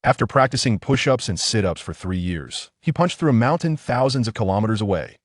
After practicing push-ups and sit-ups for 3 years, he punched through a mountain thousands of kilometers away.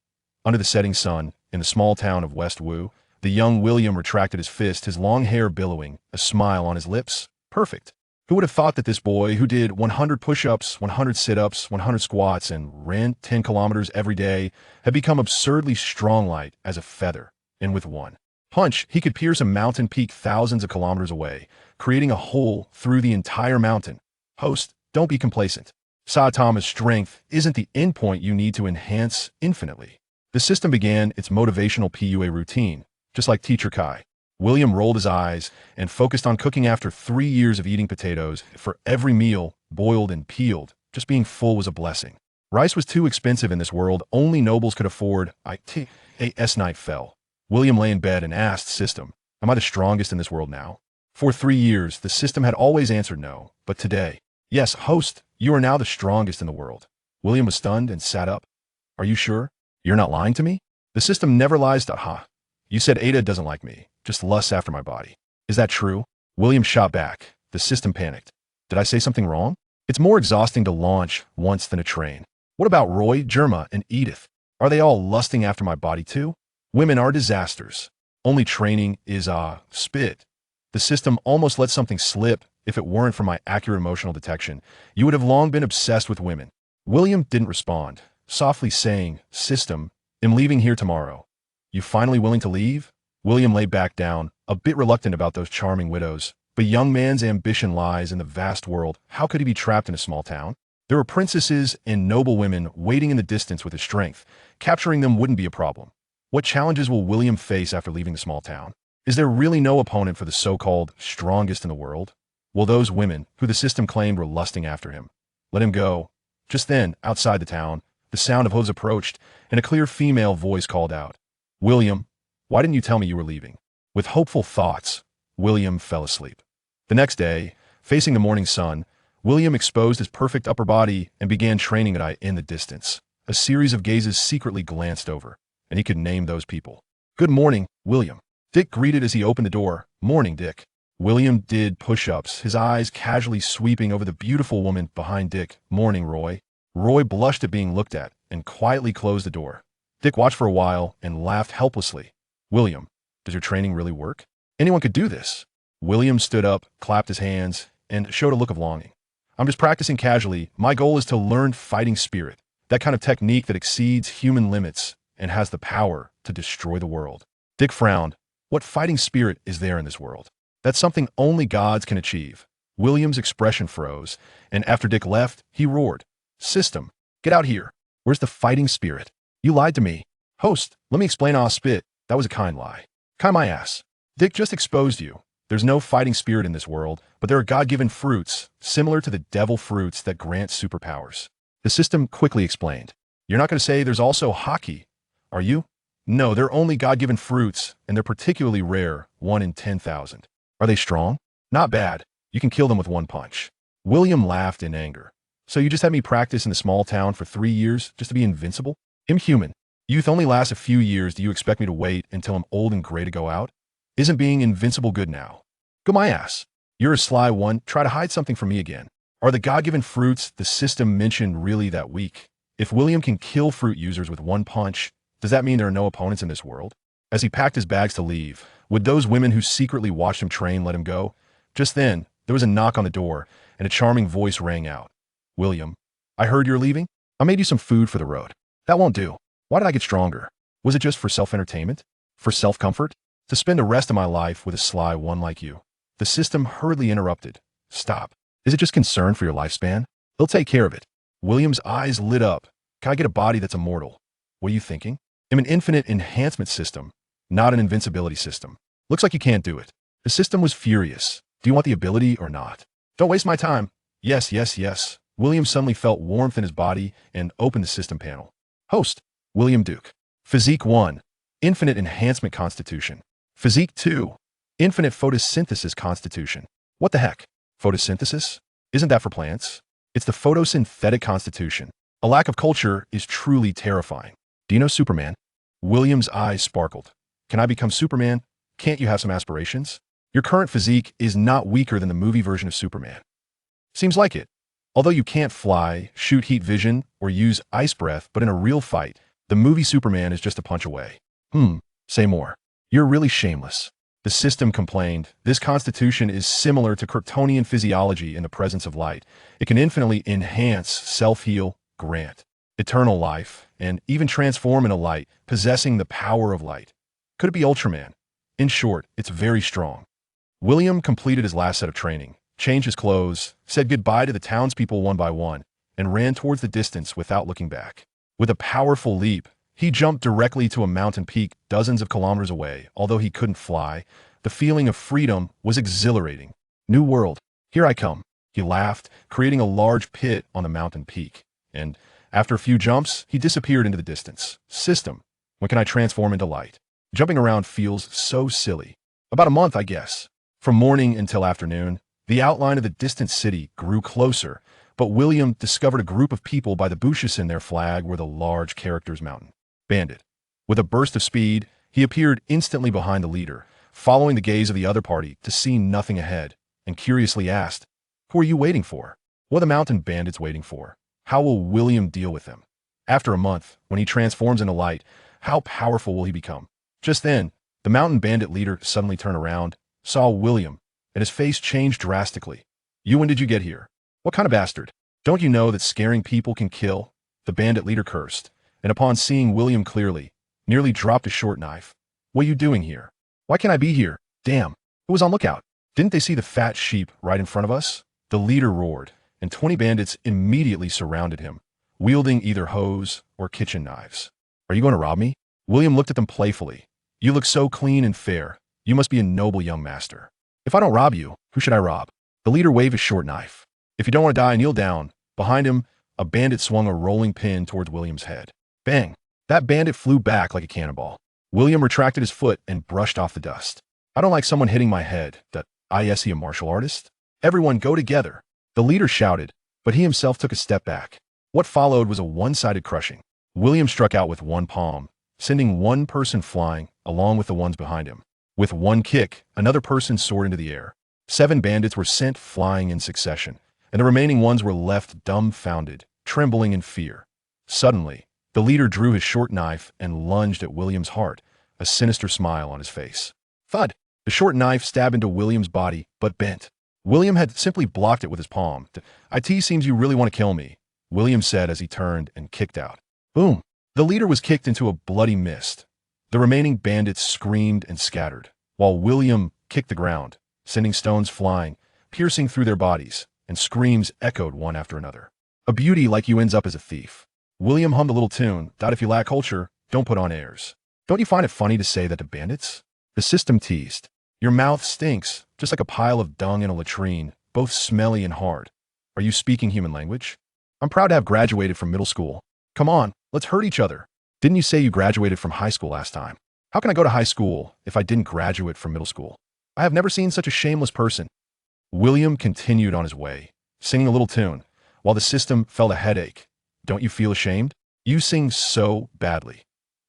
Under the setting sun, in the small town of ofthe, the young William retracted his fist, his long hair billowing, a smile on his lips. Perfect. Who would have thought that this boy, who did 100 push-ups, 100 sit-ups, 100 squats, and ran 10 kilometers every day, had become absurdly strong-light as a feather, and with one punch, he could pierce a mountain peak thousands of kilometers away, creating a hole through the entire mountain. Host, don't be complacent. Saitama's strength isn't the endpoint you need to enhance infinitely. The system began its motivational PUA routine, just like Teacher Kai. William rolled his eyes and focused on cooking after 3 years of eating potatoes for every meal, boiled and peeled. Just being full was a blessing. Rice was too expensive in this world, only nobles could afford it. As night fell, William lay in bed and asked System, am I the strongest in this world now? For 3 years, the system had always answered no, but today, yes, host, you are now the strongest in the world. William was stunned and sat up. Are you sure? You're not lying to me? The system never lies to ha. You said Ada doesn't like me, just lusts after my body. Is that true? William shot back. The system panicked. Did I say something wrong? It's more exhausting to launch once than a train. What about Roy, Germa, and Edith? Are they all lusting after my body too? Women are disasters. Only training is spit. The system almost let something slip. If it weren't for my accurate emotional detection, you would have long been obsessed with women. William didn't respond, softly saying, System, I'm leaving here tomorrow. You finally willing to leave? William lay back down, a bit reluctant about those charming widows. But young man's ambition lies in the vast world. How could he be trapped in a small town? There were princesses and noble women waiting in the distance with his strength. Capturing them wouldn't be a problem. What challenges will William face after leaving the small town? Is there really no opponent for the so-called strongest in the world? Will those women, who the system claimed were lusting after him, let him go? Just then, outside the town, the sound of hooves approached, and a clear female voice called out, William, why didn't you tell me you were leaving? With hopeful thoughts, William fell asleep. The next day, facing the morning sun, William exposed his perfect upper body and began training at in the distance. A series of gazes secretly glanced over, and he could name those people. Good morning, William. Dick greeted as he opened the door. Morning, Dick. William did push-ups, his eyes casually sweeping over the beautiful woman behind Dick. Morning, Roy. Roy blushed at being looked at and quietly closed the door. Dick watched for a while and laughed helplessly. William, does your training really work? Anyone could do this. William stood up, clapped his hands, and showed a look of longing. I'm just practicing casually. My goal is to learn fighting spirit, that kind of technique that exceeds human limits and has the power to destroy the world. Dick frowned. What fighting spirit is there in this world? That's something only gods can achieve. William's expression froze, and after Dick left, he roared. System, get out here. Where's the fighting spirit? You lied to me. Host, let me explain spit. That was a kind lie. Kind my ass. Dick just exposed you. There's no fighting spirit in this world, but there are God-given fruits, similar to the devil fruits that grant superpowers. The system quickly explained. You're not going to say there's also hockey, are you? No, they're only God-given fruits, and they're particularly rare, 1 in 10,000. Are they strong? Not bad. You can kill them with one punch. William laughed in anger. So you just had me practice in the small town for 3 years just to be invincible? I'm human. Youth only lasts a few years. Do you expect me to wait until I'm old and gray to go out? Isn't being invincible good now? Go my ass. You're a sly one. Try to hide something from me again. Are the God-given fruits the system mentioned really that weak? If William can kill fruit users with one punch, does that mean there are no opponents in this world? As he packed his bags to leave, would those women who secretly watched him train let him go? Just then, there was a knock on the door, and a charming voice rang out. William, I heard you're leaving. I made you some food for the road. That won't do. Why did I get stronger? Was it just for self-entertainment? For self-comfort? To spend the rest of my life with a sly one like you? The system hurriedly interrupted. Stop. Is it just concern for your lifespan? He'll take care of it. William's eyes lit up. Can I get a body that's immortal? What are you thinking? I'm an infinite enhancement system, not an invincibility system. Looks like you can't do it. The system was furious. Do you want the ability or not? Don't waste my time. Yes, yes, yes. William suddenly felt warmth in his body and opened the system panel. Host, William Duke. Physique 1, Infinite Enhancement Constitution. Physique 2, Infinite Photosynthesis Constitution. What the heck? Photosynthesis? Isn't that for plants? It's the photosynthetic constitution. A lack of culture is truly terrifying. Do you know Superman? William's eyes sparkled. Can I become Superman? Can't you have some aspirations? Your current physique is not weaker than the movie version of Superman. Seems like it. Although you can't fly, shoot heat vision, or use ice breath, but in a real fight, the movie Superman is just a punch away. Say more. You're really shameless. The system complained, this constitution is similar to Kryptonian physiology in the presence of light. It can infinitely enhance, self-heal, grant eternal life, and even transform into light, possessing the power of light. Could it be Ultraman? In short, it's very strong. William completed his last set of training, changed his clothes, said goodbye to the townspeople one by one, and ran towards the distance without looking back. With a powerful leap, he jumped directly to a mountain peak dozens of kilometers away. Although he couldn't fly, the feeling of freedom was exhilarating. New world, here I come. He laughed, creating a large pit on the mountain peak. And after a few jumps, he disappeared into the distance. System, when can I transform into light? Jumping around feels so silly. About a month, I guess. From morning until afternoon, the outline of the distant city grew closer, but William discovered a group of people by the bushes in their flag were the large characters mountain. Bandit. With a burst of speed, he appeared instantly behind the leader, following the gaze of the other party to see nothing ahead, and curiously asked, "Who are you waiting for? What are the mountain bandits waiting for? How will William deal with them? After a month, when he transforms into light, how powerful will he become?" Just then, the mountain bandit leader suddenly turned around, saw William, and his face changed drastically. "You, when did you get here? What kind of bastard? Don't you know that scaring people can kill?" The bandit leader cursed, and upon seeing William clearly, nearly dropped a short knife. "What are you doing here? Why can't I be here? Damn, who was on lookout? Didn't they see the fat sheep right in front of us?" The leader roared, and 20 bandits immediately surrounded him, wielding either hose or kitchen knives. "Are you going to rob me?" William looked at them playfully. "You look so clean and fair. You must be a noble young master. If I don't rob you, who should I rob?" The leader waved his short knife. "If you don't want to die, kneel down." Behind him, a bandit swung a rolling pin towards William's head. Bang! That bandit flew back like a cannonball. William retracted his foot and brushed off the dust. "I don't like someone hitting my head. Is he a martial artist?" "Everyone go together." The leader shouted, but he himself took a step back. What followed was a one-sided crushing. William struck out with one palm, sending one person flying, along with the ones behind him. With one kick, another person soared into the air. 7 bandits were sent flying in succession, and the remaining ones were left dumbfounded, trembling in fear. Suddenly, the leader drew his short knife and lunged at William's heart, a sinister smile on his face. Thud! The short knife stabbed into William's body, but bent. William had simply blocked it with his palm. "It seems you really want to kill me," William said as he turned and kicked out. Boom! The leader was kicked into a bloody mist. The remaining bandits screamed and scattered, while William kicked the ground, sending stones flying, piercing through their bodies, and screams echoed one after another. "A beauty like you ends up as a thief." William hummed a little tune, "If you lack culture, don't put on airs." "Don't you find it funny to say that to bandits?" The system teased. "Your mouth stinks, just like a pile of dung in a latrine, both smelly and hard. Are you speaking human language?" "I'm proud to have graduated from middle school." "Come on, let's hurt each other." "Didn't you say you graduated from high school last time?" "How can I go to high school if I didn't graduate from middle school?" "I have never seen such a shameless person." William continued on his way, singing a little tune, while the system felt a headache. "Don't you feel ashamed? You sing so badly."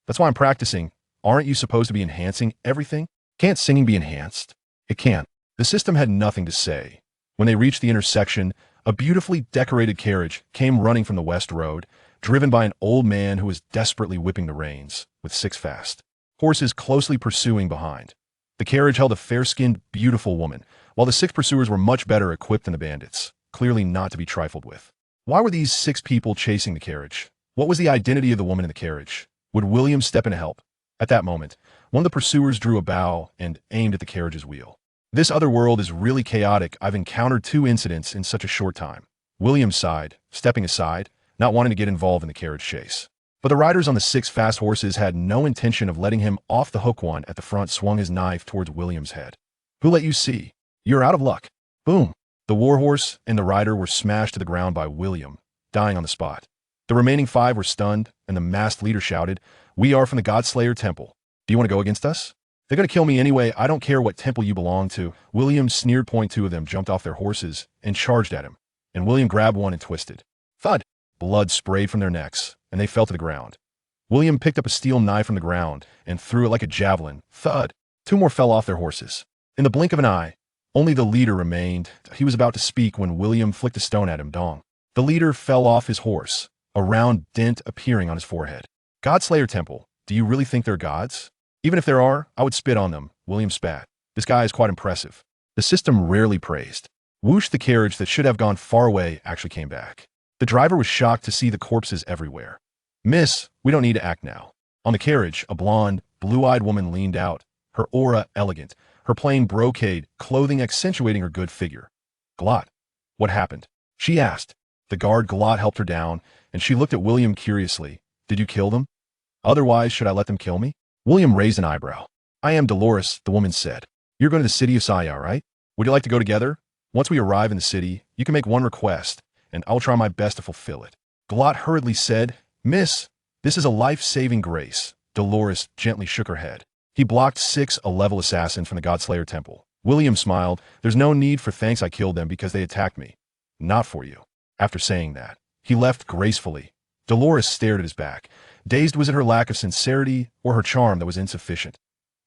"That's why I'm practicing. Aren't you supposed to be enhancing everything?" "Can't singing be enhanced?" "It can't." The system had nothing to say. When they reached the intersection, a beautifully decorated carriage came running from the West Road, driven by an old man who was desperately whipping the reins, with 6 fast horses closely pursuing behind. The carriage held a fair-skinned, beautiful woman, while the 6 pursuers were much better equipped than the bandits, clearly not to be trifled with. Why were these 6 people chasing the carriage? What was the identity of the woman in the carriage? Would William step in to help? At that moment, one of the pursuers drew a bow and aimed at the carriage's wheel. "This other world is really chaotic. I've encountered 2 incidents in such a short time." William sighed, stepping aside, not wanting to get involved in the carriage chase. But the riders on the 6 fast horses had no intention of letting him off the hook. One at the front swung his knife towards William's head. "Who let you see? You're out of luck." Boom! The warhorse and the rider were smashed to the ground by William, dying on the spot. The remaining 5 were stunned, and the masked leader shouted, "We are from the Godslayer Temple. Do you want to go against us?" "They're going to kill me anyway. I don't care what temple you belong to." William sneered. 2 of them jumped off their horses and charged at him, and William grabbed one and twisted. Thud! Blood sprayed from their necks, and they fell to the ground. William picked up a steel knife from the ground and threw it like a javelin. Thud! 2 more fell off their horses. In the blink of an eye, only the leader remained. He was about to speak when William flicked a stone at him. Dong! The leader fell off his horse, a round dent appearing on his forehead. Godslayer Temple, do you really think they're gods? Even if there are, I would spit on them, William spat. This guy is quite impressive. The system rarely praised. Whoosh, the carriage that should have gone far away actually came back. The driver was shocked to see the corpses everywhere. Miss, we don't need to act now. On the carriage, a blonde, blue-eyed woman leaned out, her aura elegant, her plain brocade clothing accentuating her good figure. Glot, what happened? She asked. The guard Glot helped her down, and she looked at William curiously. Did you kill them? Otherwise, should I let them kill me? William raised an eyebrow. I am Dolores, the woman said. You're going to the city of Saya, right? Would you like to go together? Once we arrive in the city, you can make one request, and I'll try my best to fulfill it. Glot hurriedly said, Miss, this is a life-saving grace. Dolores gently shook her head. He blocked 6 a-level assassins from the Godslayer Temple. William smiled. There's no need for thanks, I killed them because they attacked me. Not for you. After saying that, he left gracefully. Dolores stared at his back. Dazed was it her lack of sincerity or her charm that was insufficient?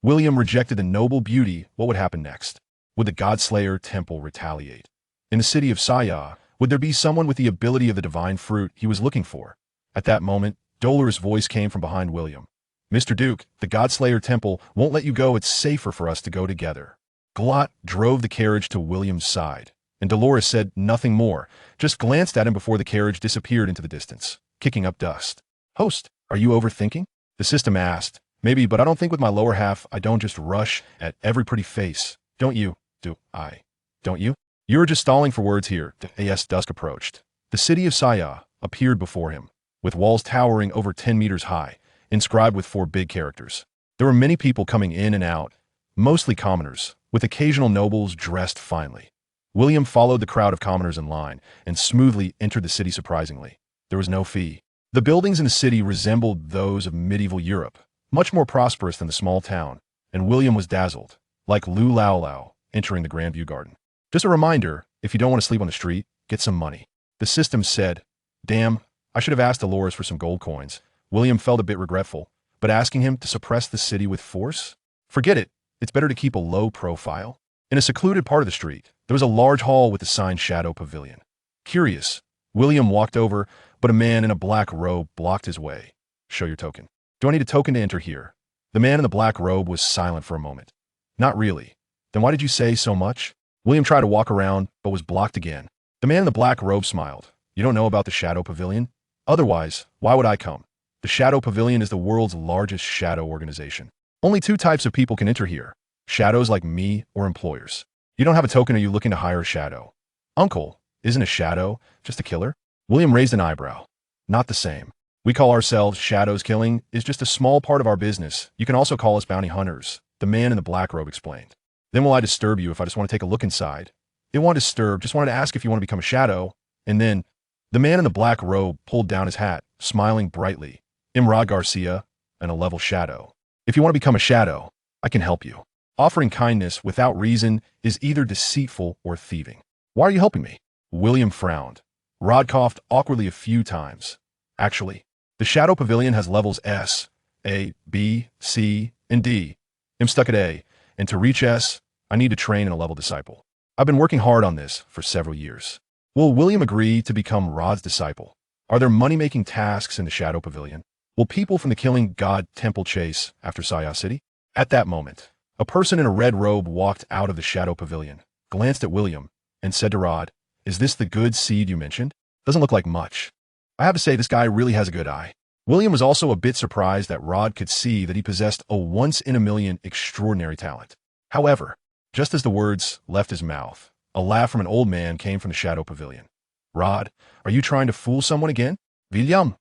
William rejected the noble beauty. What would happen next? Would the Godslayer Temple retaliate? In the city of Saya, would there be someone with the ability of the divine fruit he was looking for? At that moment, Dolores' voice came from behind William. Mr. Duke, the Godslayer Temple won't let you go. It's safer for us to go together. Glot drove the carriage to William's side, and Dolores said nothing more, just glanced at him before the carriage disappeared into the distance, kicking up dust. Host, are you overthinking? The system asked. Maybe, but I don't think with my lower half I don't just rush at every pretty face. Don't you? Do I? Don't you? You're just stalling for words here. As dusk approached, the city of Saya appeared before him, with walls towering over 10 meters high, inscribed with 4 big characters. There were many people coming in and out, mostly commoners, with occasional nobles dressed finely. William followed the crowd of commoners in line and smoothly entered the city surprisingly. There was no fee. The buildings in the city resembled those of medieval Europe, much more prosperous than the small town, and William was dazzled, like Lu Lao Lao entering the Grandview Garden. Just a reminder, if you don't want to sleep on the street, get some money. The system said, damn, I should have asked Dolores for some gold coins. William felt a bit regretful, but asking him to suppress the city with force? Forget it. It's better to keep a low profile. In a secluded part of the street, there was a large hall with the sign Shadow Pavilion. Curious, William walked over, but a man in a black robe blocked his way. Show your token. Do I need a token to enter here? The man in the black robe was silent for a moment. Not really. Then why did you say so much? William tried to walk around, but was blocked again. The man in the black robe smiled. You don't know about the Shadow Pavilion? Otherwise, why would I come? The Shadow Pavilion is the world's largest shadow organization. Only 2 types of people can enter here. Shadows like me or employers. You don't have a token, are you looking to hire a shadow? Uncle, isn't a shadow just a killer? William raised an eyebrow. Not the same. We call ourselves shadows. Killing is just a small part of our business. You can also call us bounty hunters, the man in the black robe explained. Then will I disturb you if I just want to take a look inside? It won't disturb, just wanted to ask if you want to become a shadow. And then, the man in the black robe pulled down his hat, smiling brightly. Imrad Garcia, and a level shadow. If you want to become a shadow, I can help you. Offering kindness without reason is either deceitful or thieving. Why are you helping me? William frowned. Rod coughed awkwardly a few times. Actually, the Shadow Pavilion has levels S, A, B, C, and D. I'm stuck at A, and to reach S, I need to train in a level disciple. I've been working hard on this for several years. Will William agree to become Rod's disciple? Are there money-making tasks in the Shadow Pavilion? Will people from the Killing God Temple chase after Saya City? At that moment, a person in a red robe walked out of the Shadow Pavilion, glanced at William, and said to Rod, is this the good seed you mentioned? Doesn't look like much. I have to say, this guy really has a good eye. William was also a bit surprised that Rod could see that he possessed a once-in-a-million extraordinary talent. However, just as the words left his mouth, a laugh from an old man came from the Shadow Pavilion. Rod, are you trying to fool someone again? William.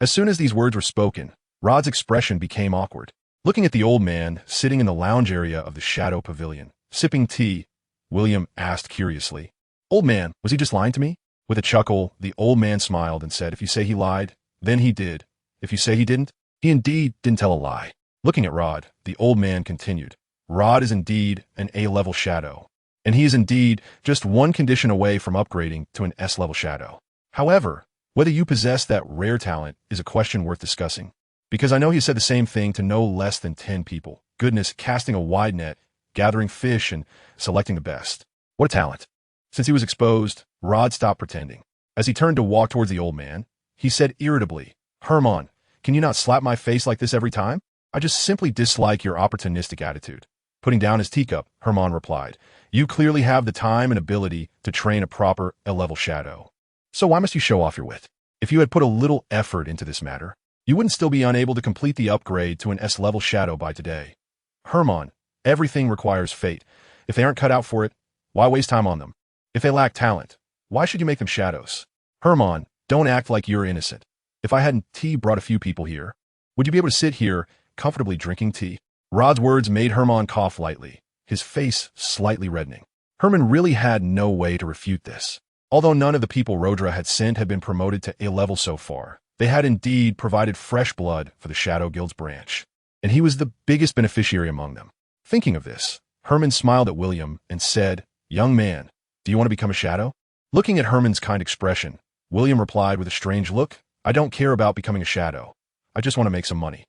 As soon as these words were spoken, Rod's expression became awkward. Looking at the old man sitting in the lounge area of the Shadow Pavilion, sipping tea, William asked curiously, Old man, was he just lying to me? With a chuckle, the old man smiled and said, if you say he lied, then he did. If you say he didn't, he indeed didn't tell a lie. Looking at Rod, the old man continued, Rod is indeed an A-level shadow, and he is indeed just one condition away from upgrading to an S-level shadow. However, whether you possess that rare talent is a question worth discussing, because I know he said the same thing to no less than 10 people. Goodness, casting a wide net, gathering fish, and selecting the best. What a talent. Since he was exposed, Rod stopped pretending. As he turned to walk towards the old man, he said irritably, Hermann, can you not slap my face like this every time? I just simply dislike your opportunistic attitude. Putting down his teacup, Hermann replied, You clearly have the time and ability to train a proper A-level shadow. So why must you show off your wit? If you had put a little effort into this matter, you wouldn't still be unable to complete the upgrade to an S-level shadow by today. Hermann, everything requires fate. If they aren't cut out for it, why waste time on them? If they lack talent, why should you make them shadows? Hermann, don't act like you're innocent. If I hadn't brought a few people here, would you be able to sit here comfortably drinking tea? Rod's words made Hermann cough lightly, his face slightly reddening. Hermann really had no way to refute this. Although none of the people Rodra had sent had been promoted to A-level so far, they had indeed provided fresh blood for the Shadow Guild's branch, and he was the biggest beneficiary among them. Thinking of this, Hermann smiled at William and said, Young man, do you want to become a shadow? Looking at Hermann's kind expression, William replied with a strange look, I don't care about becoming a shadow. I just want to make some money.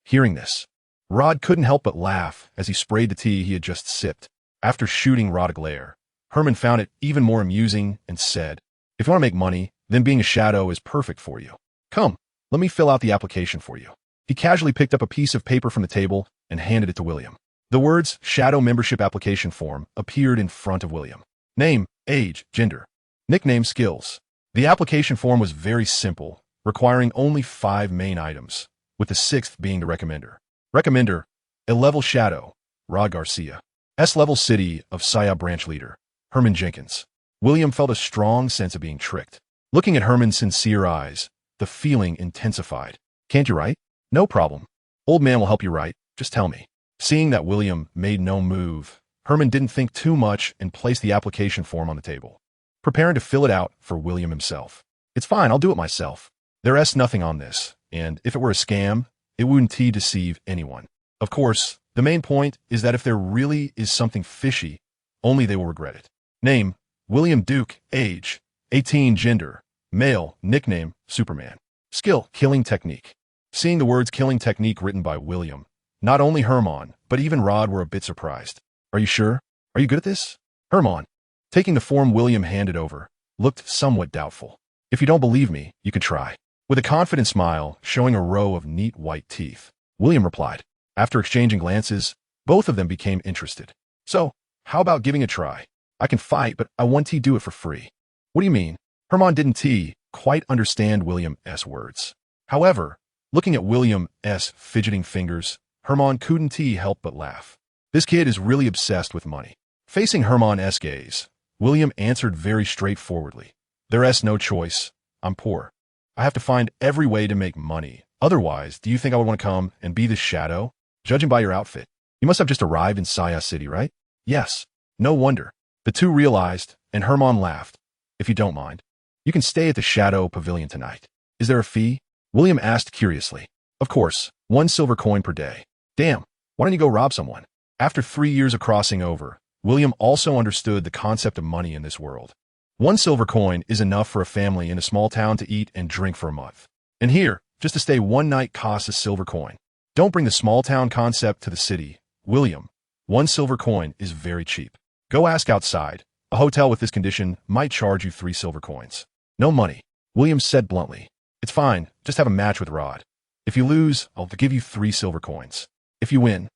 Hearing this, Rod couldn't help but laugh as he sprayed the tea he had just sipped. After shooting Rod a glare, Hermann found it even more amusing and said, If you want to make money, then being a shadow is perfect for you. Come, let me fill out the application for you. He casually picked up a piece of paper from the table and handed it to William. The words Shadow Membership Application Form appeared in front of William. Name, age, gender, nickname, skills. The application form was very simple, requiring only 5 main items, with the 6th being the recommender. Recommender, A-level shadow, Rod Garcia. S-level city of Saya branch leader, Hermann Jenkins. William felt a strong sense of being tricked. Looking at Hermann's sincere eyes, the feeling intensified. Can't you write? No problem. Old man will help you write, just tell me. Seeing that William made no move, Hermann didn't think too much and placed the application form on the table, preparing to fill it out for William himself. It's fine, I'll do it myself. There's nothing on this, and if it were a scam, it wouldn't deceive anyone. Of course, the main point is that if there really is something fishy, only they will regret it. Name, William Duke. Age, 18. Gender, male. Nickname, Superman. Skill, killing technique. Seeing the words killing technique written by William, not only Hermann, but even Rod were a bit surprised. Are you sure? Are you good at this? Hermann, taking the form William handed over, looked somewhat doubtful. If you don't believe me, you could try. With a confident smile, showing a row of neat white teeth, William replied. After exchanging glances, both of them became interested. So, how about giving a try? I can fight, but I want to do it for free. What do you mean? Hermann didn't quite understand William's words. However, looking at William's fidgeting fingers, Hermann couldn't help but laugh. This kid is really obsessed with money. Facing Hermann's gaze, William answered very straightforwardly. There's no choice. I'm poor. I have to find every way to make money. Otherwise, do you think I would want to come and be this shadow? Judging by your outfit, you must have just arrived in Saya City, right? Yes. No wonder. The two realized, and Hermann laughed. If you don't mind, you can stay at the Shadow Pavilion tonight. Is there a fee? William asked curiously. Of course, 1 silver coin per day. Damn, why don't you go rob someone? After 3 years of crossing over, William also understood the concept of money in this world. 1 silver coin is enough for a family in a small town to eat and drink for a month. And here, just to stay one night costs a silver coin. Don't bring the small town concept to the city, William. 1 silver coin is very cheap. Go ask outside. A hotel with this condition might charge you 3 silver coins. No money, William said bluntly. It's fine, just have a match with Rod. If you lose, I'll give you 3 silver coins. If you win,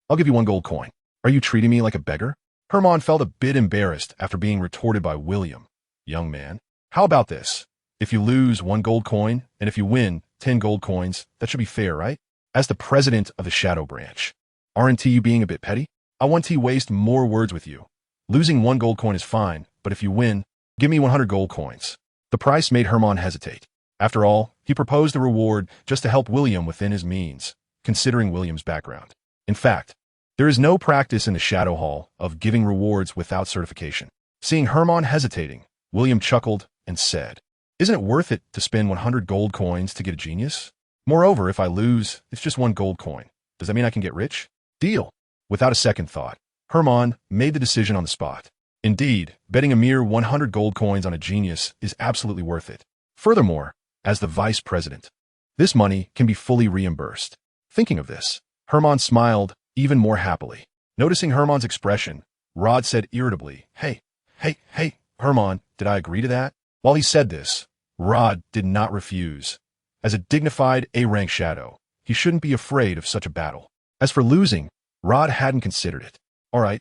I'll give you 1 gold coin. Are you treating me like a beggar? Hermann felt a bit embarrassed after being retorted by William. Young man, how about this? If you lose 1 gold coin, and if you win 10 gold coins, that should be fair, right? As the president of the Shadow Branch, aren't you being a bit petty? I want to waste more words with you. Losing 1 gold coin is fine, but if you win, give me 100 gold coins. The price made Hermann hesitate. After all, he proposed a reward just to help William within his means, considering William's background. In fact, there is no practice in the Shadow Hall of giving rewards without certification. Seeing Hermann hesitating, William chuckled and said, Isn't it worth it to spend 100 gold coins to get a genius? Moreover, if I lose, it's just 1 gold coin. Does that mean I can get rich? Deal. Without a second thought, Hermann made the decision on the spot. Indeed, betting a mere 100 gold coins on a genius is absolutely worth it. Furthermore, as the vice president, this money can be fully reimbursed. Thinking of this, Hermann smiled even more happily. Noticing Hermann's expression, Rod said irritably, Hey, Hermann, did I agree to that? While he said this, Rod did not refuse. As a dignified A-rank shadow, he shouldn't be afraid of such a battle. As for losing, Rod hadn't considered it. All right,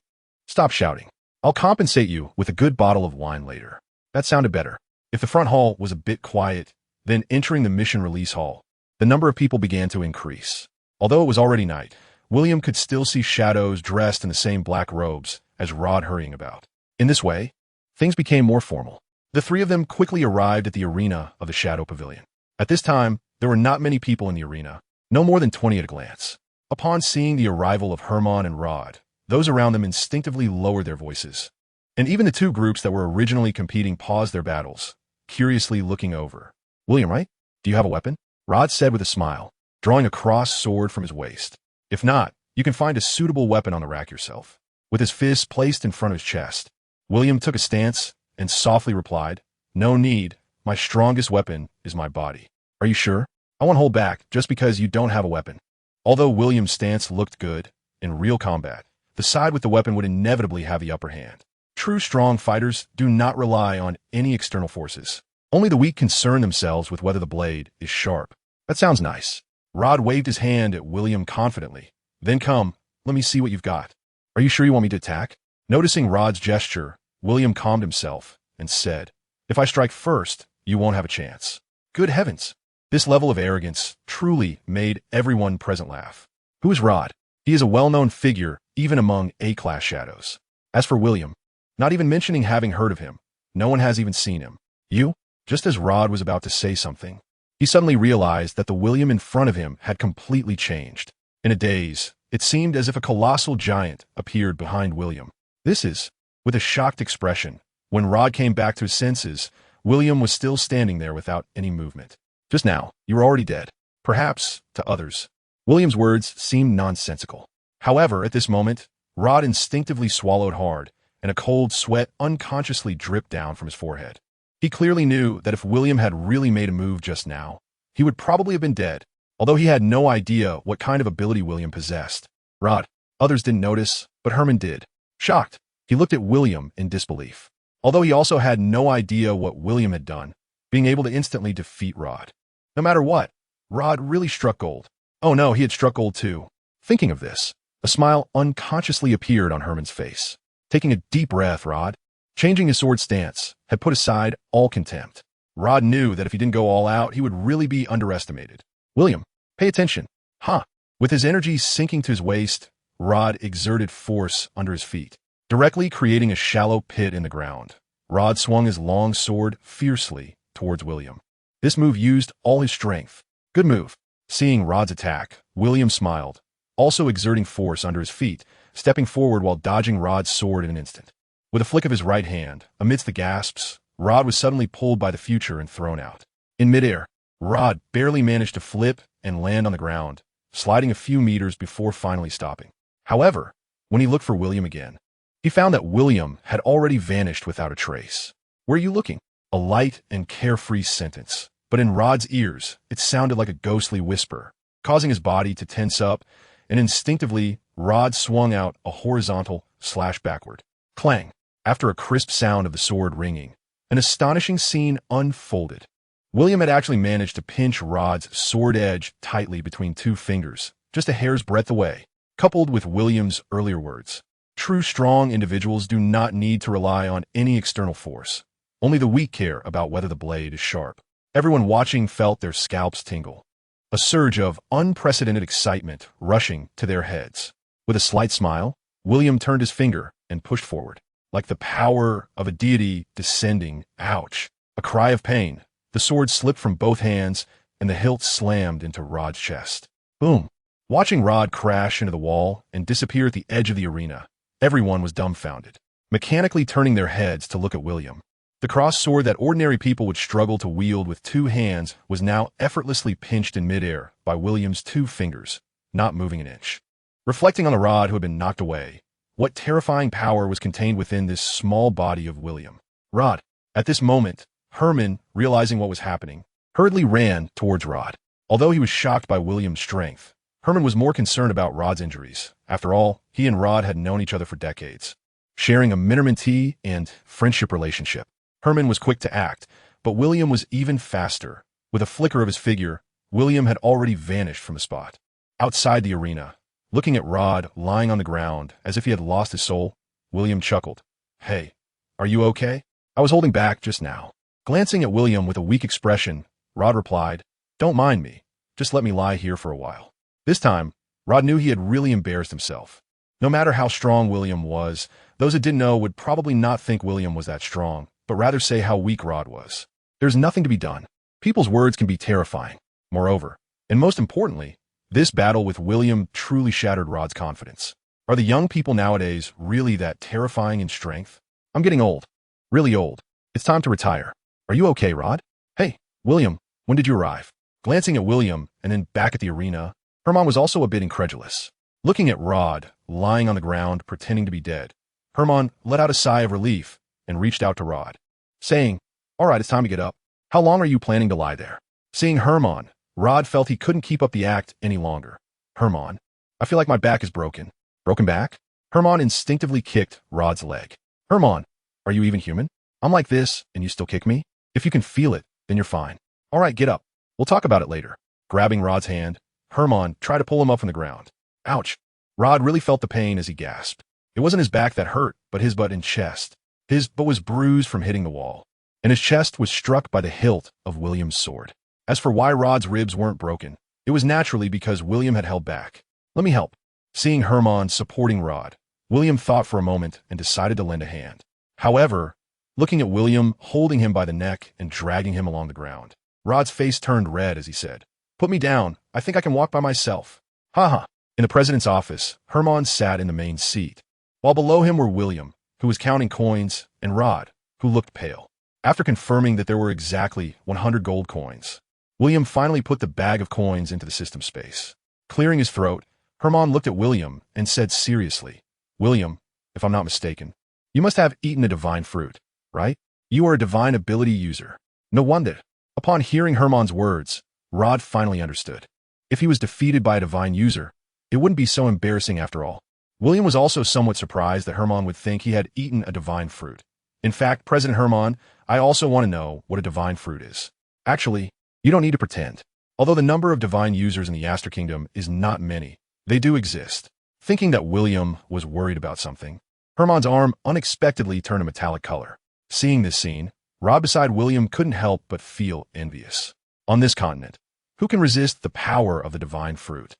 stop shouting. I'll compensate you with a good bottle of wine later. That sounded better. If the front hall was a bit quiet, then entering the mission release hall, the number of people began to increase. Although it was already night, William could still see shadows dressed in the same black robes as Rod hurrying about. In this way, things became more formal. The three of them quickly arrived at the arena of the Shadow Pavilion. At this time, there were not many people in the arena, no more than 20 at a glance. Upon seeing the arrival of Herman and Rod, those around them instinctively lowered their voices. And even the two groups that were originally competing paused their battles, curiously looking over. William, right? Do you have a weapon? Rod said with a smile, drawing a crossed sword from his waist. If not, you can find a suitable weapon on the rack yourself. With his fists placed in front of his chest, William took a stance and softly replied, No need. My strongest weapon is my body. Are you sure? I won't hold back just because you don't have a weapon. Although William's stance looked good, in real combat, the side with the weapon would inevitably have the upper hand. True strong fighters do not rely on any external forces. Only the weak concern themselves with whether the blade is sharp. That sounds nice. Rod waved his hand at William confidently. Then come, let me see what you've got. Are you sure you want me to attack? Noticing Rod's gesture, William calmed himself and said, If I strike first, you won't have a chance. Good heavens! This level of arrogance truly made everyone present laugh. Who is Rod? He is a well-known figure even among A-class shadows. As for William, not even mentioning having heard of him, no one has even seen him. You? Just as Rod was about to say something, he suddenly realized that the William in front of him had completely changed. In a daze, it seemed as if a colossal giant appeared behind William. This is, with a shocked expression. When Rod came back to his senses, William was still standing there without any movement. Just now, you were already dead. Perhaps, to others, William's words seemed nonsensical. However, at this moment, Rod instinctively swallowed hard, and a cold sweat unconsciously dripped down from his forehead. He clearly knew that if William had really made a move just now, he would probably have been dead, although he had no idea what kind of ability William possessed. Rod. Others didn't notice, but Herman did. Shocked, he looked at William in disbelief. Although he also had no idea what William had done, being able to instantly defeat Rod. No matter what, Rod really struck gold. Oh no, he had struck gold too. Thinking of this, a smile unconsciously appeared on Herman's face. Taking a deep breath, Rod, changing his sword stance, had put aside all contempt. Rod knew that if he didn't go all out, he would really be underestimated. William, pay attention. Huh. With his energy sinking to his waist, Rod exerted force under his feet, directly creating a shallow pit in the ground. Rod swung his long sword fiercely towards William. This move used all his strength. Good move. Seeing Rod's attack, William smiled, also exerting force under his feet, stepping forward while dodging Rod's sword in an instant. With a flick of his right hand, amidst the gasps, Rod was suddenly pulled by the future and thrown out. In midair, Rod barely managed to flip and land on the ground, sliding a few meters before finally stopping. However, when he looked for William again, he found that William had already vanished without a trace. Where are you looking? A light and carefree sentence, but in Rod's ears, it sounded like a ghostly whisper, causing his body to tense up, and instinctively, Rod swung out a horizontal slash backward. Clang! After a crisp sound of the sword ringing, an astonishing scene unfolded. William had actually managed to pinch Rod's sword edge tightly between two fingers, just a hair's breadth away, coupled with William's earlier words. True strong individuals do not need to rely on any external force. Only the weak care about whether the blade is sharp. Everyone watching felt their scalps tingle. A surge of unprecedented excitement rushing to their heads. With a slight smile, William turned his finger and pushed forward. Like the power of a deity descending. Ouch! A cry of pain. The sword slipped from both hands, and the hilt slammed into Rod's chest. Boom! Watching Rod crash into the wall and disappear at the edge of the arena, everyone was dumbfounded, mechanically turning their heads to look at William. The crossed sword that ordinary people would struggle to wield with two hands was now effortlessly pinched in midair by William's two fingers, not moving an inch. Reflecting on the Rod who had been knocked away, what terrifying power was contained within this small body of William? Rod. At this moment, Herman, realizing what was happening, hurriedly ran towards Rod. Although he was shocked by William's strength, Herman was more concerned about Rod's injuries. After all, he and Rod had known each other for decades, sharing a mentor-mentee and friendship relationship. Herman was quick to act, But William was even faster. With a flicker of his figure, William had already vanished from the spot. Outside the arena, looking at Rod lying on the ground as if he had lost his soul, William chuckled. Hey, are you okay? I was holding back just now. Glancing at William with a weak expression, Rod replied, Don't mind me. Just let me lie here for a while. This time, Rod knew he had really embarrassed himself. No matter how strong William was, those who didn't know would probably not think William was that strong, but rather say how weak Rod was. There's nothing to be done. People's words can be terrifying. Moreover, and most importantly, this battle with William truly shattered Rod's confidence. Are the young people nowadays really that terrifying in strength? I'm getting old. Really old. It's time to retire. Are you okay, Rod? Hey, William, when did you arrive? Glancing at William and then back at the arena, Herman was also a bit incredulous. Looking at Rod, lying on the ground, pretending to be dead, Herman let out a sigh of relief and reached out to Rod, saying, All right, it's time to get up. How long are you planning to lie there? Seeing Herman, Rod felt he couldn't keep up the act any longer. Herman, I feel like my back is broken. Broken back? Herman instinctively kicked Rod's leg. Herman, are you even human? I'm like this, and you still kick me? If you can feel it, then you're fine. All right, get up. We'll talk about it later. Grabbing Rod's hand, Herman tried to pull him up from the ground. Ouch. Rod really felt the pain as he gasped. It wasn't his back that hurt, but his butt and chest. His butt was bruised from hitting the wall, and his chest was struck by the hilt of William's sword. As for why Rod's ribs weren't broken, it was naturally because William had held back. Let me help. Seeing Herman supporting Rod, William thought for a moment and decided to lend a hand. However, looking at William holding him by the neck and dragging him along the ground, Rod's face turned red as he said, Put me down. I think I can walk by myself. Ha. In the president's office, Herman sat in the main seat, while below him were William, who was counting coins, and Rod, who looked pale. After confirming that there were exactly 100 gold coins, William finally put the bag of coins into the system space. Clearing his throat, Herman looked at William and said seriously, William, if I'm not mistaken, you must have eaten a divine fruit, right? You are a divine ability user. No wonder. Upon hearing Herman's words, Rod finally understood. If he was defeated by a divine user, it wouldn't be so embarrassing after all. William was also somewhat surprised that Herman would think he had eaten a divine fruit. In fact, President Herman, I also want to know what a divine fruit is. Actually, you don't need to pretend. Although the number of divine users in the Aster Kingdom is not many, they do exist. Thinking that William was worried about something, Herman's arm unexpectedly turned a metallic color. Seeing this scene, Rod beside William couldn't help but feel envious. On this continent, who can resist the power of the divine fruit?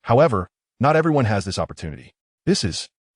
However, not everyone has this opportunity.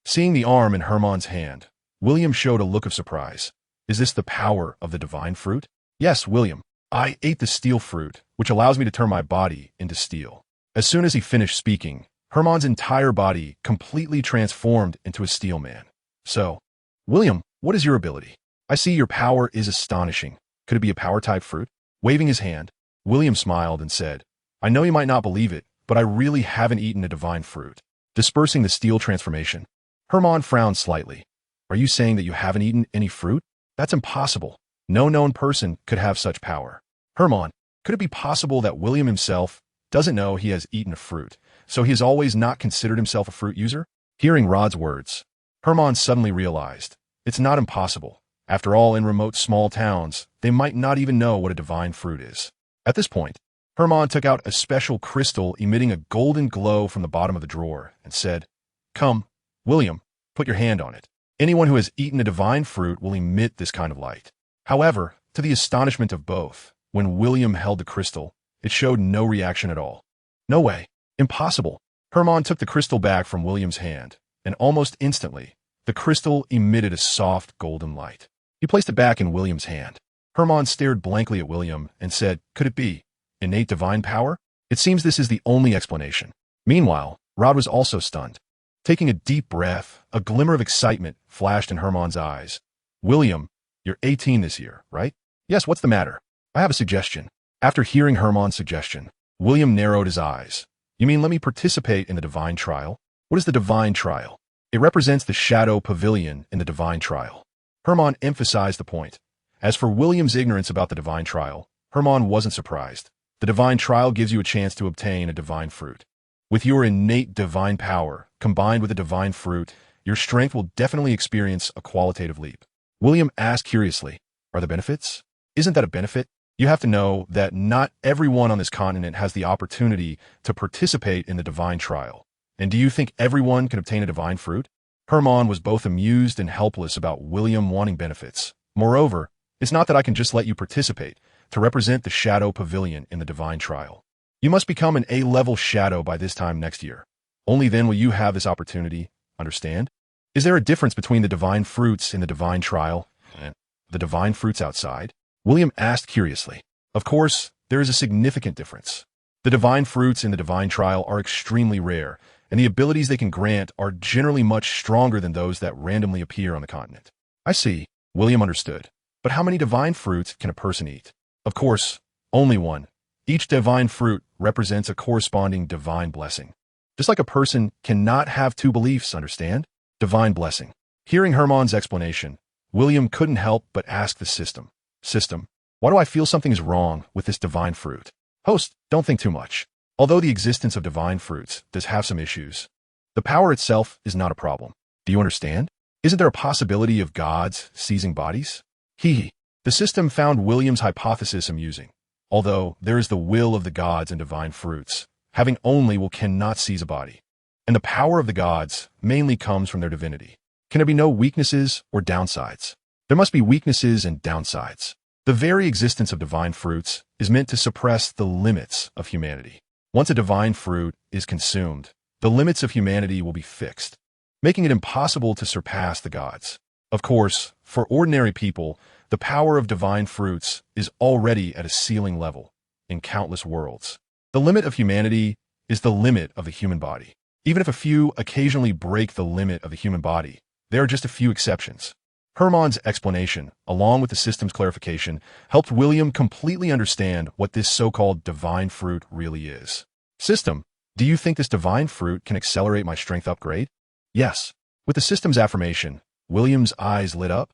Seeing the arm in Herman's hand, William showed a look of surprise. Is this the power of the divine fruit? Yes, William. I ate the steel fruit, which allows me to turn my body into steel. As soon as he finished speaking, Herman's entire body completely transformed into a steel man. So, William, what is your ability? I see your power is astonishing. Could it be a power-type fruit? Waving his hand, William smiled and said, I know you might not believe it, but I really haven't eaten a divine fruit. Dispersing the steel transformation, Herman frowned slightly. Are you saying that you haven't eaten any fruit? That's impossible. No known person could have such power. Herman, could it be possible that William himself doesn't know he has eaten a fruit, so he has always not considered himself a fruit user? Hearing Rod's words, Herman suddenly realized, it's not impossible. After all, in remote small towns, they might not even know what a divine fruit is. At this point, Herman took out a special crystal emitting a golden glow from the bottom of the drawer and said, Come, William, put your hand on it. Anyone who has eaten a divine fruit will emit this kind of light. However, to the astonishment of both, when William held the crystal, it showed no reaction at all. No way. Impossible. Herman took the crystal back from William's hand, and almost instantly, the crystal emitted a soft golden light. He placed it back in William's hand. Herman stared blankly at William and said, Could it be innate divine power? It seems this is the only explanation. Meanwhile, Rod was also stunned. Taking a deep breath, a glimmer of excitement flashed in Herman's eyes. William, you're 18 this year, right? Yes, what's the matter? I have a suggestion. After hearing Herman's suggestion, William narrowed his eyes. You mean let me participate in the divine trial? What is the divine trial? It represents the shadow pavilion in the divine trial. Herman emphasized the point. As for William's ignorance about the divine trial, Herman wasn't surprised. The divine trial gives you a chance to obtain a divine fruit. With your innate divine power, combined with a divine fruit, your strength will definitely experience a qualitative leap. William asked curiously, Are there benefits? Isn't that a benefit? You have to know that not everyone on this continent has the opportunity to participate in the divine trial. And do you think everyone can obtain a divine fruit? Hermann was both amused and helpless about William wanting benefits. Moreover, it's not that I can just let you participate to represent the Shadow Pavilion in the divine trial. You must become an A-level shadow by this time next year. Only then will you have this opportunity, understand? Is there a difference between the divine fruits in the divine trial and the divine fruits outside? William asked curiously. Of course, there is a significant difference. The divine fruits in the divine trial are extremely rare, and the abilities they can grant are generally much stronger than those that randomly appear on the continent. I see. William understood. But how many divine fruits can a person eat? Of course, only one. Each divine fruit represents a corresponding divine blessing. Just like a person cannot have two beliefs, understand? Divine blessing. Hearing Hermann's explanation, William couldn't help but ask the system. System, why do I feel something is wrong with this divine fruit? Host, don't think too much. Although the existence of divine fruits does have some issues, the power itself is not a problem. Do you understand? Isn't there a possibility of gods seizing bodies? The system found William's hypothesis amusing. Although there is the will of the gods and divine fruits, having only will cannot seize a body. And the power of the gods mainly comes from their divinity. Can there be no weaknesses or downsides? There must be weaknesses and downsides. The very existence of divine fruits is meant to suppress the limits of humanity. Once a divine fruit is consumed, the limits of humanity will be fixed, making it impossible to surpass the gods. Of course, for ordinary people, the power of divine fruits is already at a ceiling level in countless worlds. The limit of humanity is the limit of the human body. Even if a few occasionally break the limit of the human body, there are just a few exceptions. Hermann's explanation, along with the system's clarification, helped William completely understand what this so-called divine fruit really is. System, do you think this divine fruit can accelerate my strength upgrade? Yes. With the system's affirmation, William's eyes lit up.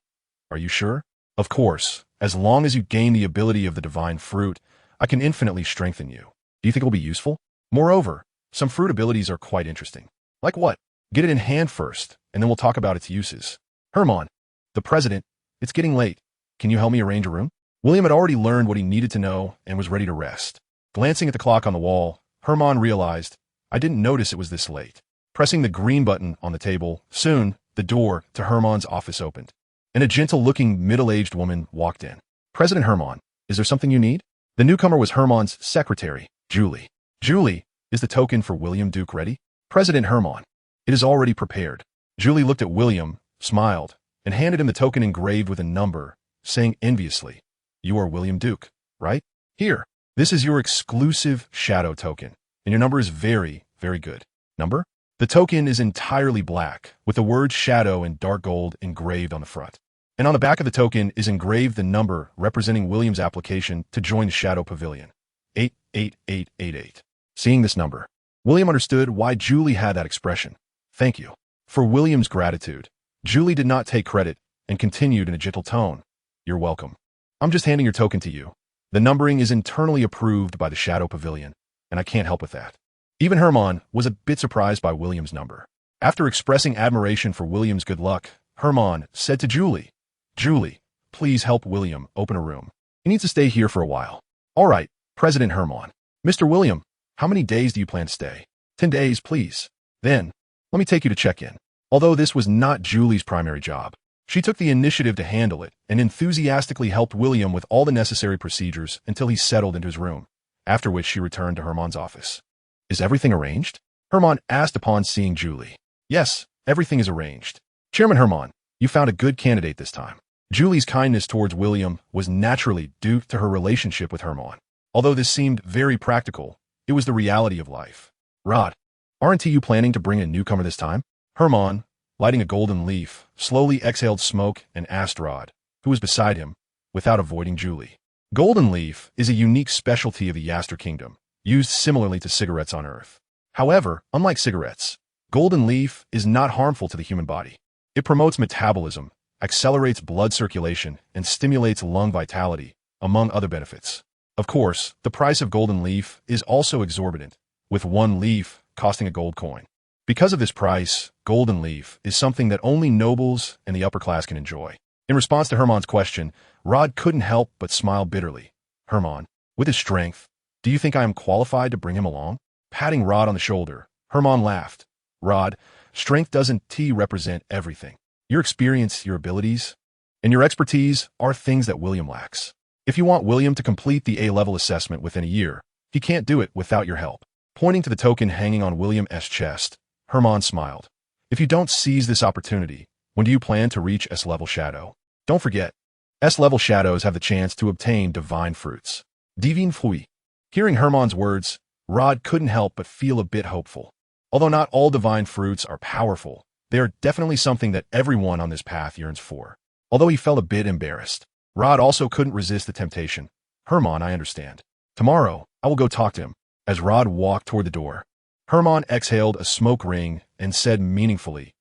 Are you sure? Of course. As long as you gain the ability of the divine fruit, I can infinitely strengthen you. Do you think it will be useful? Moreover, some fruit abilities are quite interesting. Like what? Get it in hand first, and then we'll talk about its uses. Hermann, the president, it's getting late. Can you help me arrange a room? William had already learned what he needed to know and was ready to rest. Glancing at the clock on the wall, Hermann realized, I didn't notice it was this late. Pressing the green button on the table, soon, the door to Hermann's office opened, and a gentle-looking middle-aged woman walked in. President Hermann, is there something you need? The newcomer was Hermann's secretary, Julie. Julie, is the token for William Duke ready? President Hermann, it is already prepared. Julie looked at William, smiled, and handed him the token engraved with a number, saying enviously, You are William Duke, right? Here, this is your exclusive shadow token, and your number is very, very good. Number? The token is entirely black, with the word shadow in dark gold engraved on the front. And on the back of the token is engraved the number representing William's application to join the Shadow Pavilion, 88888. Seeing this number, William understood why Julie had that expression. Thank you. For William's gratitude, Julie did not take credit and continued in a gentle tone. You're welcome. I'm just handing your token to you. The numbering is internally approved by the Shadow Pavilion, and I can't help with that. Even Hermann was a bit surprised by William's number. After expressing admiration for William's good luck, Hermann said to Julie, Julie, please help William open a room. He needs to stay here for a while. All right, President Hermann. Mr. William, how many days do you plan to stay? 10 days, please. Then, let me take you to check in. Although this was not Julie's primary job, she took the initiative to handle it and enthusiastically helped William with all the necessary procedures until he settled into his room, after which she returned to Hermann's office. Is everything arranged? Hermann asked upon seeing Julie. Yes, everything is arranged. Chairman Hermann, you found a good candidate this time. Julie's kindness towards William was naturally due to her relationship with Hermann. Although this seemed very practical, it was the reality of life. Rod, aren't you planning to bring a newcomer this time? Hermann, lighting a golden leaf, slowly exhaled smoke and asked Rod, who was beside him, without avoiding Julie. Golden leaf is a unique specialty of the Yaster Kingdom, used similarly to cigarettes on Earth. However, unlike cigarettes, golden leaf is not harmful to the human body. It promotes metabolism, accelerates blood circulation, and stimulates lung vitality, among other benefits. Of course, the price of golden leaf is also exorbitant, with one leaf costing a gold coin. Because of this price, golden leaf is something that only nobles and the upper class can enjoy. In response to Herman's question, Rod couldn't help but smile bitterly. Herman, with his strength, do you think I am qualified to bring him along? Patting Rod on the shoulder, Herman laughed. Rod, strength doesn't represent everything. Your experience, your abilities, and your expertise are things that William lacks. If you want William to complete the A-level assessment within a year, he can't do it without your help. Pointing to the token hanging on William's chest, Herman smiled. If you don't seize this opportunity, when do you plan to reach S-level shadow? Don't forget, S-level shadows have the chance to obtain divine fruits. Divine fruits. Hearing Herman's words, Rod couldn't help but feel a bit hopeful. Although not all divine fruits are powerful, they are definitely something that everyone on this path yearns for. Although he felt a bit embarrassed, Rod also couldn't resist the temptation. Herman, I understand. Tomorrow, I will go talk to him. As Rod walked toward the door, Herman exhaled a smoke ring and said meaningfully,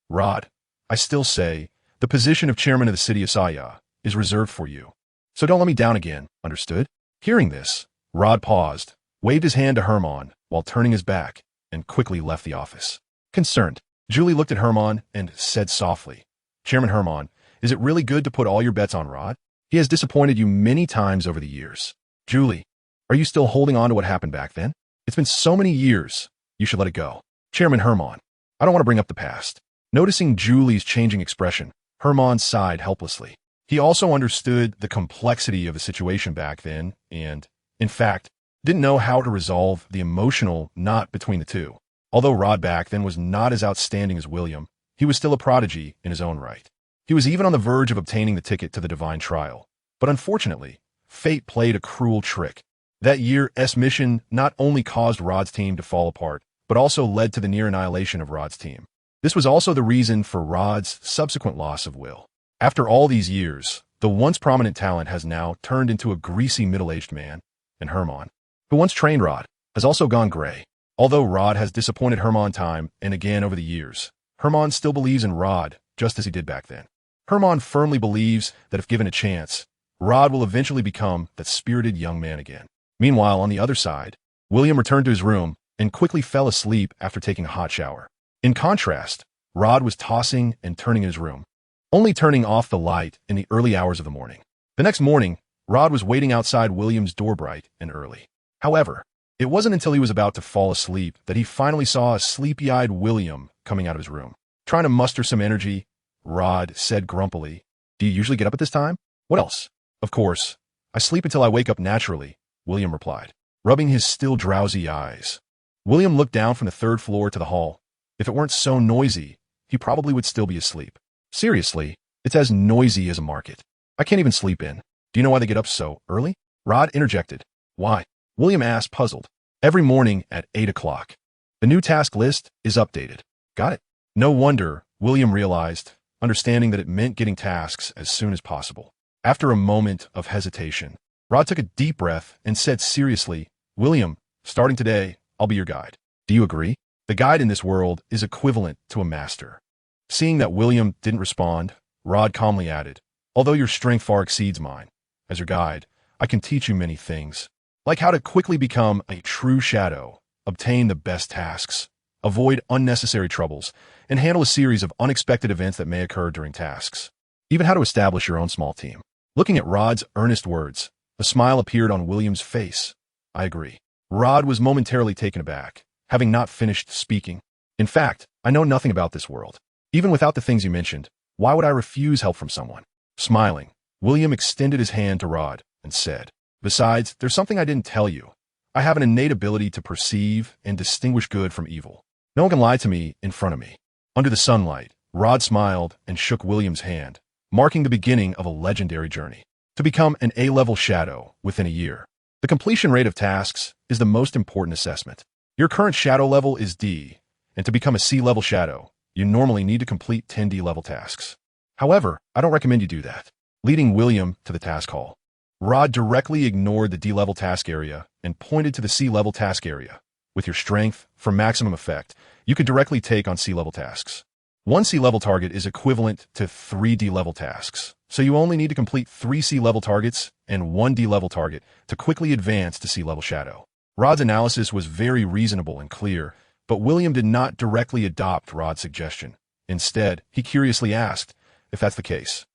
Rod, I still say, the position of chairman of the city of Saya is reserved for you. So don't let me down again, understood? Hearing this, Rod paused, waved his hand to Herman while turning his back, and quickly left the office. Concerned, Julie looked at Herman and said softly, Chairman Herman, is it really good to put all your bets on Rod? He has disappointed you many times over the years. Julie, are you still holding on to what happened back then? It's been so many years. You should let it go. Chairman Herman, I don't want to bring up the past. Noticing Julie's changing expression, Herman sighed helplessly. He also understood the complexity of the situation back then and, in fact, didn't know how to resolve the emotional knot between the two. Although Rod back then was not as outstanding as William, he was still a prodigy in his own right. He was even on the verge of obtaining the ticket to the divine trial. But unfortunately, fate played a cruel trick. That year's mission not only caused Rod's team to fall apart, but also led to the near annihilation of Rod's team. This was also the reason for Rod's subsequent loss of will. After all these years, the once prominent talent has now turned into a greasy middle-aged man, and Herman, who once trained Rod, has also gone gray. Although Rod has disappointed Herman time and again over the years, Herman still believes in Rod just as he did back then. Herman firmly believes that if given a chance, Rod will eventually become that spirited young man again. Meanwhile, on the other side, William returned to his room and quickly fell asleep after taking a hot shower. In contrast, Rod was tossing and turning in his room, only turning off the light in the early hours of the morning. The next morning, Rod was waiting outside William's door bright and early. However, it wasn't until he was about to fall asleep that he finally saw a sleepy-eyed William coming out of his room. Trying to muster some energy, Rod said grumpily, Do you usually get up at this time? What else? Of course. I sleep until I wake up naturally, William replied, rubbing his still drowsy eyes. William looked down from the third floor to the hall. If it weren't so noisy, he probably would still be asleep. Seriously, it's as noisy as a market. I can't even sleep in. Do you know why they get up so early? Rod interjected. Why? William asked, puzzled. Every morning at 8 o'clock. The new task list is updated. Got it. No wonder, William realized, understanding that it meant getting tasks as soon as possible. After a moment of hesitation, Rod took a deep breath and said seriously, William, starting today, I'll be your guide. Do you agree? The guide in this world is equivalent to a master. Seeing that William didn't respond, Rod calmly added, Although your strength far exceeds mine, as your guide, I can teach you many things, like how to quickly become a true shadow, obtain the best tasks, avoid unnecessary troubles, and handle a series of unexpected events that may occur during tasks. Even how to establish your own small team. Looking at Rod's earnest words, a smile appeared on William's face. I agree. Rod was momentarily taken aback, having not finished speaking. In fact, I know nothing about this world. Even without the things you mentioned, why would I refuse help from someone? Smiling, William extended his hand to Rod and said, Besides, there's something I didn't tell you. I have an innate ability to perceive and distinguish good from evil. No one can lie to me in front of me. Under the sunlight, Rod smiled and shook William's hand, marking the beginning of a legendary journey. To become an A-level shadow within a year. The completion rate of tasks is the most important assessment. Your current shadow level is D, and to become a C-level shadow, you normally need to complete 10 D-level tasks. However, I don't recommend you do that. Leading William to the task hall, Rod directly ignored the D-level task area and pointed to the C-level task area. With your strength, for maximum effect, you could directly take on C-level tasks. One C-level target is equivalent to 3 D-level tasks, so you only need to complete 3 C-level targets and 1 D-level target to quickly advance to C-level shadow. Rod's analysis was very reasonable and clear, but William did not directly adopt Rod's suggestion. Instead, he curiously asked, if that's the case,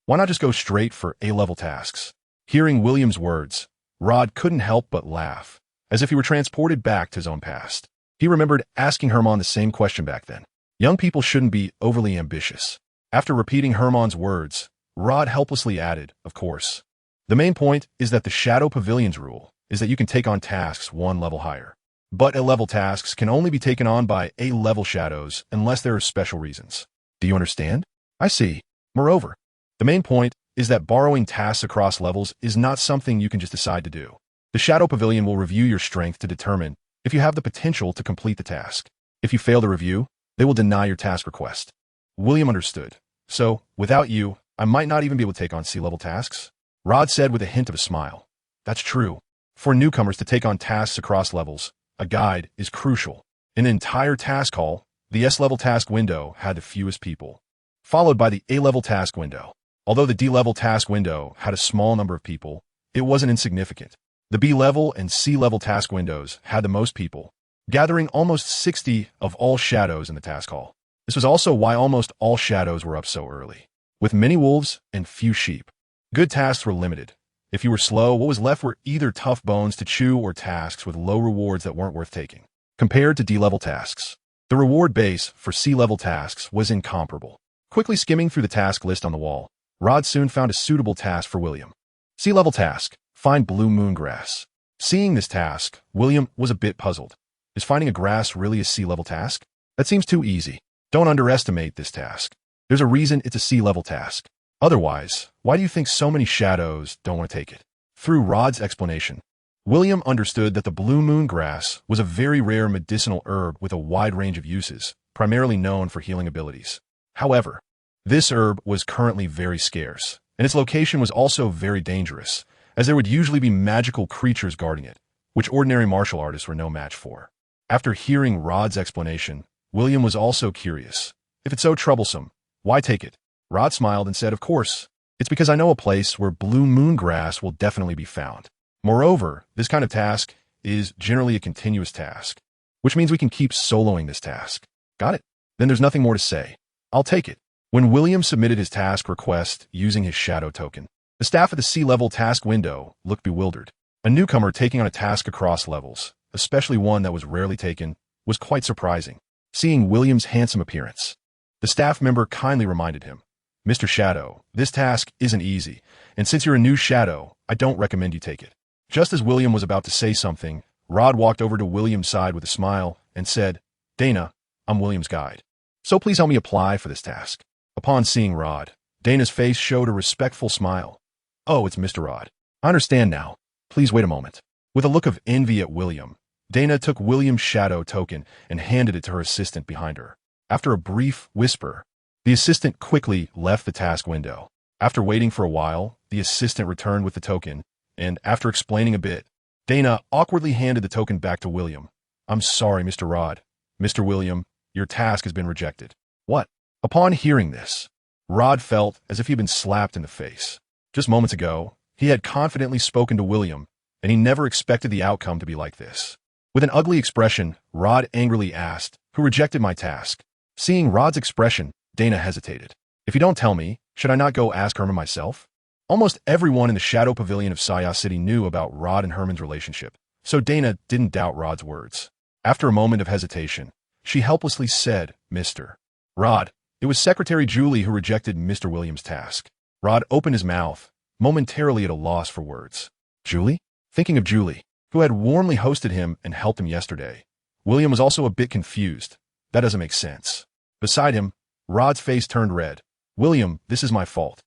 Why not just go straight for A-level tasks? Hearing William's words, Rod couldn't help but laugh, as if he were transported back to his own past. He remembered asking Herman the same question back then. Young people shouldn't be overly ambitious. After repeating Herman's words, Rod helplessly added, of course. The main point is that the Shadow Pavilion's rule is that you can take on tasks one level higher. But A-level tasks can only be taken on by A-level shadows unless there are special reasons. Do you understand? I see. Moreover, the main point is that borrowing tasks across levels is not something you can just decide to do. The Shadow Pavilion will review your strength to determine if you have the potential to complete the task. If you fail the review, they will deny your task request. William understood. So, without you, I might not even be able to take on C-level tasks. Rod said with a hint of a smile. That's true. For newcomers to take on tasks across levels, a guide is crucial. In the entire task hall, the S-level task window had the fewest people, followed by the A-level task window. Although the D-level task window had a small number of people, it wasn't insignificant. The B-level and C-level task windows had the most people, gathering almost 60 of all shadows in the task hall. This was also why almost all shadows were up so early. With many wolves and few sheep, good tasks were limited. If you were slow, what was left were either tough bones to chew or tasks with low rewards that weren't worth taking. Compared to D-level tasks, the reward base for C-level tasks was incomparable. Quickly skimming through the task list on the wall, Rod soon found a suitable task for William. C-level task, find blue moon grass. Seeing this task, William was a bit puzzled. Is finding a grass really a C-level task? That seems too easy. Don't underestimate this task. There's a reason it's a C-level task. Otherwise, why do you think so many shadows don't want to take it? Through Rod's explanation, William understood that the blue moon grass was a very rare medicinal herb with a wide range of uses, primarily known for healing abilities. However, this herb was currently very scarce, and its location was also very dangerous, as there would usually be magical creatures guarding it, which ordinary martial artists were no match for. After hearing Rod's explanation, William was also curious. If it's so troublesome, why take it? Rod smiled and said, of course. It's because I know a place where blue moon grass will definitely be found. Moreover, this kind of task is generally a continuous task, which means we can keep soloing this task. Got it? Then there's nothing more to say. I'll take it. When William submitted his task request using his shadow token, the staff at the C-level task window looked bewildered. A newcomer taking on a task across levels, especially one that was rarely taken, was quite surprising. Seeing William's handsome appearance, the staff member kindly reminded him, Mr. Shadow, this task isn't easy, and since you're a new shadow, I don't recommend you take it. Just as William was about to say something, Rod walked over to William's side with a smile and said, Dana, I'm William's guide. So please help me apply for this task. Upon seeing Rod, Dana's face showed a respectful smile. Oh, it's Mr. Rod. I understand now. Please wait a moment. With a look of envy at William, Dana took William's shadow token and handed it to her assistant behind her. After a brief whisper, the assistant quickly left the task window. After waiting for a while, the assistant returned with the token, and after explaining a bit, Dana awkwardly handed the token back to William. I'm sorry, Mr. Rod. Mr. William, your task has been rejected. What? Upon hearing this, Rod felt as if he'd been slapped in the face. Just moments ago, he had confidently spoken to William, and he never expected the outcome to be like this. With an ugly expression, Rod angrily asked, Who rejected my task? Seeing Rod's expression, Dana hesitated. If you don't tell me, should I not go ask Herman myself? Almost everyone in the Shadow Pavilion of Saya City knew about Rod and Herman's relationship, so Dana didn't doubt Rod's words. After a moment of hesitation, she helplessly said, Mr. Rod, it was Secretary Julie who rejected Mr. Williams' task. Rod opened his mouth, momentarily at a loss for words. Julie? Thinking of Julie, who had warmly hosted him and helped him yesterday. William was also a bit confused. That doesn't make sense. Beside him, Rod's face turned red. William, this is my fault.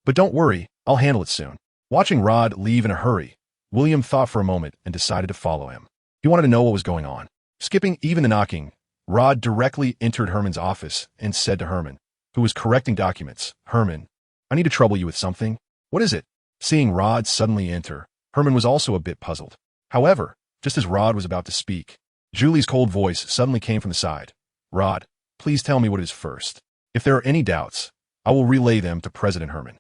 But don't worry, I'll handle it soon. Watching Rod leave in a hurry, William thought for a moment and decided to follow him. He wanted to know what was going on. Skipping even the knocking, Rod directly entered Herman's office and said to Herman, who was correcting documents, Herman, I need to trouble you with something. What is it? Seeing Rod suddenly enter, Herman was also a bit puzzled. However, just as Rod was about to speak, Julie's cold voice suddenly came from the side. Rod, please tell me what it is first. If there are any doubts, I will relay them to President Herman.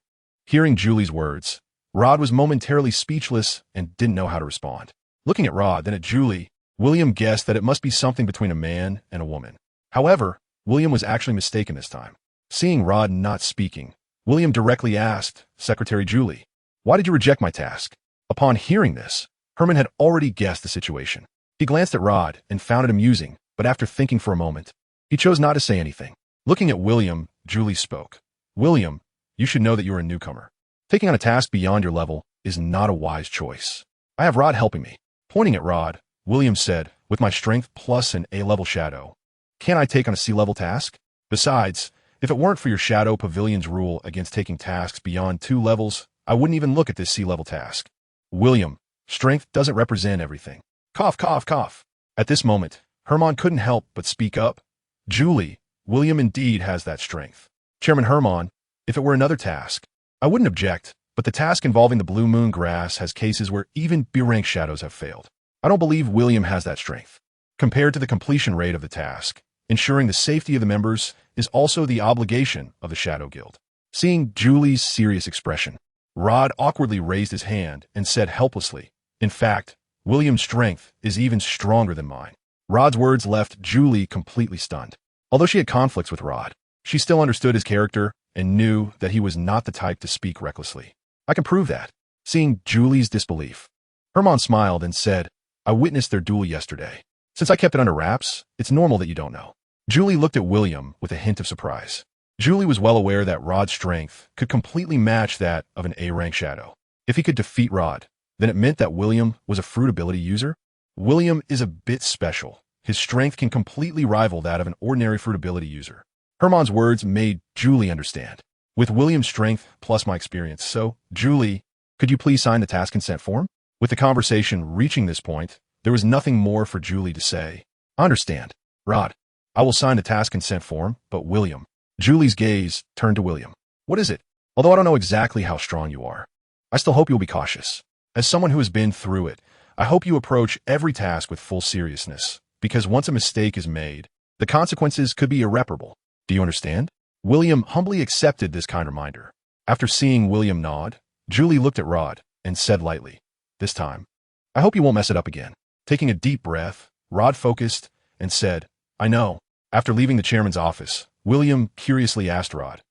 Hearing Julie's words, Rod was momentarily speechless and didn't know how to respond. Looking at Rod, then at Julie, William guessed that it must be something between a man and a woman. However, William was actually mistaken this time. Seeing Rod not speaking, William directly asked Secretary Julie, "Why did you reject my task?" Upon hearing this, Herman had already guessed the situation. He glanced at Rod and found it amusing, but after thinking for a moment, he chose not to say anything. Looking at William, Julie spoke. "William, you should know that you're a newcomer. Taking on a task beyond your level is not a wise choice. I have Rod helping me." Pointing at Rod, William said, "With my strength plus an A-level shadow, can't I take on a C-level task? Besides, if it weren't for your Shadow Pavilion's rule against taking tasks beyond 2 levels, I wouldn't even look at this C-level task." "William, strength doesn't represent everything." Cough, cough, cough. At this moment, Herman couldn't help but speak up. "Julie, William indeed has that strength. Chairman Herman, if it were another task, I wouldn't object, but the task involving the Blue Moon Grass has cases where even B-rank shadows have failed. I don't believe William has that strength. Compared to the completion rate of the task, ensuring the safety of the members is also the obligation of the Shadow Guild." Seeing Julie's serious expression, Rod awkwardly raised his hand and said helplessly, "In fact, William's strength is even stronger than mine." Rod's words left Julie completely stunned. Although she had conflicts with Rod, she still understood his character and knew that he was not the type to speak recklessly. "I can prove that." Seeing Julie's disbelief, Herman smiled and said, "I witnessed their duel yesterday. Since I kept it under wraps, it's normal that you don't know." Julie looked at William with a hint of surprise. Julie was well aware that Rod's strength could completely match that of an A-rank shadow. If he could defeat Rod, then it meant that William was a fruit ability user. William is a bit special. His strength can completely rival that of an ordinary fruit ability user. Herman's words made Julie understand. "With William's strength plus my experience, so, Julie, could you please sign the task consent form?" With the conversation reaching this point, there was nothing more for Julie to say. "I understand. Rod, I will sign the task consent form, but William." Julie's gaze turned to William. "What is it? Although I don't know exactly how strong you are, I still hope you'll be cautious. As someone who has been through it, I hope you approach every task with full seriousness, because once a mistake is made, the consequences could be irreparable. Do you understand?" William humbly accepted this kind reminder. After seeing William nod, Julie looked at Rod and said lightly, "This time, I hope you won't mess it up again." Taking a deep breath, Rod focused and said, "I know." After leaving the chairman's office, William curiously asked Rod,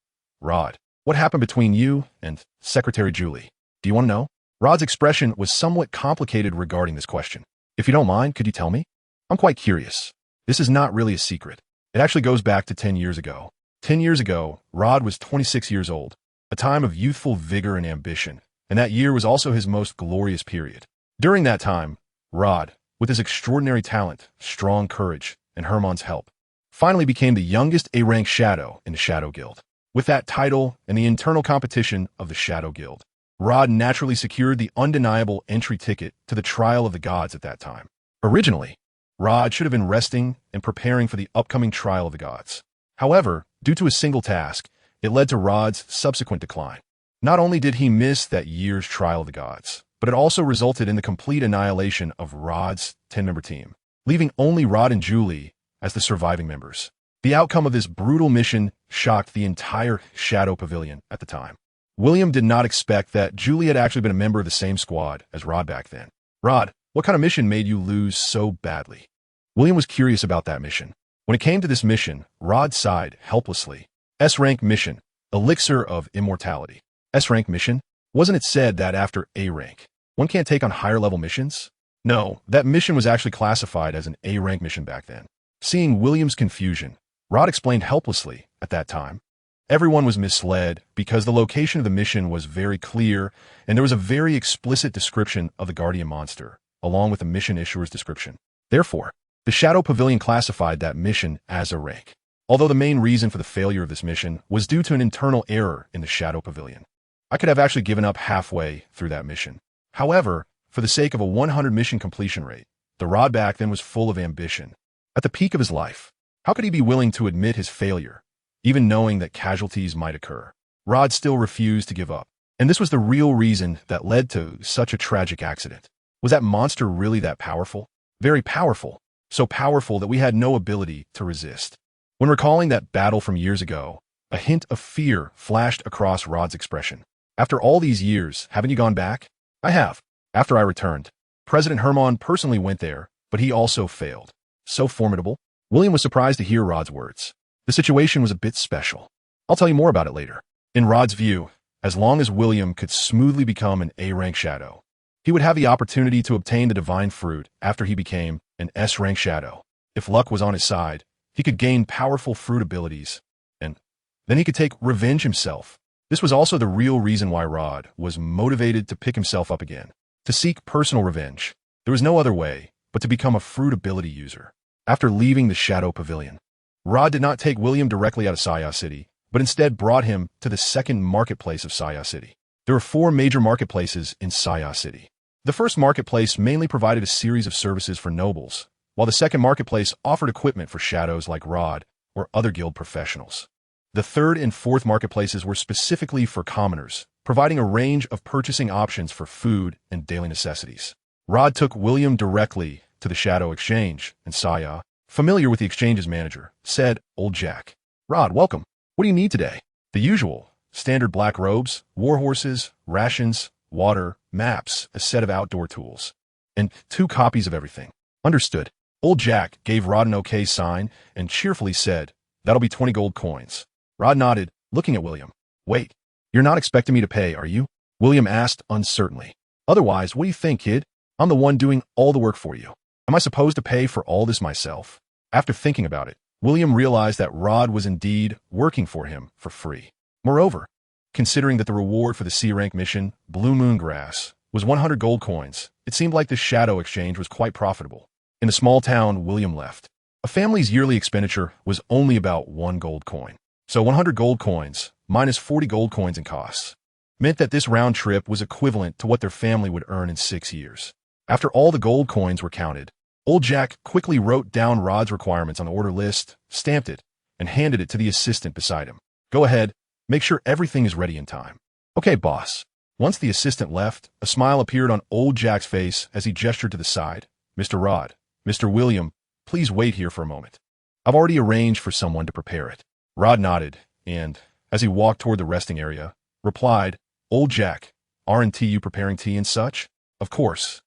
"Rod, what happened between you and Secretary Julie? Do you want to know?" Rod's expression was somewhat complicated regarding this question. "If you don't mind, could you tell me? I'm quite curious. This is not really a secret. It actually goes back to 10 years ago. 10 years ago, Rod was 26 years old, a time of youthful vigor and ambition, and that year was also his most glorious period. During that time, Rod, with his extraordinary talent, strong courage, and Herman's help, finally became the youngest A-rank shadow in the Shadow Guild. With that title and the internal competition of the Shadow Guild, Rod naturally secured the undeniable entry ticket to the Trial of the Gods at that time. Originally, Rod should have been resting and preparing for the upcoming Trial of the Gods. However, due to a single task, it led to Rod's subsequent decline. Not only did he miss that year's Trial of the Gods, but it also resulted in the complete annihilation of Rod's 10-member team, leaving only Rod and Julie as the surviving members. The outcome of this brutal mission shocked the entire Shadow Pavilion at the time. William did not expect that Julie had actually been a member of the same squad as Rod back then. "Rod, what kind of mission made you lose so badly?" William was curious about that mission. When it came to this mission, Rod sighed helplessly. "S-rank mission, Elixir of Immortality." S-rank mission? Wasn't it said that after A-rank, one can't take on higher-level missions? No, that mission was actually classified as an A-rank mission back then. Seeing William's confusion, Rod explained helplessly at that time. Everyone was misled because the location of the mission was very clear and there was a very explicit description of the Guardian monster, along with the mission issuer's description. Therefore, the Shadow Pavilion classified that mission as a rank, although the main reason for the failure of this mission was due to an internal error in the Shadow Pavilion. I could have actually given up halfway through that mission. However, for the sake of a 100 mission completion rate, the Rod back then was full of ambition. At the peak of his life, how could he be willing to admit his failure, even knowing that casualties might occur? Rod still refused to give up, and this was the real reason that led to such a tragic accident. Was that monster really that powerful? Very powerful, so powerful that we had no ability to resist. When recalling that battle from years ago, a hint of fear flashed across Rod's expression. "After all these years, haven't you gone back?" "I have. After I returned, President Herman personally went there, but he also failed." So formidable? William was surprised to hear Rod's words. The situation was a bit special. "I'll tell you more about it later. In Rod's view, as long as William could smoothly become an A-rank shadow, he would have the opportunity to obtain the divine fruit after he became an S-rank shadow. If luck was on his side, he could gain powerful fruit abilities, and then he could take revenge himself. This was also the real reason why Rod was motivated to pick himself up again, to seek personal revenge. There was no other way but to become a fruit ability user. After leaving the Shadow Pavilion, Rod did not take William directly out of Saya City, but instead brought him to the second marketplace of Saya City. There were 4 major marketplaces in Saya City. The first marketplace mainly provided a series of services for nobles, while the second marketplace offered equipment for shadows like Rod or other guild professionals. The third and fourth marketplaces were specifically for commoners, providing a range of purchasing options for food and daily necessities. Rod took William directly to the Shadow Exchange, and Saya, familiar with the exchange's manager, said, "Old Jack. Rod, welcome. What do you need today?" "The usual. Standard black robes, war horses, rations, water, maps, a set of outdoor tools, and 2 copies of everything." "Understood." Old Jack gave Rod an okay sign and cheerfully said, "That'll be 20 gold coins." Rod nodded, looking at William. "Wait, you're not expecting me to pay, are you?" William asked uncertainly. "Otherwise, what do you think, kid? I'm the one doing all the work for you. Am I supposed to pay for all this myself?" After thinking about it, William realized that Rod was indeed working for him for free. Moreover, considering that the reward for the C-rank mission, Blue Moon Grass, was 100 gold coins, it seemed like the Shadow Exchange was quite profitable. In the small town William left, a family's yearly expenditure was only about 1 gold coin. So 100 gold coins, minus 40 gold coins in costs, meant that this round trip was equivalent to what their family would earn in 6 years. After all the gold coins were counted, Old Jack quickly wrote down Rod's requirements on the order list, stamped it, and handed it to the assistant beside him. "Go ahead, make sure everything is ready in time." "Okay, boss." Once the assistant left, a smile appeared on Old Jack's face as he gestured to the side. "Mr. Rod, Mr. William, please wait here for a moment. I've already arranged for someone to prepare it." Rod nodded, and, as he walked toward the resting area, replied, "Old Jack, aren't you preparing tea and such?" Of course.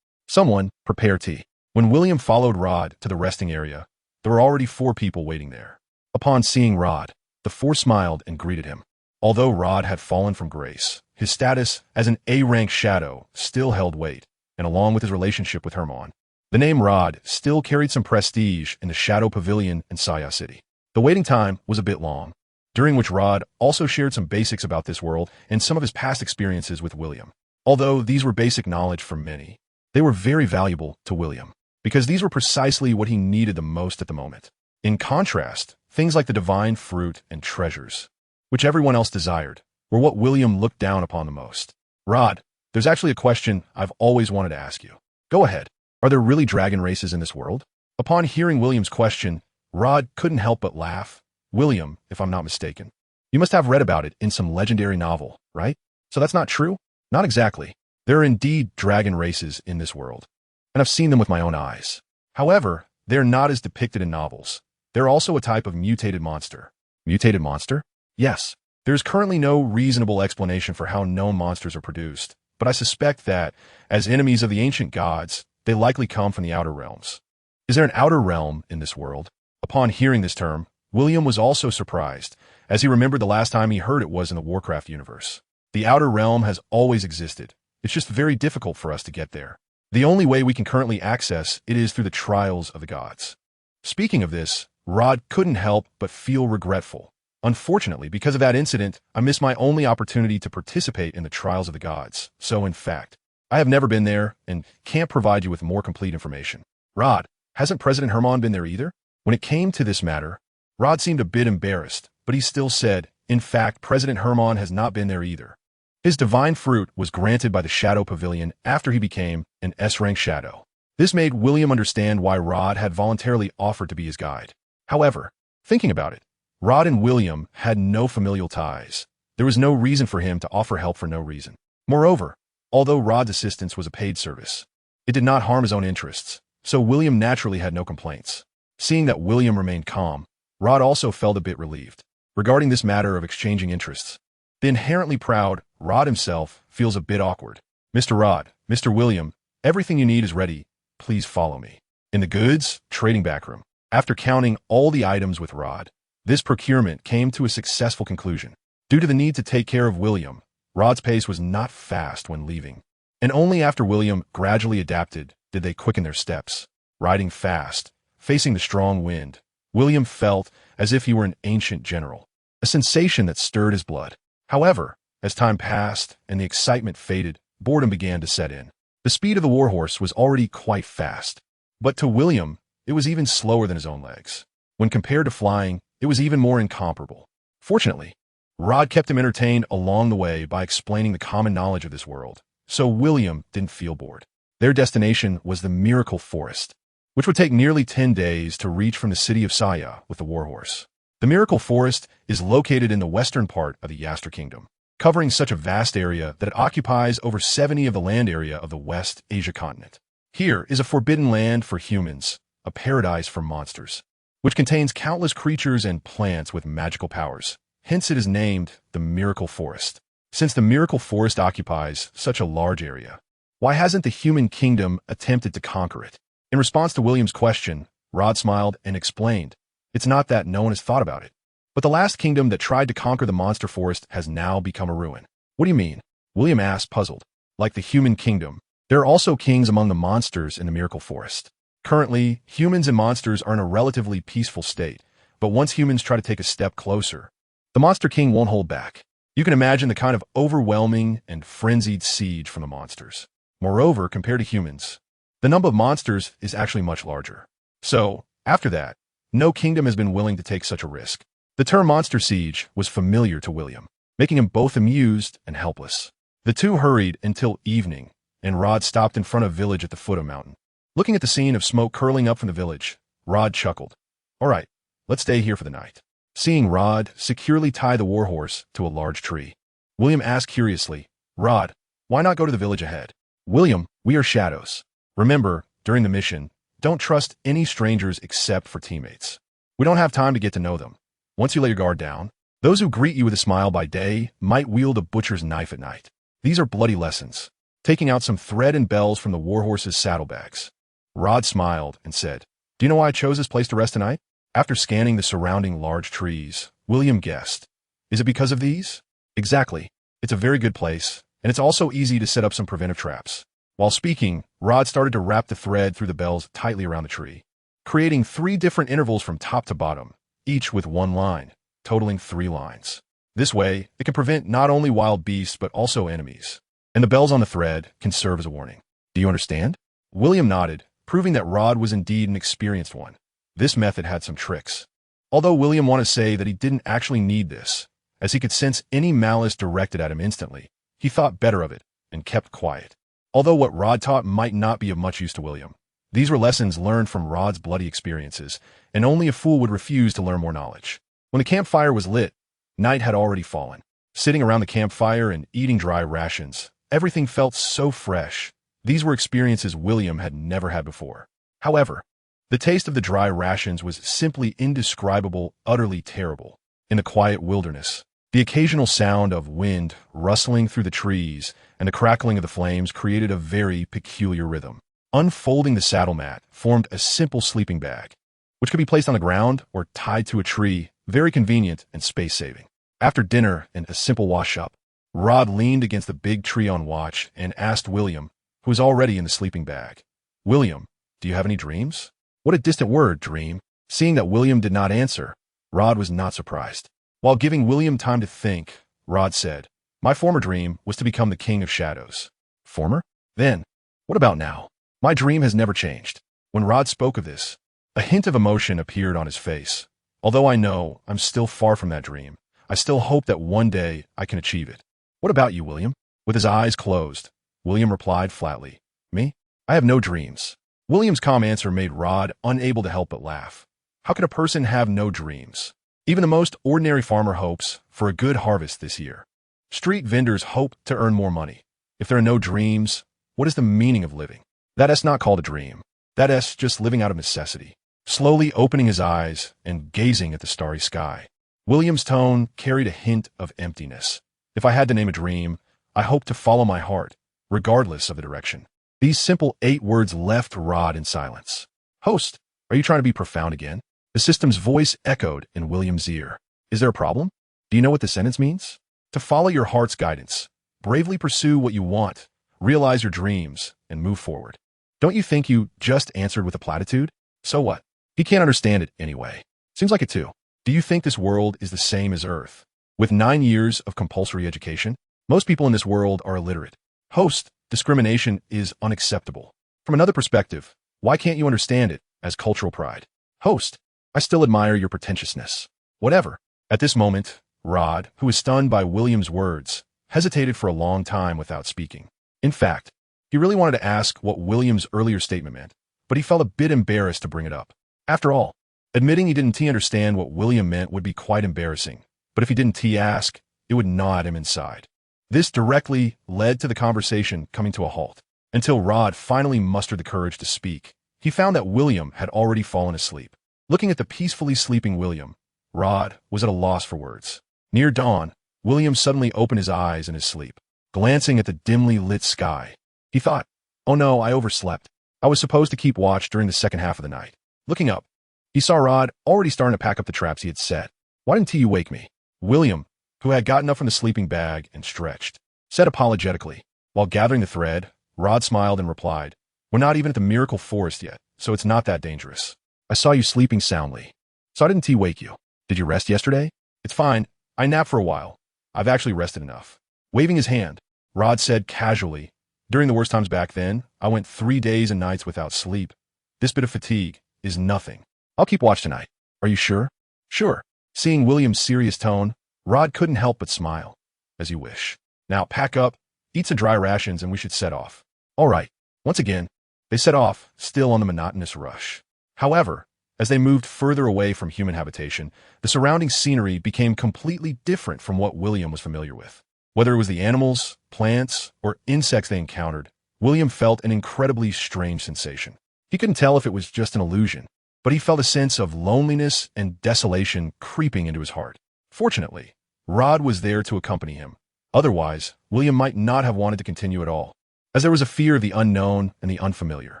Someone prepare tea." When William followed Rod to the resting area, there were already 4 people waiting there. Upon seeing Rod, the 4 smiled and greeted him. Although Rod had fallen from grace, his status as an A-rank shadow still held weight, and along with his relationship with Hermon, the name Rod still carried some prestige in the Shadow Pavilion in Saya City. The waiting time was a bit long, during which Rod also shared some basics about this world and some of his past experiences with William. Although these were basic knowledge for many, they were very valuable to William, because these were precisely what he needed the most at the moment. In contrast, things like the divine fruit and treasures, which everyone else desired, were what William looked down upon the most. "Rod, there's actually a question I've always wanted to ask you." "Go ahead. Are there really dragon races in this world?" Upon hearing William's question, Rod couldn't help but laugh. "William, if I'm not mistaken, you must have read about it in some legendary novel, right? So that's not true?" "Not exactly. There are indeed dragon races in this world, and I've seen them with my own eyes. However, they're not as depicted in novels. They're also a type of mutated monster." "Mutated monster?" "Yes. There's currently no reasonable explanation for how known monsters are produced, but I suspect that, as enemies of the ancient gods, they likely come from the outer realms." "Is there an outer realm in this world?" Upon hearing this term, William was also surprised, as he remembered the last time he heard it was in the Warcraft universe. "The outer realm has always existed. It's just very difficult for us to get there. The only way we can currently access it is through the trials of the gods." Speaking of this, Rod couldn't help but feel regretful. "Unfortunately, because of that incident, I missed my only opportunity to participate in the trials of the gods. So, in fact, I have never been there and can't provide you with more complete information." "Rod, hasn't President Hermon been there either?" When it came to this matter, Rod seemed a bit embarrassed, but he still said, "In fact, President Hermon has not been there either. His divine fruit was granted by the Shadow Pavilion after he became an S-rank shadow." This made William understand why Rod had voluntarily offered to be his guide. However, thinking about it, Rod and William had no familial ties. There was no reason for him to offer help for no reason. Moreover, although Rod's assistance was a paid service, it did not harm his own interests, so William naturally had no complaints. Seeing that William remained calm, Rod also felt a bit relieved. Regarding this matter of exchanging interests, the inherently proud Rod himself feels a bit awkward. "Mr. Rod, Mr. William, everything you need is ready. Please follow me." In the goods trading backroom, after counting all the items with Rod, this procurement came to a successful conclusion. Due to the need to take care of William, Rod's pace was not fast when leaving. And only after William gradually adapted did they quicken their steps. Riding fast, facing the strong wind, William felt as if he were an ancient general, a sensation that stirred his blood. However, as time passed and the excitement faded, boredom began to set in. The speed of the warhorse was already quite fast, but to William, it was even slower than his own legs. When compared to flying, it was even more incomparable. Fortunately, Rod kept him entertained along the way by explaining the common knowledge of this world, so William didn't feel bored. Their destination was the Miracle Forest, which would take nearly 10 days to reach from the city of Saya with the warhorse. The Miracle Forest is located in the western part of the Yaster Kingdom, covering such a vast area that it occupies over 70 of the land area of the West Asia continent. Here is a forbidden land for humans, a paradise for monsters, which contains countless creatures and plants with magical powers. Hence it is named the Miracle Forest. Since the Miracle Forest occupies such a large area, why hasn't the human kingdom attempted to conquer it? In response to William's question, Rod smiled and explained, "It's not that no one has thought about it, but the last kingdom that tried to conquer the monster forest has now become a ruin." "What do you mean?" William asked, puzzled. "Like the human kingdom, there are also kings among the monsters in the Miracle Forest. Currently, humans and monsters are in a relatively peaceful state, but once humans try to take a step closer, the Monster King won't hold back. You can imagine the kind of overwhelming and frenzied siege from the monsters. Moreover, compared to humans, the number of monsters is actually much larger. So, after that, no kingdom has been willing to take such a risk." The term monster siege was familiar to William, making him both amused and helpless. The two hurried until evening, and Rod stopped in front of a village at the foot of a mountain. Looking at the scene of smoke curling up from the village, Rod chuckled. "All right, let's stay here for the night." Seeing Rod securely tie the warhorse to a large tree, William asked curiously, "Rod, why not go to the village ahead?" "William, we are shadows. Remember, during the mission, don't trust any strangers except for teammates. We don't have time to get to know them. Once you lay your guard down, those who greet you with a smile by day might wield a butcher's knife at night. These are bloody lessons." Taking out some thread and bells from the warhorse's saddlebags, Rod smiled and said, "Do you know why I chose this place to rest tonight?" After scanning the surrounding large trees, William guessed, "Is it because of these?" "Exactly. It's a very good place, and it's also easy to set up some preventive traps." While speaking, Rod started to wrap the thread through the bells tightly around the tree, creating 3 different intervals from top to bottom, each with 1 line, totaling 3 lines. This way, it can prevent not only wild beasts but also enemies, and the bells on the thread can serve as a warning. "Do you understand?" William nodded, proving that Rod was indeed an experienced one. This method had some tricks. Although William wanted to say that he didn't actually need this, as he could sense any malice directed at him instantly, he thought better of it and kept quiet. Although what Rod taught might not be of much use to William, these were lessons learned from Rod's bloody experiences, and only a fool would refuse to learn more knowledge. When the campfire was lit, night had already fallen. Sitting around the campfire and eating dry rations, everything felt so fresh. These were experiences William had never had before. However, the taste of the dry rations was simply indescribable, utterly terrible. In the quiet wilderness, the occasional sound of wind rustling through the trees and the crackling of the flames created a very peculiar rhythm. Unfolding the saddle mat formed a simple sleeping bag, which could be placed on the ground or tied to a tree, very convenient and space-saving. After dinner and a simple wash-up, Rod leaned against the big tree on watch and asked William, who was already in the sleeping bag, "William, do you have any dreams?" What a distant word, dream. Seeing that William did not answer, Rod was not surprised. While giving William time to think, Rod said, "My former dream was to become the King of Shadows." "Former? Then, what about now?" "My dream has never changed." When Rod spoke of this, a hint of emotion appeared on his face. "Although I know I'm still far from that dream, I still hope that one day I can achieve it." "What about you, William?" With his eyes closed, William replied flatly, "Me? I have no dreams." William's calm answer made Rod unable to help but laugh. How could a person have no dreams? Even the most ordinary farmer hopes for a good harvest this year. Street vendors hope to earn more money. If there are no dreams, what is the meaning of living? That is not called a dream. That is just living out of necessity. Slowly opening his eyes and gazing at the starry sky, William's tone carried a hint of emptiness. "If I had to name a dream, I hope to follow my heart, regardless of the direction." These simple 8 words left Rod in silence. "Host, are you trying to be profound again?" The system's voice echoed in William's ear. "Is there a problem?" Do you know what the sentence means? To follow your heart's guidance, bravely pursue what you want, realize your dreams, and move forward. Don't you think you just answered with a platitude? So what? He can't understand it anyway. Seems like it too. Do you think this world is the same as Earth? With 9 years of compulsory education, most people in this world are illiterate. Host, discrimination is unacceptable. From another perspective, why can't you understand it as cultural pride? Host, I still admire your pretentiousness. Whatever. At this moment, Rod, who was stunned by William's words, hesitated for a long time without speaking. In fact, he really wanted to ask what William's earlier statement meant, but he felt a bit embarrassed to bring it up. After all, admitting he didn't understand what William meant would be quite embarrassing, but if he didn't ask, it would gnaw at him inside. This directly led to the conversation coming to a halt, until Rod finally mustered the courage to speak. He found that William had already fallen asleep. Looking at the peacefully sleeping William, Rod was at a loss for words. Near dawn, William suddenly opened his eyes in his sleep, glancing at the dimly lit sky. He thought, "Oh no, I overslept. I was supposed to keep watch during the second half of the night." Looking up, he saw Rod already starting to pack up the traps he had set. "Why didn't you wake me?" William, who had gotten up from the sleeping bag and stretched, said apologetically. While gathering the thread, Rod smiled and replied, "We're not even at the miracle forest yet, so it's not that dangerous. I saw you sleeping soundly, so I didn't wake you. Did you rest yesterday?" "It's fine. I napped for a while. I've actually rested enough." Waving his hand, Rod said casually, "During the worst times back then, I went 3 days and nights without sleep. This bit of fatigue is nothing. I'll keep watch tonight." "Are you sure?" "Sure." Seeing William's serious tone, Rod couldn't help but smile. "As you wish. Now pack up, eat some dry rations, and we should set off." "All right." Once again, they set off, still on the monotonous rush. However, as they moved further away from human habitation, the surrounding scenery became completely different from what William was familiar with. Whether it was the animals, plants, or insects they encountered, William felt an incredibly strange sensation. He couldn't tell if it was just an illusion, but he felt a sense of loneliness and desolation creeping into his heart. Fortunately, Rod was there to accompany him. Otherwise, William might not have wanted to continue at all, as there was a fear of the unknown and the unfamiliar.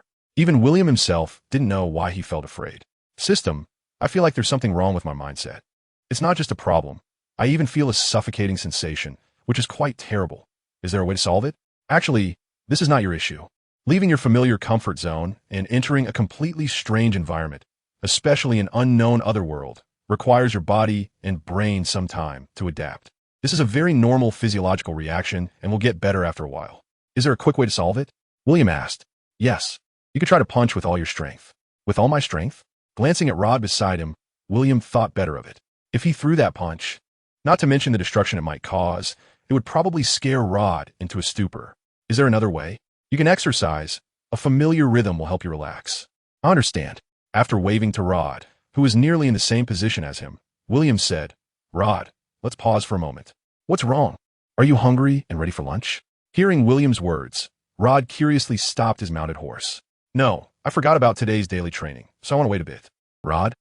Even William himself didn't know why he felt afraid. "System, I feel like there's something wrong with my mindset. It's not just a problem. I even feel a suffocating sensation, which is quite terrible. Is there a way to solve it?" "Actually, this is not your issue. Leaving your familiar comfort zone and entering a completely strange environment, especially an unknown otherworld, requires your body and brain some time to adapt. This is a very normal physiological reaction and will get better after a while. Is there a quick way to solve it?" William asked. "Yes. You could try to punch with all your strength." "With all my strength?" Glancing at Rod beside him, William thought better of it. If he threw that punch, not to mention the destruction it might cause, it would probably scare Rod into a stupor. "Is there another way?" "You can exercise. A familiar rhythm will help you relax." "I understand." After waving to Rod, who was nearly in the same position as him, William said, "Rod, let's pause for a moment. What's wrong? Are you hungry and ready for lunch?" Hearing William's words, Rod curiously stopped his mounted horse. "No, I forgot about today's daily training, so I want to wait a bit." "Rod?"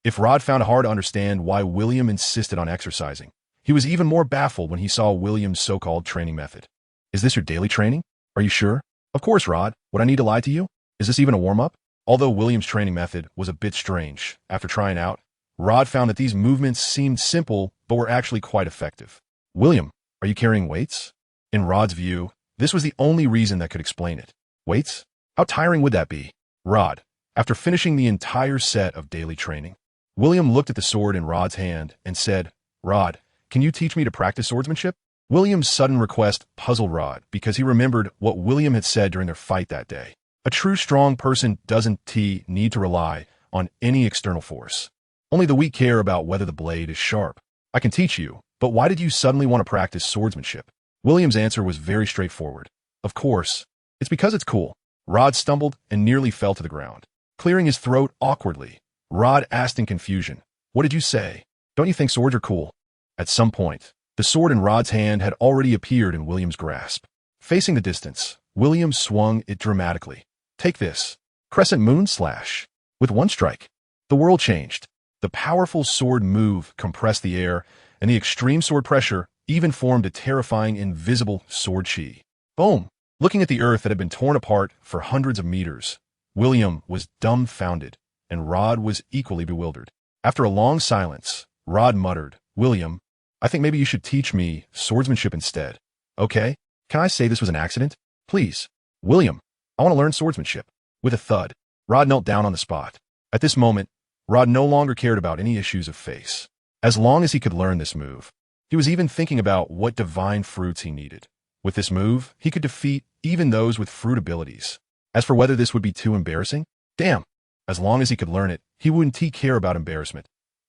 If Rod found it hard to understand why William insisted on exercising, he was even more baffled when he saw William's so-called training method. "Is this your daily training? Are you sure?" "Of course, Rod. Would I need to lie to you? Is this even a warm-up?" Although William's training method was a bit strange, after trying out, Rod found that these movements seemed simple but were actually quite effective. "William, are you carrying weights?" In Rod's view, this was the only reason that could explain it. "Weights? How tiring would that be?" Rod, after finishing the entire set of daily training, William looked at the sword in Rod's hand and said, "Rod, can you teach me to practice swordsmanship?" William's sudden request puzzled Rod because he remembered what William had said during their fight that day. A true strong person doesn't need to rely on any external force. Only the weak care about whether the blade is sharp. "I can teach you, but why did you suddenly want to practice swordsmanship?" William's answer was very straightforward. "Of course, it's because it's cool." Rod stumbled and nearly fell to the ground. Clearing his throat awkwardly, Rod asked in confusion, "What did you say? Don't you think swords are cool?" At some point, the sword in Rod's hand had already appeared in William's grasp. Facing the distance, William swung it dramatically. "Take this. Crescent moon slash." With one strike, the world changed. The powerful sword move compressed the air, and the extreme sword pressure even formed a terrifying invisible sword chi. Boom! Looking at the earth that had been torn apart for hundreds of meters, William was dumbfounded, and Rod was equally bewildered. After a long silence, Rod muttered, "William, I think maybe you should teach me swordsmanship instead. Okay? Can I say this was an accident? Please. William, I want to learn swordsmanship. With a thud, Rod knelt down on the spot. At this moment, Rod no longer cared about any issues of face. As long as he could learn this move, he was even thinking about what divine fruits he needed. With this move, he could defeat even those with fruit abilities. As for whether this would be too embarrassing, damn. As long as he could learn it, he wouldn't care about embarrassment.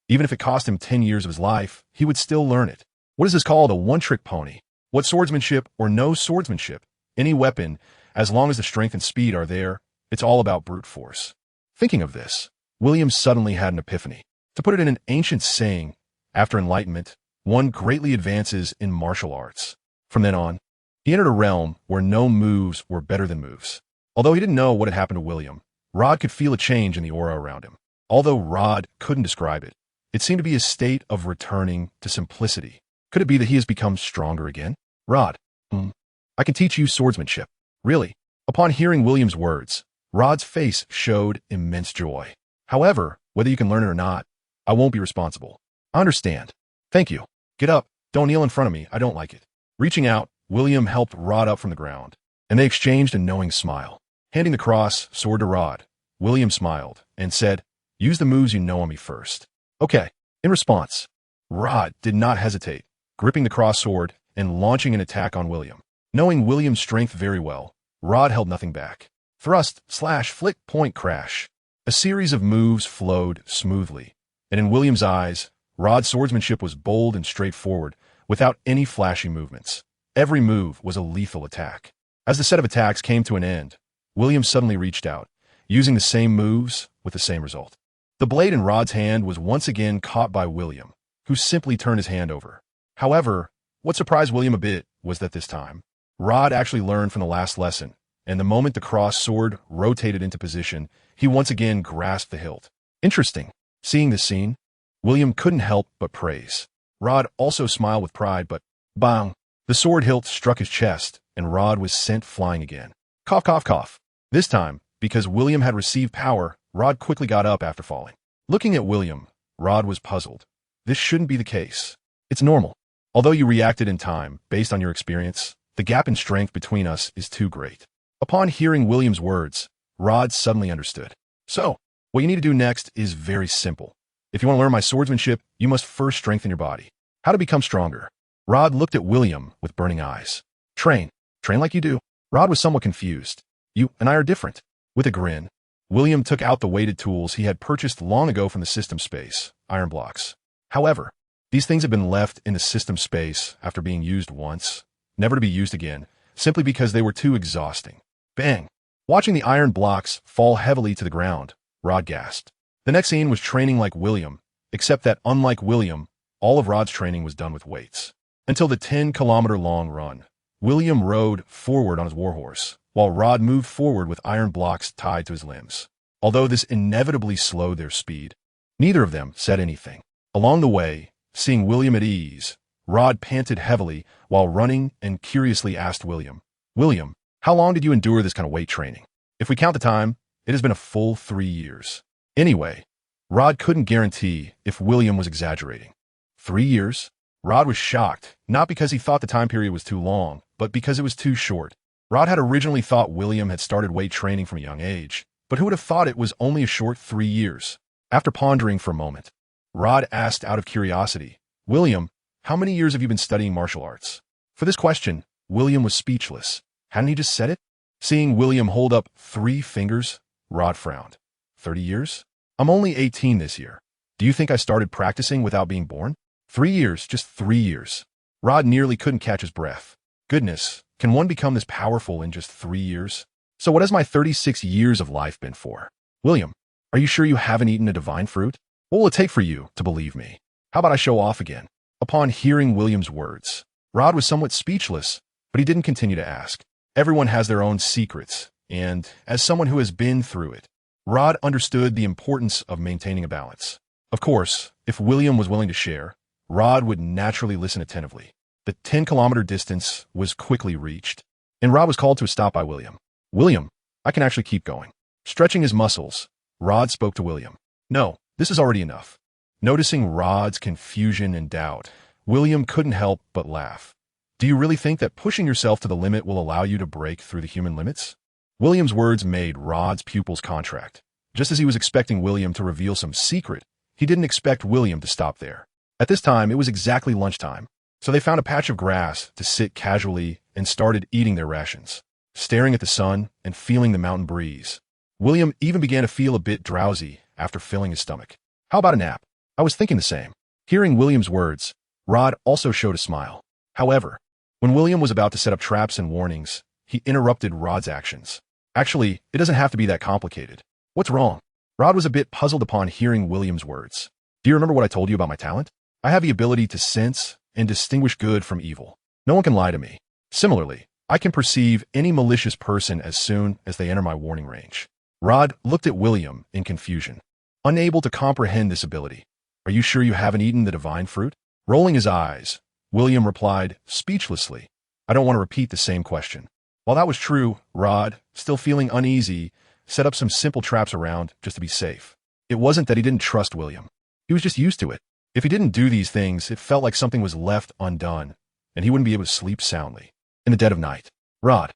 Even if it cost him 10 years of his life, he would still learn it. What is this called, a one-trick pony? What swordsmanship or no swordsmanship? Any weapon, as long as the strength and speed are there, it's all about brute force. Thinking of this, William suddenly had an epiphany. To put it in an ancient saying, after enlightenment, one greatly advances in martial arts. From then on, he entered a realm where no moves were better than moves. Although he didn't know what had happened to William, Rod could feel a change in the aura around him. Although Rod couldn't describe it, it seemed to be a state of returning to simplicity. Could it be that he has become stronger again? Rod, I can teach you swordsmanship. Really? Upon hearing William's words, Rod's face showed immense joy. However, whether you can learn it or not, I won't be responsible. I understand. Thank you. Get up. Don't kneel in front of me. I don't like it. Reaching out, William helped Rod up from the ground, and they exchanged a knowing smile. Handing the cross sword to Rod, William smiled and said, "Use the moves you know on me first." Okay. In response, Rod did not hesitate, gripping the cross sword and launching an attack on William. Knowing William's strength very well, Rod held nothing back. Thrust, slash, flick, point, crash. A series of moves flowed smoothly, and in William's eyes, Rod's swordsmanship was bold and straightforward, without any flashy movements. Every move was a lethal attack. As the set of attacks came to an end, William suddenly reached out, using the same moves with the same result. The blade in Rod's hand was once again caught by William, who simply turned his hand over. However, what surprised William a bit was that this time, Rod actually learned from the last lesson, and the moment the cross sword rotated into position, he once again grasped the hilt. Interesting. Seeing this scene, William couldn't help but praise. Rod also smiled with pride, but bang! The sword hilt struck his chest, and Rod was sent flying again. Cough, cough, cough. This time, because William had received power, Rod quickly got up after falling. Looking at William, Rod was puzzled. This shouldn't be the case. It's normal. Although you reacted in time, based on your experience, the gap in strength between us is too great. Upon hearing William's words, Rod suddenly understood. So, what you need to do next is very simple. If you want to learn my swordsmanship, you must first strengthen your body. How to become stronger? Rod looked at William with burning eyes. Train. Train like you do. Rod was somewhat confused. You and I are different. With a grin, William took out the weighted tools he had purchased long ago from the system space, iron blocks. However, these things had been left in the system space after being used once, never to be used again, simply because they were too exhausting. Bang! Watching the iron blocks fall heavily to the ground, Rod gasped. The next scene was training like William, except that unlike William, all of Rod's training was done with weights. Until the 10-kilometer-long run, William rode forward on his warhorse, while Rod moved forward with iron blocks tied to his limbs. Although this inevitably slowed their speed, neither of them said anything. Along the way, seeing William at ease, Rod panted heavily while running and curiously asked William, "William, how long did you endure this kind of weight training?" If we count the time, it has been a full 3 years. Anyway, Rod couldn't guarantee if William was exaggerating. 3 years? Rod was shocked, not because he thought the time period was too long, but because it was too short. Rod had originally thought William had started weight training from a young age, but who would have thought it was only a short 3 years? After pondering for a moment, Rod asked out of curiosity, "William, how many years have you been studying martial arts?" For this question, William was speechless. Hadn't he just said it? Seeing William hold up 3 fingers, Rod frowned. 30 years? I'm only 18 this year. Do you think I started practicing without being born? 3 years, just 3 years. Rod nearly couldn't catch his breath. Goodness, can one become this powerful in just 3 years? So what has my 36 years of life been for? William, are you sure you haven't eaten a divine fruit? What will it take for you to believe me? How about I show off again? Upon hearing William's words, Rod was somewhat speechless, but he didn't continue to ask. Everyone has their own secrets, and as someone who has been through it, Rod understood the importance of maintaining a balance. Of course, if William was willing to share, Rod would naturally listen attentively. The 10-kilometer distance was quickly reached, and Rod was called to a stop by William. "William, I can actually keep going." Stretching his muscles, Rod spoke to William. "No, this is already enough." Noticing Rod's confusion and doubt, William couldn't help but laugh. Do you really think that pushing yourself to the limit will allow you to break through the human limits? William's words made Rod's pupils contract. Just as he was expecting William to reveal some secret, he didn't expect William to stop there. At this time, it was exactly lunchtime, so they found a patch of grass to sit casually and started eating their rations, staring at the sun and feeling the mountain breeze. William even began to feel a bit drowsy after filling his stomach. How about a nap? I was thinking the same. Hearing William's words, Rod also showed a smile. However, when William was about to set up traps and warnings, he interrupted Rod's actions. Actually, it doesn't have to be that complicated. What's wrong? Rod was a bit puzzled upon hearing William's words. Do you remember what I told you about my talent? I have the ability to sense and distinguish good from evil. No one can lie to me. Similarly, I can perceive any malicious person as soon as they enter my warning range. Rod looked at William in confusion, unable to comprehend this ability. Are you sure you haven't eaten the divine fruit? Rolling his eyes, William replied speechlessly. I don't want to repeat the same question. While that was true, Rod, still feeling uneasy, set up some simple traps around just to be safe. It wasn't that he didn't trust William. He was just used to it. If he didn't do these things, it felt like something was left undone, and he wouldn't be able to sleep soundly. In the dead of night. Rod.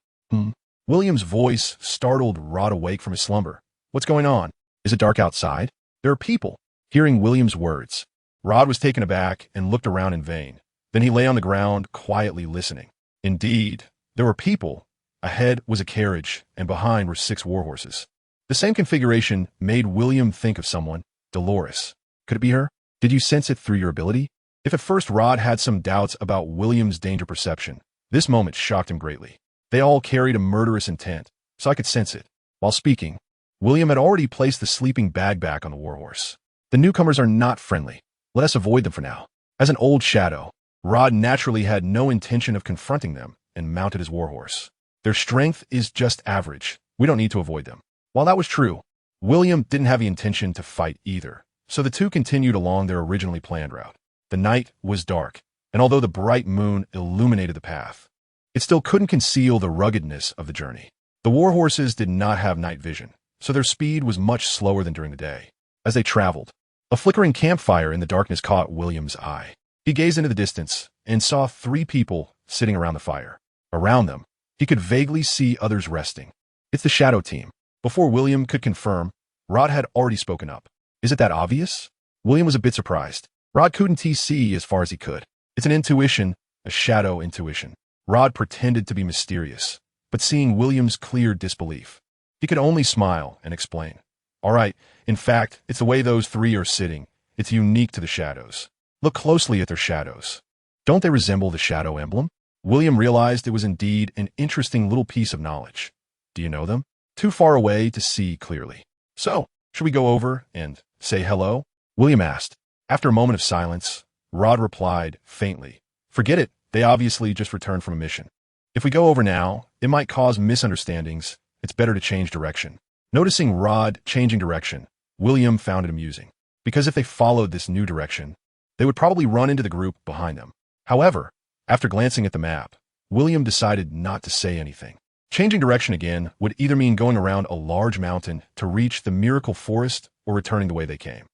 William's voice startled Rod awake from his slumber. What's going on? Is it dark outside? There are people. Hearing William's words, Rod was taken aback and looked around in vain. Then he lay on the ground, quietly listening. Indeed, there were people. Ahead was a carriage, and behind were 6 warhorses. The same configuration made William think of someone, Dolores. Could it be her? Did you sense it through your ability? If at first Rod had some doubts about William's danger perception, this moment shocked him greatly. They all carried a murderous intent, so I could sense it. While speaking, William had already placed the sleeping bag back on the warhorse. The newcomers are not friendly. Let us avoid them for now. As an old shadow, Rod naturally had no intention of confronting them and mounted his warhorse. Their strength is just average. We don't need to avoid them. While that was true, William didn't have the intention to fight either, so the two continued along their originally planned route. The night was dark, and although the bright moon illuminated the path, it still couldn't conceal the ruggedness of the journey. The warhorses did not have night vision, so their speed was much slower than during the day. As they traveled, a flickering campfire in the darkness caught William's eye. He gazed into the distance and saw 3 people sitting around the fire. Around them, he could vaguely see others resting. It's the shadow team. Before William could confirm, Rod had already spoken up. Is it that obvious? William was a bit surprised. Rod couldn't see as far as he could. It's an intuition, a shadow intuition. Rod pretended to be mysterious, but seeing William's clear disbelief, he could only smile and explain. All right, in fact, it's the way those 3 are sitting. It's unique to the shadows. Look closely at their shadows. Don't they resemble the shadow emblem? William realized it was indeed an interesting little piece of knowledge. Do you know them? Too far away to see clearly. So, should we go over and say hello? William asked. After a moment of silence, Rod replied faintly. Forget it. They obviously just returned from a mission. If we go over now, it might cause misunderstandings. It's better to change direction. Noticing Rod changing direction, William found it amusing. Because if they followed this new direction, they would probably run into the group behind them. However, after glancing at the map, William decided not to say anything. Changing direction again would either mean going around a large mountain to reach the miracle forest or returning the way they came.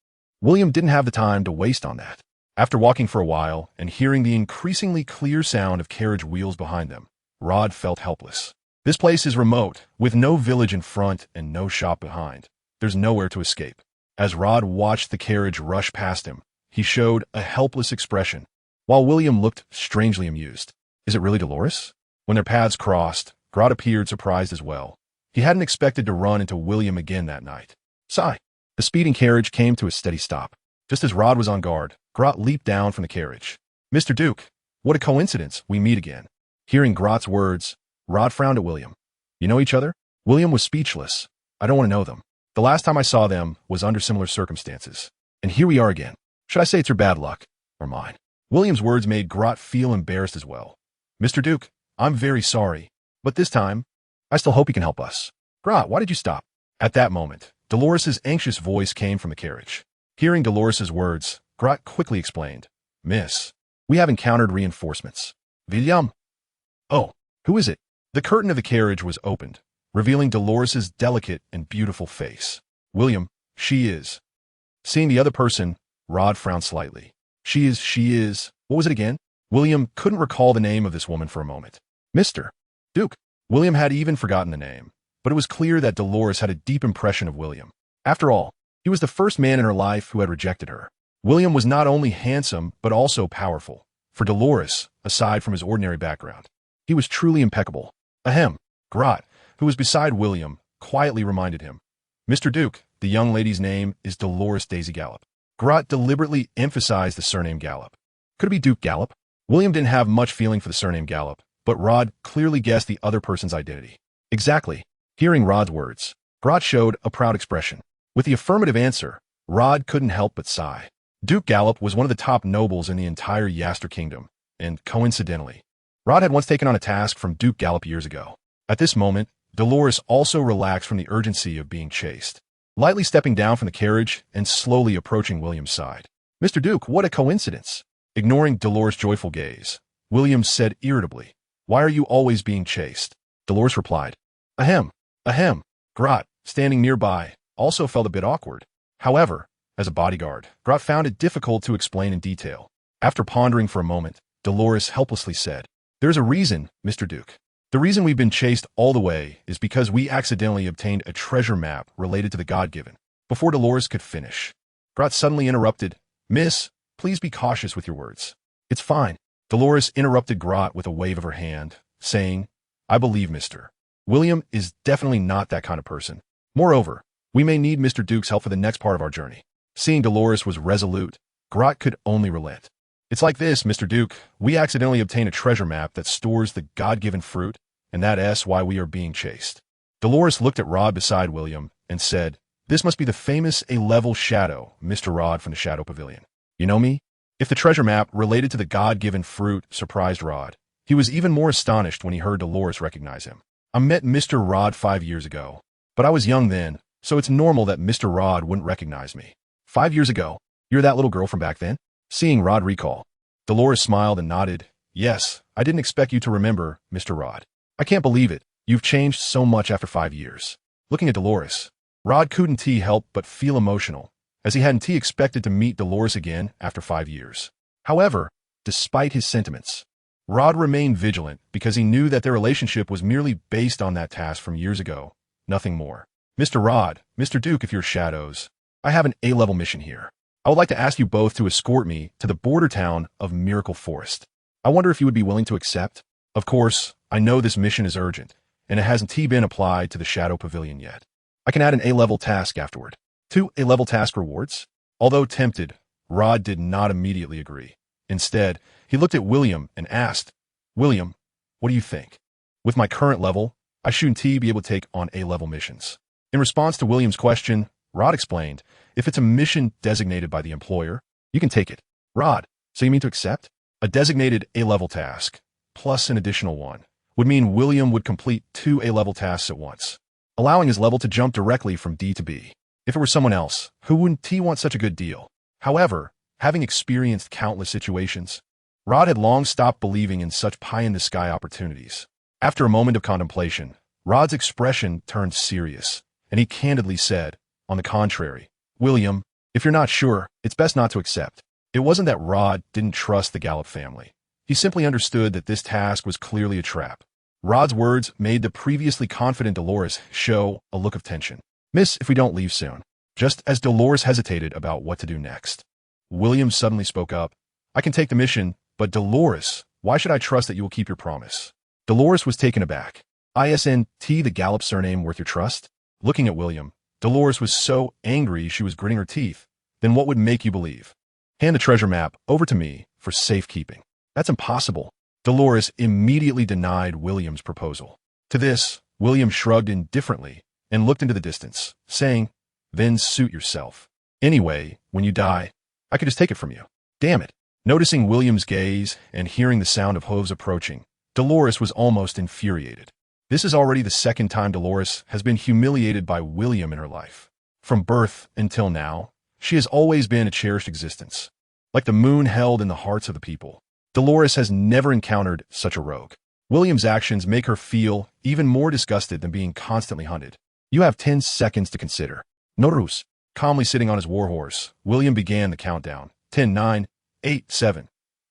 William didn't have the time to waste on that. After walking for a while and hearing the increasingly clear sound of carriage wheels behind them, Rod felt helpless. This place is remote, with no village in front and no shop behind. There's nowhere to escape. As Rod watched the carriage rush past him, he showed a helpless expression, while William looked strangely amused. Is it really Dolores? When their paths crossed, Rod appeared surprised as well. He hadn't expected to run into William again that night. Sigh. The speeding carriage came to a steady stop. Just as Rod was on guard, Grot leaped down from the carriage. Mr. Duke, what a coincidence, we meet again. Hearing Grot's words, Rod frowned at William. You know each other? William was speechless. I don't want to know them. The last time I saw them was under similar circumstances. And here we are again. Should I say it's your bad luck, or mine? William's words made Grot feel embarrassed as well. Mr. Duke, I'm very sorry, but this time, I still hope you can help us. Grot, why did you stop? At that moment, Dolores's anxious voice came from the carriage. Hearing Dolores's words, Grot quickly explained. Miss, we have encountered reinforcements. William? Oh, who is it? The curtain of the carriage was opened, revealing Dolores's delicate and beautiful face. William, she is. Seeing the other person, Rod frowned slightly. She is. What was it again? William couldn't recall the name of this woman for a moment. Mr. Duke. William had even forgotten the name, but it was clear that Dolores had a deep impression of William. After all, he was the first man in her life who had rejected her. William was not only handsome, but also powerful. For Dolores, aside from his ordinary background, he was truly impeccable. Ahem. Grot, who was beside William, quietly reminded him. Mr. Duke, the young lady's name is Dolores Daisy Gallop. Grot deliberately emphasized the surname Gallop. Could it be Duke Gallop? William didn't have much feeling for the surname Gallop, but Rod clearly guessed the other person's identity. Exactly. Hearing Rod's words, Grot showed a proud expression. With the affirmative answer, Rod couldn't help but sigh. Duke Gallop was one of the top nobles in the entire Yaster Kingdom, and coincidentally, Rod had once taken on a task from Duke Gallop years ago. At this moment, Dolores also relaxed from the urgency of being chased, lightly stepping down from the carriage and slowly approaching William's side. Mr. Duke, what a coincidence! Ignoring Dolores' joyful gaze, William said irritably, Why are you always being chased? Dolores replied, Ahem, ahem. Grot, standing nearby, also felt a bit awkward. However, as a bodyguard, Grot found it difficult to explain in detail. After pondering for a moment, Dolores helplessly said, There's a reason, Mr. Duke. The reason we've been chased all the way is because we accidentally obtained a treasure map related to the God-given. Before Dolores could finish, Grot suddenly interrupted, Miss, please be cautious with your words. It's fine. Dolores interrupted Grot with a wave of her hand, saying, I believe Mr. William is definitely not that kind of person. Moreover, we may need Mr. Duke's help for the next part of our journey. Seeing Dolores was resolute, Grot could only relent. It's like this, Mr. Duke. We accidentally obtained a treasure map that stores the God-given fruit, and that's why we are being chased. Dolores looked at Rod beside William and said, This must be the famous A-level shadow, Mr. Rod from the Shadow Pavilion. You know me? If the treasure map related to the God-given fruit surprised Rod, he was even more astonished when he heard Dolores recognize him. I met Mr. Rod 5 years ago, but I was young then, so it's normal that Mr. Rod wouldn't recognize me. 5 years ago? You're that little girl from back then? Seeing Rod recall, Dolores smiled and nodded. Yes, I didn't expect you to remember, Mr. Rod. I can't believe it. You've changed so much after 5 years. Looking at Dolores, Rod couldn't help but feel emotional, as he hadn't expected to meet Dolores again after 5 years. However, despite his sentiments, Rod remained vigilant because he knew that their relationship was merely based on that task from years ago, nothing more. Mr. Rod, Mr. Duke, if you're shadows, I have an A-level mission here. I would like to ask you both to escort me to the border town of Miracle Forest. I wonder if you would be willing to accept? Of course, I know this mission is urgent, and it hasn't been applied to the Shadow Pavilion yet. I can add an A-level task afterward. 2 A-level task rewards? Although tempted, Rod did not immediately agree. Instead, he looked at William and asked, William, what do you think? With my current level, I shouldn't be able to take on A-level missions. In response to William's question, Rod explained, if it's a mission designated by the employer, you can take it. Rod, so you mean to accept? A designated A-level task, plus an additional one, would mean William would complete 2 A-level tasks at once, allowing his level to jump directly from D to B. If it were someone else, who wouldn't want such a good deal? However, having experienced countless situations, Rod had long stopped believing in such pie-in-the-sky opportunities. After a moment of contemplation, Rod's expression turned serious, and he candidly said, on the contrary, William, if you're not sure, it's best not to accept. It wasn't that Rod didn't trust the Gallop family. He simply understood that this task was clearly a trap. Rod's words made the previously confident Dolores show a look of tension. Miss, if we don't leave soon. Just as Dolores hesitated about what to do next, William suddenly spoke up. I can take the mission, but Dolores, why should I trust that you will keep your promise? Dolores was taken aback. Isn't the Gallop surname worth your trust? Looking at William, Dolores was so angry she was gritting her teeth. Then what would make you believe? Hand the treasure map over to me for safekeeping. That's impossible. Dolores immediately denied William's proposal. To this, William shrugged indifferently and looked into the distance, saying, Then suit yourself. Anyway, when you die, I could just take it from you. Damn it. Noticing William's gaze and hearing the sound of hooves approaching, Dolores was almost infuriated. This is already the second time Dolores has been humiliated by William in her life. From birth until now, she has always been a cherished existence. Like the moon held in the hearts of the people, Dolores has never encountered such a rogue. William's actions make her feel even more disgusted than being constantly hunted. You have 10 seconds to consider. Norus, calmly sitting on his warhorse, William began the countdown. 10, 9, 8, 7.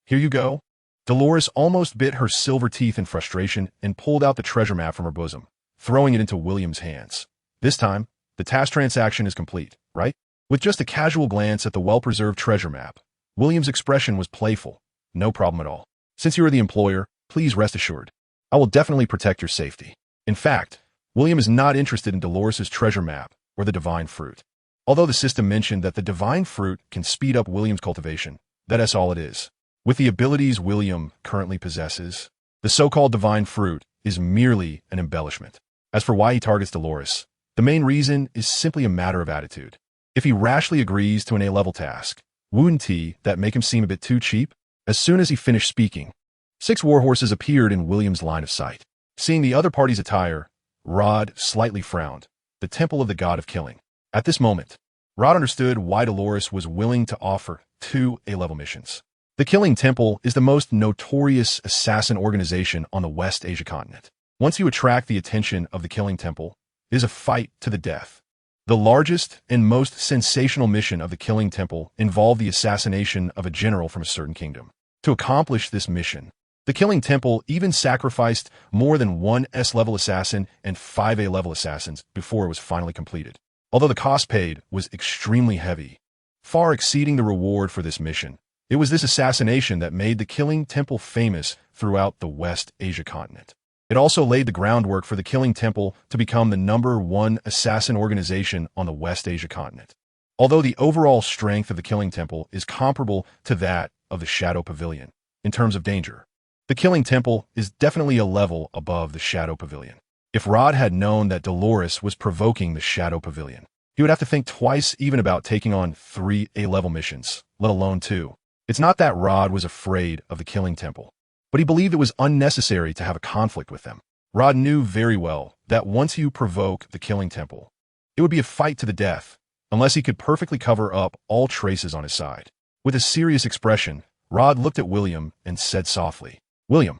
Here you go. Dolores almost bit her silver teeth in frustration and pulled out the treasure map from her bosom, throwing it into William's hands. This time, the task transaction is complete, right? With just a casual glance at the well-preserved treasure map, William's expression was playful. No problem at all. Since you are the employer, please rest assured. I will definitely protect your safety. In fact, William is not interested in Dolores's treasure map or the divine fruit. Although the system mentioned that the divine fruit can speed up William's cultivation, that's all it is. With the abilities William currently possesses, the so-called divine fruit is merely an embellishment. As for why he targets Dolores, the main reason is simply a matter of attitude. If he rashly agrees to an A-level task, wouldn't that make him seem a bit too cheap? As soon as he finished speaking, 6 warhorses appeared in William's line of sight. Seeing the other party's attire, Rod slightly frowned. The temple of the god of killing. At this moment, Rod understood why Dolores was willing to offer 2 A-level missions. The Killing Temple is the most notorious assassin organization on the West Asia continent. Once you attract the attention of the Killing Temple, it is a fight to the death. The largest and most sensational mission of the Killing Temple involved the assassination of a general from a certain kingdom. To accomplish this mission, the Killing Temple even sacrificed more than 1 S-level assassin and 5 A-level assassins before it was finally completed. Although the cost paid was extremely heavy, far exceeding the reward for this mission, it was this assassination that made the Killing Temple famous throughout the West Asia continent. It also laid the groundwork for the Killing Temple to become the #1 assassin organization on the West Asia continent. Although the overall strength of the Killing Temple is comparable to that of the Shadow Pavilion in terms of danger, the Killing Temple is definitely a level above the Shadow Pavilion. If Rod had known that Dolores was provoking the Shadow Pavilion, he would have to think twice even about taking on 3 A-level missions, let alone 2. It's not that Rod was afraid of the Killing Temple, but he believed it was unnecessary to have a conflict with them. Rod knew very well that once you provoke the Killing Temple, it would be a fight to the death, unless he could perfectly cover up all traces on his side. With a serious expression, Rod looked at William and said softly, "William,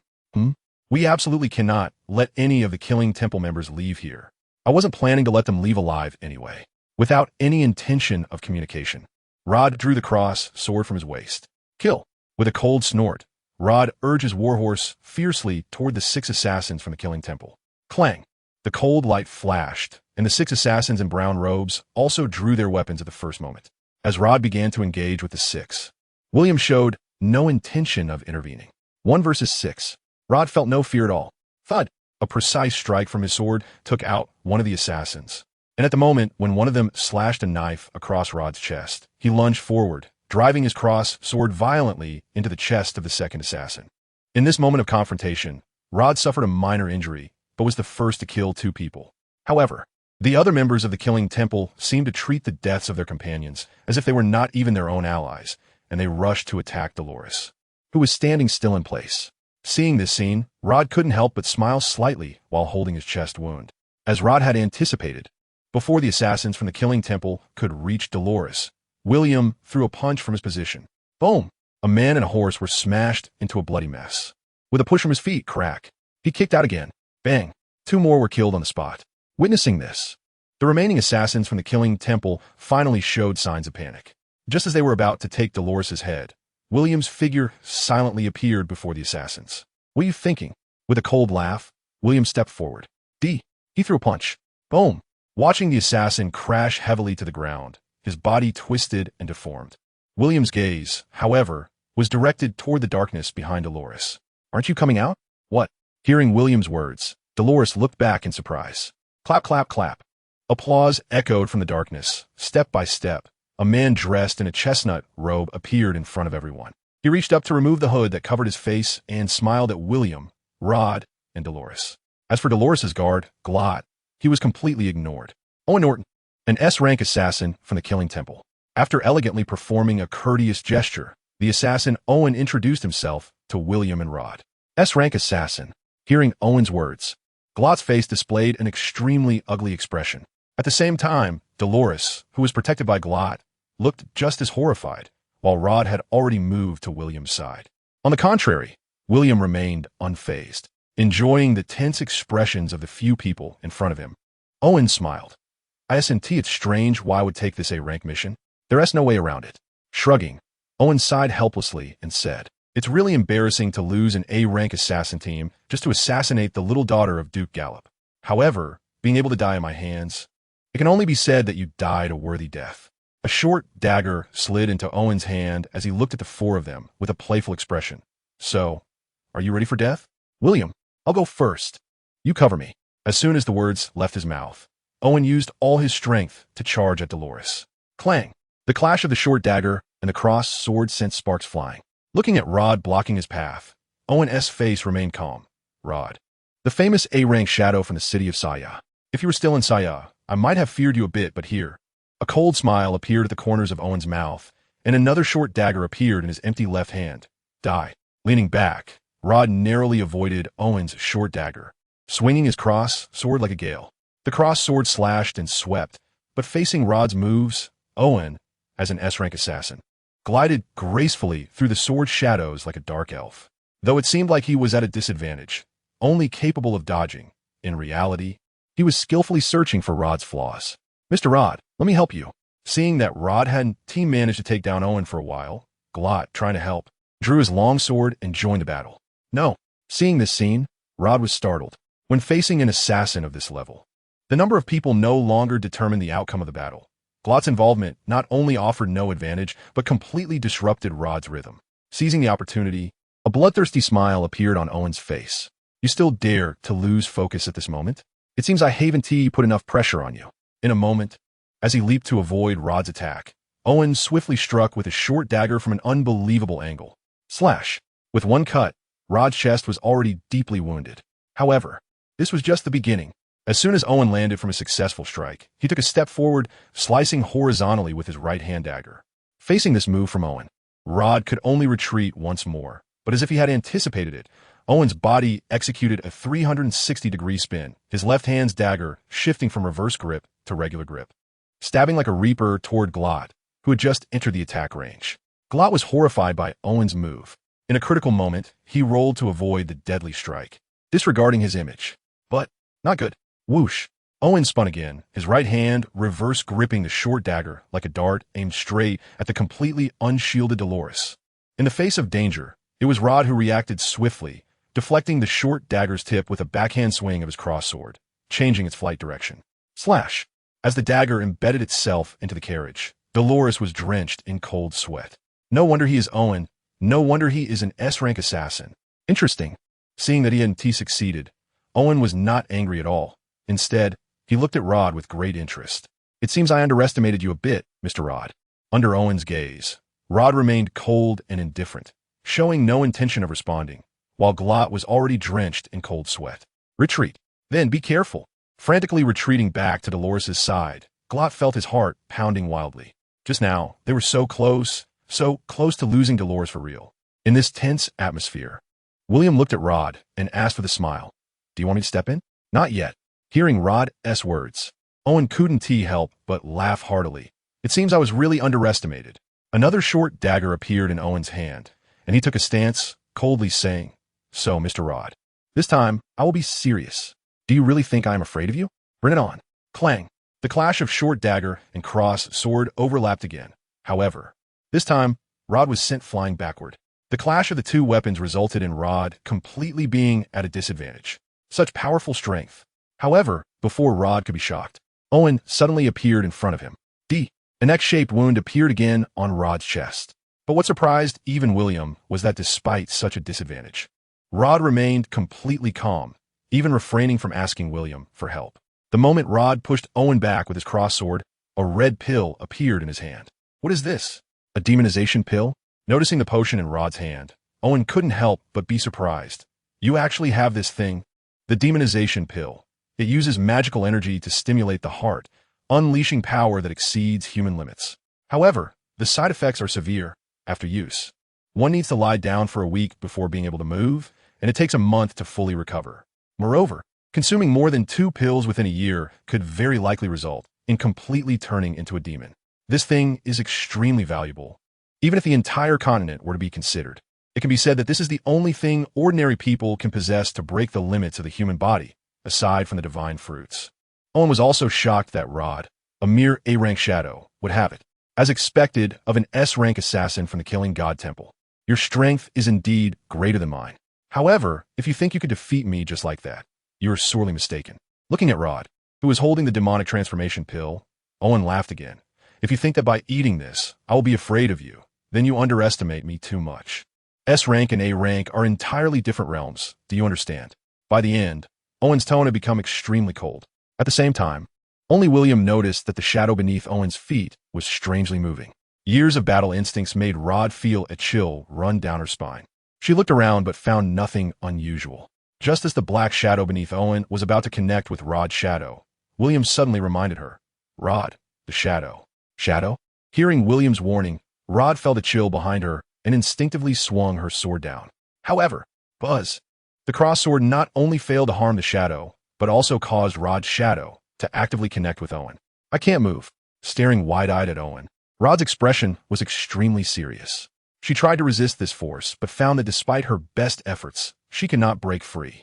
we absolutely cannot let any of the Killing Temple members leave here. I wasn't planning to let them leave alive anyway." Without any intention of communication, Rod drew the cross sword from his waist. "Kill." With a cold snort, Rod urged his warhorse fiercely toward the 6 assassins from the Killing Temple. Clang! The cold light flashed, and the 6 assassins in brown robes also drew their weapons at the first moment. As Rod began to engage with the 6, William showed no intention of intervening. 1 versus 6. Rod felt no fear at all. Thud! A precise strike from his sword took out one of the assassins. And at the moment when one of them slashed a knife across Rod's chest, he lunged forward, driving his cross sword violently into the chest of the second assassin. In this moment of confrontation, Rod suffered a minor injury, but was the first to kill 2 people. However, the other members of the Killing Temple seemed to treat the deaths of their companions as if they were not even their own allies, and they rushed to attack Dolores, who was standing still in place. Seeing this scene, Rod couldn't help but smile slightly while holding his chest wound. As Rod had anticipated, before the assassins from the Killing Temple could reach Dolores, William threw a punch from his position. Boom! A man and a horse were smashed into a bloody mess. With a push from his feet, crack, he kicked out again. Bang! 2 more were killed on the spot. Witnessing this, the remaining assassins from the Killing Temple finally showed signs of panic. Just as they were about to take Dolores's head, William's figure silently appeared before the assassins. What are you thinking? With a cold laugh, William stepped forward. He threw a punch. Boom! Watching the assassin crash heavily to the ground, his body twisted and deformed. William's gaze, however, was directed toward the darkness behind Dolores. Aren't you coming out? What? Hearing William's words, Dolores looked back in surprise. Clap, clap, clap. Applause echoed from the darkness. Step by step, a man dressed in a chestnut robe appeared in front of everyone. He reached up to remove the hood that covered his face and smiled at William, Rod, and Dolores. As for Dolores's guard, Glot, he was completely ignored. Owen Norton, an S-rank assassin from the Killing Temple. After elegantly performing a courteous gesture, the assassin Owen introduced himself to William and Rod. S-rank assassin. Hearing Owen's words, Glot's face displayed an extremely ugly expression. At the same time, Dolores, who was protected by Glot, looked just as horrified, while Rod had already moved to William's side. On the contrary, William remained unfazed, enjoying the tense expressions of the few people in front of him. Owen smiled. "I.S.N.T. It's strange why I would take this A-rank mission. There's no way around it." Shrugging, Owen sighed helplessly and said, It's really embarrassing to lose an A-rank assassin team just to assassinate the little daughter of Duke Gallop. However, being able to die in my hands, it can only be said that you died a worthy death. A short dagger slid into Owen's hand as he looked at the four of them with a playful expression. So, are you ready for death? William, I'll go first. You cover me. As soon as the words left his mouth, Owen used all his strength to charge at Dolores. Clang! The clash of the short dagger and the crossed sword sent sparks flying. Looking at Rod blocking his path, Owen's face remained calm. Rod, the famous A-rank shadow from the city of Saya. If you were still in Saya, I might have feared you a bit, but here. A cold smile appeared at the corners of Owen's mouth, and another short dagger appeared in his empty left hand. Die. Leaning back, Rod narrowly avoided Owen's short dagger, swinging his cross sword like a gale. The cross sword slashed and swept, but facing Rod's moves, Owen, as an S-rank assassin, glided gracefully through the sword shadows like a dark elf. Though it seemed like he was at a disadvantage, only capable of dodging, in reality, he was skillfully searching for Rod's flaws. Mr. Rod, let me help you. Seeing that Rod hadn't team managed to take down Owen for a while, Glot, trying to help, drew his long sword and joined the battle. No. Seeing this scene, Rod was startled. When facing an assassin of this level, the number of people no longer determined the outcome of the battle. Glot's involvement not only offered no advantage, but completely disrupted Rod's rhythm. Seizing the opportunity, a bloodthirsty smile appeared on Owen's face. You still dare to lose focus at this moment? It seems I haven't put enough pressure on you. In a moment, as he leaped to avoid Rod's attack, Owen swiftly struck with a short dagger from an unbelievable angle. Slash! With one cut, Rod's chest was already deeply wounded. However, this was just the beginning. As soon as Owen landed from a successful strike, he took a step forward, slicing horizontally with his right-hand dagger. Facing this move from Owen, Rod could only retreat once more, but as if he had anticipated it, Owen's body executed a 360-degree spin, his left hand's dagger shifting from reverse grip to regular grip, stabbing like a reaper toward Glot, who had just entered the attack range. Glot was horrified by Owen's move. In a critical moment, he rolled to avoid the deadly strike, disregarding his image. But, not good. Whoosh! Owen spun again, his right hand reverse gripping the short dagger like a dart aimed straight at the completely unshielded Dolores. In the face of danger, it was Rod who reacted swiftly, deflecting the short dagger's tip with a backhand swing of his cross sword, changing its flight direction. Slash! As the dagger embedded itself into the carriage, Dolores was drenched in cold sweat. No wonder he is Owen. No wonder he is an S-rank assassin. Interesting. Seeing that he hadn't succeeded, Owen was not angry at all. Instead, he looked at Rod with great interest. It seems I underestimated you a bit, Mr. Rod. Under Owen's gaze, Rod remained cold and indifferent, showing no intention of responding, while Glot was already drenched in cold sweat. Retreat. Then be careful. Frantically retreating back to Dolores' side, Glot felt his heart pounding wildly. Just now, they were so close to losing Dolores for real. In this tense atmosphere, William looked at Rod and asked with a smile, "Do you want me to step in?" Not yet. Hearing Rod's words, Owen couldn't help but laugh heartily. It seems I was really underestimated. Another short dagger appeared in Owen's hand, and he took a stance, coldly saying, "So, Mr. Rod, this time I will be serious. Do you really think I am afraid of you? Bring it on." Clang! The clash of short dagger and cross sword overlapped again. However, this time, Rod was sent flying backward. The clash of the two weapons resulted in Rod completely being at a disadvantage. Such powerful strength. However, before Rod could be shocked, Owen suddenly appeared in front of him. An X-shaped wound appeared again on Rod's chest. But what surprised even William was that despite such a disadvantage, Rod remained completely calm, even refraining from asking William for help. The moment Rod pushed Owen back with his cross sword, a red pill appeared in his hand. What is this? A demonization pill? Noticing the potion in Rod's hand, Owen couldn't help but be surprised. You actually have this thing? The demonization pill. It uses magical energy to stimulate the heart, unleashing power that exceeds human limits. However, the side effects are severe after use. One needs to lie down for a week before being able to move, and it takes a month to fully recover. Moreover, consuming more than 2 pills within a year could very likely result in completely turning into a demon. This thing is extremely valuable. Even if the entire continent were to be considered, it can be said that this is the only thing ordinary people can possess to break the limits of the human body, aside from the divine fruits. Owen was also shocked that Rod, a mere A-rank shadow, would have it, as expected of an S-rank assassin from the Killing God Temple. Your strength is indeed greater than mine. However, if you think you could defeat me just like that, you are sorely mistaken. Looking at Rod, who was holding the demonic transformation pill, Owen laughed again. If you think that by eating this, I will be afraid of you, then you underestimate me too much. S rank and A rank are entirely different realms, do you understand? By the end, Owen's tone had become extremely cold. At the same time, only William noticed that the shadow beneath Owen's feet was strangely moving. Years of battle instincts made Rod feel a chill run down her spine. She looked around but found nothing unusual. Just as the black shadow beneath Owen was about to connect with Rod's shadow, William suddenly reminded her, Rod, the shadow. Shadow? Hearing William's warning, Rod felt a chill behind her and instinctively swung her sword down. However, buzz! The cross-sword not only failed to harm the shadow, but also caused Rod's shadow to actively connect with Owen. I can't move. Staring wide-eyed at Owen, Rod's expression was extremely serious. She tried to resist this force, but found that despite her best efforts, she could not break free.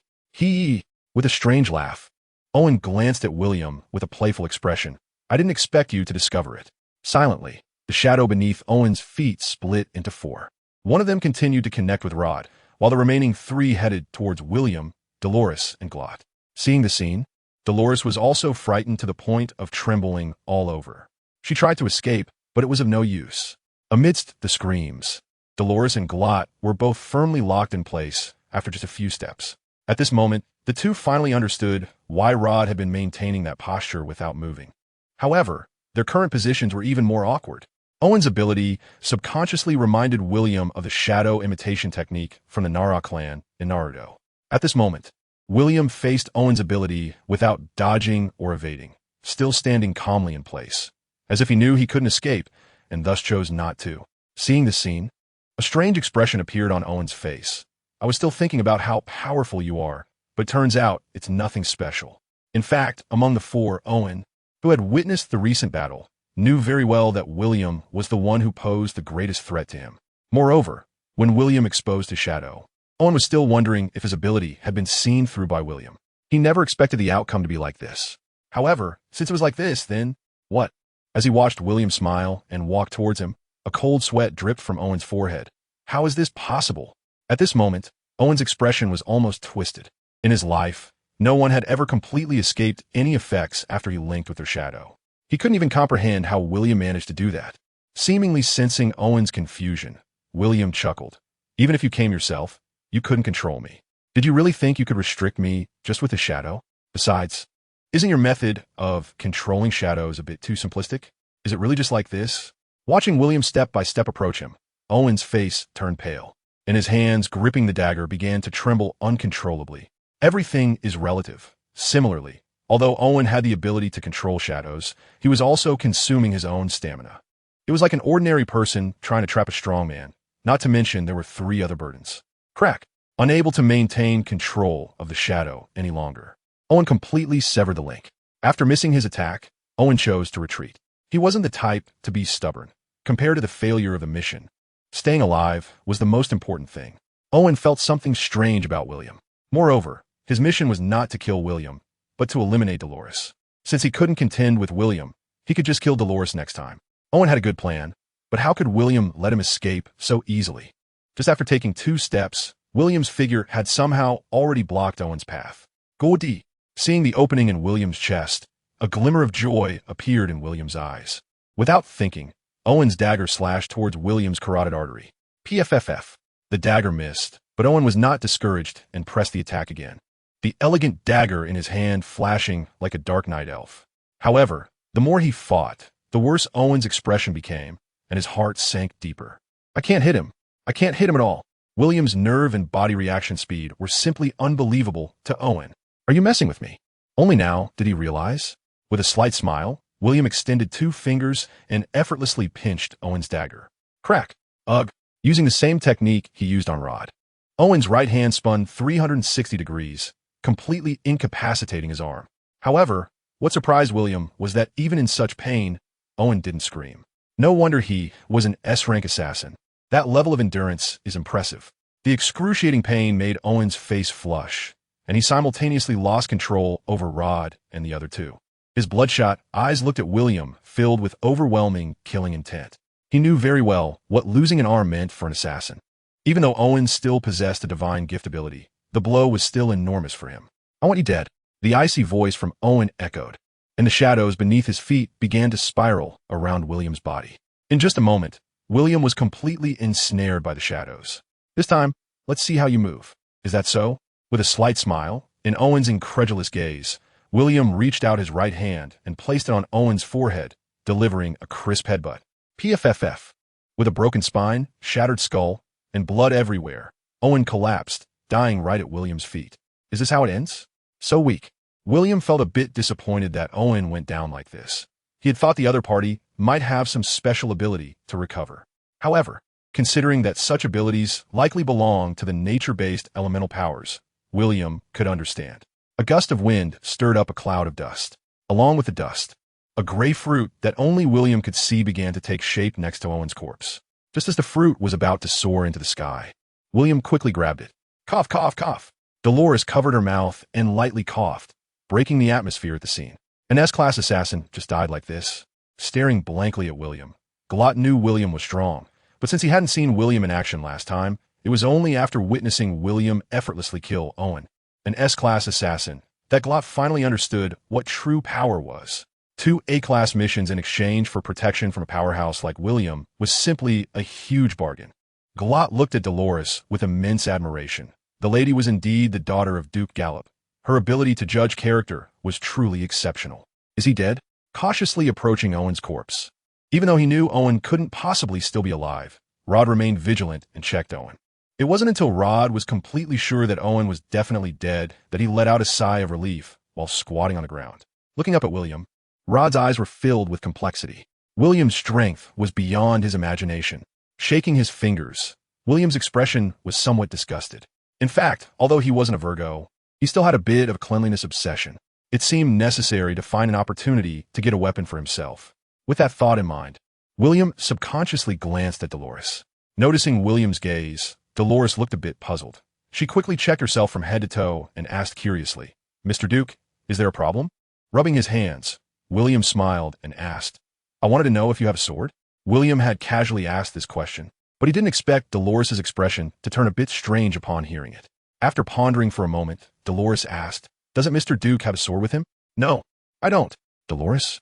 With a strange laugh, Owen glanced at William with a playful expression. I didn't expect you to discover it. Silently, the shadow beneath Owen's feet split into 4. One of them continued to connect with Rod, while the remaining 3 headed towards William, Dolores, and Glot. Seeing the scene, Dolores was also frightened to the point of trembling all over. She tried to escape, but it was of no use. Amidst the screams, Dolores and Glot were both firmly locked in place after just a few steps. At this moment, the two finally understood why Rod had been maintaining that posture without moving. However, their current positions were even more awkward. Owen's ability subconsciously reminded William of the shadow imitation technique from the Nara clan in Naruto. At this moment, William faced Owen's ability without dodging or evading, still standing calmly in place, as if he knew he couldn't escape and thus chose not to. Seeing the scene, a strange expression appeared on Owen's face. I was still thinking about how powerful you are, but turns out it's nothing special. In fact, among the 4, Owen, who had witnessed the recent battle, knew very well that William was the one who posed the greatest threat to him. Moreover, when William exposed his shadow, Owen was still wondering if his ability had been seen through by William. He never expected the outcome to be like this. However, since it was like this, then what? As he watched William smile and walk towards him, a cold sweat dripped from Owen's forehead. How is this possible? At this moment, Owen's expression was almost twisted. In his life, no one had ever completely escaped any effects after he linked with their shadow. He couldn't even comprehend how William managed to do that. Seemingly sensing Owen's confusion, William chuckled. Even if you came yourself, you couldn't control me. Did you really think you could restrict me just with a shadow? Besides, isn't your method of controlling shadows a bit too simplistic? Is it really just like this? Watching William step by step approach him, Owen's face turned pale, and his hands gripping the dagger began to tremble uncontrollably. Everything is relative. Similarly, although Owen had the ability to control shadows, he was also consuming his own stamina. It was like an ordinary person trying to trap a strong man, not to mention there were 3 other burdens. Crack! Unable to maintain control of the shadow any longer, Owen completely severed the link. After missing his attack, Owen chose to retreat. He wasn't the type to be stubborn. Compared to the failure of the mission, staying alive was the most important thing. Owen felt something strange about William. Moreover, his mission was not to kill William, but to eliminate Dolores. Since he couldn't contend with William, he could just kill Dolores next time. Owen had a good plan, but how could William let him escape so easily? Just after taking 2 steps, William's figure had somehow already blocked Owen's path. Goldie! Seeing the opening in William's chest, a glimmer of joy appeared in William's eyes. Without thinking, Owen's dagger slashed towards William's carotid artery. PFFF. The dagger missed, but Owen was not discouraged and pressed the attack again, the elegant dagger in his hand flashing like a dark night elf. However, the more he fought, the worse Owen's expression became, and his heart sank deeper. I can't hit him. I can't hit him at all. William's nerve and body reaction speed were simply unbelievable to Owen. Are you messing with me? Only now did he realize. With a slight smile, William extended 2 fingers and effortlessly pinched Owen's dagger. Crack! Ugh! Using the same technique he used on Rod, Owen's right hand spun 360 degrees, completely incapacitating his arm. However, what surprised William was that even in such pain, Owen didn't scream. No wonder he was an S-rank assassin. That level of endurance is impressive. The excruciating pain made Owen's face flush, and he simultaneously lost control over Rod and the other 2. His bloodshot eyes looked at William, filled with overwhelming killing intent. He knew very well what losing an arm meant for an assassin. Even though Owen still possessed a divine gift ability, the blow was still enormous for him. "I want you dead," the icy voice from Owen echoed, and the shadows beneath his feet began to spiral around William's body. In just a moment, William was completely ensnared by the shadows. "This time, let's see how you move. Is that so?" With a slight smile, in Owen's incredulous gaze, William reached out his right hand and placed it on Owen's forehead, delivering a crisp headbutt. PFFF. With a broken spine, shattered skull, and blood everywhere, Owen collapsed, dying right at William's feet. Is this how it ends? So weak. William felt a bit disappointed that Owen went down like this. He had thought the other party might have some special ability to recover. However, considering that such abilities likely belong to the nature-based elemental powers, William could understand. A gust of wind stirred up a cloud of dust. Along with the dust, a gray fruit that only William could see began to take shape next to Owen's corpse. Just as the fruit was about to soar into the sky, William quickly grabbed it. Cough, cough, cough. Dolores covered her mouth and lightly coughed, breaking the atmosphere at the scene. An S-class assassin just died like this. Staring blankly at William, Glot knew William was strong, but since he hadn't seen William in action last time, it was only after witnessing William effortlessly kill Owen, an S-class assassin, that Glot finally understood what true power was. 2 A-class missions in exchange for protection from a powerhouse like William was simply a huge bargain. Glot looked at Dolores with immense admiration. The lady was indeed the daughter of Duke Gallop. Her ability to judge character was truly exceptional. Is he dead? Cautiously approaching Owen's corpse. Even though he knew Owen couldn't possibly still be alive, Rod remained vigilant and checked Owen. It wasn't until Rod was completely sure that Owen was definitely dead that he let out a sigh of relief while squatting on the ground. Looking up at William, Rod's eyes were filled with complexity. William's strength was beyond his imagination. Shaking his fingers, William's expression was somewhat disgusted. In fact, although he wasn't a Virgo, he still had a bit of a cleanliness obsession. It seemed necessary to find an opportunity to get a weapon for himself. With that thought in mind, William subconsciously glanced at Dolores. Noticing William's gaze, Dolores looked a bit puzzled. She quickly checked herself from head to toe and asked curiously, "Mr. Duke, is there a problem?" Rubbing his hands, William smiled and asked, "I wanted to know if you have a sword?" William had casually asked this question, but he didn't expect Dolores' expression to turn a bit strange upon hearing it. After pondering for a moment, Dolores asked, "Doesn't Mr. Duke have a sword with him?" "No, I don't." "Dolores?"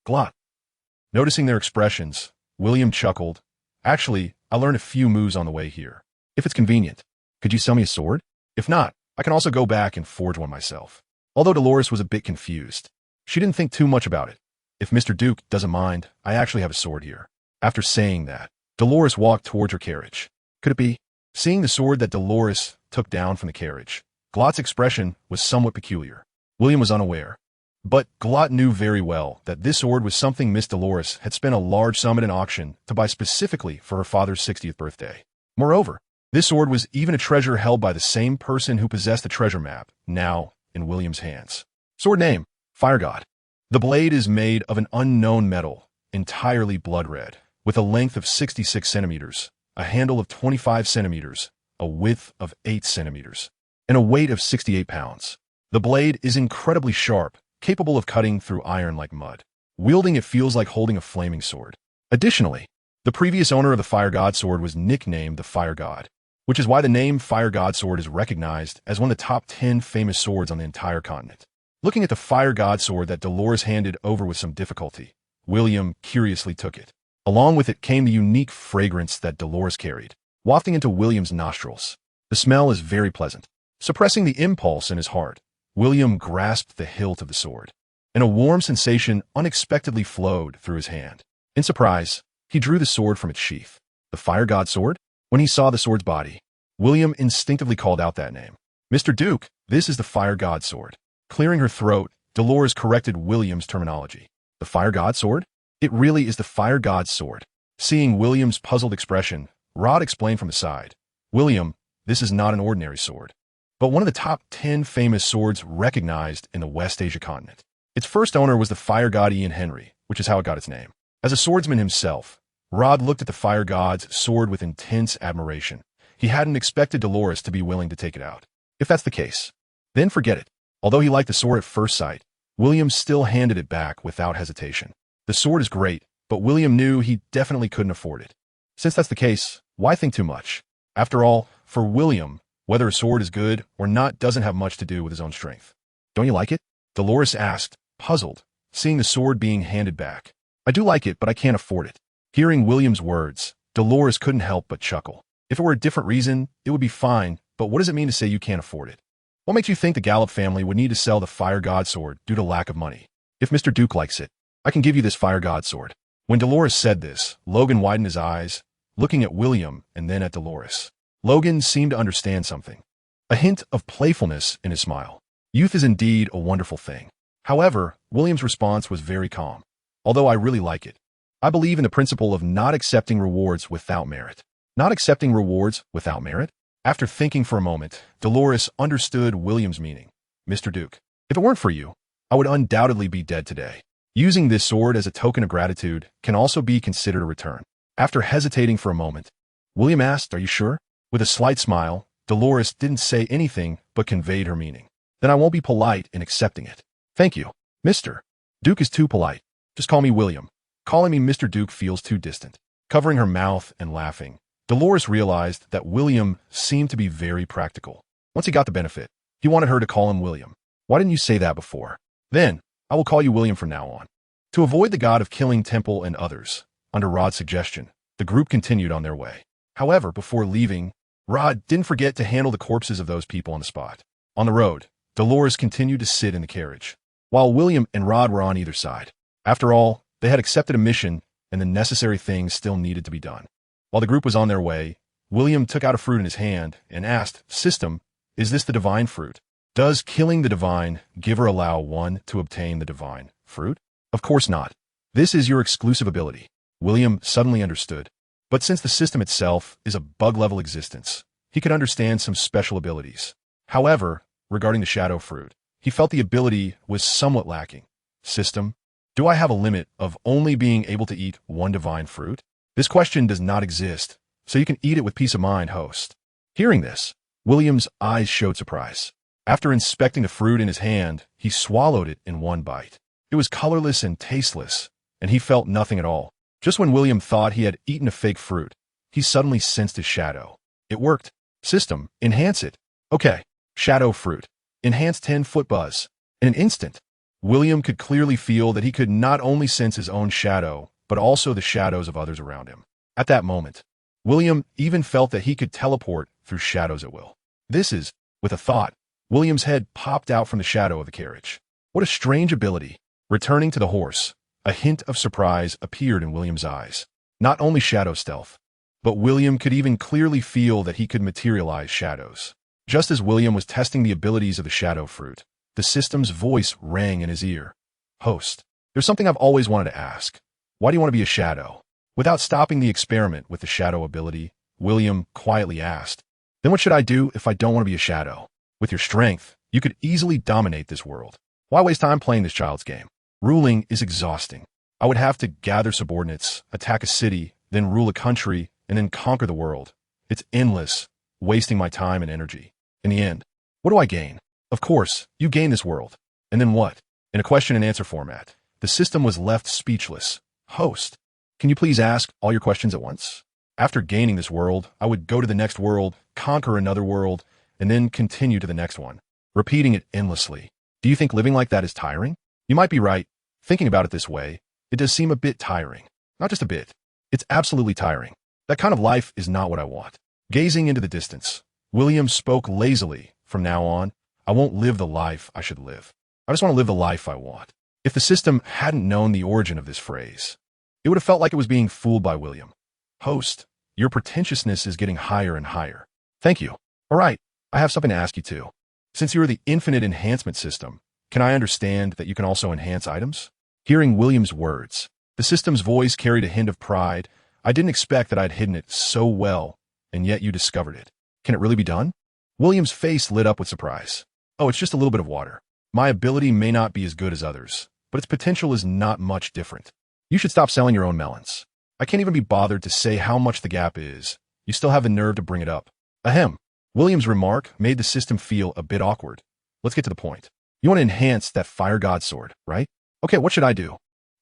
"Glot." Noticing their expressions, William chuckled. "Actually, I learned a few moves on the way here. If it's convenient, could you sell me a sword? If not, I can also go back and forge one myself." Although Dolores was a bit confused, she didn't think too much about it. "If Mr. Duke doesn't mind, I actually have a sword here." After saying that, Dolores walked towards her carriage. Could it be? Seeing the sword that Dolores took down from the carriage, Glot's expression was somewhat peculiar. William was unaware, but Glot knew very well that this sword was something Miss Dolores had spent a large sum at an auction to buy specifically for her father's 60th birthday. Moreover, this sword was even a treasure held by the same person who possessed the treasure map, now in William's hands. Sword name, Fire God. The blade is made of an unknown metal, entirely blood red, with a length of 66 centimeters, a handle of 25 centimeters, a width of 8 centimeters, and a weight of 68 pounds. The blade is incredibly sharp, capable of cutting through iron like mud. Wielding it feels like holding a flaming sword. Additionally, the previous owner of the Fire God sword was nicknamed the Fire God, which is why the name Fire God sword is recognized as one of the top 10 famous swords on the entire continent. Looking at the Fire God sword that Dolores handed over with some difficulty, William curiously took it. Along with it came the unique fragrance that Dolores carried, wafting into William's nostrils. The smell is very pleasant. Suppressing the impulse in his heart, William grasped the hilt of the sword, and a warm sensation unexpectedly flowed through his hand. In surprise, he drew the sword from its sheath. The Fire God sword? When he saw the sword's body, William instinctively called out that name. "Mr. Duke, this is the Fire God sword." Clearing her throat, Dolores corrected William's terminology. "The Fire God sword? It really is the Fire God's sword." Seeing William's puzzled expression, Rod explained from the side, "William, this is not an ordinary sword, but one of the top 10 famous swords recognized in the West Asia continent. Its first owner was the Fire God Ian Henry, which is how it got its name." As a swordsman himself, Rod looked at the Fire God's sword with intense admiration. He hadn't expected Dolores to be willing to take it out. If that's the case, then forget it. Although he liked the sword at first sight, William still handed it back without hesitation. The sword is great, but William knew he definitely couldn't afford it. Since that's the case, why think too much? After all, for William, whether a sword is good or not doesn't have much to do with his own strength. Don't you like it? Dolores asked, puzzled, seeing the sword being handed back. I do like it, but I can't afford it. Hearing William's words, Dolores couldn't help but chuckle. If it were a different reason, it would be fine, but what does it mean to say you can't afford it? What makes you think the Gallup family would need to sell the Fire God sword due to lack of money? If Mr. Duke likes it, I can give you this Fire God sword. When Dolores said this, Logan widened his eyes, looking at William and then at Dolores. Logan seemed to understand something. A hint of playfulness in his smile. Youth is indeed a wonderful thing. However, William's response was very calm. Although I really like it. I believe in the principle of not accepting rewards without merit. Not accepting rewards without merit? After thinking for a moment, Dolores understood William's meaning. Mr. Duke, if it weren't for you, I would undoubtedly be dead today. Using this sword as a token of gratitude can also be considered a return. After hesitating for a moment, William asked, are you sure? With a slight smile, Dolores didn't say anything but conveyed her meaning. Then I won't be polite in accepting it. Thank you. Mr. Duke is too polite. Just call me William. Calling me Mr. Duke feels too distant. Covering her mouth and laughing, Dolores realized that William seemed to be very practical. Once he got the benefit, he wanted her to call him William. Why didn't you say that before? Then, I will call you William from now on. To avoid the god of killing Temple and others, under Rod's suggestion, the group continued on their way. However, before leaving, Rod didn't forget to handle the corpses of those people on the spot. On the road, Dolores continued to sit in the carriage, while William and Rod were on either side. After all, they had accepted a mission, and the necessary things still needed to be done. While the group was on their way, William took out a fruit in his hand and asked, System, is this the divine fruit? Does killing the divine give or allow one to obtain the divine fruit? Of course not. This is your exclusive ability. William suddenly understood. But since the system itself is a bug-level existence, he could understand some special abilities. However, regarding the shadow fruit, he felt the ability was somewhat lacking. System, do I have a limit of only being able to eat one divine fruit? This question does not exist, so you can eat it with peace of mind, host. Hearing this, William's eyes showed surprise. After inspecting the fruit in his hand, he swallowed it in one bite. It was colorless and tasteless, and he felt nothing at all. Just when William thought he had eaten a fake fruit, he suddenly sensed his shadow. It worked. System, enhance it. Okay, shadow fruit. Enhance 10-foot buzz. In an instant, William could clearly feel that he could not only sense his own shadow, but also the shadows of others around him. At that moment, William even felt that he could teleport through shadows at will. This is, with a thought, William's head popped out from the shadow of the carriage. What a strange ability. Returning to the horse, a hint of surprise appeared in William's eyes. Not only shadow stealth, but William could even clearly feel that he could materialize shadows. Just as William was testing the abilities of the shadow fruit, the system's voice rang in his ear. Host, there's something I've always wanted to ask. Why do you want to be a shadow? Without stopping the experiment with the shadow ability, William quietly asked, then what should I do if I don't want to be a shadow? With your strength, you could easily dominate this world. Why waste time playing this child's game? Ruling is exhausting. I would have to gather subordinates, attack a city, then rule a country, and then conquer the world. It's endless, wasting my time and energy. In the end, what do I gain? Of course, you gain this world. And then what? In a question and answer format, the system was left speechless. Host, can you please ask all your questions at once? After gaining this world, I would go to the next world, conquer another world, and then continue to the next one, repeating it endlessly. Do you think living like that is tiring? You might be right. Thinking about it this way, it does seem a bit tiring. Not just a bit. It's absolutely tiring. That kind of life is not what I want. Gazing into the distance, William spoke lazily. From now on, I won't live the life I should live. I just want to live the life I want. If the system hadn't known the origin of this phrase, it would have felt like it was being fooled by William. Host, your pretentiousness is getting higher and higher. Thank you. All right, I have something to ask you too. Since you are the infinite enhancement system, can I understand that you can also enhance items? Hearing William's words, the system's voice carried a hint of pride. I didn't expect that I'd hidden it so well, and yet you discovered it. Can it really be done? William's face lit up with surprise. Oh, it's just a little bit of water. My ability may not be as good as others, but its potential is not much different. You should stop selling your own melons. I can't even be bothered to say how much the gap is. You still have the nerve to bring it up. Ahem. William's remark made the system feel a bit awkward. Let's get to the point. You want to enhance that Fire God sword, right? Okay, what should I do?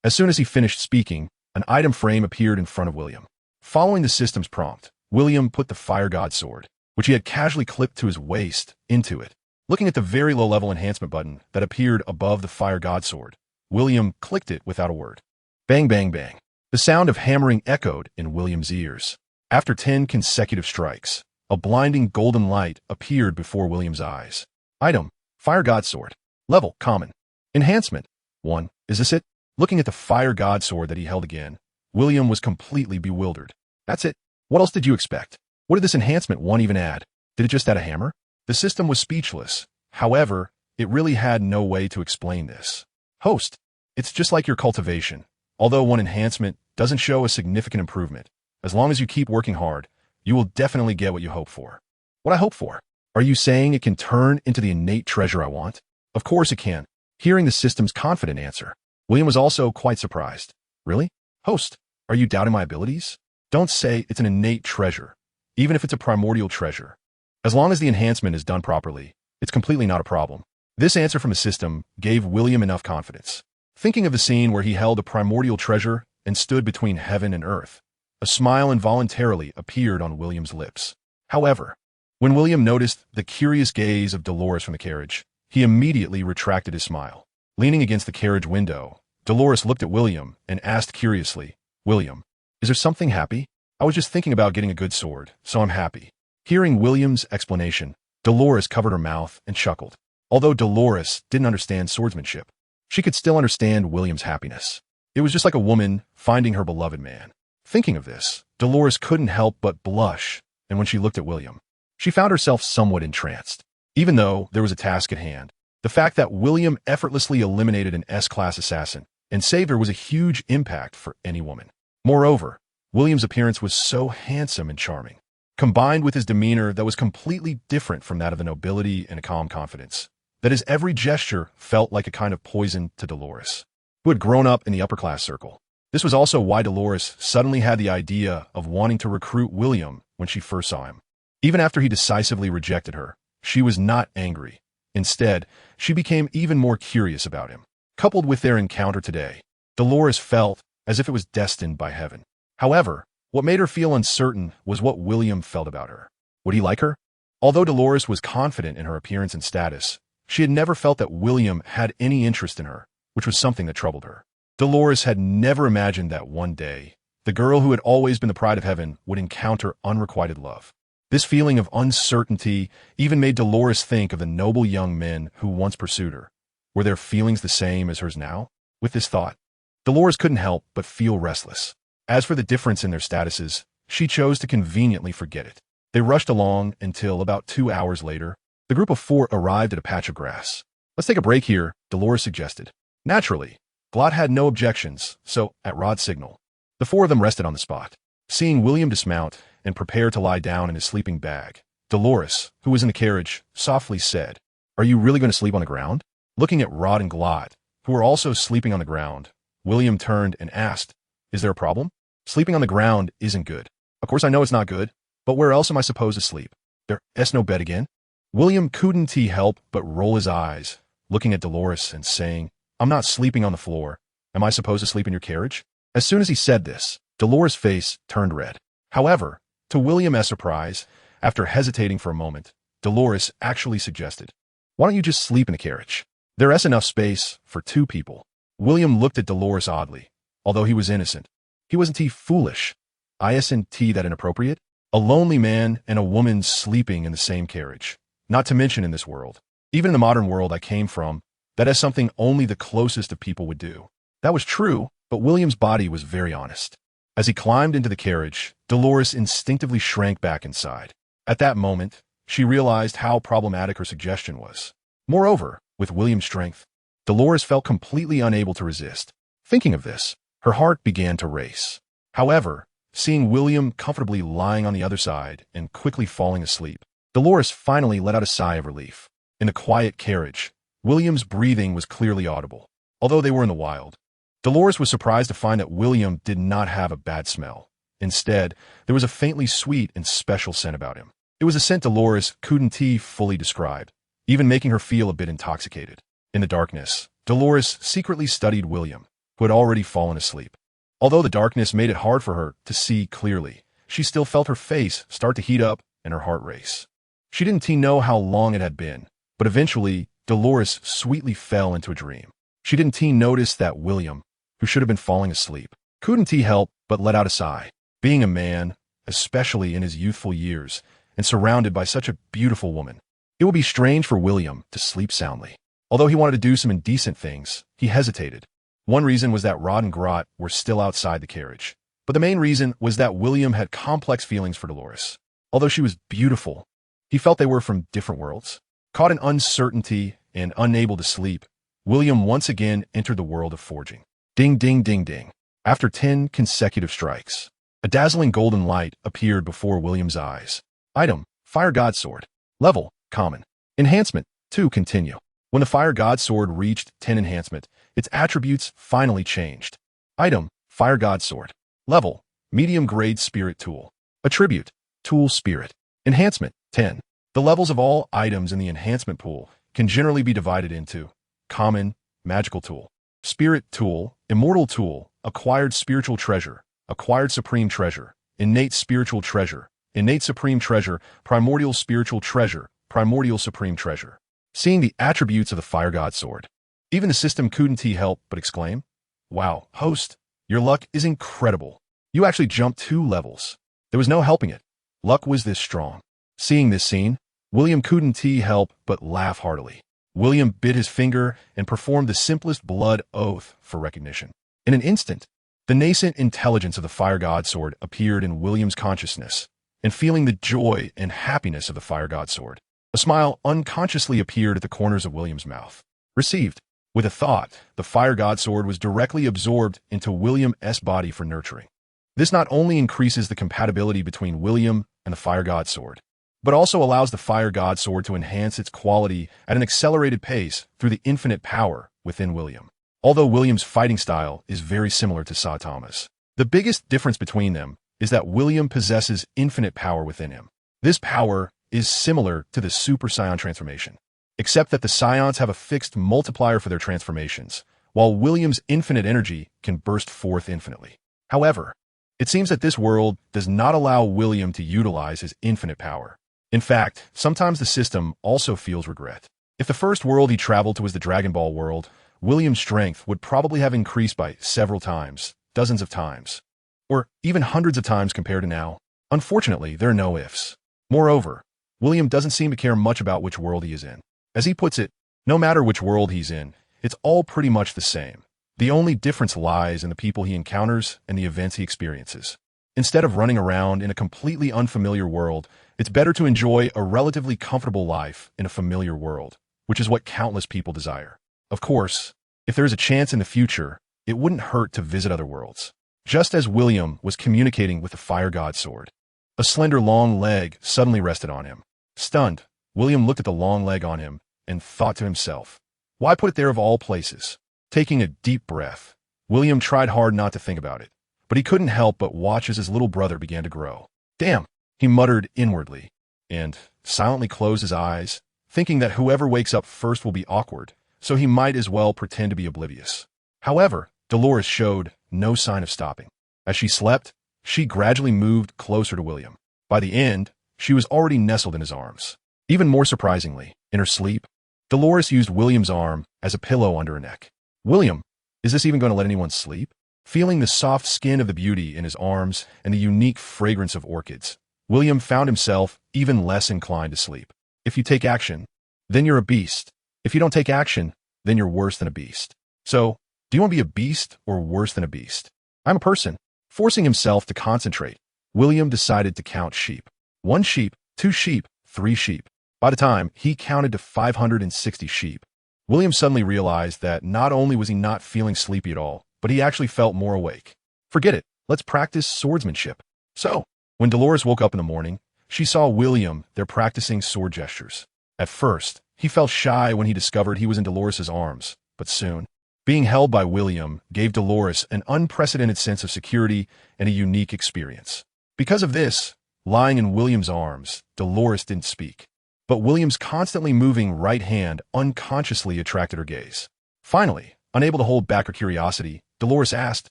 As soon as he finished speaking, an item frame appeared in front of William. Following the system's prompt, William put the fire god sword, which he had casually clipped to his waist, into it. Looking at the very low-level enhancement button that appeared above the fire god sword, William clicked it without a word. Bang, bang, bang. The sound of hammering echoed in William's ears. After 10 consecutive strikes, a blinding golden light appeared before William's eyes. Item: Fire God Sword. Level: Common. Enhancement: 1. Is this it? Looking at the Fire God Sword that he held again, William was completely bewildered. That's it? What else did you expect? What did this enhancement 1 even add? Did it just add a hammer? The system was speechless. However, it really had no way to explain this. Host: It's just like your cultivation. Although one enhancement doesn't show a significant improvement, as long as you keep working hard, you will definitely get what you hope for. What I hope for? Are you saying it can turn into the innate treasure I want? Of course it can. Hearing the system's confident answer, William was also quite surprised. Really? Host, are you doubting my abilities? Don't say it's an innate treasure, even if it's a primordial treasure. As long as the enhancement is done properly, it's completely not a problem. This answer from the system gave William enough confidence. Thinking of the scene where he held a primordial treasure and stood between heaven and earth, a smile involuntarily appeared on William's lips. However, when William noticed the curious gaze of Dolores from the carriage, he immediately retracted his smile. Leaning against the carriage window, Dolores looked at William and asked curiously, "William, is there something happy? I was just thinking about getting a good sword, so I'm happy." Hearing William's explanation, Dolores covered her mouth and chuckled. Although Dolores didn't understand swordsmanship, she could still understand William's happiness. It was just like a woman finding her beloved man. Thinking of this, Dolores couldn't help but blush, and when she looked at William, she found herself somewhat entranced. Even though there was a task at hand, the fact that William effortlessly eliminated an S-class assassin and saved her was a huge impact for any woman. Moreover, William's appearance was so handsome and charming, combined with his demeanor that was completely different from that of the nobility and a calm confidence, that his every gesture felt like a kind of poison to Dolores, who had grown up in the upper-class circle. This was also why Dolores suddenly had the idea of wanting to recruit William when she first saw him. Even after he decisively rejected her, she was not angry. Instead, she became even more curious about him. Coupled with their encounter today, Dolores felt as if it was destined by heaven. However, what made her feel uncertain was what William felt about her. Would he like her? Although Dolores was confident in her appearance and status, she had never felt that William had any interest in her, which was something that troubled her. Dolores had never imagined that one day, the girl who had always been the pride of heaven would encounter unrequited love. This feeling of uncertainty even made Dolores think of the noble young men who once pursued her. Were their feelings the same as hers now? With this thought, Dolores couldn't help but feel restless. As for the difference in their statuses, she chose to conveniently forget it. They rushed along until about 2 hours later, the group of 4 arrived at a patch of grass. "Let's take a break here," Dolores suggested. Naturally, Glot had no objections, so, at Rod's signal, the 4 of them rested on the spot. Seeing William dismount and prepare to lie down in his sleeping bag, Dolores, who was in the carriage, softly said, "Are you really going to sleep on the ground?" Looking at Rod and Glot, who were also sleeping on the ground, William turned and asked, "Is there a problem? Sleeping on the ground isn't good." "Of course I know it's not good, but where else am I supposed to sleep? There's no bed again." William couldn't help but roll his eyes, looking at Dolores and saying, "I'm not sleeping on the floor. Am I supposed to sleep in your carriage?" As soon as he said this, Dolores' face turned red. However, to William's surprise, after hesitating for a moment, Dolores actually suggested, "Why don't you just sleep in the carriage? There's enough space for 2 people." William looked at Dolores oddly. Although he was innocent, he wasn't foolish. Isn't that inappropriate? A lonely man and a woman sleeping in the same carriage. Not to mention in this world, even in the modern world I came from, that is something only the closest of people would do. That was true, but William's body was very honest. As he climbed into the carriage, Dolores instinctively shrank back inside. At that moment, she realized how problematic her suggestion was. Moreover, with William's strength, Dolores felt completely unable to resist. Thinking of this, her heart began to race. However, seeing William comfortably lying on the other side and quickly falling asleep, Dolores finally let out a sigh of relief. In the quiet carriage, William's breathing was clearly audible. Although they were in the wild, Dolores was surprised to find that William did not have a bad smell. Instead, there was a faintly sweet and special scent about him. It was a scent Dolores couldn't fully describe, even making her feel a bit intoxicated. In the darkness, Dolores secretly studied William, who had already fallen asleep. Although the darkness made it hard for her to see clearly, she still felt her face start to heat up and her heart race. She didn't know how long it had been, but eventually, Dolores sweetly fell into a dream. She didn't notice that William, who should have been falling asleep, couldn't help but let out a sigh. Being a man, especially in his youthful years, and surrounded by such a beautiful woman, it would be strange for William to sleep soundly. Although he wanted to do some indecent things, he hesitated. One reason was that Rod and Grot were still outside the carriage. But the main reason was that William had complex feelings for Dolores. Although she was beautiful, he felt they were from different worlds. Caught in uncertainty and unable to sleep, William once again entered the world of forging. Ding, ding, ding, ding. After 10 consecutive strikes, a dazzling golden light appeared before William's eyes. Item, Fire God Sword. Level, Common. Enhancement, 2, Continue. When the Fire God Sword reached 10 enhancement, its attributes finally changed. Item, Fire God Sword. Level, Medium Grade Spirit Tool. Attribute, Tool Spirit. Enhancement, 10. The levels of all items in the enhancement pool can generally be divided into Common, Magical Tool, Spirit Tool, Immortal Tool, Acquired Spiritual Treasure, Acquired Supreme Treasure, Innate Spiritual Treasure, Innate Supreme Treasure, Primordial Spiritual Treasure, Primordial Supreme Treasure. Seeing the attributes of the Fire God Sword, even the system couldn't help but exclaim, "Wow, host, your luck is incredible. You actually jumped 2 levels. There was no helping it. Luck was this strong." Seeing this scene, William couldn't help but laugh heartily. William bit his finger and performed the simplest blood oath for recognition. In an instant, the nascent intelligence of the Fire God Sword appeared in William's consciousness, and feeling the joy and happiness of the Fire God Sword, a smile unconsciously appeared at the corners of William's mouth. Received. With a thought, the Fire God Sword was directly absorbed into William's body for nurturing. This not only increases the compatibility between William and the Fire God Sword, but also allows the Fire God Sword to enhance its quality at an accelerated pace through the infinite power within William. Although William's fighting style is very similar to Saitama's, the biggest difference between them is that William possesses infinite power within him. This power is similar to the Super Saiyan transformation, except that the Saions have a fixed multiplier for their transformations, while William's infinite energy can burst forth infinitely. However, it seems that this world does not allow William to utilize his infinite power. In fact, sometimes the system also feels regret. If the first world he traveled to was the Dragon Ball world, William's strength would probably have increased by several times, dozens of times, or even hundreds of times compared to now. Unfortunately, there are no ifs. Moreover, William doesn't seem to care much about which world he is in. As he puts it, no matter which world he's in, it's all pretty much the same. The only difference lies in the people he encounters and the events he experiences. Instead of running around in a completely unfamiliar world, it's better to enjoy a relatively comfortable life in a familiar world, which is what countless people desire. Of course, if there is a chance in the future, it wouldn't hurt to visit other worlds. Just as William was communicating with the Fire God Sword, a slender long leg suddenly rested on him. Stunned, William looked at the long leg on him and thought to himself, "Why put it there of all places?" Taking a deep breath, William tried hard not to think about it, but he couldn't help but watch as his little brother began to grow. "Damn," he muttered inwardly, and silently closed his eyes, thinking that whoever wakes up first will be awkward, so he might as well pretend to be oblivious. However, Dolores showed no sign of stopping. As she slept, she gradually moved closer to William. By the end, she was already nestled in his arms. Even more surprisingly, in her sleep, Dolores used William's arm as a pillow under her neck. "William, is this even going to let anyone sleep?" Feeling the soft skin of the beauty in his arms and the unique fragrance of orchids, William found himself even less inclined to sleep. If you take action, then you're a beast. If you don't take action, then you're worse than a beast. So, do you want to be a beast or worse than a beast? I'm a person. Forcing himself to concentrate, William decided to count sheep. 1 sheep, 2 sheep, 3 sheep. By the time he counted to 560 sheep, William suddenly realized that not only was he not feeling sleepy at all, but he actually felt more awake. Forget it, let's practice swordsmanship. So, when Dolores woke up in the morning, she saw William there practicing sword gestures. At first, he felt shy when he discovered he was in Dolores' arms, but soon, being held by William gave Dolores an unprecedented sense of security and a unique experience. Because of this, lying in William's arms, Dolores didn't speak. But William's constantly moving right hand unconsciously attracted her gaze. Finally, unable to hold back her curiosity, Dolores asked,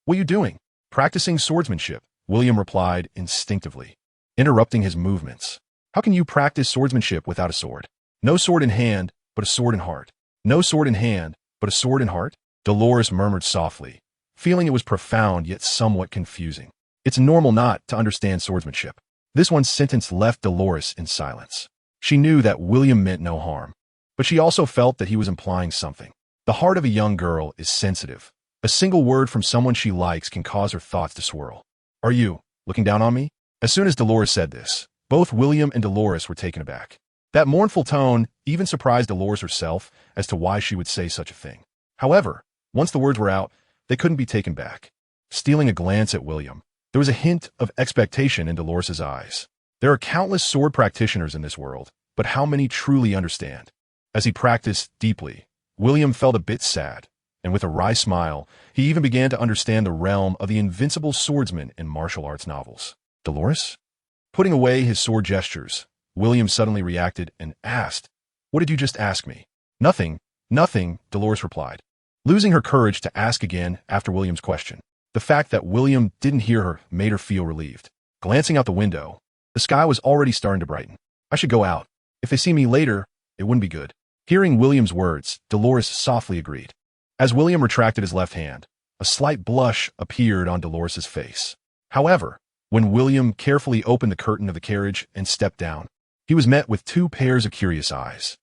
"What are you doing?" "Practicing swordsmanship," William replied instinctively, interrupting his movements. How can you practice swordsmanship without a sword? No sword in hand, but a sword in heart. No sword in hand, but a sword in heart? Dolores murmured softly, feeling it was profound yet somewhat confusing. It's normal not to understand swordsmanship. This one sentence left Dolores in silence. She knew that William meant no harm, but she also felt that he was implying something. The heart of a young girl is sensitive. A single word from someone she likes can cause her thoughts to swirl. Are you looking down on me? As soon as Dolores said this, both William and Dolores were taken aback. That mournful tone even surprised Dolores herself as to why she would say such a thing. However, once the words were out, they couldn't be taken back. Stealing a glance at William, there was a hint of expectation in Dolores's eyes. There are countless sword practitioners in this world, but how many truly understand? As he practiced deeply, William felt a bit sad, and with a wry smile, he even began to understand the realm of the invincible swordsman in martial arts novels. Dolores? Putting away his sword gestures, William suddenly reacted and asked, "What did you just ask me?" "Nothing, nothing," Dolores replied, losing her courage to ask again after William's question. The fact that William didn't hear her made her feel relieved. Glancing out the window, the sky was already starting to brighten. "I should go out. If they see me later, it wouldn't be good." Hearing William's words, Dolores softly agreed. As William retracted his left hand, a slight blush appeared on Dolores's face. However, when William carefully opened the curtain of the carriage and stepped down, he was met with two pairs of curious eyes.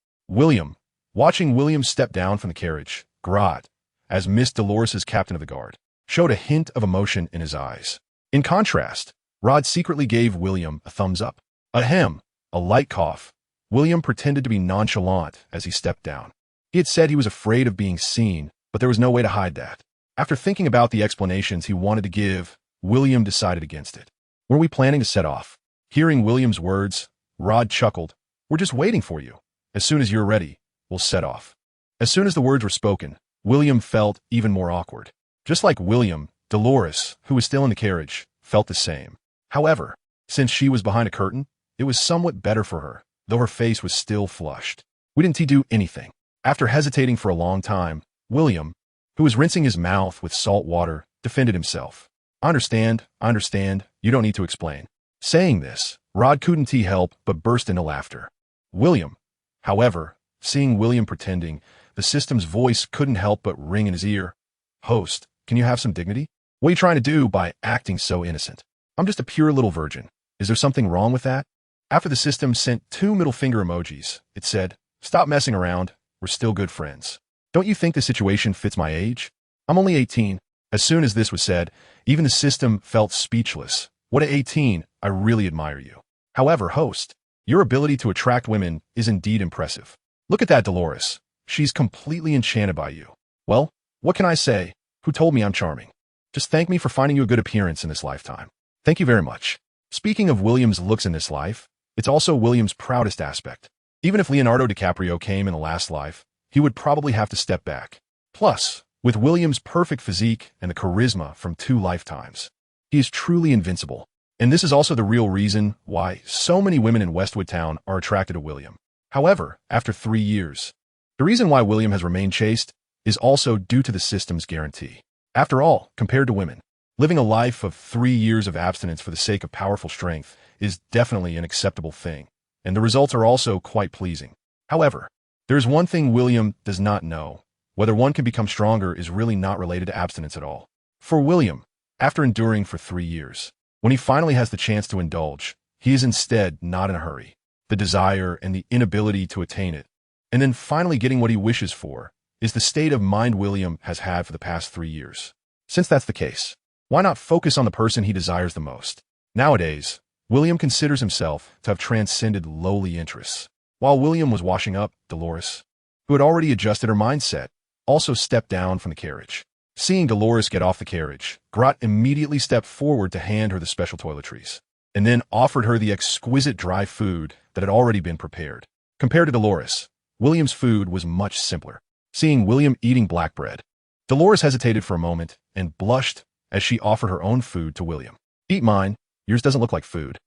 Watching William step down from the carriage, Grot, as Miss Dolores's captain of the guard, showed a hint of emotion in his eyes. In contrast, Rod secretly gave William a thumbs up. Ahem, a light cough. William pretended to be nonchalant as he stepped down. He had said he was afraid of being seen, but there was no way to hide that. After thinking about the explanations he wanted to give, William decided against it. "Were we planning to set off?" Hearing William's words, Rod chuckled. "We're just waiting for you. As soon as you're ready, we'll set off." As soon as the words were spoken, William felt even more awkward. Just like William, Dolores, who was still in the carriage, felt the same. However, since she was behind a curtain, it was somewhat better for her, though her face was still flushed. "We didn't do anything." After hesitating for a long time, William, who was rinsing his mouth with salt water, defended himself. I understand. You don't need to explain." Saying this, Rod couldn't help but burst into laughter. William, however, seeing William pretending, the system's voice couldn't help but ring in his ear. "Host, can you have some dignity? What are you trying to do by acting so innocent? I'm just a pure little virgin. Is there something wrong with that?" After the system sent 2 middle finger emojis, it said, "Stop messing around. We're still good friends. Don't you think the situation fits my age? I'm only 18. As soon as this was said, even the system felt speechless. "What at 18, I really admire you. However, host, your ability to attract women is indeed impressive. Look at that Dolores. She's completely enchanted by you. Well, what can I say? Who told me I'm charming? Just thank me for finding you a good appearance in this lifetime. Thank you very much." Speaking of William's looks in this life, it's also William's proudest aspect. Even if Leonardo DiCaprio came in the last life, he would probably have to step back. Plus, with William's perfect physique and the charisma from 2 lifetimes, he is truly invincible. And this is also the real reason why so many women in Westwood Town are attracted to William. However, after 3 years, the reason why William has remained chaste is also due to the system's guarantee. After all, compared to women, living a life of 3 years of abstinence for the sake of powerful strength is definitely an acceptable thing, and the results are also quite pleasing. However, there is one thing William does not know. Whether one can become stronger is really not related to abstinence at all. For William, after enduring for 3 years, when he finally has the chance to indulge, he is instead not in a hurry. The desire and the inability to attain it, and then finally getting what he wishes for, is the state of mind William has had for the past 3 years. Since that's the case, why not focus on the person he desires the most? Nowadays, William considers himself to have transcended lowly interests. While William was washing up, Dolores, who had already adjusted her mindset, also stepped down from the carriage. Seeing Dolores get off the carriage, Grot immediately stepped forward to hand her the special toiletries, and then offered her the exquisite dry food that had already been prepared. Compared to Dolores, William's food was much simpler. Seeing William eating black bread, Dolores hesitated for a moment and blushed as she offered her own food to William. "Eat mine. Yours doesn't look like food."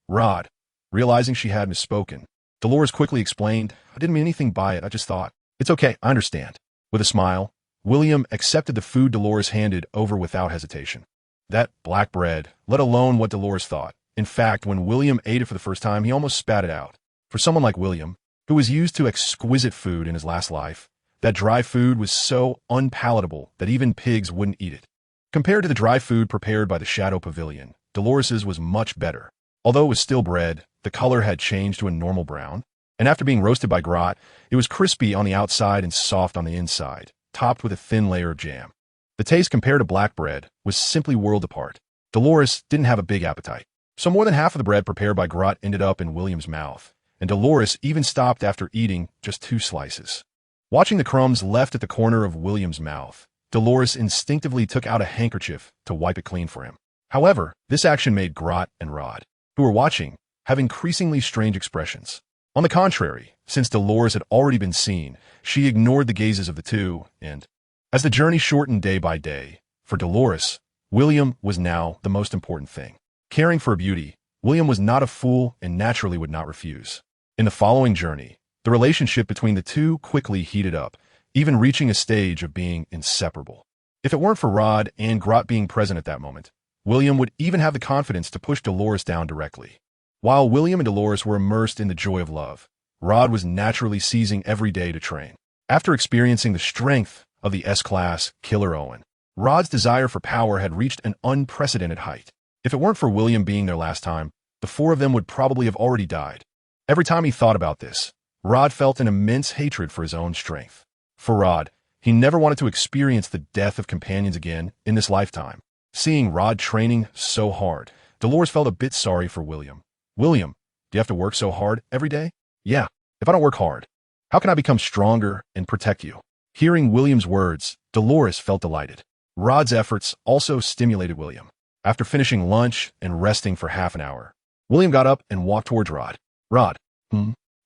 Rod, realizing she had misspoken, Dolores quickly explained, "I didn't mean anything by it. I just thought." "It's okay. I understand." With a smile, William accepted the food Dolores handed over without hesitation. That black bread, let alone what Dolores thought. In fact, when William ate it for the first time, he almost spat it out. For someone like William, who was used to exquisite food in his last life, that dry food was so unpalatable that even pigs wouldn't eat it. Compared to the dry food prepared by the Shadow Pavilion, Dolores's was much better. Although it was still bread, the color had changed to a normal brown, and after being roasted by Grot, it was crispy on the outside and soft on the inside, topped with a thin layer of jam. The taste compared to black bread was simply world apart. Dolores didn't have a big appetite, so more than half of the bread prepared by Grot ended up in William's mouth, and Dolores even stopped after eating just 2 slices. Watching the crumbs left at the corner of William's mouth, Dolores instinctively took out a handkerchief to wipe it clean for him. However, this action made Grot and Rod, who were watching, have increasingly strange expressions. On the contrary, since Dolores had already been seen, she ignored the gazes of the two, and, as the journey shortened day by day, for Dolores, William was now the most important thing. Caring for her beauty, William was not a fool and naturally would not refuse. In the following journey, the relationship between the two quickly heated up, even reaching a stage of being inseparable. If it weren't for Rod and Grot being present at that moment, William would even have the confidence to push Dolores down directly. While William and Dolores were immersed in the joy of love, Rod was naturally seizing every day to train. After experiencing the strength of the S-Class Killer Owen, Rod's desire for power had reached an unprecedented height. If it weren't for William being there last time, the 4 of them would probably have already died. Every time he thought about this, Rod felt an immense hatred for his own strength. For Rod, he never wanted to experience the death of companions again in this lifetime. Seeing Rod training so hard, Dolores felt a bit sorry for William. William, do you have to work so hard every day? Yeah, if I don't work hard, how can I become stronger and protect you? Hearing William's words, Dolores felt delighted. Rod's efforts also stimulated William. After finishing lunch and resting for half an hour, William got up and walked towards Rod. Rod,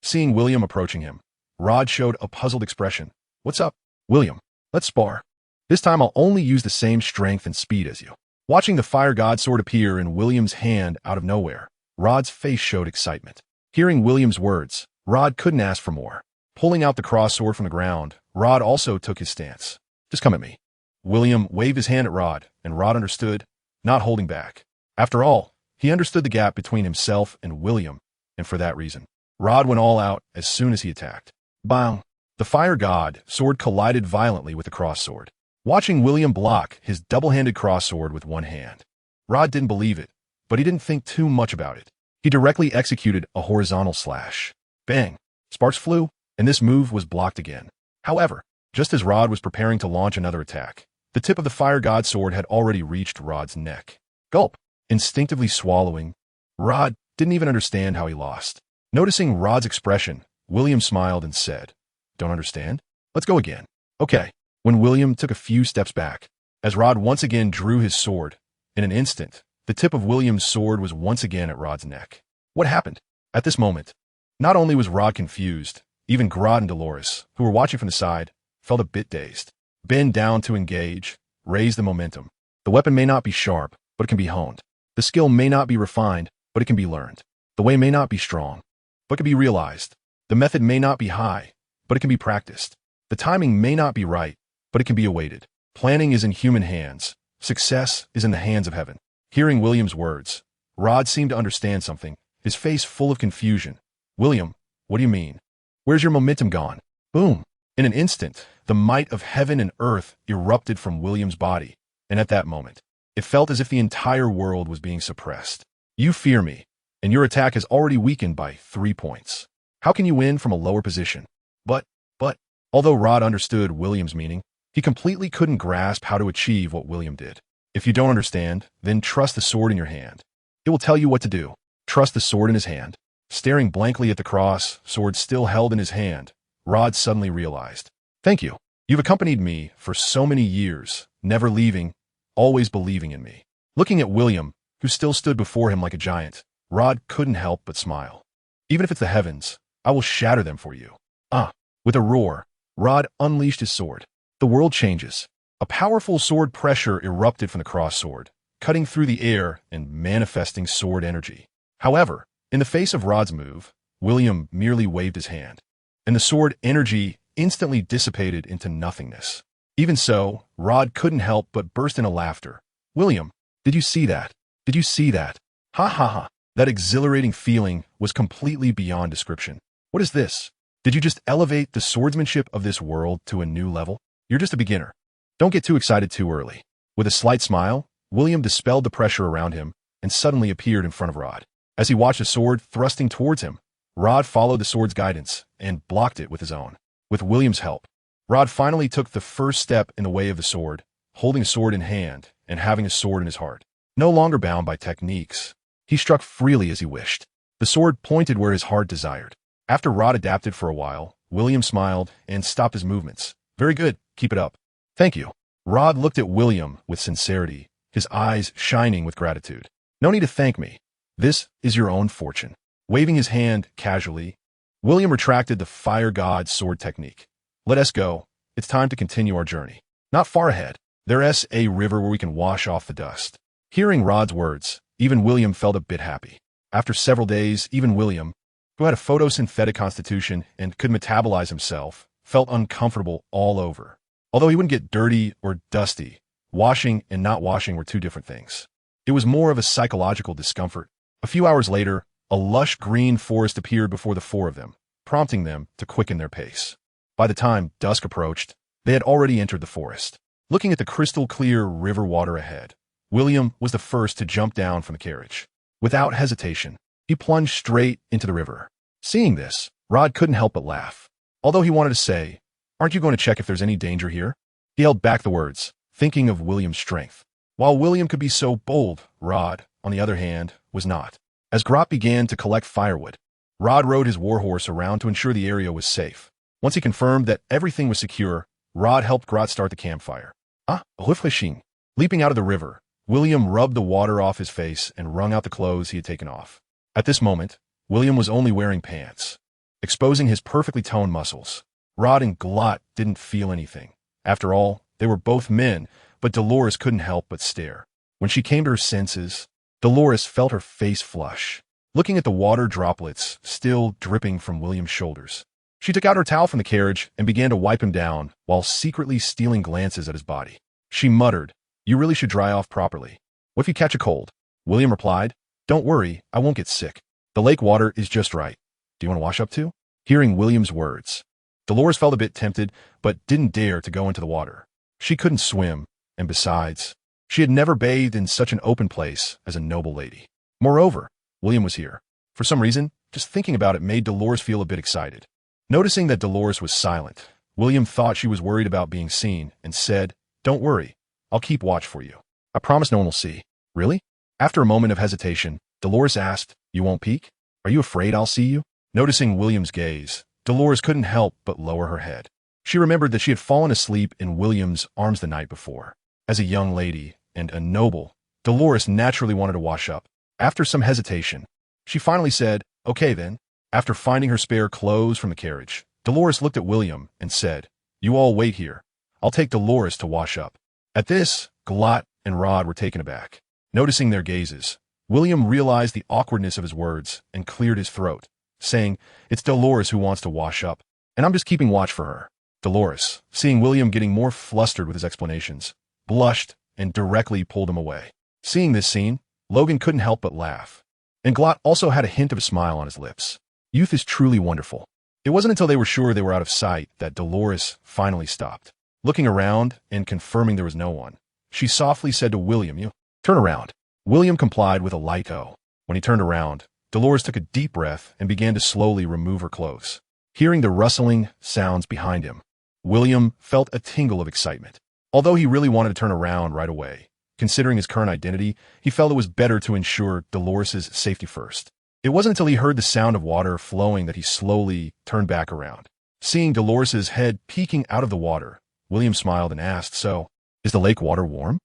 Seeing William approaching him, Rod showed a puzzled expression. What's up? William, let's spar. This time I'll only use the same strength and speed as you. Watching the fire god sword appear in William's hand out of nowhere, Rod's face showed excitement. Hearing William's words, Rod couldn't ask for more. Pulling out the cross sword from the ground, Rod also took his stance. Just come at me. William waved his hand at Rod, and Rod understood, not holding back. After all, he understood the gap between himself and William, and for that reason, Rod went all out as soon as he attacked. Bang! The fire god sword collided violently with the cross sword. Watching William block his double-handed cross sword with one hand, Rod didn't believe it, but he didn't think too much about it. He directly executed a horizontal slash. Bang! Sparks flew, and this move was blocked again. However, just as Rod was preparing to launch another attack, the tip of the fire god sword had already reached Rod's neck. Gulp! Instinctively swallowing, Rod didn't even understand how he lost. Noticing Rod's expression, William smiled and said, "Don't understand? Let's go again." Okay. When William took a few steps back, as Rod once again drew his sword, in an instant, the tip of William's sword was once again at Rod's neck. What happened? At this moment, not only was Rod confused, even Grot and Dolores, who were watching from the side, felt a bit dazed. Bend down to engage, raise the momentum. The weapon may not be sharp, but it can be honed. The skill may not be refined, but it can be learned. The way may not be strong, but can be realized. The method may not be high, but it can be practiced. The timing may not be right, but it can be awaited. Planning is in human hands. Success is in the hands of heaven. Hearing William's words, Rod seemed to understand something, his face full of confusion. William, what do you mean? Where's your momentum gone? Boom! In an instant, the might of heaven and earth erupted from William's body, and at that moment, it felt as if the entire world was being suppressed. You fear me, and your attack has already weakened by 3 points. How can you win from a lower position? But, although Rod understood William's meaning, he completely couldn't grasp how to achieve what William did. If you don't understand, then trust the sword in your hand. It will tell you what to do. Trust the sword in his hand. Staring blankly at the cross, sword still held in his hand, Rod suddenly realized. Thank you. You've accompanied me for so many years, never leaving, always believing in me. Looking at William, who still stood before him like a giant, Rod couldn't help but smile. Even if it's the heavens, I will shatter them for you. With a roar, Rod unleashed his sword. The world changes. A powerful sword pressure erupted from the cross sword, cutting through the air and manifesting sword energy. However, in the face of Rod's move, William merely waved his hand, and the sword energy instantly dissipated into nothingness. Even so, Rod couldn't help but burst into laughter. William, Did you see that? Did you see that? Ha ha ha. That exhilarating feeling was completely beyond description. What is this? Did you just elevate the swordsmanship of this world to a new level? You're just a beginner. Don't get too excited too early. With a slight smile, William dispelled the pressure around him and suddenly appeared in front of Rod. As he watched a sword thrusting towards him, Rod followed the sword's guidance and blocked it with his own. With William's help, Rod finally took the first step in the way of the sword, holding a sword in hand and having a sword in his heart. No longer bound by techniques, he struck freely as he wished. The sword pointed where his heart desired. After Rod adapted for a while, William smiled and stopped his movements. Very good, keep it up. Thank you. Rod looked at William with sincerity, his eyes shining with gratitude. No need to thank me. This is your own fortune. Waving his hand casually, William retracted the fire god's sword technique. Let us go. It's time to continue our journey. Not far ahead, there's a river where we can wash off the dust. Hearing Rod's words, even William felt a bit happy. After several days, even William, who had a photosynthetic constitution and could metabolize himself, felt uncomfortable all over. Although he wouldn't get dirty or dusty, washing and not washing were two different things. It was more of a psychological discomfort. A few hours later, a lush green forest appeared before the four of them, prompting them to quicken their pace. By the time dusk approached, they had already entered the forest. Looking at the crystal-clear river water ahead, William was the first to jump down from the carriage. Without hesitation, he plunged straight into the river. Seeing this, Rod couldn't help but laugh. Although he wanted to say, "Aren't you going to check if there's any danger here?" He held back the words, thinking of William's strength. While William could be so bold, Rod, on the other hand, was not. As Grot began to collect firewood, Rod rode his warhorse around to ensure the area was safe. Once he confirmed that everything was secure, Rod helped Grot start the campfire. Refreshing. Leaping out of the river, William rubbed the water off his face and wrung out the clothes he had taken off. At this moment, William was only wearing pants, exposing his perfectly toned muscles. Rod and Glot didn't feel anything. After all, they were both men, but Dolores couldn't help but stare. When she came to her senses, Dolores felt her face flush, looking at the water droplets still dripping from William's shoulders. She took out her towel from the carriage and began to wipe him down while secretly stealing glances at his body. She muttered, "You really should dry off properly. What if you catch a cold?" William replied, "Don't worry, I won't get sick. The lake water is just right. Do you want to wash up too?" Hearing William's words, Dolores felt a bit tempted, but didn't dare to go into the water. She couldn't swim, and besides, she had never bathed in such an open place as a noble lady. Moreover, William was here. For some reason, just thinking about it made Dolores feel a bit excited. Noticing that Dolores was silent, William thought she was worried about being seen and said, "Don't worry, I'll keep watch for you. I promise no one will see." "Really?" After a moment of hesitation, Dolores asked, "You won't peek? Are you afraid I'll see you?" Noticing William's gaze, Dolores couldn't help but lower her head. She remembered that she had fallen asleep in William's arms the night before. As a young lady and a noble, Dolores naturally wanted to wash up. After some hesitation, she finally said, "Okay then." After finding her spare clothes from the carriage, Dolores looked at William and said, "You all wait here. I'll take Dolores to wash up." At this, Glot and Rod were taken aback. Noticing their gazes, William realized the awkwardness of his words and cleared his throat, saying, "It's Dolores who wants to wash up, and I'm just keeping watch for her." Dolores, seeing William getting more flustered with his explanations, blushed and directly pulled him away. Seeing this scene, Logan couldn't help but laugh. And Glot also had a hint of a smile on his lips. Youth is truly wonderful. It wasn't until they were sure they were out of sight that Dolores finally stopped. Looking around and confirming there was no one, she softly said to William, "You turn around." William complied with a light "oh." When he turned around, Dolores took a deep breath and began to slowly remove her clothes. Hearing the rustling sounds behind him, William felt a tingle of excitement. Although he really wanted to turn around right away, considering his current identity, he felt it was better to ensure Dolores' safety first. It wasn't until he heard the sound of water flowing that he slowly turned back around. Seeing Dolores' head peeking out of the water, William smiled and asked, "So, is the lake water warm?"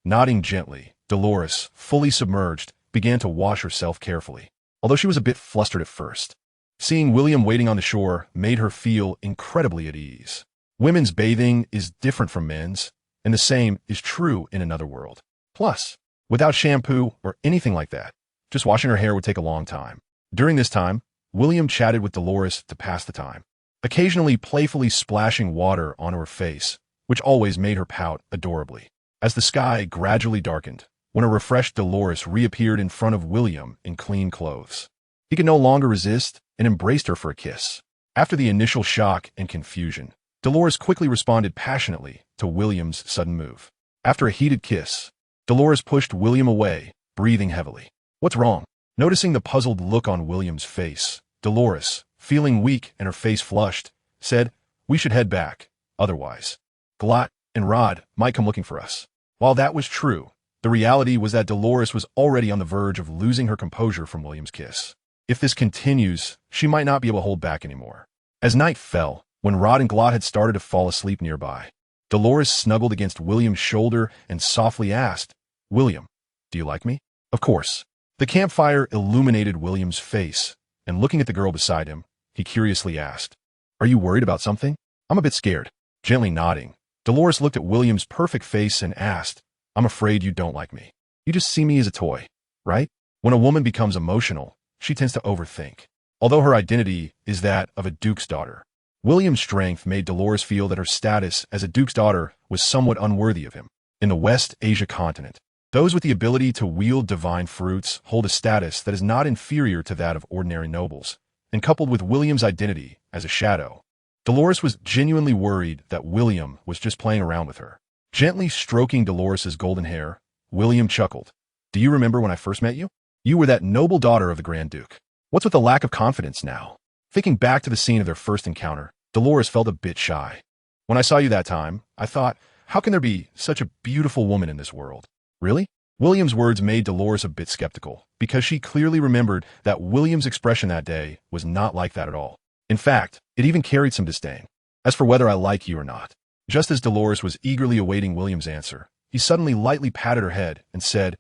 Nodding gently, Dolores, fully submerged, began to wash herself carefully, although she was a bit flustered at first. Seeing William waiting on the shore made her feel incredibly at ease. Women's bathing is different from men's, and the same is true in another world. Plus, without shampoo or anything like that, just washing her hair would take a long time. During this time, William chatted with Dolores to pass the time, occasionally playfully splashing water onto her face, which always made her pout adorably. As the sky gradually darkened, when a refreshed Dolores reappeared in front of William in clean clothes. He could no longer resist and embraced her for a kiss. After the initial shock and confusion, Dolores quickly responded passionately to William's sudden move. After a heated kiss, Dolores pushed William away, breathing heavily. "What's wrong?" Noticing the puzzled look on William's face, Dolores, feeling weak and her face flushed, said, "We should head back. Otherwise, Glot and Rod might come looking for us." While that was true, the reality was that Dolores was already on the verge of losing her composure from William's kiss. If this continues, she might not be able to hold back anymore. As night fell, when Rod and Glot had started to fall asleep nearby, Dolores snuggled against William's shoulder and softly asked, "William, do you like me?" "Of course." The campfire illuminated William's face, and looking at the girl beside him, he curiously asked, "Are you worried about something?" "I'm a bit scared." Gently nodding, Dolores looked at William's perfect face and asked, "I'm afraid you don't like me. You just see me as a toy, right?" When a woman becomes emotional, she tends to overthink. Although her identity is that of a duke's daughter, William's strength made Dolores feel that her status as a duke's daughter was somewhat unworthy of him. In the West Asia continent, those with the ability to wield divine fruits hold a status that is not inferior to that of ordinary nobles, and coupled with William's identity as a shadow, Dolores was genuinely worried that William was just playing around with her. Gently stroking Dolores's golden hair, William chuckled. "Do you remember when I first met you? You were that noble daughter of the Grand Duke. What's with the lack of confidence now?" Thinking back to the scene of their first encounter, Dolores felt a bit shy. "When I saw you that time, I thought, how can there be such a beautiful woman in this world?" "Really?" William's words made Dolores a bit skeptical, because she clearly remembered that William's expression that day was not like that at all. In fact, it even carried some disdain. "As for whether I like you or not." Just as Dolores was eagerly awaiting William's answer, he suddenly lightly patted her head and said,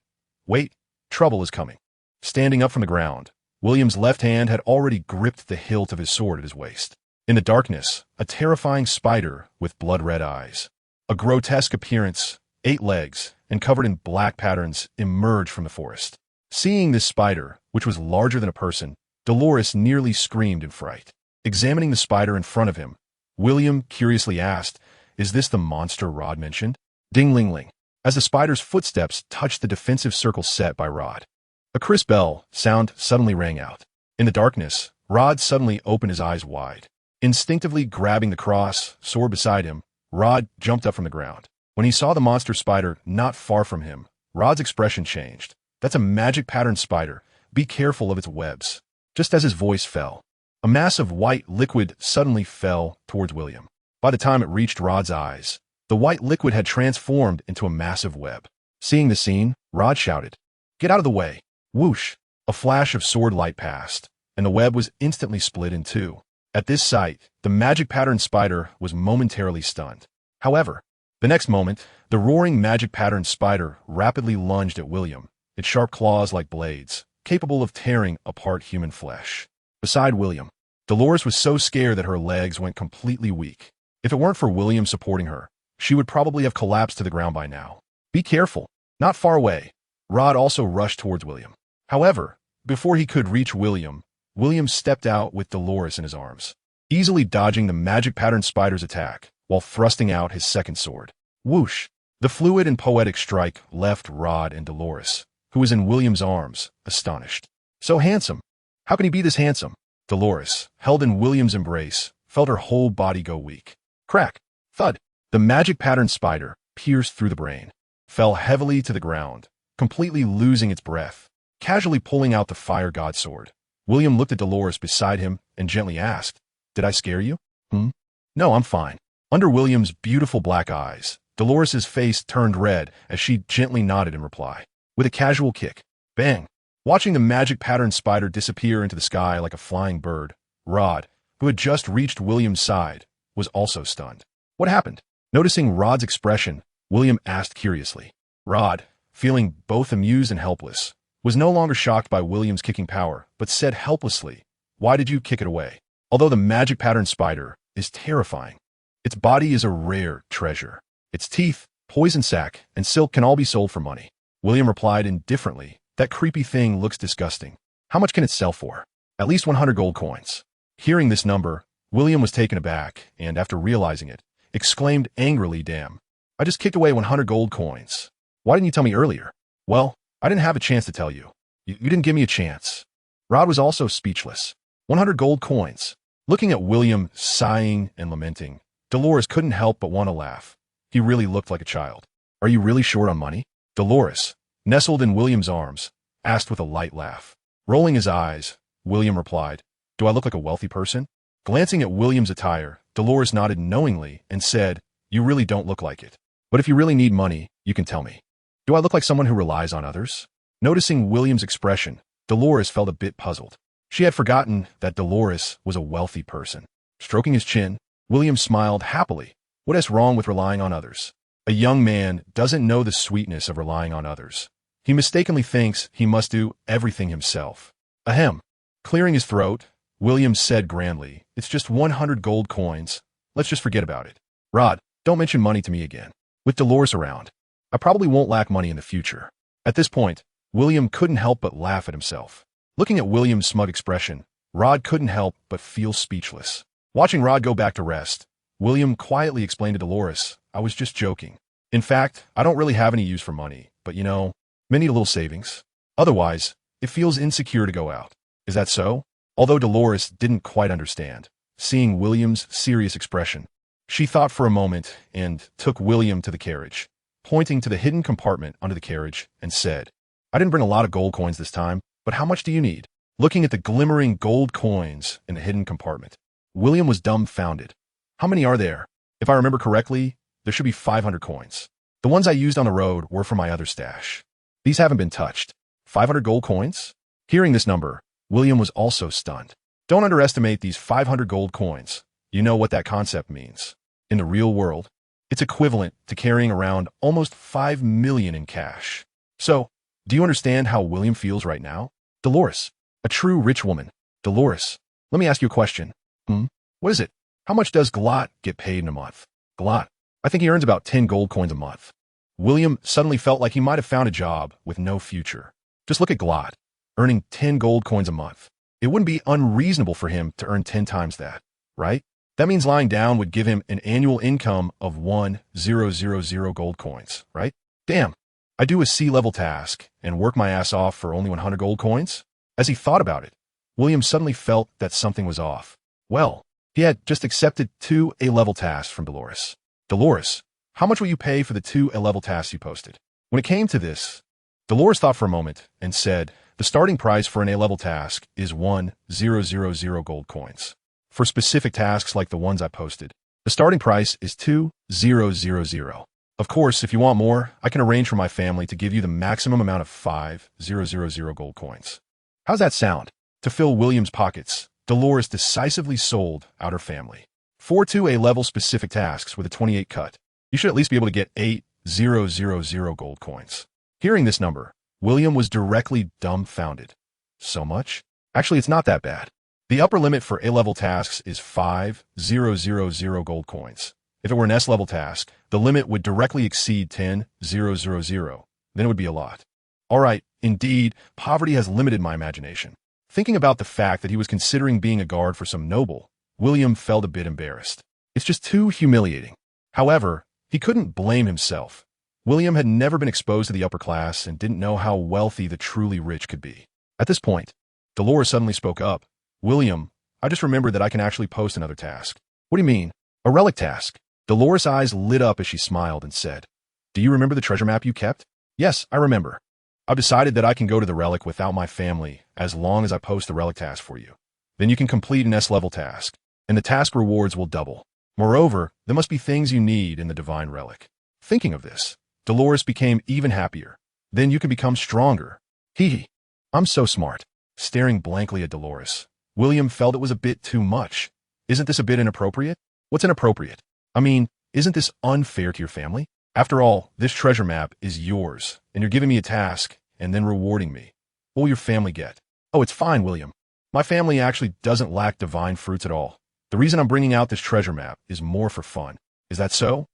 "Wait, trouble is coming." Standing up from the ground, William's left hand had already gripped the hilt of his sword at his waist. In the darkness, a terrifying spider with blood-red eyes, a grotesque appearance, 8 legs, and covered in black patterns, emerged from the forest. Seeing this spider, which was larger than a person, Dolores nearly screamed in fright. Examining the spider in front of him, William curiously asked, "Is this the monster Rod mentioned?" Ding-ling-ling, as the spider's footsteps touched the defensive circle set by Rod. A crisp bell sound suddenly rang out. In the darkness, Rod suddenly opened his eyes wide. Instinctively grabbing the cross sword beside him, Rod jumped up from the ground. When he saw the monster spider not far from him, Rod's expression changed. "That's a magic pattern spider. Be careful of its webs." Just as his voice fell, a mass of white liquid suddenly fell towards William. By the time it reached Rod's eyes, the white liquid had transformed into a massive web. Seeing the scene, Rod shouted, "Get out of the way!" Whoosh! A flash of sword light passed, and the web was instantly split in two. At this sight, the magic pattern spider was momentarily stunned. However, the next moment, the roaring magic pattern spider rapidly lunged at William, its sharp claws like blades, capable of tearing apart human flesh. Beside William, Dolores was so scared that her legs went completely weak. If it weren't for William supporting her, she would probably have collapsed to the ground by now. "Be careful." Not far away, Rod also rushed towards William. However, before he could reach William, William stepped out with Dolores in his arms, easily dodging the magic pattern spider's attack while thrusting out his second sword. Whoosh! The fluid and poetic strike left Rod and Dolores, who was in William's arms, astonished. "So handsome. How can he be this handsome?" Dolores, held in William's embrace, felt her whole body go weak. Crack! Thud! The magic pattern spider, pierced through the brain, fell heavily to the ground, completely losing its breath. Casually pulling out the fire god sword, William looked at Dolores beside him and gently asked, "Did I scare you?" "No, I'm fine." Under William's beautiful black eyes, Dolores's face turned red as she gently nodded in reply. With a casual kick, bang! Watching the magic pattern spider disappear into the sky like a flying bird, Rod, who had just reached William's side, was also stunned. "What happened?" Noticing Rod's expression, William asked curiously. Rod, feeling both amused and helpless, was no longer shocked by William's kicking power, but said helplessly, "Why did you kick it away?" Although the magic pattern spider is terrifying, its body is a rare treasure. Its teeth, poison sac, and silk can all be sold for money. William replied indifferently, "That creepy thing looks disgusting. How much can it sell for?" "At least 100 gold coins." Hearing this number, William was taken aback, and after realizing it, exclaimed angrily, "Damn, I just kicked away 100 gold coins. Why didn't you tell me earlier?" Well, I didn't have a chance to tell you. You didn't give me a chance. Rod was also speechless. 100 gold coins. Looking at William sighing and lamenting, Dolores couldn't help but want to laugh. He really looked like a child. Are you really short on money? Dolores, nestled in William's arms, asked with a light laugh. Rolling his eyes, William replied, Do I look like a wealthy person? Glancing at William's attire, Dolores nodded knowingly and said, You really don't look like it. But if you really need money, you can tell me. Do I look like someone who relies on others? Noticing William's expression, Dolores felt a bit puzzled. She had forgotten that Dolores was a wealthy person. Stroking his chin, William smiled happily. What is wrong with relying on others? A young man doesn't know the sweetness of relying on others. He mistakenly thinks he must do everything himself. Ahem. Clearing his throat, William said grandly, It's just 100 gold coins. Let's just forget about it. Rod, don't mention money to me again. With Dolores around, I probably won't lack money in the future. At this point, William couldn't help but laugh at himself. Looking at William's smug expression, Rod couldn't help but feel speechless. Watching Rod go back to rest, William quietly explained to Dolores, I was just joking. In fact, I don't really have any use for money, but may need a little savings. Otherwise, it feels insecure to go out. Is that so? Although Dolores didn't quite understand, seeing William's serious expression, she thought for a moment and took William to the carriage, pointing to the hidden compartment under the carriage, and said, I didn't bring a lot of gold coins this time, but how much do you need? Looking at the glimmering gold coins in the hidden compartment, William was dumbfounded. How many are there? If I remember correctly, there should be 500 coins. The ones I used on the road were for my other stash. These haven't been touched. 500 gold coins? Hearing this number, William was also stunned. Don't underestimate these 500 gold coins. You know what that concept means. In the real world, it's equivalent to carrying around almost 5 million in cash. So, do you understand how William feels right now? Dolores, a true rich woman. Dolores, let me ask you a question. What is it? How much does Glot get paid in a month? Glot, I think he earns about 10 gold coins a month. William suddenly felt like he might have found a job with no future. Just look at Glot, earning 10 gold coins a month. It wouldn't be unreasonable for him to earn 10 times that, right? That means lying down would give him an annual income of 1,000 gold coins, right? Damn, I do a C-level task and work my ass off for only 100 gold coins? As he thought about it, William suddenly felt that something was off. Well, he had just accepted 2 A-level tasks from Dolores. Dolores, how much will you pay for the 2 A-level tasks you posted? When it came to this, Dolores thought for a moment and said, the starting price for an A-level task is 1,000 gold coins. For specific tasks like the ones I posted, the starting price is 2,000. Of course, if you want more, I can arrange for my family to give you the maximum amount of 5,000 gold coins. How's that sound? To fill William's pockets, Dolores decisively sold out her family. 4 2 A-level specific tasks with a 28 cut. You should at least be able to get 8,000 gold coins. Hearing this number, William was directly dumbfounded. So much? Actually, it's not that bad. The upper limit for A-level tasks is 5,000 gold coins. If it were an S-level task, the limit would directly exceed 10,000. Then it would be a lot. All right, indeed, poverty has limited my imagination. Thinking about the fact that he was considering being a guard for some noble, William felt a bit embarrassed. It's just too humiliating. However, he couldn't blame himself. William had never been exposed to the upper class and didn't know how wealthy the truly rich could be. At this point, Dolores suddenly spoke up. William, I just remembered that I can actually post another task. What do you mean? A relic task? Dolores' eyes lit up as she smiled and said, Do you remember the treasure map you kept? Yes, I remember. I've decided that I can go to the relic without my family as long as I post the relic task for you. Then you can complete an S-level task, and the task rewards will double. Moreover, there must be things you need in the divine relic. Thinking of this, Dolores became even happier. Then you can become stronger. Hee. I'm so smart. Staring blankly at Dolores, William felt it was a bit too much. Isn't this a bit inappropriate? What's inappropriate? I mean, isn't this unfair to your family? After all, this treasure map is yours, and you're giving me a task and then rewarding me. What will your family get? Oh, it's fine, William. My family actually doesn't lack divine fruits at all. The reason I'm bringing out this treasure map is more for fun. Is that so?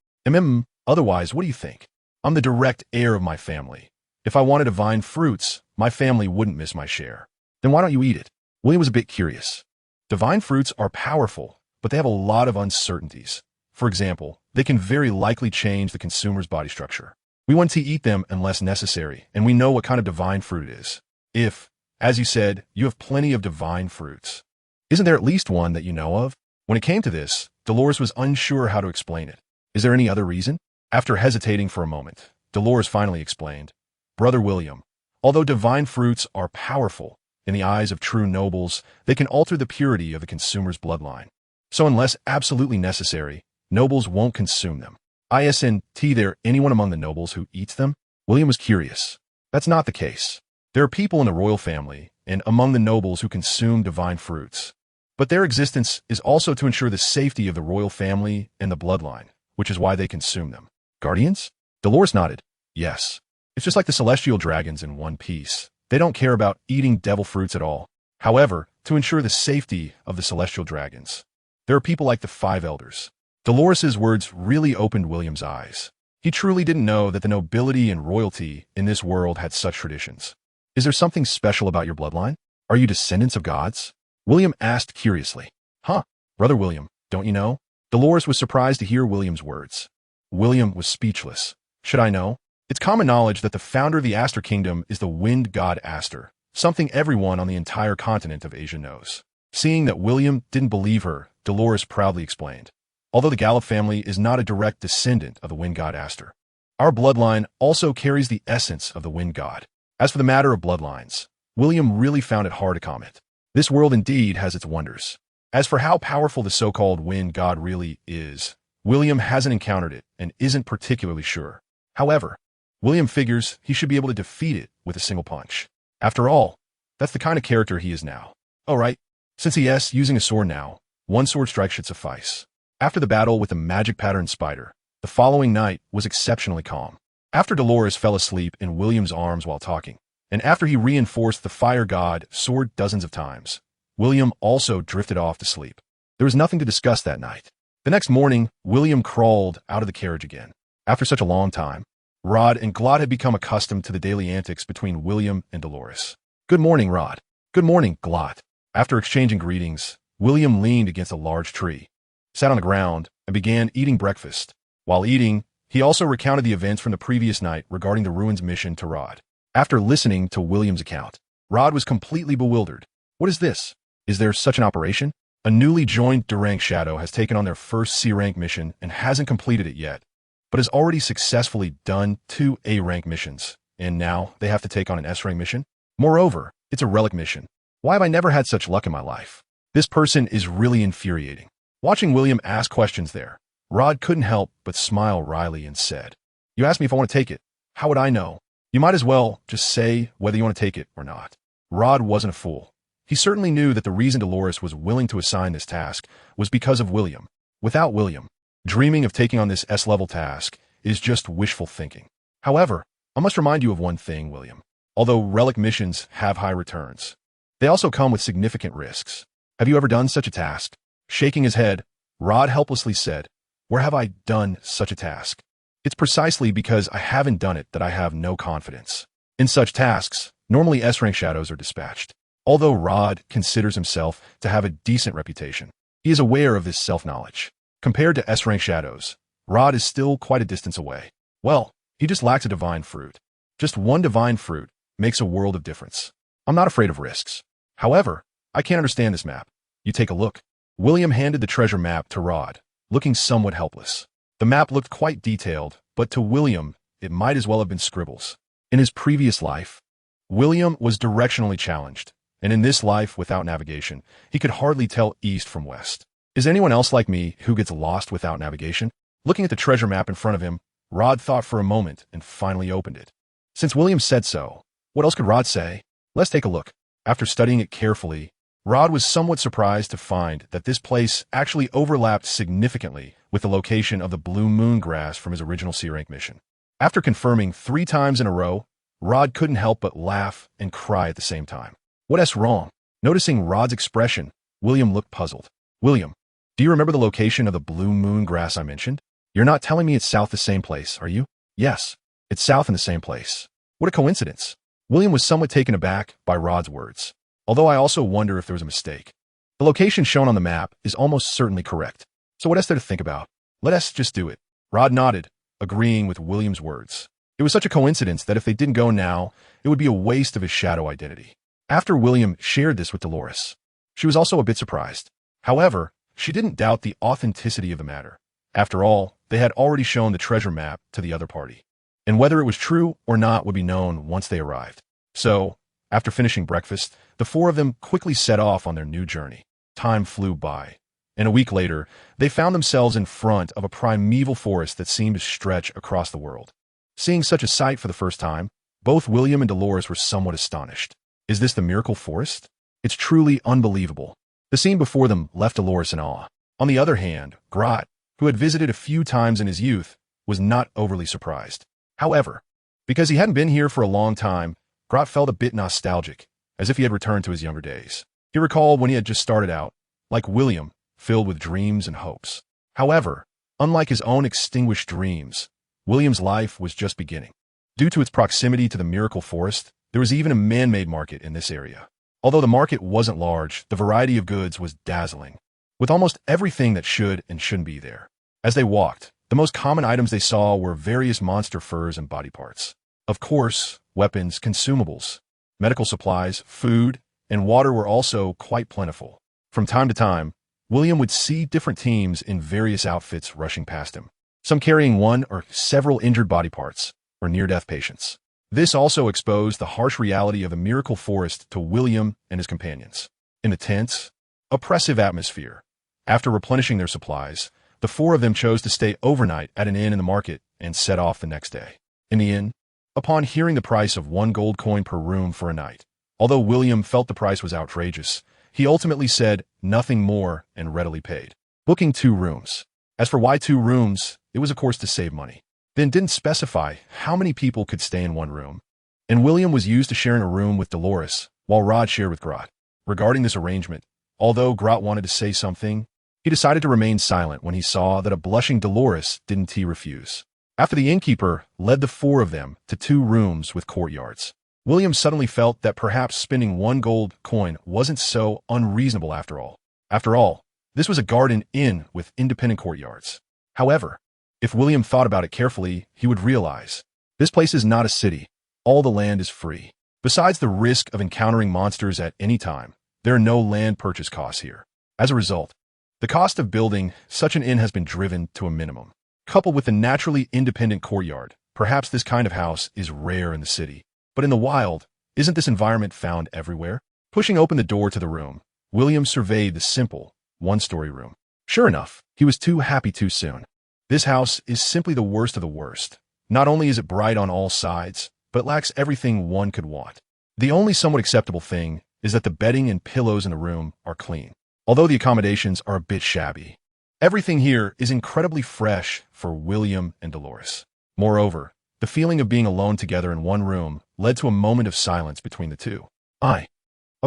Otherwise, what do you think? I'm the direct heir of my family. If I wanted divine fruits, my family wouldn't miss my share. Then why don't you eat it? William was a bit curious. Divine fruits are powerful, but they have a lot of uncertainties. For example, they can very likely change the consumer's body structure. We want to eat them unless necessary, and we know what kind of divine fruit it is. If, as you said, you have plenty of divine fruits, isn't there at least one that you know of? When it came to this, Dolores was unsure how to explain it. Is there any other reason? After hesitating for a moment, Dolores finally explained, Brother William, although divine fruits are powerful, in the eyes of true nobles, they can alter the purity of the consumer's bloodline. So unless absolutely necessary, nobles won't consume them. Isn't there anyone among the nobles who eats them? William was curious. That's not the case. There are people in the royal family and among the nobles who consume divine fruits. But their existence is also to ensure the safety of the royal family and the bloodline, which is why they consume them. Guardians? Dolores nodded. Yes. It's just like the celestial dragons in One Piece. They don't care about eating devil fruits at all. However, to ensure the safety of the celestial dragons, there are people like the Five Elders. Dolores's words really opened William's eyes. He truly didn't know that the nobility and royalty in this world had such traditions. Is there something special about your bloodline? Are you descendants of gods? William asked curiously. Huh, Brother William, don't you know? Dolores was surprised to hear William's words. William was speechless. Should I know? It's common knowledge that the founder of the Aster Kingdom is the wind god Aster, something everyone on the entire continent of Asia knows. Seeing that William didn't believe her, Dolores proudly explained. Although the Gallop family is not a direct descendant of the wind god Aster, our bloodline also carries the essence of the wind god. As for the matter of bloodlines, William really found it hard to comment. This world indeed has its wonders. As for how powerful the so-called wind god really is, William hasn't encountered it and isn't particularly sure. However, William figures he should be able to defeat it with a single punch. After all, that's the kind of character he is now. All right, since he is using a sword now, one sword strike should suffice. After the battle with the magic pattern spider, the following night was exceptionally calm. After Dolores fell asleep in William's arms while talking, and after he reinforced the fire god sword dozens of times, William also drifted off to sleep. There was nothing to discuss that night. The next morning, William crawled out of the carriage again. After such a long time, Rod and Glot had become accustomed to the daily antics between William and Dolores. Good morning, Rod. Good morning, Glot. After exchanging greetings, William leaned against a large tree, sat on the ground, and began eating breakfast. While eating, he also recounted the events from the previous night regarding the ruins mission to Rod. After listening to William's account, Rod was completely bewildered. What is this? Is there such an operation? A newly joined D-rank shadow has taken on their first C-rank mission and hasn't completed it yet, but has already successfully done 2 A-rank missions, and now they have to take on an S-rank mission? Moreover, it's a relic mission. Why have I never had such luck in my life? This person is really infuriating. Watching William ask questions there, Rod couldn't help but smile wryly and said, You asked me if I want to take it. How would I know? You might as well just say whether you want to take it or not. Rod wasn't a fool. He certainly knew that the reason Dolores was willing to assign this task was because of William. Without William, dreaming of taking on this S-level task is just wishful thinking. However, I must remind you of one thing, William. Although relic missions have high returns, they also come with significant risks. Have you ever done such a task? Shaking his head, Rod helplessly said, Where have I done such a task? It's precisely because I haven't done it that I have no confidence. In such tasks, normally S-rank shadows are dispatched. Although Rod considers himself to have a decent reputation, he is aware of his self-knowledge. Compared to S-rank shadows, Rod is still quite a distance away. Well, he just lacks a divine fruit. Just one divine fruit makes a world of difference. I'm not afraid of risks. However, I can't understand this map. You take a look. William handed the treasure map to Rod, looking somewhat helpless. The map looked quite detailed, but to William, it might as well have been scribbles. In his previous life, William was directionally challenged, and in this life without navigation, he could hardly tell east from west. Is anyone else like me who gets lost without navigation? Looking at the treasure map in front of him, Rod thought for a moment and finally opened it. Since William said so, what else could Rod say? Let's take a look. After studying it carefully, Rod was somewhat surprised to find that this place actually overlapped significantly with the location of the blue moon grass from his original C-rank mission. After confirming 3 times in a row, Rod couldn't help but laugh and cry at the same time. What's wrong? Noticing Rod's expression, William looked puzzled. William, do you remember the location of the blue moon grass I mentioned? You're not telling me it's south the same place, are you? Yes, it's south in the same place. What a coincidence. William was somewhat taken aback by Rod's words, although I also wonder if there was a mistake. The location shown on the map is almost certainly correct. So what is there to think about? Let us just do it. Rod nodded, agreeing with William's words. It was such a coincidence that if they didn't go now, it would be a waste of his shadow identity. After William shared this with Dolores, she was also a bit surprised. However, she didn't doubt the authenticity of the matter. After all, they had already shown the treasure map to the other party, and whether it was true or not would be known once they arrived. So, after finishing breakfast, the four of them quickly set off on their new journey. Time flew by, and a week later, they found themselves in front of a primeval forest that seemed to stretch across the world. Seeing such a sight for the first time, both William and Dolores were somewhat astonished. Is this the miracle forest? It's truly unbelievable. The scene before them left Dolores in awe. On the other hand, Grot, who had visited a few times in his youth, was not overly surprised. However, because he hadn't been here for a long time, Grot felt a bit nostalgic, as if he had returned to his younger days. He recalled when he had just started out, like William, filled with dreams and hopes. However, unlike his own extinguished dreams, William's life was just beginning. Due to its proximity to the miracle forest, there was even a man-made market in this area. Although the market wasn't large, the variety of goods was dazzling, with almost everything that should and shouldn't be there. As they walked, the most common items they saw were various monster furs and body parts. Of course, weapons, consumables, medical supplies, food, and water were also quite plentiful. From time to time, William would see different teams in various outfits rushing past him, some carrying one or several injured body parts or near-death patients. This also exposed the harsh reality of the miracle forest to William and his companions. In the tense, oppressive atmosphere, after replenishing their supplies, the four of them chose to stay overnight at an inn in the market and set off the next day. In the inn, upon hearing the price of 1 gold coin per room for a night, although William felt the price was outrageous, he ultimately said nothing more and readily paid, booking 2 rooms. As for why 2 rooms, it was of course to save money. Then didn't specify how many people could stay in one room, and William was used to sharing a room with Dolores, while Rod shared with Grot. Regarding this arrangement, although Grot wanted to say something, he decided to remain silent when he saw that a blushing Dolores didn't refuse. After the innkeeper led the 4 of them to 2 rooms with courtyards, William suddenly felt that perhaps spending 1 gold coin wasn't so unreasonable after all. After all, this was a garden inn with independent courtyards. However, if William thought about it carefully, he would realize, this place is not a city. All the land is free. Besides the risk of encountering monsters at any time, there are no land purchase costs here. As a result, the cost of building such an inn has been driven to a minimum. Coupled with the naturally independent courtyard, perhaps this kind of house is rare in the city. But in the wild, isn't this environment found everywhere? Pushing open the door to the room, William surveyed the simple, 1-story room. Sure enough, he was too happy too soon. This house is simply the worst of the worst. Not only is it bright on all sides, but lacks everything one could want. The only somewhat acceptable thing is that the bedding and pillows in the room are clean, although the accommodations are a bit shabby. Everything here is incredibly fresh for William and Dolores. Moreover, the feeling of being alone together in one room led to a moment of silence between the two. I'll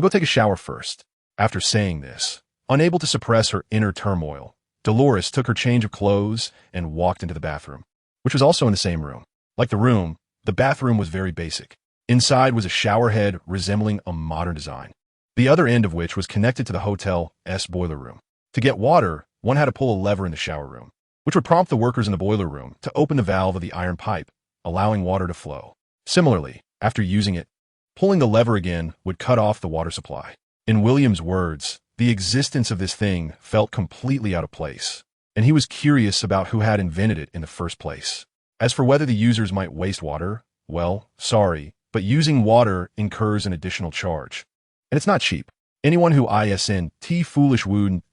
go take a shower first. After saying this, unable to suppress her inner turmoil, Dolores took her change of clothes and walked into the bathroom, which was also in the same room. Like the room, the bathroom was very basic. Inside was a shower head resembling a modern design, the other end of which was connected to the hotel's boiler room. To get water, one had to pull a lever in the shower room, which would prompt the workers in the boiler room to open the valve of the iron pipe, allowing water to flow. Similarly, after using it, pulling the lever again would cut off the water supply. In William's words, the existence of this thing felt completely out of place, and he was curious about who had invented it in the first place. As for whether the users might waste water, well, sorry, but using water incurs an additional charge. And it's not cheap. Anyone who isn't foolish wouldn't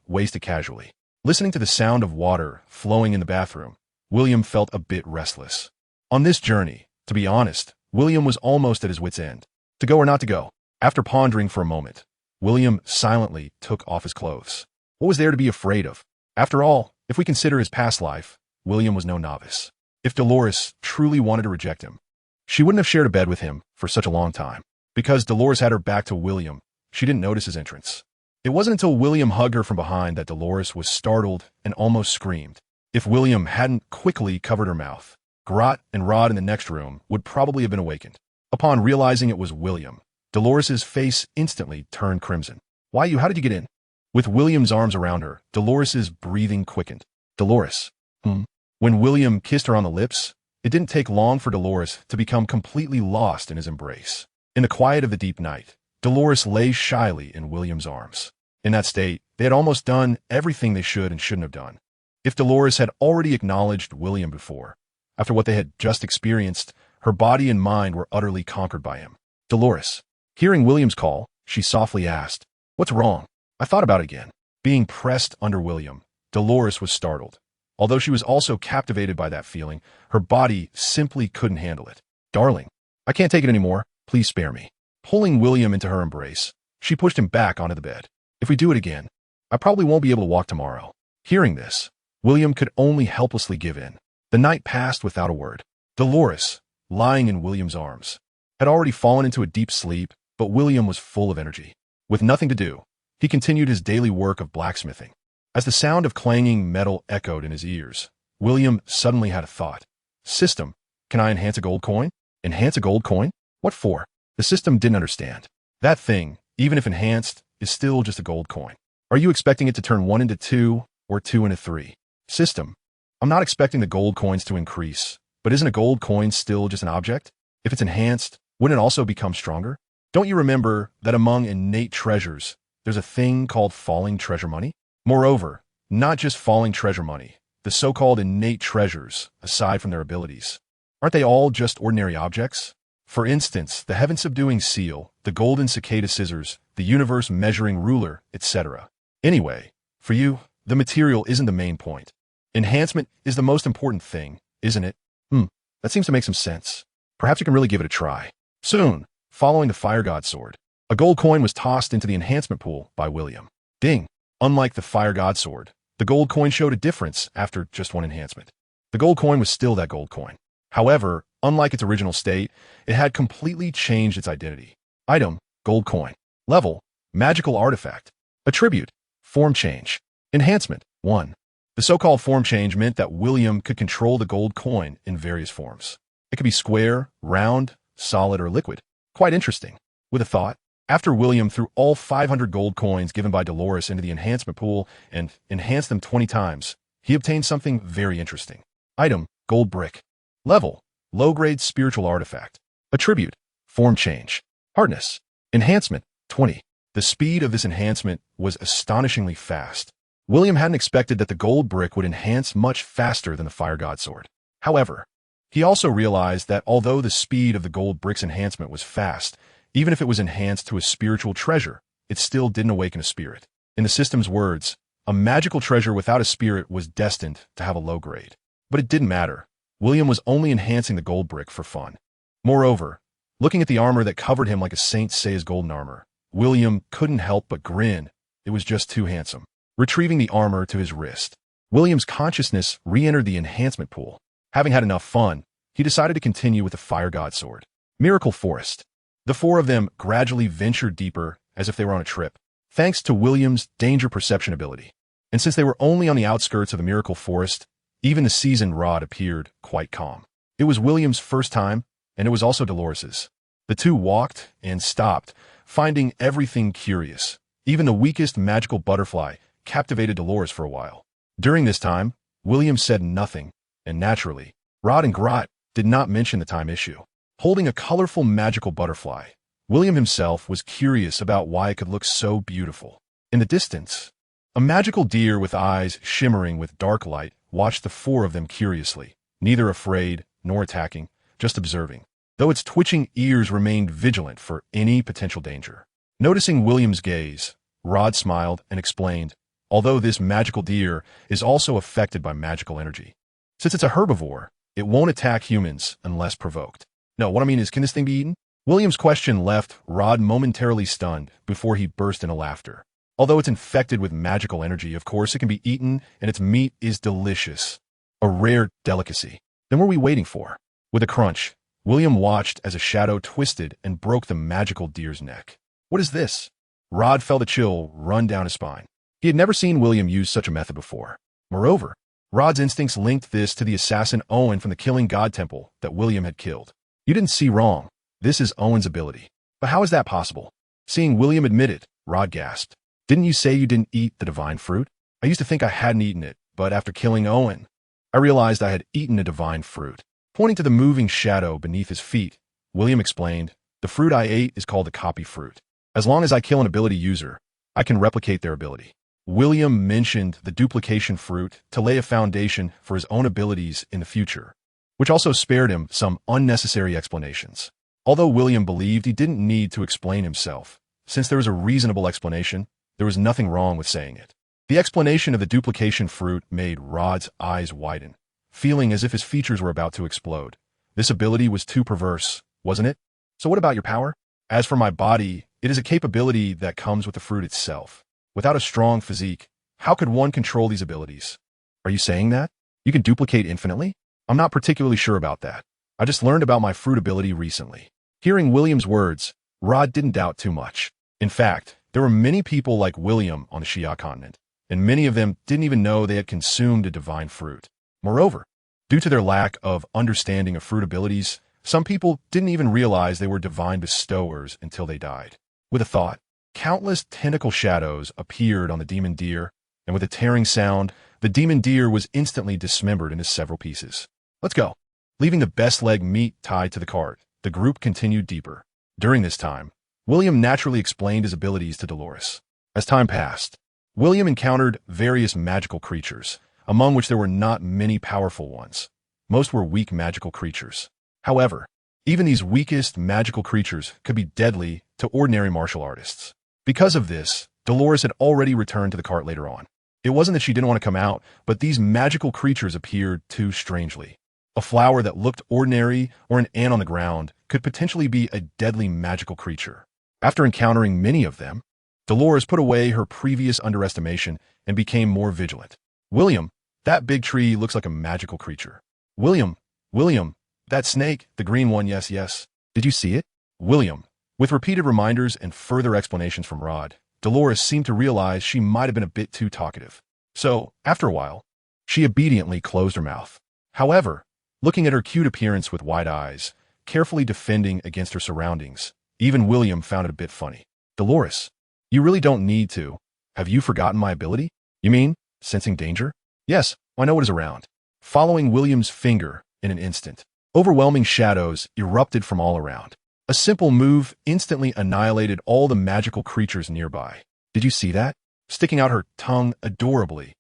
waste it casually. Listening to the sound of water flowing in the bathroom, William felt a bit restless. On this journey, to be honest, William was almost at his wit's end. To go or not to go? After pondering for a moment, William silently took off his clothes. What was there to be afraid of? After all, if we consider his past life, William was no novice. If Dolores truly wanted to reject him, she wouldn't have shared a bed with him for such a long time. Because Dolores had her back to William, she didn't notice his entrance. It wasn't until William hugged her from behind that Dolores was startled and almost screamed. If William hadn't quickly covered her mouth, Grot and Rod in the next room would probably have been awakened. Upon realizing it was William, Dolores's face instantly turned crimson. Why you? How did you get in? With William's arms around her, Dolores's breathing quickened. Dolores. When William kissed her on the lips, It didn't take long for Dolores to become completely lost in his embrace. In the quiet of the deep night, Dolores lay shyly in William's arms. In that state, they had almost done everything they should and shouldn't have done. If Dolores had already acknowledged William before, after what they had just experienced, her body and mind were utterly conquered by him. Dolores. Hearing William's call, she softly asked, "What's wrong?" "I thought about it again." Being pressed under William, Dolores was startled. Although she was also captivated by that feeling, her body simply couldn't handle it. "Darling, I can't take it anymore. Please spare me." Pulling William into her embrace, she pushed him back onto the bed. "If we do it again, I probably won't be able to walk tomorrow." Hearing this, William could only helplessly give in. The night passed without a word. Dolores, lying in William's arms, had already fallen into a deep sleep, but William was full of energy. With nothing to do, he continued his daily work of blacksmithing. As the sound of clanging metal echoed in his ears, William suddenly had a thought. "System, can I enhance a gold coin?" "Enhance a gold coin? What for?" The system didn't understand. "That thing, even if enhanced, is still just a gold coin. Are you expecting it to turn 1 into 2 or 2 into 3? "System, I'm not expecting the gold coins to increase, but isn't a gold coin still just an object? If it's enhanced, wouldn't it also become stronger? Don't you remember that among innate treasures, there's a thing called falling treasure money? Moreover, not just falling treasure money, the so-called innate treasures, aside from their abilities, aren't they all just ordinary objects? For instance, the heaven-subduing seal, the golden cicada scissors, the universe-measuring ruler, etc. Anyway, for you, the material isn't the main point. Enhancement is the most important thing, isn't it? That seems to make some sense. Perhaps you can really give it a try." Soon, following the fire god sword, a gold coin was tossed into the enhancement pool by William. Ding! Unlike the fire god sword, the gold coin showed a difference after just one enhancement. The gold coin was still that gold coin. However, unlike its original state, it had completely changed its identity. Item, gold coin. Level, magical artifact. Attribute, form change. Enhancement, 1. The so-called form change meant that William could control the gold coin in various forms. It could be square, round, solid, or liquid. Quite interesting. With a thought, after William threw all 500 gold coins given by Dolores into the enhancement pool and enhanced them 20 times, he obtained something very interesting. Item, gold brick. Level, low-grade spiritual artifact. Attribute, form change. Hardness, enhancement, 20. The speed of this enhancement was astonishingly fast. William hadn't expected that the gold brick would enhance much faster than the fire god sword. However, he also realized that although the speed of the gold brick's enhancement was fast, even if it was enhanced to a spiritual treasure, it still didn't awaken a spirit. In the system's words, a magical treasure without a spirit was destined to have a low grade. But it didn't matter. William was only enhancing the gold brick for fun. Moreover, looking at the armor that covered him like a Saint Seiya's golden armor, William couldn't help but grin. It was just too handsome. Retrieving the armor to his wrist, William's consciousness re-entered the enhancement pool. Having had enough fun, he decided to continue with the fire god sword. Miracle Forest. The four of them gradually ventured deeper as if they were on a trip, thanks to William's danger perception ability. And since they were only on the outskirts of the Miracle Forest, even the seasoned Rod appeared quite calm. It was William's first time, and it was also Dolores's. The two walked and stopped, finding everything curious. Even the weakest magical butterfly captivated Dolores for a while. During this time, William said nothing, and naturally, Rod and Grot did not mention the time issue. Holding a colorful magical butterfly, William himself was curious about why it could look so beautiful. In the distance, a magical deer with eyes shimmering with dark light watched the four of them curiously, neither afraid nor attacking, just observing, though its twitching ears remained vigilant for any potential danger. Noticing William's gaze, Rod smiled and explained, although this magical deer is also affected by magical energy. Since it's a herbivore, it won't attack humans unless provoked. No, what I mean is, can this thing be eaten? William's question left Rod momentarily stunned before he burst into laughter. Although it's infected with magical energy, of course it can be eaten, and its meat is delicious. A rare delicacy. Then what are we waiting for? With a crunch, William watched as a shadow twisted and broke the magical deer's neck. What is this? Rod felt a chill run down his spine. He had never seen William use such a method before. Moreover, Rod's instincts linked this to the assassin Owen from the Killing God Temple that William had killed. You didn't see wrong. This is Owen's ability. But how is that possible? Seeing William admit it, Rod gasped. Didn't you say you didn't eat the divine fruit? I used to think I hadn't eaten it, but after killing Owen, I realized I had eaten a divine fruit. Pointing to the moving shadow beneath his feet, William explained, "The fruit I ate is called the copy fruit. As long as I kill an ability user, I can replicate their ability." William mentioned the duplication fruit to lay a foundation for his own abilities in the future, which also spared him some unnecessary explanations. Although William believed he didn't need to explain himself, since there was a reasonable explanation, there was nothing wrong with saying it. The explanation of the duplication fruit made Rod's eyes widen, feeling as if his features were about to explode. This ability was too perverse, wasn't it? "So what about your power?" "As for my body, it is a capability that comes with the fruit itself. Without a strong physique, how could one control these abilities?" "Are you saying that you can duplicate infinitely?" "I'm not particularly sure about that. I just learned about my fruit ability recently." Hearing William's words, Rod didn't doubt too much. In fact, there were many people like William on the Xia continent, and many of them didn't even know they had consumed a divine fruit. Moreover, due to their lack of understanding of fruit abilities, some people didn't even realize they were divine bestowers until they died. With a thought, countless tentacle shadows appeared on the demon deer, and with a tearing sound, the demon deer was instantly dismembered into several pieces. "Let's go." Leaving the best leg meat tied to the cart, the group continued deeper. During this time, William naturally explained his abilities to Dolores. As time passed, William encountered various magical creatures, among which there were not many powerful ones. Most were weak magical creatures. However, even these weakest magical creatures could be deadly to ordinary martial artists. Because of this, Dolores had already returned to the cart later on. It wasn't that she didn't want to come out, but these magical creatures appeared too strangely. A flower that looked ordinary or an ant on the ground could potentially be a deadly magical creature. After encountering many of them, Dolores put away her previous underestimation and became more vigilant. "William, that big tree looks like a magical creature." William, that snake, the green one, yes. Did you see it?" William. With repeated reminders and further explanations from Rod, Dolores seemed to realize she might have been a bit too talkative. So, after a while, she obediently closed her mouth. However, looking at her cute appearance with wide eyes, carefully defending against her surroundings, even William found it a bit funny. "Dolores, you really don't need to. Have you forgotten my ability?" "You mean, sensing danger?" "Yes, I know what is around." Following William's finger in an instant, overwhelming shadows erupted from all around. A simple move instantly annihilated all the magical creatures nearby. "Did you see that?" Sticking out her tongue adorably,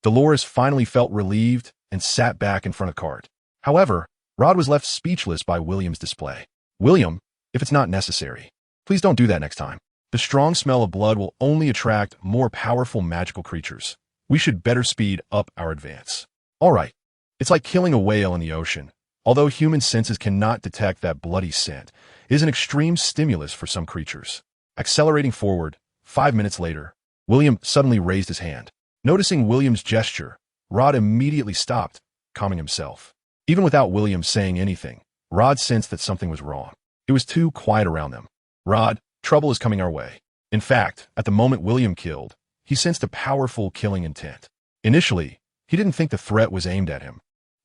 Dolores finally felt relieved and sat back in front of the cart. However, Rod was left speechless by William's display. "William, if it's not necessary, please don't do that next time. The strong smell of blood will only attract more powerful magical creatures. We should better speed up our advance." "All right." It's like killing a whale in the ocean. Although human senses cannot detect that bloody scent, it is an extreme stimulus for some creatures. Accelerating forward, 5 minutes later, William suddenly raised his hand. Noticing William's gesture, Rod immediately stopped, calming himself. Even without William saying anything, Rod sensed that something was wrong. It was too quiet around them. "Rod, trouble is coming our way." In fact, at the moment William killed, he sensed a powerful killing intent. Initially, he didn't think the threat was aimed at him.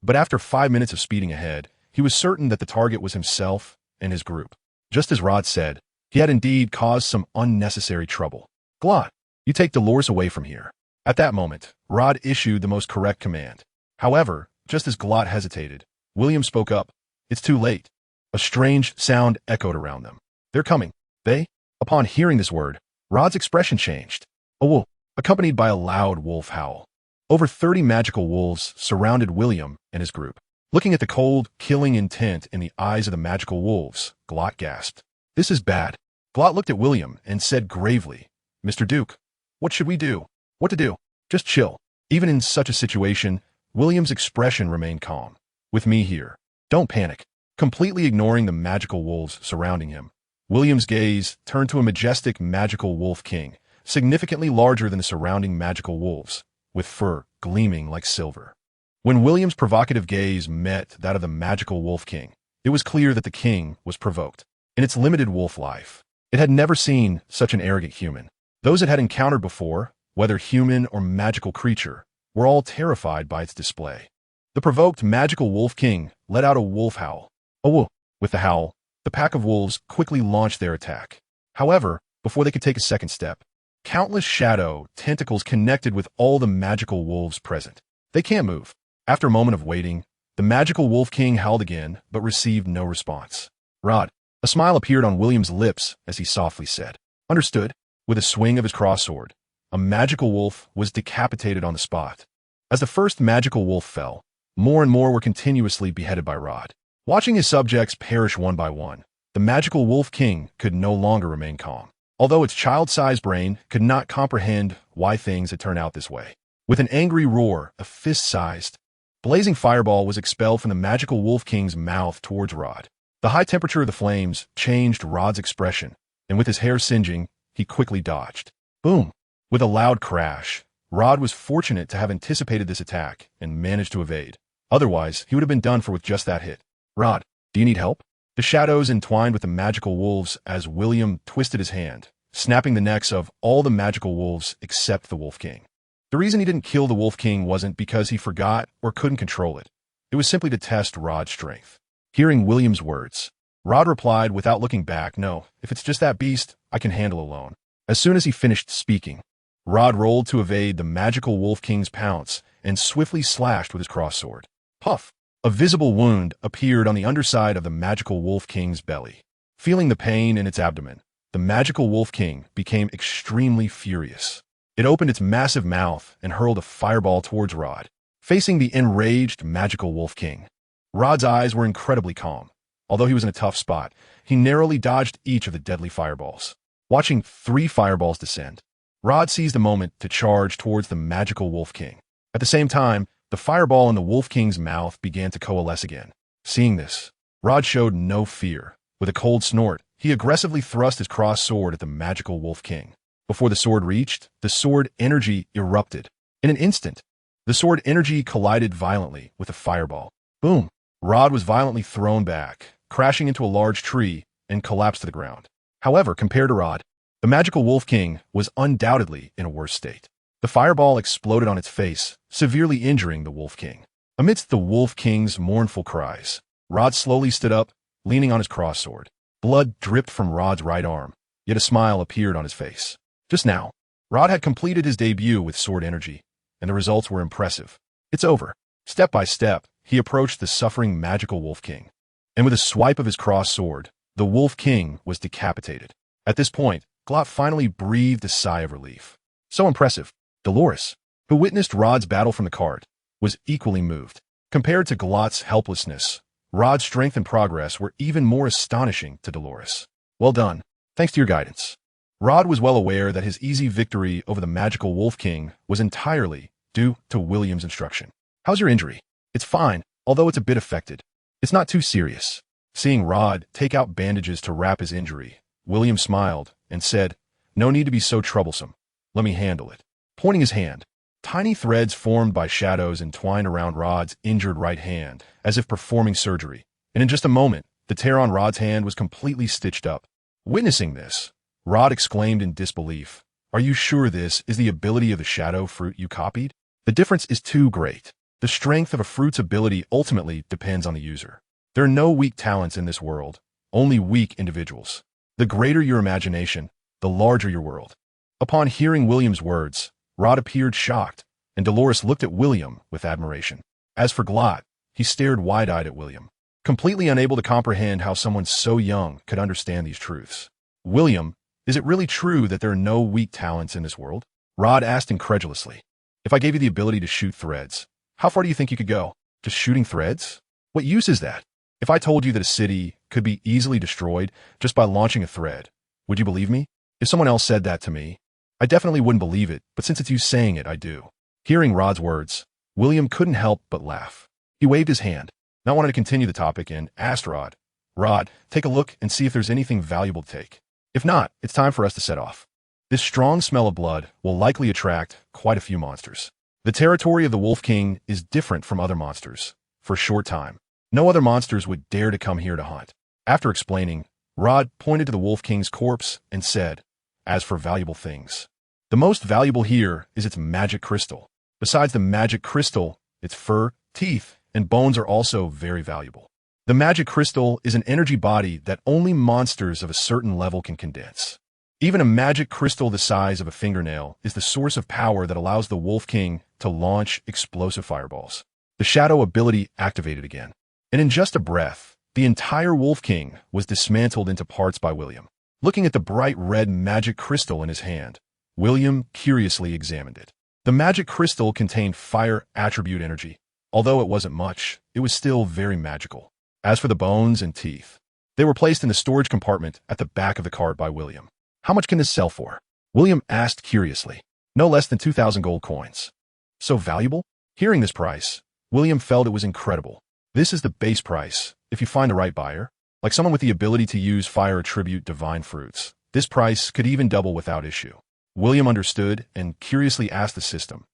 But after 5 minutes of speeding ahead, he was certain that the target was himself and his group. Just as Rod said, he had indeed caused some unnecessary trouble. "Glot, you take Dolores away from here." At that moment, Rod issued the most correct command. However, just as Glot hesitated, William spoke up. "It's too late." A strange sound echoed around them. "They're coming." "They?" Upon hearing this word, Rod's expression changed. A wolf, accompanied by a loud wolf howl. Over 30 magical wolves surrounded William and his group. Looking at the cold, killing intent in the eyes of the magical wolves, Glot gasped. "This is bad." Glot looked at William and said gravely, "Mr. Duke, what should we do?" "What to do? Just chill." Even in such a situation, William's expression remained calm. "With me here. Don't panic." Completely ignoring the magical wolves surrounding him, William's gaze turned to a majestic magical wolf king, significantly larger than the surrounding magical wolves, with fur gleaming like silver. When William's provocative gaze met that of the magical wolf king, it was clear that the king was provoked. In its limited wolf life, it had never seen such an arrogant human. Those it had encountered before, whether human or magical creature, were all terrified by its display. The provoked magical wolf king let out a wolf howl. A wolf. With the howl, the pack of wolves quickly launched their attack. However, before they could take a second step, countless shadow tentacles connected with all the magical wolves present. "They can't move." After a moment of waiting, The magical Wolf King howled again, but received no response. Rod. A smile appeared on William's lips as he softly said, "Understood." With a swing of his crossword, a magical wolf was decapitated on the spot. As the first magical wolf fell, more and more were continuously beheaded by Rod. Watching his subjects perish one by one, the magical Wolf King could no longer remain calm. Although its child-sized brain could not comprehend why things had turned out this way. With an angry roar, a fist-sized, blazing fireball was expelled from the magical Wolf King's mouth towards Rod. The high temperature of the flames changed Rod's expression, and with his hair singeing, he quickly dodged. Boom! With a loud crash, Rod was fortunate to have anticipated this attack and managed to evade. Otherwise, he would have been done for with just that hit. Rod, do you need help? The shadows entwined with the magical wolves as William twisted his hand, snapping the necks of all the magical wolves except the Wolf King. The reason he didn't kill the Wolf King wasn't because he forgot or couldn't control it. It was simply to test Rod's strength. Hearing William's words, Rod replied without looking back, "No, if it's just that beast, I can handle alone." As soon as he finished speaking, Rod rolled to evade the magical Wolf King's pounce and swiftly slashed with his crossword. Puff! A visible wound appeared on the underside of the magical Wolf King's belly. Feeling the pain in its abdomen, the magical Wolf King became extremely furious. It opened its massive mouth and hurled a fireball towards Rod. Facing the enraged magical Wolf King, Rod's eyes were incredibly calm. Although he was in a tough spot, he narrowly dodged each of the deadly fireballs. Watching 3 fireballs descend, Rod seized a moment to charge towards the magical Wolf King. At the same time, the fireball in the Wolf King's mouth began to coalesce again. Seeing this, Rod showed no fear. With a cold snort, he aggressively thrust his crossed sword at the magical Wolf King. Before the sword reached, the sword energy erupted. In an instant, the sword energy collided violently with the fireball. Boom! Rod was violently thrown back, crashing into a large tree and collapsed to the ground. However, compared to Rod, the magical Wolf King was undoubtedly in a worse state. The fireball exploded on its face, severely injuring the Wolf King. Amidst the Wolf King's mournful cries, Rod slowly stood up, leaning on his crossword. Blood dripped from Rod's right arm, yet a smile appeared on his face. Just now, Rod had completed his debut with sword energy, and the results were impressive. It's over. Step by step, he approached the suffering magical Wolf King, and with a swipe of his crossed sword, the Wolf King was decapitated. At this point, Glot finally breathed a sigh of relief. So impressive. Dolores, who witnessed Rod's battle from the cart, was equally moved. Compared to Glot's helplessness, Rod's strength and progress were even more astonishing to Dolores. Well done. Thanks to your guidance. Rod was well aware that his easy victory over the magical Wolf King was entirely due to William's instruction. How's your injury? It's fine, although it's a bit affected. It's not too serious. Seeing Rod take out bandages to wrap his injury, William smiled and said, "No need to be so troublesome. Let me handle it." Pointing his hand, tiny threads formed by shadows entwined around Rod's injured right hand, as if performing surgery. And in just a moment, the tear on Rod's hand was completely stitched up. Witnessing this, Rod exclaimed in disbelief, "Are you sure this is the ability of the shadow fruit you copied? The difference is too great. The strength of a fruit's ability ultimately depends on the user. There are no weak talents in this world, only weak individuals. The greater your imagination, the larger your world." Upon hearing William's words, Rod appeared shocked, and Dolores looked at William with admiration. As for Glot, he stared wide-eyed at William, completely unable to comprehend how someone so young could understand these truths. "William, is it really true that there are no weak talents in this world?" Rod asked incredulously. "If I gave you the ability to shoot threads, how far do you think you could go? Just shooting threads? What use is that? If I told you that a city could be easily destroyed just by launching a thread, would you believe me? If someone else said that to me, I definitely wouldn't believe it, but since it's you saying it, I do." Hearing Rod's words, William couldn't help but laugh. He waved his hand, not wanting to continue the topic, and asked Rod, "Rod, take a look and see if there's anything valuable to take. If not, it's time for us to set off. This strong smell of blood will likely attract quite a few monsters. The territory of the Wolf King is different from other monsters. For a short time, no other monsters would dare to come here to hunt." After explaining, Rod pointed to the Wolf King's corpse and said, "As for valuable things, the most valuable here is its magic crystal. Besides the magic crystal, its fur, teeth, and bones are also very valuable. The magic crystal is an energy body that only monsters of a certain level can condense. Even a magic crystal the size of a fingernail is the source of power that allows the Wolf King to launch explosive fireballs. The shadow ability activated again. And in just a breath, the entire Wolf King was dismantled into parts by William. Looking at the bright red magic crystal in his hand, William curiously examined it. The magic crystal contained fire attribute energy. Although it wasn't much, it was still very magical. As for the bones and teeth, they were placed in the storage compartment at the back of the cart by William. How much can this sell for? William asked curiously. No less than 2,000 gold coins. So valuable? Hearing this price, William felt it was incredible. This is the base price, if you find the right buyer. Like someone with the ability to use fire attribute divine fruits, this price could even double without issue. William understood and curiously asked the system,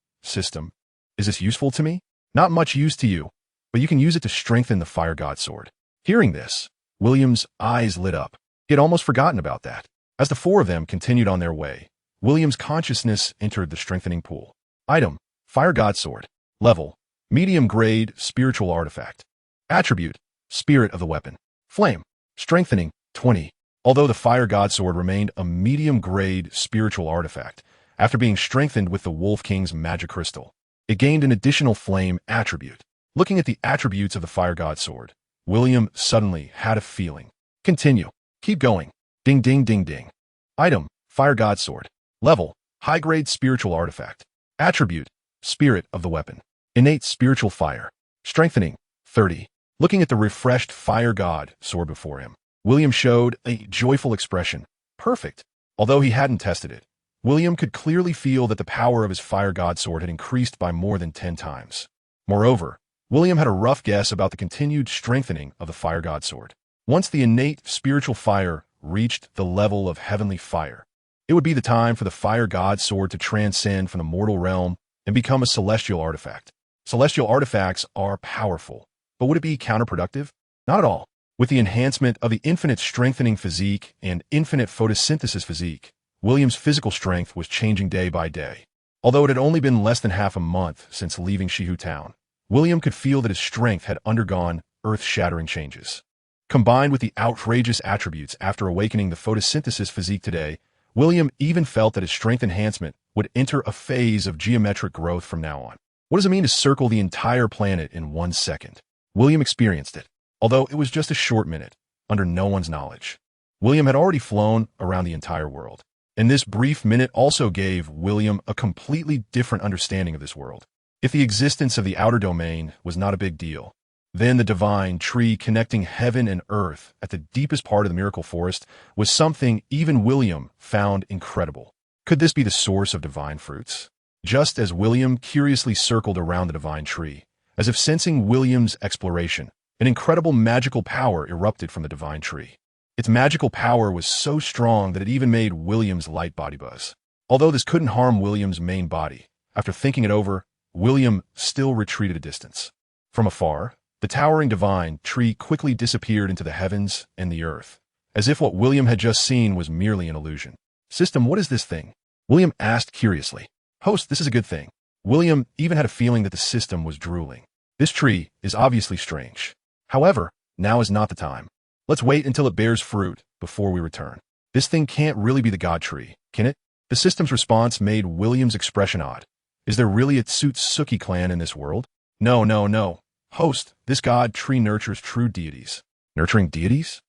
is this useful to me? Not much use to you, but you can use it to strengthen the fire god sword. Hearing this, William's eyes lit up. He had almost forgotten about that. As the four of them continued on their way, William's consciousness entered the strengthening pool. Item, fire god sword. Level, medium grade spiritual artifact. Attribute, spirit of the weapon. Flame, strengthening, 20. Although the fire god sword remained a medium-grade spiritual artifact, after being strengthened with the Wolf King's magic crystal, it gained an additional flame attribute. Looking at the attributes of the fire god sword, William suddenly had a feeling. Continue. Keep going. Ding ding ding ding. Item, fire god sword. Level, high-grade spiritual artifact. Attribute, spirit of the weapon. Innate spiritual fire. Strengthening, 30. Looking at the refreshed fire god sword before him, William showed a joyful expression. Perfect. Although he hadn't tested it, William could clearly feel that the power of his fire god sword had increased by more than 10 times. Moreover, William had a rough guess about the continued strengthening of the fire god sword. Once the innate spiritual fire reached the level of heavenly fire, it would be the time for the fire god sword to transcend from the mortal realm and become a celestial artifact. Celestial artifacts are powerful. But would it be counterproductive? Not at all. With the enhancement of the infinite strengthening physique and infinite photosynthesis physique, William's physical strength was changing day by day. Although it had only been less than half a month since leaving Shihu Town, William could feel that his strength had undergone earth-shattering changes. Combined with the outrageous attributes after awakening the photosynthesis physique today, William even felt that his strength enhancement would enter a phase of geometric growth from now on. What does it mean to circle the entire planet in 1 second? William experienced it, although it was just a short minute, under no one's knowledge. William had already flown around the entire world, and this brief minute also gave William a completely different understanding of this world. If the existence of the outer domain was not a big deal, then the divine tree connecting heaven and earth at the deepest part of the miracle forest was something even William found incredible. Could this be the source of divine fruits? Just as William curiously circled around the divine tree, as if sensing William's exploration, an incredible magical power erupted from the divine tree. Its magical power was so strong that it even made William's light body buzz. Although this couldn't harm William's main body, after thinking it over, William still retreated a distance. From afar, the towering divine tree quickly disappeared into the heavens and the earth, as if what William had just seen was merely an illusion. System, what is this thing? William asked curiously. Host, this is a good thing. William even had a feeling that the system was drooling. This tree is obviously strange. However, now is not the time. Let's wait until it bears fruit before we return. This thing can't really be the god tree, can it? The system's response made William's expression odd. Is there really a Tsutsuki clan in this world? No, no, no. Host, this god tree nurtures true deities. Nurturing deities?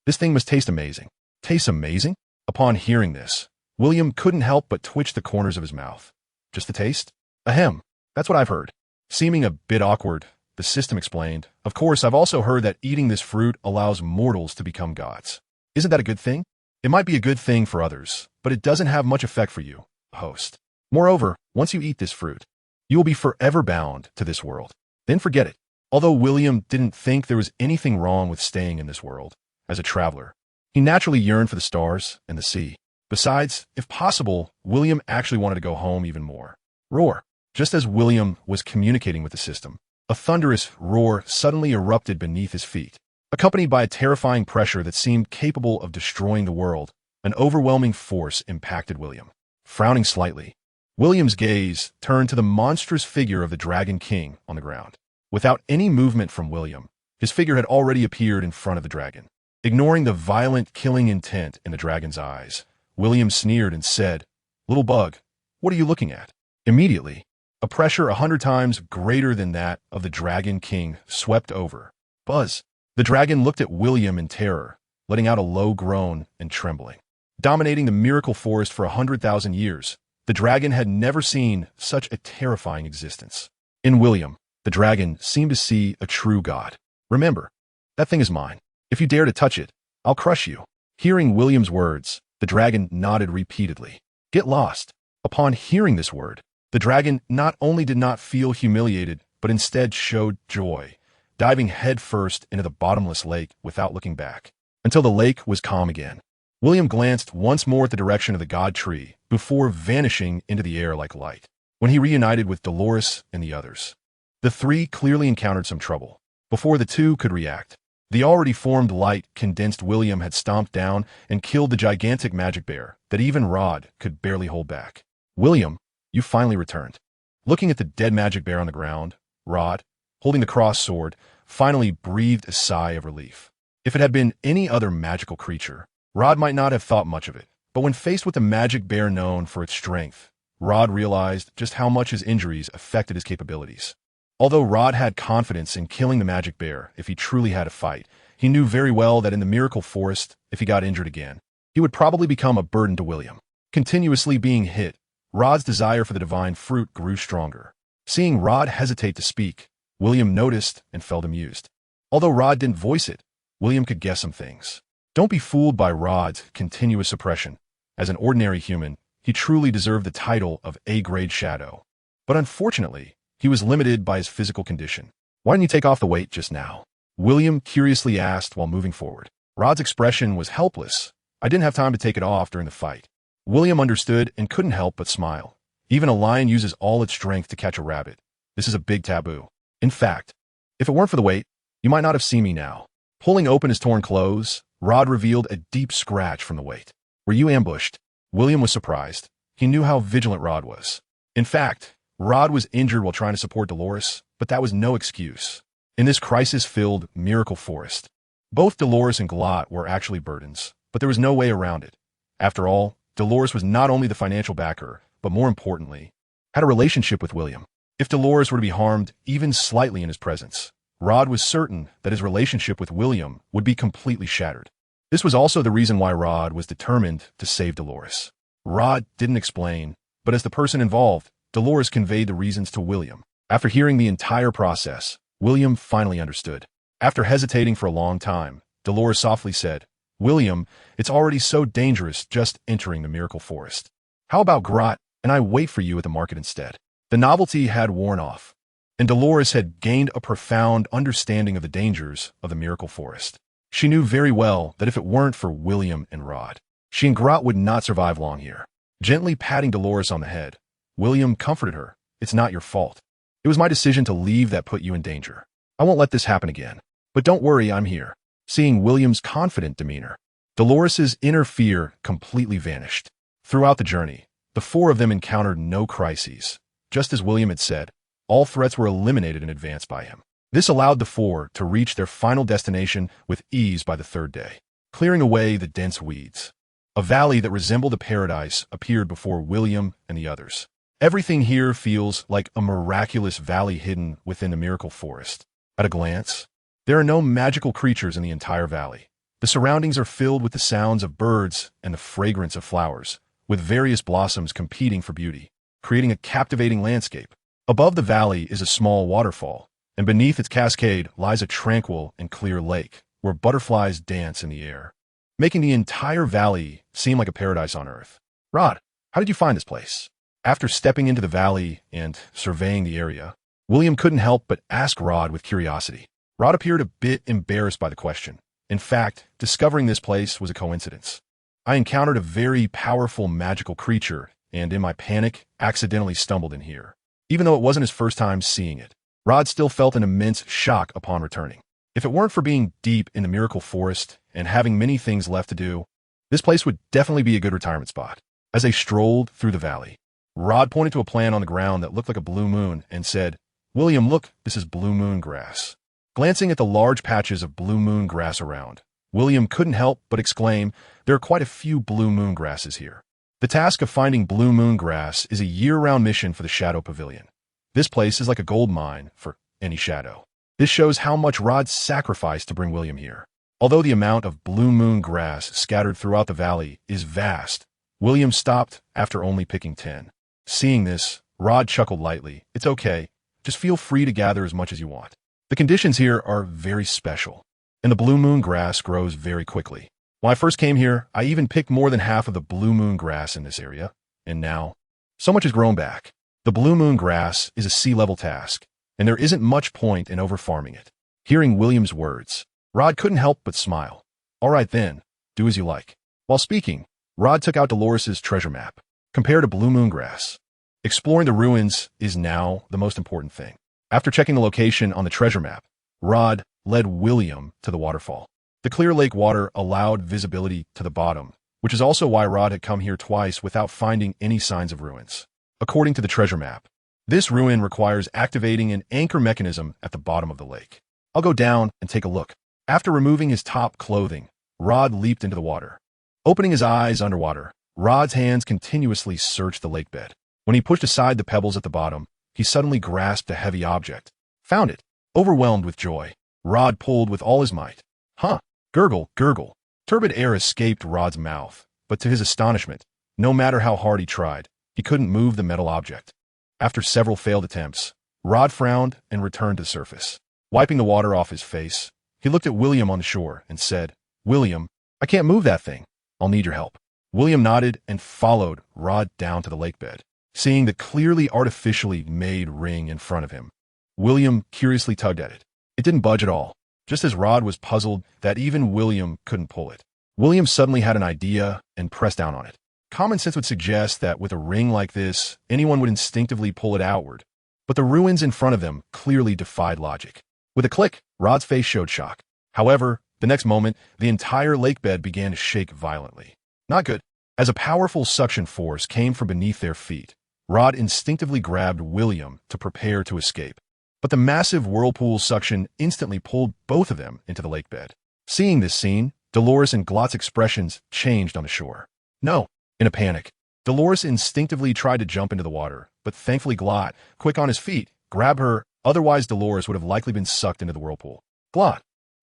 This thing must taste amazing. Tastes amazing? Upon hearing this, William couldn't help but twitch the corners of his mouth. Just the taste? Ahem. That's what I've heard. Seeming a bit awkward, the system explained, of course, I've also heard that eating this fruit allows mortals to become gods. Isn't that a good thing? It might be a good thing for others, but it doesn't have much effect for you, host. Moreover, once you eat this fruit, you will be forever bound to this world. Then forget it. Although William didn't think there was anything wrong with staying in this world, as a traveler, he naturally yearned for the stars and the sea. Besides, if possible, William actually wanted to go home even more. Roar. Just as William was communicating with the system, a thunderous roar suddenly erupted beneath his feet. Accompanied by a terrifying pressure that seemed capable of destroying the world, an overwhelming force impacted William. Frowning slightly, William's gaze turned to the monstrous figure of the Dragon King on the ground. Without any movement from William, his figure had already appeared in front of the dragon. Ignoring the violent killing intent in the dragon's eyes, William sneered and said, "Little bug, what are you looking at?" Immediately, a A pressure 100 times greater than that of the Dragon King swept over. Buzz. The dragon looked at William in terror, letting out a low groan and trembling. Dominating the miracle forest for 100,000 years, the dragon had never seen such a terrifying existence. In William, the dragon seemed to see a true god. Remember, that thing is mine. If you dare to touch it, I'll crush you. Hearing William's words, the dragon nodded repeatedly. Get lost. Upon hearing this word, the dragon not only did not feel humiliated, but instead showed joy, diving headfirst into the bottomless lake without looking back, until the lake was calm again. William glanced once more at the direction of the god tree before vanishing into the air like light. When he reunited with Dolores and the others, the three clearly encountered some trouble. Before the two could react, the already formed light-condensed William had stomped down and killed the gigantic magic bear that even Rod could barely hold back. William, you finally returned. Looking at the dead magic bear on the ground, Rod, holding the crossed sword, finally breathed a sigh of relief. If it had been any other magical creature, Rod might not have thought much of it, but when faced with the magic bear known for its strength, Rod realized just how much his injuries affected his capabilities. Although Rod had confidence in killing the magic bear if he truly had a fight, he knew very well that in the miracle forest, if he got injured again, he would probably become a burden to William. Continuously being hit, Rod's desire for the divine fruit grew stronger. Seeing Rod hesitate to speak, William noticed and felt amused. Although Rod didn't voice it, William could guess some things. Don't be fooled by Rod's continuous suppression. As an ordinary human, he truly deserved the title of A-grade shadow. But unfortunately, he was limited by his physical condition. Why didn't you take off the weight just now? William curiously asked while moving forward. Rod's expression was helpless. I didn't have time to take it off during the fight. William understood and couldn't help but smile. Even a lion uses all its strength to catch a rabbit. This is a big taboo. In fact, if it weren't for the weight, you might not have seen me now. Pulling open his torn clothes, Rod revealed a deep scratch from the weight. Were you ambushed? William was surprised. He knew how vigilant Rod was. In fact, Rod was injured while trying to support Dolores, but that was no excuse. In this crisis-filled miracle forest, both Dolores and Glot were actually burdens, but there was no way around it. After all, Dolores was not only the financial backer, but more importantly, had a relationship with William. If Dolores were to be harmed even slightly in his presence, Rod was certain that his relationship with William would be completely shattered. This was also the reason why Rod was determined to save Dolores. Rod didn't explain, but as the person involved, Dolores conveyed the reasons to William. After hearing the entire process, William finally understood. After hesitating for a long time, Dolores softly said, William, it's already so dangerous just entering the miracle forest. How about Grot and I wait for you at the market instead? The novelty had worn off, and Dolores had gained a profound understanding of the dangers of the miracle forest. She knew very well that if it weren't for William and Rod, she and Grot would not survive long here. Gently patting Dolores on the head, William comforted her. It's not your fault. It was my decision to leave that put you in danger. I won't let this happen again. But don't worry, I'm here. Seeing William's confident demeanor, Dolores's inner fear completely vanished. Throughout the journey, the four of them encountered no crises. Just as William had said, all threats were eliminated in advance by him. This allowed the four to reach their final destination with ease by the third day, clearing away the dense weeds. A valley that resembled a paradise appeared before William and the others. Everything here feels like a miraculous valley hidden within the miracle forest. At a glance, there are no magical creatures in the entire valley. The surroundings are filled with the sounds of birds and the fragrance of flowers, with various blossoms competing for beauty, creating a captivating landscape. Above the valley is a small waterfall, and beneath its cascade lies a tranquil and clear lake, where butterflies dance in the air, making the entire valley seem like a paradise on earth. Rod, how did you find this place? After stepping into the valley and surveying the area, William couldn't help but ask Rod with curiosity. Rod appeared a bit embarrassed by the question. In fact, discovering this place was a coincidence. I encountered a very powerful magical creature, and in my panic, accidentally stumbled in here. Even though it wasn't his first time seeing it, Rod still felt an immense shock upon returning. If it weren't for being deep in the miracle forest and having many things left to do, this place would definitely be a good retirement spot. As they strolled through the valley, Rod pointed to a plant on the ground that looked like a blue moon and said, William, look, this is blue moon grass. Glancing at the large patches of blue moon grass around, William couldn't help but exclaim, there are quite a few blue moon grasses here. The task of finding blue moon grass is a year-round mission for the Shadow Pavilion. This place is like a gold mine for any shadow. This shows how much Rod sacrificed to bring William here. Although the amount of blue moon grass scattered throughout the valley is vast, William stopped after only picking 10. Seeing this, Rod chuckled lightly. It's okay. Just feel free to gather as much as you want. The conditions here are very special, and the blue moon grass grows very quickly. When I first came here, I even picked more than half of the blue moon grass in this area, and now, so much has grown back. The blue moon grass is a sea-level task, and there isn't much point in over-farming it. Hearing William's words, Rod couldn't help but smile. All right then, do as you like. While speaking, Rod took out Dolores's treasure map. Compared to blue moon grass, exploring the ruins is now the most important thing. After checking the location on the treasure map, Rod led William to the waterfall. The clear lake water allowed visibility to the bottom, which is also why Rod had come here twice without finding any signs of ruins. According to the treasure map, this ruin requires activating an anchor mechanism at the bottom of the lake. I'll go down and take a look. After removing his top clothing, Rod leaped into the water. Opening his eyes underwater, Rod's hands continuously searched the lake bed. When he pushed aside the pebbles at the bottom, he suddenly grasped a heavy object. Found it. Overwhelmed with joy, Rod pulled with all his might. Huh. Gurgle, gurgle. Turbid air escaped Rod's mouth, but to his astonishment, no matter how hard he tried, he couldn't move the metal object. After several failed attempts, Rod frowned and returned to the surface. Wiping the water off his face, he looked at William on the shore and said, William, I can't move that thing. I'll need your help. William nodded and followed Rod down to the lake bed. Seeing the clearly artificially made ring in front of him, William curiously tugged at it. It didn't budge at all, just as Rod was puzzled that even William couldn't pull it. William suddenly had an idea and pressed down on it. Common sense would suggest that with a ring like this, anyone would instinctively pull it outward, but the ruins in front of them clearly defied logic. With a click, Rod's face showed shock. However, the next moment, the entire lake bed began to shake violently. Not good. As a powerful suction force came from beneath their feet, Rod instinctively grabbed William to prepare to escape. But the massive whirlpool suction instantly pulled both of them into the lake bed. Seeing this scene, Dolores and Glot's expressions changed on the shore. No. In a panic, Dolores instinctively tried to jump into the water, but thankfully Glot, quick on his feet, grabbed her, otherwise Dolores would have likely been sucked into the whirlpool. Glot,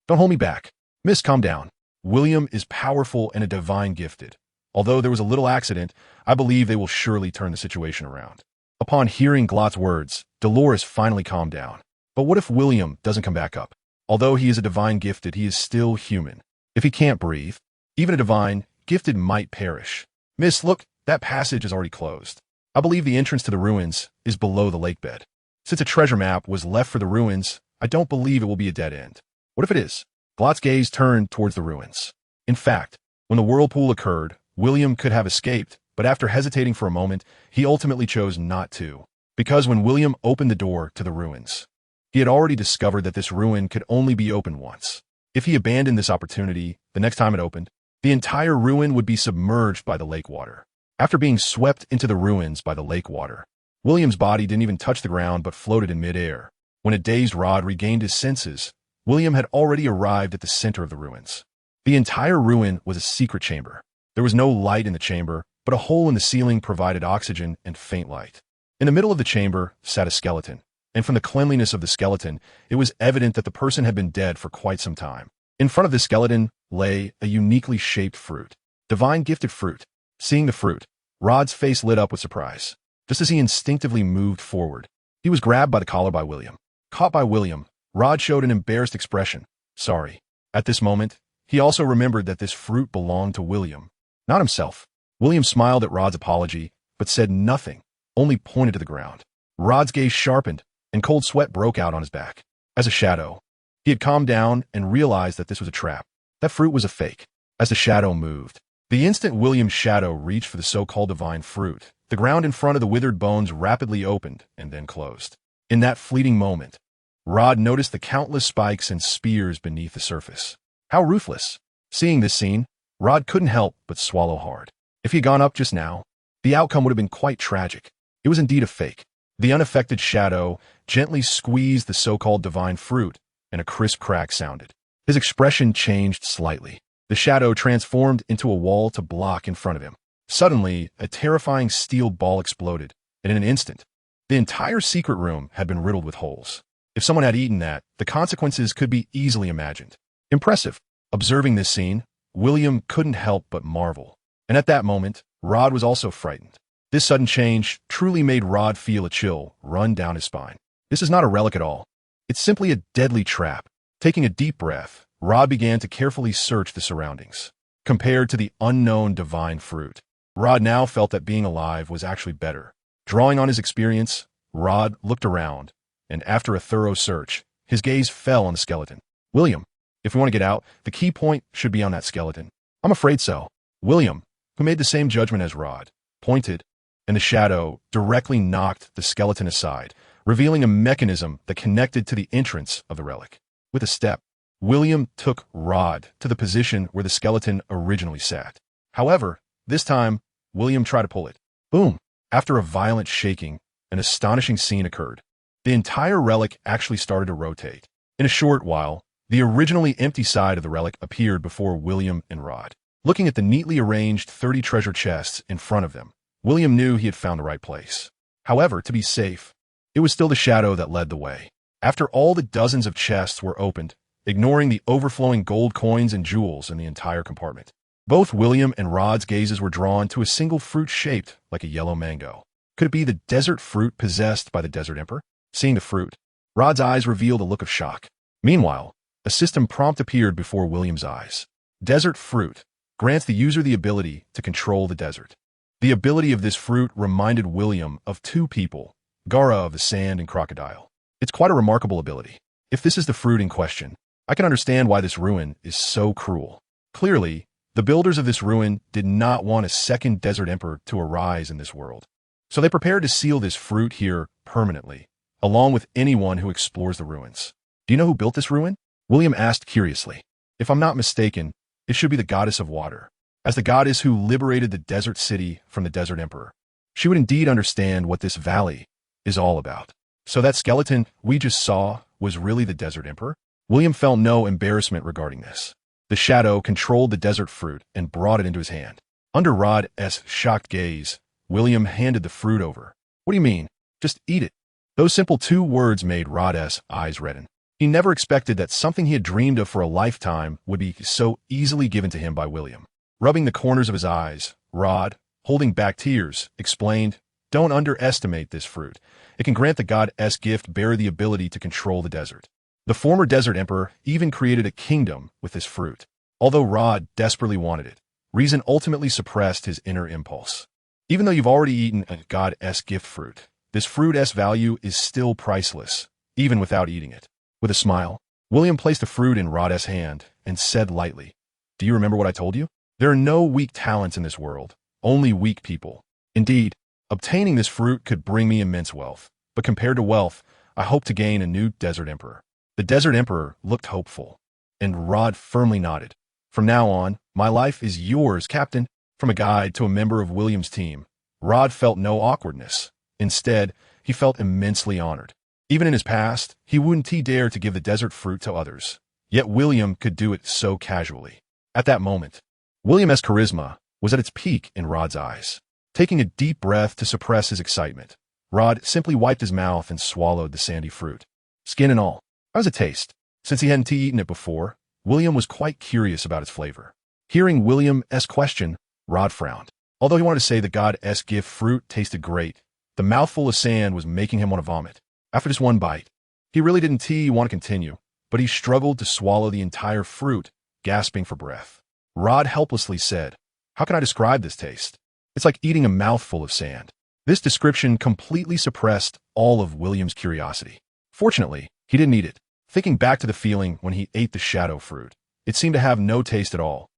don't hold me back. Miss, calm down. William is powerful and a divine gifted. Although there was a little accident, I believe they will surely turn the situation around. Upon hearing Glot's words, Dolores finally calmed down. But what if William doesn't come back up? Although he is a divine gifted, he is still human. If he can't breathe, even a divine gifted might perish. Miss, look, that passage is already closed. I believe the entrance to the ruins is below the lake bed. Since a treasure map was left for the ruins, I don't believe it will be a dead end. What if it is? Glot's gaze turned towards the ruins. In fact, when the whirlpool occurred, William could have escaped, but after hesitating for a moment, he ultimately chose not to. Because when William opened the door to the ruins, he had already discovered that this ruin could only be opened once. If he abandoned this opportunity, the next time it opened, the entire ruin would be submerged by the lake water. After being swept into the ruins by the lake water, William's body didn't even touch the ground but floated in midair. When a dazed Rod regained his senses, William had already arrived at the center of the ruins. The entire ruin was a secret chamber. There was no light in the chamber, but a hole in the ceiling provided oxygen and faint light. In the middle of the chamber sat a skeleton, and from the cleanliness of the skeleton, it was evident that the person had been dead for quite some time. In front of the skeleton lay a uniquely shaped fruit. Divine gifted fruit. Seeing the fruit, Rod's face lit up with surprise. Just as he instinctively moved forward, he was grabbed by the collar by William. Caught by William, Rod showed an embarrassed expression. Sorry. At this moment, he also remembered that this fruit belonged to William, not himself. William smiled at Rod's apology, but said nothing, only pointed to the ground. Rod's gaze sharpened, and cold sweat broke out on his back. As a shadow, he had calmed down and realized that this was a trap. That fruit was a fake. As the shadow moved, the instant William's shadow reached for the so-called divine fruit, the ground in front of the withered bones rapidly opened and then closed. In that fleeting moment, Rod noticed the countless spikes and spears beneath the surface. How ruthless! Seeing this scene, Rod couldn't help but swallow hard. If he had gone up just now, the outcome would have been quite tragic. It was indeed a fake. The unaffected shadow gently squeezed the so-called divine fruit, and a crisp crack sounded. His expression changed slightly. The shadow transformed into a wall to block in front of him. Suddenly, a terrifying steel ball exploded, and in an instant, The entire secret room had been riddled with holes. If someone had eaten that, the consequences could be easily imagined. Impressive. Observing this scene, William couldn't help but marvel. And at that moment, Rod was also frightened. This sudden change truly made Rod feel a chill run down his spine. This is not a relic at all. It's simply a deadly trap. Taking a deep breath, Rod began to carefully search the surroundings. Compared to the unknown divine fruit, Rod now felt that being alive was actually better. Drawing on his experience, Rod looked around, and after a thorough search, his gaze fell on the skeleton. William, if we want to get out, the key point should be on that skeleton. I'm afraid so. William, who made the same judgment as Rod, pointed, and the shadow directly knocked the skeleton aside, revealing a mechanism that connected to the entrance of the relic. With a step, William took Rod to the position where the skeleton originally sat. However, this time, William tried to pull it. Boom! After a violent shaking, an astonishing scene occurred. The entire relic actually started to rotate. In a short while, the originally empty side of the relic appeared before William and Rod. Looking at the neatly arranged 30 treasure chests in front of them, William knew he had found the right place. However, to be safe, it was still the shadow that led the way. After all the dozens of chests were opened, ignoring the overflowing gold coins and jewels in the entire compartment, both William and Rod's gazes were drawn to a single fruit shaped like a yellow mango. Could it be the desert fruit possessed by the Desert Emperor? Seeing the fruit, Rod's eyes revealed a look of shock. Meanwhile, a system prompt appeared before William's eyes. Desert fruit grants the user the ability to control the desert. The ability of this fruit reminded William of two people, Gara of the Sand and Crocodile. It's quite a remarkable ability. If this is the fruit in question, I can understand why this ruin is so cruel. Clearly, the builders of this ruin did not want a second Desert Emperor to arise in this world. So they prepared to seal this fruit here permanently, along with anyone who explores the ruins. Do you know who built this ruin? William asked curiously. If I'm not mistaken, it should be the goddess of water, as the goddess who liberated the desert city from the Desert Emperor. She would indeed understand what this valley is all about. So that skeleton we just saw was really the Desert Emperor? William felt no embarrassment regarding this. The shadow controlled the desert fruit and brought it into his hand. Under Rod's shocked gaze, William handed the fruit over. What do you mean? Just eat it. Those simple two words made Rod's eyes redden. He never expected that something he had dreamed of for a lifetime would be so easily given to him by William. Rubbing the corners of his eyes, Rod, holding back tears, explained, "Don't underestimate this fruit. It can grant the god's gift bear the ability to control the desert." The former Desert Emperor even created a kingdom with this fruit. Although Rod desperately wanted it, reason ultimately suppressed his inner impulse. Even though you've already eaten a god's gift fruit, this fruit's value is still priceless, even without eating it. With a smile, William placed the fruit in Rod's hand and said lightly, "Do you remember what I told you? There are no weak talents in this world, only weak people. Indeed, obtaining this fruit could bring me immense wealth, but compared to wealth, I hope to gain a new Desert Emperor." The Desert Emperor looked hopeful, and Rod firmly nodded. "From now on, my life is yours, Captain." From a guide to a member of William's team, Rod felt no awkwardness. Instead, he felt immensely honored. Even in his past, he wouldn't dare to give the desert fruit to others. Yet William could do it so casually. At that moment, William's charisma was at its peak in Rod's eyes. Taking a deep breath to suppress his excitement, Rod simply wiped his mouth and swallowed the sandy fruit. Skin and all. How does it taste? Since he hadn't eaten it before, William was quite curious about its flavor. Hearing William's question, Rod frowned. Although he wanted to say the god's gift fruit tasted great, the mouthful of sand was making him want to vomit. After just one bite, he really didn't want to continue, but he struggled to swallow the entire fruit, gasping for breath. Rod helplessly said, "How can I describe this taste? It's like eating a mouthful of sand." This description completely suppressed all of William's curiosity. Fortunately, he didn't eat it. Thinking back to the feeling when he ate the shadow fruit, it seemed to have no taste at all.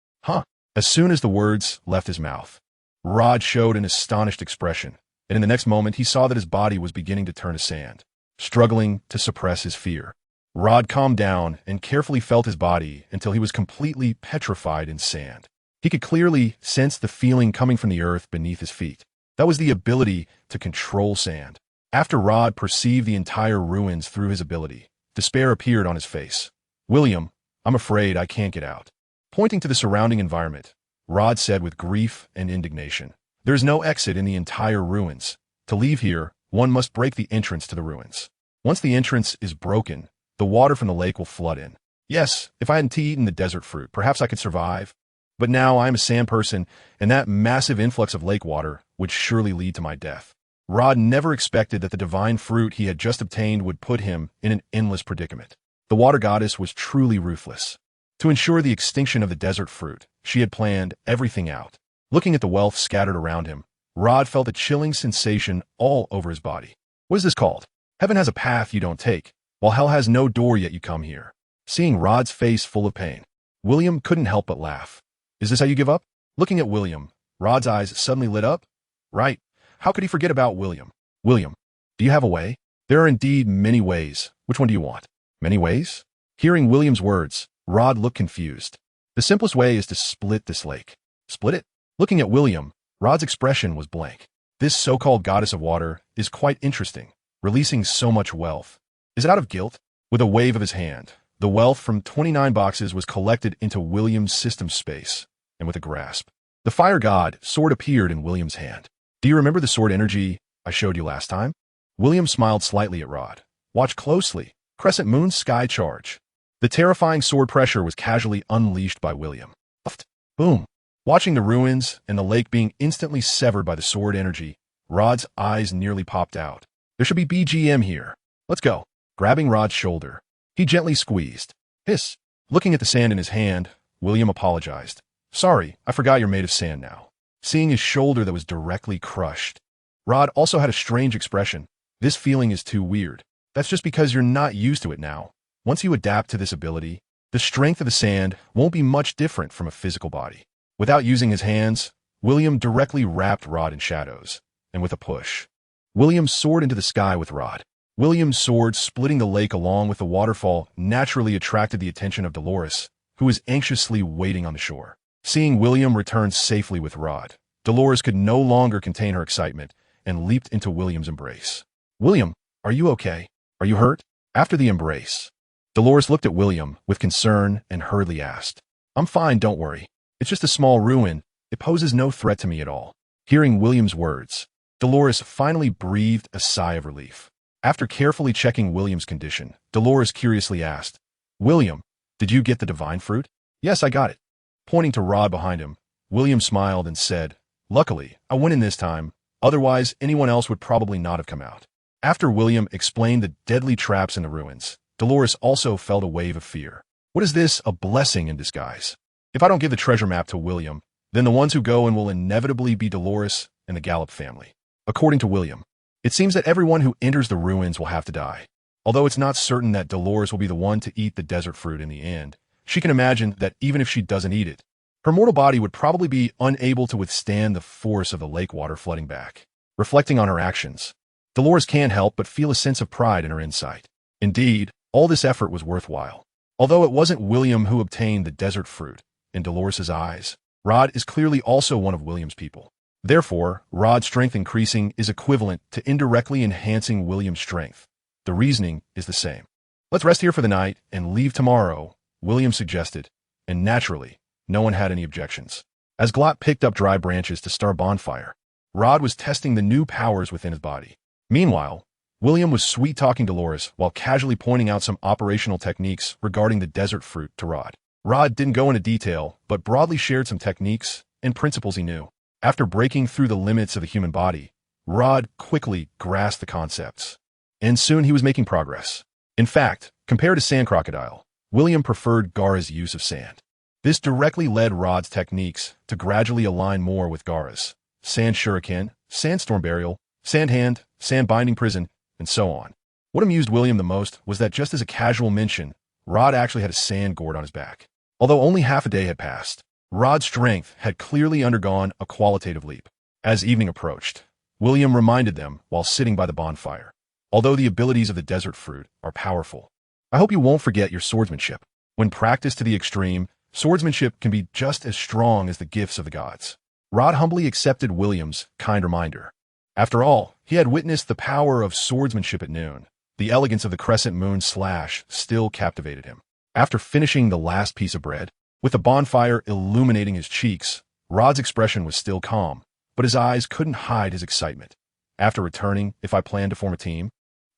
As soon as the words left his mouth, Rod showed an astonished expression, and in the next moment he saw that his body was beginning to turn to sand. Struggling to suppress his fear, Rod calmed down and carefully felt his body until he was completely petrified in sand. He could clearly sense the feeling coming from the earth beneath his feet. That was the ability to control sand. After Rod perceived the entire ruins through his ability, despair appeared on his face. "William, I'm afraid I can't get out." Pointing to the surrounding environment, Rod said with grief and indignation, "There is no exit in the entire ruins. To leave here one must break the entrance to the ruins. Once the entrance is broken, the water from the lake will flood in. Yes, if I hadn't eaten the desert fruit, perhaps I could survive. But now I am a sand person, and that massive influx of lake water would surely lead to my death. Rod never expected that the divine fruit he had just obtained would put him in an endless predicament. The water goddess was truly ruthless. To ensure the extinction of the desert fruit, she had planned everything out. Looking at the wealth scattered around him, Rod felt a chilling sensation all over his body. What is this called? Heaven has a path you don't take, while hell has no door yet you come here. Seeing Rod's face full of pain, William couldn't help but laugh. Is this how you give up? Looking at William, Rod's eyes suddenly lit up. Right. How could he forget about William? William, do you have a way? There are indeed many ways. Which one do you want? Many ways? Hearing William's words, Rod looked confused. The simplest way is to split this lake. Split it? Looking at William, Rod's expression was blank. This so-called goddess of water is quite interesting, releasing so much wealth. Is it out of guilt? With a wave of his hand, the wealth from 29 boxes was collected into William's system space, and with a grasp, the fire god sword appeared in William's hand. Do you remember the sword energy I showed you last time? William smiled slightly at Rod. Watch closely. Crescent Moon Sky Charge. The terrifying sword pressure was casually unleashed by William. Boom. Watching the ruins and the lake being instantly severed by the sword energy, Rod's eyes nearly popped out. There should be BGM here. Let's go. Grabbing Rod's shoulder, he gently squeezed. Hiss. Looking at the sand in his hand, William apologized. Sorry, I forgot you're made of sand now. Seeing his shoulder that was directly crushed, Rod also had a strange expression. This feeling is too weird. That's just because you're not used to it now. Once you adapt to this ability, the strength of the sand won't be much different from a physical body. Without using his hands, William directly wrapped Rod in shadows, and with a push, William soared into the sky with Rod. William's sword splitting the lake along with the waterfall naturally attracted the attention of Dolores, who was anxiously waiting on the shore. Seeing William return safely with Rod, Dolores could no longer contain her excitement and leaped into William's embrace. William, are you okay? Are you hurt? After the embrace, Dolores looked at William with concern and hurriedly asked, I'm fine, don't worry. It's just a small ruin. It poses no threat to me at all. Hearing William's words, Dolores finally breathed a sigh of relief. After carefully checking William's condition, Dolores curiously asked, William, did you get the divine fruit? Yes, I got it. Pointing to Rod behind him, William smiled and said, Luckily, I went in this time. Otherwise, anyone else would probably not have come out. After William explained the deadly traps in the ruins, Dolores also felt a wave of fear. What is this, a blessing in disguise? If I don't give the treasure map to William, then the ones who go in will inevitably be Dolores and the Gallup family. According to William, it seems that everyone who enters the ruins will have to die. Although it's not certain that Dolores will be the one to eat the desert fruit in the end, she can imagine that even if she doesn't eat it, her mortal body would probably be unable to withstand the force of the lake water flooding back. Reflecting on her actions, Dolores can't help but feel a sense of pride in her insight. Indeed, all this effort was worthwhile. Although it wasn't William who obtained the desert fruit, in Dolores's eyes, Rod is clearly also one of William's people. Therefore, Rod's strength increasing is equivalent to indirectly enhancing William's strength. The reasoning is the same. Let's rest here for the night and leave tomorrow, William suggested, and naturally, no one had any objections. As Glot picked up dry branches to start a bonfire, Rod was testing the new powers within his body. Meanwhile, William was sweet-talking Dolores while casually pointing out some operational techniques regarding the desert fruit to Rod. Rod didn't go into detail, but broadly shared some techniques and principles he knew. After breaking through the limits of the human body, Rod quickly grasped the concepts, and soon he was making progress. In fact, compared to Sand Crocodile, William preferred Gaara's use of sand. This directly led Rod's techniques to gradually align more with Gaara's. Sand Shuriken, Sandstorm Burial, Sand Hand, Sand Binding Prison, and so on. What amused William the most was that just as a casual mention, Rod actually had a sand gourd on his back. Although only half a day had passed, Rod's strength had clearly undergone a qualitative leap. As evening approached, William reminded them while sitting by the bonfire. Although the abilities of the desert fruit are powerful, I hope you won't forget your swordsmanship. When practiced to the extreme, swordsmanship can be just as strong as the gifts of the gods. Rod humbly accepted William's kind reminder. After all, he had witnessed the power of swordsmanship at noon. The elegance of the crescent moon slash still captivated him. After finishing the last piece of bread, with the bonfire illuminating his cheeks, Rod's expression was still calm, but his eyes couldn't hide his excitement. After returning, if I plan to form a team,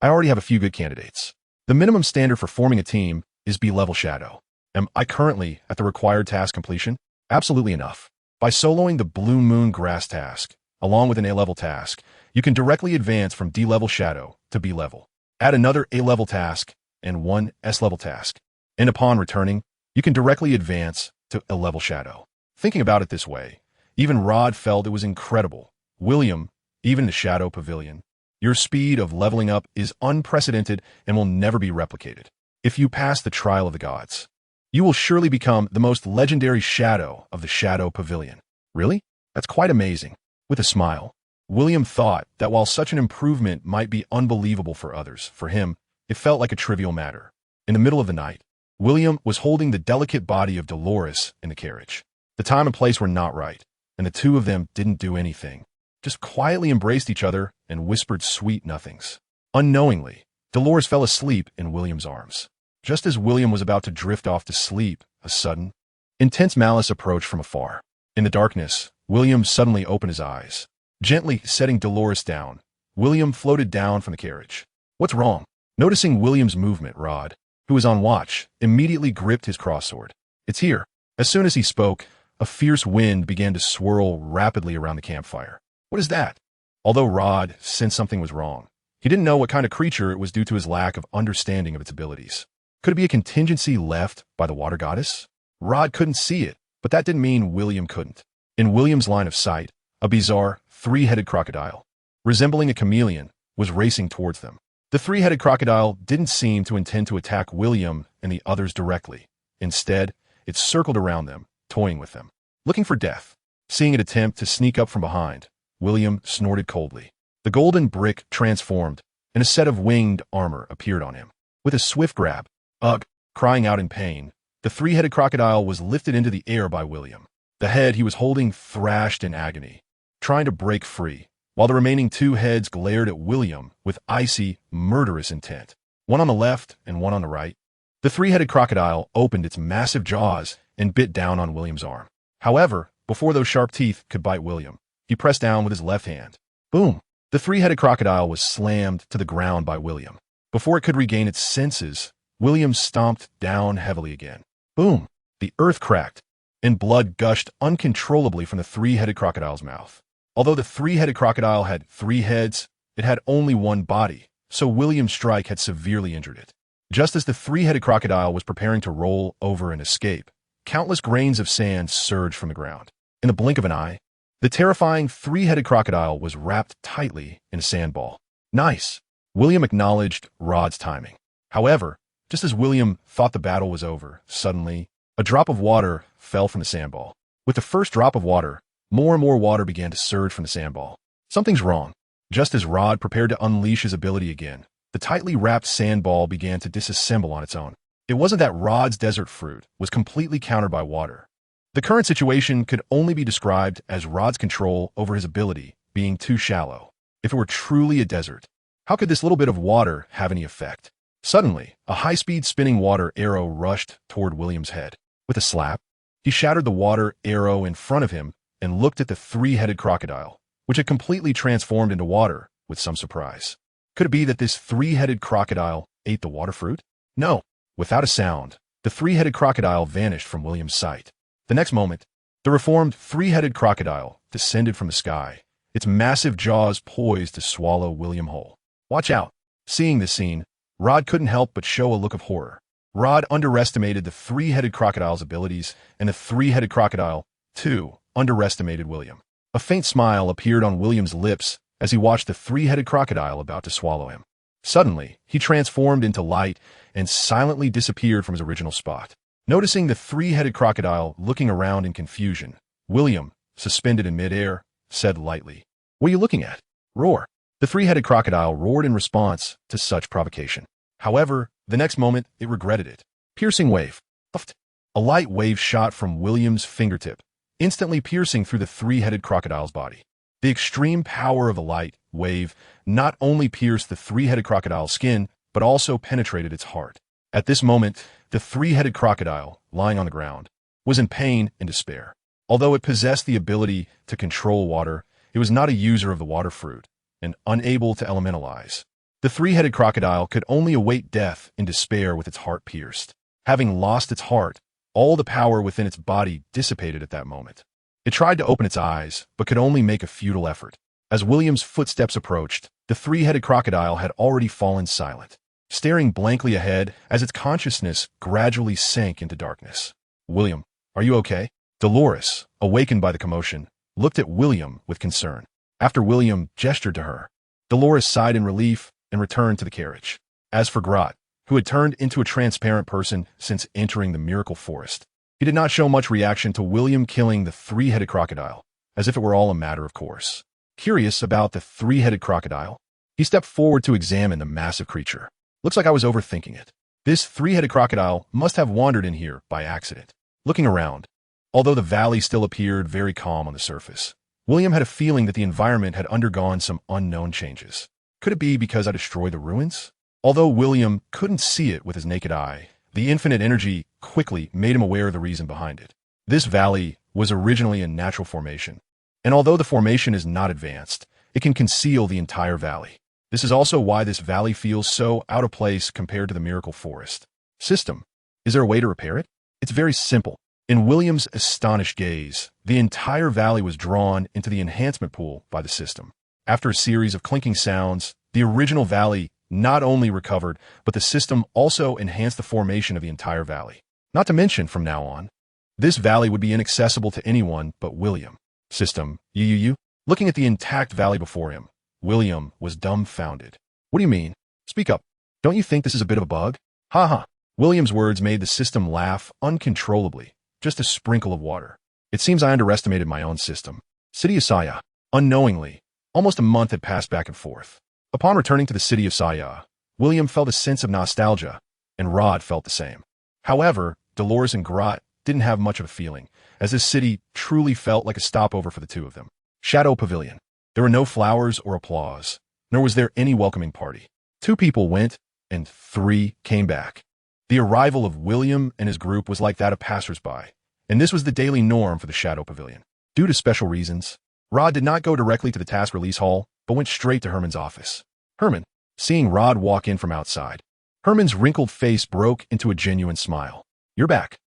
I already have a few good candidates. The minimum standard for forming a team is B-level shadow. Am I currently at the required task completion? Absolutely enough. By soloing the Blue Moon Grass task, along with an A-level task, you can directly advance from D-level shadow to B-level. Add another A-level task and one S-level task. And upon returning, you can directly advance to A-level shadow. Thinking about it this way, even Rod felt it was incredible. William, even in the Shadow Pavilion, your speed of leveling up is unprecedented and will never be replicated. If you pass the trial of the gods, you will surely become the most legendary shadow of the Shadow Pavilion. Really? That's quite amazing. With a smile, William thought that while such an improvement might be unbelievable for others, for him, it felt like a trivial matter. In the middle of the night, William was holding the delicate body of Dolores in the carriage. The time and place were not right, and the two of them didn't do anything, just quietly embraced each other and whispered sweet nothings. Unknowingly, Dolores fell asleep in William's arms. Just as William was about to drift off to sleep, a sudden, intense malice approached from afar. In the darkness, William suddenly opened his eyes. Gently setting Dolores down, William floated down from the carriage. What's wrong? Noticing William's movement, Rod, who was on watch, immediately gripped his crossword. It's here. As soon as he spoke, a fierce wind began to swirl rapidly around the campfire. What is that? Although Rod sensed something was wrong, he didn't know what kind of creature it was due to his lack of understanding of its abilities. Could it be a contingency left by the water goddess? Rod couldn't see it, but that didn't mean William couldn't. In William's line of sight, a bizarre, three-headed crocodile, resembling a chameleon, was racing towards them. The three-headed crocodile didn't seem to intend to attack William and the others directly. Instead, it circled around them, toying with them, looking for death. Seeing it attempt to sneak up from behind, William snorted coldly. The golden brick transformed, and a set of winged armor appeared on him. With a swift grab, ugh, crying out in pain, the three-headed crocodile was lifted into the air by William. The head he was holding thrashed in agony, trying to break free, while the remaining two heads glared at William with icy, murderous intent, one on the left and one on the right. The three-headed crocodile opened its massive jaws and bit down on William's arm. However, before those sharp teeth could bite William, he pressed down with his left hand. Boom! The three-headed crocodile was slammed to the ground by William. Before it could regain its senses, William stomped down heavily again. Boom! The earth cracked, and blood gushed uncontrollably from the three-headed crocodile's mouth. Although the three-headed crocodile had 3 heads, it had only one body, so William's strike had severely injured it. Just as the three-headed crocodile was preparing to roll over and escape, countless grains of sand surged from the ground. In the blink of an eye, the terrifying three-headed crocodile was wrapped tightly in a sandball. Nice! William acknowledged Rod's timing. However, just as William thought the battle was over, suddenly, a drop of water fell from the sandball. With the first drop of water, more and more water began to surge from the sandball. Something's wrong. Just as Rod prepared to unleash his ability again, the tightly wrapped sandball began to disassemble on its own. It wasn't that Rod's desert fruit was completely countered by water. The current situation could only be described as Rod's control over his ability being too shallow. If it were truly a desert, how could this little bit of water have any effect? Suddenly, a high-speed spinning water arrow rushed toward William's head. With a slap, he shattered the water arrow in front of him and looked at the three-headed crocodile, which had completely transformed into water, with some surprise. Could it be that this three-headed crocodile ate the water fruit? No. Without a sound, the three-headed crocodile vanished from William's sight. The next moment, the reformed three-headed crocodile descended from the sky, its massive jaws poised to swallow William whole. Watch out! Seeing this scene, Rod couldn't help but show a look of horror. Rod underestimated the three-headed crocodile's abilities, and the three-headed crocodile, too, underestimated William. A faint smile appeared on William's lips as he watched the three-headed crocodile about to swallow him. Suddenly, he transformed into light and silently disappeared from his original spot. Noticing the three-headed crocodile looking around in confusion, William, suspended in midair, said lightly, "What are you looking at?" Roar. The three-headed crocodile roared in response to such provocation. However, the next moment, it regretted it. Piercing wave. Ofthe. A light wave shot from William's fingertip, instantly piercing through the three-headed crocodile's body. The extreme power of the light wave not only pierced the three-headed crocodile's skin, but also penetrated its heart. At this moment, the three-headed crocodile, lying on the ground, was in pain and despair. Although it possessed the ability to control water, it was not a user of the water fruit, and unable to elementalize. The three-headed crocodile could only await death in despair with its heart pierced. Having lost its heart, all the power within its body dissipated at that moment. It tried to open its eyes, but could only make a futile effort. As William's footsteps approached, the three-headed crocodile had already fallen silent, staring blankly ahead as its consciousness gradually sank into darkness. "William, are you okay?" Dolores, awakened by the commotion, looked at William with concern. After William gestured to her, Dolores sighed in relief and returned to the carriage. As for Grot, who had turned into a transparent person since entering the miracle forest, he did not show much reaction to William killing the three-headed crocodile, as if it were all a matter of course. Curious about the three-headed crocodile, he stepped forward to examine the massive creature. "Looks like I was overthinking it. This three-headed crocodile must have wandered in here by accident." Looking around, although the valley still appeared very calm on the surface, William had a feeling that the environment had undergone some unknown changes. Could it be because I destroyed the ruins? Although William couldn't see it with his naked eye, the infinite energy quickly made him aware of the reason behind it. This valley was originally a natural formation, and although the formation is not advanced, it can conceal the entire valley. This is also why this valley feels so out of place compared to the miracle forest. System. Is there a way to repair it? It's very simple. In William's astonished gaze, the entire valley was drawn into the enhancement pool by the system. After a series of clinking sounds, the original valley not only recovered, but the system also enhanced the formation of the entire valley. Not to mention, from now on, this valley would be inaccessible to anyone but William. System. You. Looking at the intact valley before him, William was dumbfounded. "What do you mean? Speak up. Don't you think this is a bit of a bug?" "Ha ha." William's words made the system laugh uncontrollably. Just a sprinkle of water. "It seems I underestimated my own system." City of Saya. Unknowingly, almost a month had passed back and forth. Upon returning to the city of Saya, William felt a sense of nostalgia, and Rod felt the same. However, Dolores and Grot didn't have much of a feeling, as this city truly felt like a stopover for the two of them. Shadow Pavilion. There were no flowers or applause, nor was there any welcoming party. 2 people went, and 3 came back. The arrival of William and his group was like that of passers-by, and this was the daily norm for the Shadow Pavilion. Due to special reasons, Rod did not go directly to the task release hall, but went straight to Herman's office. Herman, seeing Rod walk in from outside, Herman's wrinkled face broke into a genuine smile. "You're back."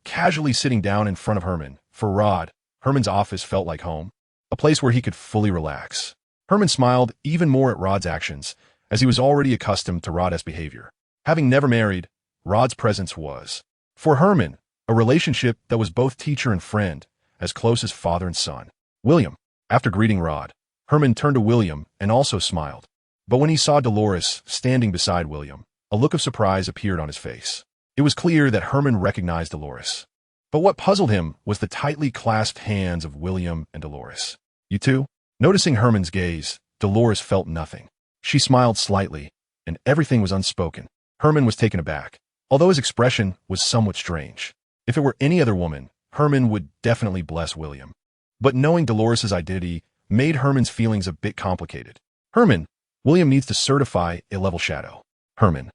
Casually sitting down in front of Herman. For Rod, Herman's office felt like home, a place where he could fully relax. Herman smiled even more at Rod's actions, as he was already accustomed to Rod's behavior. Having never married, Rod's presence was, for Herman, a relationship that was both teacher and friend, as close as father and son. "William." After greeting Rod, Herman turned to William and also smiled. But when he saw Dolores standing beside William, a look of surprise appeared on his face. It was clear that Herman recognized Dolores. But what puzzled him was the tightly clasped hands of William and Dolores. "You two?" Noticing Herman's gaze, Dolores felt nothing. She smiled slightly, and everything was unspoken. Herman was taken aback, although his expression was somewhat strange. If it were any other woman, Herman would definitely bless William. But knowing Dolores' identity made Herman's feelings a bit complicated. "Herman, William needs to certify a level shadow." "Herman."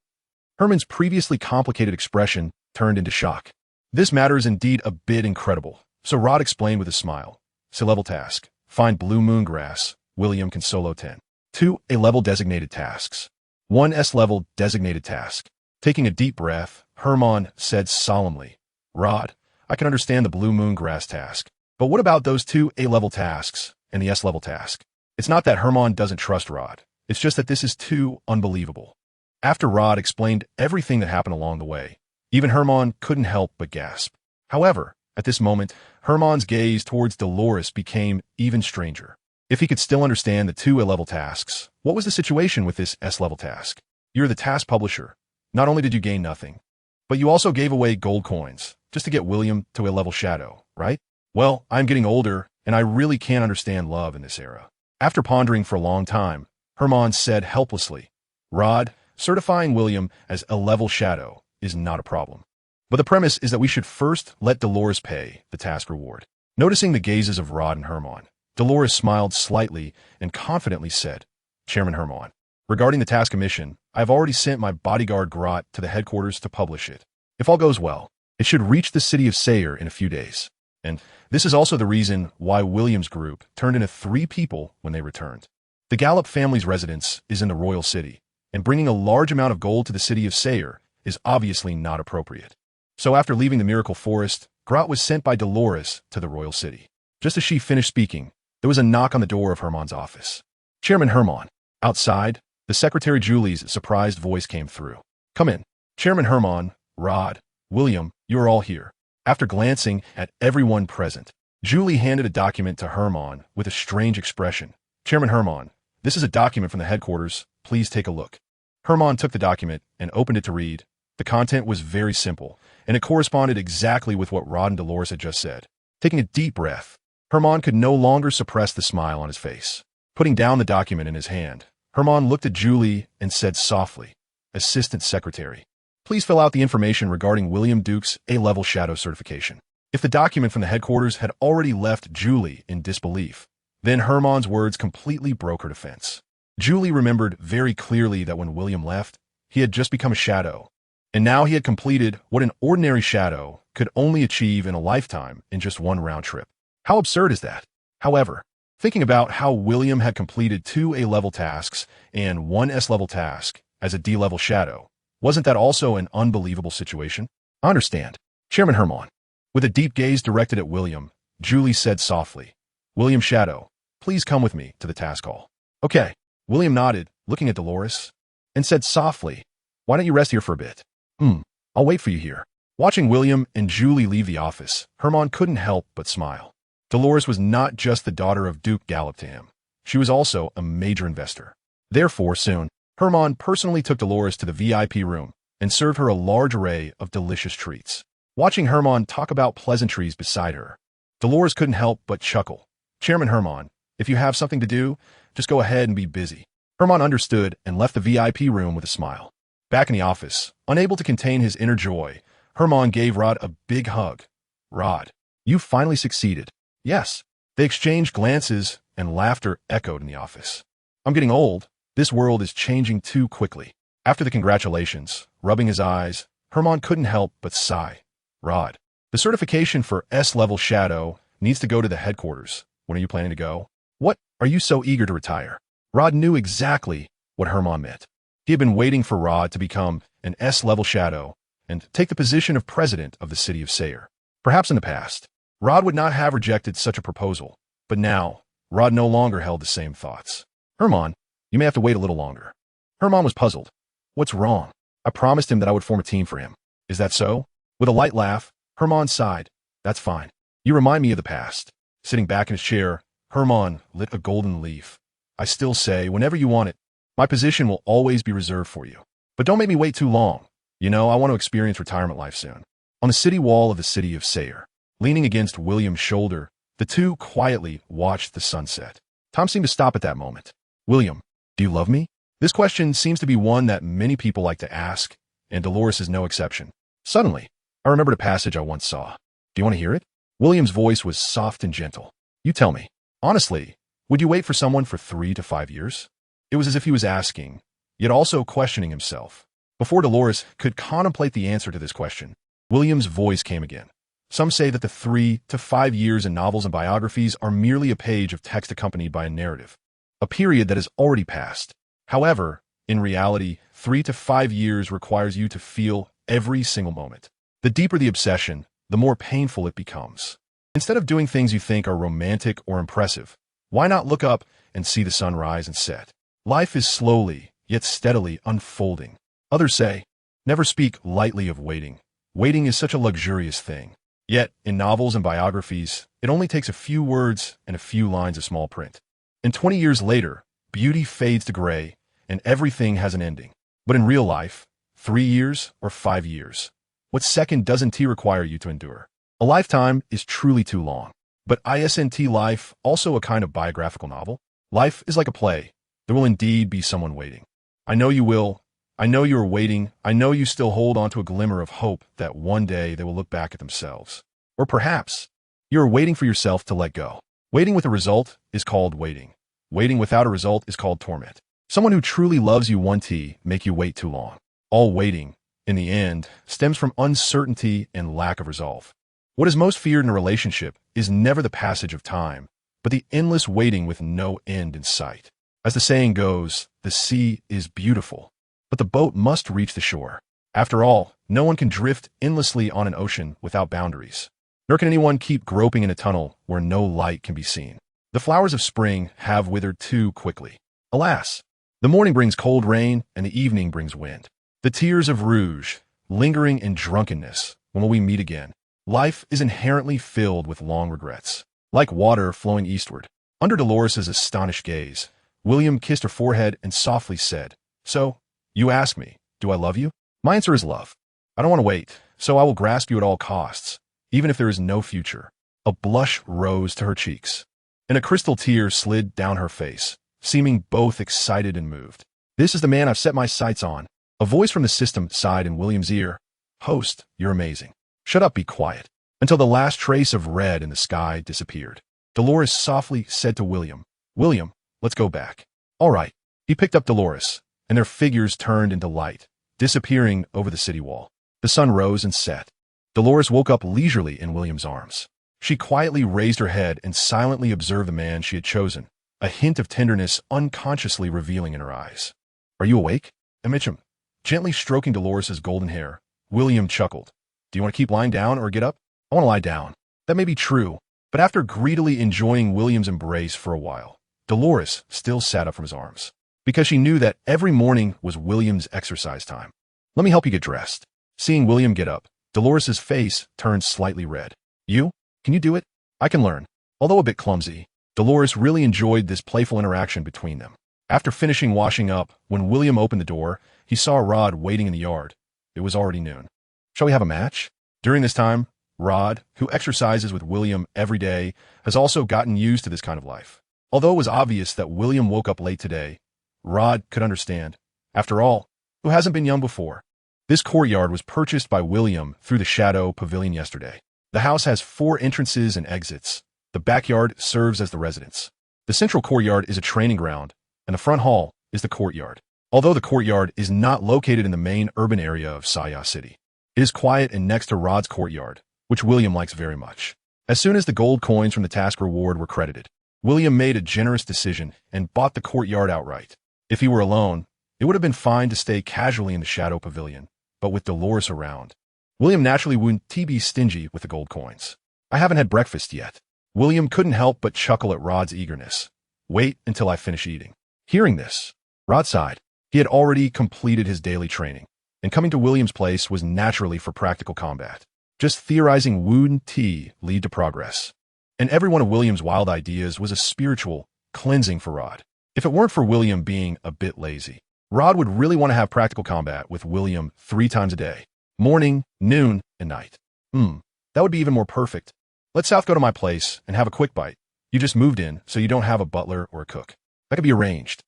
Herman's previously complicated expression turned into shock. "This matter is indeed a bit incredible," so Rod explained with a smile. "C-level task. Find blue moon grass. William can solo 10. 2 A-level designated tasks. 1 S-level designated task." Taking a deep breath, Herman said solemnly, "Rod, I can understand the blue moon grass task, but what about those 2 A-level tasks and the S-level task?" It's not that Herman doesn't trust Rod. It's just that this is too unbelievable. After Rod explained everything that happened along the way, even Herman couldn't help but gasp. However, at this moment, Herman's gaze towards Dolores became even stranger. If he could still understand the 2 A-level tasks, what was the situation with this S-level task? You're the task publisher. Not only did you gain nothing, but you also gave away gold coins just to get William to A-level shadow, right? Well, I'm getting older, and I really can't understand love in this era. After pondering for a long time, Herman said helplessly, "Rod, certifying William as a level shadow is not a problem. But the premise is that we should first let Dolores pay the task reward." Noticing the gazes of Rod and Herman, Dolores smiled slightly and confidently said, "Chairman Herman, regarding the task commission, I've already sent my bodyguard Grot to the headquarters to publish it. If all goes well, it should reach the city of Sayre in a few days. And this is also the reason why William's group turned into 3 people when they returned. The Gallup family's residence is in the royal city, and bringing a large amount of gold to the city of Sayre is obviously not appropriate. So after leaving the miracle forest, Grot was sent by Dolores to the royal city. Just as she finished speaking, there was a knock on the door of Herman's office. Chairman Herman. Outside, the secretary Julie's surprised voice came through. Come in. Chairman Herman, Rod, William, you are all here. After glancing at everyone present, Julie handed a document to Herman with a strange expression. Chairman Herman, this is a document from the headquarters. Please take a look. Herman took the document and opened it to read. The content was very simple, and it corresponded exactly with what Rod and Dolores had just said. Taking a deep breath, Herman could no longer suppress the smile on his face. Putting down the document in his hand, Herman looked at Julie and said softly, Assistant Secretary, please fill out the information regarding William Duke's A-level shadow certification. If the document from the headquarters had already left Julie in disbelief, then Herman's words completely broke her defense. Julie remembered very clearly that when William left, he had just become a shadow, and now he had completed what an ordinary shadow could only achieve in a lifetime in just one round trip. How absurd is that? However, thinking about how William had completed 2 A-level tasks and 1 S-level task as a D-level shadow, wasn't that also an unbelievable situation? I understand. Chairman Herman. With a deep gaze directed at William, Julie said softly, William Shadow, please come with me to the task hall. Okay. William nodded, looking at Dolores, and said softly, why don't you rest here for a bit? I'll wait for you here. Watching William and Julie leave the office, Herman couldn't help but smile. Dolores was not just the daughter of Duke Gallup to him. She was also a major investor. Therefore, soon, Herman personally took Dolores to the VIP room and served her a large array of delicious treats. Watching Herman talk about pleasantries beside her, Dolores couldn't help but chuckle. Chairman Herman, if you have something to do, just go ahead and be busy. Herman understood and left the VIP room with a smile. Back in the office, unable to contain his inner joy, Herman gave Rod a big hug. Rod, you finally succeeded. Yes. They exchanged glances and laughter echoed in the office. I'm getting old. This world is changing too quickly. After the congratulations, rubbing his eyes, Herman couldn't help but sigh. Rod, the certification for S-level shadow needs to go to the headquarters. When are you planning to go? What are you so eager to retire? Rod knew exactly what Herman meant. He had been waiting for Rod to become an S-level shadow and take the position of president of the city of Sayre. Perhaps in the past, Rod would not have rejected such a proposal, but now, Rod no longer held the same thoughts. Herman, you may have to wait a little longer. Herman was puzzled. What's wrong? I promised him that I would form a team for him. Is that so? With a light laugh, Herman sighed. That's fine. You remind me of the past. Sitting back in his chair, Herman lit a golden leaf. I still say, whenever you want it, my position will always be reserved for you. But don't make me wait too long. You know, I want to experience retirement life soon. On the city wall of the city of Sayre, leaning against William's shoulder, the two quietly watched the sunset. Tom seemed to stop at that moment. William, do you love me? This question seems to be one that many people like to ask, and Dolores is no exception. Suddenly, I remembered a passage I once saw. Do you want to hear it? William's voice was soft and gentle. You tell me. Honestly, would you wait for someone for 3 to 5 years? It was as if he was asking, yet also questioning himself. Before Dolores could contemplate the answer to this question, William's voice came again. Some say that the 3 to 5 years in novels and biographies are merely a page of text accompanied by a narrative, a period that has already passed. However, in reality, 3 to 5 years requires you to feel every single moment. The deeper the obsession, the more painful it becomes. Instead of doing things you think are romantic or impressive, why not look up and see the sun rise and set? Life is slowly, yet steadily unfolding. Others say, never speak lightly of waiting. Waiting is such a luxurious thing. Yet, in novels and biographies, it only takes a few words and a few lines of small print. And 20 years later, beauty fades to gray, and everything has an ending. But in real life, 3 years or 5 years, what second doesn't T require you to endure? A lifetime is truly too long. But isn't life also a kind of biographical novel? Life is like a play. There will indeed be someone waiting. I know you will. I know you are waiting. I know you still hold on to a glimmer of hope that one day they will look back at themselves. Or perhaps you are waiting for yourself to let go. Waiting with a result is called waiting. Waiting without a result is called torment. Someone who truly loves you won't make you wait too long. All waiting, in the end, stems from uncertainty and lack of resolve. What is most feared in a relationship is never the passage of time, but the endless waiting with no end in sight. As the saying goes, the sea is beautiful, but the boat must reach the shore. After all, no one can drift endlessly on an ocean without boundaries. Nor can anyone keep groping in a tunnel where no light can be seen. The flowers of spring have withered too quickly. Alas, the morning brings cold rain and the evening brings wind. The tears of rouge, lingering in drunkenness, when will we meet again? Life is inherently filled with long regrets. Like water flowing eastward. Under Dolores's astonished gaze, William kissed her forehead and softly said, "So, you ask me, do I love you? My answer is love. I don't want to wait, so I will grasp you at all costs, even if there is no future." A blush rose to her cheeks, and a crystal tear slid down her face, seeming both excited and moved. "This is the man I've set my sights on." A voice from the system sighed in William's ear. "Host, you're amazing. Shut up, be quiet," until the last trace of red in the sky disappeared. Dolores softly said to William, "William, let's go back." "All right." He picked up Dolores, and their figures turned into light, disappearing over the city wall. The sun rose and set. Dolores woke up leisurely in William's arms. She quietly raised her head and silently observed the man she had chosen, a hint of tenderness unconsciously revealing in her eyes. "Are you awake?" Mitchum, gently stroking Dolores's golden hair. William chuckled. "Do you want to keep lying down or get up?" "I want to lie down." That may be true, but after greedily enjoying William's embrace for a while, Dolores still sat up from his arms, because she knew that every morning was William's exercise time. "Let me help you get dressed." Seeing William get up, Dolores's face turned slightly red. "You? Can you do it?" "I can learn." Although a bit clumsy, Dolores really enjoyed this playful interaction between them. After finishing washing up, when William opened the door, he saw Rod waiting in the yard. It was already noon. "Shall we have a match?" During this time, Rod, who exercises with William every day, has also gotten used to this kind of life. Although it was obvious that William woke up late today, Rod could understand. After all, who hasn't been young before? This courtyard was purchased by William through the Shadow Pavilion yesterday. The house has 4 entrances and exits. The backyard serves as the residence. The central courtyard is a training ground, and the front hall is the courtyard. Although the courtyard is not located in the main urban area of Saya City, it is quiet and next to Rod's courtyard, which William likes very much. As soon as the gold coins from the task reward were credited, William made a generous decision and bought the courtyard outright. If he were alone, it would have been fine to stay casually in the Shadow Pavilion, but with Dolores around, William naturally wouldn't be stingy with the gold coins. "I haven't had breakfast yet." William couldn't help but chuckle at Rod's eagerness. "Wait until I finish eating." Hearing this, Rod sighed. He had already completed his daily training, and coming to William's place was naturally for practical combat. Just theorizing wouldn't lead to progress. And every one of William's wild ideas was a spiritual cleansing for Rod. If it weren't for William being a bit lazy, Rod would really want to have practical combat with William 3 times a day. Morning, noon, and night. That would be even more perfect. "Let South go to my place and have a quick bite. You just moved in, so you don't have a butler or a cook." That could be arranged.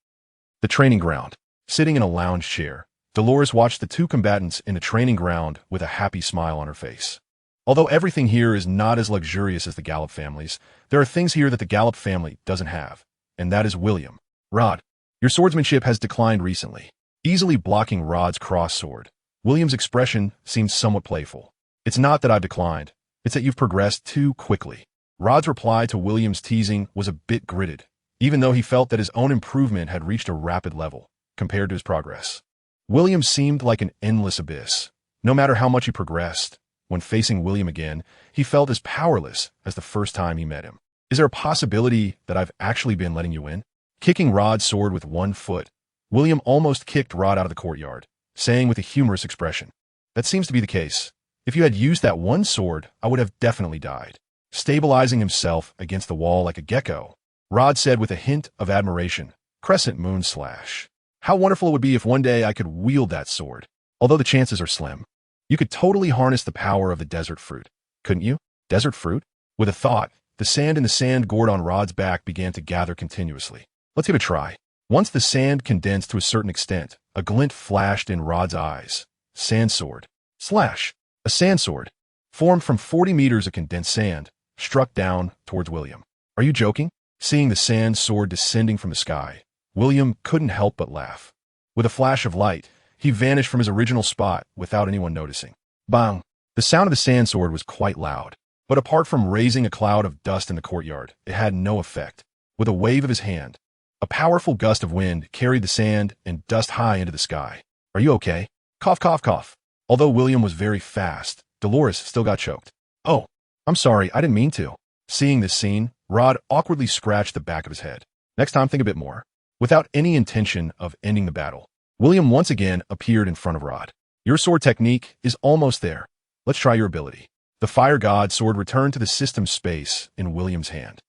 The training ground. Sitting in a lounge chair, Dolores watched the 2 combatants in the training ground with a happy smile on her face. Although everything here is not as luxurious as the Gallup families, there are things here that the Gallup family doesn't have, and that is William. "Rod, your swordsmanship has declined recently." Easily blocking Rod's cross sword, William's expression seemed somewhat playful. "It's not that I've declined, it's that you've progressed too quickly." Rod's reply to William's teasing was a bit gritted, even though he felt that his own improvement had reached a rapid level compared to his progress. William seemed like an endless abyss. No matter how much he progressed, when facing William again, he felt as powerless as the first time he met him. "Is there a possibility that I've actually been letting you win?" Kicking Rod's sword with 1 foot, William almost kicked Rod out of the courtyard, saying with a humorous expression, "That seems to be the case. If you had used that 1 sword, I would have definitely died." Stabilizing himself against the wall like a gecko, Rod said with a hint of admiration, "Crescent moon slash. How wonderful it would be if one day I could wield that sword, although the chances are slim. You could totally harness the power of the desert fruit, couldn't you?" "Desert fruit?" With a thought, the sand in the sand gourd on Rod's back began to gather continuously. "Let's give it a try." Once the sand condensed to a certain extent, a glint flashed in Rod's eyes. Sand sword. Slash. A sand sword, formed from 40 meters of condensed sand, struck down towards William. "Are you joking?" Seeing the sand sword descending from the sky, William couldn't help but laugh. With a flash of light, he vanished from his original spot without anyone noticing. Bang! The sound of the sand sword was quite loud, but apart from raising a cloud of dust in the courtyard, it had no effect. With a wave of his hand, A powerful gust of wind carried the sand and dust high into the sky. "Are you okay?" Cough, cough, cough. Although William was very fast, Dolores still got choked. "Oh, I'm sorry, I didn't mean to." Seeing this scene, Rod awkwardly scratched the back of his head. Next time, think a bit more. Without any intention of ending the battle, William once again appeared in front of Rod. "Your sword technique is almost there. Let's try your ability." The fire god sword returned to the system space in William's hand,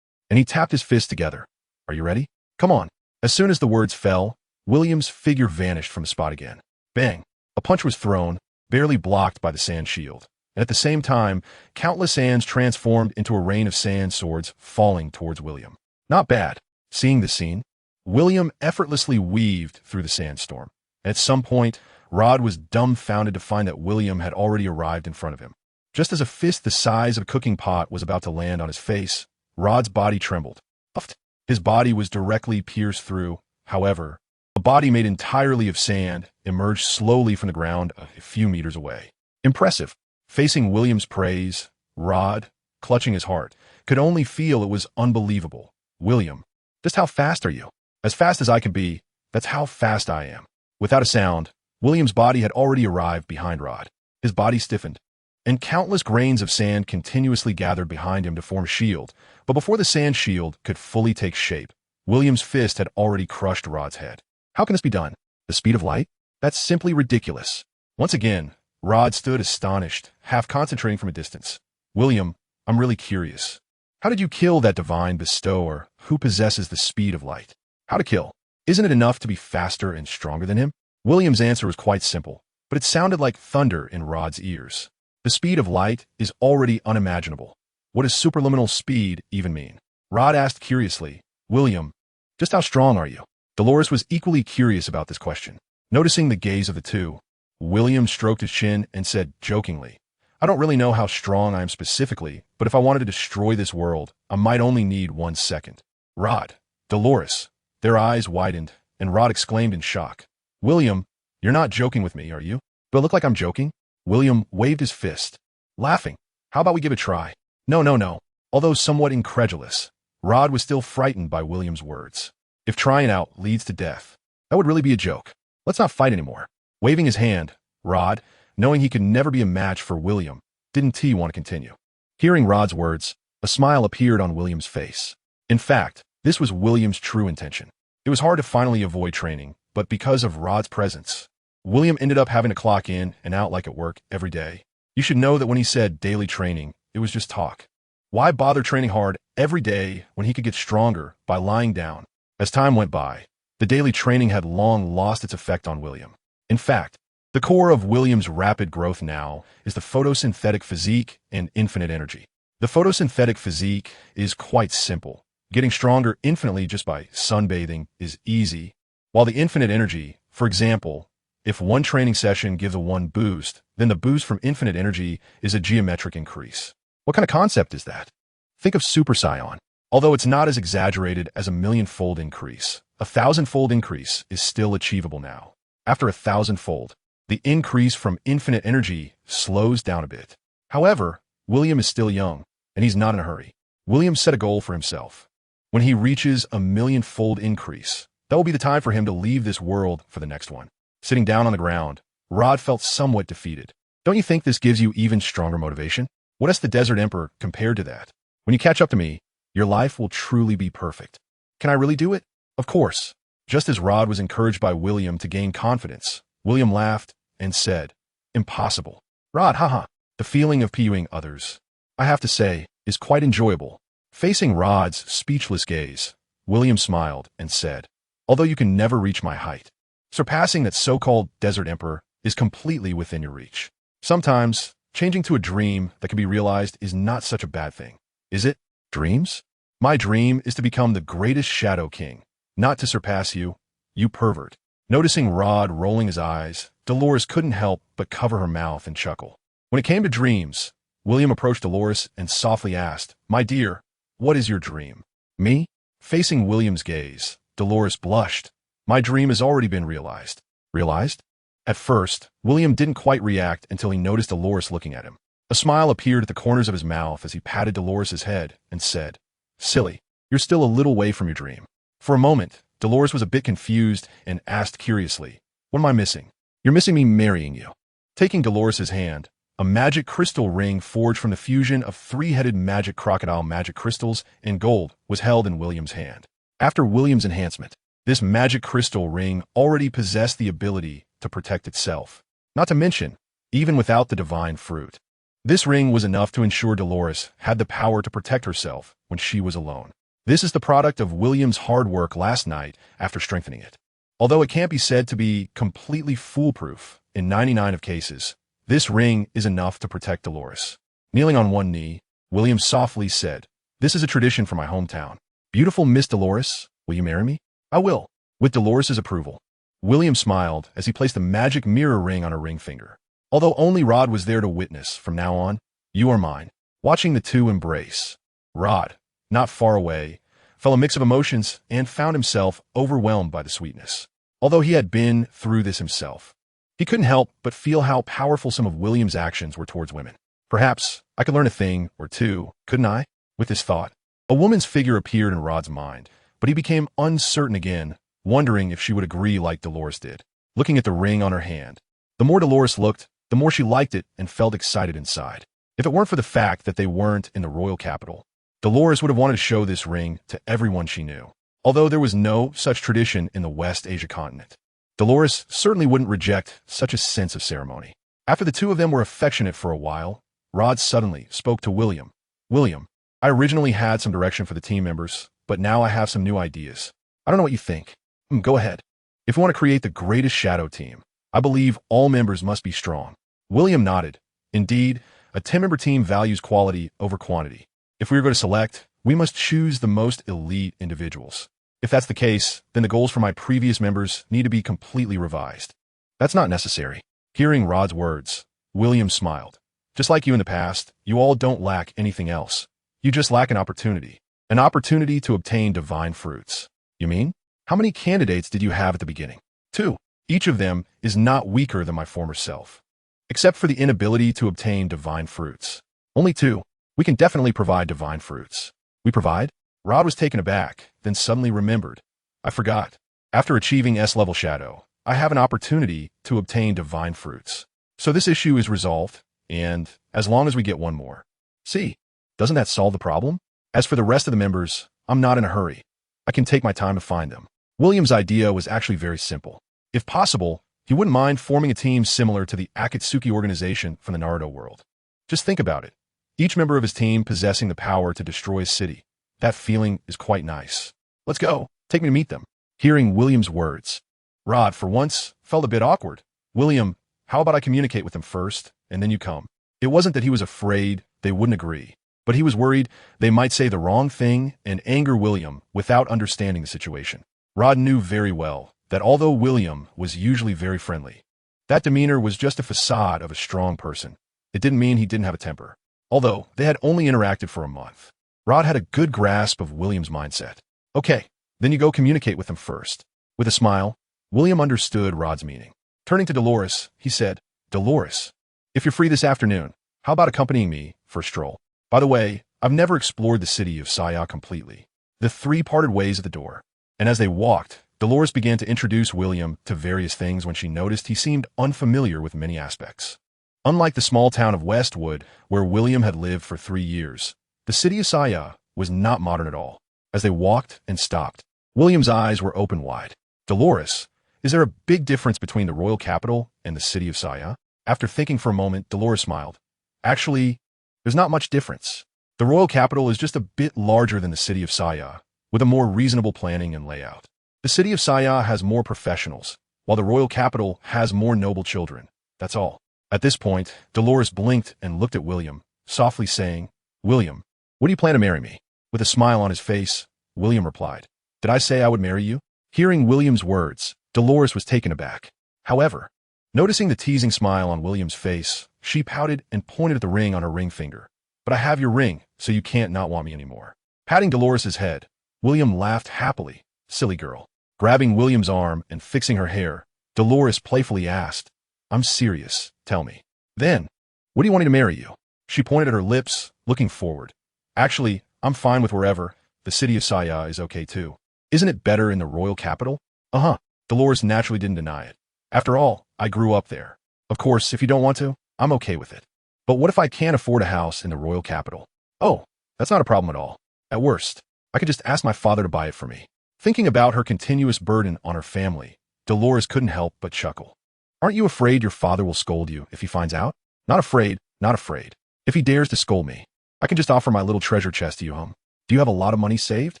and he tapped his fists together. "Are you ready? Come on." As soon as the words fell, William's figure vanished from the spot again. Bang! A punch was thrown, barely blocked by the sand shield. And at the same time, countless sands transformed into a rain of sand swords falling towards William. Not bad. Seeing the scene, William effortlessly weaved through the sandstorm. And at some point, Rod was dumbfounded to find that William had already arrived in front of him. Just as a fist the size of a cooking pot was about to land on his face, Rod's body trembled. Ofthe. His body was directly pierced through. However, a body made entirely of sand emerged slowly from the ground a few meters away. Impressive. Facing William's praise, Rod, clutching his heart, could only feel it was unbelievable. "William, just how fast are you?" "As fast as I can be, that's how fast I am." Without a sound, William's body had already arrived behind Rod. His body stiffened, and countless grains of sand continuously gathered behind him to form a shield. But before the sand shield could fully take shape, William's fist had already crushed Rod's head. How can this be done? The speed of light? That's simply ridiculous. Once again, Rod stood astonished, half concentrating from a distance. "William, I'm really curious. How did you kill that divine bestower who possesses the speed of light?" "How to kill? Isn't it enough to be faster and stronger than him?" William's answer was quite simple, but it sounded like thunder in Rod's ears. The speed of light is already unimaginable. What does superliminal speed even mean? Rod asked curiously. "William, just how strong are you?" Dolores was equally curious about this question. Noticing the gaze of the two, William stroked his chin and said jokingly, "I don't really know how strong I am specifically, but if I wanted to destroy this world, I might only need 1 second." "Rod, Dolores." Their eyes widened, and Rod exclaimed in shock. "William, you're not joking with me, are you?" "Do I look like I'm joking?" William waved his fist, laughing. "How about we give it a try?" No, no, no." Although somewhat incredulous, Rod was still frightened by William's words. If trying out leads to death, that would really be a joke. Let's not fight anymore. Waving his hand, Rod, knowing he could never be a match for William, didn't want to continue. Hearing Rod's words, a smile appeared on William's face. In fact, this was William's true intention. It was hard to finally avoid training, but because of Rod's presence, William ended up having to clock in and out like at work every day. You should know that when he said daily training, it was just talk. Why bother training hard every day when he could get stronger by lying down? As time went by, the daily training had long lost its effect on William. In fact, the core of William's rapid growth now is the photosynthetic physique and infinite energy. The photosynthetic physique is quite simple. Getting stronger infinitely just by sunbathing is easy, while the infinite energy, for example, if one training session gives a 1 boost, then the boost from infinite energy is a geometric increase. What kind of concept is that? Think of Super Saiyan. Although it's not as exaggerated as a 1,000,000-fold increase, a 1,000-fold increase is still achievable now. After 1,000-fold, the increase from infinite energy slows down a bit. However, William is still young, and he's not in a hurry. William set a goal for himself. When he reaches a 1,000,000-fold increase, that will be the time for him to leave this world for the next one. Sitting down on the ground, Rod felt somewhat defeated. Don't you think this gives you even stronger motivation? What is the Desert Emperor compared to that? When you catch up to me, your life will truly be perfect. Can I really do it? Of course. Just as Rod was encouraged by William to gain confidence, William laughed and said, "Impossible." Rod, haha. The feeling of PUing others, I have to say, is quite enjoyable. Facing Rod's speechless gaze, William smiled and said, "Although you can never reach my height, surpassing that so-called Desert Emperor is completely within your reach. Sometimes, changing to a dream that can be realized is not such a bad thing. Is it? Dreams? My dream is to become the greatest Shadow King, not to surpass you, you pervert." Noticing Rod rolling his eyes, Dolores couldn't help but cover her mouth and chuckle. When it came to dreams, William approached Dolores and softly asked, "My dear, what is your dream?" "Me?" Facing William's gaze, Dolores blushed. "My dream has already been realized." Realized? At first, William didn't quite react until he noticed Dolores looking at him. A smile appeared at the corners of his mouth as he patted Dolores' head and said, "Silly, you're still a little way from your dream." For a moment, Dolores was a bit confused and asked curiously, "What am I missing?" "You're missing me marrying you." Taking Dolores's hand, a magic crystal ring forged from the fusion of three-headed magic crocodile magic crystals and gold was held in William's hand. After William's enhancement, this magic crystal ring already possessed the ability to protect itself. Not to mention, even without the divine fruit, this ring was enough to ensure Dolores had the power to protect herself when she was alone. This is the product of William's hard work last night after strengthening it. Although it can't be said to be completely foolproof, in 99 of cases, this ring is enough to protect Dolores. Kneeling on one knee, William softly said, "This is a tradition from my hometown. Beautiful Miss Dolores, will you marry me?" "I will." With Dolores's approval, William smiled as he placed the magic mirror ring on her ring finger. Although only Rod was there to witness, from now on, "You are mine." Watching the two embrace, Rod, not far away, felt a mix of emotions and found himself overwhelmed by the sweetness. Although he had been through this himself, he couldn't help but feel how powerful some of William's actions were towards women. Perhaps I could learn a thing or two, couldn't I? With this thought, a woman's figure appeared in Rod's mind, but he became uncertain again, wondering if she would agree like Dolores did. Looking at the ring on her hand, the more Dolores looked, the more she liked it and felt excited inside. If it weren't for the fact that they weren't in the royal capital, Dolores would have wanted to show this ring to everyone she knew. Although there was no such tradition in the West Asia continent, Dolores certainly wouldn't reject such a sense of ceremony. After the two of them were affectionate for a while, Rod suddenly spoke to William. "William, I originally had some direction for the team members, but now I have some new ideas. I don't know what you think." "Go ahead." "If we want to create the greatest shadow team, I believe all members must be strong." William nodded. Indeed, a 10-member team values quality over quantity. If we are going to select, we must choose the most elite individuals. If that's the case, then the goals for my previous members need to be completely revised. "That's not necessary." Hearing Rod's words, William smiled. "Just like you in the past, you all don't lack anything else. You just lack an opportunity. An opportunity to obtain divine fruits." "You mean? How many candidates did you have at the beginning?" "2. Each of them is not weaker than my former self, except for the inability to obtain divine fruits." "Only 2. We can definitely provide divine fruits." "We provide?" Rod was taken aback, then suddenly remembered. "I forgot. After achieving S-level shadow, I have an opportunity to obtain divine fruits. So this issue is resolved, and as long as we get one more." "See, doesn't that solve the problem? As for the rest of the members, I'm not in a hurry. I can take my time to find them." William's idea was actually very simple. If possible, he wouldn't mind forming a team similar to the Akatsuki organization from the Naruto world. Just think about it. Each member of his team possessing the power to destroy a city. That feeling is quite nice. "Let's go. Take me to meet them." Hearing William's words, Rod, for once, felt a bit awkward. "William, how about I communicate with them first, and then you come?" It wasn't that he was afraid they wouldn't agree, but he was worried they might say the wrong thing and anger William without understanding the situation. Rod knew very well that although William was usually very friendly, that demeanor was just a facade of a strong person. It didn't mean he didn't have a temper. Although they had only interacted for a month, Rod had a good grasp of William's mindset. "Okay, then you go communicate with them first." With a smile, William understood Rod's meaning. Turning to Dolores, he said, "Dolores, if you're free this afternoon, how about accompanying me for a stroll? By the way, I've never explored the city of Saya completely." The three parted ways at the door, and as they walked, Dolores began to introduce William to various things when she noticed he seemed unfamiliar with many aspects. Unlike the small town of Westwood, where William had lived for 3 years, the city of Saya was not modern at all. As they walked and stopped, William's eyes were open wide. "Dolores, is there a big difference between the royal capital and the city of Saya?" After thinking for a moment, Dolores smiled. "Actually, there's not much difference. The royal capital is just a bit larger than the city of Saya, with a more reasonable planning and layout. The city of Saya has more professionals, while the royal capital has more noble children. That's all." At this point, Dolores blinked and looked at William, softly saying, "William, what do you plan to marry me?" With a smile on his face, William replied, "Did I say I would marry you?" Hearing William's words, Dolores was taken aback. However, noticing the teasing smile on William's face, she pouted and pointed at the ring on her ring finger. "But I have your ring, so you can't not want me anymore." Patting Dolores's head, William laughed happily. "Silly girl." Grabbing William's arm and fixing her hair, Dolores playfully asked, "I'm serious, tell me. Then, what do you want me to marry you?" She pointed at her lips, looking forward. "Actually, I'm fine with wherever. The city of Saya is okay too." Isn't it better in the royal capital? Uh-huh. Dolores naturally didn't deny it. After all, I grew up there. Of course, if you don't want to, I'm okay with it. But what if I can't afford a house in the royal capital? Oh, that's not a problem at all. At worst, I could just ask my father to buy it for me. Thinking about her continuous burden on her family, Dolores couldn't help but chuckle. Aren't you afraid your father will scold you if he finds out? Not afraid, not afraid. If he dares to scold me, I can just offer my little treasure chest to you, Do you have a lot of money saved?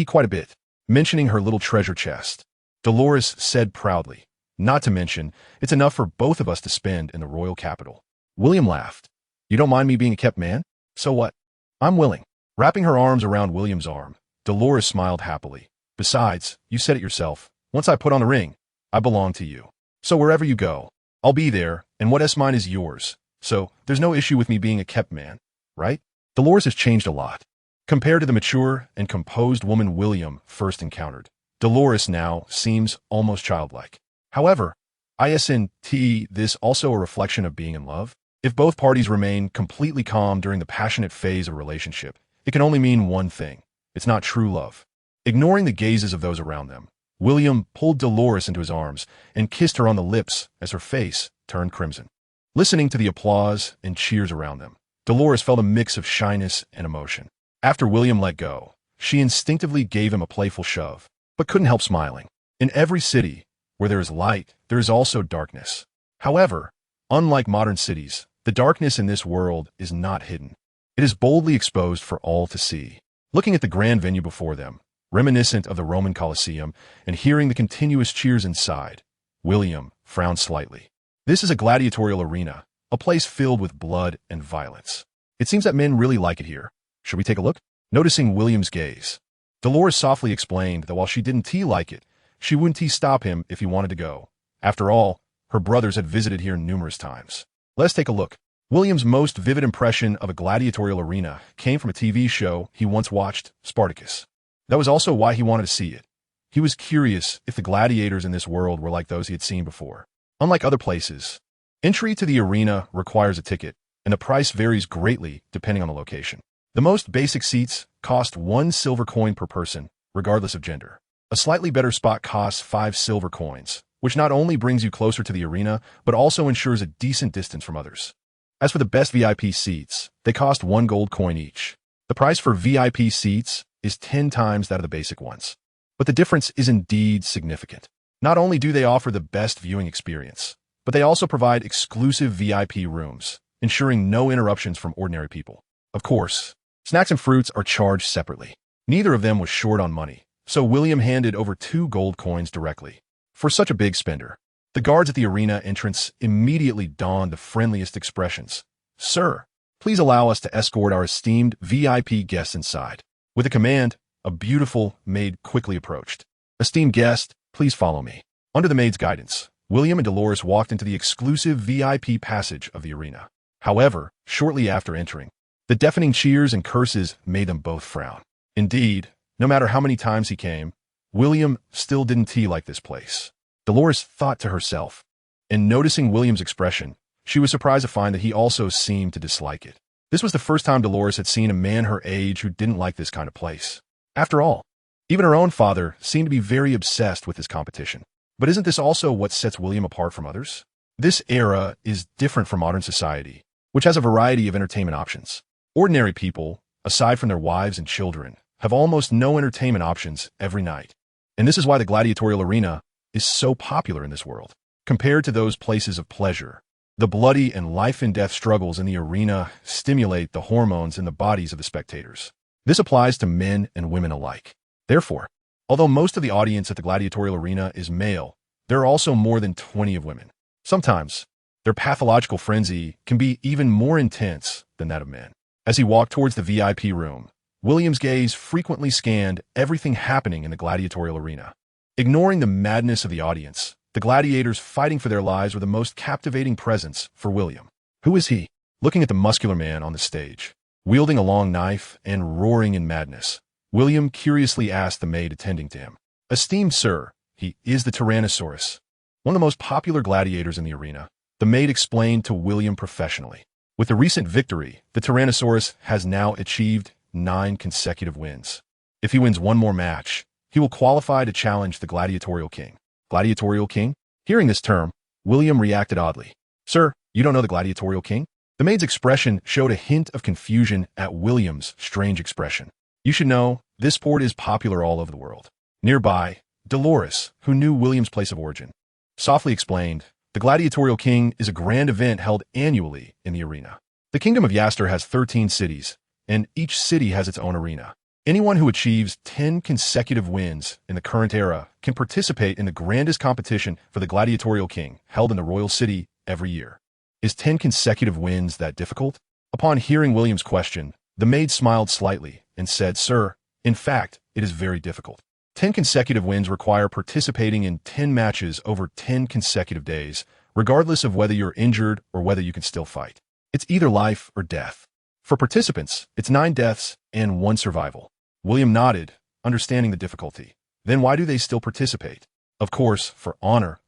Quite a bit. Mentioning her little treasure chest, Dolores said proudly. Not to mention, it's enough for both of us to spend in the royal capital. William laughed. You don't mind me being a kept man? So what? I'm willing. Wrapping her arms around William's arm, Dolores smiled happily. Besides, you said it yourself. Once I put on the ring, I belong to you. So wherever you go, I'll be there, and what's mine is yours. So there's no issue with me being a kept man, right? Dolores has changed a lot. Compared to the mature and composed woman William first encountered, Dolores now seems almost childlike. However, isn't this also a reflection of being in love? If both parties remain completely calm during the passionate phase of a relationship, it can only mean one thing. It's not true love. Ignoring the gazes of those around them, William pulled Dolores into his arms and kissed her on the lips as her face turned crimson. Listening to the applause and cheers around them, Dolores felt a mix of shyness and emotion. After William let go, she instinctively gave him a playful shove, but couldn't help smiling. In every city where there is light, there is also darkness. However, unlike modern cities, the darkness in this world is not hidden. It is boldly exposed for all to see. Looking at the grand venue before them, reminiscent of the Roman Colosseum, and hearing the continuous cheers inside, William frowned slightly. This is a gladiatorial arena, a place filled with blood and violence. It seems that men really like it here. Should we take a look? Noticing William's gaze, Dolores softly explained that while she didn't like it, she wouldn't stop him if he wanted to go. After all, her brothers had visited here numerous times. Let's take a look. William's most vivid impression of a gladiatorial arena came from a TV show he once watched, Spartacus. That was also why he wanted to see it. He was curious if the gladiators in this world were like those he had seen before. Unlike other places, entry to the arena requires a ticket, and the price varies greatly depending on the location. The most basic seats cost 1 silver coin per person, regardless of gender. A slightly better spot costs 5 silver coins, which not only brings you closer to the arena, but also ensures a decent distance from others. As for the best VIP seats, they cost 1 gold coin each. The price for VIP seats is 10 times that of the basic ones. But the difference is indeed significant. Not only do they offer the best viewing experience, but they also provide exclusive VIP rooms, ensuring no interruptions from ordinary people. Of course, snacks and fruits are charged separately. Neither of them was short on money, so William handed over 2 gold coins directly. For such a big spender, the guards at the arena entrance immediately donned the friendliest expressions. Sir, please allow us to escort our esteemed VIP guests inside. With a command, a beautiful maid quickly approached. Esteemed guest, please follow me. Under the maid's guidance, William and Dolores walked into the exclusive VIP passage of the arena. However, shortly after entering, the deafening cheers and curses made them both frown. Indeed, no matter how many times he came, William still didn't like this place. Dolores thought to herself, and noticing William's expression, she was surprised to find that he also seemed to dislike it. This was the first time Dolores had seen a man her age who didn't like this kind of place. After all, even her own father seemed to be very obsessed with this competition. But isn't this also what sets William apart from others? This era is different from modern society, which has a variety of entertainment options. Ordinary people, aside from their wives and children, have almost no entertainment options every night. And this is why the gladiatorial arena is so popular in this world. Compared to those places of pleasure, the bloody and life-and-death struggles in the arena stimulate the hormones in the bodies of the spectators. This applies to men and women alike. Therefore, although most of the audience at the gladiatorial arena is male, there are also more than 20 of women. Sometimes, their pathological frenzy can be even more intense than that of men. As he walked towards the VIP room, William's gaze frequently scanned everything happening in the gladiatorial arena. Ignoring the madness of the audience, the gladiators fighting for their lives were the most captivating presence for William. Who is he? Looking at the muscular man on the stage, wielding a long knife and roaring in madness, William curiously asked the maid attending to him. Esteemed sir, he is the Tyrannosaurus, one of the most popular gladiators in the arena, the maid explained to William professionally. With the recent victory, the Tyrannosaurus has now achieved 9 consecutive wins. If he wins one more match, he will qualify to challenge the gladiatorial king. Gladiatorial king? Hearing this term, William reacted oddly. Sir, you don't know the gladiatorial king? The maid's expression showed a hint of confusion at William's strange expression. You should know, this sport is popular all over the world. Nearby, Dolores, who knew William's place of origin, softly explained, the gladiatorial king is a grand event held annually in the arena. The kingdom of Yaster has 13 cities, and each city has its own arena. Anyone who achieves 10 consecutive wins in the current era can participate in the grandest competition for the gladiatorial king held in the royal city every year. Is 10 consecutive wins that difficult? Upon hearing William's question, the maid smiled slightly and said, Sir, in fact, it is very difficult. 10 consecutive wins require participating in 10 matches over 10 consecutive days, regardless of whether you're injured or whether you can still fight. It's either life or death. For participants, it's 9 deaths and 1 survival. William nodded, understanding the difficulty. Then why do they still participate? Of course, for honor,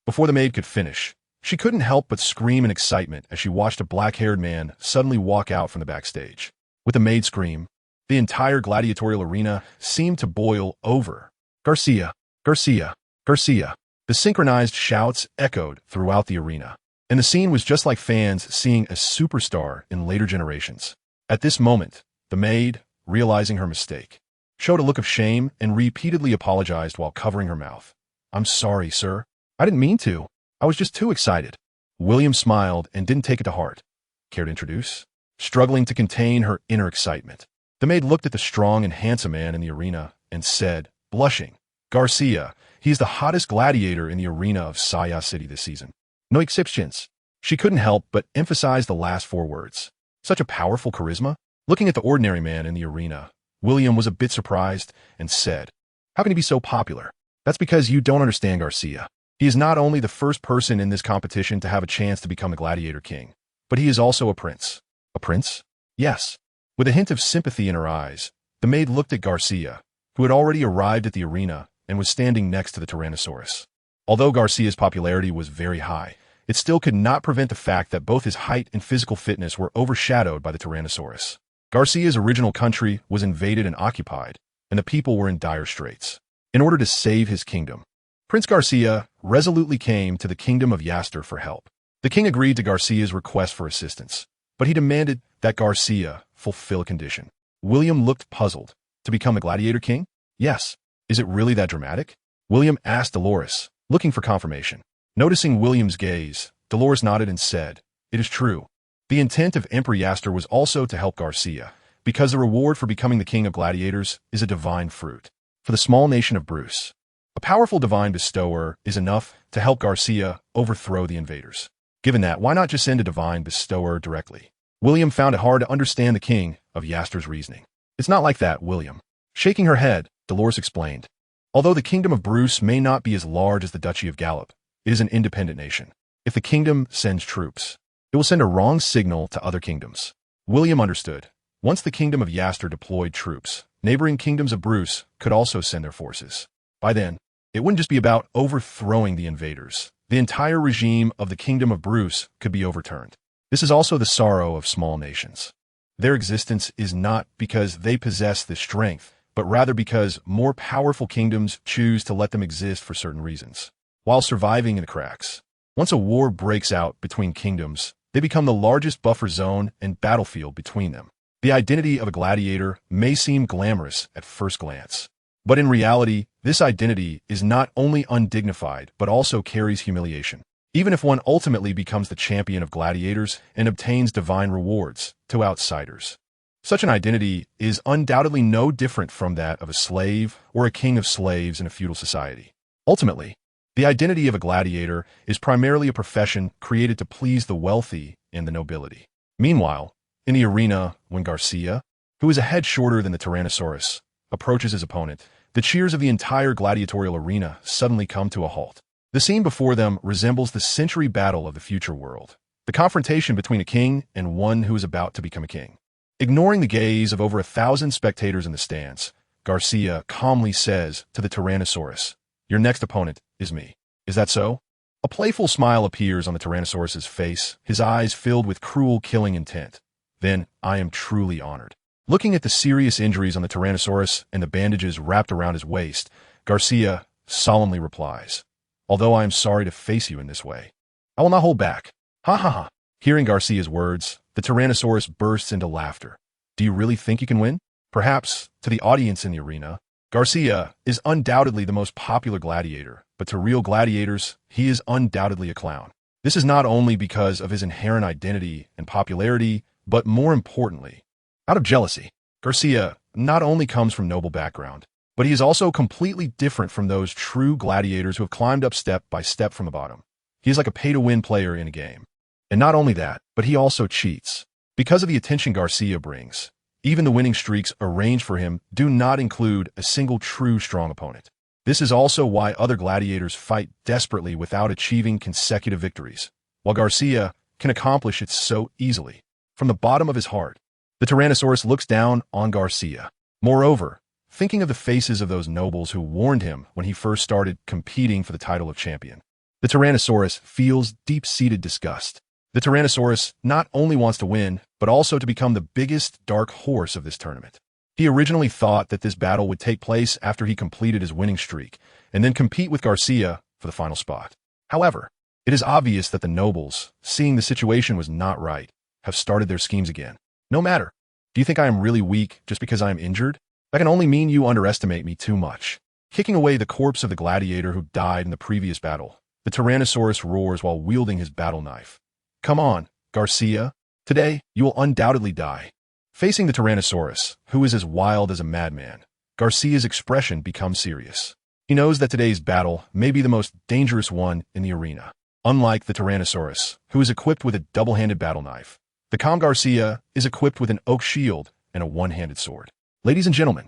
Before the maid could finish, she couldn't help but scream in excitement as she watched a black-haired man suddenly walk out from the backstage. With the maid's scream, the entire gladiatorial arena seemed to boil over. Garcia! Garcia! Garcia! The synchronized shouts echoed throughout the arena, and the scene was just like fans seeing a superstar in later generations. At this moment, the maid, realizing her mistake, showed a look of shame and repeatedly apologized while covering her mouth. I'm sorry, sir. I didn't mean to. I was just too excited. William smiled and didn't take it to heart. Care to introduce? Struggling to contain her inner excitement, the maid looked at the strong and handsome man in the arena and said, blushing, Garcia, he is the hottest gladiator in the arena of Saya City this season. No exceptions. She couldn't help but emphasize the last 4 words. Such a powerful charisma? Looking at the ordinary man in the arena, William was a bit surprised and said, How can he be so popular? That's because you don't understand Garcia. He is not only the first person in this competition to have a chance to become the gladiator king, but he is also a prince. A prince? Yes. With a hint of sympathy in her eyes, the maid looked at Garcia, who had already arrived at the arena and was standing next to the Tyrannosaurus. Although Garcia's popularity was very high, it still could not prevent the fact that both his height and physical fitness were overshadowed by the Tyrannosaurus. Garcia's original country was invaded and occupied, and the people were in dire straits. In order to save his kingdom, Prince Garcia resolutely came to the kingdom of Yaster for help. The king agreed to Garcia's request for assistance, but he demanded that Garcia fulfill a condition. William looked puzzled. To become the gladiator king? Yes. Is it really that dramatic? William asked Dolores, looking for confirmation. Noticing William's gaze, Dolores nodded and said, It is true. The intent of Emperor Yaster was also to help Garcia, because the reward for becoming the king of gladiators is a divine fruit. For the small nation of Bruce, a powerful divine bestower is enough to help Garcia overthrow the invaders. Given that, why not just send a divine bestower directly? William found it hard to understand the king of Yaster's reasoning. It's not like that, William. Shaking her head, Dolores explained. Although the kingdom of Bruce may not be as large as the Duchy of Gallop, it is an independent nation. If the kingdom sends troops, it will send a wrong signal to other kingdoms. William understood. Once the kingdom of Yaster deployed troops, neighboring kingdoms of Bruce could also send their forces. By then, it wouldn't just be about overthrowing the invaders. The entire regime of the kingdom of Bruce could be overturned. This is also the sorrow of small nations. Their existence is not because they possess this strength, but rather because more powerful kingdoms choose to let them exist for certain reasons, while surviving in the cracks. Once a war breaks out between kingdoms, they become the largest buffer zone and battlefield between them. The identity of a gladiator may seem glamorous at first glance, but in reality, this identity is not only undignified but also carries humiliation. Even if one ultimately becomes the champion of gladiators and obtains divine rewards to outsiders, such an identity is undoubtedly no different from that of a slave or a king of slaves in a feudal society. Ultimately, the identity of a gladiator is primarily a profession created to please the wealthy and the nobility. Meanwhile, in the arena, when Garcia, who is a head shorter than the Tyrannosaurus, approaches his opponent, the cheers of the entire gladiatorial arena suddenly come to a halt. The scene before them resembles the century battle of the future world, the confrontation between a king and one who is about to become a king. Ignoring the gaze of over 1,000 spectators in the stands, Garcia calmly says to the Tyrannosaurus, Your next opponent is me. Is that so? A playful smile appears on the Tyrannosaurus's face, his eyes filled with cruel killing intent. Then, I am truly honored. Looking at the serious injuries on the Tyrannosaurus and the bandages wrapped around his waist, Garcia solemnly replies, "Although I am sorry to face you in this way, I will not hold back." Ha ha ha. Hearing Garcia's words, the Tyrannosaurus bursts into laughter. Do you really think you can win? Perhaps, to the audience in the arena, Garcia is undoubtedly the most popular gladiator, but to real gladiators, he is undoubtedly a clown. This is not only because of his inherent identity and popularity, but more importantly, out of jealousy. Garcia not only comes from noble background, but he is also completely different from those true gladiators who have climbed up step by step from the bottom. He is like a pay-to-win player in a game. And not only that, but he also cheats. Because of the attention Garcia brings, even the winning streaks arranged for him do not include a single true strong opponent. This is also why other gladiators fight desperately without achieving consecutive victories, while Garcia can accomplish it so easily. From the bottom of his heart, the Tyrannosaurus looks down on Garcia. Moreover, thinking of the faces of those nobles who warned him when he first started competing for the title of champion, the Tyrannosaurus feels deep-seated disgust. The Tyrannosaurus not only wants to win, but also to become the biggest dark horse of this tournament. He originally thought that this battle would take place after he completed his winning streak, and then compete with Garcia for the final spot. However, it is obvious that the nobles, seeing the situation was not right, have started their schemes again. No matter. Do you think I am really weak just because I am injured? That can only mean you underestimate me too much. Kicking away the corpse of the gladiator who died in the previous battle, the Tyrannosaurus roars while wielding his battle knife. Come on, Garcia. Today, you will undoubtedly die. Facing the Tyrannosaurus, who is as wild as a madman, Garcia's expression becomes serious. He knows that today's battle may be the most dangerous one in the arena. Unlike the Tyrannosaurus, who is equipped with a double-handed battle knife, the calm Garcia is equipped with an oak shield and a one-handed sword. Ladies and gentlemen,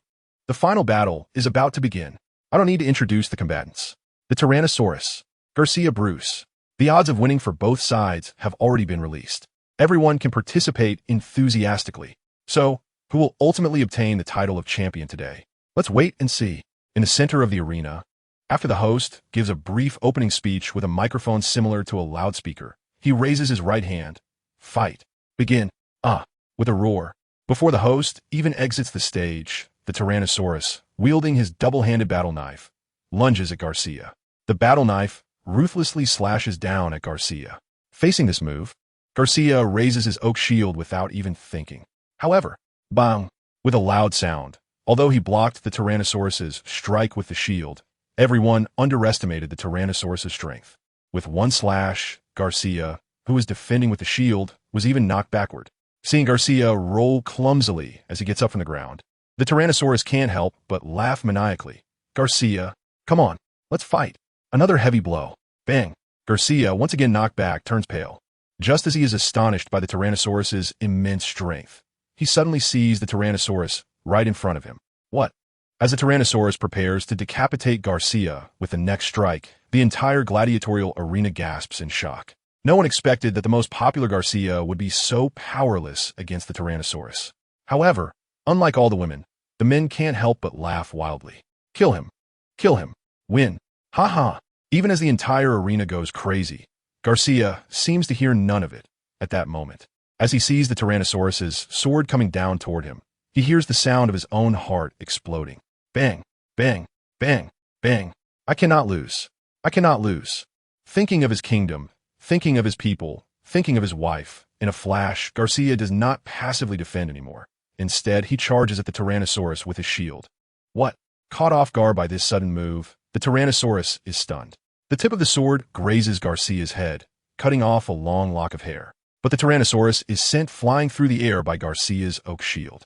the final battle is about to begin. I don't need to introduce the combatants. The Tyrannosaurus, Garcia Bruce. The odds of winning for both sides have already been released. Everyone can participate enthusiastically. So, who will ultimately obtain the title of champion today? Let's wait and see. In the center of the arena, after the host gives a brief opening speech with a microphone similar to a loudspeaker, he raises his right hand. Fight. Begin. With a roar. Before the host even exits the stage, the Tyrannosaurus, wielding his double-handed battle knife, lunges at Garcia. The battle knife ruthlessly slashes down at Garcia. Facing this move, Garcia raises his oak shield without even thinking. However, bang, with a loud sound. Although he blocked the Tyrannosaurus's strike with the shield, everyone underestimated the Tyrannosaurus's strength. With one slash, Garcia, who was defending with the shield, was even knocked backward. Seeing Garcia roll clumsily as he gets up from the ground, the Tyrannosaurus can't help but laugh maniacally. Garcia, come on, let's fight. Another heavy blow. Bang. Garcia, once again knocked back, turns pale. Just as he is astonished by the Tyrannosaurus's immense strength, he suddenly sees the Tyrannosaurus right in front of him. What? As the Tyrannosaurus prepares to decapitate Garcia with the next strike, the entire gladiatorial arena gasps in shock. No one expected that the most popular Garcia would be so powerless against the Tyrannosaurus. However, unlike all the women, the men can't help but laugh wildly. Kill him. Kill him. Win. Ha ha. Even as the entire arena goes crazy, Garcia seems to hear none of it at that moment. As he sees the Tyrannosaurus's sword coming down toward him, he hears the sound of his own heart exploding. Bang, bang, bang, bang. I cannot lose. I cannot lose. Thinking of his kingdom, thinking of his people, thinking of his wife, in a flash, Garcia does not passively defend anymore. Instead, he charges at the Tyrannosaurus with his shield. What? Caught off guard by this sudden move, the Tyrannosaurus is stunned. The tip of the sword grazes Garcia's head, cutting off a long lock of hair. But the Tyrannosaurus is sent flying through the air by Garcia's oak shield.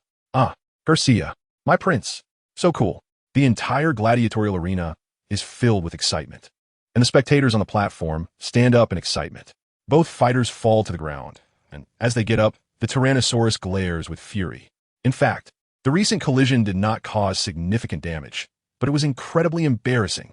Garcia, my prince. So cool. The entire gladiatorial arena is filled with excitement, and the spectators on the platform stand up in excitement. Both fighters fall to the ground, and as they get up, the Tyrannosaurus glares with fury. In fact, the recent collision did not cause significant damage, but it was incredibly embarrassing.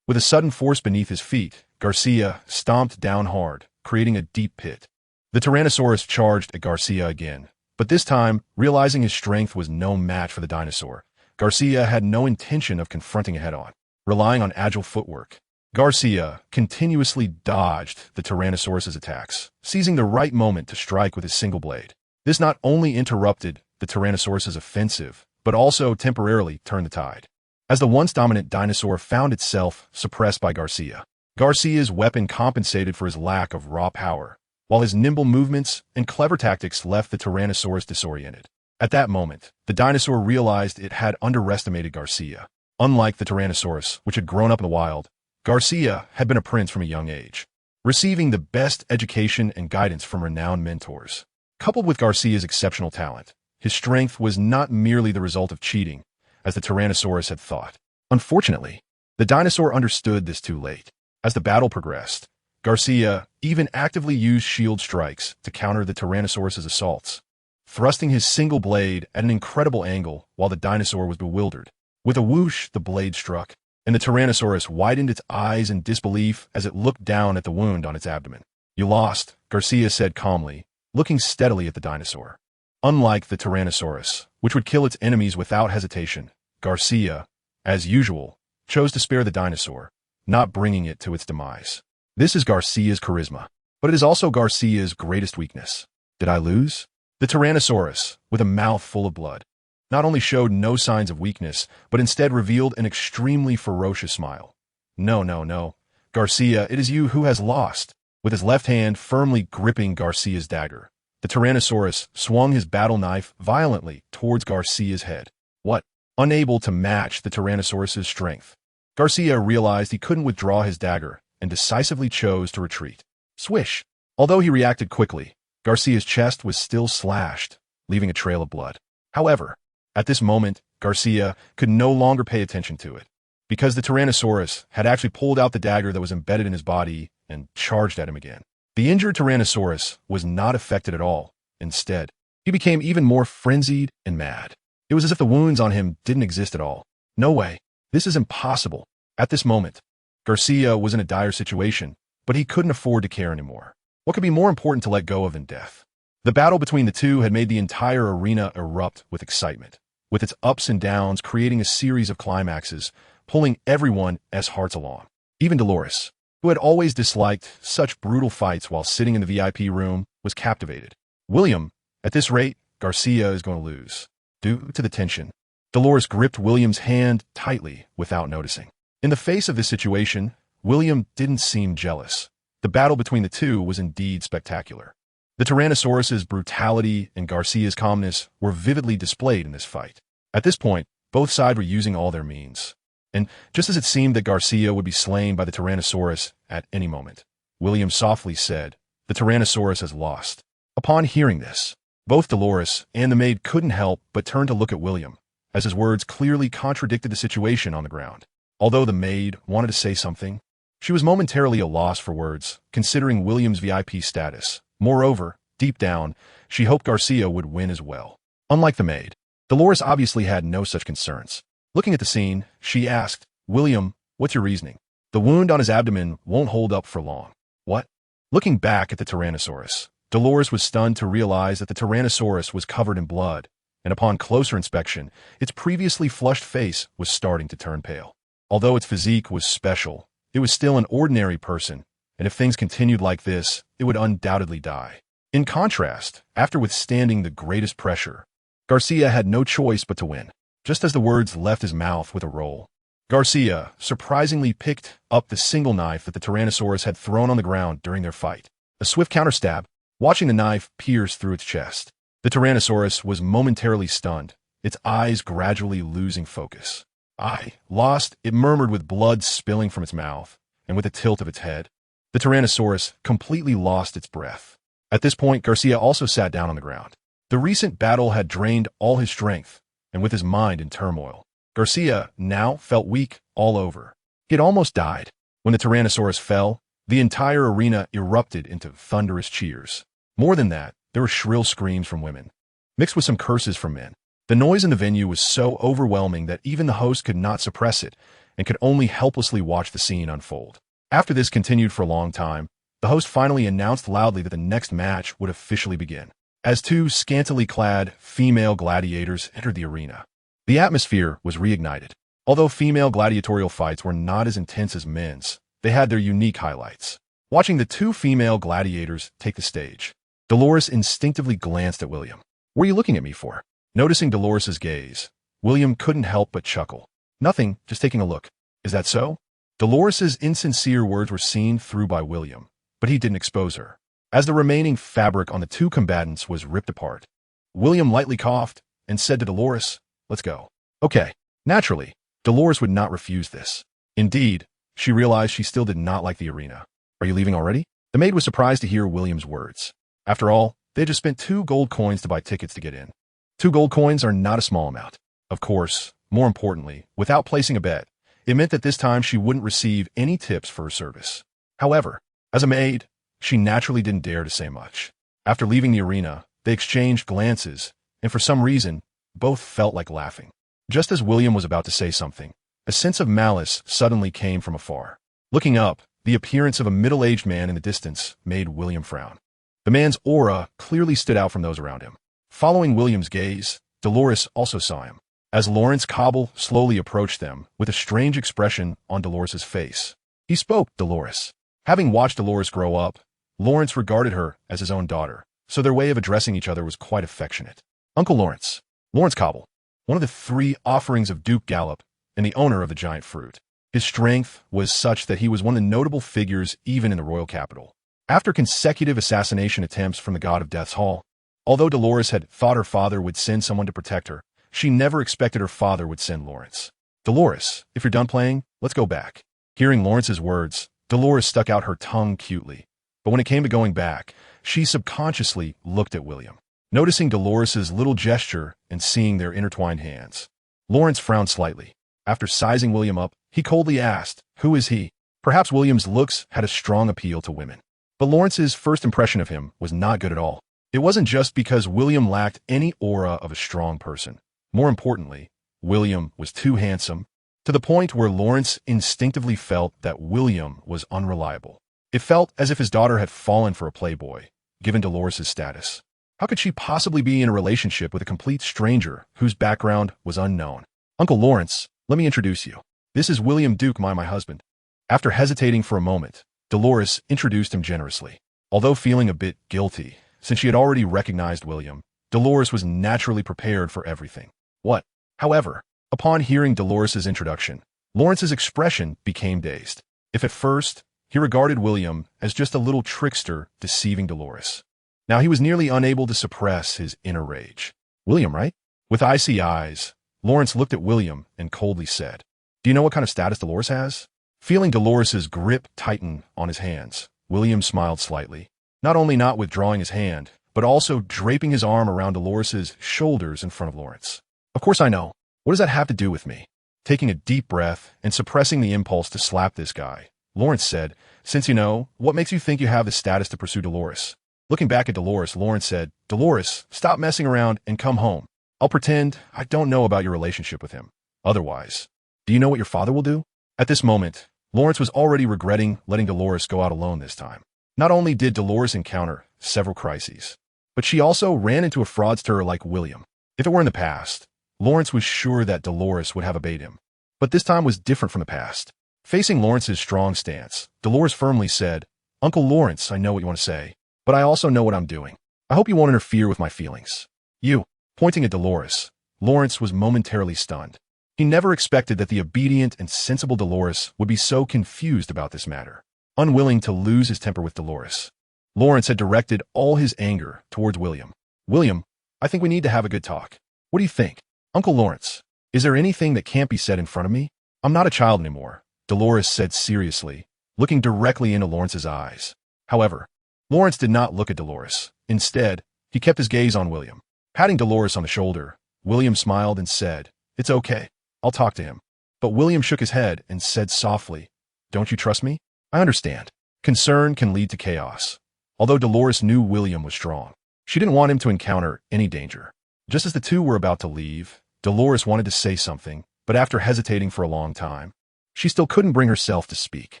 With a sudden force beneath his feet, Garcia stomped down hard, creating a deep pit. The Tyrannosaurus charged at Garcia again, but this time, realizing his strength was no match for the dinosaur, Garcia had no intention of confronting it head-on. Relying on agile footwork, Garcia continuously dodged the Tyrannosaurus's attacks, seizing the right moment to strike with his single blade. This not only interrupted the Tyrannosaurus's offensive, but also temporarily turned the tide. As the once dominant dinosaur found itself suppressed by Garcia. Garcia's weapon compensated for his lack of raw power, while his nimble movements and clever tactics left the Tyrannosaurus disoriented. At that moment, the dinosaur realized it had underestimated Garcia. Unlike the Tyrannosaurus, which had grown up in the wild, Garcia had been a prince from a young age, receiving the best education and guidance from renowned mentors. Coupled with Garcia's exceptional talent, his strength was not merely the result of cheating, as the Tyrannosaurus had thought. Unfortunately, the dinosaur understood this too late. As the battle progressed, Garcia even actively used shield strikes to counter the Tyrannosaurus's assaults, thrusting his single blade at an incredible angle while the dinosaur was bewildered. With a whoosh, the blade struck, and the Tyrannosaurus widened its eyes in disbelief as it looked down at the wound on its abdomen. "You lost," Garcia said calmly, looking steadily at the dinosaur. Unlike the Tyrannosaurus, which would kill its enemies without hesitation, Garcia, as usual, chose to spare the dinosaur, not bringing it to its demise. This is Garcia's charisma, but it is also Garcia's greatest weakness. Did I lose? The Tyrannosaurus, with a mouth full of blood, not only showed no signs of weakness, but instead revealed an extremely ferocious smile. "No, no, no. Garcia, it is you who has lost." With his left hand firmly gripping Garcia's dagger, the Tyrannosaurus swung his battle knife violently towards Garcia's head. What? Unable to match the Tyrannosaurus's strength, Garcia realized he couldn't withdraw his dagger and decisively chose to retreat. Swish! Although he reacted quickly, Garcia's chest was still slashed, leaving a trail of blood. However, at this moment, Garcia could no longer pay attention to it, because the Tyrannosaurus had actually pulled out the dagger that was embedded in his body and charged at him again. The injured Tyrannosaurus was not affected at all. Instead, he became even more frenzied and mad. It was as if the wounds on him didn't exist at all. No way. This is impossible. At this moment, Garcia was in a dire situation, but he couldn't afford to care anymore. What could be more important to let go of than death? The battle between the two had made the entire arena erupt with excitement, with its ups and downs creating a series of climaxes, pulling everyone's hearts along. Even Dolores, who had always disliked such brutal fights while sitting in the VIP room, was captivated. William, at this rate, Garcia is going to lose. Due to the tension, Dolores gripped William's hand tightly without noticing. In the face of this situation, William didn't seem jealous. The battle between the two was indeed spectacular. The Tyrannosaurus's brutality and Garcia's calmness were vividly displayed in this fight. At this point, both sides were using all their means. And just as it seemed that Garcia would be slain by the Tyrannosaurus at any moment, William softly said, "The Tyrannosaurus has lost." Upon hearing this, both Dolores and the maid couldn't help but turn to look at William, as his words clearly contradicted the situation on the ground. Although the maid wanted to say something, she was momentarily at a loss for words, considering William's VIP status. Moreover, deep down, she hoped Garcia would win as well. Unlike the maid, Dolores obviously had no such concerns. Looking at the scene, she asked, "William, what's your reasoning? The wound on his abdomen won't hold up for long." What? Looking back at the Tyrannosaurus, Dolores was stunned to realize that the Tyrannosaurus was covered in blood, and upon closer inspection, its previously flushed face was starting to turn pale. Although its physique was special, it was still an ordinary person, and if things continued like this, it would undoubtedly die. In contrast, after withstanding the greatest pressure, Garcia had no choice but to win. Just as the words left his mouth with a roll, Garcia surprisingly picked up the single knife that the Tyrannosaurus had thrown on the ground during their fight. A swift counterstab, watching the knife pierce through its chest. The Tyrannosaurus was momentarily stunned, its eyes gradually losing focus. "I lost," it murmured with blood spilling from its mouth, and with a tilt of its head. The Tyrannosaurus completely lost its breath. At this point, Garcia also sat down on the ground. The recent battle had drained all his strength, and with his mind in turmoil, Garcia now felt weak all over. He had almost died. When the Tyrannosaurus fell, the entire arena erupted into thunderous cheers. More than that, there were shrill screams from women, mixed with some curses from men. The noise in the venue was so overwhelming that even the host could not suppress it and could only helplessly watch the scene unfold. After this continued for a long time, the host finally announced loudly that the next match would officially begin. As two scantily clad female gladiators entered the arena, the atmosphere was reignited. Although female gladiatorial fights were not as intense as men's, they had their unique highlights. Watching the two female gladiators take the stage, Dolores instinctively glanced at William. "What are you looking at me for?" Noticing Dolores's gaze, William couldn't help but chuckle. Nothing, just taking a look. Is that so? Dolores's insincere words were seen through by William, but he didn't expose her. As the remaining fabric on the two combatants was ripped apart, William lightly coughed and said to Dolores, "Let's go." Okay. Naturally, Dolores would not refuse this. Indeed, she realized she still did not like the arena. "Are you leaving already?" The maid was surprised to hear William's words. After all, they had just spent 2 gold coins to buy tickets to get in. 2 gold coins are not a small amount. Of course, more importantly, without placing a bet, it meant that this time she wouldn't receive any tips for her service. However, as a maid, she naturally didn't dare to say much. After leaving the arena, they exchanged glances, and for some reason, both felt like laughing. Just as William was about to say something, a sense of malice suddenly came from afar. Looking up, the appearance of a middle-aged man in the distance made William frown. The man's aura clearly stood out from those around him. Following William's gaze, Dolores also saw him. As Lawrence Cobble slowly approached them with a strange expression on Dolores's face, he spoke. Dolores. Having watched Dolores grow up, Lawrence regarded her as his own daughter, so their way of addressing each other was quite affectionate. Uncle Lawrence. Lawrence Cobble, one of the 3 offerings of Duke Gallop and the owner of the giant fruit. His strength was such that he was one of the notable figures even in the royal capital. After consecutive assassination attempts from the god of Death's Hall, although Dolores had thought her father would send someone to protect her, she never expected her father would send Lawrence. "Dolores, if you're done playing, let's go back." Hearing Lawrence's words, Dolores stuck out her tongue cutely. But when it came to going back, she subconsciously looked at William. Noticing Dolores's little gesture and seeing their intertwined hands, Lawrence frowned slightly. After sizing William up, he coldly asked, "Who is he?" Perhaps William's looks had a strong appeal to women. But Lawrence's first impression of him was not good at all. It wasn't just because William lacked any aura of a strong person. More importantly, William was too handsome, to the point where Lawrence instinctively felt that William was unreliable. It felt as if his daughter had fallen for a playboy, given Dolores's status. How could she possibly be in a relationship with a complete stranger whose background was unknown? "Uncle Lawrence, let me introduce you. This is William Duke, my husband." After hesitating for a moment, Dolores introduced him generously. Although feeling a bit guilty, since she had already recognized William, Dolores was naturally prepared for everything. What? However, upon hearing Dolores's introduction, Lawrence's expression became dazed. If at first, he regarded William as just a little trickster deceiving Dolores, now he was nearly unable to suppress his inner rage. "William, right?" With icy eyes, Lawrence looked at William and coldly said, "Do you know what kind of status Dolores has?" Feeling Dolores's grip tighten on his hands, William smiled slightly, not only not withdrawing his hand, but also draping his arm around Dolores's shoulders in front of Lawrence. "Of course I know. What does that have to do with me?" Taking a deep breath and suppressing the impulse to slap this guy, Lawrence said, "Since you know, what makes you think you have the status to pursue Dolores?" Looking back at Dolores, Lawrence said, "Dolores, stop messing around and come home. I'll pretend I don't know about your relationship with him. Otherwise, do you know what your father will do?" At this moment, Lawrence was already regretting letting Dolores go out alone this time. Not only did Dolores encounter several crises, but she also ran into a fraudster like William. If it were in the past, Lawrence was sure that Dolores would have obeyed him. But this time was different from the past. Facing Lawrence's strong stance, Dolores firmly said, "Uncle Lawrence, I know what you want to say, but I also know what I'm doing. I hope you won't interfere with my feelings." "You." Pointing at Dolores, Lawrence was momentarily stunned. He never expected that the obedient and sensible Dolores would be so confused about this matter. Unwilling to lose his temper with Dolores, Lawrence had directed all his anger towards William. "William, I think we need to have a good talk. What do you think?" "Uncle Lawrence, is there anything that can't be said in front of me? I'm not a child anymore," Dolores said seriously, looking directly into Lawrence's eyes. However, Lawrence did not look at Dolores. Instead, he kept his gaze on William. Patting Dolores on the shoulder, William smiled and said, "It's okay. I'll talk to him." But William shook his head and said softly, "Don't you trust me?" "I understand. Concern can lead to chaos." Although Dolores knew William was strong, she didn't want him to encounter any danger. Just as the two were about to leave, Dolores wanted to say something, but after hesitating for a long time, she still couldn't bring herself to speak.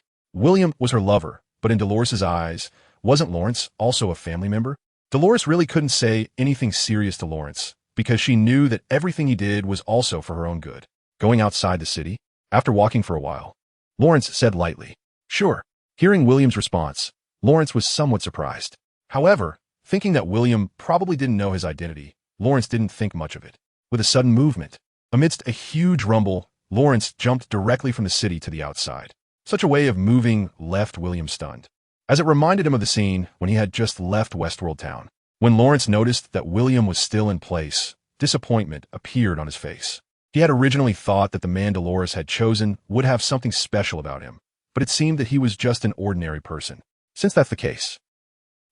William was her lover, but in Dolores's eyes, wasn't Lawrence also a family member? Dolores really couldn't say anything serious to Lawrence, because she knew that everything he did was also for her own good. Going outside the city, after walking for a while, Lawrence said lightly, "Sure." Hearing William's response, Lawrence was somewhat surprised. However, thinking that William probably didn't know his identity, Lawrence didn't think much of it. with a sudden movement. Amidst a huge rumble, Lawrence jumped directly from the city to the outside. Such a way of moving left William stunned, as it reminded him of the scene when he had just left Westworld Town. When Lawrence noticed that William was still in place, disappointment appeared on his face. He had originally thought that the man Dolores had chosen would have something special about him, but it seemed that he was just an ordinary person. Since that's the case.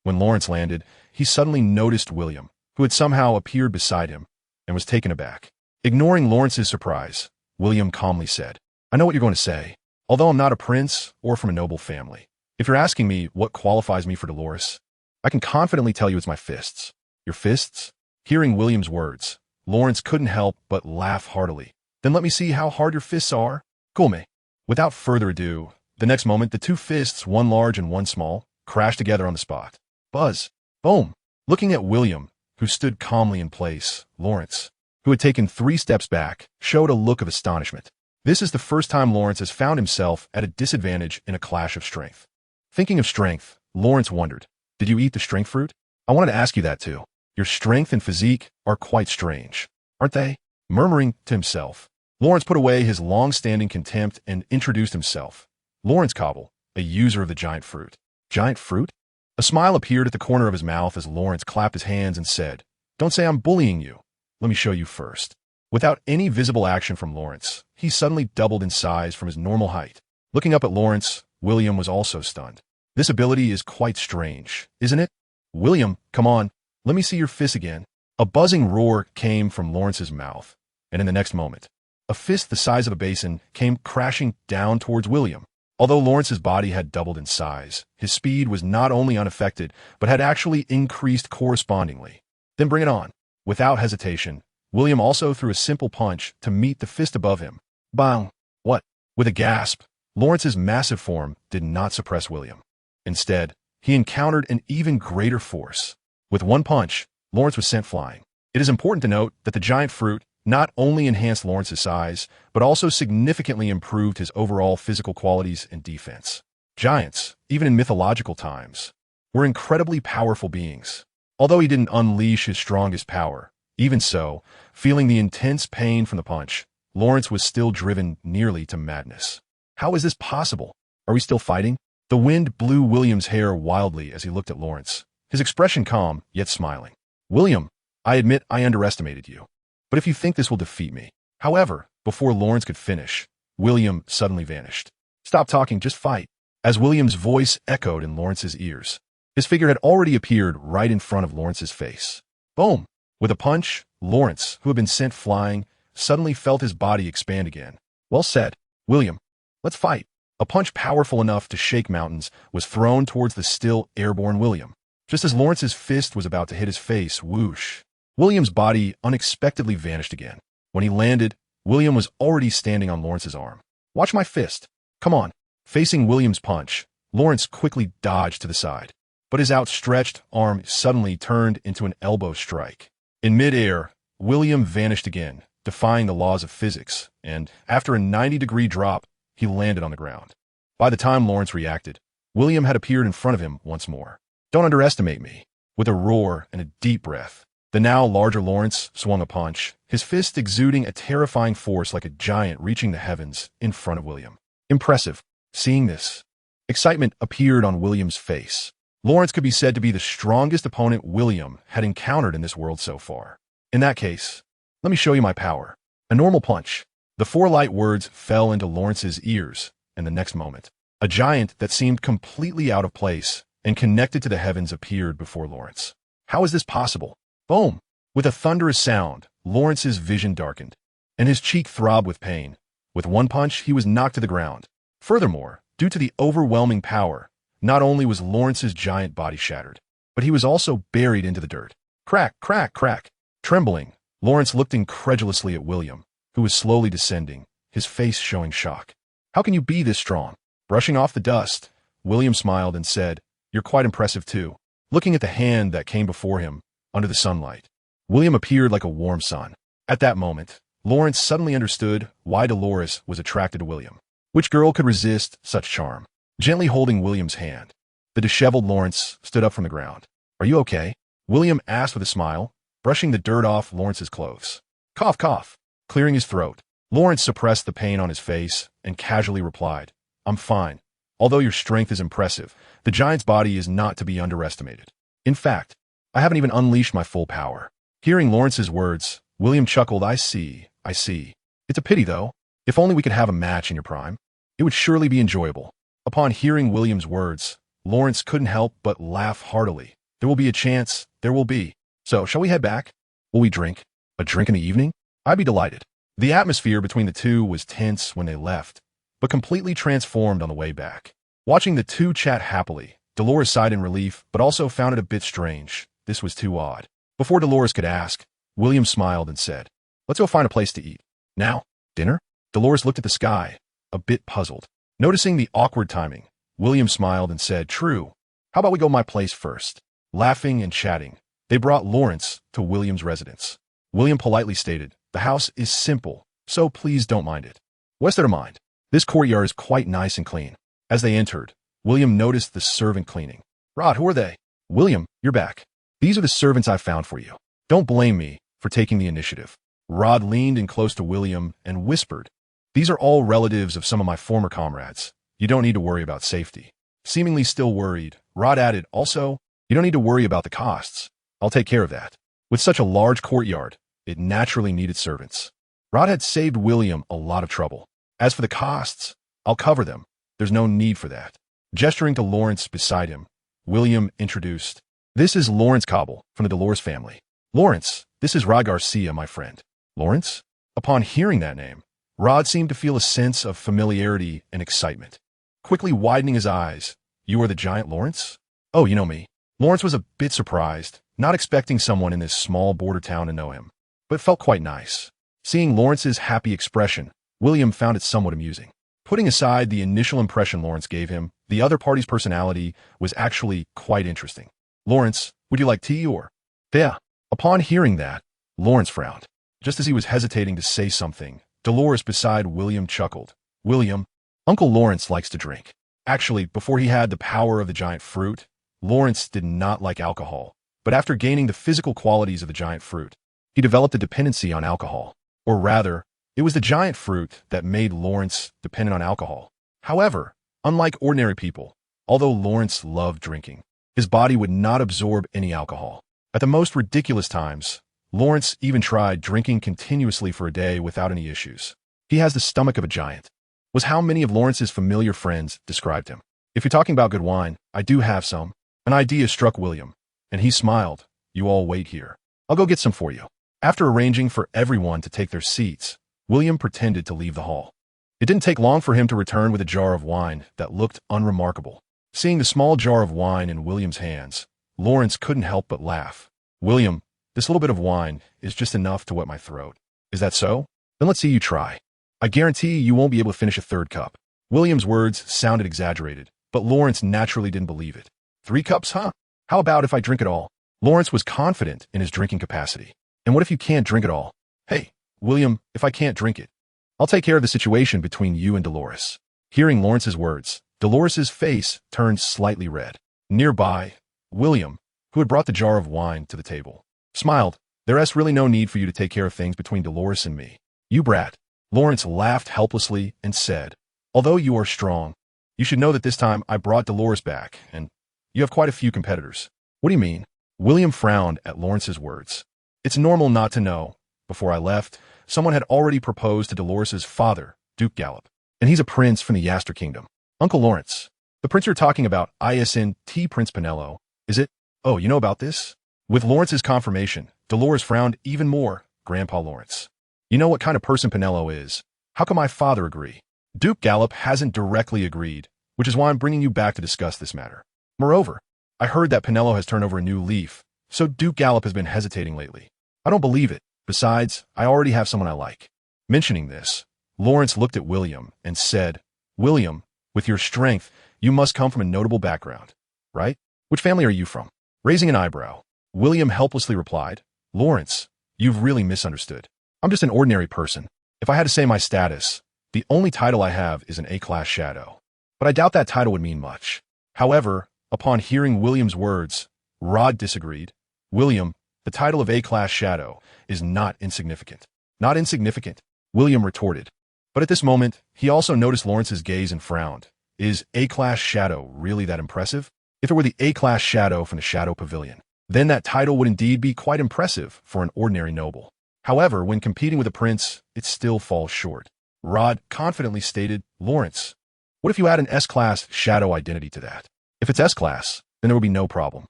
When Lawrence landed, he suddenly noticed William, who had somehow appeared beside him, and was taken aback. Ignoring Lawrence's surprise, William calmly said, "I know what you're going to say. Although I'm not a prince or from a noble family, if you're asking me what qualifies me for Dolores, I can confidently tell you it's my fists." "Your fists?" Hearing William's words, Lawrence couldn't help but laugh heartily. "Then let me see how hard your fists are." "Cool, me." Without further ado, the next moment the two fists, one large and one small, crashed together on the spot. Buzz. Boom. Looking at William, who stood calmly in place, Lawrence, who had taken 3 steps back, showed a look of astonishment. This is the first time Lawrence has found himself at a disadvantage in a clash of strength. Thinking of strength, Lawrence wondered, "Did you eat the strength fruit?" "I wanted to ask you that too. Your strength and physique are quite strange, aren't they?" Murmuring to himself, Lawrence put away his long-standing contempt and introduced himself. Lawrence Cobble, a user of the giant fruit. Giant fruit? A smile appeared at the corner of his mouth as Lawrence clapped his hands and said, "Don't say I'm bullying you. Let me show you first." Without any visible action from Lawrence, he suddenly doubled in size from his normal height. Looking up at Lawrence, William was also stunned. "This ability is quite strange, isn't it?" "William, come on, let me see your fist again." A buzzing roar came from Lawrence's mouth, and in the next moment, a fist the size of a basin came crashing down towards William. Although Lawrence's body had doubled in size, his speed was not only unaffected, but had actually increased correspondingly. "Then bring it on." Without hesitation, William also threw a simple punch to meet the fist above him. Bang! What? With a gasp, Lawrence's massive form did not suppress William. Instead, he encountered an even greater force. With one punch, Lawrence was sent flying. It is important to note that the giant fruit not only enhanced Lawrence's size, but also significantly improved his overall physical qualities and defense. Giants, even in mythological times, were incredibly powerful beings. Although he didn't unleash his strongest power, even so, feeling the intense pain from the punch, Lawrence was still driven nearly to madness. How is this possible? Are we still fighting? The wind blew William's hair wildly as he looked at Lawrence, his expression calm, yet smiling. "William, I admit I underestimated you. But if you think this will defeat me..." However, before Lawrence could finish, William suddenly vanished. "Stop talking, just fight." As William's voice echoed in Lawrence's ears, his figure had already appeared right in front of Lawrence's face. Boom! With a punch, Lawrence, who had been sent flying, suddenly felt his body expand again. "Well said, William. Let's fight." A punch powerful enough to shake mountains was thrown towards the still airborne William. Just as Lawrence's fist was about to hit his face, whoosh! William's body unexpectedly vanished again. When he landed, William was already standing on Lawrence's arm. "Watch my fist. Come on." Facing William's punch, Lawrence quickly dodged to the side, but his outstretched arm suddenly turned into an elbow strike. In midair, William vanished again, defying the laws of physics, and, after a 90-degree drop, he landed on the ground. By the time Lawrence reacted, William had appeared in front of him once more. "Don't underestimate me." With a roar and a deep breath, the now larger Lawrence swung a punch, his fist exuding a terrifying force like a giant reaching the heavens in front of William. Impressive. Seeing this, excitement appeared on William's face. Lawrence could be said to be the strongest opponent William had encountered in this world so far. "In that case, let me show you my power." A normal punch. The 4 light words fell into Lawrence's ears, and the next moment, a giant that seemed completely out of place and connected to the heavens appeared before Lawrence. How is this possible? Boom! With a thunderous sound, Lawrence's vision darkened, and his cheek throbbed with pain. With one punch, he was knocked to the ground. Furthermore, due to the overwhelming power, not only was Lawrence's giant body shattered, but he was also buried into the dirt. Crack, crack, crack. Trembling, Lawrence looked incredulously at William, who was slowly descending, his face showing shock. "How can you be this strong?" Brushing off the dust, William smiled and said, "You're quite impressive too." Looking at the hand that came before him, under the sunlight, William appeared like a warm sun. At that moment, Lawrence suddenly understood why Dolores was attracted to William. Which girl could resist such charm? Gently holding William's hand, the disheveled Lawrence stood up from the ground. "Are you okay?" William asked with a smile, brushing the dirt off Lawrence's clothes. Cough, cough. Clearing his throat, Lawrence suppressed the pain on his face and casually replied, I'm fine. Although your strength is impressive, the giant's body is not to be underestimated. In fact, I haven't even unleashed my full power. Hearing Lawrence's words, William chuckled, I see. It's a pity, though. If only we could have a match in your prime. It would surely be enjoyable. Upon hearing William's words, Lawrence couldn't help but laugh heartily. There will be a chance. There will be. So, shall we head back? Will we drink? A drink in the evening? I'd be delighted. The atmosphere between the two was tense when they left, but completely transformed on the way back. Watching the two chat happily, Dolores sighed in relief, but also found it a bit strange. This was too odd. Before Dolores could ask, William smiled and said, Let's go find a place to eat. Now? Dinner? Dolores looked at the sky, a bit puzzled. Noticing the awkward timing, William smiled and said, True. How about we go my place first? Laughing and chatting, they brought Lawrence to William's residence. William politely stated, The house is simple, so please don't mind it. What's there to mind? This courtyard is quite nice and clean. As they entered, William noticed the servant cleaning. Rod, who are they? William, you're back. These are the servants I found for you. Don't blame me for taking the initiative. Rod leaned in close to William and whispered, These are all relatives of some of my former comrades. You don't need to worry about safety. Seemingly still worried, Rod added, Also, you don't need to worry about the costs. I'll take care of that. With such a large courtyard, it naturally needed servants. Rod had saved William a lot of trouble. As for the costs, I'll cover them. There's no need for that. Gesturing to Lawrence beside him, William introduced, This is Lawrence Cobble from the Dolores family. Lawrence, this is Rod Garcia, my friend. Lawrence? Upon hearing that name, Rod seemed to feel a sense of familiarity and excitement. Quickly widening his eyes, You are the giant Lawrence? Oh, you know me. Lawrence was a bit surprised, not expecting someone in this small border town to know him, but felt quite nice. Seeing Lawrence's happy expression, William found it somewhat amusing. Putting aside the initial impression Lawrence gave him, the other party's personality was actually quite interesting. Lawrence, would you like tea or? Yeah. Upon hearing that, Lawrence frowned. Just as he was hesitating to say something, Dolores beside William chuckled. William, Uncle Lawrence likes to drink. Actually, before he had the power of the giant fruit, Lawrence did not like alcohol, but after gaining the physical qualities of the giant fruit, he developed a dependency on alcohol. Or rather, it was the giant fruit that made Lawrence dependent on alcohol. However, unlike ordinary people, although Lawrence loved drinking, his body would not absorb any alcohol. At the most ridiculous times, Lawrence even tried drinking continuously for a day without any issues. He has the stomach of a giant, was how many of Lawrence's familiar friends described him. If you're talking about good wine, I do have some. An idea struck William, and he smiled. You all wait here. I'll go get some for you. After arranging for everyone to take their seats, William pretended to leave the hall. It didn't take long for him to return with a jar of wine that looked unremarkable. Seeing the small jar of wine in William's hands, Lawrence couldn't help but laugh. William, this little bit of wine is just enough to wet my throat. Is that so? Then let's see you try. I guarantee you won't be able to finish a third cup. William's words sounded exaggerated, but Lawrence naturally didn't believe it. 3 cups, huh? How about if I drink it all? Lawrence was confident in his drinking capacity. And what if you can't drink it all? Hey, William, if I can't drink it, I'll take care of the situation between you and Dolores. Hearing Lawrence's words, Dolores's face turned slightly red. Nearby, William, who had brought the jar of wine to the table, smiled. There's really no need for you to take care of things between Dolores and me. You brat. Lawrence laughed helplessly and said, Although you are strong, you should know that this time I brought Dolores back, and you have quite a few competitors. What do you mean? William frowned at Lawrence's words. It's normal not to know. Before I left, someone had already proposed to Dolores's father, Duke Gallop, and he's a prince from the Yaster Kingdom. Uncle Lawrence, the prince you're talking about, ISNT Prince Pinello, is it? Oh, you know about this? With Lawrence's confirmation, Dolores frowned even more. Grandpa Lawrence, you know what kind of person Pinello is. How can my father agree? Duke Gallop hasn't directly agreed, which is why I'm bringing you back to discuss this matter. Moreover, I heard that Pinello has turned over a new leaf, so Duke Gallop has been hesitating lately. I don't believe it. Besides, I already have someone I like. Mentioning this, Lawrence looked at William and said, William, with your strength, you must come from a notable background, right? Which family are you from? Raising an eyebrow, William helplessly replied, Lawrence, you've really misunderstood. I'm just an ordinary person. If I had to say my status, the only title I have is an A-class shadow. But I doubt that title would mean much. However, upon hearing William's words, Rod disagreed. William, the title of A-class shadow is not insignificant. Not insignificant, William retorted. But at this moment, he also noticed Lawrence's gaze and frowned. Is A-class shadow really that impressive? If it were the A-class shadow from the Shadow Pavilion, then that title would indeed be quite impressive for an ordinary noble. However, when competing with a prince, it still falls short. Rod confidently stated, Lawrence, what if you add an S-class shadow identity to that? If it's S-class, then there will be no problem.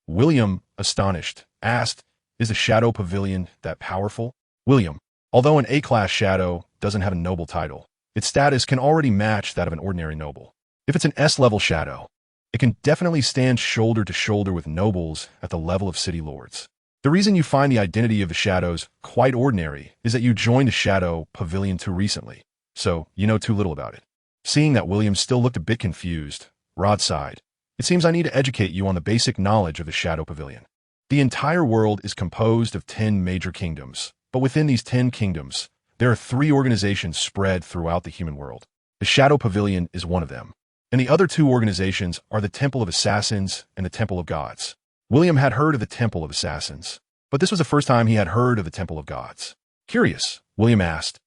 William, astonished, asked, is the Shadow Pavilion that powerful? William, although an A-class shadow doesn't have a noble title, its status can already match that of an ordinary noble. If it's an S-level shadow, it can definitely stand shoulder to shoulder with nobles at the level of city lords. The reason you find the identity of the shadows quite ordinary is that you joined the Shadow Pavilion too recently, so you know too little about it. Seeing that William still looked a bit confused, Rod sighed. It seems I need to educate you on the basic knowledge of the Shadow Pavilion. The entire world is composed of 10 major kingdoms, but within these 10 kingdoms, there are 3 organizations spread throughout the human world. The Shadow Pavilion is one of them, and the other 2 organizations are the Temple of Assassins and the Temple of Gods. William had heard of the Temple of Assassins, but this was the first time he had heard of the Temple of Gods. Curious, William asked,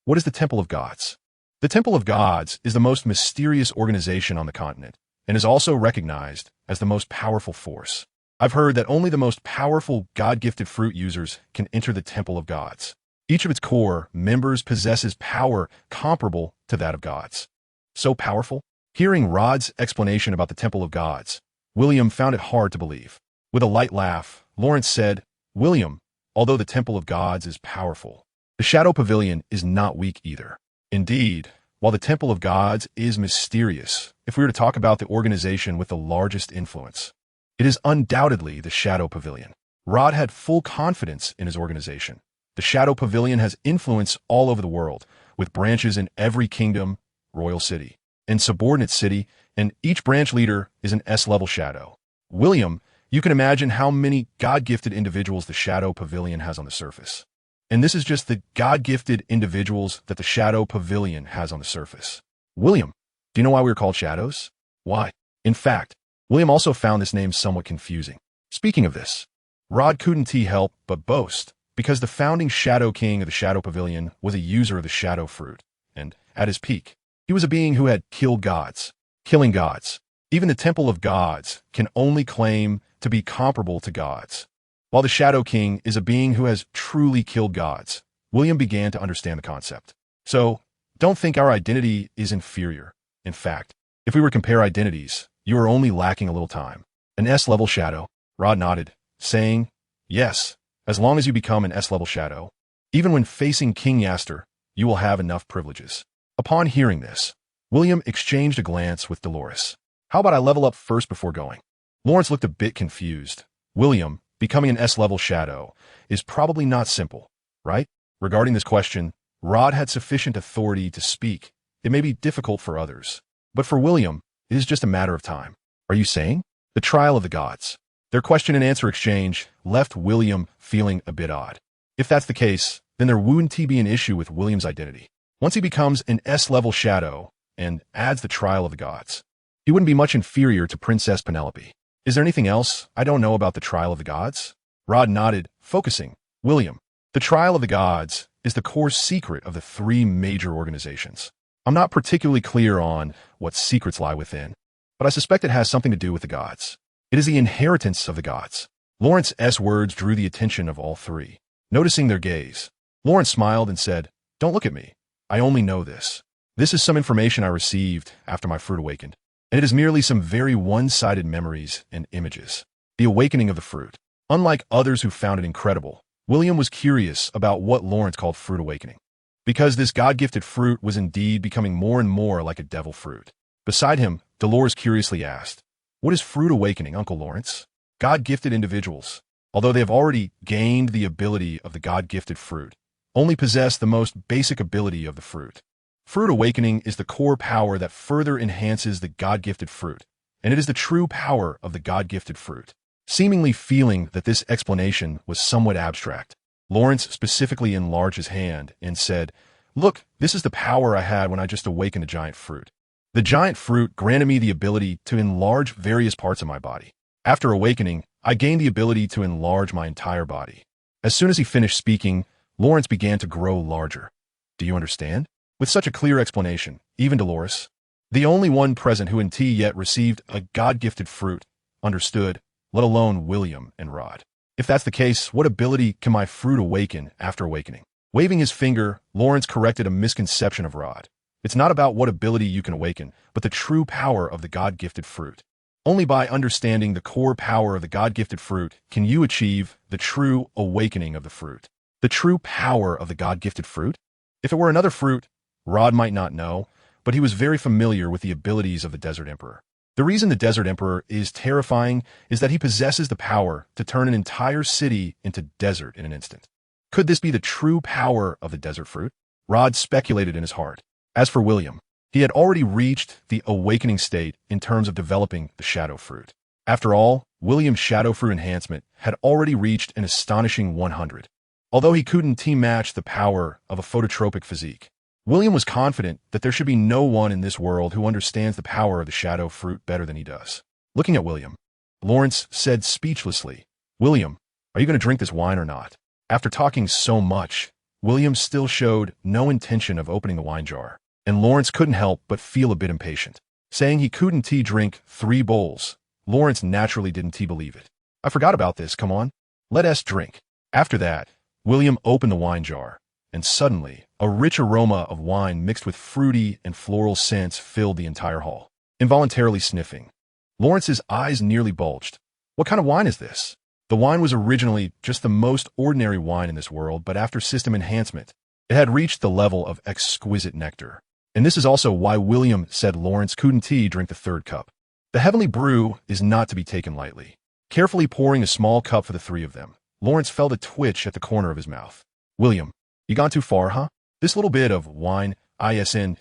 what is the Temple of Gods? The Temple of Gods is the most mysterious organization on the continent, and is also recognized as the most powerful force. I've heard that only the most powerful God-gifted fruit users can enter the Temple of Gods. Each of its core members possesses power comparable to that of gods. So powerful? Hearing Rod's explanation about the Temple of Gods, William found it hard to believe. With a light laugh, Lawrence said, William, although the Temple of Gods is powerful, the Shadow Pavilion is not weak either. Indeed, while the Temple of Gods is mysterious, if we were to talk about the organization with the largest influence, it is undoubtedly the Shadow Pavilion. Rod had full confidence in his organization. The Shadow Pavilion has influence all over the world, with branches in every kingdom, royal city, and subordinate city, and each branch leader is an S-level shadow. William, you can imagine how many God-gifted individuals the Shadow Pavilion has on the surface. And this is just the God-gifted individuals that the Shadow Pavilion has on the surface. William, do you know why we are called shadows? Why? In fact, William also found this name somewhat confusing. Speaking of this, Rod couldn't help but boast, because the founding Shadow King of the Shadow Pavilion was a user of the Shadow Fruit, and, at his peak, he was a being who had killed gods. Killing gods. Even the Temple of Gods can only claim to be comparable to gods. While the Shadow King is a being who has truly killed gods, William began to understand the concept. So, don't think our identity is inferior. In fact, if we were to compare identities, you are only lacking a little time. An S-level shadow, Rod nodded, saying, yes, as long as you become an S-level shadow, even when facing King Yaster, you will have enough privileges. Upon hearing this, William exchanged a glance with Dolores. How about I level up first before going? Lawrence looked a bit confused. William, becoming an S-level shadow, is probably not simple, right? Regarding this question, Rod had sufficient authority to speak. It may be difficult for others, but for William, it is just a matter of time. Are you saying? The trial of the gods. Their question and answer exchange left William feeling a bit odd. If that's the case, then there wouldn't be an issue with William's identity. Once he becomes an S-level shadow and adds the trial of the gods, he wouldn't be much inferior to Princess Penelope. Is there anything else I don't know about the trial of the gods? Rod nodded, focusing. William, the trial of the gods is the core secret of the 3 major organizations. I'm not particularly clear on what secrets lie within, but I suspect it has something to do with the gods. It is the inheritance of the gods. Lawrence's words drew the attention of all 3. Noticing their gaze, Lawrence smiled and said, don't look at me. I only know this. This is some information I received after my fruit awakened, and it is merely some very one-sided memories and images. The awakening of the fruit. Unlike others who found it incredible, William was curious about what Lawrence called fruit awakening, because this God-gifted fruit was indeed becoming more and more like a devil fruit. Beside him, Dolores curiously asked, what is fruit awakening, Uncle Lawrence? God-gifted individuals, although they have already gained the ability of the God-gifted fruit, only possess the most basic ability of the fruit. Fruit awakening is the core power that further enhances the God-gifted fruit, and it is the true power of the God-gifted fruit. Seemingly feeling that this explanation was somewhat abstract, Lawrence specifically enlarged his hand and said, look, this is the power I had when I just awakened a giant fruit. The giant fruit granted me the ability to enlarge various parts of my body. After awakening, I gained the ability to enlarge my entire body. As soon as he finished speaking, Lawrence began to grow larger. Do you understand? With such a clear explanation, even Dolores, the only one present who in tea yet received a God-gifted fruit, understood, let alone William and Rod. If that's the case, what ability can my fruit awaken after awakening? Waving his finger, Lawrence corrected a misconception of Rod. It's not about what ability you can awaken, but the true power of the God-gifted fruit. Only by understanding the core power of the God-gifted fruit can you achieve the true awakening of the fruit. The true power of the God-gifted fruit? If it were another fruit, Rod might not know, but he was very familiar with the abilities of the Desert Emperor. The reason the Desert Emperor is terrifying is that he possesses the power to turn an entire city into desert in an instant. Could this be the true power of the desert fruit? Rod speculated in his heart. As for William, he had already reached the awakening state in terms of developing the shadow fruit. After all, William's shadow fruit enhancement had already reached an astonishing 100. Although he couldn't team match the power of a phototropic physique, William was confident that there should be no one in this world who understands the power of the shadow fruit better than he does. Looking at William, Lawrence said speechlessly, "William, are you going to drink this wine or not?" After talking so much, William still showed no intention of opening the wine jar, and Lawrence couldn't help but feel a bit impatient. Saying he couldn't drink 3 bowls, Lawrence naturally didn't believe it. "I forgot about this, come on. Let us drink." After that, William opened the wine jar, and suddenly, a rich aroma of wine mixed with fruity and floral scents filled the entire hall. Involuntarily sniffing, Lawrence's eyes nearly bulged. What kind of wine is this? The wine was originally just the most ordinary wine in this world, but after system enhancement, it had reached the level of exquisite nectar. And this is also why William said Lawrence couldn't drink the 3rd cup. The heavenly brew is not to be taken lightly. Carefully pouring a small cup for the 3 of them, Lawrence felt a twitch at the corner of his mouth. "William, you gone too far, huh? This little bit of wine, isn't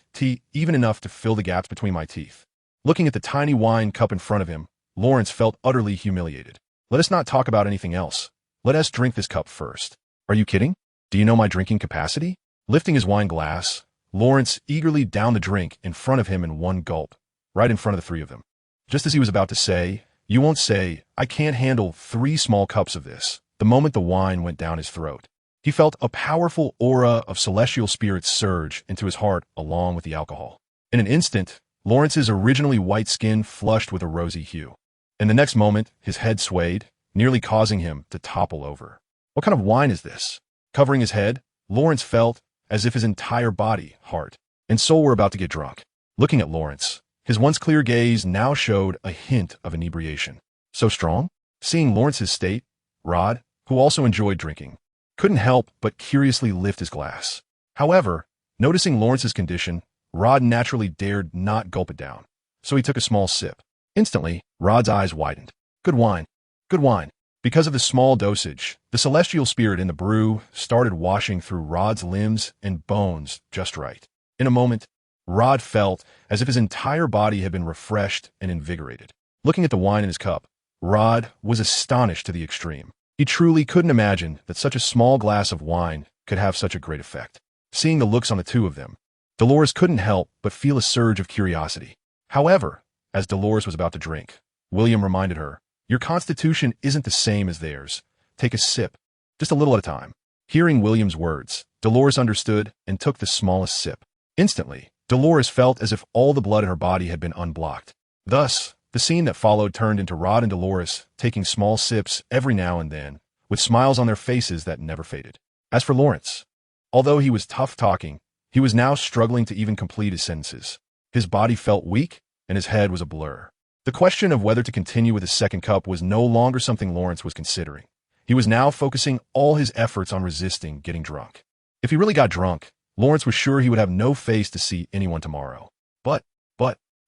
even enough to fill the gaps between my teeth." Looking at the tiny wine cup in front of him, Lawrence felt utterly humiliated. "Let us not talk about anything else. Let us drink this cup first." "Are you kidding? Do you know my drinking capacity?" Lifting his wine glass, Lawrence eagerly downed the drink in front of him in one gulp, right in front of the 3 of them. Just as he was about to say, "You won't say, I can't handle 3 small cups of this," the moment the wine went down his throat, he felt a powerful aura of celestial spirits surge into his heart along with the alcohol. In an instant, Lawrence's originally white skin flushed with a rosy hue. In the next moment, his head swayed, nearly causing him to topple over. What kind of wine is this? Covering his head, Lawrence felt as if his entire body, heart, and soul were about to get drunk. Looking at Lawrence, his once clear gaze now showed a hint of inebriation. So strong? Seeing Lawrence's state, Rod, who also enjoyed drinking, couldn't help but curiously lift his glass. However, noticing Lawrence's condition, Rod naturally dared not gulp it down, so he took a small sip. Instantly, Rod's eyes widened. Good wine. Good wine. Because of the small dosage, the celestial spirit in the brew started washing through Rod's limbs and bones just right. In a moment, Rod felt as if his entire body had been refreshed and invigorated. Looking at the wine in his cup, Rod was astonished to the extreme. He truly couldn't imagine that such a small glass of wine could have such a great effect. Seeing the looks on the 2 of them, Dolores couldn't help but feel a surge of curiosity. However, as Dolores was about to drink, William reminded her, "Your constitution isn't the same as theirs. Take a sip, just a little at a time." Hearing William's words, Dolores understood and took the smallest sip. Instantly, Dolores felt as if all the blood in her body had been unblocked. Thus, the scene that followed turned into Rod and Dolores taking small sips every now and then, with smiles on their faces that never faded. As for Lawrence, although he was tough talking, he was now struggling to even complete his sentences. His body felt weak, and his head was a blur. The question of whether to continue with his 2nd cup was no longer something Lawrence was considering. He was now focusing all his efforts on resisting getting drunk. If he really got drunk, Lawrence was sure he would have no face to see anyone tomorrow. But,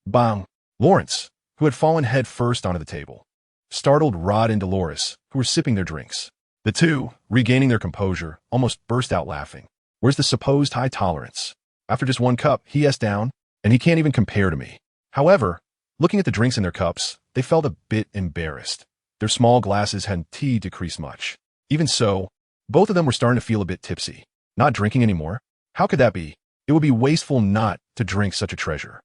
bang! Lawrence, who had fallen head first onto the table, startled Rod and Dolores, who were sipping their drinks. The 2, regaining their composure, almost burst out laughing. "Where's the supposed high tolerance? After just 1 cup, he's down, and he can't even compare to me." However, looking at the drinks in their cups, they felt a bit embarrassed. Their small glasses hadn't decreased much. Even so, both of them were starting to feel a bit tipsy. Not drinking anymore? How could that be? It would be wasteful not to drink such a treasure.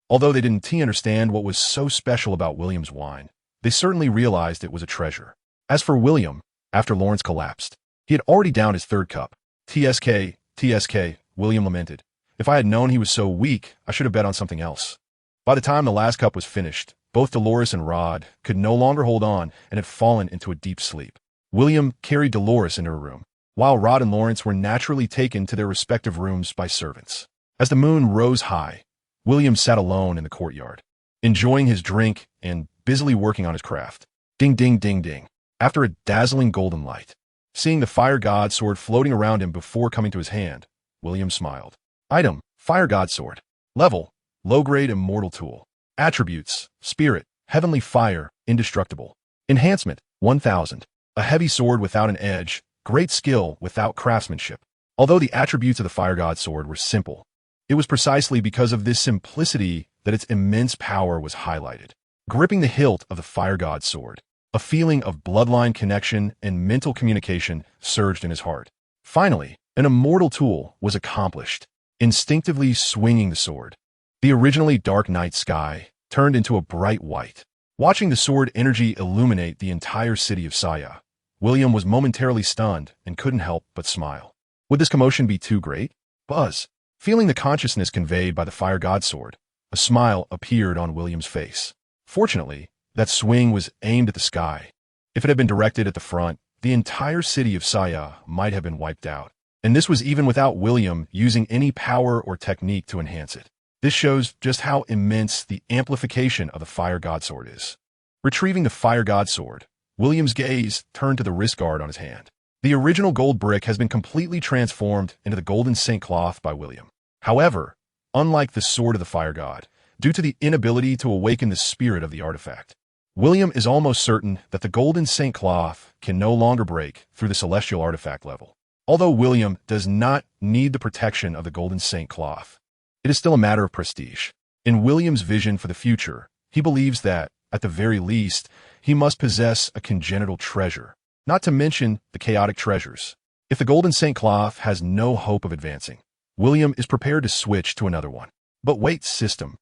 Although they didn't understand what was so special about William's wine, they certainly realized it was a treasure. As for William, after Lawrence collapsed, he had already downed his 3rd cup. TSK, William lamented. If I had known he was so weak, I should have bet on something else. By the time the last cup was finished, both Dolores and Rod could no longer hold on and had fallen into a deep sleep. William carried Dolores into her room, while Rod and Lawrence were naturally taken to their respective rooms by servants. As the moon rose high, William sat alone in the courtyard, enjoying his drink and busily working on his craft. Ding, ding, ding, ding. After a dazzling golden light, seeing the fire god sword floating around him before coming to his hand, William smiled. Item, fire god sword. Level, low-grade immortal tool. Attributes, spirit, heavenly fire, indestructible. Enhancement, 1000. A heavy sword without an edge, great skill without craftsmanship. Although the attributes of the fire god sword were simple, it was precisely because of this simplicity that its immense power was highlighted. Gripping the hilt of the fire god sword, a feeling of bloodline connection and mental communication surged in his heart. Finally, an immortal tool was accomplished. Instinctively swinging the sword, the originally dark night sky turned into a bright white. Watching the sword energy illuminate the entire city of Saya, William was momentarily stunned and couldn't help but smile. Would this commotion be too great? Buzz. Feeling the consciousness conveyed by the fire god sword, a smile appeared on William's face. Fortunately, that swing was aimed at the sky. If it had been directed at the front, the entire city of Saya might have been wiped out. And this was even without William using any power or technique to enhance it. This shows just how immense the amplification of the fire god sword is. Retrieving the fire god sword, William's gaze turned to the wrist guard on his hand. The original gold brick has been completely transformed into the golden Saint cloth by William. However, unlike the sword of the fire god, due to the inability to awaken the spirit of the artifact, William is almost certain that the golden Saint cloth can no longer break through the celestial artifact level. Although William does not need the protection of the golden Saint cloth, it is still a matter of prestige. In William's vision for the future, he believes that, at the very least, he must possess a congenital treasure, not to mention the chaotic treasures. If the golden Saint cloth has no hope of advancing, William is prepared to switch to another one. But wait, system.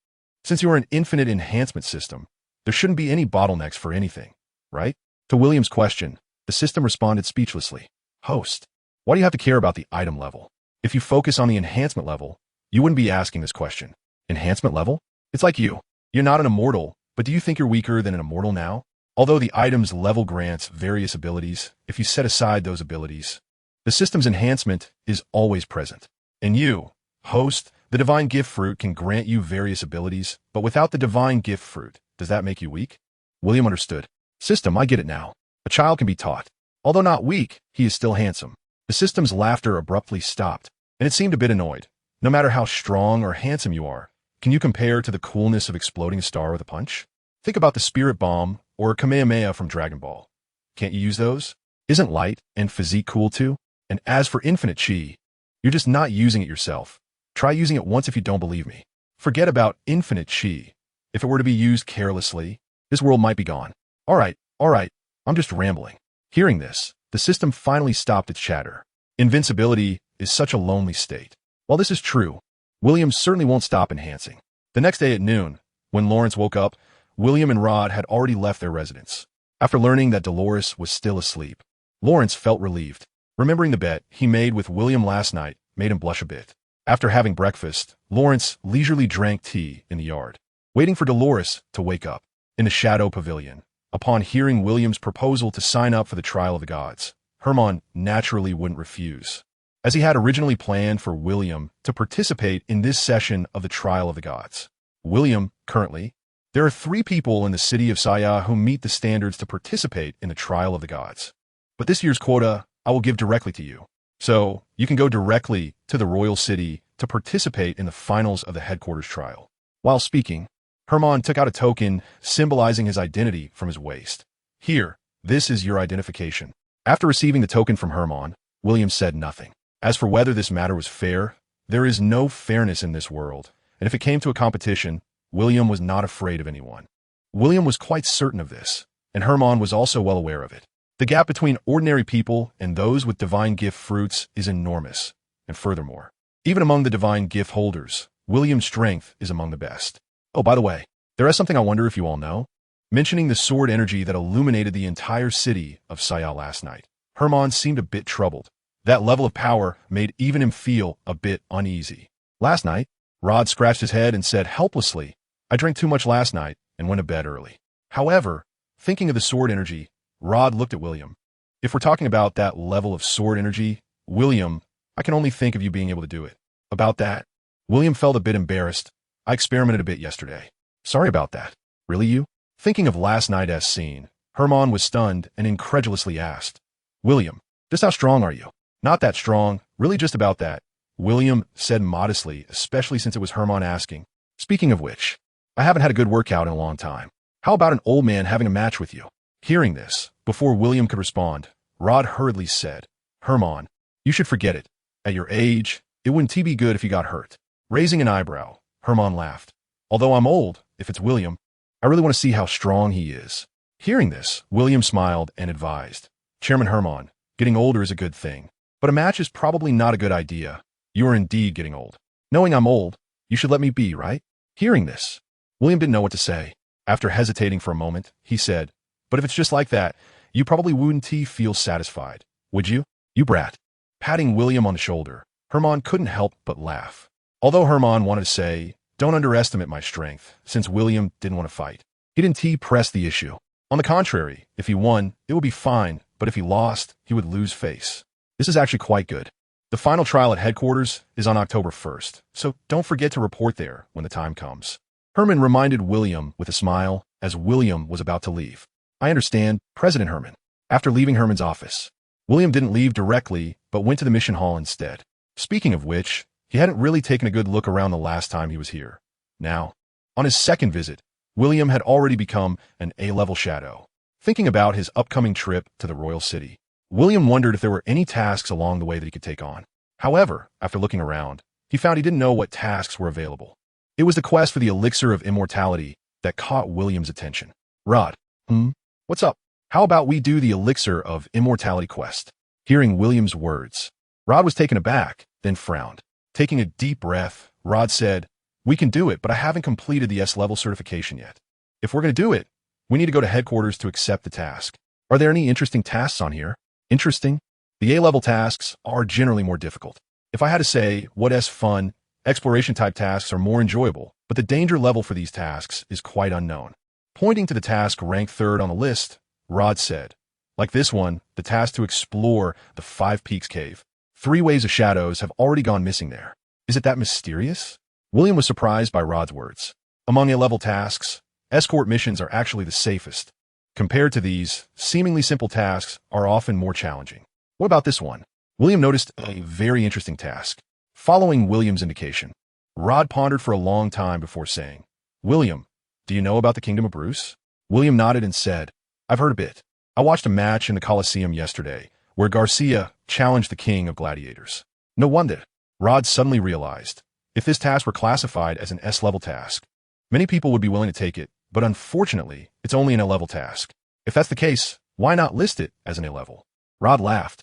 Since you are an infinite enhancement system, there shouldn't be any bottlenecks for anything, right? To William's question, the system responded speechlessly. Host. Why do you have to care about the item level? If you focus on the enhancement level, you wouldn't be asking this question. Enhancement level? It's like you. You're not an immortal, but do you think you're weaker than an immortal now? Although the item's level grants various abilities, if you set aside those abilities, the system's enhancement is always present. And you, host, the divine gift fruit can grant you various abilities, but without the divine gift fruit, does that make you weak? William understood. System, I get it now. A child can be taught. Although not weak, he is still handsome. The system's laughter abruptly stopped, and it seemed a bit annoyed. No matter how strong or handsome you are, can you compare to the coolness of exploding a star with a punch? Think about the spirit bomb or a Kamehameha from Dragon Ball. Can't you use those? Isn't light and physique cool too? And as for infinite chi, you're just not using it yourself. Try using it once if you don't believe me. Forget about infinite chi. If it were to be used carelessly, this world might be gone. All right, I'm just rambling. Hearing this, the system finally stopped its chatter. Invincibility is such a lonely state. While this is true, William certainly won't stop enhancing. The next day at noon, when Lawrence woke up, William and Rod had already left their residence. After learning that Dolores was still asleep, Lawrence felt relieved. Remembering the bet he made with William last night made him blush a bit. After having breakfast, Lawrence leisurely drank tea in the yard, waiting for Dolores to wake up. In the Shadow Pavilion, upon hearing William's proposal to sign up for the trial of the gods, Hermann naturally wouldn't refuse, as he had originally planned for William to participate in this session of the trial of the gods. William, currently, there are 3 people in the city of Saya who meet the standards to participate in the trial of the gods. But this year's quota I will give directly to you, so you can go directly to the royal city to participate in the finals of the headquarters trial. While speaking, Hermann took out a token symbolizing his identity from his waist. Here, this is your identification. After receiving the token from Hermann, William said nothing. As for whether this matter was fair, there is no fairness in this world, and if it came to a competition, William was not afraid of anyone. William was quite certain of this, and Hermann was also well aware of it. The gap between ordinary people and those with divine gift fruits is enormous, and furthermore, even among the divine gift holders, William's strength is among the best. Oh, by the way, there is something I wonder if you all know. Mentioning the sword energy that illuminated the entire city of Saya last night, Hermann seemed a bit troubled. That level of power made even him feel a bit uneasy. Last night, Rod scratched his head and said helplessly, I drank too much last night and went to bed early. However, thinking of the sword energy, Rod looked at William. If we're talking about that level of sword energy, William, I can only think of you being able to do it. About that, William felt a bit embarrassed. I experimented a bit yesterday. Sorry about that. Really you? Thinking of last night's scene, Hermann was stunned and incredulously asked, William, just how strong are you? Not that strong, really just about that, William said modestly, especially since it was Hermann asking. Speaking of which, I haven't had a good workout in a long time. How about an old man having a match with you? Hearing this, before William could respond, Rod hurriedly said, Hermann, you should forget it. At your age, it wouldn't be good if you got hurt. Raising an eyebrow, Hermann laughed. Although I'm old, if it's William, I really want to see how strong he is. Hearing this, William smiled and advised, Chairman Hermann, getting older is a good thing, but a match is probably not a good idea. You are indeed getting old. Knowing I'm old, you should let me be, right? Hearing this, William didn't know what to say. After hesitating for a moment, he said, but if it's just like that, you probably wouldn't feel satisfied, would you? You brat. Patting William on the shoulder, Hermann couldn't help but laugh. Although Hermann wanted to say, don't underestimate my strength, since William didn't want to fight. He didn't press the issue. On the contrary, if he won, it would be fine, but if he lost, he would lose face. This is actually quite good. The final trial at headquarters is on October 1st, so don't forget to report there when the time comes. Hermann reminded William with a smile as William was about to leave. I understand, President Hermann. After leaving Hermann's office, William didn't leave directly, but went to the mission hall instead. Speaking of which, he hadn't really taken a good look around the last time he was here. Now, on his second visit, William had already become an A-level shadow. Thinking about his upcoming trip to the royal city, William wondered if there were any tasks along the way that he could take on. However, after looking around, he found he didn't know what tasks were available. It was the quest for the elixir of immortality that caught William's attention. Rod, what's up? How about we do the elixir of immortality quest? Hearing William's words, Rod was taken aback, then frowned. Taking a deep breath, Rod said, we can do it, but I haven't completed the S-level certification yet. If we're going to do it, we need to go to headquarters to accept the task. Are there any interesting tasks on here? Interesting? The A-level tasks are generally more difficult. If I had to say, what's fun, exploration-type tasks are more enjoyable, but the danger level for these tasks is quite unknown. Pointing to the task ranked third on the list, Rod said, like this one, the task to explore the Five Peaks Cave. 3 waves of shadows have already gone missing there. Is it that mysterious? William was surprised by Rod's words. Among A-level tasks, escort missions are actually the safest. Compared to these, seemingly simple tasks are often more challenging. What about this one? William noticed a very interesting task. Following William's indication, Rod pondered for a long time before saying, William, do you know about the Kingdom of Bruce? William nodded and said, I've heard a bit. I watched a match in the Colosseum yesterday, where Garcia challenged the king of gladiators. No wonder. Rod suddenly realized, if this task were classified as an S-level task, many people would be willing to take it, but unfortunately, it's only an A-level task. If that's the case, why not list it as an A-level? Rod laughed.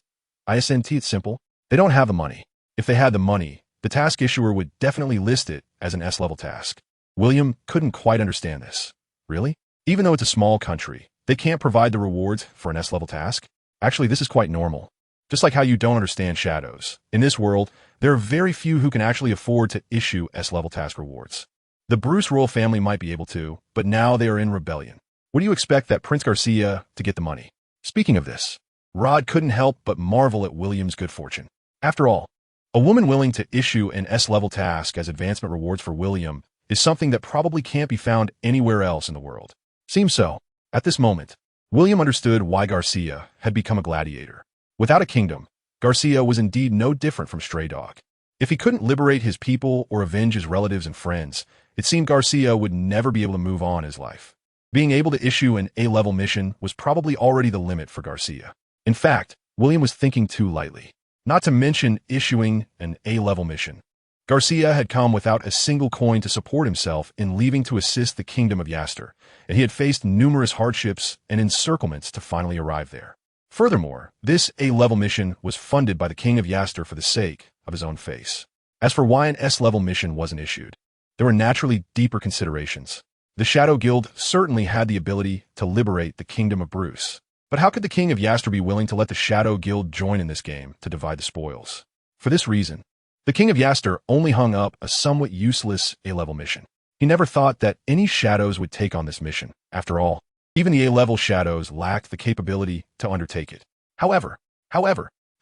ISNT, it's simple. They don't have the money. If they had the money, the task issuer would definitely list it as an S-level task. William couldn't quite understand this. Really? Even though it's a small country, they can't provide the rewards for an S-level task? Actually, this is quite normal. Just like how you don't understand shadows. In this world, there are very few who can actually afford to issue S-level task rewards. The Bruce royal family might be able to, but now they are in rebellion. What do you expect that Prince Garcia to get the money? Speaking of this, Rod couldn't help but marvel at William's good fortune. After all, a woman willing to issue an S-level task as advancement rewards for William is something that probably can't be found anywhere else in the world. Seems so. At this moment, William understood why Garcia had become a gladiator. Without a kingdom, Garcia was indeed no different from Stray Dog. If he couldn't liberate his people or avenge his relatives and friends, it seemed Garcia would never be able to move on in his life. Being able to issue an A-level mission was probably already the limit for Garcia. In fact, William was thinking too lightly. Not to mention issuing an A-level mission. Garcia had come without a single coin to support himself in leaving to assist the kingdom of Yaster, and he had faced numerous hardships and encirclements to finally arrive there. Furthermore, this A-level mission was funded by the king of Yaster for the sake of his own face. As for why an S-level mission wasn't issued, there were naturally deeper considerations. The Shadow Guild certainly had the ability to liberate the kingdom of Bruce. But how could the king of Yaster be willing to let the Shadow Guild join in this game to divide the spoils? For this reason, the king of Yaster only hung up a somewhat useless A-level mission. He never thought that any shadows would take on this mission. After all, even the A-level shadows lacked the capability to undertake it. However,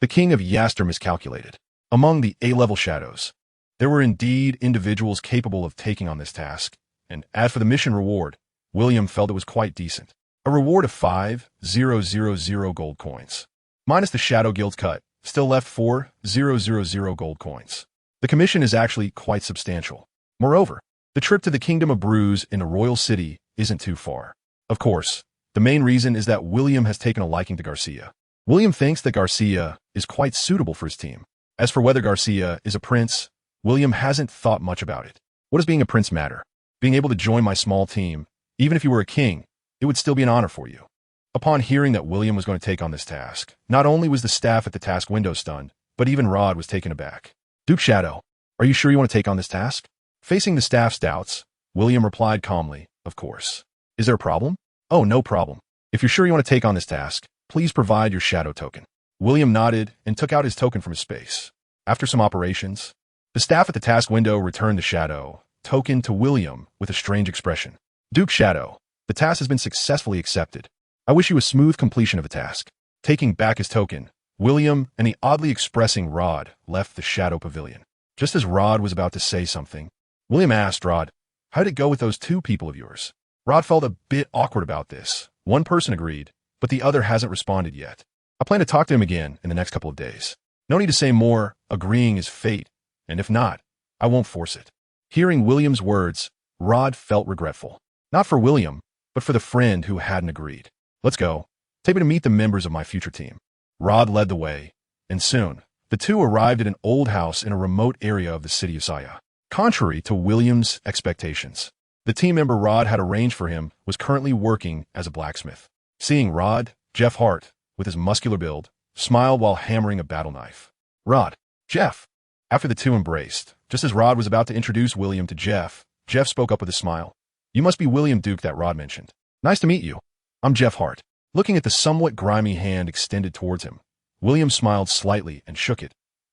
the king of Yaster miscalculated. Among the A-level shadows, there were indeed individuals capable of taking on this task, and as for the mission reward, William felt it was quite decent. A reward of 5,000 gold coins. Minus the Shadow Guild's cut, still left 4,000 gold coins. The commission is actually quite substantial. Moreover, the trip to the Kingdom of Brews in the Royal City isn't too far. Of course, the main reason is that William has taken a liking to Garcia. William thinks that Garcia is quite suitable for his team. As for whether Garcia is a prince, William hasn't thought much about it. What does being a prince matter? Being able to join my small team, even if you were a king, it would still be an honor for you. Upon hearing that William was going to take on this task, not only was the staff at the task window stunned, but even Rod was taken aback. Duke Shadow, are you sure you want to take on this task? Facing the staff's doubts, William replied calmly, of course. Is there a problem? Oh, no problem. If you're sure you want to take on this task, please provide your shadow token. William nodded and took out his token from his space. After some operations, the staff at the task window returned the shadow token to William with a strange expression. Duke Shadow, the task has been successfully accepted. I wish you a smooth completion of the task. Taking back his token, William and the oddly expressing Rod left the Shadow Pavilion. Just as Rod was about to say something, William asked Rod, how did it go with those two people of yours? Rod felt a bit awkward about this. One person agreed, but the other hasn't responded yet. I plan to talk to him again in the next couple of days. No need to say more, agreeing is fate, and if not, I won't force it. Hearing William's words, Rod felt regretful. Not for William, but for the friend who hadn't agreed. Let's go. Take me to meet the members of my future team. Rod led the way, and soon, the two arrived at an old house in a remote area of the city of Saya. Contrary to William's expectations, the team member Rod had arranged for him was currently working as a blacksmith. Seeing Rod, Jeff Hart, with his muscular build, smiled while hammering a battle knife. Rod, Jeff. After the two embraced, just as Rod was about to introduce William to Jeff, Jeff spoke up with a smile. You must be William Duke that Rod mentioned. Nice to meet you. I'm Jeff Hart. Looking at the somewhat grimy hand extended towards him, William smiled slightly and shook it.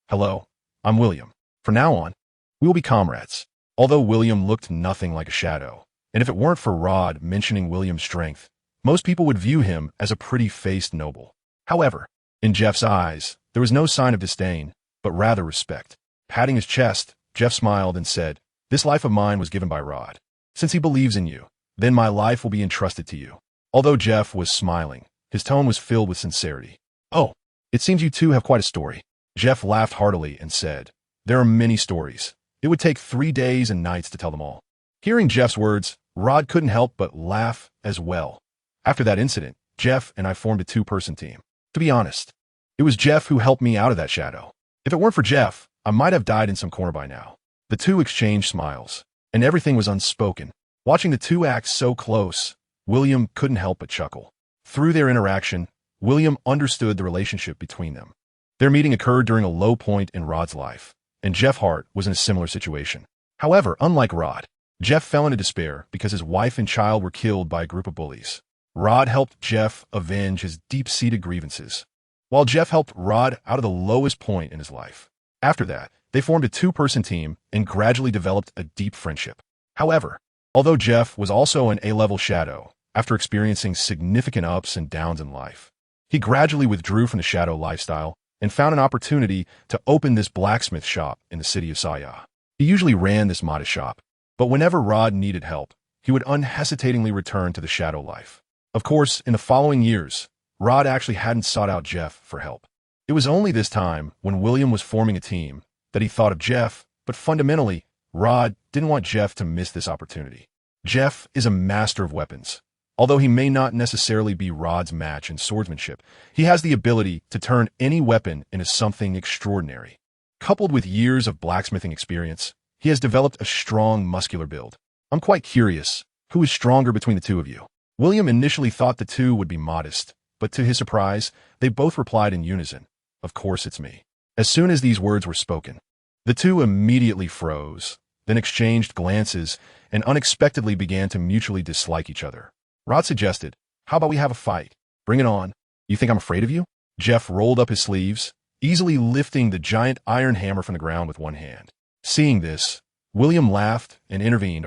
Hello, I'm William. From now on, we will be comrades. Although William looked nothing like a shadow, and if it weren't for Rod mentioning William's strength, most people would view him as a pretty-faced noble. However, in Jeff's eyes, there was no sign of disdain, but rather respect. Patting his chest, Jeff smiled and said, This life of mine was given by Rod. Since he believes in you, then my life will be entrusted to you. Although Jeff was smiling, his tone was filled with sincerity. Oh, it seems you two have quite a story. Jeff laughed heartily and said, There are many stories. It would take 3 days and nights to tell them all. Hearing Jeff's words, Rod couldn't help but laugh as well. After that incident, Jeff and I formed a two-person team. To be honest, it was Jeff who helped me out of that shadow. If it weren't for Jeff, I might have died in some corner by now. The two exchanged smiles, and everything was unspoken. Watching the two act so close, William couldn't help but chuckle. Through their interaction, William understood the relationship between them. Their meeting occurred during a low point in Rod's life, and Jeff Hart was in a similar situation. However, unlike Rod, Jeff fell into despair because his wife and child were killed by a group of bullies. Rod helped Jeff avenge his deep-seated grievances, while Jeff helped Rod out of the lowest point in his life. After that, they formed a two-person team and gradually developed a deep friendship. However, although Jeff was also an A-level shadow, after experiencing significant ups and downs in life, he gradually withdrew from the shadow lifestyle and found an opportunity to open this blacksmith shop in the city of Saya. He usually ran this modest shop, but whenever Rod needed help, he would unhesitatingly return to the shadow life. Of course, in the following years, Rod actually hadn't sought out Jeff for help. It was only this time, when William was forming a team, that he thought of Jeff, but fundamentally, Rod didn't want Jeff to miss this opportunity. Jeff is a master of weapons. Although he may not necessarily be Rod's match in swordsmanship, he has the ability to turn any weapon into something extraordinary. Coupled with years of blacksmithing experience, he has developed a strong muscular build. I'm quite curious, who is stronger between the two of you? William initially thought the two would be modest, but to his surprise, they both replied in unison, Of course it's me. As soon as these words were spoken, the two immediately froze, then exchanged glances and unexpectedly began to mutually dislike each other. Rod suggested, How about we have a fight? Bring it on. You think I'm afraid of you? Jeff rolled up his sleeves, easily lifting the giant iron hammer from the ground with one hand. Seeing this, William laughed and intervened.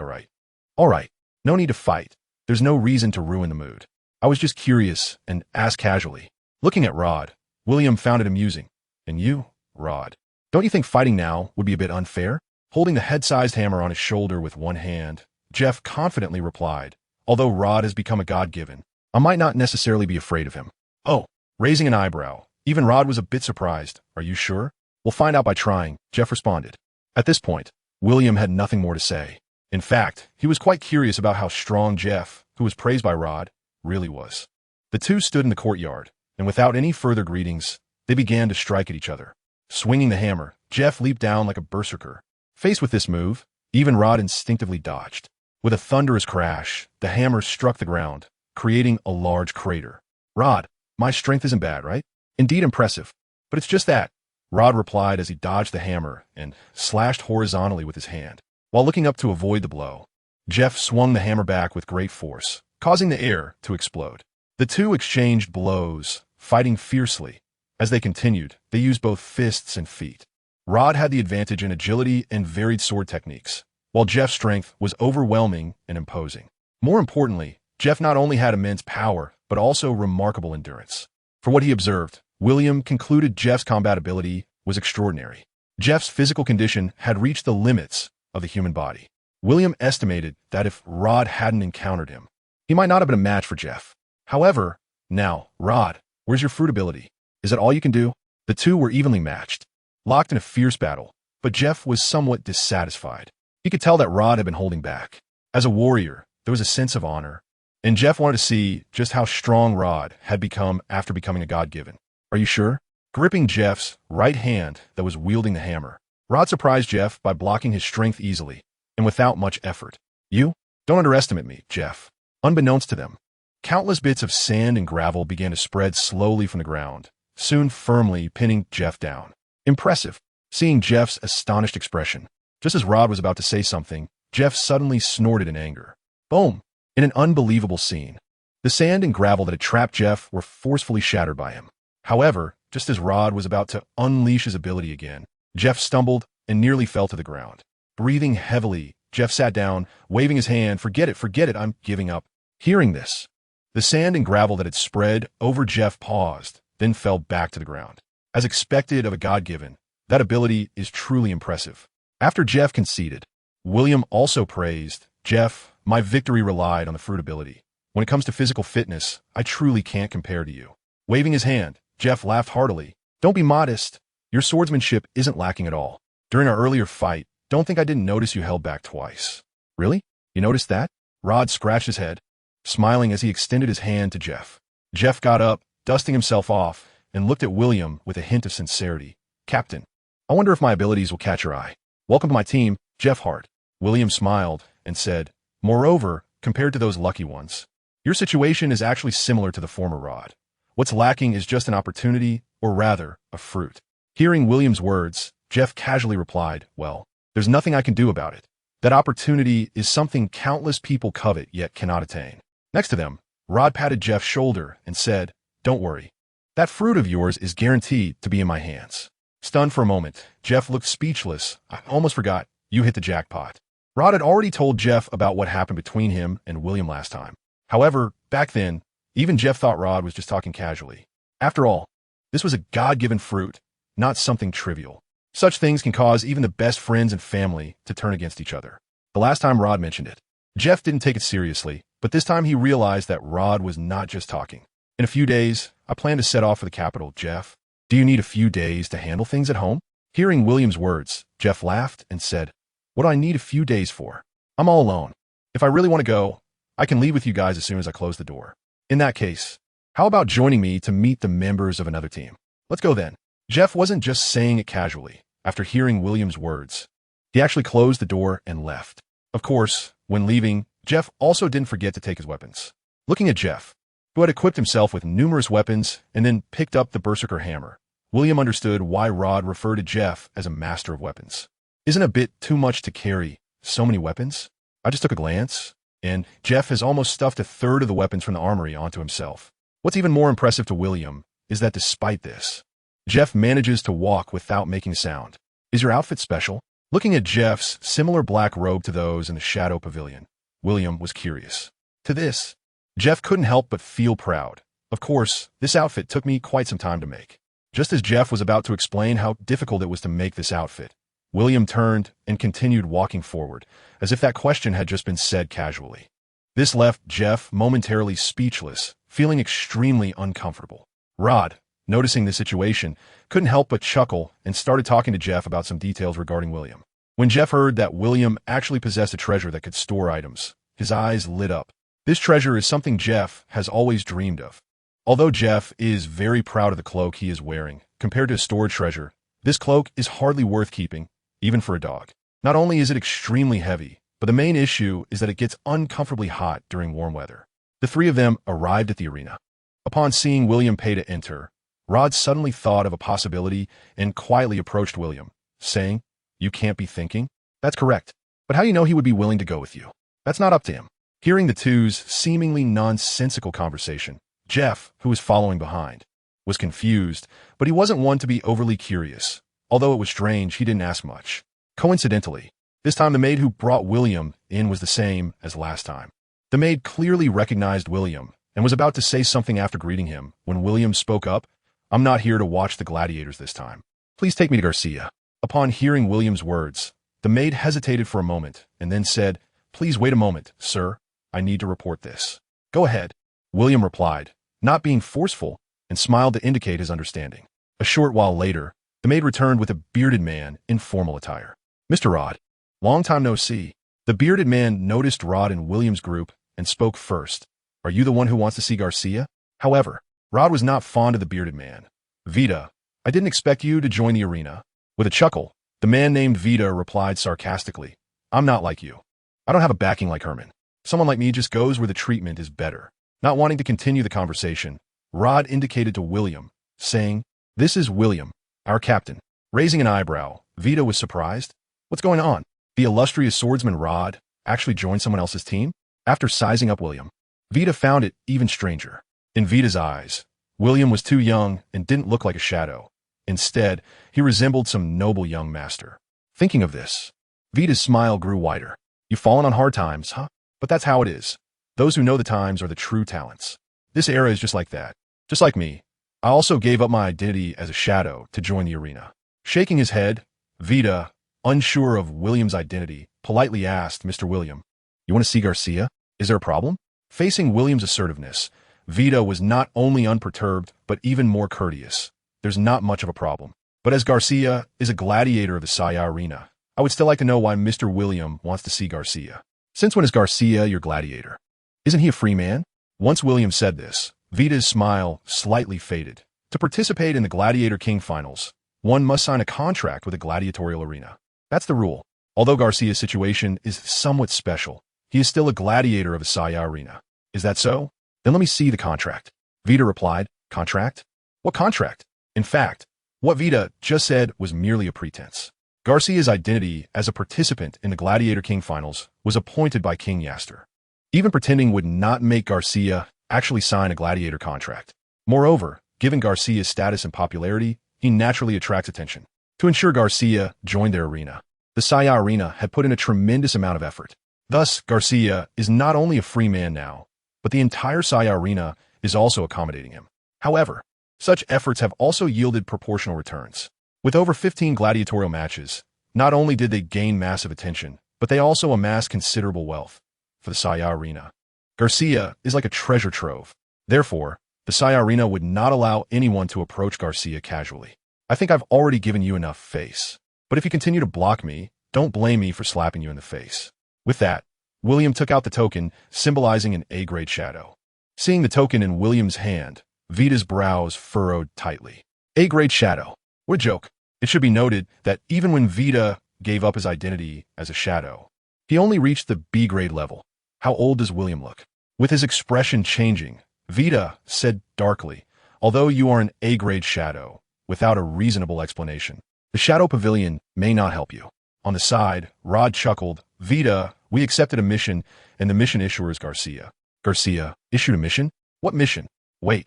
All right, no need to fight. There's no reason to ruin the mood. I was just curious and asked casually. Looking at Rod, William found it amusing. And you, Rod, don't you think fighting now would be a bit unfair? Holding the head-sized hammer on his shoulder with one hand, Jeff confidently replied, although Rod has become a god-given, I might not necessarily be afraid of him. Oh, raising an eyebrow, even Rod was a bit surprised. Are you sure? We'll find out by trying, Jeff responded. At this point, William had nothing more to say. In fact, he was quite curious about how strong Jeff, who was praised by Rod, really was. The two stood in the courtyard, and without any further greetings, they began to strike at each other. Swinging the hammer, Jeff leaped down like a berserker. Faced with this move, even Rod instinctively dodged. With a thunderous crash, the hammer struck the ground, creating a large crater. Rod, my strength isn't bad, right? Indeed impressive. But it's just that, Rod replied as he dodged the hammer and slashed horizontally with his hand. While looking up to avoid the blow, Jeff swung the hammer back with great force, causing the air to explode. The two exchanged blows, fighting fiercely. As they continued, they used both fists and feet. Rod had the advantage in agility and varied sword techniques, while Jeff's strength was overwhelming and imposing. More importantly, Jeff not only had immense power, but also remarkable endurance. For what he observed, William concluded Jeff's combat ability was extraordinary. Jeff's physical condition had reached the limits of the human body. William estimated that if Rod hadn't encountered him, he might not have been a match for Jeff. However, now, Rod, where's your fruit ability? Is that all you can do? The two were evenly matched, locked in a fierce battle, but Jeff was somewhat dissatisfied. He could tell that Rod had been holding back. As a warrior, there was a sense of honor, and Jeff wanted to see just how strong Rod had become after becoming a god-given. Are you sure? Gripping Jeff's right hand that was wielding the hammer, Rod surprised Jeff by blocking his strength easily and without much effort. You? Don't underestimate me, Jeff. Unbeknownst to them, countless bits of sand and gravel began to spread slowly from the ground, soon firmly pinning Jeff down. Impressive. Seeing Jeff's astonished expression, just as Rod was about to say something, Jeff suddenly snorted in anger. Boom! In an unbelievable scene, the sand and gravel that had trapped Jeff were forcefully shattered by him. However, just as Rod was about to unleash his ability again, Jeff stumbled and nearly fell to the ground. Breathing heavily, Jeff sat down, waving his hand. Forget it, I'm giving up. Hearing this, the sand and gravel that had spread over Jeff paused, then fell back to the ground. As expected of a god-given, that ability is truly impressive. After Jeff conceded, William also praised, Jeff, my victory relied on the fruit ability. When it comes to physical fitness, I truly can't compare to you. Waving his hand, Jeff laughed heartily. Don't be modest. Your swordsmanship isn't lacking at all. During our earlier fight, don't think I didn't notice you held back twice. Really? You noticed that? Rod scratched his head, smiling as he extended his hand to Jeff. Jeff got up, dusting himself off, and looked at William with a hint of sincerity. Captain, I wonder if my abilities will catch your eye. Welcome to my team, Jeff Hart. William smiled and said, moreover, compared to those lucky ones, your situation is actually similar to the former Rod. What's lacking is just an opportunity, or rather, a fruit. Hearing William's words, Jeff casually replied, well, there's nothing I can do about it. That opportunity is something countless people covet yet cannot attain. Next to them, Rod patted Jeff's shoulder and said, don't worry. That fruit of yours is guaranteed to be in my hands. Stunned for a moment, Jeff looked speechless. I almost forgot. You hit the jackpot. Rod had already told Jeff about what happened between him and William last time. However, back then, even Jeff thought Rod was just talking casually. After all, this was a God-given fruit, not something trivial. Such things can cause even the best friends and family to turn against each other. The last time Rod mentioned it, Jeff didn't take it seriously, but this time he realized that Rod was not just talking. In a few days, I plan to set off for the capital, Jeff. Do you need a few days to handle things at home? Hearing William's words, Jeff laughed and said, what do I need a few days for? I'm all alone. If I really want to go, I can leave with you guys as soon as I close the door. In that case, how about joining me to meet the members of another team? Let's go then. Jeff wasn't just saying it casually. After hearing William's words, he actually closed the door and left. Of course, when leaving, Jeff also didn't forget to take his weapons. Looking at Jeff, who had equipped himself with numerous weapons and then picked up the berserker hammer, William understood why Rod referred to Jeff as a master of weapons. Isn't it a bit too much to carry so many weapons? I just took a glance, and Jeff has almost stuffed a third of the weapons from the armory onto himself. What's even more impressive to William is that despite this, Jeff manages to walk without making sound. Is your outfit special? Looking at Jeff's similar black robe to those in the Shadow Pavilion, William was curious. To this, Jeff couldn't help but feel proud. Of course, this outfit took me quite some time to make. Just as Jeff was about to explain how difficult it was to make this outfit, William turned and continued walking forward, as if that question had just been said casually. This left Jeff momentarily speechless, feeling extremely uncomfortable. Rod, noticing the situation, couldn't help but chuckle and started talking to Jeff about some details regarding William. When Jeff heard that William actually possessed a treasure that could store items, his eyes lit up. This treasure is something Jeff has always dreamed of. Although Jeff is very proud of the cloak he is wearing, compared to a stored treasure, this cloak is hardly worth keeping, even for a dog. Not only is it extremely heavy, but the main issue is that it gets uncomfortably hot during warm weather. The three of them arrived at the arena. Upon seeing William pay to enter, Rod suddenly thought of a possibility and quietly approached William, saying, "You can't be thinking?" "That's correct. But how do you know he would be willing to go with you?" "That's not up to him." Hearing the two's seemingly nonsensical conversation, Jeff, who was following behind, was confused, but he wasn't one to be overly curious. Although it was strange, he didn't ask much. Coincidentally, this time the maid who brought William in was the same as last time. The maid clearly recognized William and was about to say something after greeting him when William spoke up. "I'm not here to watch the gladiators this time. Please take me to Garcia." Upon hearing William's words, the maid hesitated for a moment and then said, "Please wait a moment, sir. I need to report this." "Go ahead," William replied, not being forceful, and smiled to indicate his understanding. A short while later, the maid returned with a bearded man in formal attire. "Mr. Rod, long time no see." The bearded man noticed Rod in William's group and spoke first. "Are you the one who wants to see Garcia?" However, Rod was not fond of the bearded man. "Vita, I didn't expect you to join the arena." With a chuckle, the man named Vita replied sarcastically, "I'm not like you. I don't have a backing like Herman. Someone like me just goes where the treatment is better." Not wanting to continue the conversation, Rod indicated to William, saying, "This is William, our captain." Raising an eyebrow, Vita was surprised. "What's going on?" The illustrious swordsman Rod actually joined someone else's team? After sizing up William, Vita found it even stranger. In Vita's eyes, William was too young and didn't look like a shadow. Instead, he resembled some noble young master. Thinking of this, Vita's smile grew wider. "You've fallen on hard times, huh? But that's how it is. Those who know the times are the true talents. This era is just like that. Just like me. I also gave up my identity as a shadow to join the arena." Shaking his head, Vita, unsure of William's identity, politely asked, "Mr. William, you want to see Garcia? Is there a problem?" Facing William's assertiveness, Vita was not only unperturbed, but even more courteous. "There's not much of a problem. But as Garcia is a gladiator of the Saya Arena, I would still like to know why Mr. William wants to see Garcia. Since when is Garcia your gladiator? Isn't he a free man?" Once William said this, Vita's smile slightly faded. To participate in the Gladiator King finals, one must sign a contract with a gladiatorial arena. That's the rule. Although Garcia's situation is somewhat special, he is still a gladiator of a Saya arena. "Is that so? Then let me see the contract." Vita replied, "Contract? What contract?" In fact, what Vita just said was merely a pretense. Garcia's identity as a participant in the Gladiator King finals was appointed by King Yaster. Even pretending would not make Garcia actually sign a gladiator contract. Moreover, given Garcia's status and popularity, he naturally attracts attention. To ensure Garcia joined their arena, the Saya Arena had put in a tremendous amount of effort. Thus, Garcia is not only a free man now, but the entire Saya Arena is also accommodating him. However, such efforts have also yielded proportional returns. With over 15 gladiatorial matches, not only did they gain massive attention, but they also amassed considerable wealth. For the Saya Arena, Garcia is like a treasure trove. Therefore, the Saya Arena would not allow anyone to approach Garcia casually. "I think I've already given you enough face. But if you continue to block me, don't blame me for slapping you in the face." With that, William took out the token, symbolizing an A-grade shadow. Seeing the token in William's hand, Vita's brows furrowed tightly. A-grade shadow. What a joke. It should be noted that even when Vita gave up his identity as a shadow, he only reached the B-grade level. How old does William look? With his expression changing, Vita said darkly, "Although you are an A-grade shadow, without a reasonable explanation, the Shadow Pavilion may not help you." On the side, Rod chuckled, "Vita, we accepted a mission, and the mission issuer is Garcia." "Garcia issued a mission? What mission?" Wait.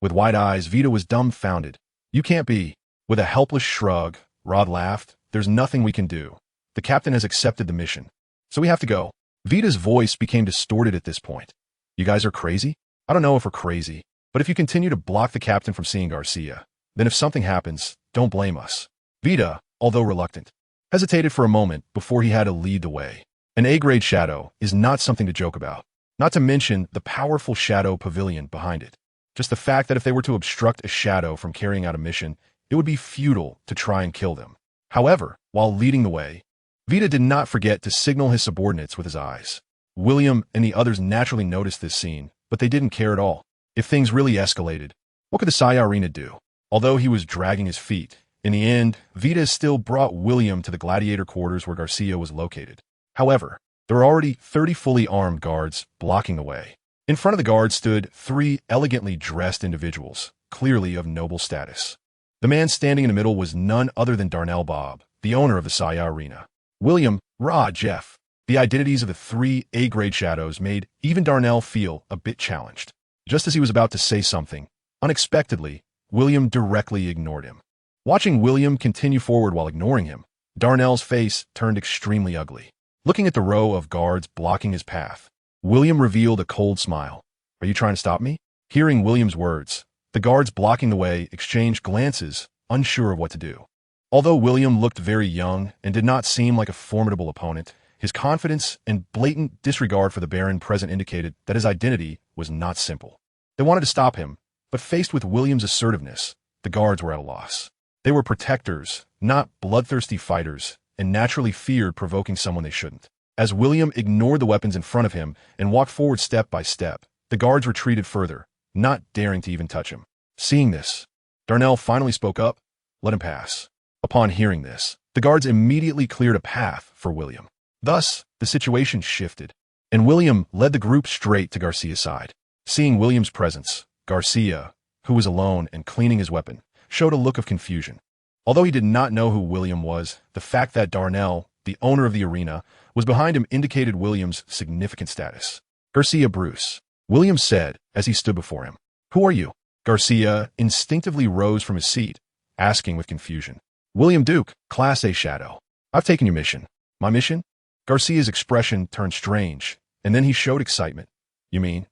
With wide eyes, Vita was dumbfounded. You can't be. With a helpless shrug, Rod laughed. There's nothing we can do. The captain has accepted the mission. So we have to go. Vita's voice became distorted at this point. You guys are crazy? I don't know if we're crazy, but if you continue to block the captain from seeing Garcia, then if something happens, don't blame us. Vita, although reluctant, hesitated for a moment before he had to lead the way. An A-grade shadow is not something to joke about, not to mention the powerful shadow pavilion behind it. Just the fact that if they were to obstruct a shadow from carrying out a mission, it would be futile to try and kill them. However, while leading the way, Vita did not forget to signal his subordinates with his eyes. William and the others naturally noticed this scene, but they didn't care at all. If things really escalated, what could the Sayarina do? Although he was dragging his feet, in the end, Vita still brought William to the gladiator quarters where Garcia was located. However, there were already 30 fully armed guards blocking the way. In front of the guards stood 3 elegantly dressed individuals, clearly of noble status. The man standing in the middle was none other than Darnell Bob, the owner of the Sayarina. William, Rod, Jeff. The identities of the 3 A-grade shadows made even Darnell feel a bit challenged. Just as he was about to say something, unexpectedly, William directly ignored him. Watching William continue forward while ignoring him, Darnell's face turned extremely ugly. Looking at the row of guards blocking his path, William revealed a cold smile. Are you trying to stop me? Hearing William's words, the guards blocking the way exchanged glances, unsure of what to do. Although William looked very young and did not seem like a formidable opponent, his confidence and blatant disregard for the Baron present indicated that his identity was not simple. They wanted to stop him, but faced with William's assertiveness, the guards were at a loss. They were protectors, not bloodthirsty fighters, and naturally feared provoking someone they shouldn't. As William ignored the weapons in front of him and walked forward step by step, the guards retreated further, not daring to even touch him. Seeing this, Darnell finally spoke up. Let him pass. Upon hearing this, the guards immediately cleared a path for William. Thus, the situation shifted, and William led the group straight to Garcia's side. Seeing William's presence, Garcia, who was alone and cleaning his weapon, showed a look of confusion. Although he did not know who William was, the fact that Darnell, the owner of the arena, was behind him indicated William's significant status. Garcia Bruce, William said as he stood before him. Who are you? Garcia instinctively rose from his seat, asking with confusion. William Duke, Class A Shadow. I've taken your mission. My mission? Garcia's expression turned strange, and then he showed excitement. You mean?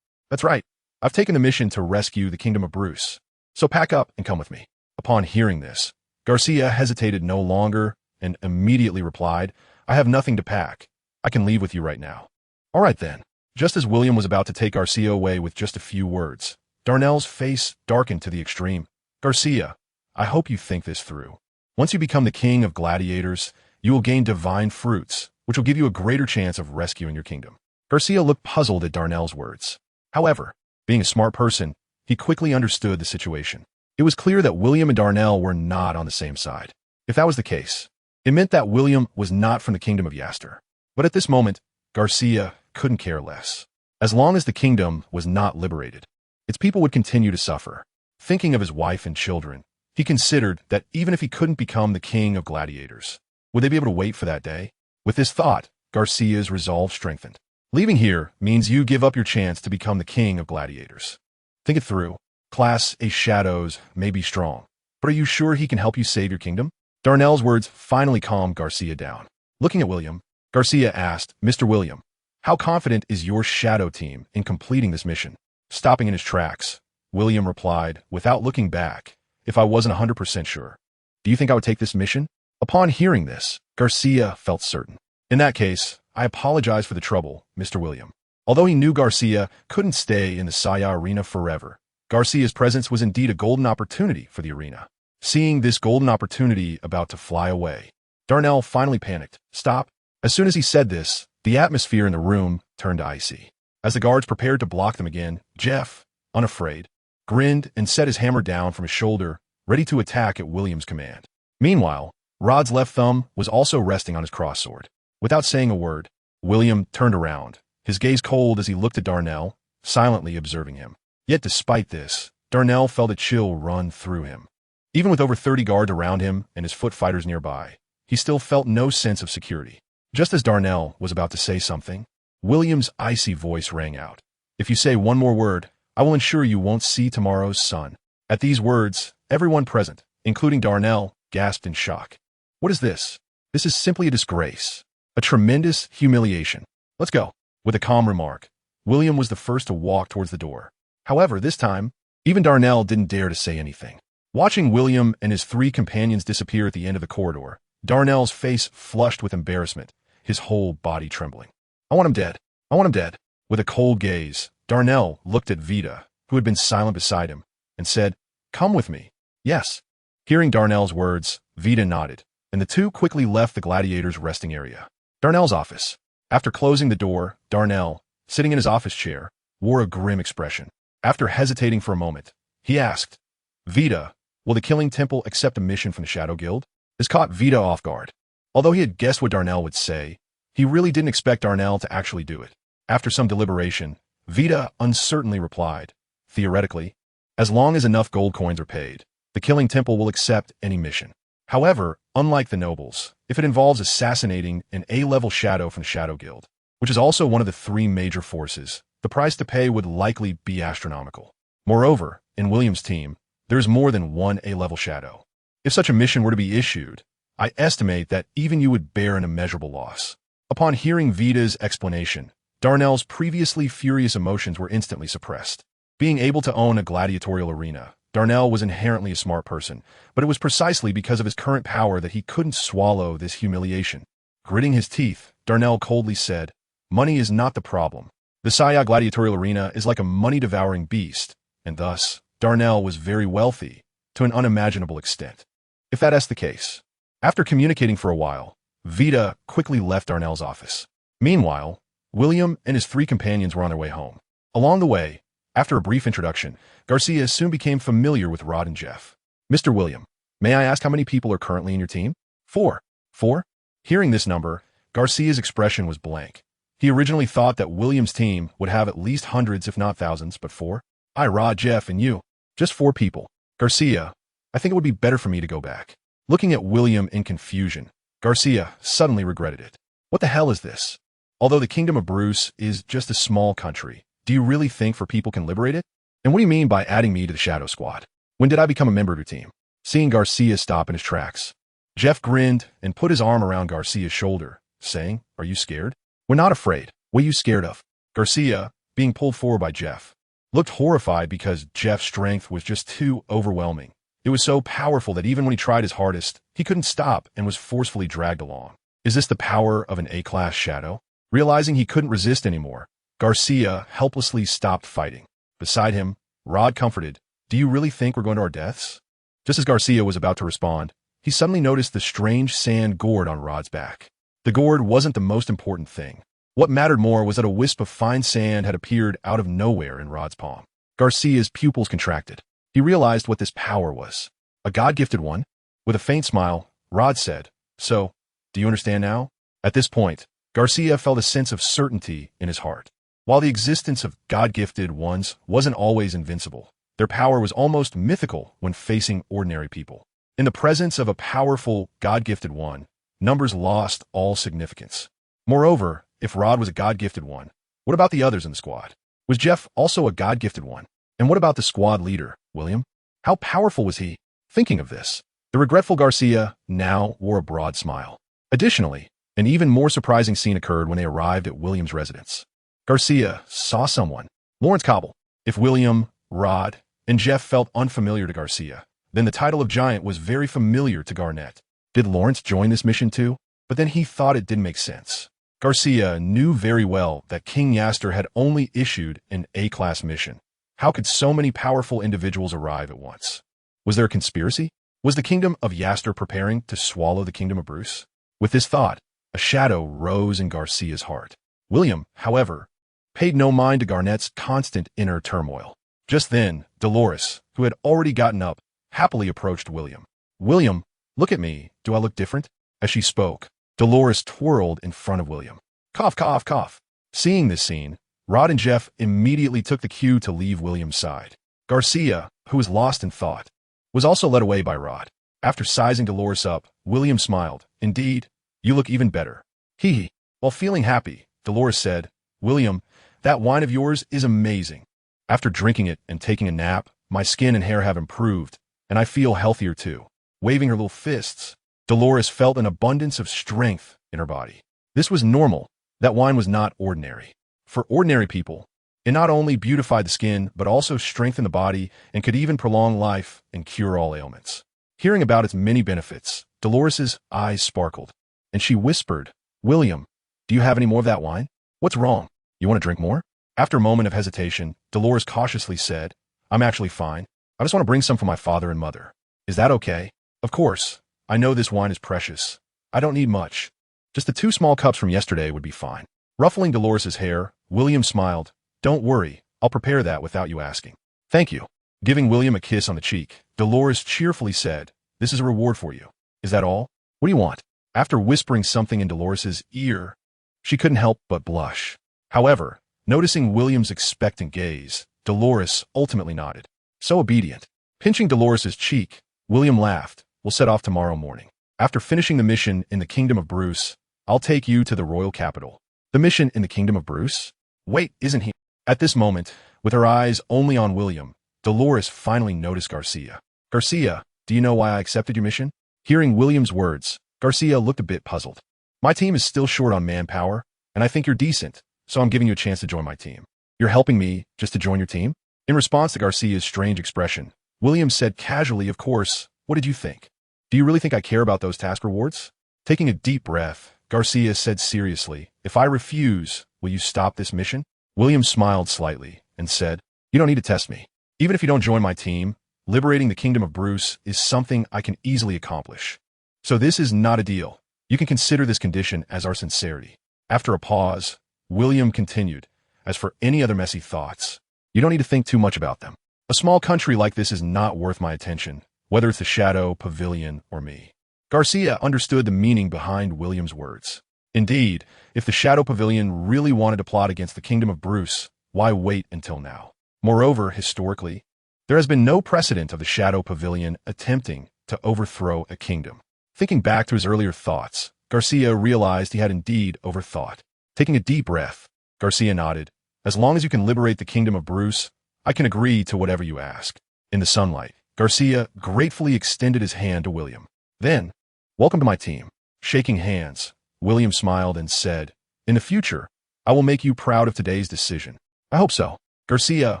That's right. I've taken the mission to rescue the Kingdom of Bruce. So pack up and come with me. Upon hearing this, Garcia hesitated no longer and immediately replied, I have nothing to pack. I can leave with you right now. All right then. Just as William was about to take Garcia away with just a few words, Darnell's face darkened to the extreme. Garcia, I hope you think this through. Once you become the king of gladiators, you will gain divine fruits, which will give you a greater chance of rescuing your kingdom. Garcia looked puzzled at Darnell's words. However, being a smart person, he quickly understood the situation. It was clear that William and Darnell were not on the same side. If that was the case, it meant that William was not from the kingdom of Yaster. But at this moment, Garcia couldn't care less. As long as the kingdom was not liberated, its people would continue to suffer. Thinking of his wife and children, he considered that even if he couldn't become the king of gladiators, would they be able to wait for that day? With this thought, Garcia's resolve strengthened. Leaving here means you give up your chance to become the king of gladiators. Think it through. Class A shadows may be strong, but are you sure he can help you save your kingdom? Darnell's words finally calmed Garcia down. Looking at William, Garcia asked, Mr. William, how confident is your shadow team in completing this mission? Stopping in his tracks, William replied, without looking back, if I wasn't 100% sure. Do you think I would take this mission? Upon hearing this, Garcia felt certain. In that case, I apologize for the trouble, Mr. William. Although he knew Garcia couldn't stay in the Saya arena forever, Garcia's presence was indeed a golden opportunity for the arena. Seeing this golden opportunity about to fly away, Darnell finally panicked. Stop. As soon as he said this, the atmosphere in the room turned icy. As the guards prepared to block them again, Jeff, unafraid, grinned and set his hammer down from his shoulder, ready to attack at William's command. Meanwhile, Rod's left thumb was also resting on his cross-sword. Without saying a word, William turned around, his gaze cold as he looked at Darnell, silently observing him. Yet despite this, Darnell felt a chill run through him. Even with over 30 guards around him and his foot fighters nearby, he still felt no sense of security. Just as Darnell was about to say something, William's icy voice rang out. If you say one more word, I will ensure you won't see tomorrow's sun." At these words, everyone present, including Darnell, gasped in shock. What is this? This is simply a disgrace. A tremendous humiliation. Let's go. With a calm remark, William was the first to walk towards the door. However, this time, even Darnell didn't dare to say anything. Watching William and his three companions disappear at the end of the corridor, Darnell's face flushed with embarrassment, his whole body trembling. "I want him dead. I want him dead." With a cold gaze, Darnell looked at Vita, who had been silent beside him, and said, "Come with me." "Yes." Hearing Darnell's words, Vita nodded, and the two quickly left the gladiator's resting area. Darnell's office. After closing the door, Darnell, sitting in his office chair, wore a grim expression. After hesitating for a moment, he asked, "Vita, will the Killing Temple accept a mission from the Shadow Guild?" This caught Vita off guard. Although he had guessed what Darnell would say, he really didn't expect Darnell to actually do it. After some deliberation, Vita uncertainly replied, "Theoretically, as long as enough gold coins are paid, the Killing Temple will accept any mission. However, unlike the nobles, if it involves assassinating an A-level shadow from the Shadow Guild, which is also one of the three major forces, the price to pay would likely be astronomical. Moreover, in William's team, there is more than one A-level shadow. If such a mission were to be issued, I estimate that even you would bear an immeasurable loss." Upon hearing Vita's explanation, Darnell's previously furious emotions were instantly suppressed. Being able to own a gladiatorial arena, Darnell was inherently a smart person, but it was precisely because of his current power that he couldn't swallow this humiliation. Gritting his teeth, Darnell coldly said, "Money is not the problem. The Saya Gladiatorial Arena is like a money-devouring beast, and thus, Darnell was very wealthy, to an unimaginable extent. If that is the case." After communicating for a while, Vita quickly left Darnell's office. Meanwhile, William and his three companions were on their way home. Along the way, after a brief introduction, Garcia soon became familiar with Rod and Jeff. "Mr. William, may I ask how many people are currently in your team?" "Four." "Four?" Hearing this number, Garcia's expression was blank. He originally thought that William's team would have at least hundreds if not thousands, but four? "I, Rod, Jeff, and you. Just four people." "Garcia, I think it would be better for me to go back." Looking at William in confusion, Garcia suddenly regretted it. What the hell is this? Although the Kingdom of Bruce is just a small country, do you really think four people can liberate it? And what do you mean by adding me to the Shadow Squad? When did I become a member of your team? Seeing Garcia stop in his tracks, Jeff grinned and put his arm around Garcia's shoulder, saying, "Are you scared?" "We're not afraid. What are you scared of?" Garcia, being pulled forward by Jeff, looked horrified because Jeff's strength was just too overwhelming. It was so powerful that even when he tried his hardest, he couldn't stop and was forcefully dragged along. Is this the power of an A-class shadow? Realizing he couldn't resist anymore, Garcia helplessly stopped fighting. Beside him, Rod comforted, "Do you really think we're going to our deaths?" Just as Garcia was about to respond, he suddenly noticed the strange sand gourd on Rod's back. The gourd wasn't the most important thing. What mattered more was that a wisp of fine sand had appeared out of nowhere in Rod's palm. Garcia's pupils contracted. He realized what this power was. A God-gifted one? With a faint smile, Rod said, "So, do you understand now?" At this point, Garcia felt a sense of certainty in his heart. While the existence of God-gifted ones wasn't always invincible, their power was almost mythical when facing ordinary people. In the presence of a powerful, God-gifted one, numbers lost all significance. Moreover, if Rod was a God-gifted one, what about the others in the squad? Was Jeff also a God-gifted one? And what about the squad leader, William? How powerful was he? Thinking of this, the regretful Garcia now wore a broad smile. Additionally, an even more surprising scene occurred when they arrived at William's residence. Garcia saw someone, Lawrence Cobble. If William, Rod, and Jeff felt unfamiliar to Garcia, then the title of giant was very familiar to Garnett. Did Lawrence join this mission too? But then he thought it didn't make sense. Garcia knew very well that King Yaster had only issued an A-class mission. How could so many powerful individuals arrive at once? Was there a conspiracy? Was the kingdom of Yaster preparing to swallow the kingdom of Bruce? With this thought, a shadow rose in Garcia's heart. William, however, paid no mind to Garnett's constant inner turmoil. Just then, Dolores, who had already gotten up, happily approached William. "William, look at me. Do I look different?" As she spoke, Dolores twirled in front of William. Cough, cough, cough. Seeing this scene, Rod and Jeff immediately took the cue to leave William's side. Garcia, who was lost in thought, was also led away by Rod. After sizing Dolores up, William smiled. "Indeed, you look even better." Hee. While feeling happy, Dolores said, "William, that wine of yours is amazing. After drinking it and taking a nap, my skin and hair have improved, and I feel healthier too. Waving her little fists, Dolores felt an abundance of strength in her body. This was normal. That wine was not ordinary. For ordinary people, it not only beautified the skin, but also strengthened the body and could even prolong life and cure all ailments. Hearing about its many benefits, Dolores's eyes sparkled, and she whispered, "William, do you have any more of that wine? What's wrong? You want to drink more?" After a moment of hesitation, Dolores cautiously said, "I'm actually fine. I just want to bring some for my father and mother. Is that okay?" "Of course. I know this wine is precious. I don't need much. Just the 2 small cups from yesterday would be fine." Ruffling Dolores's hair, William smiled. "Don't worry. I'll prepare that without you asking." "Thank you." Giving William a kiss on the cheek, Dolores cheerfully said, "This is a reward for you." "Is that all? What do you want?" After whispering something in Dolores's ear, she couldn't help but blush. However, noticing William's expectant gaze, Dolores ultimately nodded. So obedient. Pinching Dolores's cheek, William laughed. "We'll set off tomorrow morning. After finishing the mission in the Kingdom of Bruce, I'll take you to the royal capital." "The mission in the Kingdom of Bruce? Wait, isn't he?" At this moment, with her eyes only on William, Dolores finally noticed Garcia. "Garcia, do you know why I accepted your mission?" Hearing William's words, Garcia looked a bit puzzled. "My team is still short on manpower, and I think you're decent, so I'm giving you a chance to join my team." "You're helping me just to join your team?" In response to Garcia's strange expression, William said casually, "Of course. What did you think? Do you really think I care about those task rewards?" Taking a deep breath, Garcia said seriously, "If I refuse, will you stop this mission?" William smiled slightly and said, "You don't need to test me. Even if you don't join my team, liberating the Kingdom of Bruce is something I can easily accomplish. So this is not a deal. You can consider this condition as our sincerity." After a pause, William continued, "As for any other messy thoughts, you don't need to think too much about them. A small country like this is not worth my attention, whether it's the Shadow Pavilion or me." Garcia understood the meaning behind William's words. Indeed, if the Shadow Pavilion really wanted to plot against the Kingdom of Bruce, why wait until now? Moreover, historically, there has been no precedent of the Shadow Pavilion attempting to overthrow a kingdom. Thinking back to his earlier thoughts, Garcia realized he had indeed overthought. Taking a deep breath, Garcia nodded. "As long as you can liberate the Kingdom of Bruce, I can agree to whatever you ask." In the sunlight, Garcia gratefully extended his hand to William. Then, "Welcome to my team." Shaking hands, William smiled and said, "In the future, I will make you proud of today's decision." "I hope so." Garcia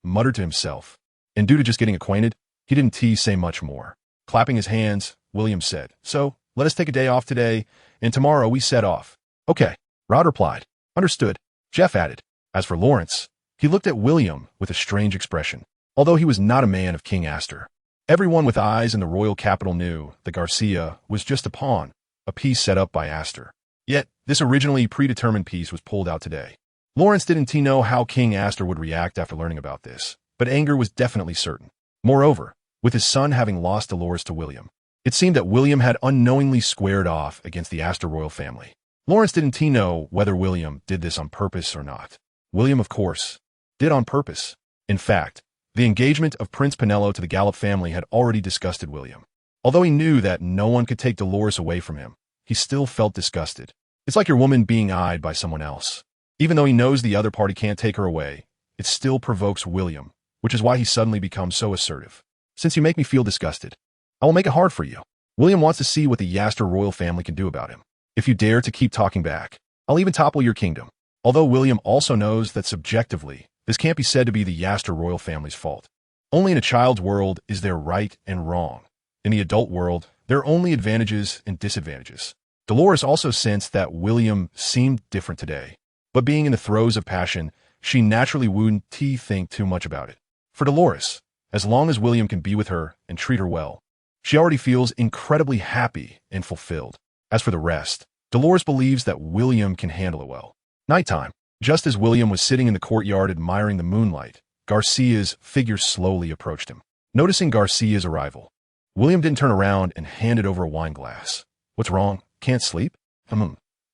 muttered to himself, and due to just getting acquainted, he didn't say much more. Clapping his hands, William said, "So, let us take a day off today, and tomorrow we set off." "Okay," Rod replied. "Understood." Jeff added. As for Lawrence, he looked at William with a strange expression. Although he was not a man of King Astor, everyone with eyes in the royal capital knew that Garcia was just a pawn, a piece set up by Astor. Yet, this originally predetermined piece was pulled out today. Lawrence didn't know how King Astor would react after learning about this, but anger was definitely certain. Moreover, with his son having lost Dolores to William, it seemed that William had unknowingly squared off against the Astor royal family. Lawrence didn't know whether William did this on purpose or not. William, of course, did on purpose. In fact, the engagement of Prince Penelo to the Gallup family had already disgusted William. Although he knew that no one could take Dolores away from him, he still felt disgusted. It's like your woman being eyed by someone else. Even though he knows the other party can't take her away, it still provokes William, which is why he suddenly becomes so assertive. "Since you make me feel disgusted, I will make it hard for you." William wants to see what the Astor royal family can do about him. "If you dare to keep talking back, I'll even topple your kingdom." Although William also knows that subjectively, this can't be said to be the Astor royal family's fault. Only in a child's world is there right and wrong. In the adult world, there are only advantages and disadvantages. Dolores also sensed that William seemed different today, but being in the throes of passion, she naturally wouldn't think too much about it. For Dolores, as long as William can be with her and treat her well, she already feels incredibly happy and fulfilled. As for the rest, Dolores believes that William can handle it well. Nighttime. Just as William was sitting in the courtyard admiring the moonlight, Garcia's figure slowly approached him. Noticing Garcia's arrival, William didn't turn around and handed over a wine glass. "What's wrong? Can't sleep?"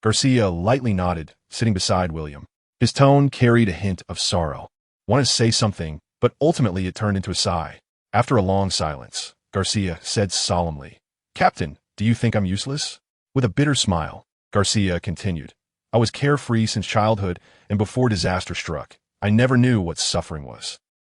Garcia lightly nodded, sitting beside William. His tone carried a hint of sorrow. Wanted to say something, but ultimately it turned into a sigh. After a long silence, Garcia said solemnly, "Captain, do you think I'm useless?" With a bitter smile, Garcia continued, "I was carefree since childhood and before disaster struck. I never knew what suffering was.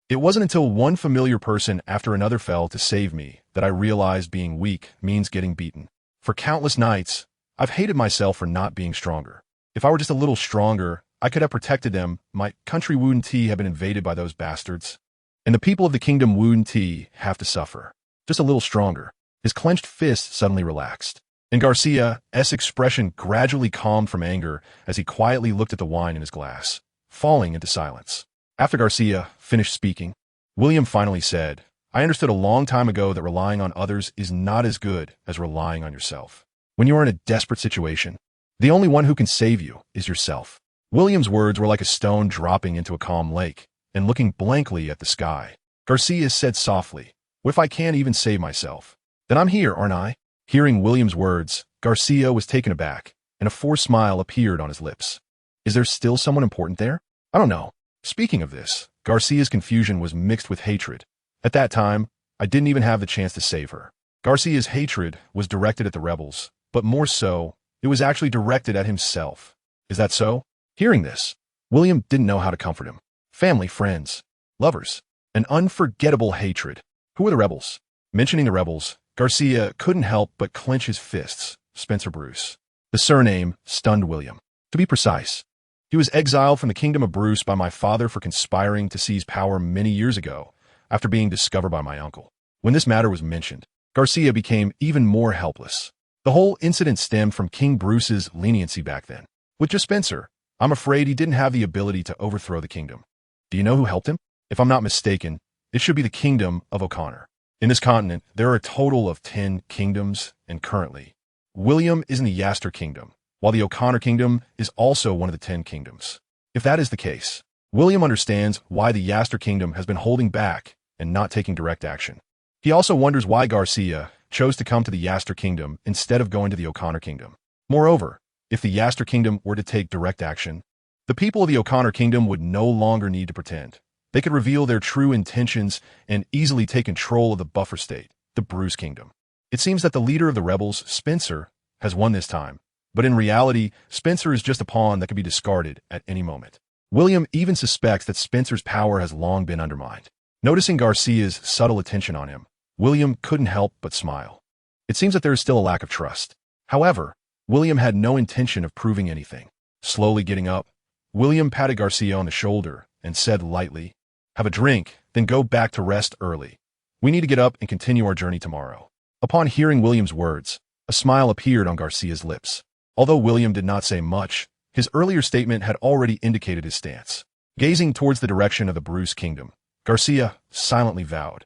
It wasn't until one familiar person after another fell to save me that I realized being weak means getting beaten. For countless nights, I've hated myself for not being stronger. If I were just a little stronger, I could have protected them. My country world.He have been invaded by those bastards. And the people of the kingdom world.He have to suffer. Just a little stronger. His clenched fist suddenly relaxed. And Garcia's expression gradually calmed from anger as he quietly looked at the wine in his glass, falling into silence. After Garcia finished speaking, William finally said, I understood a long time ago that relying on others is not as good as relying on yourself. When you are in a desperate situation, the only one who can save you is yourself. William's words were like a stone dropping into a calm lake and looking blankly at the sky. Garcia said softly, what if I can't even save myself? Then I'm here, aren't I? Hearing William's words, Garcia was taken aback, and a forced smile appeared on his lips. Is there still someone important there? I don't know. Speaking of this, Garcia's confusion was mixed with hatred. At that time, I didn't even have the chance to save her. Garcia's hatred was directed at the rebels, but more so, it was actually directed at himself. Is that so? Hearing this, William didn't know how to comfort him. Family, friends, lovers, an unforgettable hatred. Who are the rebels? Mentioning the rebels, Garcia couldn't help but clench his fists. Spencer Bruce. The surname stunned William. To be precise, he was exiled from the kingdom of Bruce by my father for conspiring to seize power many years ago, after being discovered by my uncle. When this matter was mentioned, Garcia became even more helpless. The whole incident stemmed from King Bruce's leniency back then. With just Spencer, I'm afraid he didn't have the ability to overthrow the kingdom. Do you know who helped him? If I'm not mistaken, it should be the kingdom of O'Connor. In this continent, there are a total of 10 kingdoms, and currently, William is in the Yaster Kingdom, while the O'Connor Kingdom is also one of the 10 kingdoms. If that is the case, William understands why the Yaster Kingdom has been holding back and not taking direct action. He also wonders why Garcia chose to come to the Yaster Kingdom instead of going to the O'Connor Kingdom. Moreover, if the Yaster Kingdom were to take direct action, the people of the O'Connor Kingdom would no longer need to pretend. They could reveal their true intentions and easily take control of the buffer state, the Bruce Kingdom. It seems that the leader of the rebels, Spencer, has won this time, but in reality, Spencer is just a pawn that can be discarded at any moment. William even suspects that Spencer's power has long been undermined. Noticing Garcia's subtle attention on him, William couldn't help but smile. It seems that there is still a lack of trust. However, William had no intention of proving anything. Slowly getting up, William patted Garcia on the shoulder and said lightly, have a drink, then go back to rest early. We need to get up and continue our journey tomorrow. Upon hearing William's words, a smile appeared on Garcia's lips. Although William did not say much, his earlier statement had already indicated his stance. Gazing towards the direction of the Bruce Kingdom, Garcia silently vowed,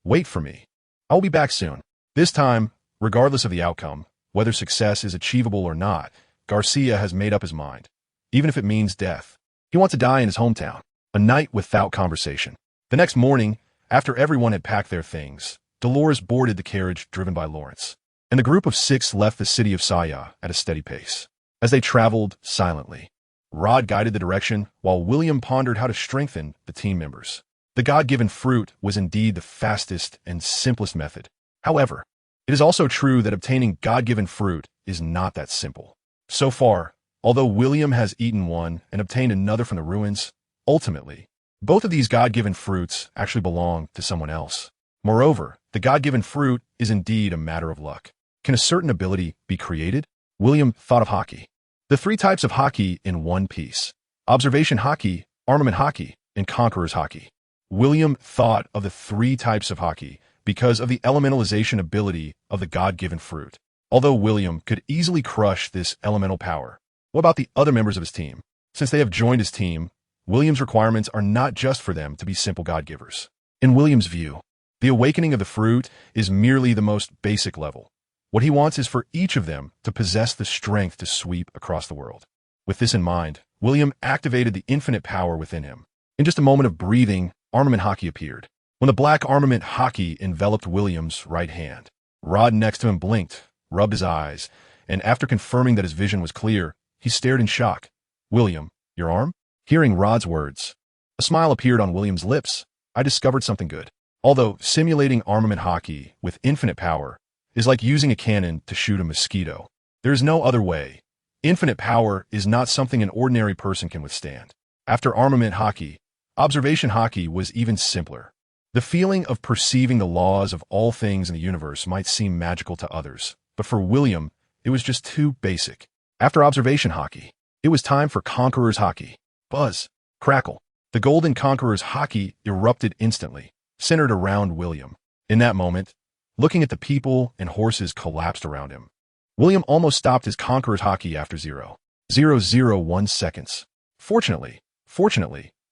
wait for me. I'll be back soon. This time, regardless of the outcome, whether success is achievable or not, Garcia has made up his mind. Even if it means death. He wants to die in his hometown. A night without conversation. The next morning, after everyone had packed their things, Dolores boarded the carriage driven by Lawrence, and the group of 6 left the city of Saya at a steady pace. As they traveled silently, Rod guided the direction while William pondered how to strengthen the team members. The God-given fruit was indeed the fastest and simplest method. However, it is also true that obtaining God-given fruit is not that simple. So far, although William has eaten one and obtained another from the ruins, ultimately, both of these God-given fruits actually belong to someone else. Moreover, the God-given fruit is indeed a matter of luck. Can a certain ability be created? William thought of hockey. The 3 types of hockey in one piece. Observation hockey, armament hockey, and conqueror's hockey. William thought of the 3 types of hockey because of the elementalization ability of the God-given fruit. Although William could easily crush this elemental power, what about the other members of his team? Since they have joined his team, William's requirements are not just for them to be simple God-givers. In William's view, the awakening of the fruit is merely the most basic level. What he wants is for each of them to possess the strength to sweep across the world. With this in mind, William activated the infinite power within him. In just a moment of breathing, armament hockey appeared. When the black armament hockey enveloped William's right hand, Rod next to him blinked, rubbed his eyes, and after confirming that his vision was clear, he stared in shock. William, your arm? Hearing Rod's words, a smile appeared on William's lips. I discovered something good. Although simulating armament hockey with infinite power is like using a cannon to shoot a mosquito, there is no other way. Infinite power is not something an ordinary person can withstand. After armament hockey, Observation hockey was even simpler. The feeling of perceiving the laws of all things in the universe might seem magical to others, but for William, it was just too basic. After observation hockey, it was time for Conqueror's hockey. Buzz, crackle. The Golden Conqueror's hockey erupted instantly, centered around William. In that moment, looking at the people and horses collapsed around him. William almost stopped his Conqueror's hockey after 0.001 seconds. Fortunately,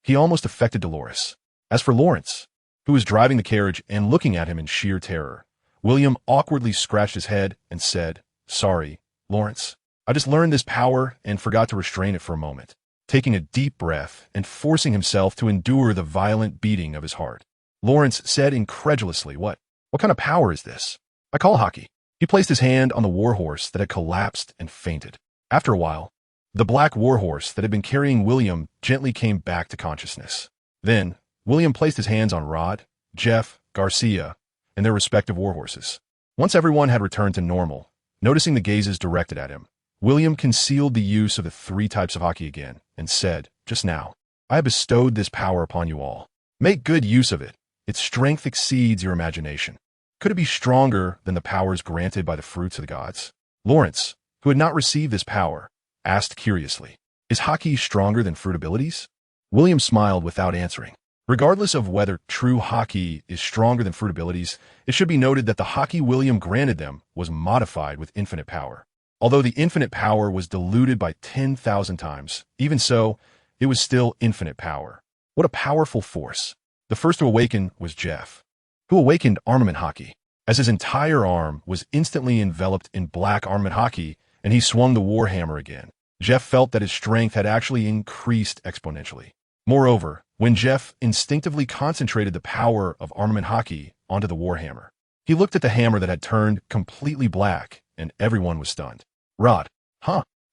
he almost affected Dolores. As for Lawrence, who was driving the carriage and looking at him in sheer terror, William awkwardly scratched his head and said, "Sorry, Lawrence. I just learned this power and forgot to restrain it for a moment," taking a deep breath and forcing himself to endure the violent beating of his heart. Lawrence said incredulously, What kind of power is this? I call hockey." He placed his hand on the warhorse that had collapsed and fainted. After a while, the black warhorse that had been carrying William gently came back to consciousness. Then, William placed his hands on Rod, Jeff, Garcia, and their respective warhorses. Once everyone had returned to normal, noticing the gazes directed at him, William concealed the use of the 3 types of hockey again and said, "Just now, I have bestowed this power upon you all. Make good use of it. Its strength exceeds your imagination. Could it be stronger than the powers granted by the fruits of the gods?" Lawrence, who had not received this power, asked curiously, "Is hockey stronger than fruit abilities?" William smiled without answering. Regardless of whether true hockey is stronger than fruit abilities, it should be noted that the hockey William granted them was modified with infinite power. Although the infinite power was diluted by 10,000 times, even so, it was still infinite power. What a powerful force. The first to awaken was Jeff, who awakened armament hockey, as his entire arm was instantly enveloped in black armament hockey, and he swung the warhammer again. Jeff felt that his strength had actually increased exponentially. Moreover, when Jeff instinctively concentrated the power of armament hockey onto the warhammer, he looked at the hammer that had turned completely black, and everyone was stunned. Rod,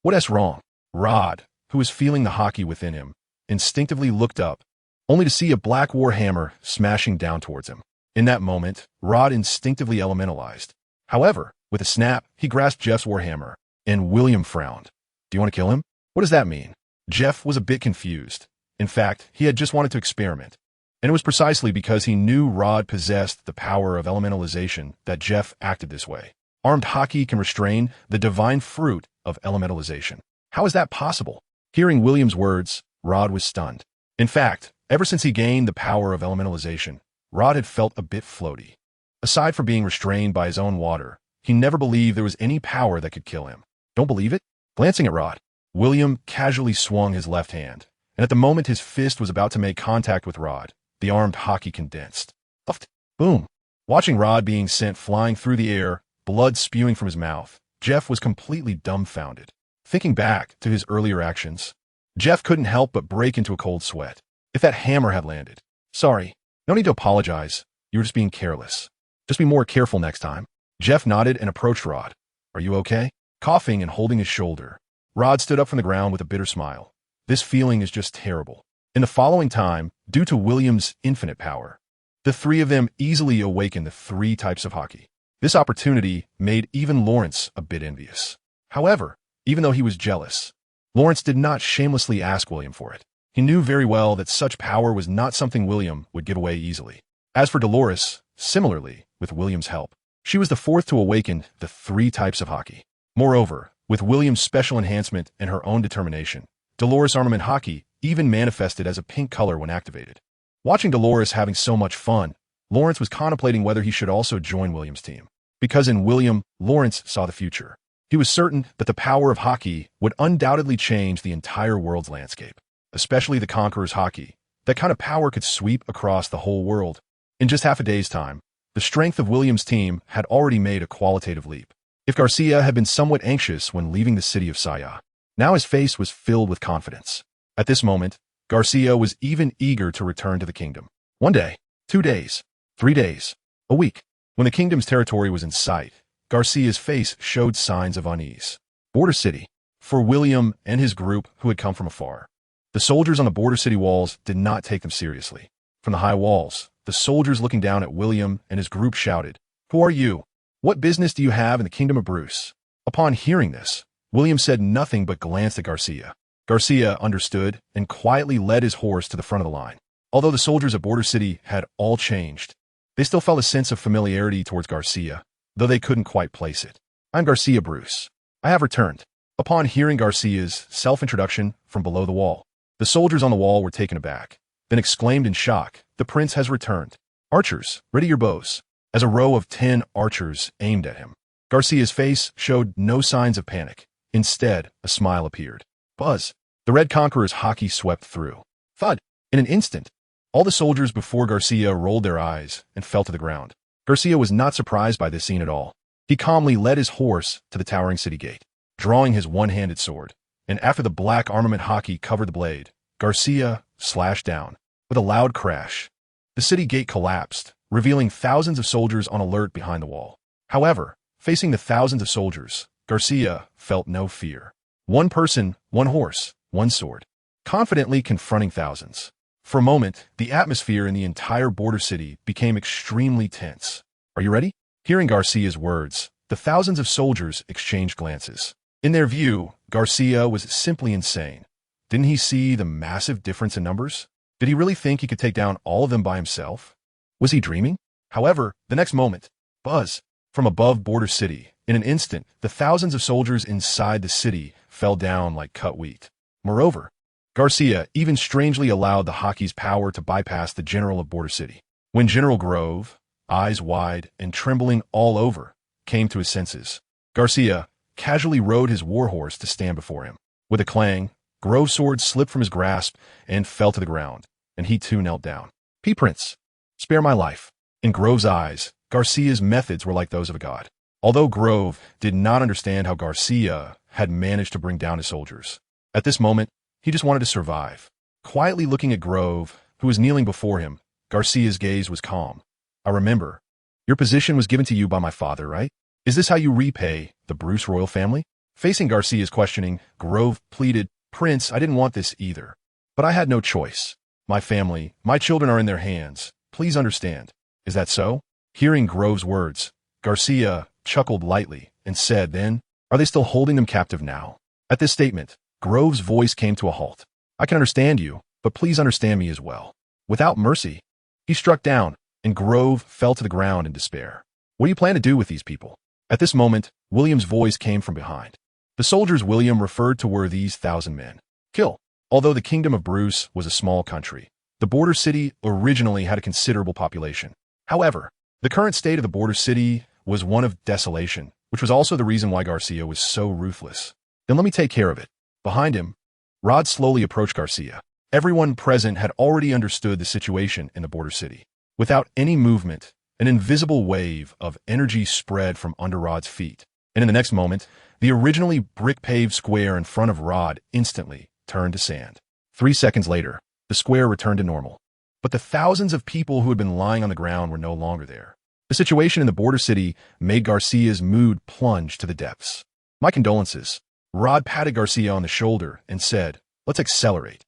what's wrong? Rod, who was feeling the hockey within him, instinctively looked up, only to see a black warhammer smashing down towards him. In that moment, Rod instinctively elementalized. However, with a snap, he grasped Jeff's warhammer, and William frowned. "Do you want to kill him? What does that mean?" Jeff was a bit confused. In fact, he had just wanted to experiment. And it was precisely because he knew Rod possessed the power of elementalization that Jeff acted this way. Armed hockey can restrain the divine fruit of elementalization. How is that possible? Hearing William's words, Rod was stunned. In fact, ever since he gained the power of elementalization, Rod had felt a bit floaty. Aside from being restrained by his own water, he never believed there was any power that could kill him. Don't believe it? Glancing at Rod, William casually swung his left hand, and at the moment his fist was about to make contact with Rod, the armed hockey condensed. Ofthe, boom. Watching Rod being sent flying through the air, blood spewing from his mouth, Jeff was completely dumbfounded. Thinking back to his earlier actions, Jeff couldn't help but break into a cold sweat. If that hammer had landed. Sorry. No need to apologize. You were just being careless. Just be more careful next time. Jeff nodded and approached Rod. "Are you okay?" Coughing and holding his shoulder, Rod stood up from the ground with a bitter smile. This feeling is just terrible. In the following time, due to William's infinite power, the 3 of them easily awakened the 3 types of hockey. This opportunity made even Lawrence a bit envious. However, even though he was jealous, Lawrence did not shamelessly ask William for it. He knew very well that such power was not something William would give away easily. As for Dolores, similarly, with William's help, she was the 4th to awaken the 3 types of hockey. Moreover, with William's special enhancement and her own determination, Dolores' armament hockey even manifested as a pink color when activated. Watching Dolores having so much fun, Lawrence was contemplating whether he should also join William's team. Because in William, Lawrence saw the future. He was certain that the power of hockey would undoubtedly change the entire world's landscape. Especially the Conqueror's hockey. That kind of power could sweep across the whole world. In just half a day's time, the strength of William's team had already made a qualitative leap. If Garcia had been somewhat anxious when leaving the city of Saya, now his face was filled with confidence. At this moment, Garcia was even eager to return to the kingdom. 1 day, 2 days, 3 days, a week. When the kingdom's territory was in sight, Garcia's face showed signs of unease. Border city, for William and his group who had come from afar. The soldiers on the border city walls did not take them seriously. From the high walls, the soldiers looking down at William and his group shouted, "Who are you? What business do you have in the kingdom of Bruce?" Upon hearing this, William said nothing but glanced at Garcia. Garcia understood and quietly led his horse to the front of the line. Although the soldiers at Border City had all changed, they still felt a sense of familiarity towards Garcia, though they couldn't quite place it. I'm Garcia Bruce. I have returned. Upon hearing Garcia's self-introduction from below the wall, the soldiers on the wall were taken aback, then exclaimed in shock, "The prince has returned. Archers, ready your bows." As a row of 10 archers aimed at him, Garcia's face showed no signs of panic. Instead, a smile appeared. Buzz. The Red Conqueror's hockey swept through. Thud. In an instant, all the soldiers before Garcia rolled their eyes and fell to the ground. Garcia was not surprised by this scene at all. He calmly led his horse to the towering city gate, drawing his one-handed sword, and after the black armament hockey covered the blade, Garcia slashed down. With a loud crash, the city gate collapsed, revealing thousands of soldiers on alert behind the wall. However, facing the thousands of soldiers, Garcia felt no fear. One person, one horse, one sword, confidently confronting thousands. For a moment, the atmosphere in the entire border city became extremely tense. Are you ready? Hearing Garcia's words, the thousands of soldiers exchanged glances. In their view, Garcia was simply insane. Didn't he see the massive difference in numbers? Did he really think he could take down all of them by himself? Was he dreaming? However, the next moment, buzz from above Border City. In an instant, the thousands of soldiers inside the city fell down like cut wheat. Moreover, Garcia even strangely allowed the hockey's power to bypass the general of Border City. When General Grove, eyes wide and trembling all over, came to his senses, Garcia casually rode his warhorse to stand before him. With a clang, Grove's sword slipped from his grasp and fell to the ground, and he too knelt down. Prince, spare my life. In Grove's eyes, Garcia's methods were like those of a god. Although Grove did not understand how Garcia had managed to bring down his soldiers, at this moment, he just wanted to survive. Quietly looking at Grove, who was kneeling before him, Garcia's gaze was calm. I remember. Your position was given to you by my father, right? Is this how you repay the Bruce royal family? Facing Garcia's questioning, Grove pleaded, Prince, I didn't want this either. But I had no choice. My family, my children are in their hands. Please understand. Is that so? Hearing Grove's words, Garcia chuckled lightly and said, then, are they still holding them captive now? At this statement, Grove's voice came to a halt. I can understand you, but please understand me as well. Without mercy, he struck down, and Grove fell to the ground in despair. What do you plan to do with these people? At this moment, William's voice came from behind. The soldiers William referred to were these 1,000 men. Kill. Although the kingdom of Bruce was a small country, the border city originally had a considerable population. However, the current state of the border city was one of desolation, which was also the reason why Garcia was so ruthless. Then let me take care of it. Behind him, Rod slowly approached Garcia. Everyone present had already understood the situation in the border city. Without any movement, an invisible wave of energy spread from under Rod's feet, and in the next moment, the originally brick-paved square in front of Rod instantly turned to sand. 3 seconds later, the square returned to normal. But the thousands of people who had been lying on the ground were no longer there. The situation in the border city made Garcia's mood plunge to the depths. My condolences. Rod patted Garcia on the shoulder and said, let's accelerate.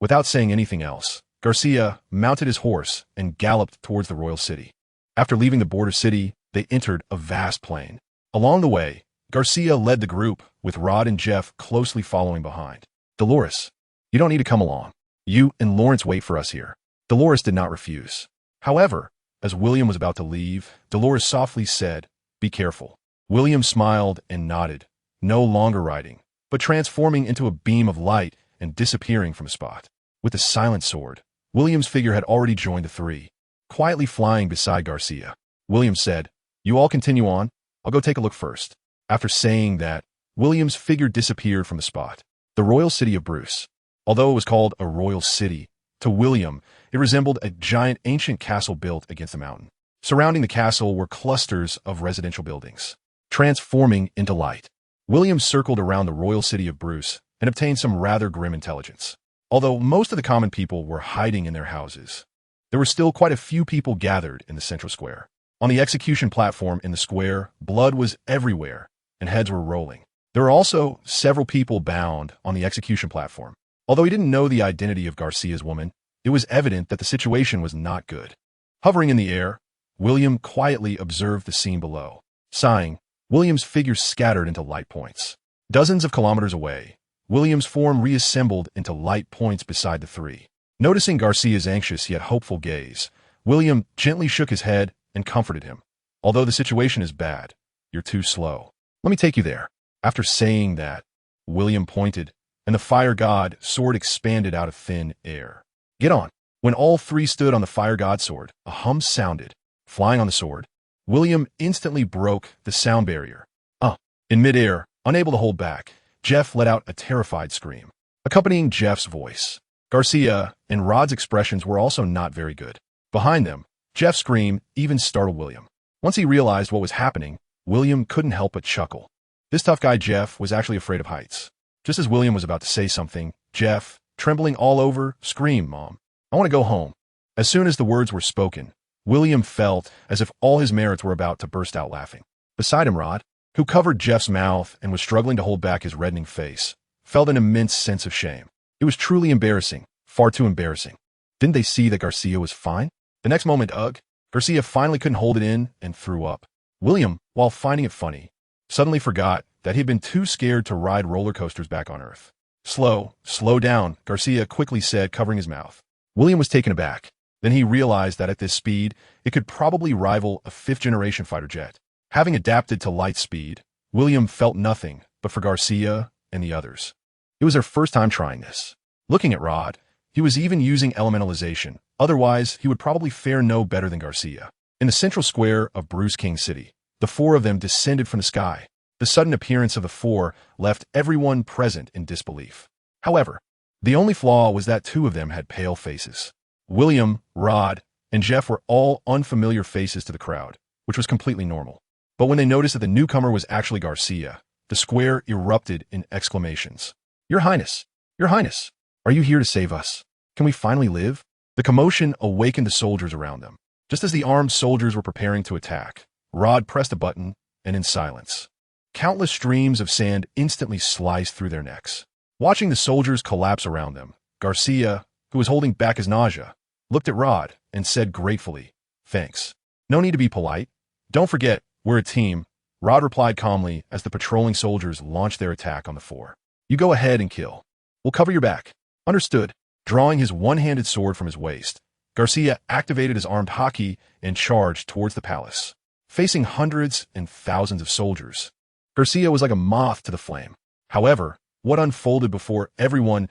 Without saying anything else, Garcia mounted his horse and galloped towards the royal city. After leaving the border city, they entered a vast plain. Along the way, Garcia led the group, with Rod and Jeff closely following behind. Dolores, you don't need to come along. You and Lawrence wait for us here. Dolores did not refuse. However, as William was about to leave, Dolores softly said, be careful. William smiled and nodded, no longer riding, but transforming into a beam of light and disappearing from the spot. With the silent sword, William's figure had already joined the three, quietly flying beside Garcia. William said, you all continue on. I'll go take a look first. After saying that, William's figure disappeared from the spot. The royal city of Bruce. Although it was called a royal city, to William, it resembled a giant ancient castle built against a mountain. Surrounding the castle were clusters of residential buildings, transforming into light. William circled around the royal city of Bruce and obtained some rather grim intelligence. Although most of the common people were hiding in their houses, there were still quite a few people gathered in the central square. On the execution platform in the square, blood was everywhere, and heads were rolling. There were also several people bound on the execution platform. Although he didn't know the identity of Garcia's woman, it was evident that the situation was not good. Hovering in the air, William quietly observed the scene below. Sighing, William's figure scattered into light points. Dozens of kilometers away, William's form reassembled into light points beside the three. Noticing Garcia's anxious yet hopeful gaze, William gently shook his head and comforted him. Although the situation is bad, you're too slow. Let me take you there. After saying that, William pointed, and the fire god sword expanded out of thin air. Get on. When all three stood on the fire god sword, a hum sounded. Flying on the sword, William instantly broke the sound barrier. In midair, unable to hold back, Jeff let out a terrified scream. Accompanying Jeff's voice, Garcia and Rod's expressions were also not very good. Behind them, Jeff's scream even startled William. Once he realized what was happening, William couldn't help but chuckle. This tough guy Jeff was actually afraid of heights. Just as William was about to say something, Jeff, trembling all over, screamed, "Mom, I want to go home." As soon as the words were spoken, William felt as if all his merits were about to burst out laughing. Beside him, Rod, who covered Jeff's mouth and was struggling to hold back his reddening face, felt an immense sense of shame. It was truly embarrassing, far too embarrassing. Didn't they see that Garcia was fine? The next moment, Garcia finally couldn't hold it in and threw up. William, while finding it funny, suddenly forgot that he had been too scared to ride roller coasters back on Earth. Slow down, Garcia quickly said, covering his mouth. William was taken aback. Then he realized that at this speed, it could probably rival a fifth-generation fighter jet. Having adapted to light speed, William felt nothing but for Garcia and the others. It was their first time trying this. Looking at Rod, he was even using elementalization. Otherwise, he would probably fare no better than Garcia. In the central square of Bruce King City, the four of them descended from the sky. The sudden appearance of the four left everyone present in disbelief. However, the only flaw was that two of them had pale faces. William, Rod, and Jeff were all unfamiliar faces to the crowd, which was completely normal. But when they noticed that the newcomer was actually Garcia, the square erupted in exclamations. Your Highness, are you here to save us? Can we finally live? The commotion awakened the soldiers around them. Just as the armed soldiers were preparing to attack, Rod pressed a button, and in silence, countless streams of sand instantly sliced through their necks. Watching the soldiers collapse around them, Garcia, who was holding back his nausea, looked at Rod and said gratefully, "Thanks. No need to be polite. Don't forget, we're a team," Rod replied calmly as the patrolling soldiers launched their attack on the four. "You go ahead and kill. We'll cover your back." Understood. Drawing his one-handed sword from his waist, Garcia activated his armed haki and charged towards the palace. Facing hundreds and thousands of soldiers, Garcia was like a moth to the flame. However, what unfolded before everyone's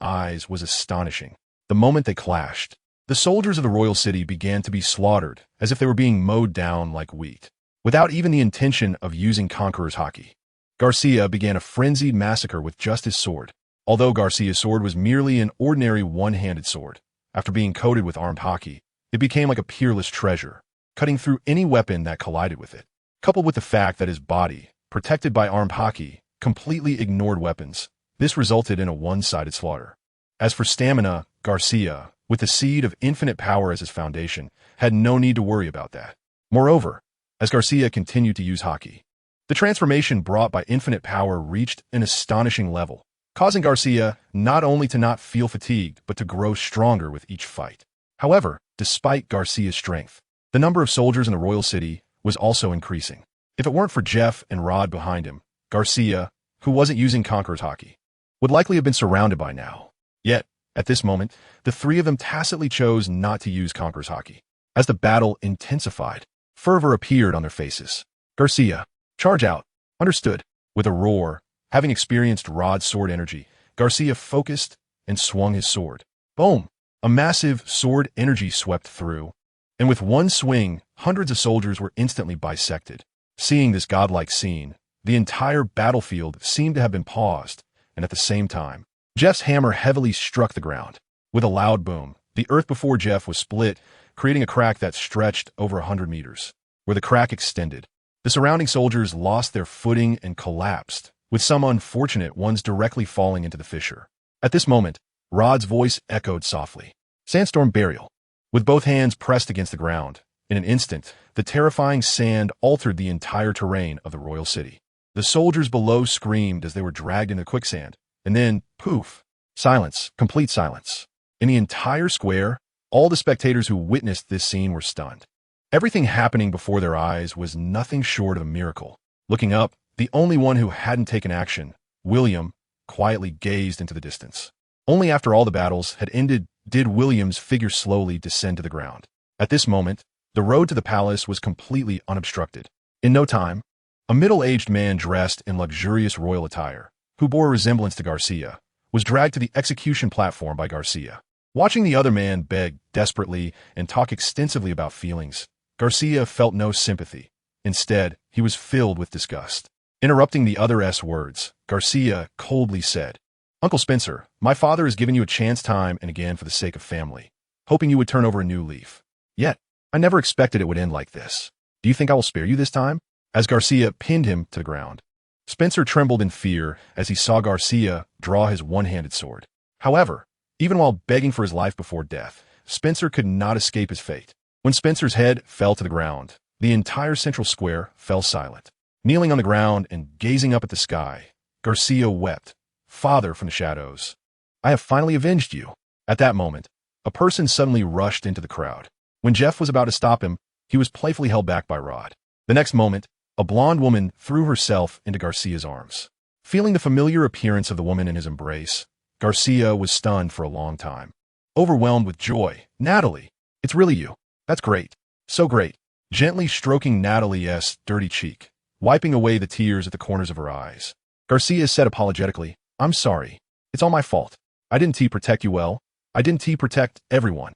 eyes was astonishing. The moment they clashed, the soldiers of the royal city began to be slaughtered as if they were being mowed down like wheat. Without even the intention of using Conqueror's haki, Garcia began a frenzied massacre with just his sword. Although Garcia's sword was merely an ordinary one-handed sword, after being coated with armed haki, it became like a peerless treasure, cutting through any weapon that collided with it. Coupled with the fact that his body, protected by armed haki, completely ignored weapons, this resulted in a one-sided slaughter. As for stamina, Garcia, with the seed of infinite power as his foundation, had no need to worry about that. Moreover, as Garcia continued to use haki, the transformation brought by infinite power reached an astonishing level, causing Garcia not only to not feel fatigued, but to grow stronger with each fight. However, despite Garcia's strength, the number of soldiers in the royal city was also increasing. If it weren't for Jeff and Rod behind him, Garcia, who wasn't using Conqueror's haki, would likely have been surrounded by now. Yet, at this moment, the three of them tacitly chose not to use Conqueror's haki. As the battle intensified, fervor appeared on their faces. Garcia, charge out. Understood. With a roar, having experienced Rod's sword energy, Garcia focused and swung his sword. Boom! A massive sword energy swept through, and with one swing, hundreds of soldiers were instantly bisected. Seeing this godlike scene, the entire battlefield seemed to have been paused, and at the same time, Jeff's hammer heavily struck the ground. With a loud boom, the earth before Jeff was split, creating a crack that stretched over 100 meters. Where the crack extended, the surrounding soldiers lost their footing and collapsed, with some unfortunate ones directly falling into the fissure. At this moment, Rod's voice echoed softly. Sandstorm burial. With both hands pressed against the ground, in an instant, the terrifying sand altered the entire terrain of the royal city. The soldiers below screamed as they were dragged into quicksand, and then, poof, silence, complete silence. In the entire square, all the spectators who witnessed this scene were stunned. Everything happening before their eyes was nothing short of a miracle. Looking up, the only one who hadn't taken action, William, quietly gazed into the distance. Only after all the battles had ended did William's figure slowly descend to the ground. At this moment, the road to the palace was completely unobstructed. In no time, a middle-aged man dressed in luxurious royal attire, who bore a resemblance to Garcia, was dragged to the execution platform by Garcia. Watching the other man beg desperately and talk extensively about feelings, Garcia felt no sympathy. Instead, he was filled with disgust. Interrupting the other's words, Garcia coldly said, "Uncle Spencer, my father has given you a chance time and again for the sake of family, hoping you would turn over a new leaf. Yet, I never expected it would end like this. Do you think I will spare you this time?" As Garcia pinned him to the ground, Spencer trembled in fear as he saw Garcia draw his one-handed sword. However, even while begging for his life before death, Spencer could not escape his fate. When Spencer's head fell to the ground, the entire central square fell silent. Kneeling on the ground and gazing up at the sky, Garcia wept, "Father from the shadows, I have finally avenged you." At that moment, a person suddenly rushed into the crowd. When Jeff was about to stop him, he was playfully held back by Rod. The next moment, a blonde woman threw herself into Garcia's arms. Feeling the familiar appearance of the woman in his embrace, Garcia was stunned for a long time. Overwhelmed with joy, "Natalie, it's really you. That's great. So great." Gently stroking Natalie's dirty cheek, wiping away the tears at the corners of her eyes, Garcia said apologetically, "I'm sorry. It's all my fault. I didn't protect you well. I didn't protect everyone.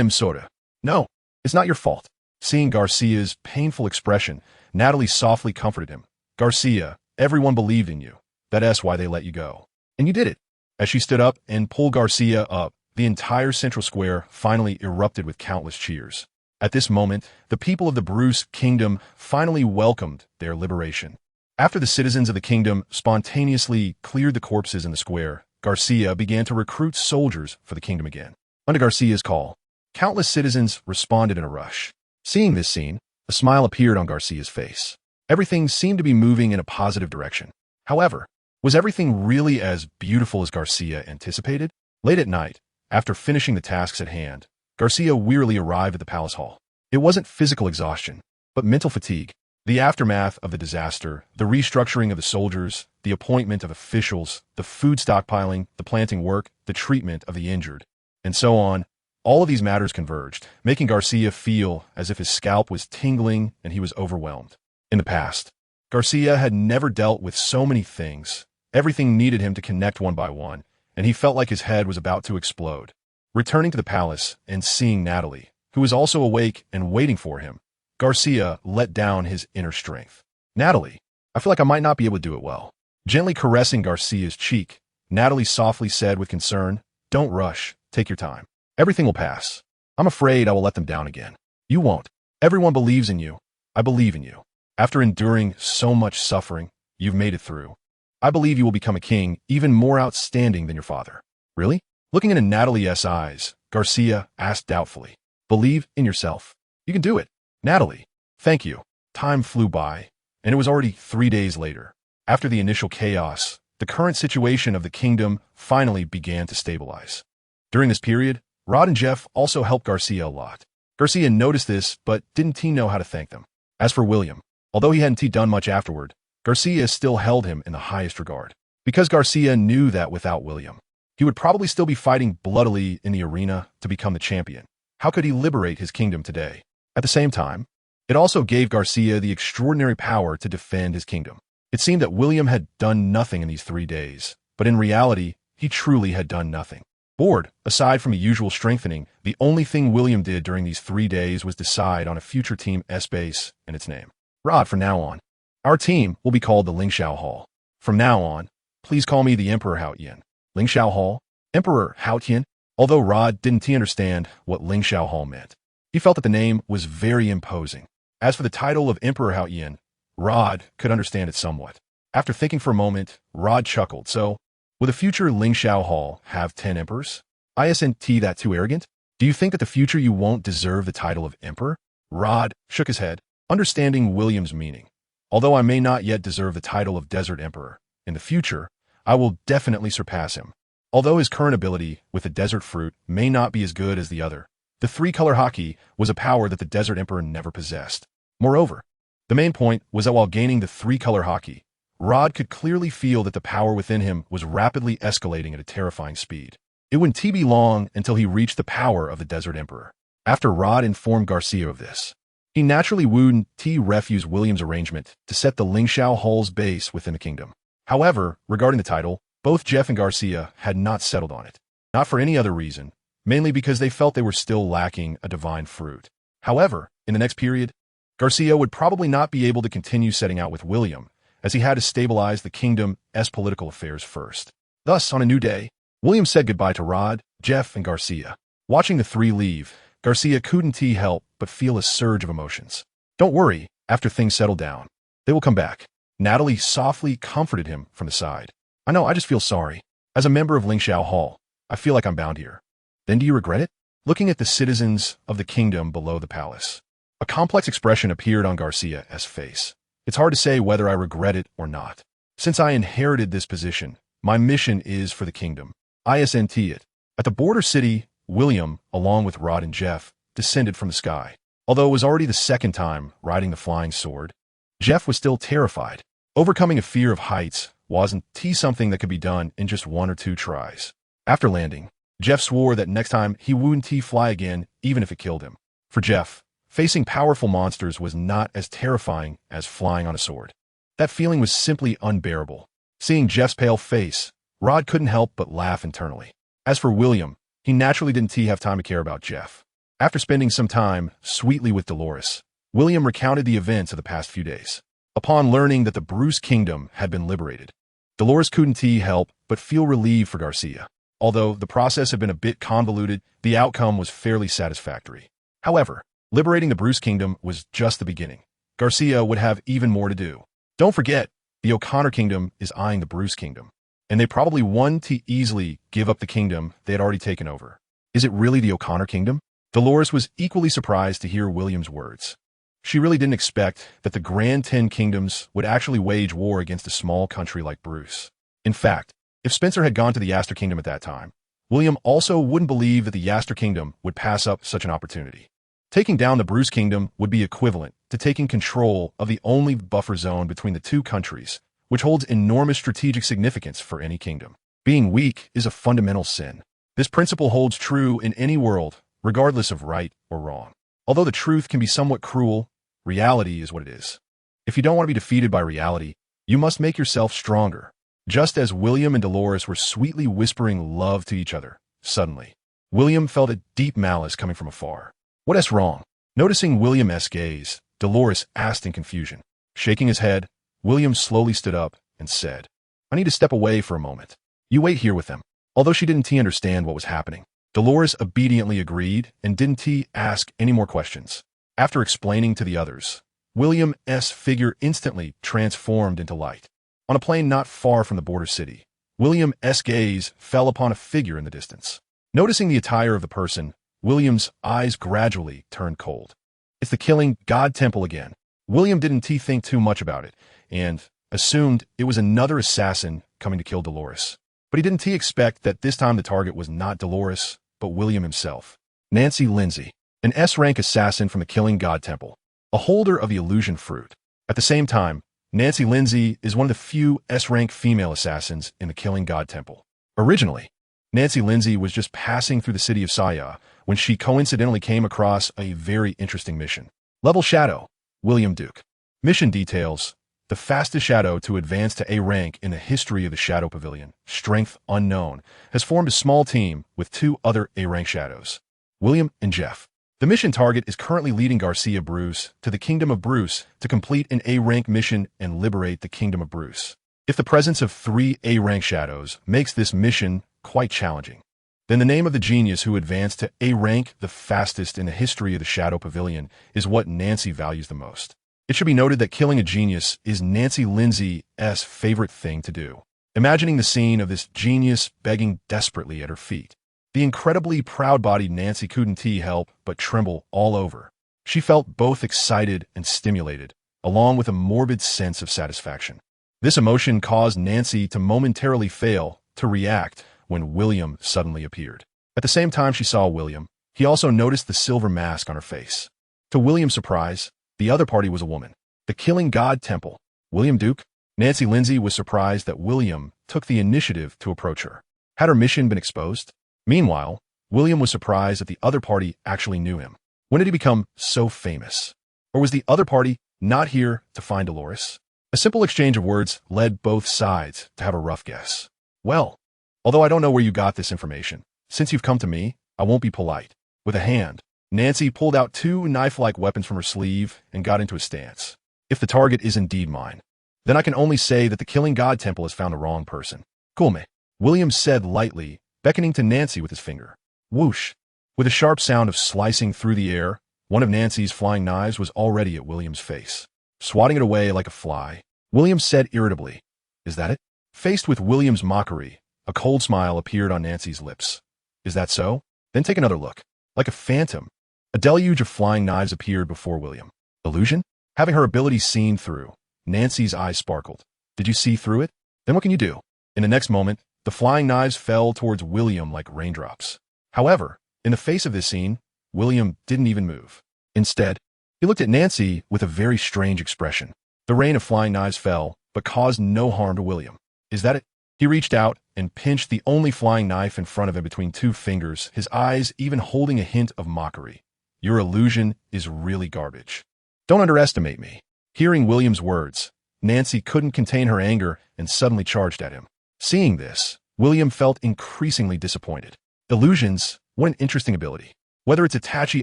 Soda. No, it's not your fault." Seeing Garcia's painful expression, Natalie softly comforted him. "Garcia, everyone believed in you. That's why they let you go. And you did it." As she stood up and pulled Garcia up, the entire central square finally erupted with countless cheers. At this moment, the people of the Bruce Kingdom finally welcomed their liberation. After the citizens of the kingdom spontaneously cleared the corpses in the square, Garcia began to recruit soldiers for the kingdom again. Under Garcia's call, countless citizens responded in a rush. Seeing this scene, a smile appeared on Garcia's face. Everything seemed to be moving in a positive direction. However, was everything really as beautiful as Garcia anticipated? Late at night, after finishing the tasks at hand, Garcia wearily arrived at the palace hall. It wasn't physical exhaustion, but mental fatigue. The aftermath of the disaster, the restructuring of the soldiers, the appointment of officials, the food stockpiling, the planting work, the treatment of the injured, and so on, all of these matters converged, making Garcia feel as if his scalp was tingling and he was overwhelmed. In the past, Garcia had never dealt with so many things. Everything needed him to connect one by one, and he felt like his head was about to explode. Returning to the palace and seeing Natalie, who was also awake and waiting for him, Garcia let down his inner strength. "Natalie, I feel like I might not be able to do it well." Gently caressing Garcia's cheek, Natalie softly said with concern, "Don't rush, take your time. Everything will pass. I'm afraid I will let them down again." "You won't. Everyone believes in you. I believe in you. After enduring so much suffering, you've made it through. I believe you will become a king even more outstanding than your father." "Really?" Looking into Natalie's eyes, Garcia asked doubtfully, "Believe in yourself. You can do it." "Natalie, thank you." Time flew by, and it was already 3 days later. After the initial chaos, the current situation of the kingdom finally began to stabilize. During this period, Rod and Jeff also helped Garcia a lot. Garcia noticed this, but didn't know how to thank them. As for William, although he hadn't done much afterward, Garcia still held him in the highest regard. Because Garcia knew that without William, he would probably still be fighting bloodily in the arena to become the champion. How could he liberate his kingdom today? At the same time, it also gave Garcia the extraordinary power to defend his kingdom. It seemed that William had done nothing in these 3 days, but in reality, he truly had done nothing. Bored, aside from the usual strengthening, the only thing William did during these 3 days was decide on a future team S-base and its name. "Rod, from now on, our team will be called the Lingxiao Hall. From now on, please call me the Emperor Haotian." Lingxiao Hall? Emperor Haotian? Although Rod didn't understand what Lingxiao Hall meant, he felt that the name was very imposing. As for the title of Emperor Haotian, Rod could understand it somewhat. After thinking for a moment, Rod chuckled. "So, will the future Lingxiao Hall have 10 emperors? Isn't that too arrogant? Do you think that the future you won't deserve the title of emperor?" Rod shook his head, understanding William's meaning. "Although I may not yet deserve the title of Desert Emperor, in the future, I will definitely surpass him. Although his current ability with the desert fruit may not be as good as the other, the 3-color hockey was a power that the Desert Emperor never possessed. Moreover, the main point was that while gaining the 3-color hockey, Rod could clearly feel that the power within him was rapidly escalating at a terrifying speed. It wouldn't be long until he reached the power of the Desert Emperor. After Rod informed Garcia of this, he naturally wouldn't refuse William's arrangement to set the Lingxiao Hull's base within the kingdom. However, regarding the title, both Jeff and Garcia had not settled on it. Not for any other reason, mainly because they felt they were still lacking a divine fruit. However, in the next period, Garcia would probably not be able to continue setting out with William, as he had to stabilize the kingdom's political affairs first. Thus, on a new day, William said goodbye to Rod, Jeff, and Garcia. Watching the three leave, Garcia couldn't help but feel a surge of emotions. Don't worry, after things settle down, they will come back. Natalie softly comforted him from the side. I know, I just feel sorry. As a member of Lingxiao Hall, I feel like I'm bound here. Then do you regret it? Looking at the citizens of the kingdom below the palace, a complex expression appeared on Garcia's face. It's hard to say whether I regret it or not. Since I inherited this position, my mission is for the kingdom. ISNT it. At the border city, William, along with Rod and Jeff, descended from the sky. Although it was already the second time riding the flying sword, Jeff was still terrified. Overcoming a fear of heights wasn't something that could be done in just 1 or 2 tries. After landing, Jeff swore that next time he wouldn't fly again, even if it killed him. For Jeff, facing powerful monsters was not as terrifying as flying on a sword. That feeling was simply unbearable. Seeing Jeff's pale face, Rod couldn't help but laugh internally. As for William, he naturally didn't have time to care about Jeff. After spending some time sweetly with Dolores, William recounted the events of the past few days. Upon learning that the Bruce Kingdom had been liberated, Dolores couldn't help but feel relieved for Garcia. Although the process had been a bit convoluted, the outcome was fairly satisfactory. However, liberating the Bruce Kingdom was just the beginning. Garcia would have even more to do. Don't forget, the O'Connor Kingdom is eyeing the Bruce Kingdom, and they probably wouldn't easily give up the kingdom they had already taken over. Is it really the O'Connor Kingdom? Dolores was equally surprised to hear William's words. She really didn't expect that the Grand 10 Kingdoms would actually wage war against a small country like Bruce. In fact, if Spencer had gone to the Yaster Kingdom at that time, William also wouldn't believe that the Yaster Kingdom would pass up such an opportunity. Taking down the Bruce Kingdom would be equivalent to taking control of the only buffer zone between the two countries, which holds enormous strategic significance for any kingdom. Being weak is a fundamental sin. This principle holds true in any world, regardless of right or wrong. Although the truth can be somewhat cruel, reality is what it is. If you don't want to be defeated by reality, you must make yourself stronger. Just as William and Dolores were sweetly whispering love to each other, suddenly, William felt a deep malice coming from afar. What's wrong? Noticing William's gaze, Dolores asked in confusion. Shaking his head, William slowly stood up and said, I need to step away for a moment. You wait here with them. Although she didn't understand what was happening, Dolores obediently agreed and didn't ask any more questions. After explaining to the others, William's figure instantly transformed into light. On a plain not far from the border city, William's gaze fell upon a figure in the distance. Noticing the attire of the person, William's eyes gradually turned cold. It's the killing god temple again. William didn't think too much about it, and assumed it was another assassin coming to kill Dolores. But he didn't expect that this time the target was not Dolores, but William himself. Nancy Lindsay, an S-rank assassin from the Killing God Temple, a holder of the illusion fruit. At the same time, Nancy Lindsay is one of the few S-rank female assassins in the Killing God Temple. Originally, Nancy Lindsay was just passing through the city of Saya when she coincidentally came across a very interesting mission. Level Shadow, William Duke. Mission details: the fastest shadow to advance to A rank in the history of the Shadow Pavilion, strength unknown, has formed a small team with 2 other A-rank shadows, William and Jeff. The mission target is currently leading Garcia Bruce to the Kingdom of Bruce to complete an A-rank mission and liberate the Kingdom of Bruce. If the presence of 3 A-rank shadows makes this mission quite challenging, then the name of the genius who advanced to A rank the fastest in the history of the Shadow Pavilion is what Nancy values the most. It should be noted that killing a genius is Nancy Lindsay's favorite thing to do. Imagining the scene of this genius begging desperately at her feet, the incredibly proud-bodied Nancy couldn't help but tremble all over. She felt both excited and stimulated, along with a morbid sense of satisfaction. This emotion caused Nancy to momentarily fail to react when William suddenly appeared. At the same time she saw William, he also noticed the silver mask on her face. To William's surprise, the other party was a woman. The Killing God Temple, William Duke. Nancy Lindsay was surprised that William took the initiative to approach her. Had her mission been exposed? Meanwhile, William was surprised that the other party actually knew him. When did he become so famous? Or was the other party not here to find Dolores? A simple exchange of words led both sides to have a rough guess. Well, although I don't know where you got this information, since you've come to me, I won't be polite. With a hand, Nancy pulled out two knife-like weapons from her sleeve and got into a stance. If the target is indeed mine, then I can only say that the Killing God Temple has found the wrong person. Cool me, William said lightly, beckoning to Nancy with his finger. Whoosh! With a sharp sound of slicing through the air, one of Nancy's flying knives was already at William's face. Swatting it away like a fly, William said irritably, "Is that it?" Faced with William's mockery, a cold smile appeared on Nancy's lips. "Is that so? Then take another look." Like a phantom, a deluge of flying knives appeared before William. Illusion? Having her ability seen through, Nancy's eyes sparkled. "Did you see through it? Then what can you do?" In the next moment, the flying knives fell towards William like raindrops. However, in the face of this scene, William didn't even move. Instead, he looked at Nancy with a very strange expression. The rain of flying knives fell, but caused no harm to William. "Is that it?" He reached out and pinched the only flying knife in front of him between two fingers, his eyes even holding a hint of mockery. "Your illusion is really garbage. Don't underestimate me." Hearing William's words, Nancy couldn't contain her anger and suddenly charged at him. Seeing this, William felt increasingly disappointed. Illusions, what an interesting ability. Whether it's Itachi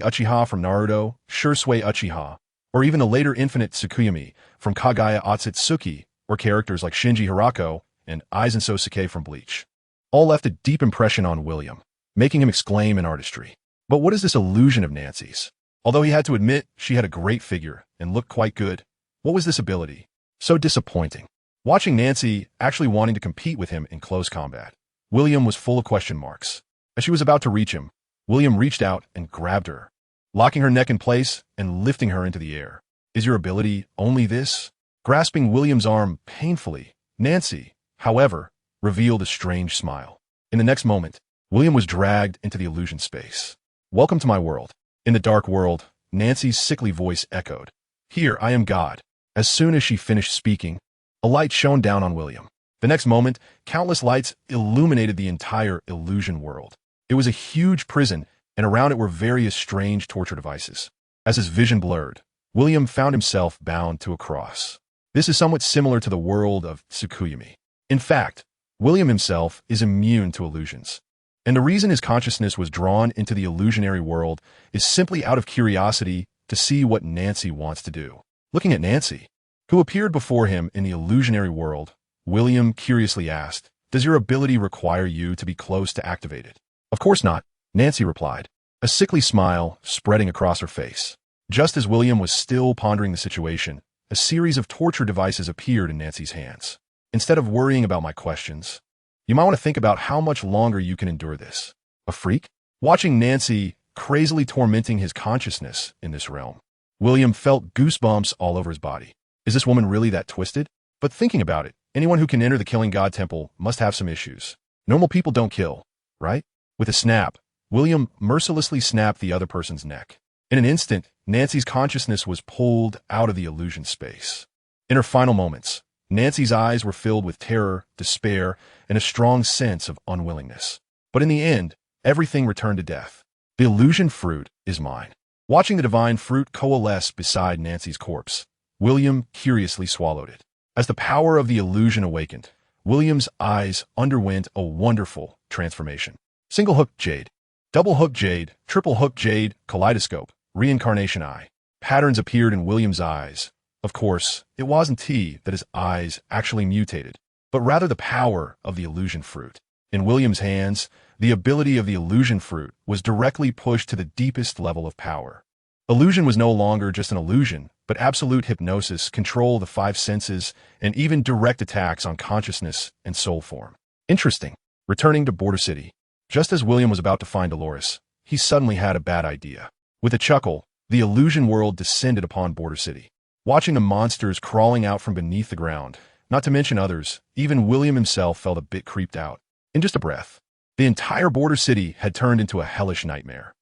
Uchiha from Naruto, Shursui Uchiha, or even the later infinite Tsukuyomi from Kagaya Otsutsuki, or characters like Shinji Hirako and Aizen Sosuke from Bleach, all left a deep impression on William, making him exclaim in artistry. But what is this illusion of Nancy's? Although he had to admit she had a great figure and looked quite good, what was this ability? So disappointing. Watching Nancy actually wanting to compete with him in close combat, William was full of question marks. As she was about to reach him, William reached out and grabbed her, locking her neck in place and lifting her into the air. "Is your ability only this?" Grasping William's arm painfully, Nancy, however, revealed a strange smile. In the next moment, William was dragged into the illusion space. "Welcome to my world." In the dark world, Nancy's sickly voice echoed. "Here, I am God." As soon as she finished speaking, a light shone down on William. The next moment, countless lights illuminated the entire illusion world. It was a huge prison, and around it were various strange torture devices. As his vision blurred, William found himself bound to a cross. This is somewhat similar to the world of Tsukuyomi. In fact, William himself is immune to illusions. And the reason his consciousness was drawn into the illusionary world is simply out of curiosity to see what Nancy wants to do. Looking at Nancy, who appeared before him in the illusionary world, William curiously asked, "Does your ability require you to be close to activate it?" "Of course not," Nancy replied, a sickly smile spreading across her face. Just as William was still pondering the situation, a series of torture devices appeared in Nancy's hands. "Instead of worrying about my questions, you might want to think about how much longer you can endure this." A freak? Watching Nancy crazily tormenting his consciousness in this realm, William felt goosebumps all over his body. Is this woman really that twisted? But thinking about it, anyone who can enter the Killing God Temple must have some issues. Normal people don't kill, right? With a snap, William mercilessly snapped the other person's neck. In an instant, Nancy's consciousness was pulled out of the illusion space. In her final moments, Nancy's eyes were filled with terror, despair, and a strong sense of unwillingness. But in the end, everything returned to death. The illusion fruit is mine. Watching the divine fruit coalesce beside Nancy's corpse, William curiously swallowed it. As the power of the illusion awakened, William's eyes underwent a wonderful transformation. Single hook jade, double hook jade, triple hook jade, kaleidoscope, reincarnation eye. Patterns appeared in William's eyes. Of course, it wasn't he that his eyes actually mutated, but rather the power of the illusion fruit. In William's hands, the ability of the illusion fruit was directly pushed to the deepest level of power. Illusion was no longer just an illusion, but absolute hypnosis, control of the five senses, and even direct attacks on consciousness and soul form. Interesting. Returning to Border City. Just as William was about to find Dolores, he suddenly had a bad idea. With a chuckle, the illusion world descended upon Border City. Watching the monsters crawling out from beneath the ground, not to mention others, even William himself felt a bit creeped out. In just a breath, the entire Border City had turned into a hellish nightmare.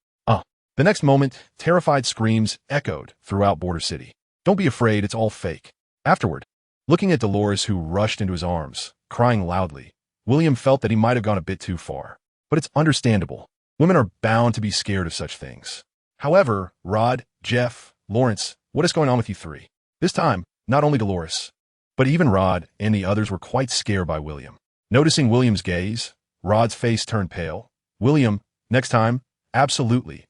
The next moment, terrified screams echoed throughout Border City. "Don't be afraid, it's all fake." Afterward, looking at Dolores who rushed into his arms, crying loudly, William felt that he might have gone a bit too far. but it's understandable. Women are bound to be scared of such things. However, Rod, Jeff, Lawrence, what is going on with you three? This time, not only Dolores, but even Rod and the others were quite scared by William. Noticing William's gaze, Rod's face turned pale. William, next time, absolutely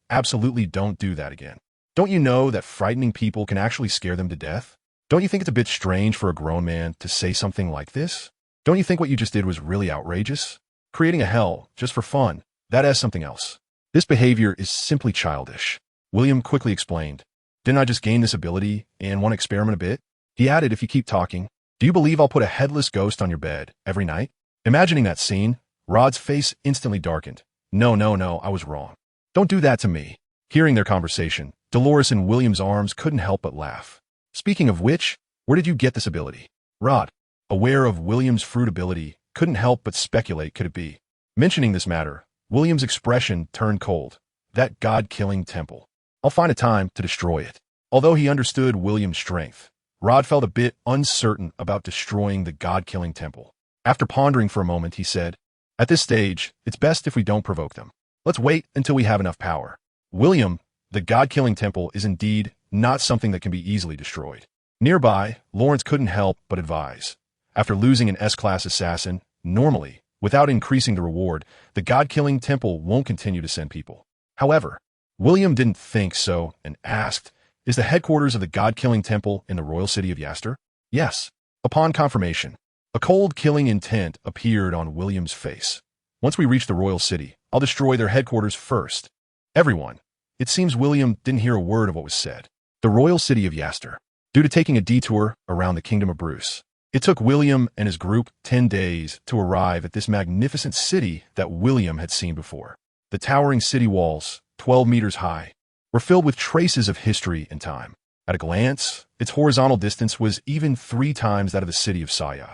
don't do that again. Don't you know that frightening people can actually scare them to death? Don't you think it's a bit strange for a grown man to say something like this? Don't you think what you just did was really outrageous? Creating a hell, just for fun, that is something else. This behavior is simply childish. William quickly explained, didn't I just gain this ability and want to experiment a bit? He added, if you keep talking, do you believe I'll put a headless ghost on your bed every night? Imagining that scene, Rod's face instantly darkened. No, I was wrong. Don't do that to me. Hearing their conversation, Dolores in William's arms couldn't help but laugh. Speaking of which, where did you get this ability? Rod, aware of William's fruit ability, couldn't help but speculate could it be. Mentioning this matter, William's expression turned cold. That god-killing temple. I'll find a time to destroy it. Although he understood William's strength, Rod felt a bit uncertain about destroying the god-killing temple. After pondering for a moment, he said, at this stage, it's best if we don't provoke them. Let's wait until we have enough power. William, the god-killing temple is indeed not something that can be easily destroyed. Nearby, Lawrence couldn't help but advise. After losing an S-class assassin, normally, without increasing the reward, the god-killing temple won't continue to send people. However, William didn't think so and asked, is the headquarters of the god-killing temple in the royal city of Yaster? Yes. Upon confirmation, a cold killing intent appeared on William's face. Once we reach the royal city, I'll destroy their headquarters first. Everyone. It seems William didn't hear a word of what was said. The royal city of Yaster. Due to taking a detour around the kingdom of Bruce, it took William and his group 10 days to arrive at this magnificent city that William had seen before. The towering city walls, 12 meters high, were filled with traces of history and time. At a glance, its horizontal distance was even 3 times that of the city of Saya.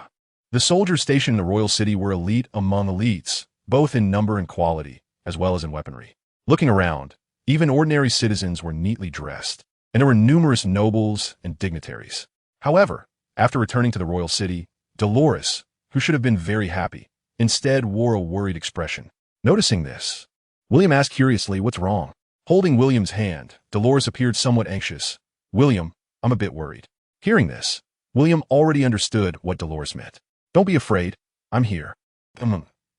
The soldiers stationed in the royal city were elite among elites, both in number and quality, as well as in weaponry. Looking around, even ordinary citizens were neatly dressed, and there were numerous nobles and dignitaries. However, after returning to the royal city, Dolores, who should have been very happy, instead wore a worried expression. Noticing this, William asked curiously, what's wrong? Holding William's hand, Dolores appeared somewhat anxious. William, I'm a bit worried. Hearing this, William already understood what Dolores meant. Don't be afraid. I'm here.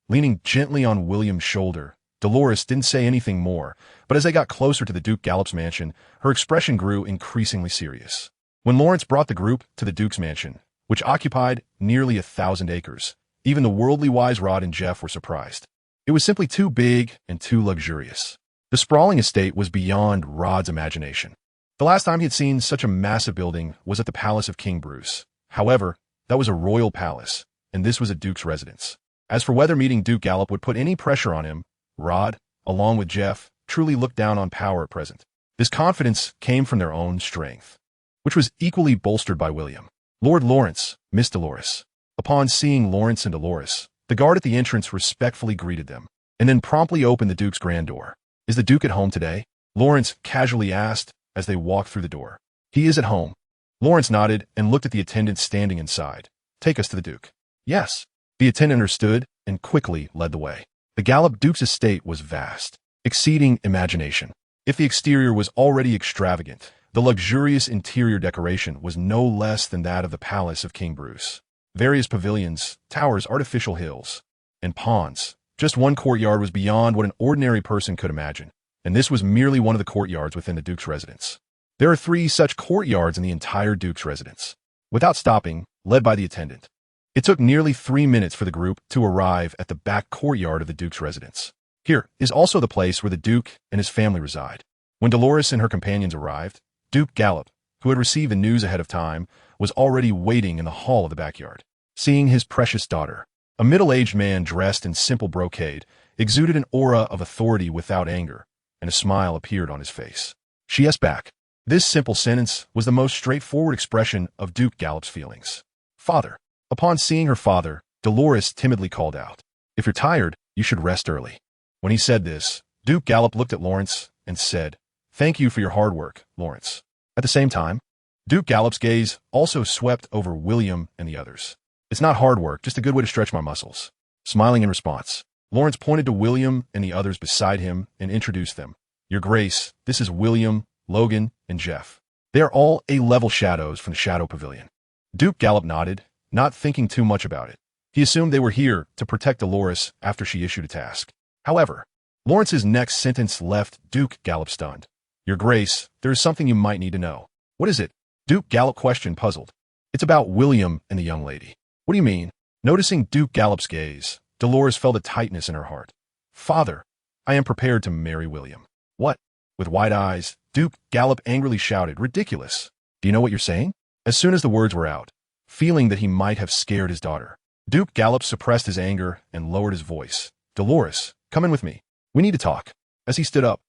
Leaning gently on William's shoulder, Dolores didn't say anything more, but as they got closer to the Duke Gallop's mansion, her expression grew increasingly serious. When Lawrence brought the group to the Duke's mansion, which occupied nearly 1,000 acres, even the worldly wise Rod and Jeff were surprised. It was simply too big and too luxurious. The sprawling estate was beyond Rod's imagination. The last time he had seen such a massive building was at the palace of King Bruce. However, that was a royal palace, and this was a duke's residence. As for whether meeting Duke Gallop would put any pressure on him, Rod, along with Jeff, truly looked down on power at present. This confidence came from their own strength, which was equally bolstered by William. Lord Lawrence, Miss Dolores. Upon seeing Lawrence and Dolores, the guard at the entrance respectfully greeted them, and then promptly opened the Duke's grand door. Is the Duke at home today? Lawrence casually asked as they walked through the door. He is at home. Lawrence nodded and looked at the attendant standing inside. Take us to the Duke. Yes. The attendant understood and quickly led the way. The Gallop Duke's estate was vast, exceeding imagination. If the exterior was already extravagant, the luxurious interior decoration was no less than that of the palace of King Bruce. Various pavilions, towers, artificial hills, and ponds. Just one courtyard was beyond what an ordinary person could imagine, and this was merely one of the courtyards within the Duke's residence. There are 3 such courtyards in the entire Duke's residence. Without stopping, led by the attendant, it took nearly 3 minutes for the group to arrive at the back courtyard of the Duke's residence. Here is also the place where the Duke and his family reside. When Dolores and her companions arrived, Duke Gallop, who had received the news ahead of time, was already waiting in the hall of the backyard. Seeing his precious daughter, a middle-aged man dressed in simple brocade, exuded an aura of authority without anger, and a smile appeared on his face. She is back. This simple sentence was the most straightforward expression of Duke Gallop's feelings. Father. Upon seeing her father, Dolores timidly called out, if you're tired, you should rest early. When he said this, Duke Gallop looked at Lawrence and said, thank you for your hard work, Lawrence. At the same time, Duke Gallop's gaze also swept over William and the others. It's not hard work, just a good way to stretch my muscles. Smiling in response, Lawrence pointed to William and the others beside him and introduced them. Your Grace, this is William, Logan, and Jeff. They are all A-level shadows from the Shadow Pavilion. Duke Gallop nodded, not thinking too much about it. He assumed they were here to protect Dolores after she issued a task. However, Lawrence's next sentence left Duke Gallop stunned. Your Grace, there is something you might need to know. What is it? Duke Gallop questioned, puzzled. It's about William and the young lady. What do you mean? Noticing Duke Gallop's gaze, Dolores felt a tightness in her heart. Father, I am prepared to marry William. What? With wide eyes, Duke Gallop angrily shouted, ridiculous. Do you know what you're saying? As soon as the words were out, feeling that he might have scared his daughter, Duke Gallop suppressed his anger and lowered his voice. Dolores, come in with me. We need to talk. As he stood up,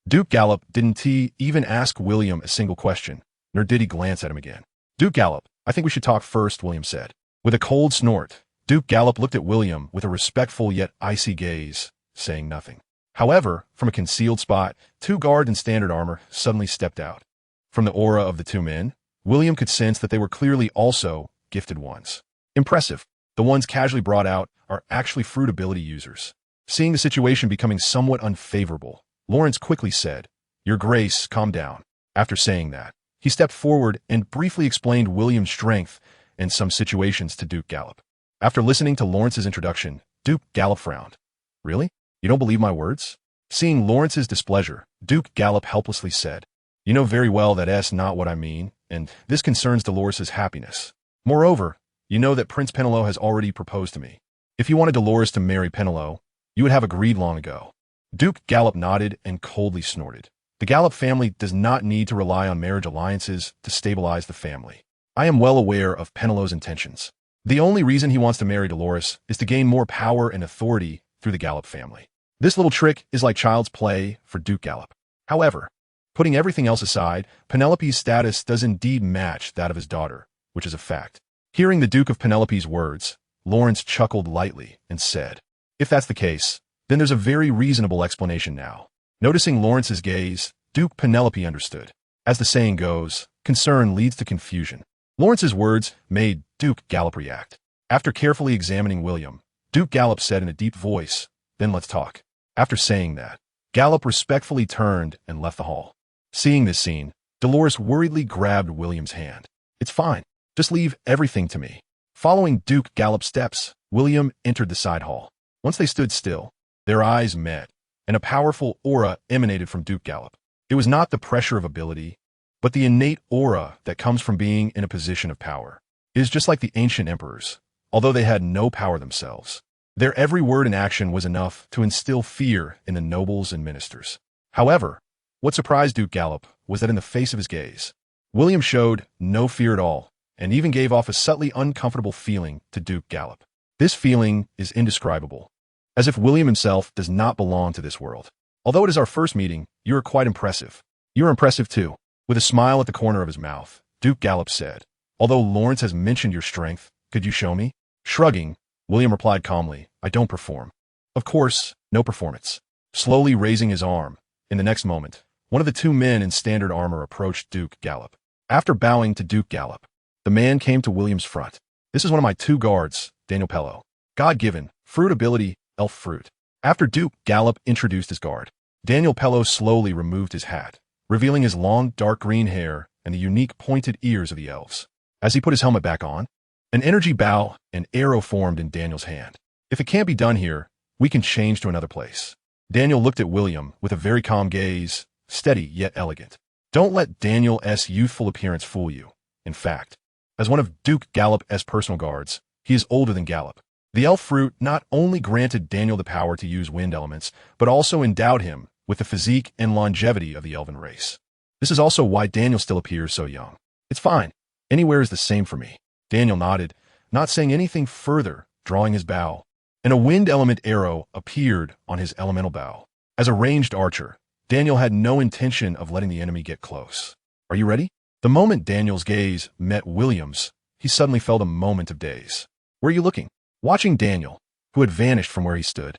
Duke Gallop didn't even ask William a single question, nor did he glance at him again. Duke Gallop, I think we should talk first, William said. With a cold snort, Duke Gallop looked at William with a respectful yet icy gaze, saying nothing. However, from a concealed spot, two guards in standard armor suddenly stepped out. From the aura of the two men, William could sense that they were clearly also gifted ones. Impressive. The ones casually brought out are actually fruit ability users. Seeing the situation becoming somewhat unfavorable, Lawrence quickly said, Your Grace, calm down. After saying that, he stepped forward and briefly explained William's strength in some situations to Duke Gallop. After listening to Lawrence's introduction, Duke Gallop frowned. Really? You don't believe my words? Seeing Lawrence's displeasure, Duke Gallop helplessly said, You know very well that that's not what I mean, and this concerns Dolores' happiness. Moreover, you know that Prince Penelo has already proposed to me. If you wanted Dolores to marry Penelo, you would have agreed long ago. Duke Gallop nodded and coldly snorted. The Gallop family does not need to rely on marriage alliances to stabilize the family. I am well aware of Penelo's intentions. The only reason he wants to marry Dolores is to gain more power and authority through the Gallop family. This little trick is like child's play for Duke Gallop. However, putting everything else aside, Penelope's status does indeed match that of his daughter, which is a fact. Hearing the Duke of Penelope's words, Lawrence chuckled lightly and said, If that's the case, then there's a very reasonable explanation now. Noticing Lawrence's gaze, Duke Penelope understood. As the saying goes, concern leads to confusion. Lawrence's words made Duke Gallop react. After carefully examining William, Duke Gallop said in a deep voice, Then let's talk. After saying that, Gallop respectfully turned and left the hall. Seeing this scene, Dolores worriedly grabbed William's hand. It's fine. Just leave everything to me. Following Duke Gallop's steps, William entered the side hall. Once they stood still, their eyes met, and a powerful aura emanated from Duke Gallop. It was not the pressure of ability, but the innate aura that comes from being in a position of power. It is just like the ancient emperors, although they had no power themselves. Their every word and action was enough to instill fear in the nobles and ministers. However, what surprised Duke Gallop was that in the face of his gaze, William showed no fear at all, and even gave off a subtly uncomfortable feeling to Duke Gallop. This feeling is indescribable, as if William himself does not belong to this world. Although it is our first meeting, you are quite impressive. You are impressive too. With a smile at the corner of his mouth, Duke Gallop said, Although Lawrence has mentioned your strength, could you show me? Shrugging, William replied calmly, I don't perform. Of course, no performance. Slowly raising his arm, in the next moment, one of the two men in standard armor approached Duke Gallop. After bowing to Duke Gallop, the man came to William's front. This is one of my two guards, Daniel Pello. God-given, fruit ability, elf fruit. After Duke Gallop introduced his guard, Daniel Pello slowly removed his hat, revealing his long dark green hair and the unique pointed ears of the elves. As he put his helmet back on, an energy bow and arrow formed in Daniel's hand. If it can't be done here, we can change to another place. Daniel looked at William with a very calm gaze, steady yet elegant. Don't let Daniel's youthful appearance fool you. In fact, as one of Duke Gallop's personal guards, he is older than Gallop. The elf fruit not only granted Daniel the power to use wind elements, but also endowed him with the physique and longevity of the elven race. This is also why Daniel still appears so young. It's fine. Anywhere is the same for me. Daniel nodded, not saying anything further, drawing his bow. And a wind element arrow appeared on his elemental bow. As a ranged archer, Daniel had no intention of letting the enemy get close. Are you ready? The moment Daniel's gaze met William's, he suddenly felt a moment of daze. Where are you looking? Watching Daniel, who had vanished from where he stood,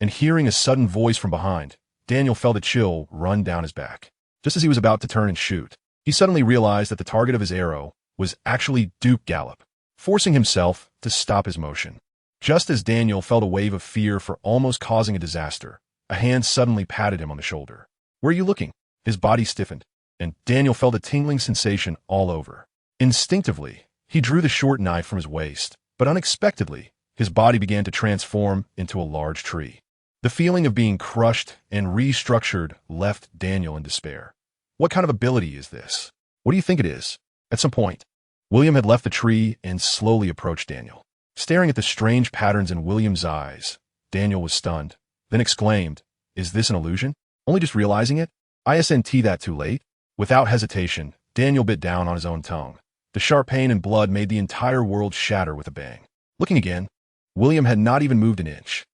and hearing a sudden voice from behind, Daniel felt a chill run down his back. Just as he was about to turn and shoot, he suddenly realized that the target of his arrow was actually Duke Gallop. Forcing himself to stop his motion, Just as Daniel felt a wave of fear for almost causing a disaster, a hand suddenly patted him on the shoulder. "Where are you looking?" His body stiffened, and Daniel felt a tingling sensation all over. Instinctively, he drew the short knife from his waist, but unexpectedly, his body began to transform into a large tree. The feeling of being crushed and restructured left Daniel in despair. What kind of ability is this? What do you think it is? At some point, William had left the tree and slowly approached Daniel. Staring at the strange patterns in William's eyes, Daniel was stunned, then exclaimed, "Is this an illusion? Only just realizing it? Isn't that too late?" Without hesitation, Daniel bit down on his own tongue. The sharp pain and blood made the entire world shatter with a bang. Looking again, William had not even moved an inch.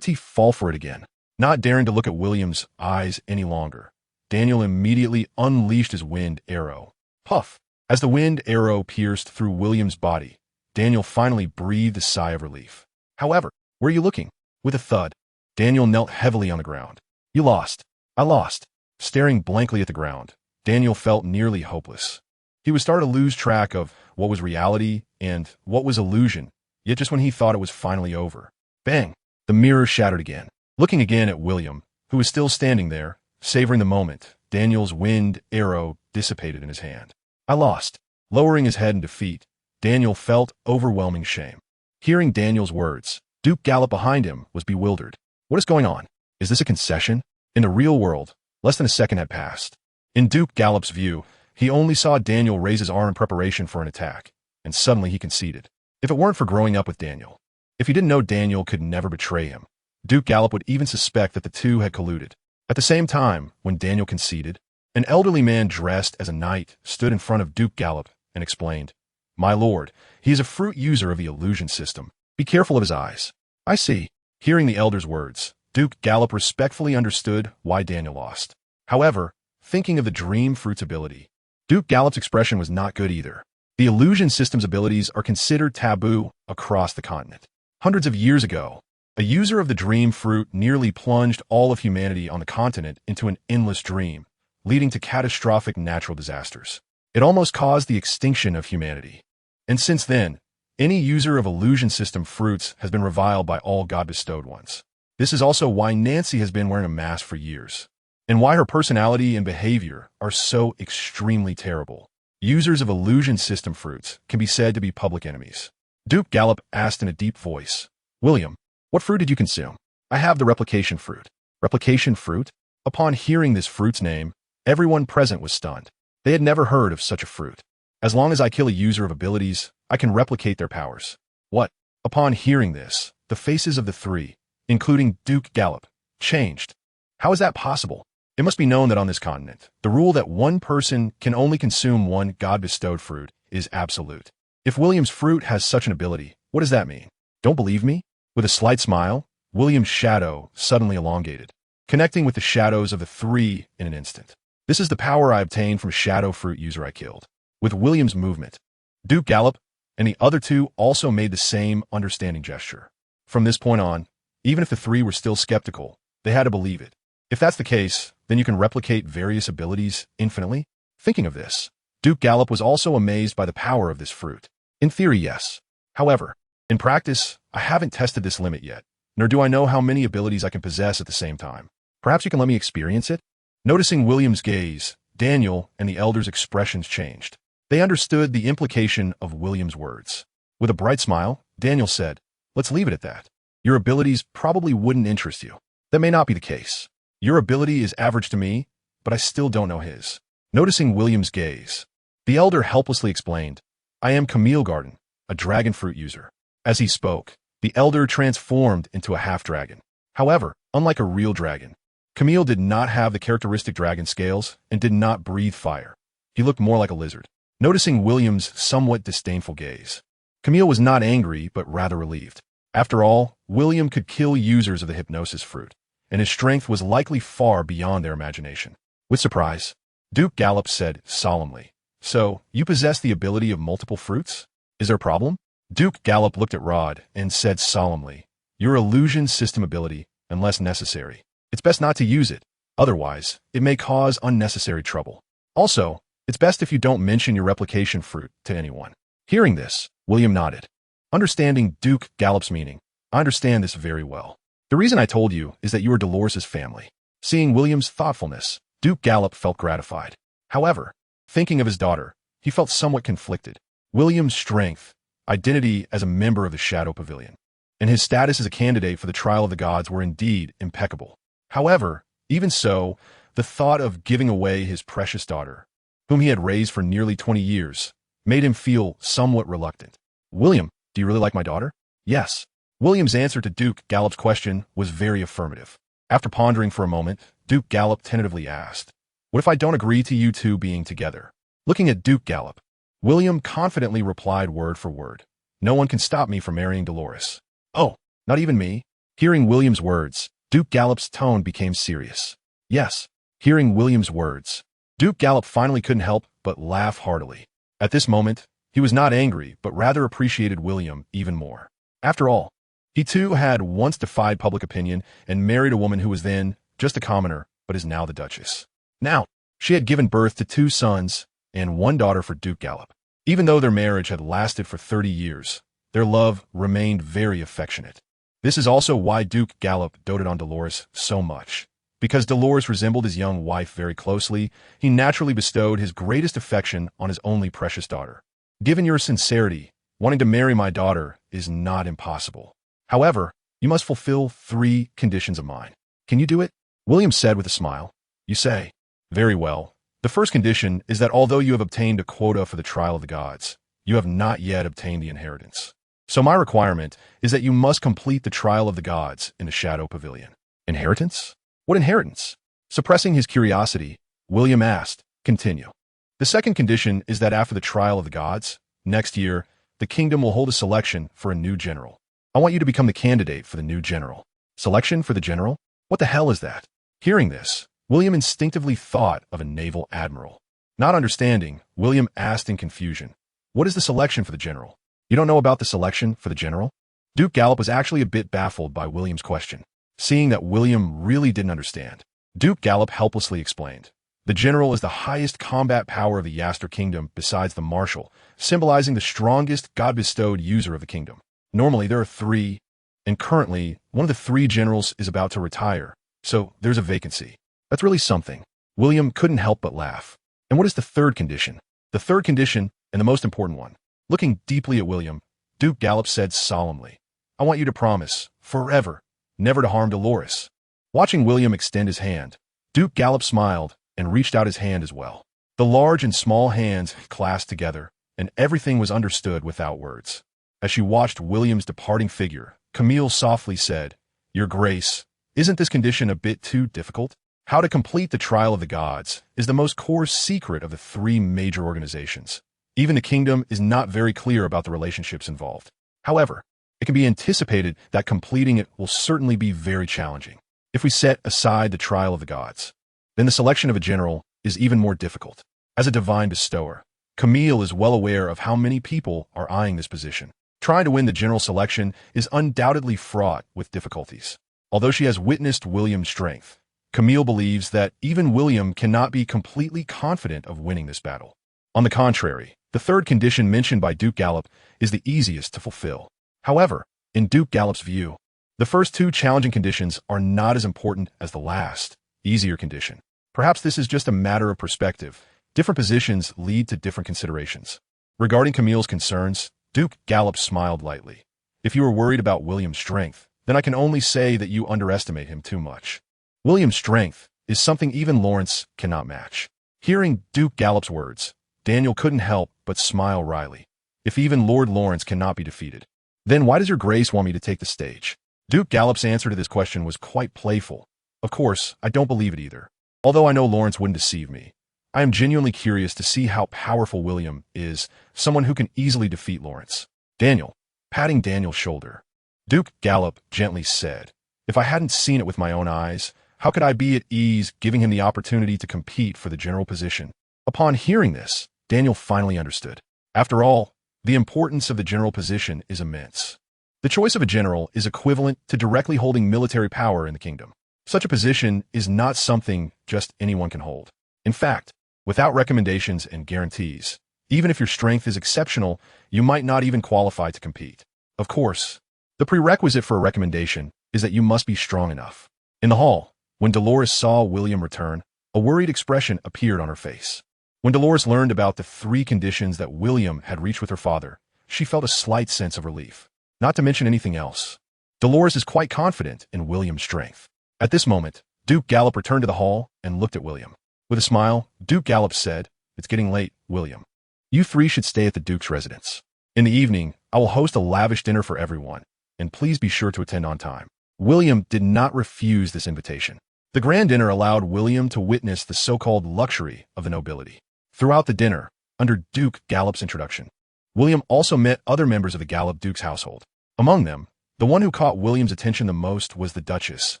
"He fall for it again." Not daring to look at William's eyes any longer, Daniel immediately unleashed his wind arrow. Puff! As the wind arrow pierced through William's body, Daniel finally breathed a sigh of relief. However, where are you looking? With a thud, Daniel knelt heavily on the ground. "You lost." "I lost." Staring blankly at the ground, Daniel felt nearly hopeless. He was starting to lose track of what was reality and what was illusion, yet just when he thought it was finally over. Bang! The mirror shattered again. Looking again at William, who was still standing there, savoring the moment, Daniel's wind arrow dissipated in his hand. "I lost." Lowering his head in defeat, Daniel felt overwhelming shame. Hearing Daniel's words, Duke Gallop behind him was bewildered. What is going on? Is this a concession? In the real world, less than a second had passed. In Duke Gallop's view, he only saw Daniel raise his arm in preparation for an attack, and suddenly he conceded. If it weren't for growing up with Daniel, if he didn't know Daniel could never betray him, Duke Gallop would even suspect that the two had colluded. At the same time, when Daniel conceded, an elderly man dressed as a knight stood in front of Duke Gallop and explained, "My lord, he is a fruit user of the illusion system. Be careful of his eyes." "I see." Hearing the elder's words, Duke Gallop respectfully understood why Daniel lost. However, thinking of the dream fruit's ability, Duke Gallop's expression was not good either. The illusion system's abilities are considered taboo across the continent. Hundreds of years ago, a user of the dream fruit nearly plunged all of humanity on the continent into an endless dream, leading to catastrophic natural disasters. It almost caused the extinction of humanity. And since then, any user of illusion system fruits has been reviled by all God-bestowed ones. This is also why Nancy has been wearing a mask for years, and why her personality and behavior are so extremely terrible. Users of illusion system fruits can be said to be public enemies. Duke Gallop asked in a deep voice, "William, what fruit did you consume?" "I have the replication fruit." Replication fruit? Upon hearing this fruit's name, everyone present was stunned. They had never heard of such a fruit. "As long as I kill a user of abilities, I can replicate their powers." "What?" Upon hearing this, the faces of the three, including Duke Gallop, changed. How is that possible? It must be known that on this continent, the rule that one person can only consume one God-bestowed fruit is absolute. If William's fruit has such an ability, what does that mean? Don't believe me? With a slight smile, William's shadow suddenly elongated, connecting with the shadows of the three in an instant. "This is the power I obtained from shadow fruit user I killed." With William's movement, Duke Gallop and the other two also made the same understanding gesture. From this point on, even if the three were still skeptical, they had to believe it. If that's the case, then you can replicate various abilities infinitely? Thinking of this, Duke Gallop was also amazed by the power of this fruit. In theory, yes. However, in practice, I haven't tested this limit yet, nor do I know how many abilities I can possess at the same time. Perhaps you can let me experience it? Noticing William's gaze, Daniel and the elders' expressions changed. They understood the implication of William's words. With a bright smile, Daniel said, "Let's leave it at that. Your abilities probably wouldn't interest you." "That may not be the case. Your ability is average to me, but I still don't know his." Noticing William's gaze, the elder helplessly explained, "I am Camille Garden, a dragon fruit user." As he spoke, the elder transformed into a half-dragon. However, unlike a real dragon, Camille did not have the characteristic dragon scales and did not breathe fire. He looked more like a lizard. Noticing William's somewhat disdainful gaze, Camille was not angry, but rather relieved. After all, William could kill users of the hypnosis fruit, and his strength was likely far beyond their imagination. With surprise, Duke Gallop said solemnly, "So, you possess the ability of multiple fruits? Is there a problem?" Duke Gallop looked at Rod and said solemnly, "Your illusion system ability, unless necessary. It's best not to use it, otherwise, it may cause unnecessary trouble. Also, it's best if you don't mention your replication fruit to anyone." Hearing this, William nodded. Understanding Duke Gallop's meaning, I understand this very well. The reason I told you is that you are Dolores' family. Seeing William's thoughtfulness, Duke Gallop felt gratified. However, thinking of his daughter, he felt somewhat conflicted. William's strength, identity as a member of the Shadow Pavilion, and his status as a candidate for the trial of the gods were indeed impeccable. However, even so, the thought of giving away his precious daughter, whom he had raised for nearly 20 years, made him feel somewhat reluctant. William, do you really like my daughter? Yes. William's answer to Duke Gallop's question was very affirmative. After pondering for a moment, Duke Gallop tentatively asked, "What if I don't agree to you two being together?" Looking at Duke Gallop, William confidently replied word for word, "No one can stop me from marrying Dolores." "Oh, not even me?" Hearing William's words, Duke Gallop's tone became serious. Yes. Hearing William's words, Duke Gallop finally couldn't help but laugh heartily. At this moment, he was not angry, but rather appreciated William even more. After all, he too had once defied public opinion and married a woman who was then just a commoner, but is now the Duchess. Now, she had given birth to 2 sons and 1 daughter for Duke Gallop. Even though their marriage had lasted for 30 years, their love remained very affectionate. This is also why Duke Gallop doted on Dolores so much. Because Dolores resembled his young wife very closely, he naturally bestowed his greatest affection on his only precious daughter. Given your sincerity, wanting to marry my daughter is not impossible. However, you must fulfill 3 conditions of mine. Can you do it? William said with a smile. You say. Very well. The first condition is that although you have obtained a quota for the trial of the gods, you have not yet obtained the inheritance. So my requirement is that you must complete the trial of the gods in the Shadow Pavilion. Inheritance? What inheritance? Suppressing his curiosity, William asked, continue. The second condition is that after the trial of the gods, next year, the kingdom will hold a selection for a new general. I want you to become the candidate for the new general. Selection for the general? What the hell is that? Hearing this, William instinctively thought of a naval admiral. Not understanding, William asked in confusion, what is the selection for the general? You don't know about the selection for the general? Duke Gallop was actually a bit baffled by William's question. Seeing that William really didn't understand, Duke Gallop helplessly explained. The general is the highest combat power of the Yaster kingdom besides the marshal, symbolizing the strongest God-bestowed user of the kingdom. Normally there are 3, and currently one of the 3 generals is about to retire, so there's a vacancy. That's really something. William couldn't help but laugh. And what is the third condition? The third condition, and the most important one. Looking deeply at William, Duke Gallop said solemnly, I want you to promise, forever, never to harm Dolores. Watching William extend his hand, Duke Gallop smiled and reached out his hand as well. The large and small hands clasped together, and everything was understood without words. As she watched William's departing figure, Camille softly said, Your Grace, isn't this condition a bit too difficult? How to complete the trial of the gods is the most core secret of the 3 major organizations. Even the kingdom is not very clear about the relationships involved. However, it can be anticipated that completing it will certainly be very challenging. If we set aside the trial of the gods, then the selection of a general is even more difficult. As a divine bestower, Camille is well aware of how many people are eyeing this position. Trying to win the general selection is undoubtedly fraught with difficulties. Although she has witnessed William's strength, Camille believes that even William cannot be completely confident of winning this battle. On the contrary, the third condition mentioned by Duke Gallop is the easiest to fulfill. However, in Duke Gallop's view, the first 2 challenging conditions are not as important as the last, easier condition. Perhaps this is just a matter of perspective. Different positions lead to different considerations. Regarding Camille's concerns, Duke Gallop smiled lightly. If you are worried about William's strength, then I can only say that you underestimate him too much. William's strength is something even Lawrence cannot match. Hearing Duke Gallop's words, Daniel couldn't help but smile wryly. If even Lord Lawrence cannot be defeated, then why does your grace want me to take the stage? Duke Gallop's answer to this question was quite playful. Of course, I don't believe it either. Although I know Lawrence wouldn't deceive me, I am genuinely curious to see how powerful William is, someone who can easily defeat Lawrence. Daniel, patting Daniel's shoulder, Duke Gallop gently said, If I hadn't seen it with my own eyes, how could I be at ease giving him the opportunity to compete for the general position? Upon hearing this, Daniel finally understood. After all, the importance of the general position is immense. The choice of a general is equivalent to directly holding military power in the kingdom. Such a position is not something just anyone can hold. In fact, without recommendations and guarantees, even if your strength is exceptional, you might not even qualify to compete. Of course, The prerequisite for a recommendation is that you must be strong enough. In the hall, when Dolores saw William return, a worried expression appeared on her face. When Dolores learned about the 3 conditions that William had reached with her father, she felt a slight sense of relief. Not to mention anything else, Dolores is quite confident in William's strength. At this moment, Duke Gallop returned to the hall and looked at William. With a smile, Duke Gallop said, "It's getting late, William. You 3 should stay at the Duke's residence. In the evening, I will host a lavish dinner for everyone, and please be sure to attend on time." William did not refuse this invitation. The grand dinner allowed William to witness the so-called luxury of the nobility. Throughout the dinner, under Duke Gallop's introduction, William also met other members of the Gallop Duke's household. Among them, the one who caught William's attention the most was the Duchess,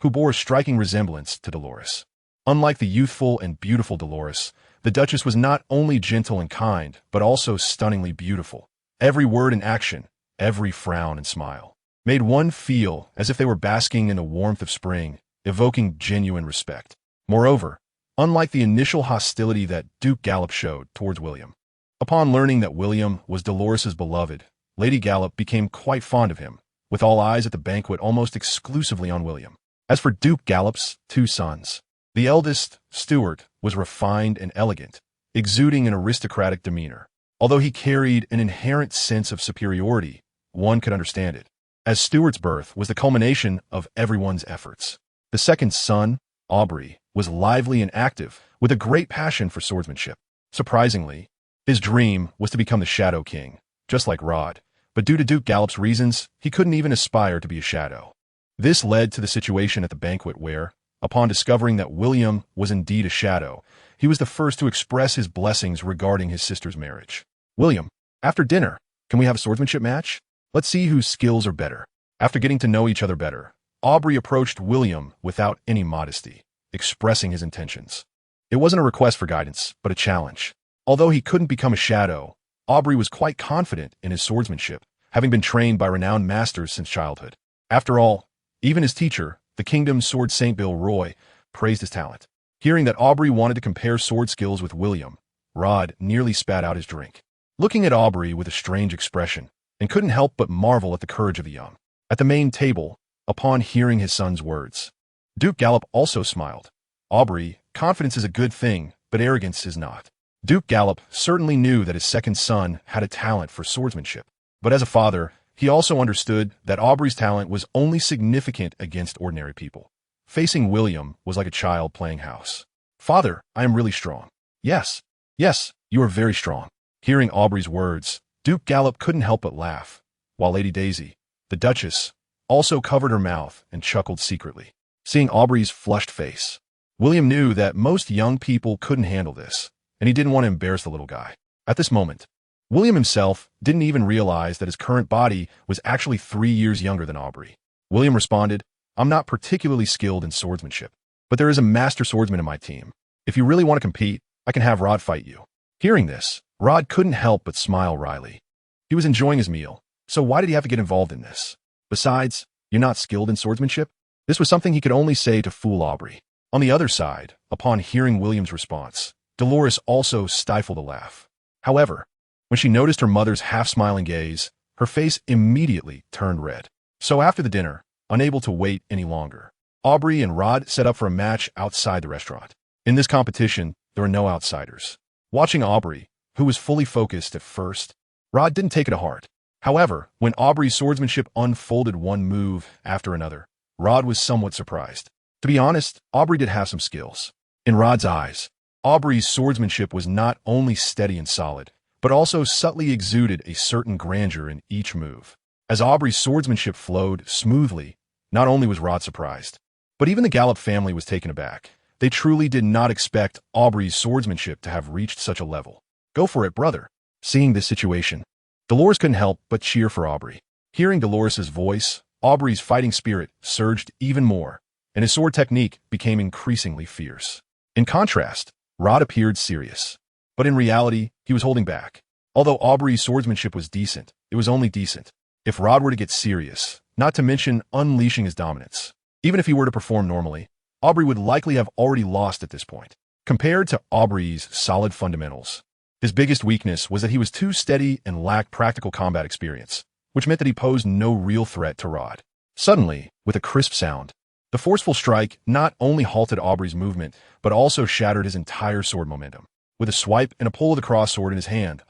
who bore a striking resemblance to Dolores. Unlike the youthful and beautiful Dolores, the Duchess was not only gentle and kind, but also stunningly beautiful. Every word and action, every frown and smile, made one feel as if they were basking in the warmth of spring, evoking genuine respect. Moreover, unlike the initial hostility that Duke Gallop showed towards William, upon learning that William was Dolores's beloved, Lady Gallop became quite fond of him, with all eyes at the banquet almost exclusively on William. As for Duke Gallop's 2 sons, the eldest, Stuart, was refined and elegant, exuding an aristocratic demeanor. Although he carried an inherent sense of superiority, one could understand it, as Stuart's birth was the culmination of everyone's efforts. The second son, Aubrey, was lively and active, with a great passion for swordsmanship. Surprisingly, his dream was to become the Shadow King, just like Rod, but due to Duke Gallop's reasons, he couldn't even aspire to be a shadow. This led to the situation at the banquet where, upon discovering that William was indeed a shadow, he was the first to express his blessings regarding his sister's marriage. "William, after dinner, can we have a swordsmanship match? Let's see whose skills are better." After getting to know each other better, Aubrey approached William without any modesty, expressing his intentions. It wasn't a request for guidance, but a challenge. Although he couldn't become a shadow, Aubrey was quite confident in his swordsmanship, having been trained by renowned masters since childhood. After all, even his teacher, the kingdom's sword Saint Bill Roy, praised his talent. Hearing that Aubrey wanted to compare sword skills with William, Rod nearly spat out his drink, looking at Aubrey with a strange expression, and couldn't help but marvel at the courage of the young. At the main table, upon hearing his son's words, Duke Gallop also smiled. "Aubrey, confidence is a good thing, but arrogance is not." Duke Gallop certainly knew that his second son had a talent for swordsmanship, but as a father, he also understood that Aubrey's talent was only significant against ordinary people. Facing William was like a child playing house. "Father, I am really strong." Yes, you are very strong." Hearing Aubrey's words, Duke Gallop couldn't help but laugh, while Lady Daisy, the Duchess, also covered her mouth and chuckled secretly. Seeing Aubrey's flushed face, William knew that most young people couldn't handle this, and he didn't want to embarrass the little guy. At this moment, William himself didn't even realize that his current body was actually 3 years younger than Aubrey. William responded, "I'm not particularly skilled in swordsmanship, but there is a master swordsman in my team. If you really want to compete, I can have Rod fight you." Hearing this, Rod couldn't help but smile wryly. He was enjoying his meal, so why did he have to get involved in this? Besides, "You're not skilled in swordsmanship?" This was something he could only say to fool Aubrey. On the other side, upon hearing William's response, Dolores also stifled a laugh. However, when she noticed her mother's half-smiling gaze, her face immediately turned red. So after the dinner, unable to wait any longer, Aubrey and Rod set up for a match outside the restaurant. In this competition, there were no outsiders. Watching Aubrey, who was fully focused at first, Rod didn't take it to heart. However, when Aubrey's swordsmanship unfolded one move after another, Rod was somewhat surprised. To be honest, Aubrey did have some skills. In Rod's eyes, Aubrey's swordsmanship was not only steady and solid, but also subtly exuded a certain grandeur in each move. As Aubrey's swordsmanship flowed smoothly, not only was Rod surprised, but even the Gallop family was taken aback. They truly did not expect Aubrey's swordsmanship to have reached such a level. "Go for it, brother." Seeing this situation, Dolores couldn't help but cheer for Aubrey. Hearing Dolores's voice, Aubrey's fighting spirit surged even more, and his sword technique became increasingly fierce. In contrast, Rod appeared serious, but in reality, he was holding back. Although Aubrey's swordsmanship was decent, it was only decent. If Rod were to get serious, not to mention unleashing his dominance, even if he were to perform normally, Aubrey would likely have already lost at this point. Compared to Aubrey's solid fundamentals, his biggest weakness was that he was too steady and lacked practical combat experience. which meant that he posed no real threat to Rod. Suddenly, with a crisp sound, the forceful strike not only halted Aubrey's movement, but also shattered his entire sword momentum. With a swipe and a pull of the cross sword in his hand,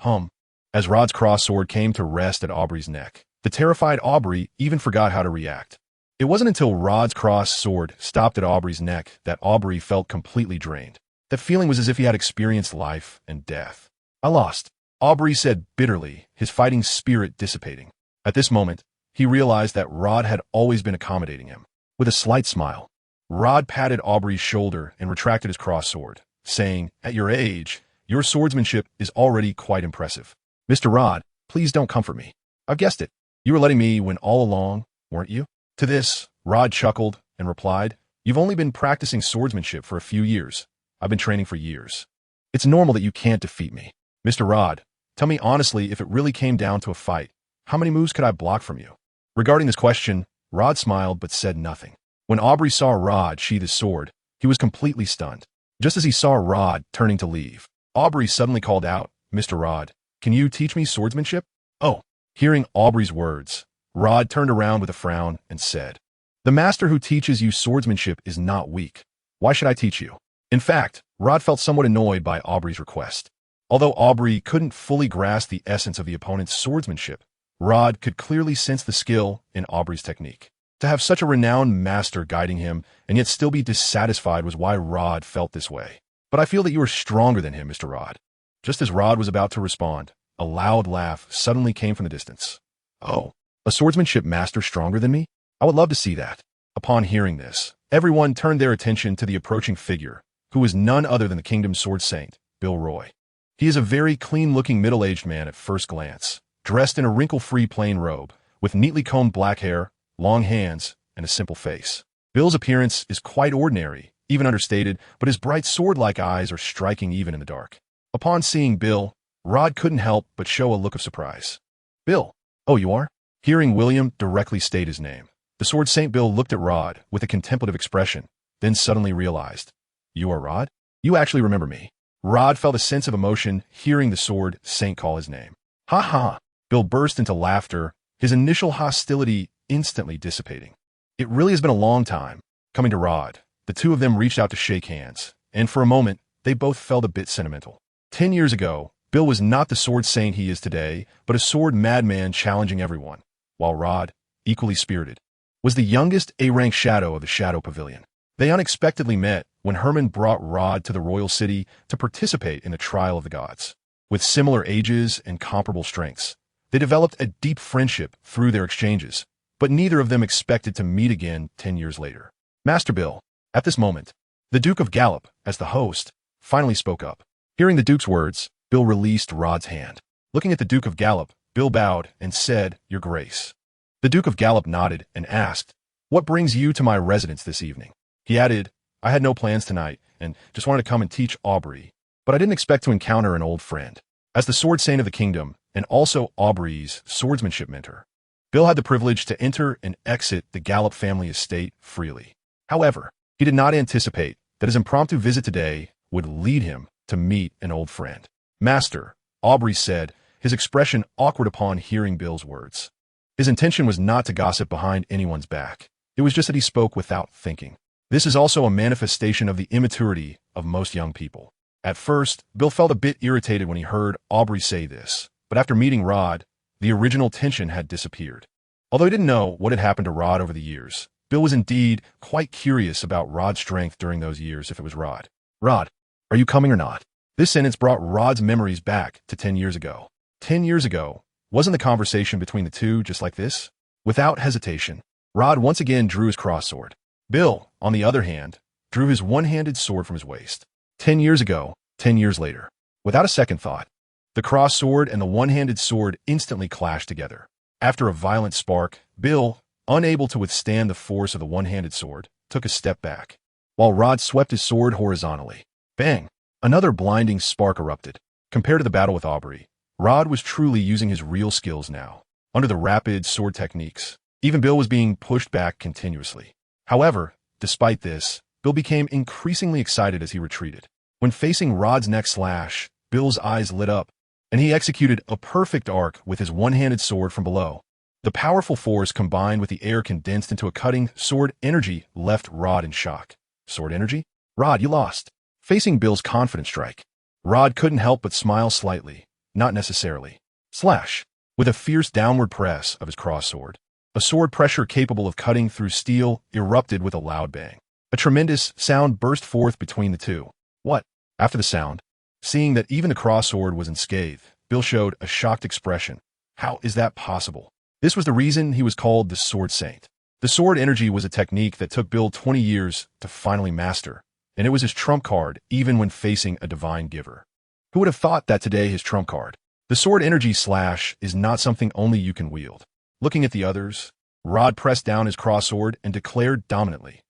as Rod's cross sword came to rest at Aubrey's neck, the terrified Aubrey even forgot how to react. It wasn't until Rod's cross sword stopped at Aubrey's neck that Aubrey felt completely drained. That feeling was as if he had experienced life and death. "I lost," Aubrey said bitterly, his fighting spirit dissipating. At this moment, he realized that Rod had always been accommodating him. With a slight smile, Rod patted Aubrey's shoulder and retracted his cross sword, saying, "At your age, your swordsmanship is already quite impressive. Mr. Rod, please don't comfort me. I've guessed it. You were letting me win all along, weren't you?" To this, Rod chuckled and replied, "You've only been practicing swordsmanship for a few years. I've been training for years. It's normal that you can't defeat me. Mr. Rod, tell me honestly, if it really came down to a fight, how many moves could I block from you?" Regarding this question, Rod smiled but said nothing. When Aubrey saw Rod sheath his sword, he was completely stunned. Just as he saw Rod turning to leave, Aubrey suddenly called out, "Mr. Rod, can you teach me swordsmanship?" "Oh." Hearing Aubrey's words, Rod turned around with a frown and said, "The master who teaches you swordsmanship is not weak. Why should I teach you?" In fact, Rod felt somewhat annoyed by Aubrey's request. Although Aubrey couldn't fully grasp the essence of the opponent's swordsmanship, Rod could clearly sense the skill in Aubrey's technique. To have such a renowned master guiding him and yet still be dissatisfied was why Rod felt this way. "But I feel that you are stronger than him, Mr. Rod." Just as Rod was about to respond, a loud laugh suddenly came from the distance. "Oh, a swordsmanship master stronger than me? I would love to see that." Upon hearing this, everyone turned their attention to the approaching figure, who was none other than the kingdom's sword saint, Bill Roy. He is a very clean-looking middle-aged man at first glance, dressed in a wrinkle-free plain robe, with neatly combed black hair, long hands, and a simple face. Bill's appearance is quite ordinary, even understated, but his bright sword-like eyes are striking even in the dark. Upon seeing Bill, Rod couldn't help but show a look of surprise. "Bill, oh, you are?" Hearing William directly state his name, the sword saint Bill looked at Rod with a contemplative expression, then suddenly realized, "You are Rod? You actually remember me." Rod felt a sense of emotion hearing the sword saint call his name. "Ha ha!" Bill burst into laughter, his initial hostility instantly dissipating. "It really has been a long time." Coming to Rod, the two of them reached out to shake hands, and for a moment, they both felt a bit sentimental. 10 years ago, Bill was not the sword saint he is today, but a sword madman challenging everyone, while Rod, equally spirited, was the youngest A-rank shadow of the Shadow Pavilion. They unexpectedly met when Herman brought Rod to the royal city to participate in the trial of the gods. With similar ages and comparable strengths, they developed a deep friendship through their exchanges, but neither of them expected to meet again 10 years later. Master Bill, at this moment, the Duke of Gallop, as the host, finally spoke up. Hearing the Duke's words, Bill released Rod's hand. Looking at the Duke of Gallop, Bill bowed and said, "Your Grace." The Duke of Gallop nodded and asked, "What brings you to my residence this evening?" He added, "I had no plans tonight and just wanted to come and teach Aubrey, but I didn't expect to encounter an old friend." As the sword saint of the kingdom and also Aubrey's swordsmanship mentor, Bill had the privilege to enter and exit the Gallop family estate freely. However, he did not anticipate that his impromptu visit today would lead him to meet an old friend. "Master," Aubrey said, his expression awkward upon hearing Bill's words. His intention was not to gossip behind anyone's back. It was just that he spoke without thinking. This is also a manifestation of the immaturity of most young people. At first, Bill felt a bit irritated when he heard Aubrey say this, but after meeting Rod, the original tension had disappeared. Although he didn't know what had happened to Rod over the years, Bill was indeed quite curious about Rod's strength during those years if it was Rod. "Rod, are you coming or not?" This sentence brought Rod's memories back to 10 years ago. 10 years ago, wasn't the conversation between the two just like this? Without hesitation, Rod once again drew his cross-sword. Bill, on the other hand, drew his one-handed sword from his waist. 10 years ago, 10 years later. Without a second thought, the cross-sword and the one-handed sword instantly clashed together. After a violent spark, Bill, unable to withstand the force of the one-handed sword, took a step back, while Rod swept his sword horizontally. Bang! Another blinding spark erupted. Compared to the battle with Aubrey, Rod was truly using his real skills now. Under the rapid sword techniques, even Bill was being pushed back continuously. However, despite this, Bill became increasingly excited as he retreated. When facing Rod's next slash, Bill's eyes lit up, and he executed a perfect arc with his one-handed sword from below. The powerful force combined with the air condensed into a cutting sword energy left Rod in shock. Sword energy? Rod, you lost. Facing Bill's confident strike, Rod couldn't help but smile slightly, not necessarily. Slash! With a fierce downward press of his cross sword, a sword pressure capable of cutting through steel erupted with a loud bang. A tremendous sound burst forth between the two. What? After the sound, seeing that even the cross sword was unscathed, Bill showed a shocked expression. How is that possible? This was the reason he was called the Sword Saint. The sword energy was a technique that took Bill 20 years to finally master, and it was his trump card even when facing a divine giver. Who would have thought that today his trump card? The sword energy slash is not something only you can wield. Looking at the others, Rod pressed down his cross sword and declared dominantly,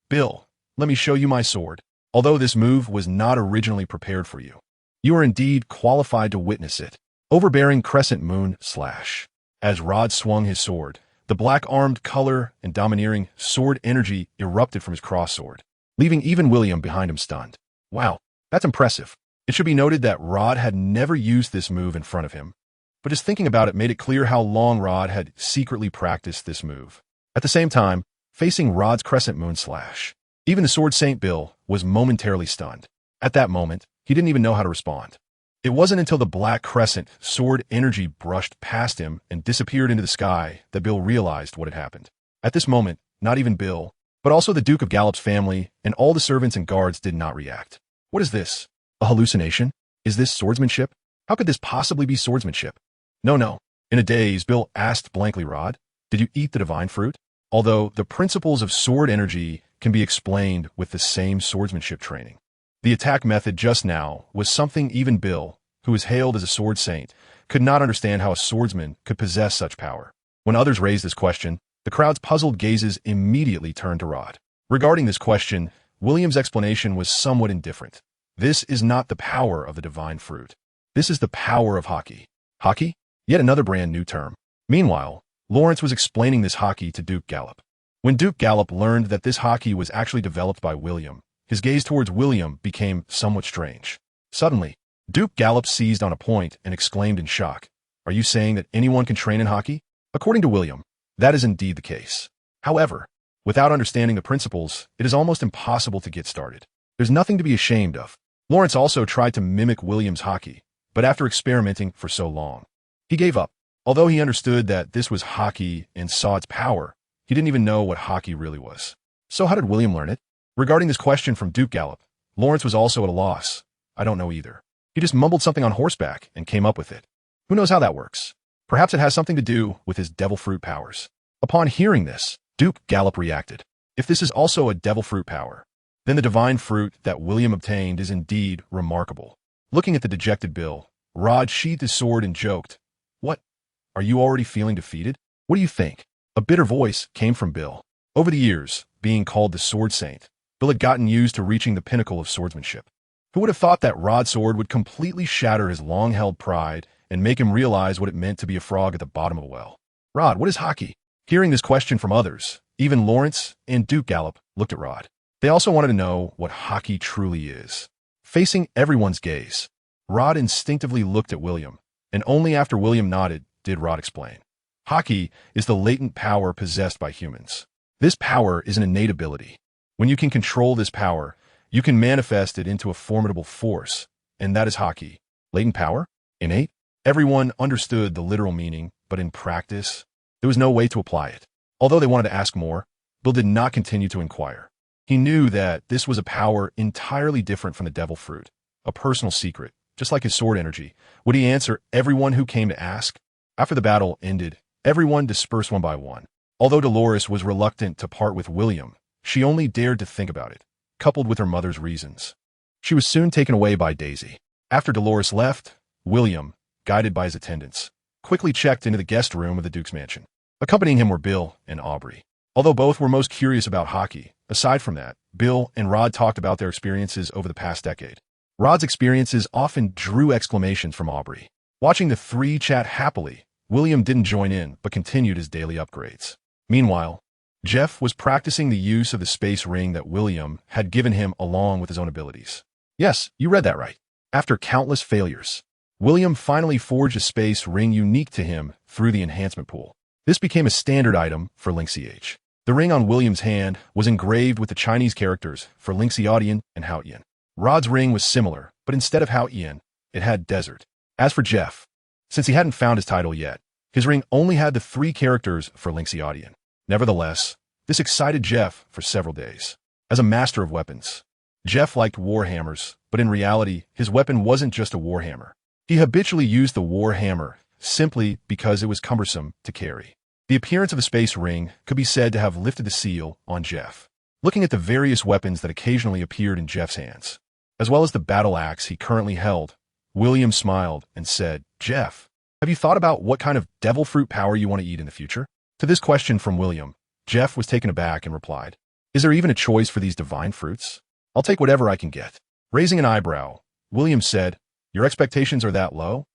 Bill, let me show you my sword. Although this move was not originally prepared for you, you are indeed qualified to witness it. Overbearing crescent moon slash. As Rod swung his sword, the black-armed color and domineering sword energy erupted from his cross sword, leaving even William behind him stunned. Wow, that's impressive. It should be noted that Rod had never used this move in front of him, but just thinking about it made it clear how long Rod had secretly practiced this move. At the same time, facing Rod's crescent moon slash, even the Sword Saint Bill was momentarily stunned. At that moment, he didn't even know how to respond. It wasn't until the black crescent sword energy brushed past him and disappeared into the sky that Bill realized what had happened. At this moment, not even Bill, but also the Duke of Gallop's family and all the servants and guards did not react. What is this? A hallucination? Is this swordsmanship? How could this possibly be swordsmanship? No. In a daze, Bill asked blankly Rod, did you eat the divine fruit? Although the principles of sword energy can be explained with the same swordsmanship training. The attack method just now was something even Bill, who is hailed as a sword saint, could not understand how a swordsman could possess such power. When others raised this question, the crowd's puzzled gazes immediately turned to Rod. Regarding this question, William's explanation was somewhat indifferent. This is not the power of the divine fruit. This is the power of hockey. Hockey? Yet another brand new term. Meanwhile, Lawrence was explaining this hockey to Duke Gallop. When Duke Gallop learned that this hockey was actually developed by William, his gaze towards William became somewhat strange. Suddenly, Duke Gallop seized on a point and exclaimed in shock, Are you saying that anyone can train in hockey? According to William, that is indeed the case. However, without understanding the principles, it is almost impossible to get started. There's nothing to be ashamed of. Lawrence also tried to mimic William's hockey, but after experimenting for so long, he gave up. Although he understood that this was hockey and saw its power, he didn't even know what hockey really was. So how did William learn it? Regarding this question from Duke Gallop, Lawrence was also at a loss. I don't know either. He just mumbled something on horseback and came up with it. Who knows how that works? Perhaps it has something to do with his devil fruit powers. Upon hearing this, Duke Gallop reacted. If this is also a devil fruit power, then the divine fruit that William obtained is indeed remarkable. Looking at the dejected Bill, Rod sheathed his sword and joked, What? Are you already feeling defeated? What do you think? A bitter voice came from Bill. Over the years, being called the Sword Saint, Bill had gotten used to reaching the pinnacle of swordsmanship. Who would have thought that Rod's sword would completely shatter his long-held pride and make him realize what it meant to be a frog at the bottom of a well? Rod, what is hockey? Hearing this question from others, even Lawrence and Duke Gallop looked at Rod. They also wanted to know what hockey truly is. Facing everyone's gaze, Rod instinctively looked at William, and only after William nodded did Rod explain. Hockey is the latent power possessed by humans. This power is an innate ability. When you can control this power, you can manifest it into a formidable force, and that is hockey. Latent power? Innate? Everyone understood the literal meaning, but in practice, there was no way to apply it. Although they wanted to ask more, Bill did not continue to inquire. He knew that this was a power entirely different from the devil fruit, a personal secret, just like his sword energy. Would he answer everyone who came to ask? After the battle ended, everyone dispersed one by one. Although Dolores was reluctant to part with William, she only dared to think about it, coupled with her mother's reasons. She was soon taken away by Daisy. After Dolores left, William, guided by his attendants, quickly checked into the guest room of the Duke's mansion. Accompanying him were Bill and Aubrey. Although both were most curious about hockey, aside from that, Bill and Rod talked about their experiences over the past decade. Rod's experiences often drew exclamations from Aubrey. Watching the three chat happily, William didn't join in, but continued his daily upgrades. Meanwhile, Jeff was practicing the use of the space ring that William had given him along with his own abilities. Yes, you read that right. After countless failures, William finally forged a space ring unique to him through the enhancement pool. This became a standard item for Lingxiage. The ring on William's hand was engraved with the Chinese characters for Lingxiadian and Haotian. Rod's ring was similar, but instead of Haotian, it had desert. As for Jeff, since he hadn't found his title yet, his ring only had the 3 characters for Lingxiadian. Nevertheless, this excited Jeff for several days. As a master of weapons, Jeff liked warhammers, but in reality, his weapon wasn't just a warhammer. He habitually used the warhammer simply because it was cumbersome to carry. The appearance of a space ring could be said to have lifted the seal on Jeff. Looking at the various weapons that occasionally appeared in Jeff's hands, as well as the battle axe he currently held, William smiled and said, "Jeff, have you thought about what kind of devil fruit power you want to eat in the future?" To this question from William, Jeff was taken aback and replied, "Is there even a choice for these divine fruits? I'll take whatever I can get." Raising an eyebrow, William said, "Your expectations are that low?"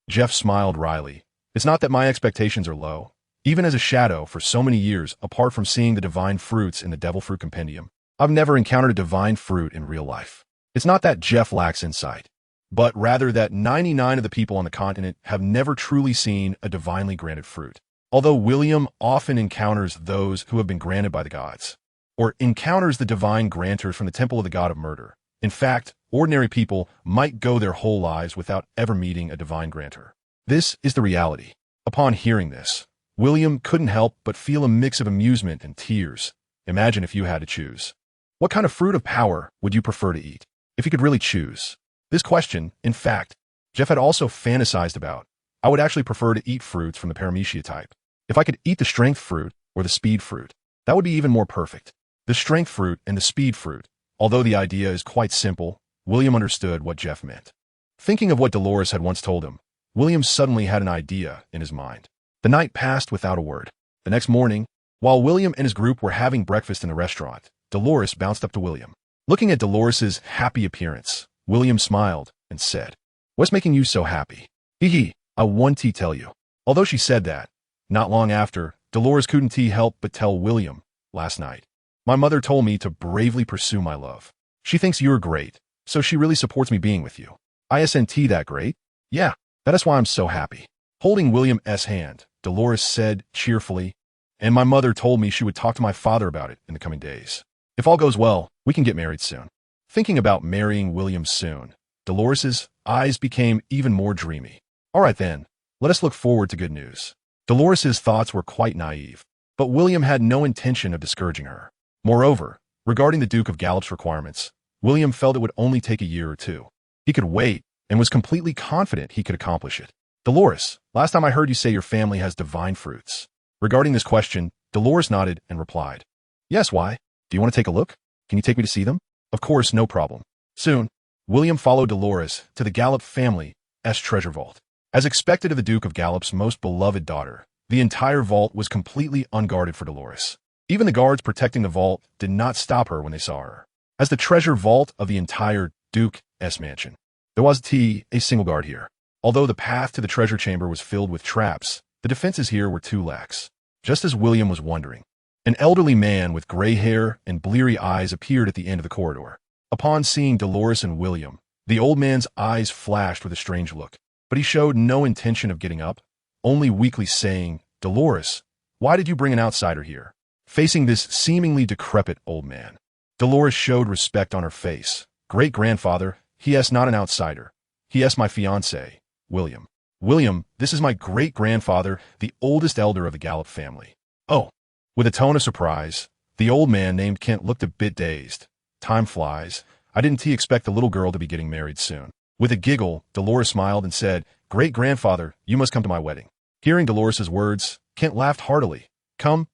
Jeff smiled wryly. "It's not that my expectations are low. Even as a shadow for so many years, apart from seeing the divine fruits in the Devil Fruit Compendium, I've never encountered a divine fruit in real life. It's not that Jeff lacks insight, but rather that 99 of the people on the continent have never truly seen a divinely granted fruit. Although William often encounters those who have been granted by the gods, or encounters the divine grantors from the temple of the god of murder. In fact, ordinary people might go their whole lives without ever meeting a divine grantor. This is the reality." Upon hearing this, William couldn't help but feel a mix of amusement and tears. Imagine if you had to choose. What kind of fruit of power would you prefer to eat, if you could really choose? This question, in fact, Jeff had also fantasized about. I would actually prefer to eat fruits from the paramecia type. If I could eat the strength fruit or the speed fruit, that would be even more perfect. The strength fruit and the speed fruit. Although the idea is quite simple, William understood what Jeff meant. Thinking of what Dolores had once told him, William suddenly had an idea in his mind. The night passed without a word. The next morning, while William and his group were having breakfast in the restaurant, Dolores bounced up to William. Looking at Dolores's happy appearance, William smiled and said, "What's making you so happy?" "He, I want to tell you." Although she said that, not long after, Dolores couldn't help but tell William, "Last night, my mother told me to bravely pursue my love. She thinks you're great, so she really supports me being with you." "Isn't that great?" "Yeah, that is why I'm so happy." Holding William's hand, Dolores said cheerfully, "And my mother told me she would talk to my father about it in the coming days. If all goes well, we can get married soon." Thinking about marrying William soon, Dolores's eyes became even more dreamy. "All right then, let us look forward to good news." Dolores's thoughts were quite naive, but William had no intention of discouraging her. Moreover, regarding the Duke of Gallop's requirements, William felt it would only take a year or 2. He could wait and was completely confident he could accomplish it. "Dolores, last time I heard you say your family has divine fruits." Regarding this question, Dolores nodded and replied, "Yes, why? Do you want to take a look? Can you take me to see them?" "Of course, no problem." Soon, William followed Dolores to the Gallop family's treasure vault. As expected of the Duke of Gallop's most beloved daughter, the entire vault was completely unguarded for Dolores. Even the guards protecting the vault did not stop her when they saw her. As the treasure vault of the entire Duke's mansion, there was a single guard here. Although the path to the treasure chamber was filled with traps, the defenses here were too lax. Just as William was wondering, an elderly man with gray hair and bleary eyes appeared at the end of the corridor. Upon seeing Dolores and William, the old man's eyes flashed with a strange look, but he showed no intention of getting up, only weakly saying, "Dolores, why did you bring an outsider here?" Facing this seemingly decrepit old man, Dolores showed respect on her face. "Great-grandfather, he is not an outsider. He is my fiancé, William. William, this is my great-grandfather, the oldest elder of the Gallop family." "Oh." With a tone of surprise, the old man named Kent looked a bit dazed. "Time flies. I didn't expect the little girl to be getting married soon." With a giggle, Dolores smiled and said, "Great-grandfather, you must come to my wedding." Hearing Dolores's words, Kent laughed heartily. Come,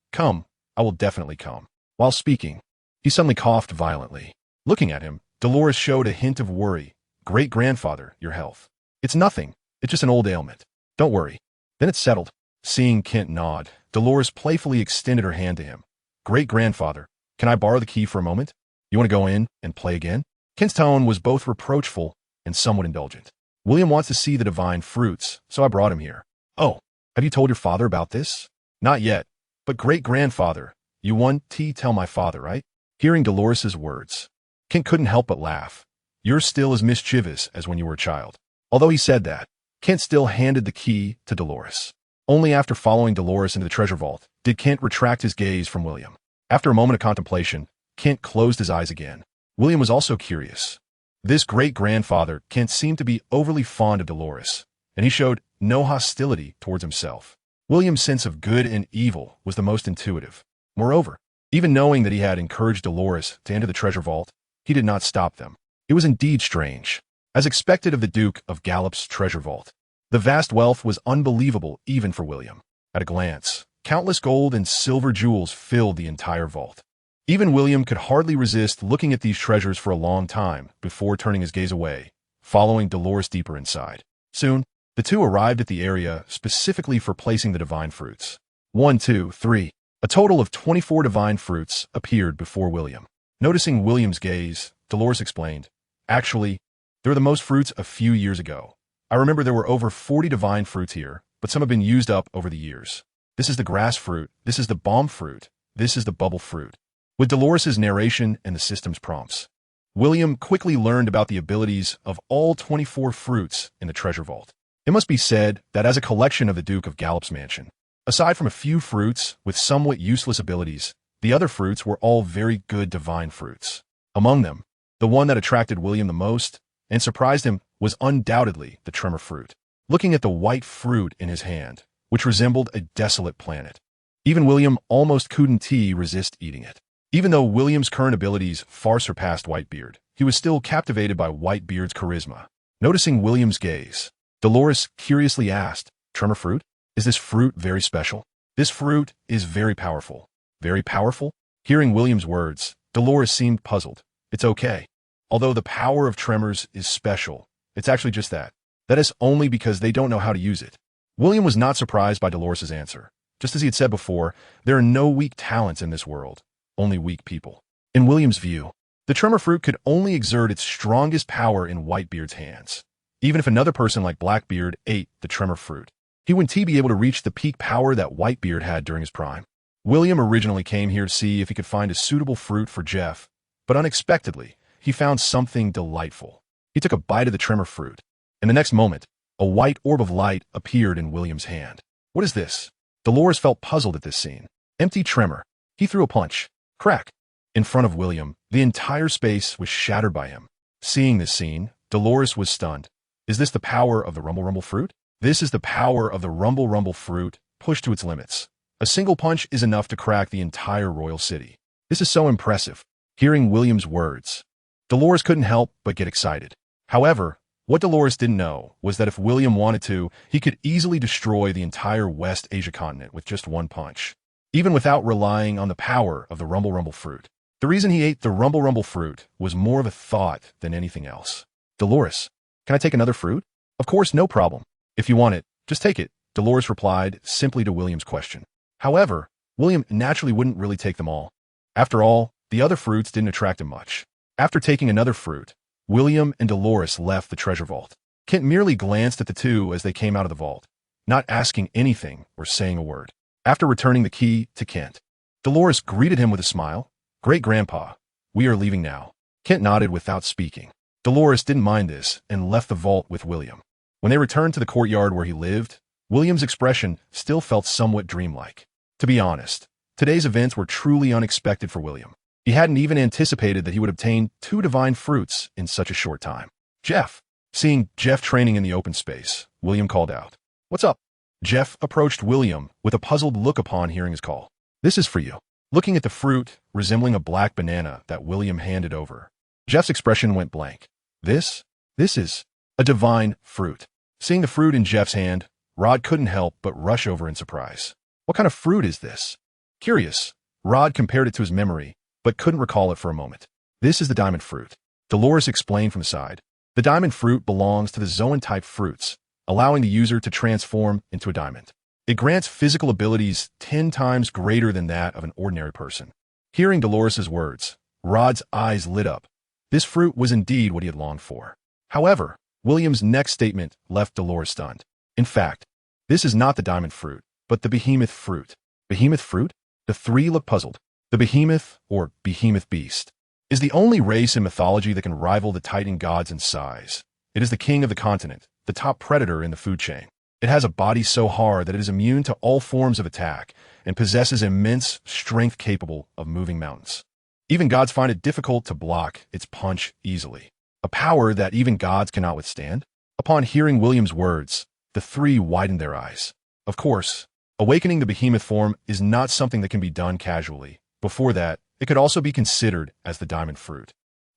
I will definitely come." While speaking, he suddenly coughed violently. Looking at him, Dolores showed a hint of worry. "Great-grandfather, your health." "It's nothing. It's just an old ailment. Don't worry." "Then it's settled." Seeing Kent nod, Dolores playfully extended her hand to him. "Great-grandfather, can I borrow the key for a moment? You want to go in and play again?" Kent's tone was both reproachful and somewhat indulgent. "William wants to see the divine fruits, so I brought him here." "Oh, have you told your father about this?" "Not yet. But great-grandfather, you want to tell my father, right?" Hearing Dolores's words, Kent couldn't help but laugh. "You're still as mischievous as when you were a child." Although he said that, Kent still handed the key to Dolores. Only after following Dolores into the treasure vault did Kent retract his gaze from William. After a moment of contemplation, Kent closed his eyes again. William was also curious. This great-grandfather, Kent, seemed to be overly fond of Dolores, and he showed no hostility towards himself. William's sense of good and evil was the most intuitive. Moreover, even knowing that he had encouraged Dolores to enter the treasure vault, he did not stop them. It was indeed strange. As expected of the Duke of Gallop's treasure vault, the vast wealth was unbelievable even for William. At a glance, countless gold and silver jewels filled the entire vault. Even William could hardly resist looking at these treasures for a long time before turning his gaze away, following Dolores deeper inside. Soon, the two arrived at the area specifically for placing the divine fruits. 1, 2, 3. A total of 24 divine fruits appeared before William. Noticing William's gaze, Dolores explained, "Actually, there were the most fruits a few years ago. I remember there were over 40 divine fruits here, but some have been used up over the years. This is the grass fruit, this is the bomb fruit, this is the bubble fruit." With Dolores' narration and the system's prompts, William quickly learned about the abilities of all 24 fruits in the treasure vault. It must be said that as a collection of the Duke of Gallop's mansion, aside from a few fruits with somewhat useless abilities, the other fruits were all very good divine fruits. Among them, the one that attracted William the most and surprised him was undoubtedly the tremor fruit. Looking at the white fruit in his hand, which resembled a desolate planet, even William almost couldn't resist eating it. Even though William's current abilities far surpassed Whitebeard, he was still captivated by Whitebeard's charisma. Noticing William's gaze, Dolores curiously asked, "Tremor fruit? Is this fruit very special?" "This fruit is very powerful." "Very powerful?" Hearing William's words, Dolores seemed puzzled. "It's okay. Although the power of tremors is special, it's actually just that. That is only because they don't know how to use it." William was not surprised by Dolores' answer. Just as he had said before, there are no weak talents in this world, only weak people. In William's view, the tremor fruit could only exert its strongest power in Whitebeard's hands. Even if another person like Blackbeard ate the tremor fruit, he wouldn't be able to reach the peak power that Whitebeard had during his prime. William originally came here to see if he could find a suitable fruit for Jeff, but unexpectedly, he found something delightful. He took a bite of the tremor fruit, and the next moment, a white orb of light appeared in William's hand. "What is this?" Dolores felt puzzled at this scene. "Empty tremor." He threw a punch. Crack! In front of William, the entire space was shattered by him. Seeing this scene, Dolores was stunned. "Is this the power of the Rumble fruit?" "This is the power of the Rumble fruit, pushed to its limits. A single punch is enough to crack the entire royal city. This is so impressive." Hearing William's words, Dolores couldn't help but get excited. However, what Dolores didn't know was that if William wanted to, he could easily destroy the entire West Asia continent with just one punch, even without relying on the power of the Rumble fruit. The reason he ate the Rumble fruit was more of a thought than anything else. "Dolores, can I take another fruit?" "Of course, no problem. If you want it, just take it," Dolores replied simply to William's question. However, William naturally wouldn't really take them all. After all, the other fruits didn't attract him much. After taking another fruit, William and Dolores left the treasure vault. Kent merely glanced at the two as they came out of the vault, not asking anything or saying a word. After returning the key to Kent, Dolores greeted him with a smile. "Great-grandpa, we are leaving now." Kent nodded without speaking. Dolores didn't mind this and left the vault with William. When they returned to the courtyard where he lived, William's expression still felt somewhat dreamlike. To be honest, today's events were truly unexpected for William. He hadn't even anticipated that he would obtain 2 divine fruits in such a short time. "Jeff." Seeing Jeff training in the open space, William called out, "What's up?" Jeff approached William with a puzzled look upon hearing his call. "This is for you." Looking at the fruit, resembling a black banana that William handed over, Jeff's expression went blank. This is a divine fruit." Seeing the fruit in Jeff's hand, Rod couldn't help but rush over in surprise. "What kind of fruit is this?" Curious, Rod compared it to his memory, but couldn't recall it for a moment. "This is the diamond fruit," Dolores explained from the side. The diamond fruit belongs to the Zoan-type fruits, allowing the user to transform into a diamond. It grants physical abilities 10 times greater than that of an ordinary person. Hearing Dolores' words, Rod's eyes lit up. This fruit was indeed what he had longed for. However, William's next statement left Dolores stunned. In fact, this is not the diamond fruit, but the behemoth fruit. Behemoth fruit? The three looked puzzled. The behemoth, or behemoth beast, is the only race in mythology that can rival the Titan gods in size. It is the king of the continent, the top predator in the food chain. It has a body so hard that it is immune to all forms of attack and possesses immense strength capable of moving mountains. Even gods find it difficult to block its punch easily, a power that even gods cannot withstand. Upon hearing William's words, the three widened their eyes. Of course, awakening the behemoth form is not something that can be done casually. Before that, it could also be considered as the diamond fruit.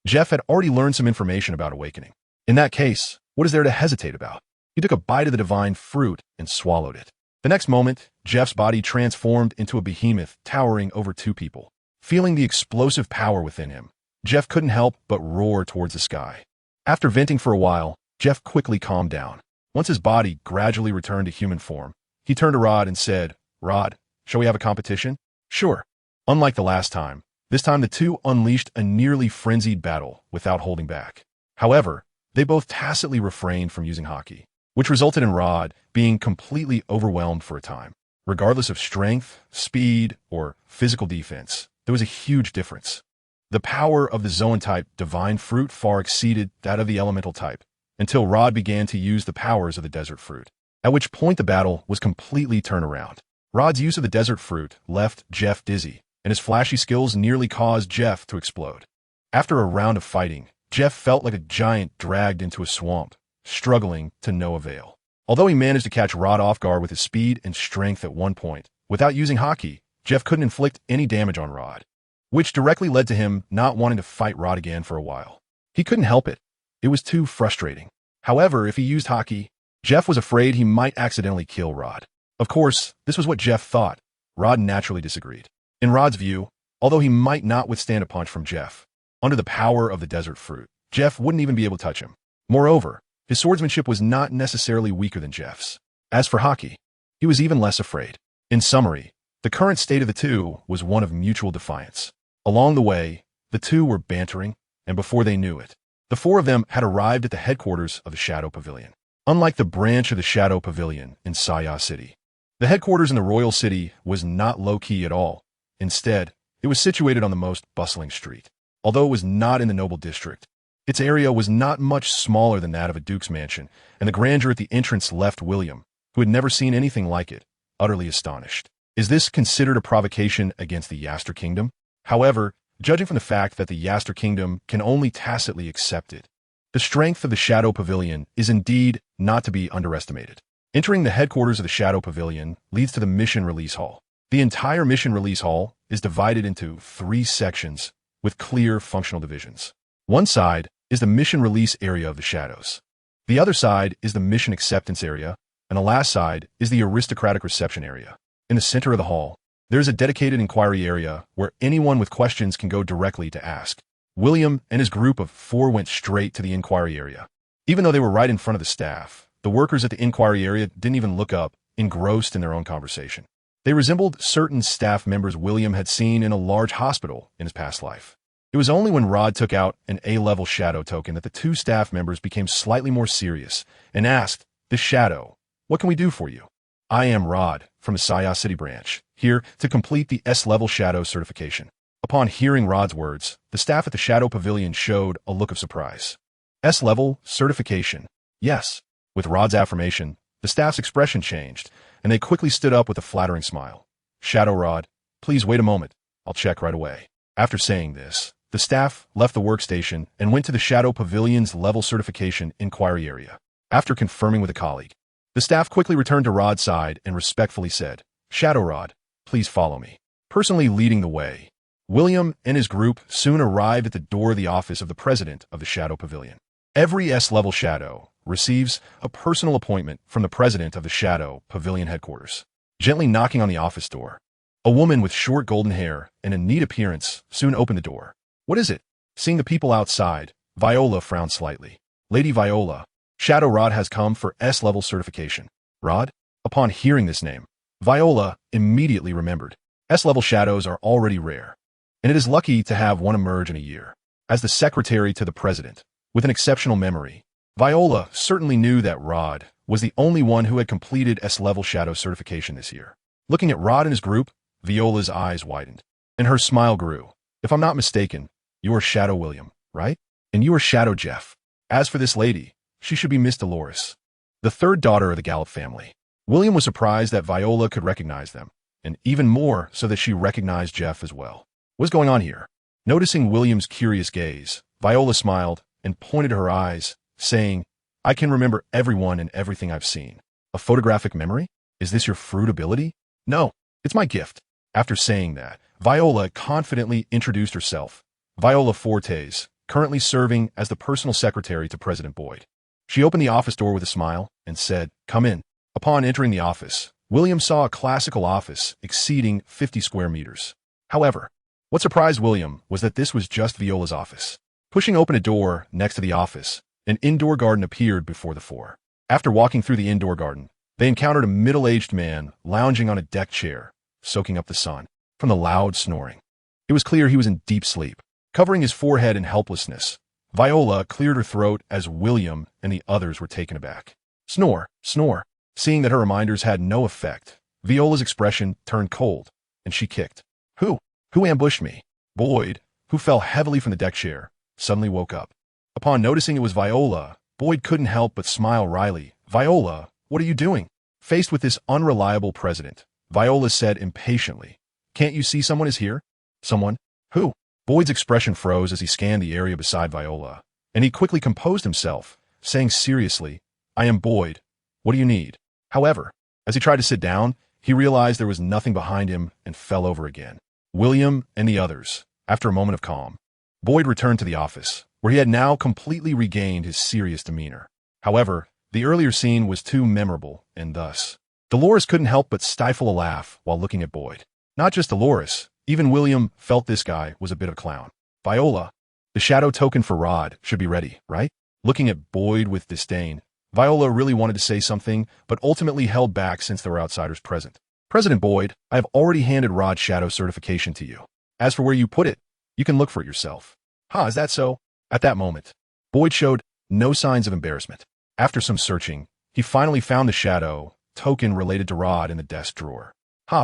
Jeff had already learned some information about awakening. In that case, what is there to hesitate about? He took a bite of the divine fruit and swallowed it. The next moment, Jeff's body transformed into a behemoth towering over two people. Feeling the explosive power within him, Jeff couldn't help but roar towards the sky. After venting for a while, Jeff quickly calmed down. Once his body gradually returned to human form, he turned to Rod and said, "Rod, shall we have a competition?" "Sure." Unlike the last time, this time the two unleashed a nearly frenzied battle without holding back. However, they both tacitly refrained from using hockey, which resulted in Rod being completely overwhelmed for a time. Regardless of strength, speed, or physical defense, there was a huge difference. The power of the Zoan-type divine fruit far exceeded that of the elemental type, until Rod began to use the powers of the desert fruit, at which point the battle was completely turned around. Rod's use of the desert fruit left Jeff dizzy, and his flashy skills nearly caused Jeff to explode. After a round of fighting, Jeff felt like a giant dragged into a swamp, struggling to no avail. Although he managed to catch Rod off guard with his speed and strength at one point, without using hockey, Jeff couldn't inflict any damage on Rod, which directly led to him not wanting to fight Rod again for a while. He couldn't help it. It was too frustrating. However, if he used hockey, Jeff was afraid he might accidentally kill Rod. Of course, this was what Jeff thought. Rod naturally disagreed. In Rod's view, although he might not withstand a punch from Jeff, under the power of the desert fruit, Jeff wouldn't even be able to touch him. Moreover, his swordsmanship was not necessarily weaker than Jeff's. As for hockey, he was even less afraid. In summary, the current state of the two was one of mutual defiance. Along the way, the two were bantering, and before they knew it, the four of them had arrived at the headquarters of the Shadow Pavilion. Unlike the branch of the Shadow Pavilion in Saya City, the headquarters in the Royal City was not low-key at all. Instead, it was situated on the most bustling street. Although it was not in the noble district, its area was not much smaller than that of a duke's mansion, and the grandeur at the entrance left William, who had never seen anything like it, utterly astonished. Is this considered a provocation against the Yaster Kingdom? However, judging from the fact that the Yaster Kingdom can only tacitly accept it, the strength of the Shadow Pavilion is indeed not to be underestimated. Entering the headquarters of the Shadow Pavilion leads to the Mission Release Hall. The entire Mission Release Hall is divided into 3 sections with clear functional divisions. One side is the Mission Release area of the Shadows. The other side is the Mission Acceptance area, and the last side is the Aristocratic Reception area. In the center of the hall, there is a dedicated inquiry area where anyone with questions can go directly to ask. William and his group of 4 went straight to the inquiry area. Even though they were right in front of the staff, the workers at the inquiry area didn't even look up, engrossed in their own conversation. They resembled certain staff members William had seen in a large hospital in his past life. It was only when Rod took out an A-level shadow token that the 2 staff members became slightly more serious and asked, "This shadow, what can we do for you?" "I am Rod from the Saya City branch, here to complete the S-level shadow certification." Upon hearing Rod's words, the staff at the Shadow Pavilion showed a look of surprise. S-level certification. Yes. With Rod's affirmation, the staff's expression changed, and they quickly stood up with a flattering smile. "Shadow Rod, please wait a moment. I'll check right away." After saying this, the staff left the workstation and went to the Shadow Pavilion's level certification inquiry area. After confirming with a colleague, the staff quickly returned to Rod's side and respectfully said, "Shadow Rod, please follow me." Personally leading the way, William and his group soon arrived at the door of the office of the president of the Shadow Pavilion. Every S-level shadow receives a personal appointment from the president of the Shadow Pavilion headquarters. Gently knocking on the office door, a woman with short golden hair and a neat appearance soon opened the door. "What is it?" Seeing the people outside, Viola frowned slightly. "Lady Viola, Shadow Rod has come for S-level certification." "Rod?" Upon hearing this name, Viola immediately remembered. S-level shadows are already rare, and it is lucky to have one emerge in a year. As the secretary to the president, with an exceptional memory, Viola certainly knew that Rod was the only one who had completed S-level shadow certification this year. Looking at Rod and his group, Viola's eyes widened, and her smile grew. "If I'm not mistaken, you are Shadow William, right? And you are Shadow Jeff. As for this lady, she should be Miss Dolores, the 3rd daughter of the Gallup family." William was surprised that Viola could recognize them, and even more so that she recognized Jeff as well. What's going on here? Noticing William's curious gaze, Viola smiled and pointed to her eyes, saying, I can remember everyone and everything I've seen. A photographic memory? Is this your fruit ability? No, it's my gift. After saying that, Viola confidently introduced herself. Viola Fortes, currently serving as the personal secretary to President Boyd. She opened the office door with a smile and said, Come in. Upon entering the office, William saw a classical office exceeding 50 square meters. However, what surprised William was that this was just Viola's office. Pushing open a door next to the office, an indoor garden appeared before the four. After walking through the indoor garden, they encountered a middle-aged man lounging on a deck chair, soaking up the sun from the loud snoring. It was clear he was in deep sleep. Covering his forehead in helplessness, Viola cleared her throat as William and the others were taken aback. Snore, snore. Seeing that her reminders had no effect, Viola's expression turned cold, and she kicked. Who ambushed me? Boyd, who fell heavily from the deck chair, suddenly woke up. Upon noticing it was Viola, Boyd couldn't help but smile wryly. Viola, what are you doing? Faced with this unreliable president, Viola said impatiently, Can't you see someone is here? Someone? Who? Boyd's expression froze as he scanned the area beside Viola, and he quickly composed himself, saying seriously, I am Boyd. What do you need? However, as he tried to sit down, he realized there was nothing behind him and fell over again. William and the others, after a moment of calm, Boyd returned to the office, where he had now completely regained his serious demeanor. However, the earlier scene was too memorable, and thus, Dolores couldn't help but stifle a laugh while looking at Boyd. Not just Dolores, even William felt this guy was a bit of a clown. Viola, the shadow token for Rod should be ready, right? Looking at Boyd with disdain, Viola really wanted to say something, but ultimately held back since there were outsiders present. President Boyd, I have already handed Rod's shadow certification to you. As for where you put it, you can look for it yourself. Is that so? At that moment, Boyd showed no signs of embarrassment. After some searching, he finally found the shadow token related to Rod in the desk drawer.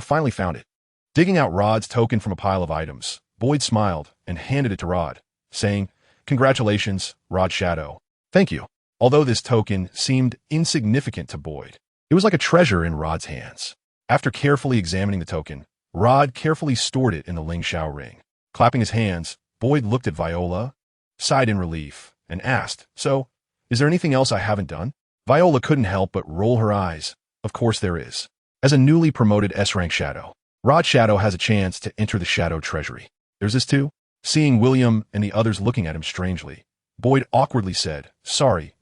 Finally found it. Digging out Rod's token from a pile of items, Boyd smiled and handed it to Rod, saying, Congratulations, Rod Shadow. Thank you. Although this token seemed insignificant to Boyd, it was like a treasure in Rod's hands. After carefully examining the token, Rod carefully stored it in the Ling Shao ring. Clapping his hands, Boyd looked at Viola, sighed in relief, and asked, So, is there anything else I haven't done? Viola couldn't help but roll her eyes. Of course there is. As a newly promoted S-rank shadow, Rod Shadow has a chance to enter the Shadow Treasury. There's this too? Seeing William and the others looking at him strangely, Boyd awkwardly said, Sorry.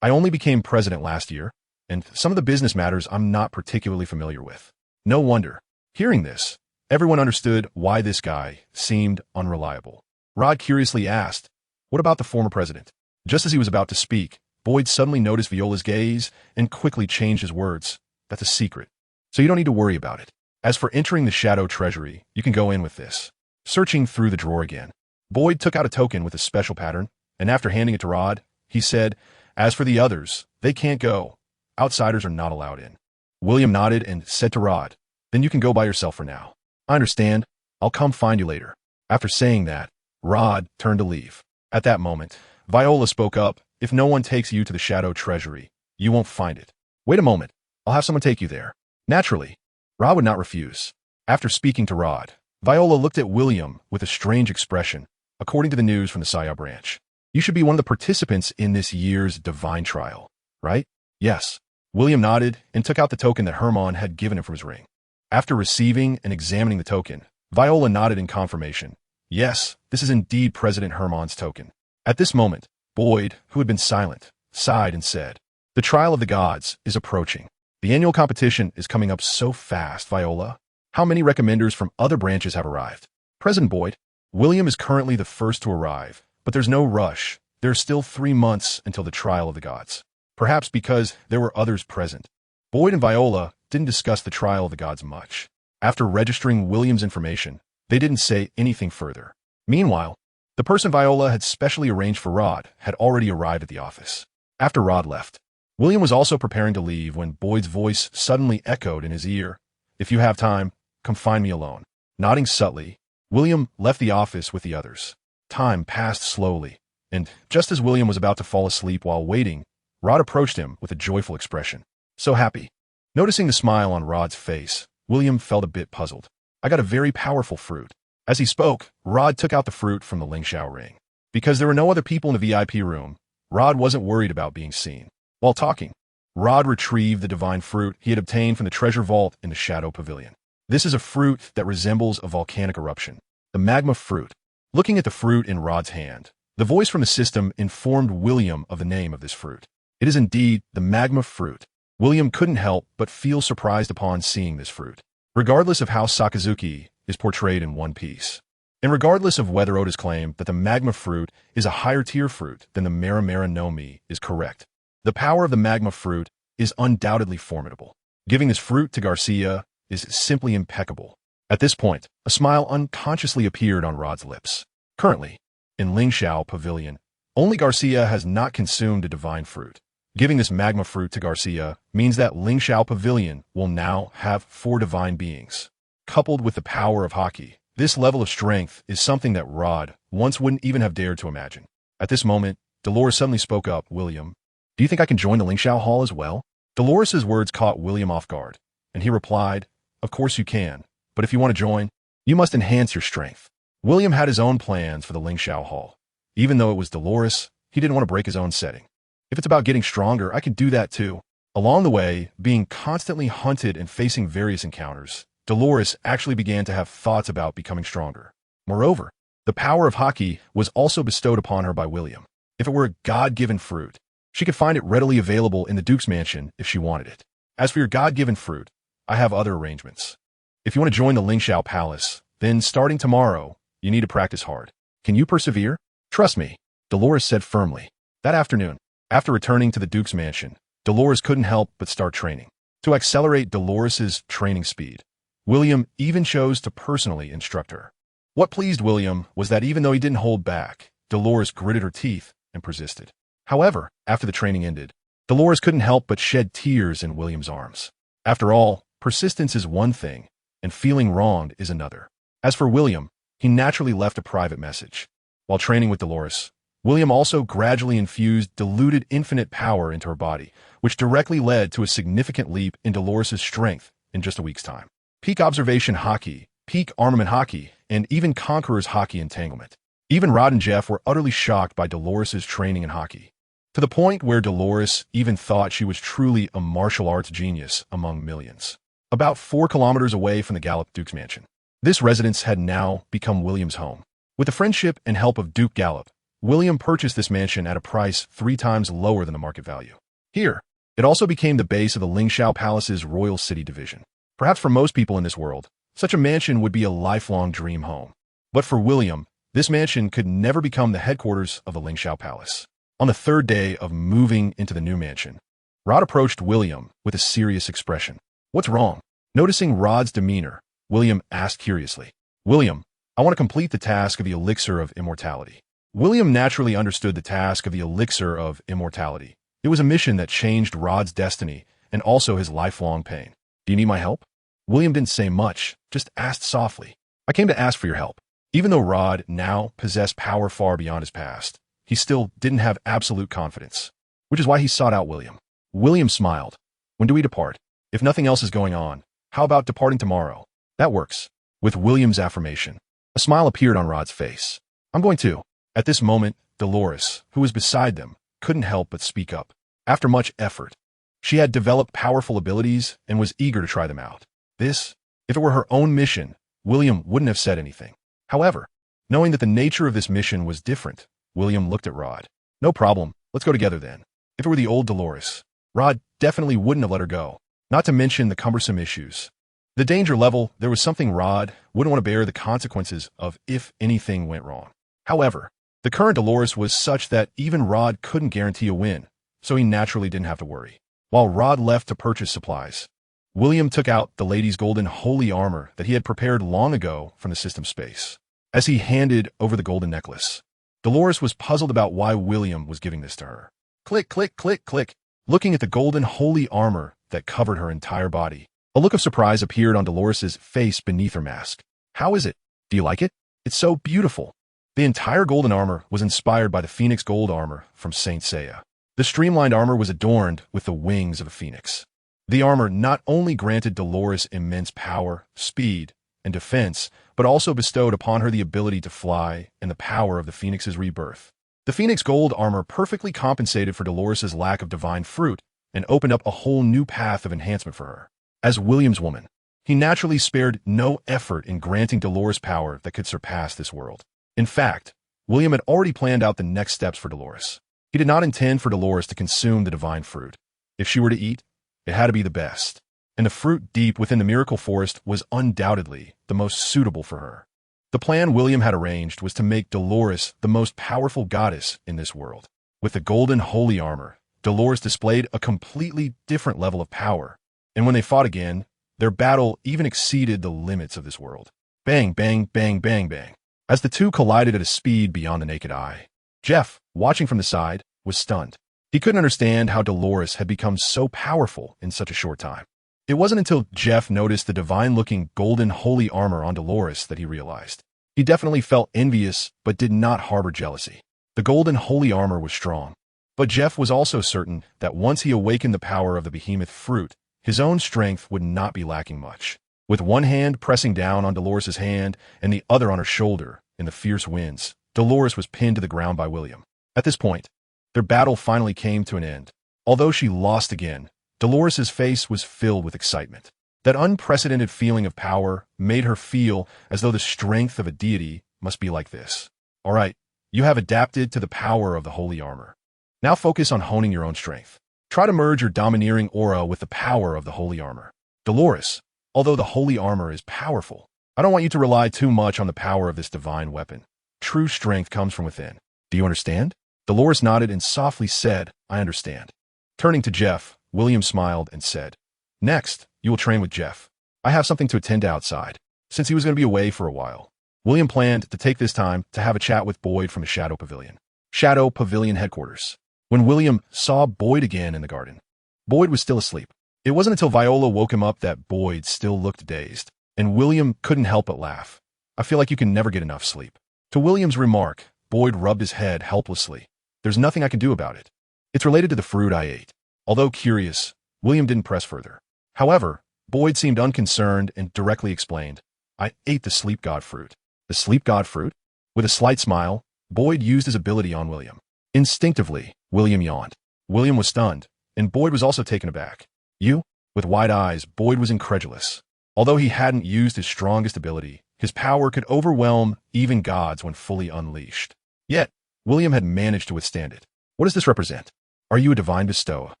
I only became president last year, and some of the business matters I'm not particularly familiar with. No wonder. Hearing this, everyone understood why this guy seemed unreliable. Rod curiously asked, What about the former president? Just as he was about to speak, Boyd suddenly noticed Viola's gaze and quickly changed his words. That's a secret, so you don't need to worry about it. As for entering the Shadow Treasury, you can go in with this. Searching through the drawer again, Boyd took out a token with a special pattern, and after handing it to Rod, he said, As for the others, they can't go. Outsiders are not allowed in. William nodded and said to Rod, Then you can go by yourself for now. I understand. I'll come find you later. After saying that, Rod turned to leave. At that moment, Viola spoke up, If no one takes you to the Shadow Treasury, you won't find it. Wait a moment. I'll have someone take you there. Naturally, Rod would not refuse. After speaking to Rod, Viola looked at William with a strange expression. According to the news from the Saya branch, you should be one of the participants in this year's divine trial, right? Yes. William nodded and took out the token that Hermann had given him from his ring. After receiving and examining the token, Viola nodded in confirmation. Yes, this is indeed President Hermann's token. At this moment, Boyd, who had been silent, sighed and said, The trial of the gods is approaching. The annual competition is coming up so fast, Viola. How many recommenders from other branches have arrived? President Boyd, William is currently the first to arrive, but there's no rush. There are still 3 months until the trial of the gods. Perhaps because there were others present. Boyd and Viola didn't discuss the trial of the gods much. After registering William's information, they didn't say anything further. Meanwhile, the person Viola had specially arranged for Rod had already arrived at the office. After Rod left, William was also preparing to leave when Boyd's voice suddenly echoed in his ear. If you have time, come find me alone. Nodding subtly, William left the office with the others. Time passed slowly, and just as William was about to fall asleep while waiting, Rod approached him with a joyful expression. So happy. Noticing the smile on Rod's face, William felt a bit puzzled. I got a very powerful fruit. As he spoke, Rod took out the fruit from the Ling Xiao ring. Because there were no other people in the VIP room, Rod wasn't worried about being seen. While talking, Rod retrieved the divine fruit he had obtained from the treasure vault in the Shadow Pavilion. This is a fruit that resembles a volcanic eruption, the magma fruit. Looking at the fruit in Rod's hand, the voice from the system informed William of the name of this fruit. It is indeed the magma fruit. William couldn't help but feel surprised upon seeing this fruit. Regardless of how Sakazuki is portrayed in One Piece, and regardless of whether Oda's claim that the magma fruit is a higher tier fruit than the Mera Mera no Mi is correct, the power of the magma fruit is undoubtedly formidable. Giving this fruit to Garcia is simply impeccable. At this point, a smile unconsciously appeared on Rod's lips. Currently, in Ling Xiao Pavilion, only Garcia has not consumed a divine fruit. Giving this magma fruit to Garcia means that Ling Xiao Pavilion will now have 4 divine beings. Coupled with the power of Haki, this level of strength is something that Rod once wouldn't even have dared to imagine. At this moment, Dolores suddenly spoke up. William, do you think I can join the Ling Xiao Hall as well? Dolores' words caught William off guard, and he replied, of course you can, but if you want to join, you must enhance your strength. William had his own plans for the Ling Xiao Hall. Even though it was Dolores, he didn't want to break his own setting. If it's about getting stronger, I can do that too. Along the way, being constantly hunted and facing various encounters, Dolores actually began to have thoughts about becoming stronger. Moreover, the power of Haki was also bestowed upon her by William. If it were a God-given fruit, she could find it readily available in the Duke's mansion if she wanted it. As for your God-given fruit, I have other arrangements. If you want to join the Ling Xiao Palace, then starting tomorrow, you need to practice hard. Can you persevere? Trust me, Dolores said firmly. That afternoon, after returning to the Duke's mansion, Dolores couldn't help but start training. To accelerate Dolores' training speed, William even chose to personally instruct her. What pleased William was that even though he didn't hold back, Dolores gritted her teeth and persisted. However, after the training ended, Dolores couldn't help but shed tears in William's arms. After all, persistence is one thing, and feeling wronged is another. As for William, he naturally left a private message. While training with Dolores, William also gradually infused diluted infinite power into her body, which directly led to a significant leap in Dolores' strength in just a week's time. Peak observation Haki, peak armament Haki, and even Conqueror's Haki entanglement. Even Rod and Jeff were utterly shocked by Dolores' training in Haki, to the point where Dolores even thought she was truly a martial arts genius among millions. About 4 kilometers away from the Gallop Duke's mansion, this residence had now become William's home. With the friendship and help of Duke Gallop, William purchased this mansion at a price 3 times lower than the market value. Here, it also became the base of the Ling Xiao Palace's Royal City Division. Perhaps for most people in this world, such a mansion would be a lifelong dream home. But for William, this mansion could never become the headquarters of the Ling Xiao Palace. On the 3rd day of moving into the new mansion, Rod approached William with a serious expression. What's wrong? Noticing Rod's demeanor, William asked curiously. William, I want to complete the task of the Elixir of Immortality. William naturally understood the task of the Elixir of Immortality. It was a mission that changed Rod's destiny and also his lifelong pain. Do you need my help? William didn't say much, just asked softly. I came to ask for your help. Even though Rod now possessed power far beyond his past, he still didn't have absolute confidence, which is why he sought out William. William smiled. When do we depart? If nothing else is going on, how about departing tomorrow? That works. With William's affirmation, a smile appeared on Rod's face. I'm going to. At this moment, Dolores, who was beside them, couldn't help but speak up. After much effort, she had developed powerful abilities and was eager to try them out. This, if it were her own mission, William wouldn't have said anything. However, knowing that the nature of this mission was different, William looked at Rod. No problem, let's go together then. If it were the old Dolores, Rod definitely wouldn't have let her go, not to mention the cumbersome issues. The danger level, there was something Rod wouldn't want to bear the consequences of if anything went wrong. However, the current Dolores was such that even Rod couldn't guarantee a win, so he naturally didn't have to worry. While Rod left to purchase supplies, William took out the lady's golden holy armor that he had prepared long ago from the system space. As he handed over the golden necklace, Dolores was puzzled about why William was giving this to her. Click, click, click, click. Looking at the golden holy armor that covered her entire body, a look of surprise appeared on Dolores' face beneath her mask. How is it? Do you like it? It's so beautiful. The entire golden armor was inspired by the Phoenix gold armor from Saint Seiya. The streamlined armor was adorned with the wings of a phoenix. The armor not only granted Dolores immense power, speed, and defense, but also bestowed upon her the ability to fly and the power of the Phoenix's rebirth. The Phoenix Gold armor perfectly compensated for Dolores' lack of divine fruit and opened up a whole new path of enhancement for her. As William's woman, he naturally spared no effort in granting Dolores power that could surpass this world. In fact, William had already planned out the next steps for Dolores. He did not intend for Dolores to consume the divine fruit. If she were to eat, it had to be the best, and the fruit deep within the miracle forest was undoubtedly the most suitable for her. The plan William had arranged was to make Dolores the most powerful goddess in this world. With the golden holy armor, Dolores displayed a completely different level of power, and when they fought again, their battle even exceeded the limits of this world. Bang, bang, bang, bang, bang. As the two collided at a speed beyond the naked eye, Jeff, watching from the side, was stunned. He couldn't understand how Dolores had become so powerful in such a short time. It wasn't until Jeff noticed the divine-looking golden holy armor on Dolores that he realized. He definitely felt envious, but did not harbor jealousy. The golden holy armor was strong, but Jeff was also certain that once he awakened the power of the behemoth fruit, his own strength would not be lacking much. With one hand pressing down on Dolores' hand and the other on her shoulder in the fierce winds, Dolores was pinned to the ground by William. At this point, their battle finally came to an end. Although she lost again, Dolores' face was filled with excitement. That unprecedented feeling of power made her feel as though the strength of a deity must be like this. All right, you have adapted to the power of the holy armor. Now focus on honing your own strength. Try to merge your domineering aura with the power of the holy armor. Dolores, although the holy armor is powerful, I don't want you to rely too much on the power of this divine weapon. True strength comes from within. Do you understand? Dolores nodded and softly said, I understand. Turning to Jeff, William smiled and said, Next, you will train with Jeff. I have something to attend to outside. Since he was going to be away for a while, William planned to take this time to have a chat with Boyd from the Shadow Pavilion. Shadow Pavilion headquarters. When William saw Boyd again in the garden, Boyd was still asleep. It wasn't until Viola woke him up that Boyd still looked dazed, and William couldn't help but laugh. I feel like you can never get enough sleep. To William's remark, Boyd rubbed his head helplessly. There's nothing I can do about it. It's related to the fruit I ate. Although curious, William didn't press further. However, Boyd seemed unconcerned and directly explained, I ate the sleep god fruit. The sleep god fruit? With a slight smile, Boyd used his ability on William. Instinctively, William yawned. William was stunned, and Boyd was also taken aback. You? With wide eyes, Boyd was incredulous. Although he hadn't used his strongest ability, his power could overwhelm even gods when fully unleashed. Yet, William had managed to withstand it. What does this represent? Are you a divine bestower?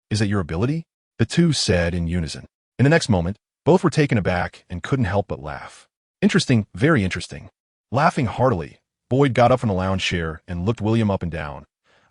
Is that your ability? The two said in unison. In the next moment, both were taken aback and couldn't help but laugh. Interesting, very interesting. Laughing heartily, Boyd got up from the lounge chair and looked William up and down.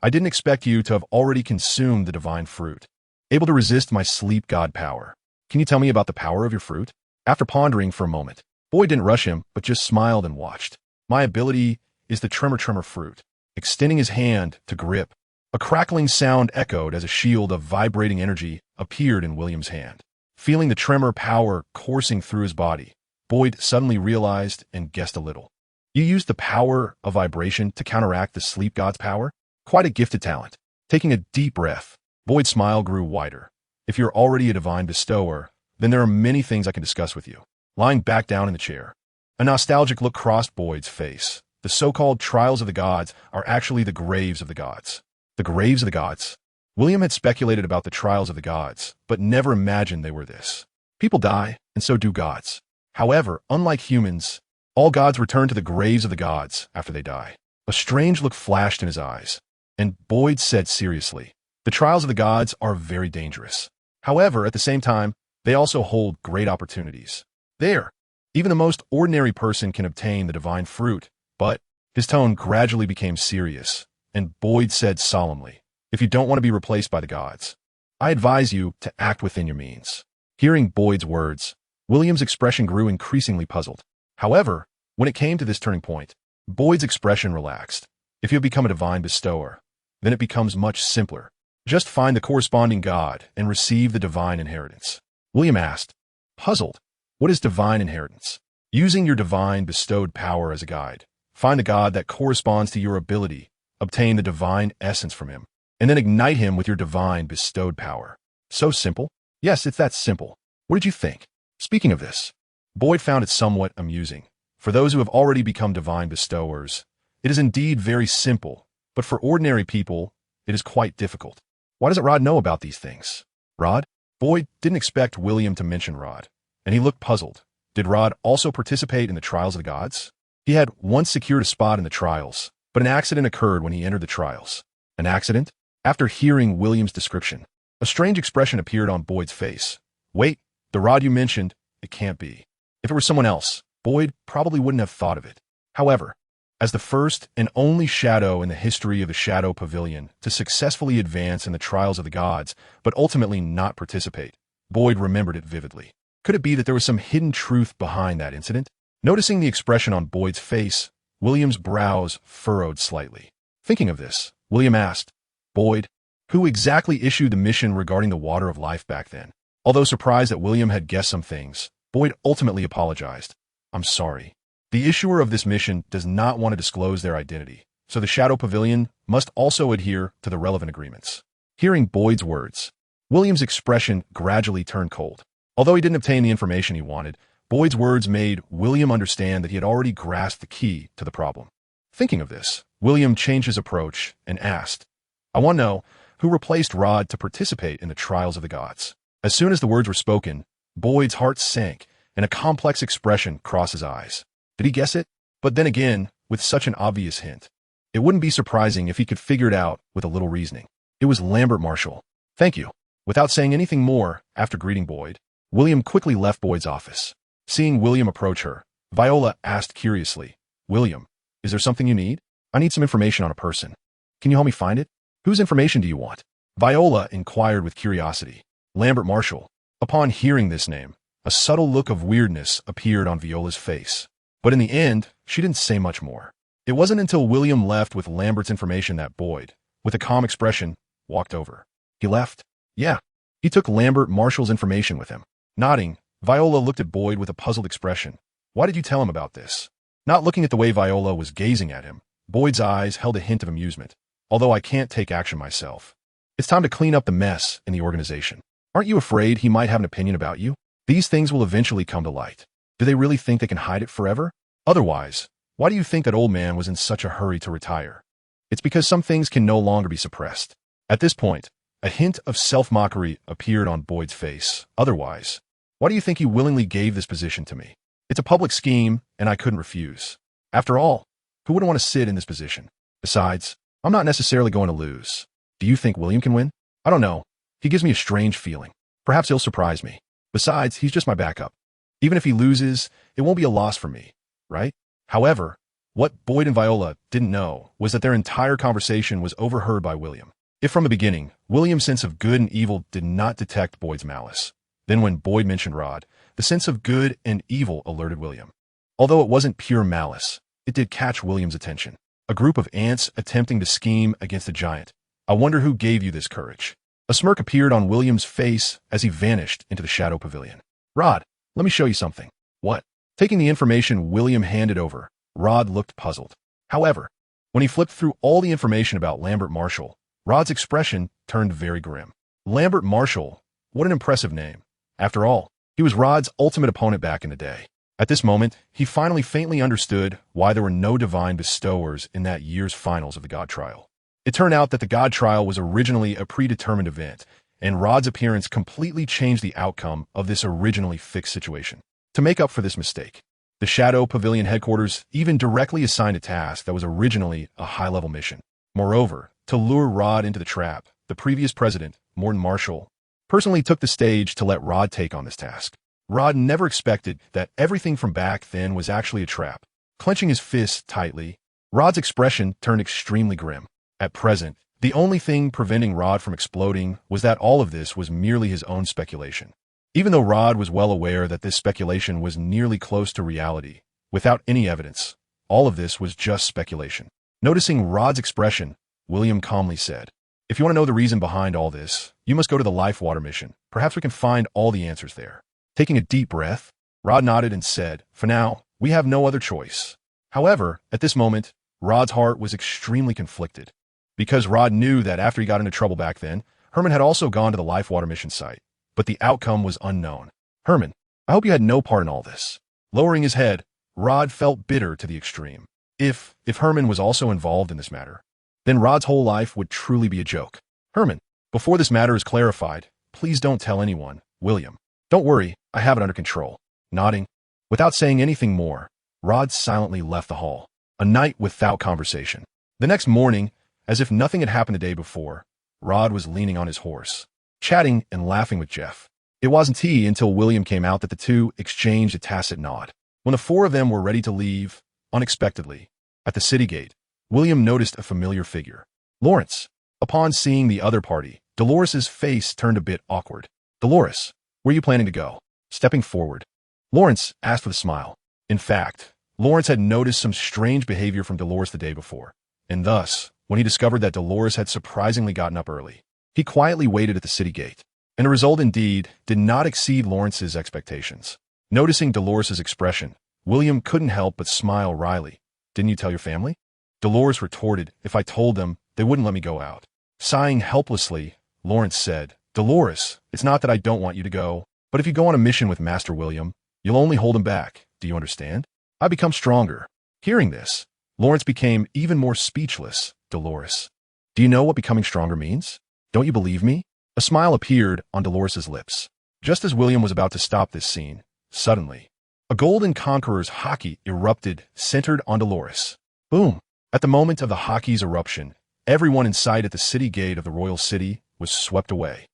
I didn't expect you to have already consumed the divine fruit. Able to resist my sleep god power. Can you tell me about the power of your fruit? After pondering for a moment, Boyd didn't rush him, but just smiled and watched. My ability is the tremor fruit. Extending his hand to grip, a crackling sound echoed as a shield of vibrating energy appeared in William's hand. Feeling the tremor power coursing through his body, Boyd suddenly realized and guessed a little. You used the power of vibration to counteract the sleep god's power? Quite a gifted talent. Taking a deep breath, Boyd's smile grew wider. If you're already a divine bestower, then there are many things I can discuss with you. Lying back down in the chair, a nostalgic look crossed Boyd's face. The so-called trials of the gods are actually the graves of the gods. The graves of the gods? William had speculated about the trials of the gods, but never imagined they were this. People die, and so do gods. However, unlike humans, all gods return to the graves of the gods after they die. A strange look flashed in his eyes, and Boyd said seriously, the trials of the gods are very dangerous. However, at the same time, they also hold great opportunities. There, even the most ordinary person can obtain the divine fruit, but his tone gradually became serious, and Boyd said solemnly, if you don't want to be replaced by the gods, I advise you to act within your means. Hearing Boyd's words, William's expression grew increasingly puzzled. However, when it came to this turning point, Boyd's expression relaxed. If you have become a divine bestower, then it becomes much simpler. Just find the corresponding god and receive the divine inheritance. William asked, puzzled, what is divine inheritance? Using your divine bestowed power as a guide, find the god that corresponds to your ability, obtain the divine essence from him, and then ignite him with your divine bestowed power. So simple? Yes, it's that simple. What did you think? Speaking of this, Boyd found it somewhat amusing. For those who have already become divine bestowers, it is indeed very simple, but for ordinary people, it is quite difficult. Why doesn't Rod know about these things? Rod? Boyd didn't expect William to mention Rod, and he looked puzzled. Did Rod also participate in the trials of the gods? He had once secured a spot in the trials, but an accident occurred when he entered the trials. An accident? After hearing William's description, a strange expression appeared on Boyd's face. Wait, the Rod you mentioned, it can't be. If it were someone else, Boyd probably wouldn't have thought of it. However, as the first and only shadow in the history of the Shadow Pavilion to successfully advance in the trials of the gods, but ultimately not participate, Boyd remembered it vividly. Could it be that there was some hidden truth behind that incident? Noticing the expression on Boyd's face, William's brows furrowed slightly. Thinking of this, William asked, Boyd, who exactly issued the mission regarding the water of life back then? Although surprised that William had guessed some things, Boyd ultimately apologized. I'm sorry. The issuer of this mission does not want to disclose their identity, so the Shadow Pavilion must also adhere to the relevant agreements. Hearing Boyd's words, William's expression gradually turned cold. Although he didn't obtain the information he wanted, Boyd's words made William understand that he had already grasped the key to the problem. Thinking of this, William changed his approach and asked, I want to know who replaced Rod to participate in the trials of the gods. As soon as the words were spoken, Boyd's heart sank and a complex expression crossed his eyes. Did he guess it? But then again, with such an obvious hint, it wouldn't be surprising if he could figure it out with a little reasoning. It was Lambert Marshall. Thank you. Without saying anything more, after greeting Boyd, William quickly left Boyd's office. Seeing William approach her, Viola asked curiously, William, is there something you need? I need some information on a person. Can you help me find it? Whose information do you want? Viola inquired with curiosity. Lambert Marshall. Upon hearing this name, a subtle look of weirdness appeared on Viola's face. But in the end, she didn't say much more. It wasn't until William left with Lambert's information that Boyd, with a calm expression, walked over. He left? Yeah. He took Lambert Marshall's information with him. Nodding, Viola looked at Boyd with a puzzled expression. Why did you tell him about this? Not looking at the way Viola was gazing at him, Boyd's eyes held a hint of amusement. Although I can't take action myself. It's time to clean up the mess in the organization. Aren't you afraid he might have an opinion about you? These things will eventually come to light. Do they really think they can hide it forever? Otherwise, why do you think that old man was in such a hurry to retire? It's because some things can no longer be suppressed. At this point, a hint of self-mockery appeared on Boyd's face. Otherwise, why do you think he willingly gave this position to me? It's a public scheme, and I couldn't refuse. After all, who wouldn't want to sit in this position? Besides, I'm not necessarily going to lose. Do you think William can win? I don't know. He gives me a strange feeling. Perhaps he'll surprise me. Besides, he's just my backup. Even if he loses, it won't be a loss for me, right? However, what Boyd and Viola didn't know was that their entire conversation was overheard by William. If from the beginning, William's sense of good and evil did not detect Boyd's malice, then when Boyd mentioned Rod, the sense of good and evil alerted William. Although it wasn't pure malice, it did catch William's attention. A group of ants attempting to scheme against a giant. I wonder who gave you this courage. A smirk appeared on William's face as he vanished into the Shadow Pavilion. Rod, let me show you something. What? Taking the information William handed over, Rod looked puzzled. However, when he flipped through all the information about Lambert Marshall, Rod's expression turned very grim. Lambert Marshall, what an impressive name. After all, he was Rod's ultimate opponent back in the day. At this moment, he finally faintly understood why there were no divine bestowers in that year's finals of the God Trial. It turned out that the God Trial was originally a predetermined event, and Rod's appearance completely changed the outcome of this originally fixed situation. To make up for this mistake, the Shadow Pavilion headquarters even directly assigned a task that was originally a high-level mission. Moreover, to lure Rod into the trap, the previous president, Morton Marshall, personally took the stage to let Rod take on this task. Rod never expected that everything from back then was actually a trap. Clenching his fists tightly, Rod's expression turned extremely grim. At present, the only thing preventing Rod from exploding was that all of this was merely his own speculation. Even though Rod was well aware that this speculation was nearly close to reality, without any evidence, all of this was just speculation. Noticing Rod's expression, William calmly said, If you want to know the reason behind all this, you must go to the Life Water mission. Perhaps we can find all the answers there. Taking a deep breath, Rod nodded and said, For now, we have no other choice. However, at this moment, Rod's heart was extremely conflicted. Because Rod knew that after he got into trouble back then, Herman had also gone to the Life Water mission site. but the outcome was unknown. Herman, I hope you had no part in all this. Lowering his head, Rod felt bitter to the extreme. If Herman was also involved in this matter, then Rod's whole life would truly be a joke. Herman, before this matter is clarified, please don't tell anyone, William. Don't worry, I have it under control. Nodding, without saying anything more, Rod silently left the hall. A night without conversation. The next morning, as if nothing had happened the day before, Rod was leaning on his horse, chatting and laughing with Jeff. It wasn't he until William came out that the two exchanged a tacit nod. When the four of them were ready to leave, unexpectedly, at the city gate, William noticed a familiar figure. Lawrence. Upon seeing the other party, Dolores's face turned a bit awkward. Dolores, where are you planning to go? Stepping forward, Lawrence asked with a smile. In fact, Lawrence had noticed some strange behavior from Dolores the day before, and thus, when he discovered that Dolores had surprisingly gotten up early, he quietly waited at the city gate. And the result indeed did not exceed Lawrence's expectations. Noticing Dolores's expression, William couldn't help but smile wryly. Didn't you tell your family? Dolores retorted, if I told them, they wouldn't let me go out. Sighing helplessly, Lawrence said, Dolores, it's not that I don't want you to go, but if you go on a mission with Master William, you'll only hold him back. Do you understand? I become stronger. Hearing this, Lawrence became even more speechless. Dolores, do you know what becoming stronger means? Don't you believe me? A smile appeared on Dolores's lips. Just as William was about to stop this scene, suddenly, a golden conqueror's hockey erupted, centered on Dolores. Boom! At the moment of the hockey's eruption, everyone in sight at the city gate of the royal city was swept away.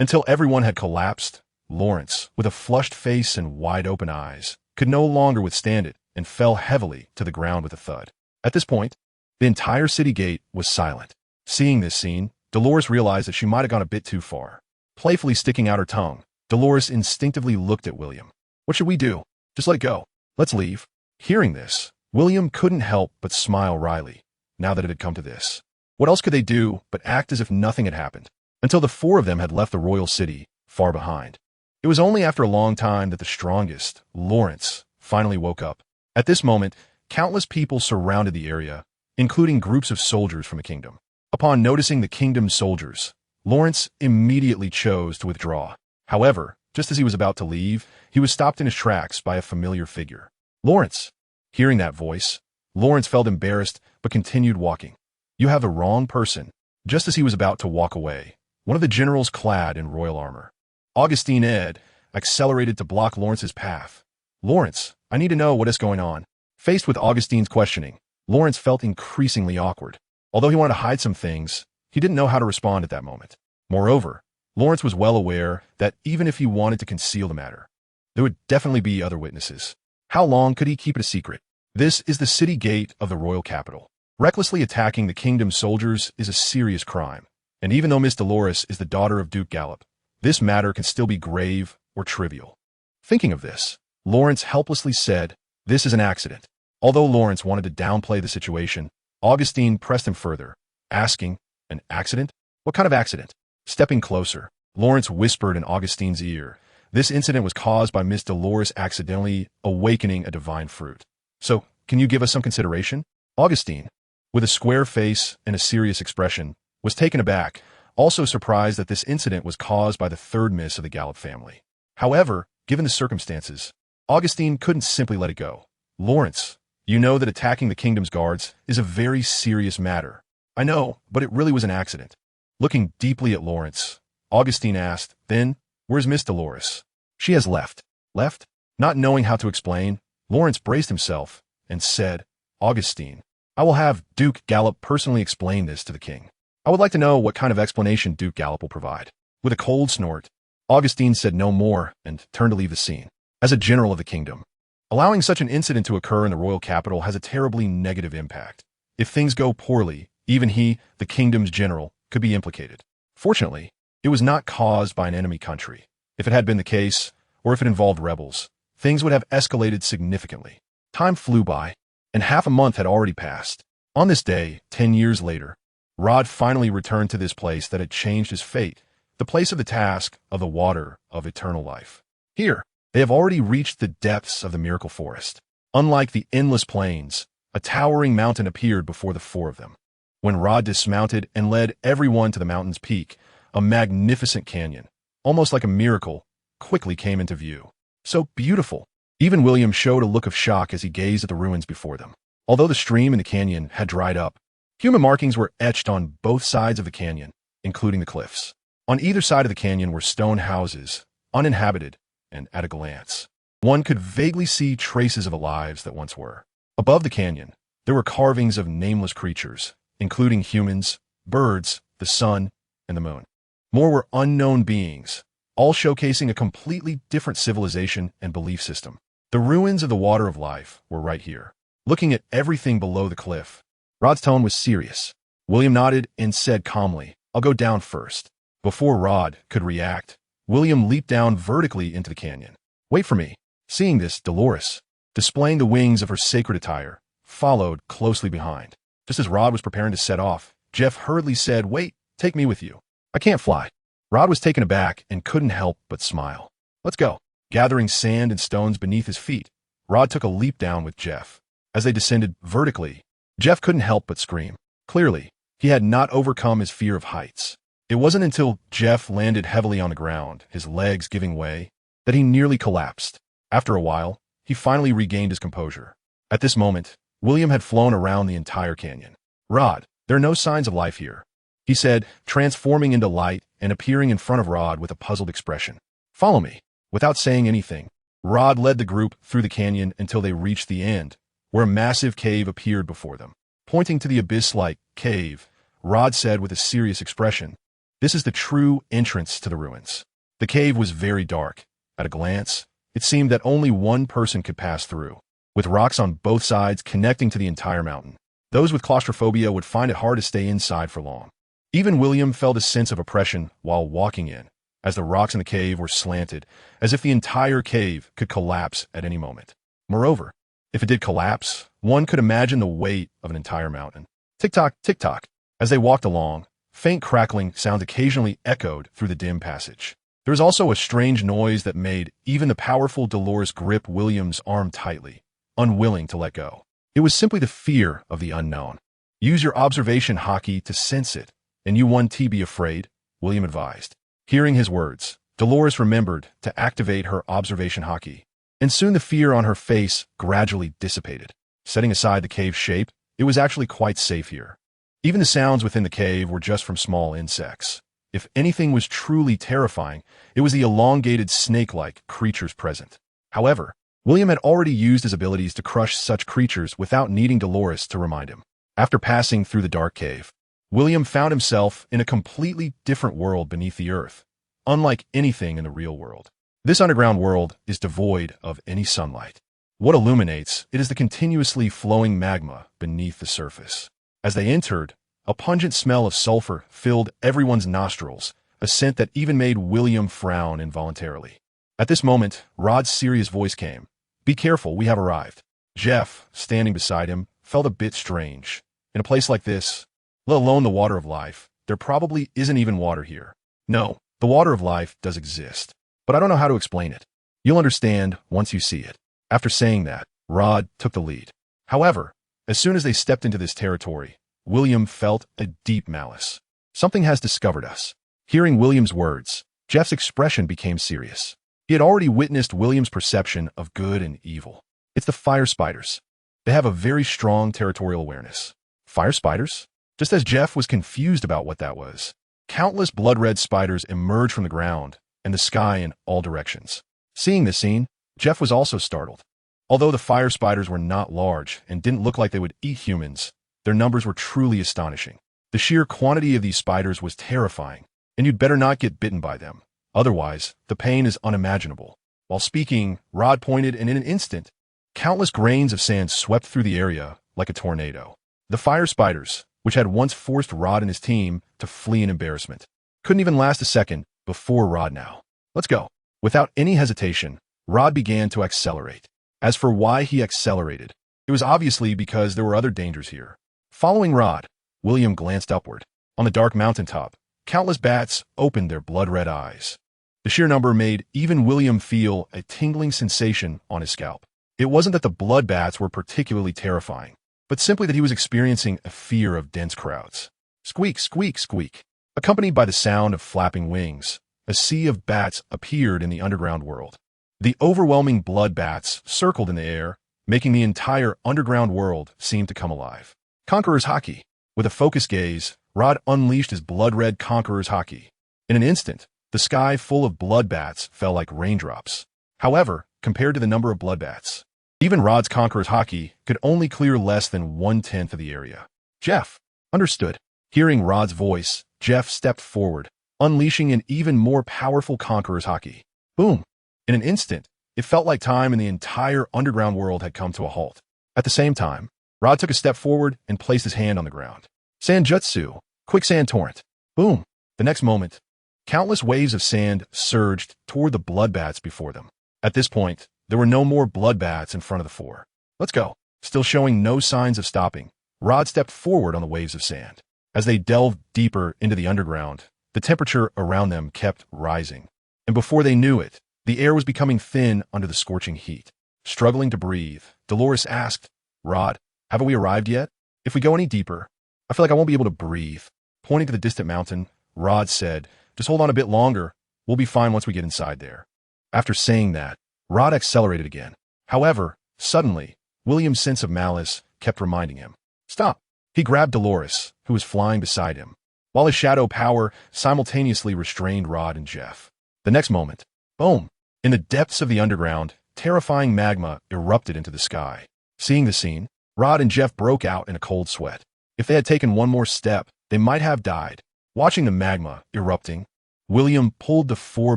Until everyone had collapsed, Lawrence, with a flushed face and wide-open eyes, could no longer withstand it and fell heavily to the ground with a thud. At this point, the entire city gate was silent. Seeing this scene, Dolores realized that she might have gone a bit too far. Playfully sticking out her tongue, Dolores instinctively looked at William. What should we do? Just let it go. Let's leave. Hearing this, William couldn't help but smile wryly, now that it had come to this. What else could they do but act as if nothing had happened, until the four of them had left the royal city far behind? It was only after a long time that the strongest, Lawrence, finally woke up. At this moment, countless people surrounded the area, including groups of soldiers from the kingdom. Upon noticing the kingdom's soldiers, Lawrence immediately chose to withdraw. However, just as he was about to leave, he was stopped in his tracks by a familiar figure. Lawrence! Hearing that voice, Lawrence felt embarrassed but continued walking. You have the wrong person. Just as he was about to walk away, one of the generals clad in royal armor, Augustine Ed, accelerated to block Lawrence's path. Lawrence, I need to know what is going on. Faced with Augustine's questioning, Lawrence felt increasingly awkward. Although he wanted to hide some things, he didn't know how to respond at that moment. Moreover, Lawrence was well aware that even if he wanted to conceal the matter, there would definitely be other witnesses. How long could he keep it a secret? This is the city gate of the royal capital. Recklessly attacking the kingdom's soldiers is a serious crime. And even though Miss Dolores is the daughter of Duke Gallop, this matter can still be grave or trivial. Thinking of this, Lawrence helplessly said, this is an accident. Although Lawrence wanted to downplay the situation, Augustine pressed him further, asking, an accident? What kind of accident? Stepping closer, Lawrence whispered in Augustine's ear, this incident was caused by Miss Dolores accidentally awakening a divine fruit. So, can you give us some consideration? Augustine, with a square face and a serious expression, was taken aback, also surprised that this incident was caused by the third miss of the Gallop family. However, given the circumstances, Augustine couldn't simply let it go. Lawrence, you know that attacking the kingdom's guards is a very serious matter. I know, but it really was an accident. Looking deeply at Lawrence, Augustine asked, then, where's Miss Dolores? She has left. Left? Not knowing how to explain, Lawrence braced himself and said, Augustine, I will have Duke Gallop personally explain this to the king. I would like to know what kind of explanation Duke Gallop will provide. With a cold snort, Augustine said no more and turned to leave the scene. As a general of the kingdom, allowing such an incident to occur in the royal capital has a terribly negative impact. If things go poorly, even he, the kingdom's general, could be implicated. Fortunately, it was not caused by an enemy country. If it had been the case, or if it involved rebels, things would have escalated significantly. Time flew by, and half a month had already passed. On this day, 10 years later, Rod finally returned to this place that had changed his fate, the place of the task of the water of eternal life. Here, they have already reached the depths of the miracle forest. Unlike the endless plains, a towering mountain appeared before the four of them. When Rod dismounted and led everyone to the mountain's peak, a magnificent canyon, almost like a miracle, quickly came into view. So beautiful. Even William showed a look of shock as he gazed at the ruins before them. Although the stream in the canyon had dried up, human markings were etched on both sides of the canyon, including the cliffs. On either side of the canyon were stone houses, uninhabited, and at a glance, one could vaguely see traces of the lives that once were. Above the canyon, there were carvings of nameless creatures, including humans, birds, the sun, and the moon. More were unknown beings, all showcasing a completely different civilization and belief system. The ruins of the Water of Life were right here. Looking at everything below the cliff, Rod's tone was serious. William nodded and said calmly, "I'll go down first." Before Rod could react, William leaped down vertically into the canyon. "Wait for me." Seeing this, Dolores, displaying the wings of her sacred attire, followed closely behind. Just as Rod was preparing to set off, Jeff hurriedly said, "Wait, take me with you. I can't fly." Rod was taken aback and couldn't help but smile. "Let's go." Gathering sand and stones beneath his feet, Rod took a leap down with Jeff. As they descended vertically, Jeff couldn't help but scream. Clearly, he had not overcome his fear of heights. It wasn't until Jeff landed heavily on the ground, his legs giving way, that he nearly collapsed. After a while, he finally regained his composure. At this moment, William had flown around the entire canyon. "Rod, there are no signs of life here," he said, transforming into light and appearing in front of Rod with a puzzled expression. "Follow me." Without saying anything, Rod led the group through the canyon until they reached the end, where a massive cave appeared before them. Pointing to the abyss-like cave, Rod said with a serious expression, "This is the true entrance to the ruins." The cave was very dark. At a glance, it seemed that only one person could pass through, with rocks on both sides connecting to the entire mountain. Those with claustrophobia would find it hard to stay inside for long. Even William felt a sense of oppression while walking in, as the rocks in the cave were slanted, as if the entire cave could collapse at any moment. Moreover, if it did collapse, one could imagine the weight of an entire mountain. Tick-tock, tick-tock. As they walked along, faint crackling sounds occasionally echoed through the dim passage. There was also a strange noise that made even the powerful Dolores grip William's arm tightly, unwilling to let go. It was simply the fear of the unknown. "Use your observation hockey to sense it, and you won't be afraid," William advised. Hearing his words, Dolores remembered to activate her observation hockey, and soon the fear on her face gradually dissipated. Setting aside the cave's shape, it was actually quite safe here. Even the sounds within the cave were just from small insects. If anything was truly terrifying, it was the elongated snake-like creatures present. However, William had already used his abilities to crush such creatures without needing Dolores to remind him. After passing through the dark cave, William found himself in a completely different world beneath the earth, unlike anything in the real world. This underground world is devoid of any sunlight. What illuminates it is the continuously flowing magma beneath the surface. As they entered, a pungent smell of sulfur filled everyone's nostrils, a scent that even made William frown involuntarily. At this moment, Rod's serious voice came. "Be careful, we have arrived." Jeff, standing beside him, felt a bit strange. In a place like this, let alone the Water of Life, there probably isn't even water here. No, the Water of Life does exist, but I don't know how to explain it. You'll understand once you see it. After saying that, Rod took the lead. However, as soon as they stepped into this territory, William felt a deep malice. "Something has discovered us." Hearing William's words, Jeff's expression became serious. He had already witnessed William's perception of good and evil. "It's the fire spiders. They have a very strong territorial awareness." Fire spiders? Just as Jeff was confused about what that was, countless blood-red spiders emerged from the ground and the sky in all directions. Seeing this scene, Jeff was also startled. Although the fire spiders were not large and didn't look like they would eat humans, their numbers were truly astonishing. The sheer quantity of these spiders was terrifying, and you'd better not get bitten by them. Otherwise, the pain is unimaginable. While speaking, Rod pointed, and in an instant, countless grains of sand swept through the area like a tornado. The fire spiders, which had once forced Rod and his team to flee in embarrassment, couldn't even last a second before Rod now. "Let's go." Without any hesitation, Rod began to accelerate. As for why he accelerated, it was obviously because there were other dangers here. Following Rod, William glanced upward. On the dark mountaintop, countless bats opened their blood-red eyes. The sheer number made even William feel a tingling sensation on his scalp. It wasn't that the blood bats were particularly terrifying, but simply that he was experiencing a fear of dense crowds. Squeak, squeak, squeak. Accompanied by the sound of flapping wings, a sea of bats appeared in the underground world. The overwhelming blood bats circled in the air, making the entire underground world seem to come alive. Conqueror's Haki. With a focused gaze, Rod unleashed his blood-red Conqueror's Haki. In an instant, the sky full of blood bats fell like raindrops. However, compared to the number of blood bats, even Rod's Conqueror's Haki could only clear less than 1/10 of the area. Jeff. Understood. Hearing Rod's voice, Jeff stepped forward, unleashing an even more powerful Conqueror's Haki. Boom! In an instant, it felt like time in the entire underground world had come to a halt. At the same time, Rod took a step forward and placed his hand on the ground. Sanjutsu, quicksand torrent. Boom! The next moment, countless waves of sand surged toward the blood bats before them. At this point, there were no more blood bats in front of the four. Let's go. Still showing no signs of stopping, Rod stepped forward on the waves of sand. As they delved deeper into the underground, the temperature around them kept rising. And before they knew it, the air was becoming thin under the scorching heat. Struggling to breathe, Dolores asked, Rod, haven't we arrived yet? If we go any deeper, I feel like I won't be able to breathe. Pointing to the distant mountain, Rod said, just hold on a bit longer. We'll be fine once we get inside there. After saying that, Rod accelerated again. However, suddenly, William's sense of malice kept reminding him. Stop. He grabbed Dolores, who was flying beside him, while his shadow power simultaneously restrained Rod and Jeff. The next moment, boom! In the depths of the underground, terrifying magma erupted into the sky. Seeing the scene, Rod and Jeff broke out in a cold sweat. If they had taken one more step, they might have died. Watching the magma erupting, William pulled the four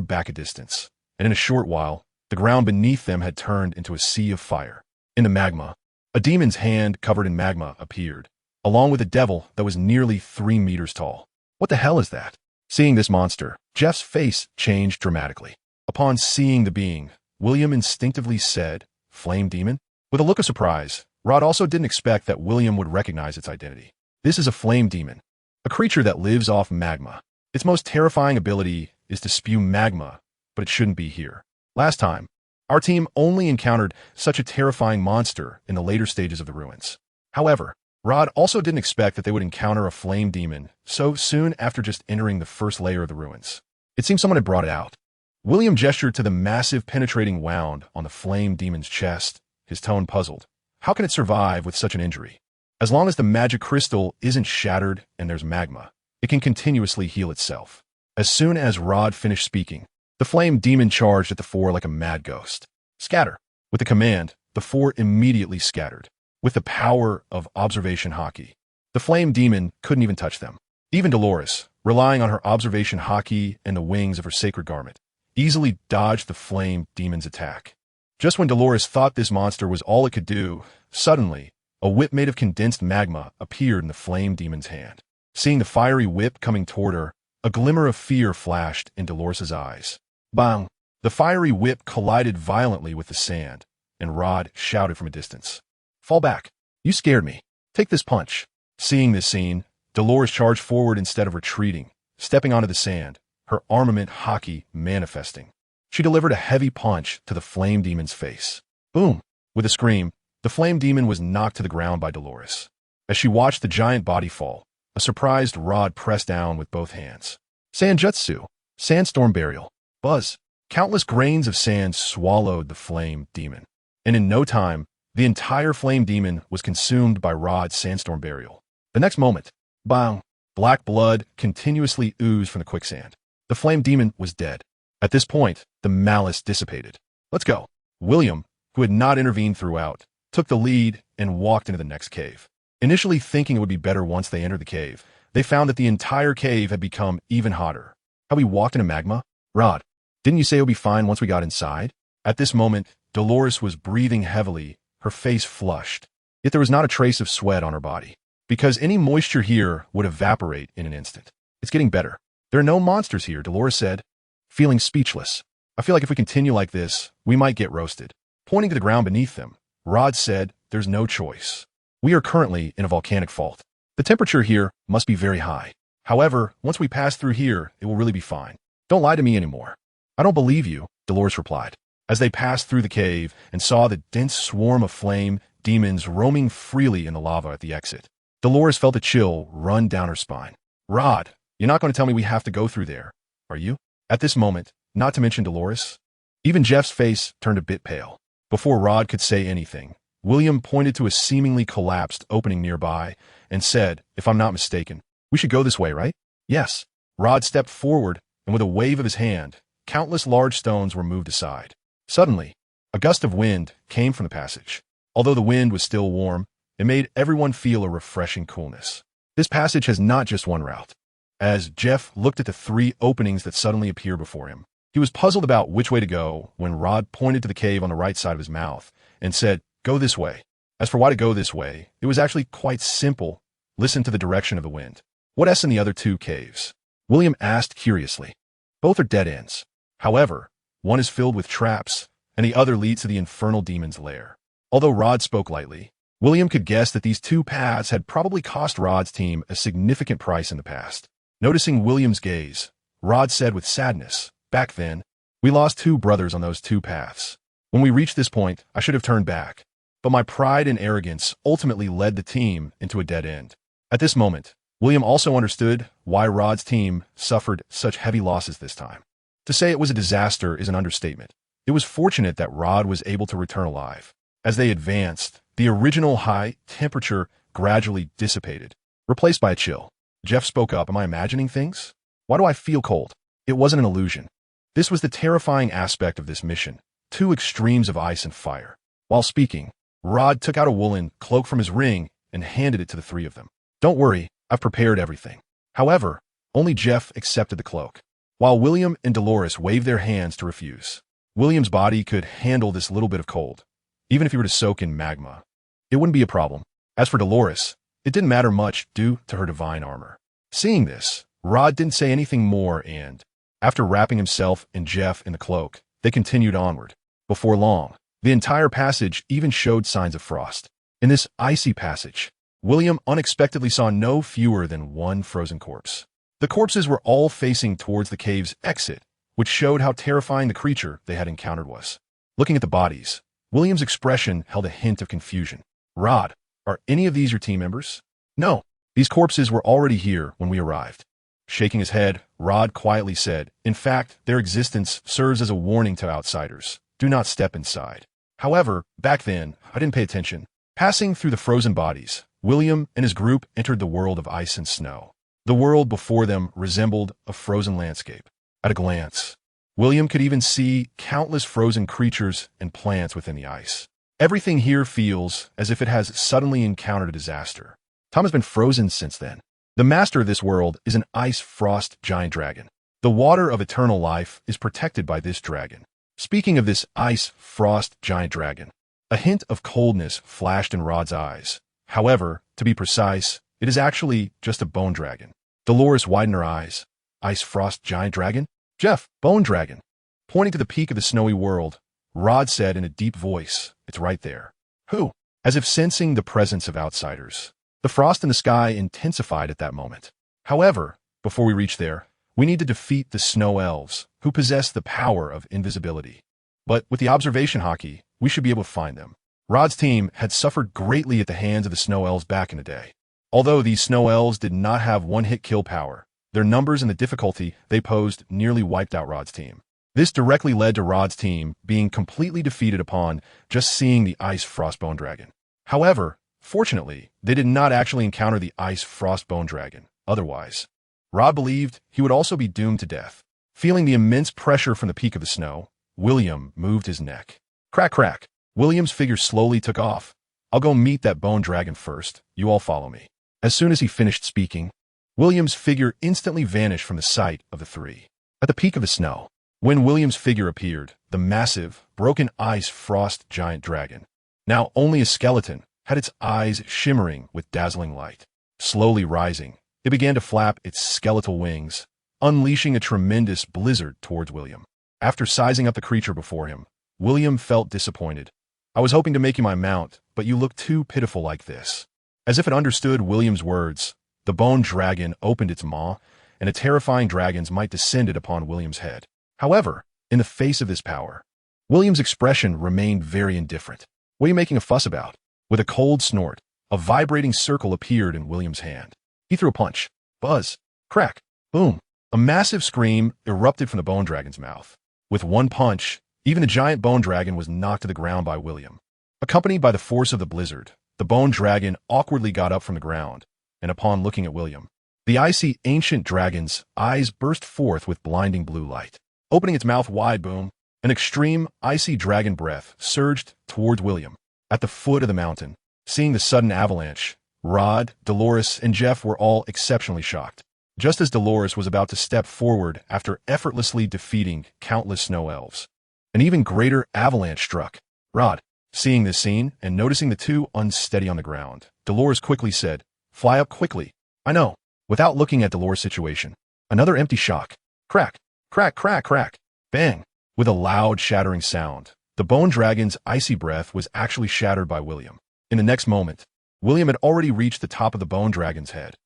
back a distance, and in a short while, the ground beneath them had turned into a sea of fire. In the magma, a demon's hand covered in magma appeared, along with a devil that was nearly 3 meters tall. What the hell is that? Seeing this monster, Jeff's face changed dramatically. Upon seeing the being, William instinctively said, Flame Demon? With a look of surprise, Rod also didn't expect that William would recognize its identity. This is a flame demon, a creature that lives off magma. Its most terrifying ability is to spew magma, but it shouldn't be here. Last time, our team only encountered such a terrifying monster in the later stages of the ruins. However, Rod also didn't expect that they would encounter a flame demon so soon after just entering the first layer of the ruins. It seemed someone had brought it out. William gestured to the massive penetrating wound on the flame demon's chest, his tone puzzled. How can it survive with such an injury? As long as the magic crystal isn't shattered and there's magma, it can continuously heal itself. As soon as Rod finished speaking, the flame demon charged at the four like a mad ghost. Scatter. With the command, the four immediately scattered. With the power of observation Haki, the flame demon couldn't even touch them. Even Dolores, relying on her observation Haki and the wings of her sacred garment, easily dodged the flame demon's attack. Just when Dolores thought this monster was all it could do, suddenly, a whip made of condensed magma appeared in the flame demon's hand. Seeing the fiery whip coming toward her, a glimmer of fear flashed in Dolores' eyes. Bang! The fiery whip collided violently with the sand, and Rod shouted from a distance. Fall back. You scared me. Take this punch. Seeing this scene, Dolores charged forward instead of retreating, stepping onto the sand, her armament Haki manifesting. She delivered a heavy punch to the flame demon's face. Boom! With a scream, the flame demon was knocked to the ground by Dolores. As she watched the giant body fall, a surprised Rod pressed down with both hands. Sanjutsu, sandstorm burial. Buzz. Countless grains of sand swallowed the flame demon, and in no time, the entire flame demon was consumed by Rod's sandstorm burial. The next moment, bang! Black blood continuously oozed from the quicksand. The flame demon was dead. At this point, the malice dissipated. Let's go. William, who had not intervened throughout, took the lead and walked into the next cave. Initially thinking it would be better once they entered the cave, they found that the entire cave had become even hotter. How we walked into magma? Rod, didn't you say it would be fine once we got inside? At this moment, Dolores was breathing heavily, her face flushed. Yet there was not a trace of sweat on her body, because any moisture here would evaporate in an instant. It's getting better. There are no monsters here, Dolores said, feeling speechless. I feel like if we continue like this, we might get roasted. Pointing to the ground beneath them, Rod said, there's no choice. We are currently in a volcanic fault. The temperature here must be very high. However, once we pass through here, it will really be fine. Don't lie to me anymore. I don't believe you, Dolores replied. As they passed through the cave and saw the dense swarm of flame demons roaming freely in the lava at the exit, Dolores felt a chill run down her spine. Rod, you're not going to tell me we have to go through there, are you? At this moment, not to mention Dolores, even Jeff's face turned a bit pale. Before Rod could say anything, William pointed to a seemingly collapsed opening nearby and said, "If I'm not mistaken, we should go this way, right?" "Yes." Rod stepped forward, and with a wave of his hand, countless large stones were moved aside. Suddenly, a gust of wind came from the passage. Although the wind was still warm, it made everyone feel a refreshing coolness. This passage has not just one route. As Jeff looked at the 3 openings that suddenly appeared before him, he was puzzled about which way to go when Rod pointed to the cave on the right side of his mouth and said, "Go this way." As for why to go this way, it was actually quite simple. Listen to the direction of the wind. "What S in the other 2 caves?" William asked curiously. "Both are dead ends. However, one is filled with traps, and the other leads to the infernal demon's lair." Although Rod spoke lightly, William could guess that these 2 paths had probably cost Rod's team a significant price in the past. Noticing William's gaze, Rod said with sadness, "Back then, we lost 2 brothers on those 2 paths. When we reached this point, I should have turned back. But my pride and arrogance ultimately led the team into a dead end." At this moment, William also understood why Rod's team suffered such heavy losses this time. To say it was a disaster is an understatement. It was fortunate that Rod was able to return alive. As they advanced, the original high temperature gradually dissipated, replaced by a chill. Jeff spoke up, "Am I imagining things? Why do I feel cold?" It wasn't an illusion. This was the terrifying aspect of this mission, 2 extremes of ice and fire. While speaking, Rod took out a woolen cloak from his ring and handed it to the 3 of them. "Don't worry, I've prepared everything." However, only Jeff accepted the cloak, while William and Dolores waved their hands to refuse. William's body could handle this little bit of cold. Even if he were to soak in magma, it wouldn't be a problem. As for Dolores, it didn't matter much due to her divine armor. Seeing this, Rod didn't say anything more and, after wrapping himself and Jeff in the cloak, they continued onward. Before long, the entire passage even showed signs of frost. In this icy passage, William unexpectedly saw no fewer than 1 frozen corpse. The corpses were all facing towards the cave's exit, which showed how terrifying the creature they had encountered was. Looking at the bodies, William's expression held a hint of confusion. "Rod, are any of these your team members?" "No, these corpses were already here when we arrived." Shaking his head, Rod quietly said, "In fact, their existence serves as a warning to outsiders. Do not step inside." However, back then, I didn't pay attention. Passing through the frozen bodies, William and his group entered the world of ice and snow. The world before them resembled a frozen landscape. At a glance, William could even see countless frozen creatures and plants within the ice. Everything here feels as if it has suddenly encountered a disaster. Time has been frozen since then. The master of this world is an ice frost giant dragon. The water of eternal life is protected by this dragon. Speaking of this ice frost giant dragon, a hint of coldness flashed in Rod's eyes. However, to be precise, it is actually just a bone dragon. Dolores widened her eyes. "Ice frost giant dragon?" "Jeff, bone dragon." Pointing to the peak of the snowy world, Rod said in a deep voice, "It's right there." "Who?" As if sensing the presence of outsiders, the frost in the sky intensified at that moment. "However, before we reach there, we need to defeat the snow elves, who possess the power of invisibility. But with the observation hockey, we should be able to find them." Rod's team had suffered greatly at the hands of the snow elves back in the day. Although these snow elves did not have one-hit kill power, their numbers and the difficulty they posed nearly wiped out Rod's team. This directly led to Rod's team being completely defeated upon just seeing the ice frostbone dragon. However, fortunately, they did not actually encounter the ice frostbone dragon. Otherwise, Rod believed he would also be doomed to death. Feeling the immense pressure from the peak of the snow, William moved his neck. Crack, crack. William's figure slowly took off. "I'll go meet that bone dragon first. You all follow me." As soon as he finished speaking, William's figure instantly vanished from the sight of the 3. At the peak of the snow, when William's figure appeared, the massive, broken ice frost giant dragon, now only a skeleton, had its eyes shimmering with dazzling light. Slowly rising, it began to flap its skeletal wings, unleashing a tremendous blizzard towards William. After sizing up the creature before him, William felt disappointed. "I was hoping to make you my mount, but you look too pitiful like this." As if it understood William's words, the bone dragon opened its maw, and a terrifying dragon's might descended upon William's head. However, in the face of this power, William's expression remained very indifferent. "What are you making a fuss about?" With a cold snort, a vibrating circle appeared in William's hand. He threw a punch. Buzz. Crack. Boom. A massive scream erupted from the bone dragon's mouth. With one punch, even the giant bone dragon was knocked to the ground by William. Accompanied by the force of the blizzard, the bone dragon awkwardly got up from the ground, and upon looking at William, the icy ancient dragon's eyes burst forth with blinding blue light. Opening its mouth wide, boom, an extreme, icy dragon breath surged towards William. At the foot of the mountain, seeing the sudden avalanche, Rod, Dolores, and Jeff were all exceptionally shocked. Just as Dolores was about to step forward after effortlessly defeating countless snow elves, an even greater avalanche struck. Rod, seeing this scene and noticing the two unsteady on the ground, Dolores quickly said, "Fly up quickly." "I know." Without looking at Dolores' situation, another empty shock. Crack, crack, crack, crack, bang. With a loud shattering sound, the bone dragon's icy breath was actually shattered by William. In the next moment, William had already reached the top of the bone dragon's head.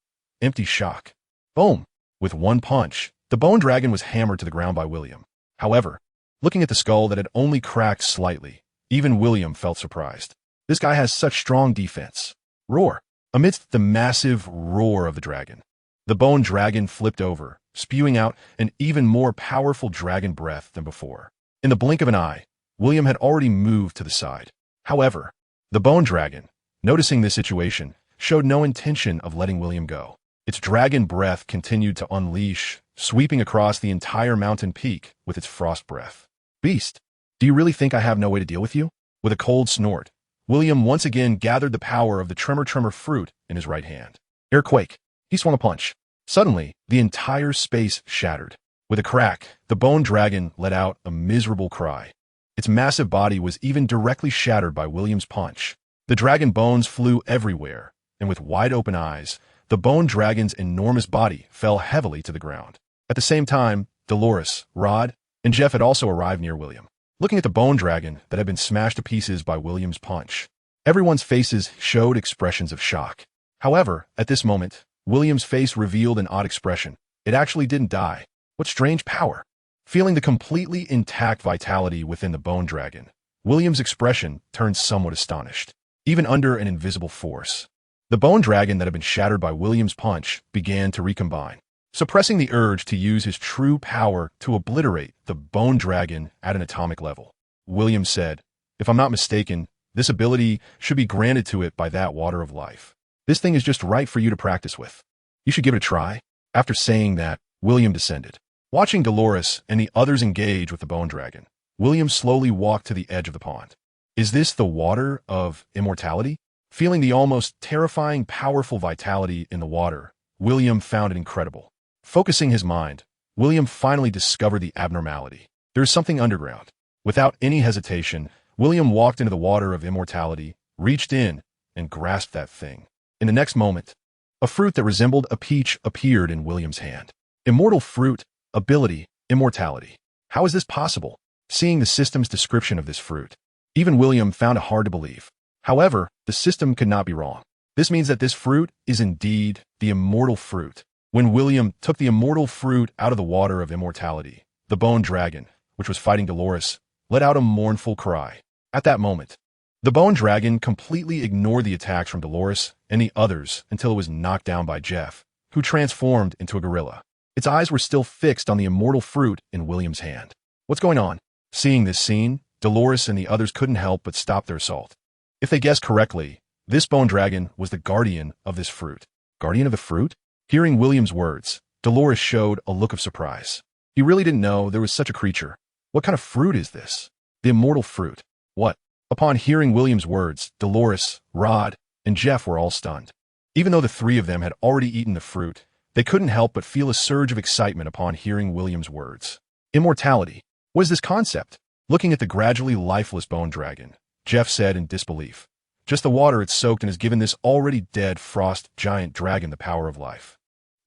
Empty shock. Boom! With one punch, the bone dragon was hammered to the ground by William. However, looking at the skull that had only cracked slightly, even William felt surprised. This guy has such strong defense. Roar! Amidst the massive roar of the dragon, the bone dragon flipped over, spewing out an even more powerful dragon breath than before. In the blink of an eye, William had already moved to the side. However, the bone dragon, noticing this situation, showed no intention of letting William go. Its dragon breath continued to unleash, sweeping across the entire mountain peak with its frost breath. "Beast, do you really think I have no way to deal with you?" With a cold snort, William once again gathered the power of the tremor fruit in his right hand. Airquake. He swung a punch. Suddenly, the entire space shattered. With a crack, the bone dragon let out a miserable cry. Its massive body was even directly shattered by William's punch. The dragon bones flew everywhere, and with wide-open eyes, the bone dragon's enormous body fell heavily to the ground. At the same time, Dolores, Rod, and Jeff had also arrived near William, looking at the bone dragon that had been smashed to pieces by William's punch. Everyone's faces showed expressions of shock. However, at this moment, William's face revealed an odd expression. It actually didn't die. What strange power! Feeling the completely intact vitality within the bone dragon, William's expression turned somewhat astonished. Even under an invisible force, the bone dragon that had been shattered by William's punch began to recombine, suppressing the urge to use his true power to obliterate the bone dragon at an atomic level. William said, "If I'm not mistaken, this ability should be granted to it by that water of life. This thing is just right for you to practice with. You should give it a try." After saying that, William descended. Watching Dolores and the others engage with the bone dragon, William slowly walked to the edge of the pond. Is this the water of immortality? Feeling the almost terrifying powerful vitality in the water, William found it incredible. Focusing his mind, William finally discovered the abnormality. There is something underground. Without any hesitation, William walked into the water of immortality, reached in, and grasped that thing. In the next moment, a fruit that resembled a peach appeared in William's hand. Immortal fruit, ability, immortality. How is this possible? Seeing the system's description of this fruit, even William found it hard to believe. However, the system could not be wrong. This means that this fruit is indeed the immortal fruit. When William took the immortal fruit out of the water of immortality, the bone dragon, which was fighting Dolores, let out a mournful cry. At that moment, the bone dragon completely ignored the attacks from Dolores and the others until it was knocked down by Jeff, who transformed into a gorilla. Its eyes were still fixed on the immortal fruit in William's hand. What's going on? Seeing this scene, Dolores and the others couldn't help but stop their assault. If they guessed correctly, this bone dragon was the guardian of this fruit. Guardian of the fruit? Hearing William's words, Dolores showed a look of surprise. He really didn't know there was such a creature. What kind of fruit is this? The immortal fruit. What? Upon hearing William's words, Dolores, Rod, and Jeff were all stunned. Even though the three of them had already eaten the fruit, they couldn't help but feel a surge of excitement upon hearing William's words. Immortality. What is this concept? Looking at the gradually lifeless bone dragon, Jeff said in disbelief. Just the water it's soaked in has given this already dead frost giant dragon the power of life.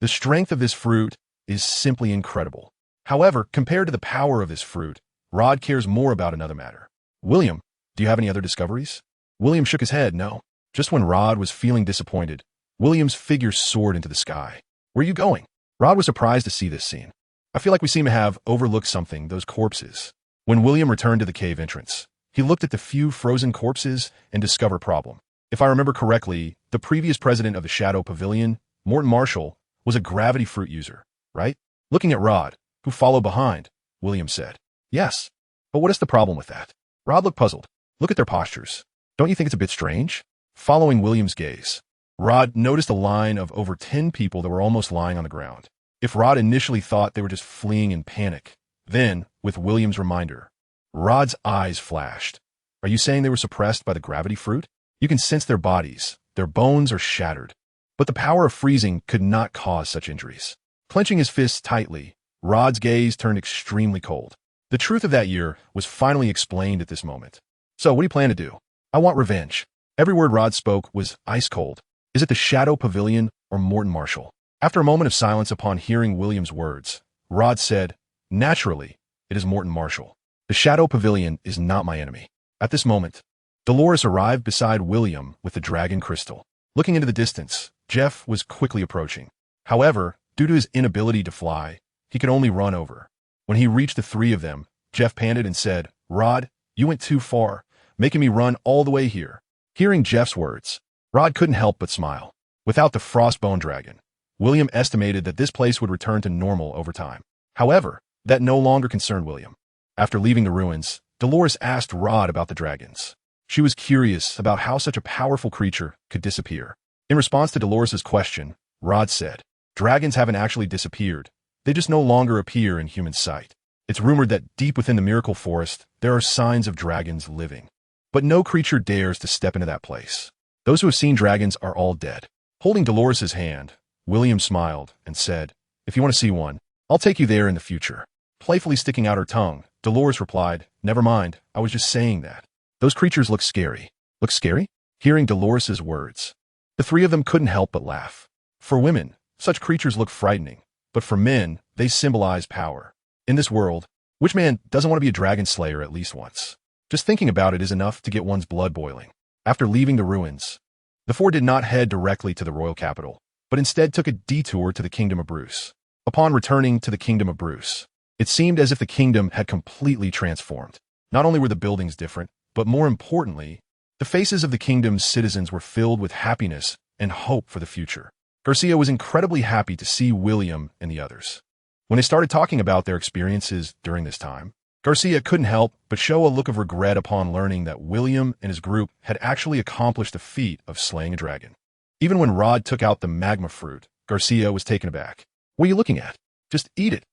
The strength of this fruit is simply incredible. However, compared to the power of this fruit, Rod cares more about another matter. William, do you have any other discoveries? William shook his head, no. Just when Rod was feeling disappointed, William's figure soared into the sky. Where are you going? Rod was surprised to see this scene. I feel like we seem to have overlooked something, those corpses. When William returned to the cave entrance, he looked at the few frozen corpses and discovered a problem. If I remember correctly, the previous president of the Shadow Pavilion, Morton Marshall, was a gravity fruit user, right? Looking at Rod, who followed behind, William said, "Yes, but what is the problem with that?" Rod looked puzzled. "Look at their postures. Don't you think it's a bit strange?" Following William's gaze, Rod noticed a line of over 10 people that were almost lying on the ground. If Rod initially thought they were just fleeing in panic, then, with William's reminder, Rod's eyes flashed. "Are you saying they were suppressed by the gravity fruit? You can sense their bodies. Their bones are shattered. But the power of freezing could not cause such injuries." Clenching his fists tightly, Rod's gaze turned extremely cold. The truth of that year was finally explained at this moment. "So, what do you plan to do?" "I want revenge." Every word Rod spoke was ice cold. "Is it the Shadow Pavilion or Morton Marshall?" After a moment of silence upon hearing William's words, Rod said, "Naturally, it is Morton Marshall. The Shadow Pavilion is not my enemy." At this moment, Dolores arrived beside William with the dragon crystal. Looking into the distance, Jeff was quickly approaching. However, due to his inability to fly, he could only run over. When he reached the three of them, Jeff panted and said, "Rod, you went too far, making me run all the way here." Hearing Jeff's words, Rod couldn't help but smile. Without the Frostbone Dragon, William estimated that this place would return to normal over time. However, that no longer concerned William. After leaving the ruins, Dolores asked Rod about the dragons. She was curious about how such a powerful creature could disappear. In response to Dolores' question, Rod said, "Dragons haven't actually disappeared. They just no longer appear in human sight. It's rumored that deep within the Miracle Forest, there are signs of dragons living. But no creature dares to step into that place. Those who have seen dragons are all dead." Holding Dolores' hand, William smiled and said, "If you want to see one, I'll take you there in the future." Playfully sticking out her tongue, Dolores replied, "Never mind, I was just saying that. Those creatures look scary." "Look scary?" Hearing Dolores' words, the three of them couldn't help but laugh. For women, such creatures look frightening, but for men, they symbolize power. In this world, which man doesn't want to be a dragon slayer at least once? Just thinking about it is enough to get one's blood boiling. After leaving the ruins, the four did not head directly to the royal capital, but instead took a detour to the Kingdom of Bruce. Upon returning to the Kingdom of Bruce, it seemed as if the kingdom had completely transformed. Not only were the buildings different, but more importantly, the faces of the kingdom's citizens were filled with happiness and hope for the future. Garcia was incredibly happy to see William and the others. When they started talking about their experiences during this time, Garcia couldn't help but show a look of regret upon learning that William and his group had actually accomplished the feat of slaying a dragon. Even when Rod took out the magma fruit, Garcia was taken aback. "What are you looking at? Just eat it."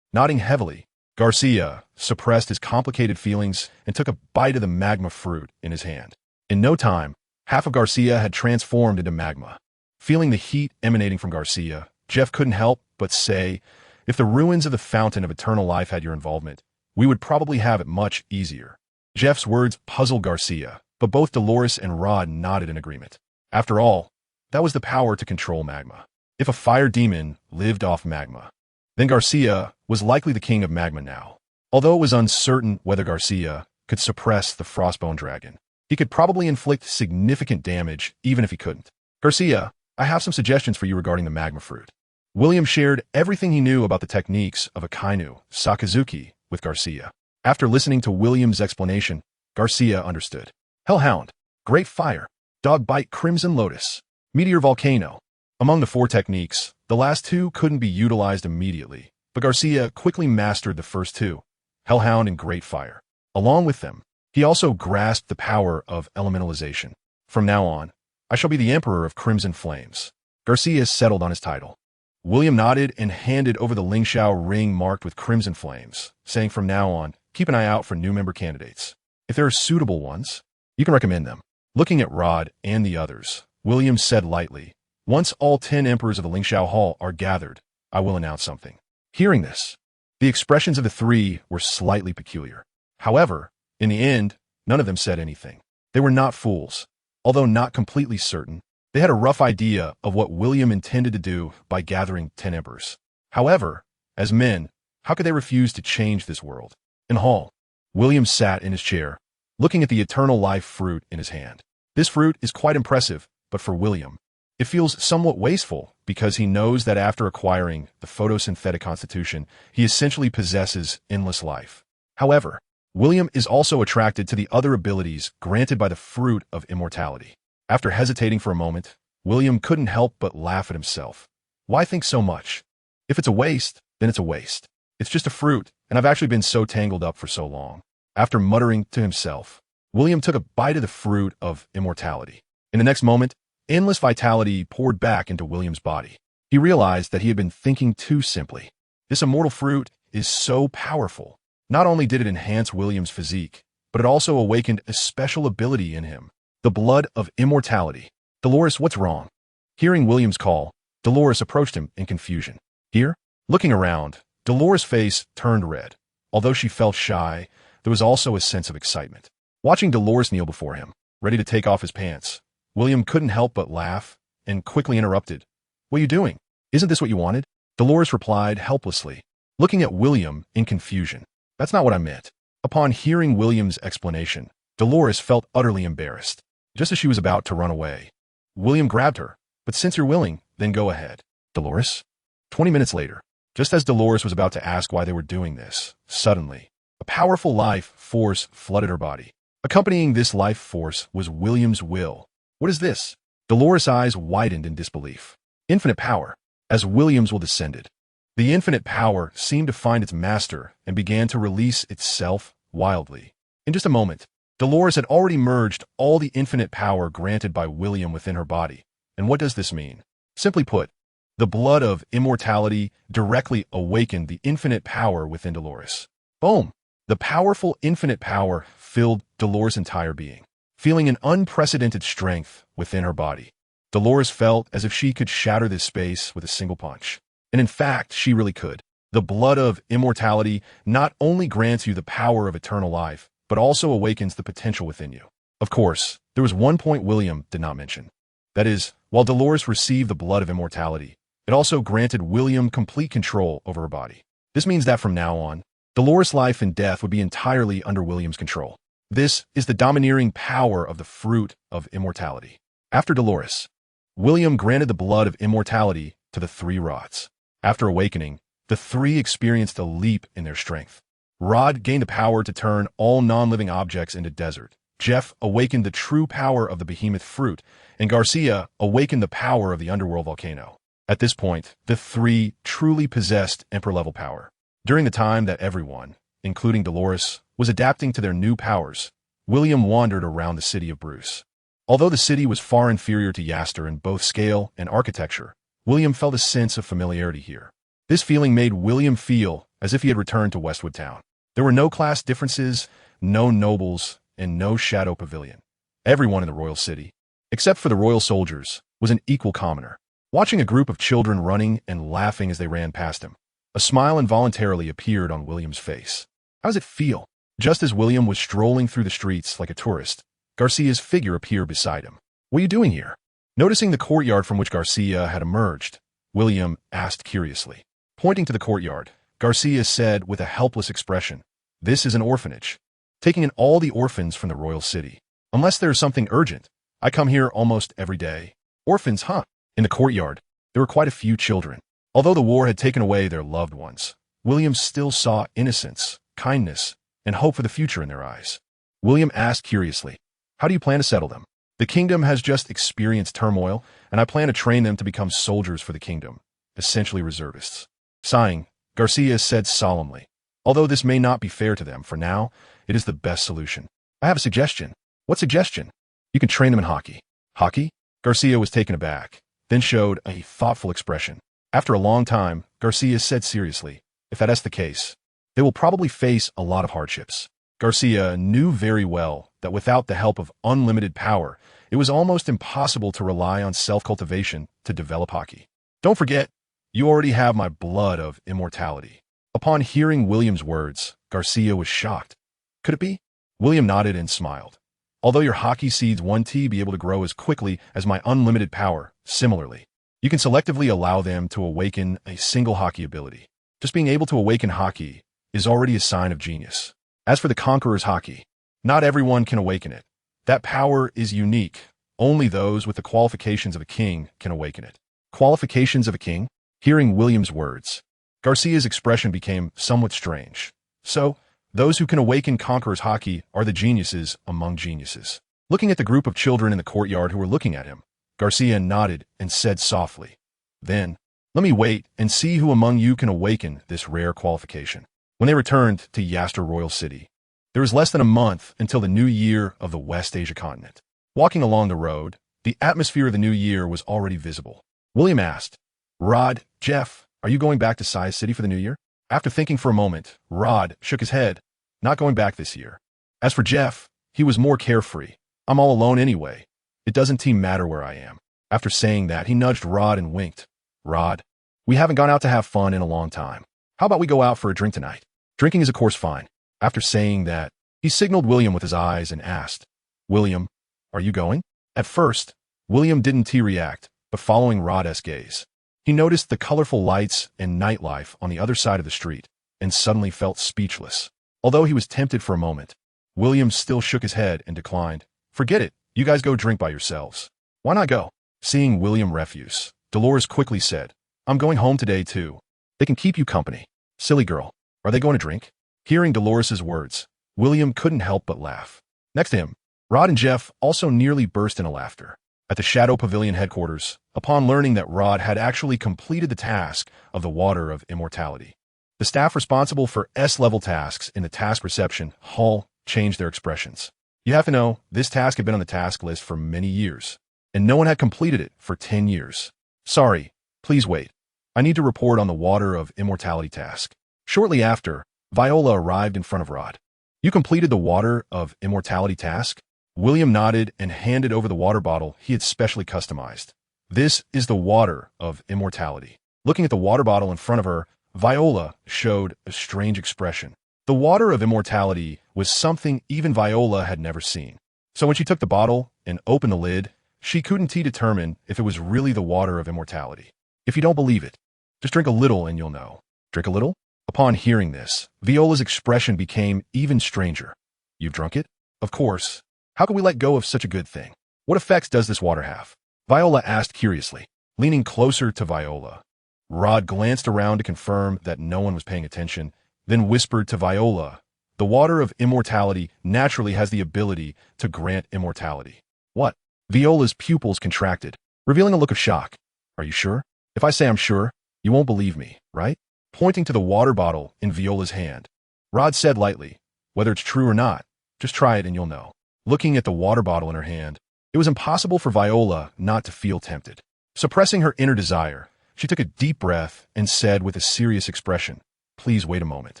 Nodding heavily, Garcia suppressed his complicated feelings and took a bite of the magma fruit in his hand. In no time, half of Garcia had transformed into magma. Feeling the heat emanating from Garcia, Jeff couldn't help but say, "If the ruins of the Fountain of Eternal Life had your involvement, we would probably have it much easier." Jeff's words puzzled Garcia, but both Dolores and Rod nodded in agreement. After all, that was the power to control magma. If a fire demon lived off magma, then Garcia was likely the king of magma now. Although it was uncertain whether Garcia could suppress the Frostbone Dragon, he could probably inflict significant damage even if he couldn't. "Garcia, I have some suggestions for you regarding the magma fruit." William shared everything he knew about the techniques of Akainu Sakazuki with Garcia. After listening to William's explanation, Garcia understood. Hellhound, Great Fire, Dog Bite Crimson Lotus, Meteor Volcano. Among the four techniques, the last two couldn't be utilized immediately, but Garcia quickly mastered the first two, Hellhound and Great Fire. Along with them, he also grasped the power of elementalization. "From now on, I shall be the Emperor of Crimson Flames." Garcia settled on his title. William nodded and handed over the Lingxiao ring marked with crimson flames, saying from now on, keep an eye out for new member candidates. If there are suitable ones, you can recommend them. Looking at Rod and the others, William said lightly, "Once all 10 emperors of the Lingxiao Hall are gathered, I will announce something." Hearing this, the expressions of the three were slightly peculiar. However, in the end, none of them said anything. They were not fools. Although not completely certain, they had a rough idea of what William intended to do by gathering 10 emperors. However, as men, how could they refuse to change this world? In the hall, William sat in his chair, looking at the eternal life fruit in his hand. This fruit is quite impressive, but for William, it feels somewhat wasteful because he knows that after acquiring the photosynthetic constitution, he essentially possesses endless life. However, William is also attracted to the other abilities granted by the fruit of immortality. After hesitating for a moment, William couldn't help but laugh at himself. Why think so much? If it's a waste, then it's a waste. It's just a fruit, and I've actually been so tangled up for so long. After muttering to himself, William took a bite of the fruit of immortality. In the next moment, endless vitality poured back into William's body. He realized that he had been thinking too simply. This immortal fruit is so powerful. Not only did it enhance William's physique, but it also awakened a special ability in him, the blood of immortality. Dolores, what's wrong? Hearing William's call, Dolores approached him in confusion. Here, looking around, Dolores' face turned red. Although she felt shy, there was also a sense of excitement. Watching Dolores kneel before him, ready to take off his pants, William couldn't help but laugh and quickly interrupted. What are you doing? Isn't this what you wanted? Dolores replied helplessly, looking at William in confusion. That's not what I meant. Upon hearing William's explanation, Dolores felt utterly embarrassed. Just as she was about to run away, William grabbed her. But since you're willing, then go ahead. Dolores? 20 minutes later, just as Dolores was about to ask why they were doing this, suddenly, a powerful life force flooded her body. Accompanying this life force was William's will. What is this? Dolores' eyes widened in disbelief. Infinite power. As William's will descended, the infinite power seemed to find its master and began to release itself wildly. In just a moment, Dolores had already merged all the infinite power granted by William within her body. And what does this mean? Simply put, the blood of immortality directly awakened the infinite power within Dolores. Boom! The powerful infinite power filled Dolores' entire being. Feeling an unprecedented strength within her body, Dolores felt as if she could shatter this space with a single punch. And in fact, she really could. The blood of immortality not only grants you the power of eternal life, but also awakens the potential within you. Of course, there was one point William did not mention. That is, while Dolores received the blood of immortality, it also granted William complete control over her body. This means that from now on, Dolores' life and death would be entirely under William's control. This is the domineering power of the fruit of immortality. After Dolores, William granted the blood of immortality to the three rods. After awakening, the three experienced a leap in their strength. Rod gained the power to turn all non-living objects into desert. Jeff awakened the true power of the behemoth fruit, and Garcia awakened the power of the underworld volcano. At this point, the three truly possessed Emperor-level power. During the time that everyone, including Dolores, was adapting to their new powers, William wandered around the city of Bruce. Although the city was far inferior to Yaster in both scale and architecture, William felt a sense of familiarity here. This feeling made William feel as if he had returned to Westwood Town. There were no class differences, no nobles, and no shadow pavilion. Everyone in the royal city, except for the royal soldiers, was an equal commoner. Watching a group of children running and laughing as they ran past him, a smile involuntarily appeared on William's face. How does it feel? Just as William was strolling through the streets like a tourist, Garcia's figure appeared beside him. What are you doing here? Noticing the courtyard from which Garcia had emerged, William asked curiously. Pointing to the courtyard, Garcia said with a helpless expression, "This is an orphanage, taking in all the orphans from the royal city. Unless there's something urgent, I come here almost every day." Orphans, huh? In the courtyard, there were quite a few children. Although the war had taken away their loved ones, William still saw innocence, kindness, and hope for the future in their eyes. William asked curiously, "How do you plan to settle them?" "The kingdom has just experienced turmoil, and I plan to train them to become soldiers for the kingdom, essentially reservists." Sighing, Garcia said solemnly, "Although this may not be fair to them, for now, it is the best solution. I have a suggestion." "What suggestion?" "You can train them in hockey." "Hockey?" Garcia was taken aback, then showed a thoughtful expression. After a long time, Garcia said seriously, "If that is the case, they will probably face a lot of hardships." Garcia knew very well that without the help of unlimited power, it was almost impossible to rely on self-cultivation to develop hockey. "Don't forget, you already have my blood of immortality." Upon hearing William's words, Garcia was shocked. "Could it be?" William nodded and smiled. "Although your hockey seeds won't be able to grow as quickly as my unlimited power, similarly, you can selectively allow them to awaken a single hockey ability. Just being able to awaken hockey is already a sign of genius. As for the Conqueror's hockey, not everyone can awaken it. That power is unique. Only those with the qualifications of a king can awaken it." Qualifications of a king? Hearing William's words, Garcia's expression became somewhat strange. "So, those who can awaken Conqueror's hockey are the geniuses among geniuses." Looking at the group of children in the courtyard who were looking at him, Garcia nodded and said softly, "Then, Let me wait and see who among you can awaken this rare qualification. When they returned to Yaster Royal City, there was less than a month until the new year of the West Asia continent. Walking along the road, the atmosphere of the new year was already visible. William asked, Rod, Jeff, are you going back to Size City for the new year? After thinking for a moment, Rod shook his head. Not going back this year. As for Jeff, he was more carefree. I'm all alone anyway. It doesn't matter where I am. After saying that, he nudged Rod and winked. Rod, we haven't gone out to have fun in a long time. How about we go out for a drink tonight? Drinking is of course fine. After saying that, he signaled William with his eyes and asked, William, are you going? At first, William didn't react, but following Rod's gaze, he noticed the colorful lights and nightlife on the other side of the street, and suddenly felt speechless. Although he was tempted for a moment, William still shook his head and declined. Forget it, you guys go drink by yourselves. Why not go? Seeing William refuse, Dolores quickly said, I'm going home today too. They can keep you company. Silly girl, are they going to drink? Hearing Dolores's words, William couldn't help but laugh. Next to him, Rod and Jeff also nearly burst into laughter. At the Shadow Pavilion headquarters, upon learning that Rod had actually completed the task of the Water of Immortality, the staff responsible for S-level tasks in the task reception hall changed their expressions. You have to know, this task had been on the task list for many years, and no one had completed it for 10 years. Sorry, please wait. I need to report on the Water of Immortality task. Shortly after, Viola arrived in front of Rod. You completed the Water of Immortality task? William nodded and handed over the water bottle he had specially customized. This is the Water of Immortality. Looking at the water bottle in front of her, Viola showed a strange expression. The Water of Immortality was something even Viola had never seen. So when she took the bottle and opened the lid, she couldn't determine if it was really the Water of Immortality. If you don't believe it, just drink a little and you'll know. Drink a little? Upon hearing this, Viola's expression became even stranger. You've drunk it? Of course. How could we let go of such a good thing? What effects does this water have? Viola asked curiously, leaning closer to Viola. Rod glanced around to confirm that no one was paying attention, then whispered to Viola, the Water of Immortality naturally has the ability to grant immortality. What? Viola's pupils contracted, revealing a look of shock. Are you sure? If I say I'm sure, you won't believe me, right? Pointing to the water bottle in Viola's hand, Rod said lightly, whether it's true or not, just try it and you'll know. Looking at the water bottle in her hand, it was impossible for Viola not to feel tempted. Suppressing her inner desire, she took a deep breath and said with a serious expression, please wait a moment.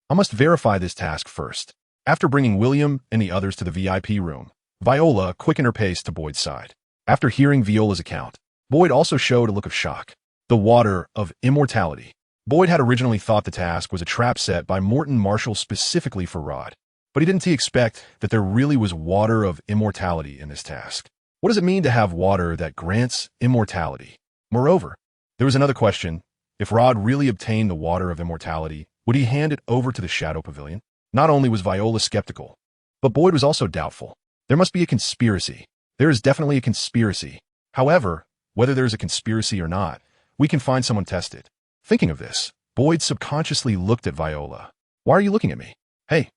I must verify this task first. After bringing William and the others to the VIP room, Viola quickened her pace to Boyd's side. After hearing Viola's account, Boyd also showed a look of shock. The Water of Immortality. Boyd had originally thought the task was a trap set by Morton Marshall specifically for Rod, but he didn't expect that there really was Water of Immortality in this task. What does it mean to have water that grants immortality? Moreover, there was another question. If Rod really obtained the Water of Immortality, would he hand it over to the Shadow Pavilion? Not only was Viola skeptical, but Boyd was also doubtful. There must be a conspiracy. There is definitely a conspiracy. However, whether there is a conspiracy or not, we can find someone tested. Thinking of this, Boyd subconsciously looked at Viola. Why are you looking at me? Hey,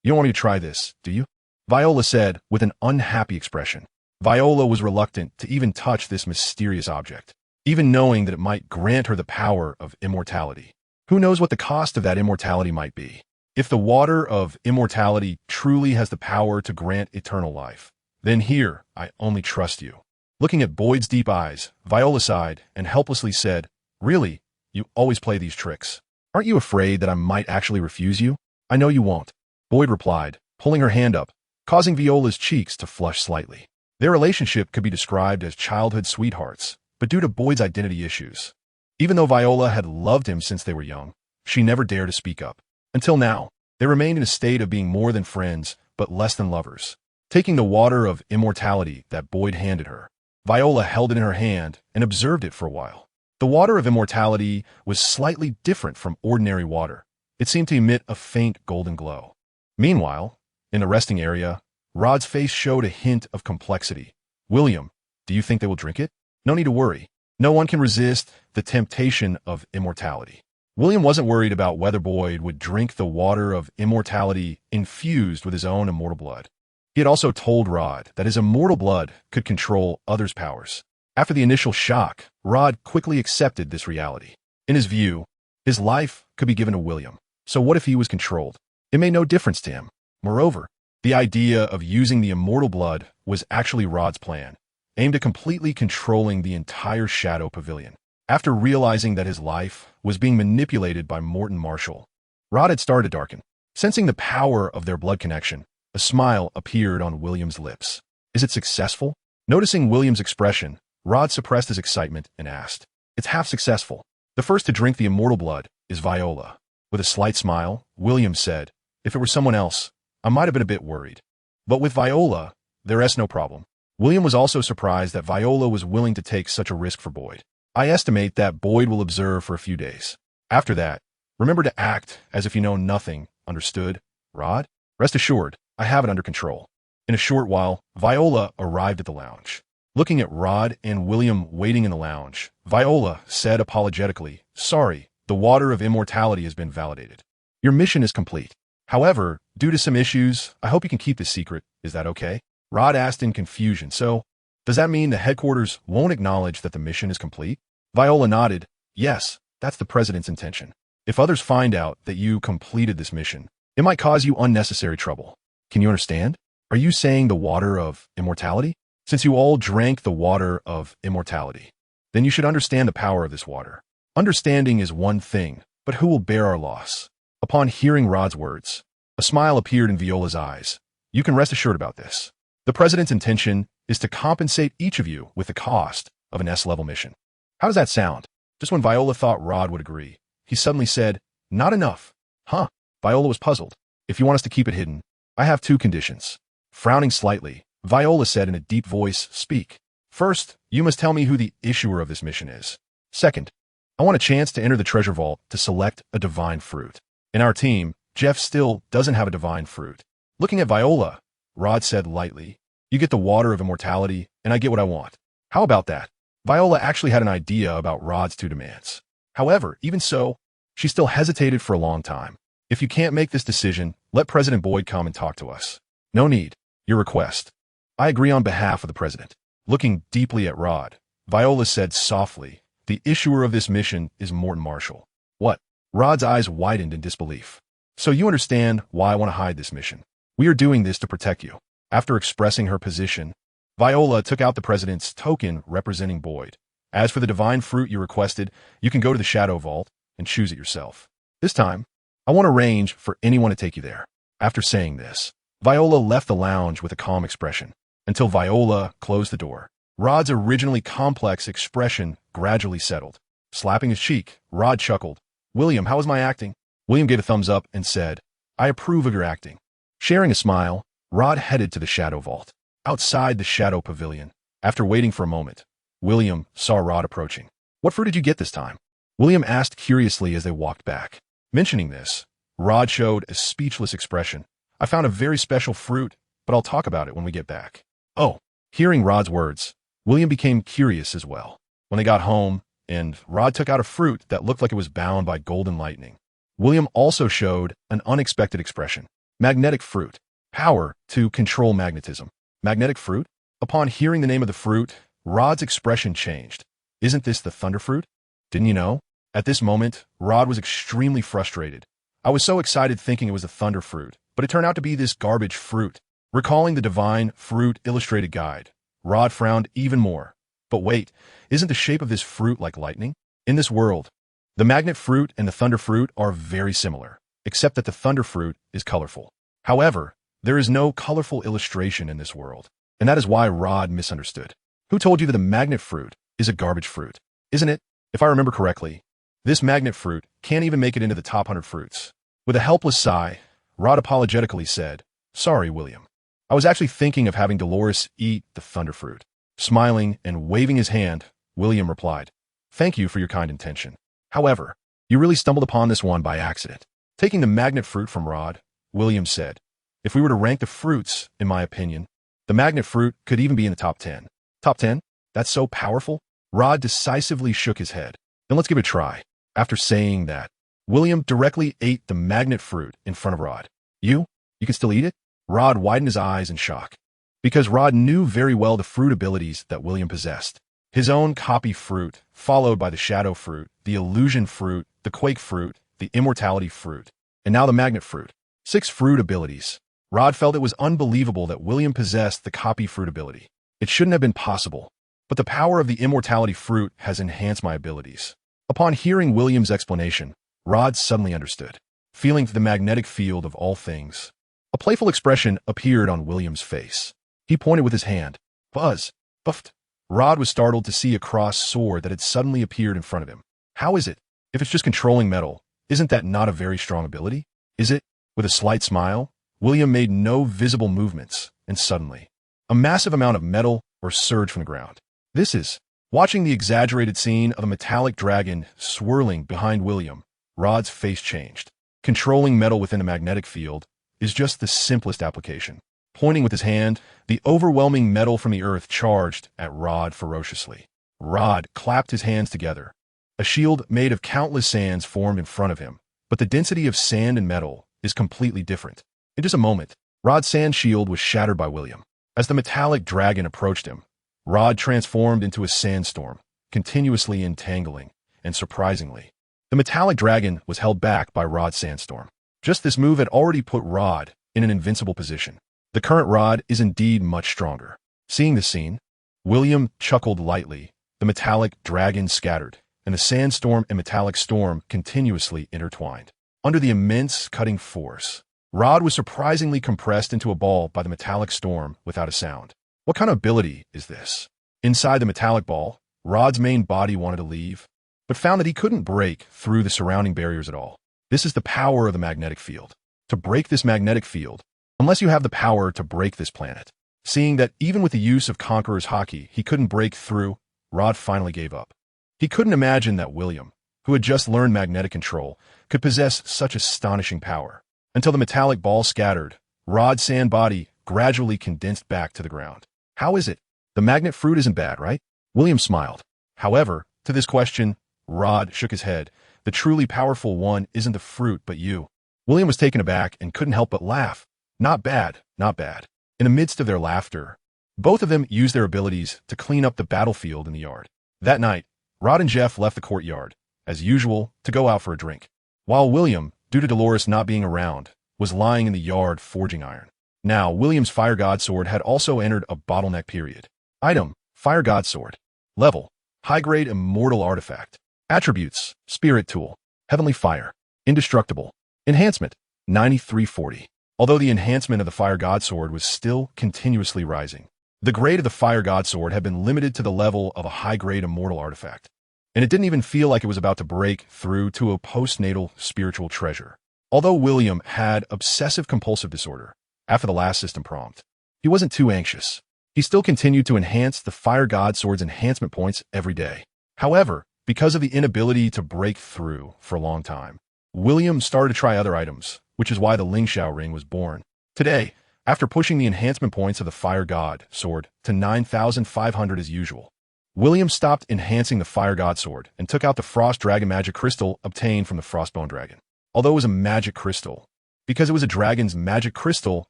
you don't want me to try this, do you? Viola said with an unhappy expression. Viola was reluctant to even touch this mysterious object, even knowing that it might grant her the power of immortality. Who knows what the cost of that immortality might be? If the Water of Immortality truly has the power to grant eternal life, then here I only trust you. Looking at Boyd's deep eyes, Viola sighed and helplessly said, really, you always play these tricks. Aren't you afraid that I might actually refuse you? I know you won't. Boyd replied, pulling her hand up, causing Viola's cheeks to flush slightly. Their relationship could be described as childhood sweethearts, but due to Boyd's identity issues, even though Viola had loved him since they were young, she never dared to speak up. Until now, they remained in a state of being more than friends, but less than lovers. Taking the Water of Immortality that Boyd handed her, Viola held it in her hand and observed it for a while. The Water of Immortality was slightly different from ordinary water. It seemed to emit a faint golden glow. Meanwhile, in the resting area, Rod's face showed a hint of complexity. William, do you think they will drink it? No need to worry. No one can resist the temptation of immortality. William wasn't worried about whether Boyd would drink the Water of Immortality infused with his own immortal blood. He had also told Rod that his immortal blood could control others' powers. After the initial shock, Rod quickly accepted this reality. In his view, his life could be given to William. So what if he was controlled? It made no difference to him. Moreover, the idea of using the immortal blood was actually Rod's plan, aimed at completely controlling the entire Shadow Pavilion. After realizing that his life was being manipulated by Morton Marshall, Rod had started to darken. Sensing the power of their blood connection, a smile appeared on William's lips. Is it successful? Noticing William's expression, Rod suppressed his excitement and asked, It's half successful. The first to drink the immortal blood is Viola. With a slight smile, William said, If it were someone else, I might have been a bit worried. But with Viola, there's no problem. William was also surprised that Viola was willing to take such a risk for Boyd. I estimate that Boyd will observe for a few days. After that, remember to act as if you know nothing, understood, Rod? Rest assured, I have it under control. In a short while, Viola arrived at the lounge. Looking at Rod and William waiting in the lounge, Viola said apologetically, Sorry, the water of immortality has been validated. Your mission is complete. However, due to some issues, I hope you can keep this secret. Is that okay? Rod asked in confusion. So, does that mean the headquarters won't acknowledge that the mission is complete? Viola nodded. Yes, that's the president's intention. If others find out that you completed this mission, it might cause you unnecessary trouble. Can you understand? Are you saying the water of immortality? Since you all drank the water of immortality, then you should understand the power of this water. Understanding is one thing, but who will bear our loss? Upon hearing Rod's words, a smile appeared in Viola's eyes. You can rest assured about this. The president's intention is to compensate each of you with the cost of an S-level mission. How does that sound? Just when Viola thought Rod would agree, he suddenly said, Not enough. Huh? Viola was puzzled. If you want us to keep it hidden, I have two conditions. Frowning slightly, Viola said in a deep voice, Speak. First, you must tell me who the issuer of this mission is. Second, I want a chance to enter the treasure vault to select a divine fruit. In our team, Jeff still doesn't have a divine fruit. Looking at Viola, Rod said lightly, You get the water of immortality, and I get what I want. How about that? Viola actually had an idea about Rod's two demands. However, even so, she still hesitated for a long time. If you can't make this decision, let President Boyd come and talk to us. No need. Your request. I agree on behalf of the president. Looking deeply at Rod, Viola said softly, The issuer of this mission is Morton Marshall. What? Rod's eyes widened in disbelief. So you understand why I want to hide this mission. We are doing this to protect you. After expressing her position, Viola took out the president's token representing Boyd. As for the divine fruit you requested, you can go to the Shadow Vault and choose it yourself. This time, I won't arrange for anyone to take you there. After saying this, Viola left the lounge with a calm expression. Until Viola closed the door, Rod's originally complex expression gradually settled. Slapping his cheek, Rod chuckled. William, how was my acting? William gave a thumbs up and said, I approve of your acting. Sharing a smile, Rod headed to the Shadow Vault. Outside the Shadow Pavilion, after waiting for a moment, William saw Rod approaching. What fruit did you get this time? William asked curiously as they walked back. Mentioning this, Rod showed a speechless expression. I found a very special fruit, but I'll talk about it when we get back. Oh, hearing Rod's words, William became curious as well. When they got home, and Rod took out a fruit that looked like it was bound by golden lightning, William also showed an unexpected expression. Magnetic fruit. Power to control magnetism. Magnetic fruit? Upon hearing the name of the fruit, Rod's expression changed. Isn't this the thunder fruit? Didn't you know? At this moment, Rod was extremely frustrated. I was so excited thinking it was a thunder fruit, but it turned out to be this garbage fruit. Recalling the Divine Fruit Illustrated Guide, Rod frowned even more. But wait, isn't the shape of this fruit like lightning? In this world, the magnet fruit and the thunder fruit are very similar, except that the thunder fruit is colorful. However, there is no colorful illustration in this world, and that is why Rod misunderstood. Who told you that the magnet fruit is a garbage fruit? Isn't it? If I remember correctly, this magnet fruit can't even make it into the top 100 fruits. With a helpless sigh, Rod apologetically said, Sorry, William. I was actually thinking of having Dolores eat the thunder fruit. Smiling and waving his hand, William replied, Thank you for your kind intention. However, you really stumbled upon this one by accident. Taking the magnet fruit from Rod, William said, If we were to rank the fruits, in my opinion, the magnet fruit could even be in the top 10. Top 10? That's so powerful? Rod decisively shook his head. Then let's give it a try. After saying that, William directly ate the magnet fruit in front of Rod. You can still eat it? Rod widened his eyes in shock. Because Rod knew very well the fruit abilities that William possessed. His own copy fruit, followed by the shadow fruit, the illusion fruit, the quake fruit, the immortality fruit, and now the magnet fruit. 6 fruit abilities. Rod felt it was unbelievable that William possessed the copy fruit ability. It shouldn't have been possible. But the power of the immortality fruit has enhanced my abilities. Upon hearing William's explanation, Rod suddenly understood, feeling the magnetic field of all things. A playful expression appeared on William's face. He pointed with his hand. Buzz. Buffed. Rod was startled to see a crossed sword that had suddenly appeared in front of him. How is it? If it's just controlling metal, isn't that not a very strong ability? Is it? With a slight smile, William made no visible movements, and suddenly, a massive amount of metal surged from the ground. This is. Watching the exaggerated scene of a metallic dragon swirling behind William, Rod's face changed. Controlling metal within a magnetic field is just the simplest application. Pointing with his hand, the overwhelming metal from the earth charged at Rod ferociously. Rod clapped his hands together. A shield made of countless sands formed in front of him, but the density of sand and metal is completely different. In just a moment, Rod's sand shield was shattered by William. As the metallic dragon approached him, Rod transformed into a sandstorm, continuously entangling, and surprisingly, the metallic dragon was held back by Rod's sandstorm. Just this move had already put Rod in an invincible position. The current Rod is indeed much stronger. Seeing this scene, William chuckled lightly. The metallic dragon scattered, and the sandstorm and metallic storm continuously intertwined. Under the immense cutting force, Rod was surprisingly compressed into a ball by the metallic storm without a sound. What kind of ability is this? Inside the metallic ball, Rod's main body wanted to leave, but found that he couldn't break through the surrounding barriers at all. This is the power of the magnetic field. To break this magnetic field, unless you have the power to break this planet. Seeing that even with the use of Conqueror's Hockey, he couldn't break through, Rod finally gave up. He couldn't imagine that William, who had just learned magnetic control, could possess such astonishing power. Until the metallic ball scattered, Rod's sand body gradually condensed back to the ground. How is it? The magnet fruit isn't bad, right? William smiled. However, to this question, Rod shook his head. The truly powerful one isn't the fruit, but you. William was taken aback and couldn't help but laugh. Not bad, not bad. In the midst of their laughter, both of them used their abilities to clean up the battlefield in the yard. That night, Rod and Jeff left the courtyard, as usual, to go out for a drink, while William, due to Dolores not being around, was lying in the yard forging iron. Now, William's Fire God Sword had also entered a bottleneck period. Item, Fire God Sword. Level, high-grade immortal artifact. Attributes, Spirit Tool, Heavenly Fire, Indestructible. Enhancement, 9340. Although the enhancement of the Fire God Sword was still continuously rising, the grade of the Fire God Sword had been limited to the level of a high-grade immortal artifact, and it didn't even feel like it was about to break through to a postnatal spiritual treasure. Although William had obsessive-compulsive disorder, after the last system prompt, he wasn't too anxious. He still continued to enhance the Fire God Sword's enhancement points every day. However, because of the inability to break through for a long time, William started to try other items, which is why the Ling Xiao ring was born. Today, after pushing the enhancement points of the Fire God Sword to 9,500 as usual, William stopped enhancing the Fire God Sword and took out the Frost Dragon magic crystal obtained from the Frostbone Dragon. Although it was a magic crystal, because it was a dragon's magic crystal,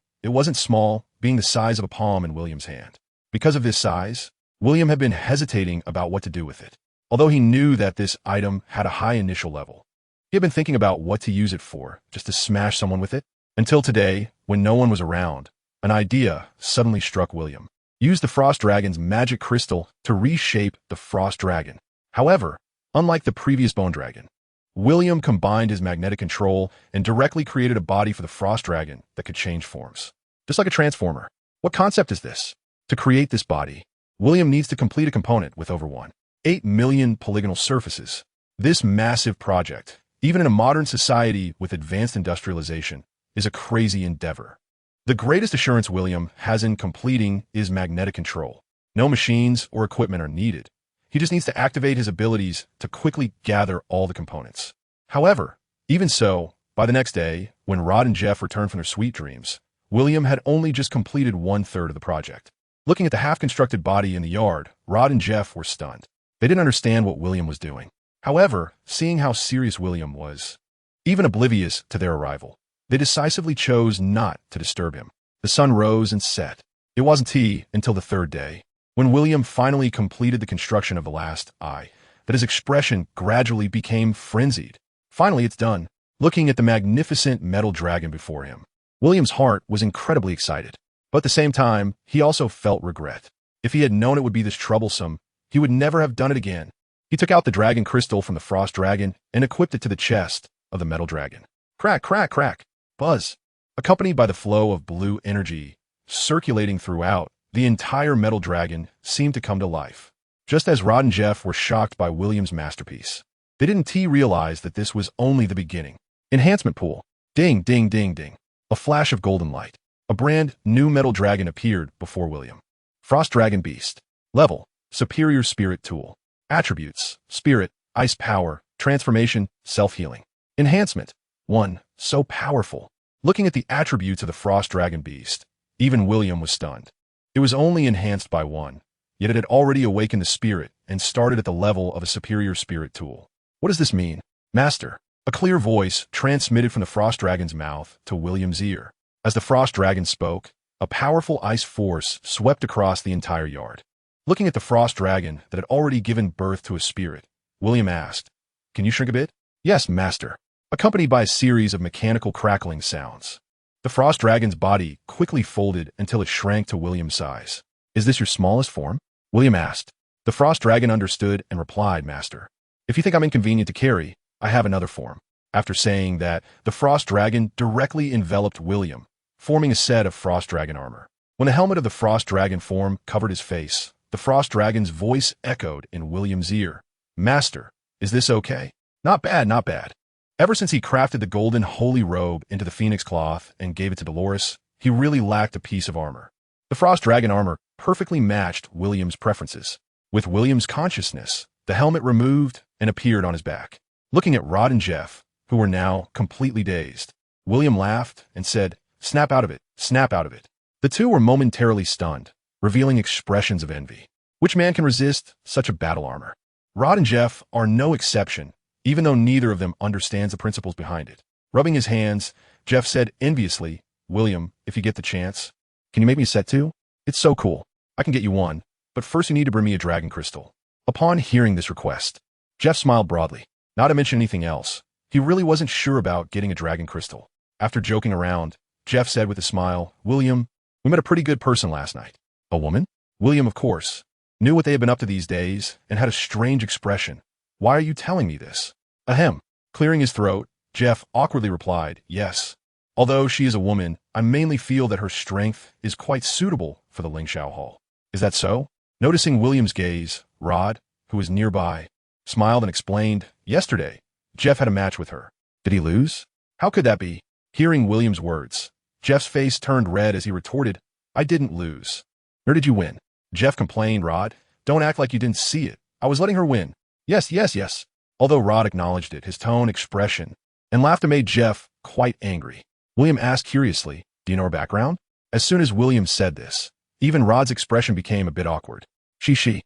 it wasn't small, being the size of a palm in William's hand. Because of this size, William had been hesitating about what to do with it. Although he knew that this item had a high initial level, he had been thinking about what to use it for, just to smash someone with it. Until today, when no one was around, an idea suddenly struck William. Use the Frost Dragon's magic crystal to reshape the Frost Dragon. However, unlike the previous Bone Dragon, William combined his magnetic control and directly created a body for the Frost Dragon that could change forms. Just like a transformer. What concept is this? To create this body, William needs to complete a component with over 1.8 million polygonal surfaces. This massive project, even in a modern society with advanced industrialization, is a crazy endeavor. The greatest assurance William has in completing is magnetic control. No machines or equipment are needed. He just needs to activate his abilities to quickly gather all the components. However, even so, by the next day, when Rod and Jeff returned from their sweet dreams, William had only just completed 1/3 of the project. Looking at the half-constructed body in the yard, Rod and Jeff were stunned. They didn't understand what William was doing. However, seeing how serious William was, even oblivious to their arrival, they decisively chose not to disturb him. The sun rose and set. It wasn't until the third day, When William finally completed the construction of the last eye, that his expression gradually became frenzied. Finally, it's done. Looking at the magnificent metal dragon before him, William's heart was incredibly excited. But at the same time, he also felt regret. If he had known it would be this troublesome, he would never have done it again. He took out the dragon crystal from the frost dragon and equipped it to the chest of the metal dragon. Crack, crack, crack. Buzz. Accompanied by the flow of blue energy circulating throughout, the entire metal dragon seemed to come to life. Just as Rod and Jeff were shocked by William's masterpiece, they didn't realize that this was only the beginning. Enhancement pool. Ding, ding, ding, ding. A flash of golden light. A brand new metal dragon appeared before William. Frost Dragon Beast. Level. Superior Spirit Tool. Attributes. Spirit, Ice Power, Transformation, Self-Healing. Enhancement. 1. So powerful. Looking at the attributes of the Frost Dragon Beast, even William was stunned. It was only enhanced by 1, yet it had already awakened the spirit and started at the level of a superior spirit tool. What does this mean? Master. A clear voice transmitted from the Frost Dragon's mouth to William's ear. As the Frost Dragon spoke, a powerful ice force swept across the entire yard. Looking at the Frost Dragon that had already given birth to a spirit, William asked, "Can you shrink a bit?" "Yes, Master," accompanied by a series of mechanical crackling sounds. The Frost Dragon's body quickly folded until it shrank to William's size. "Is this your smallest form?" William asked. The Frost Dragon understood and replied, "Master, if you think I'm inconvenient to carry, I have another form." After saying that, the Frost Dragon directly enveloped William, forming a set of Frost Dragon armor. When the helmet of the Frost Dragon form covered his face, the Frost Dragon's voice echoed in William's ear. "Master, is this okay?" "Not bad, not bad." Ever since he crafted the golden holy robe into the phoenix cloth and gave it to Dolores, he really lacked a piece of armor. The Frost Dragon armor perfectly matched William's preferences. With William's consciousness, the helmet removed and appeared on his back. Looking at Rod and Jeff, who were now completely dazed, William laughed and said, "Snap out of it, snap out of it." The two were momentarily stunned, revealing expressions of envy. Which man can resist such a battle armor? Rod and Jeff are no exception, even though neither of them understands the principles behind it. Rubbing his hands, Jeff said enviously, "William, if you get the chance, can you make me a set too? It's so cool. I can get you one, but first you need to bring me a dragon crystal." Upon hearing this request, Jeff smiled broadly. Not to mention anything else, he really wasn't sure about getting a dragon crystal. After joking around, Jeff said with a smile, "William, we met a pretty good person last night." "A woman?" William, of course, knew what they had been up to these days and had a strange expression. "Why are you telling me this?" Ahem. Clearing his throat, Jeff awkwardly replied, "Yes. Although she is a woman, I mainly feel that her strength is quite suitable for the Lingshao Hall." "Is that so?" Noticing William's gaze, Rod, who was nearby, smiled and explained, "Yesterday, Jeff had a match with her." "Did he lose?" "How could that be?" Hearing William's words, Jeff's face turned red as he retorted, "I didn't lose." "Nor did you win." Jeff complained, "Rod, don't act like you didn't see it. I was letting her win." "Yes, yes, yes." Although Rod acknowledged it, his tone, expression, and laughter made Jeff quite angry. William asked curiously, "Do you know her background?" As soon as William said this, even Rod's expression became a bit awkward. She.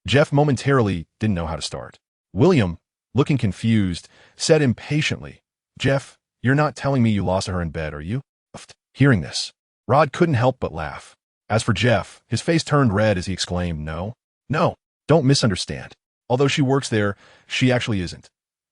Jeff momentarily didn't know how to start. William, looking confused, said impatiently, "Jeff, you're not telling me you lost her in bed, are you?" Hearing this, Rod couldn't help but laugh. As for Jeff, his face turned red as he exclaimed, No, don't misunderstand. Although she works there, she actually isn't.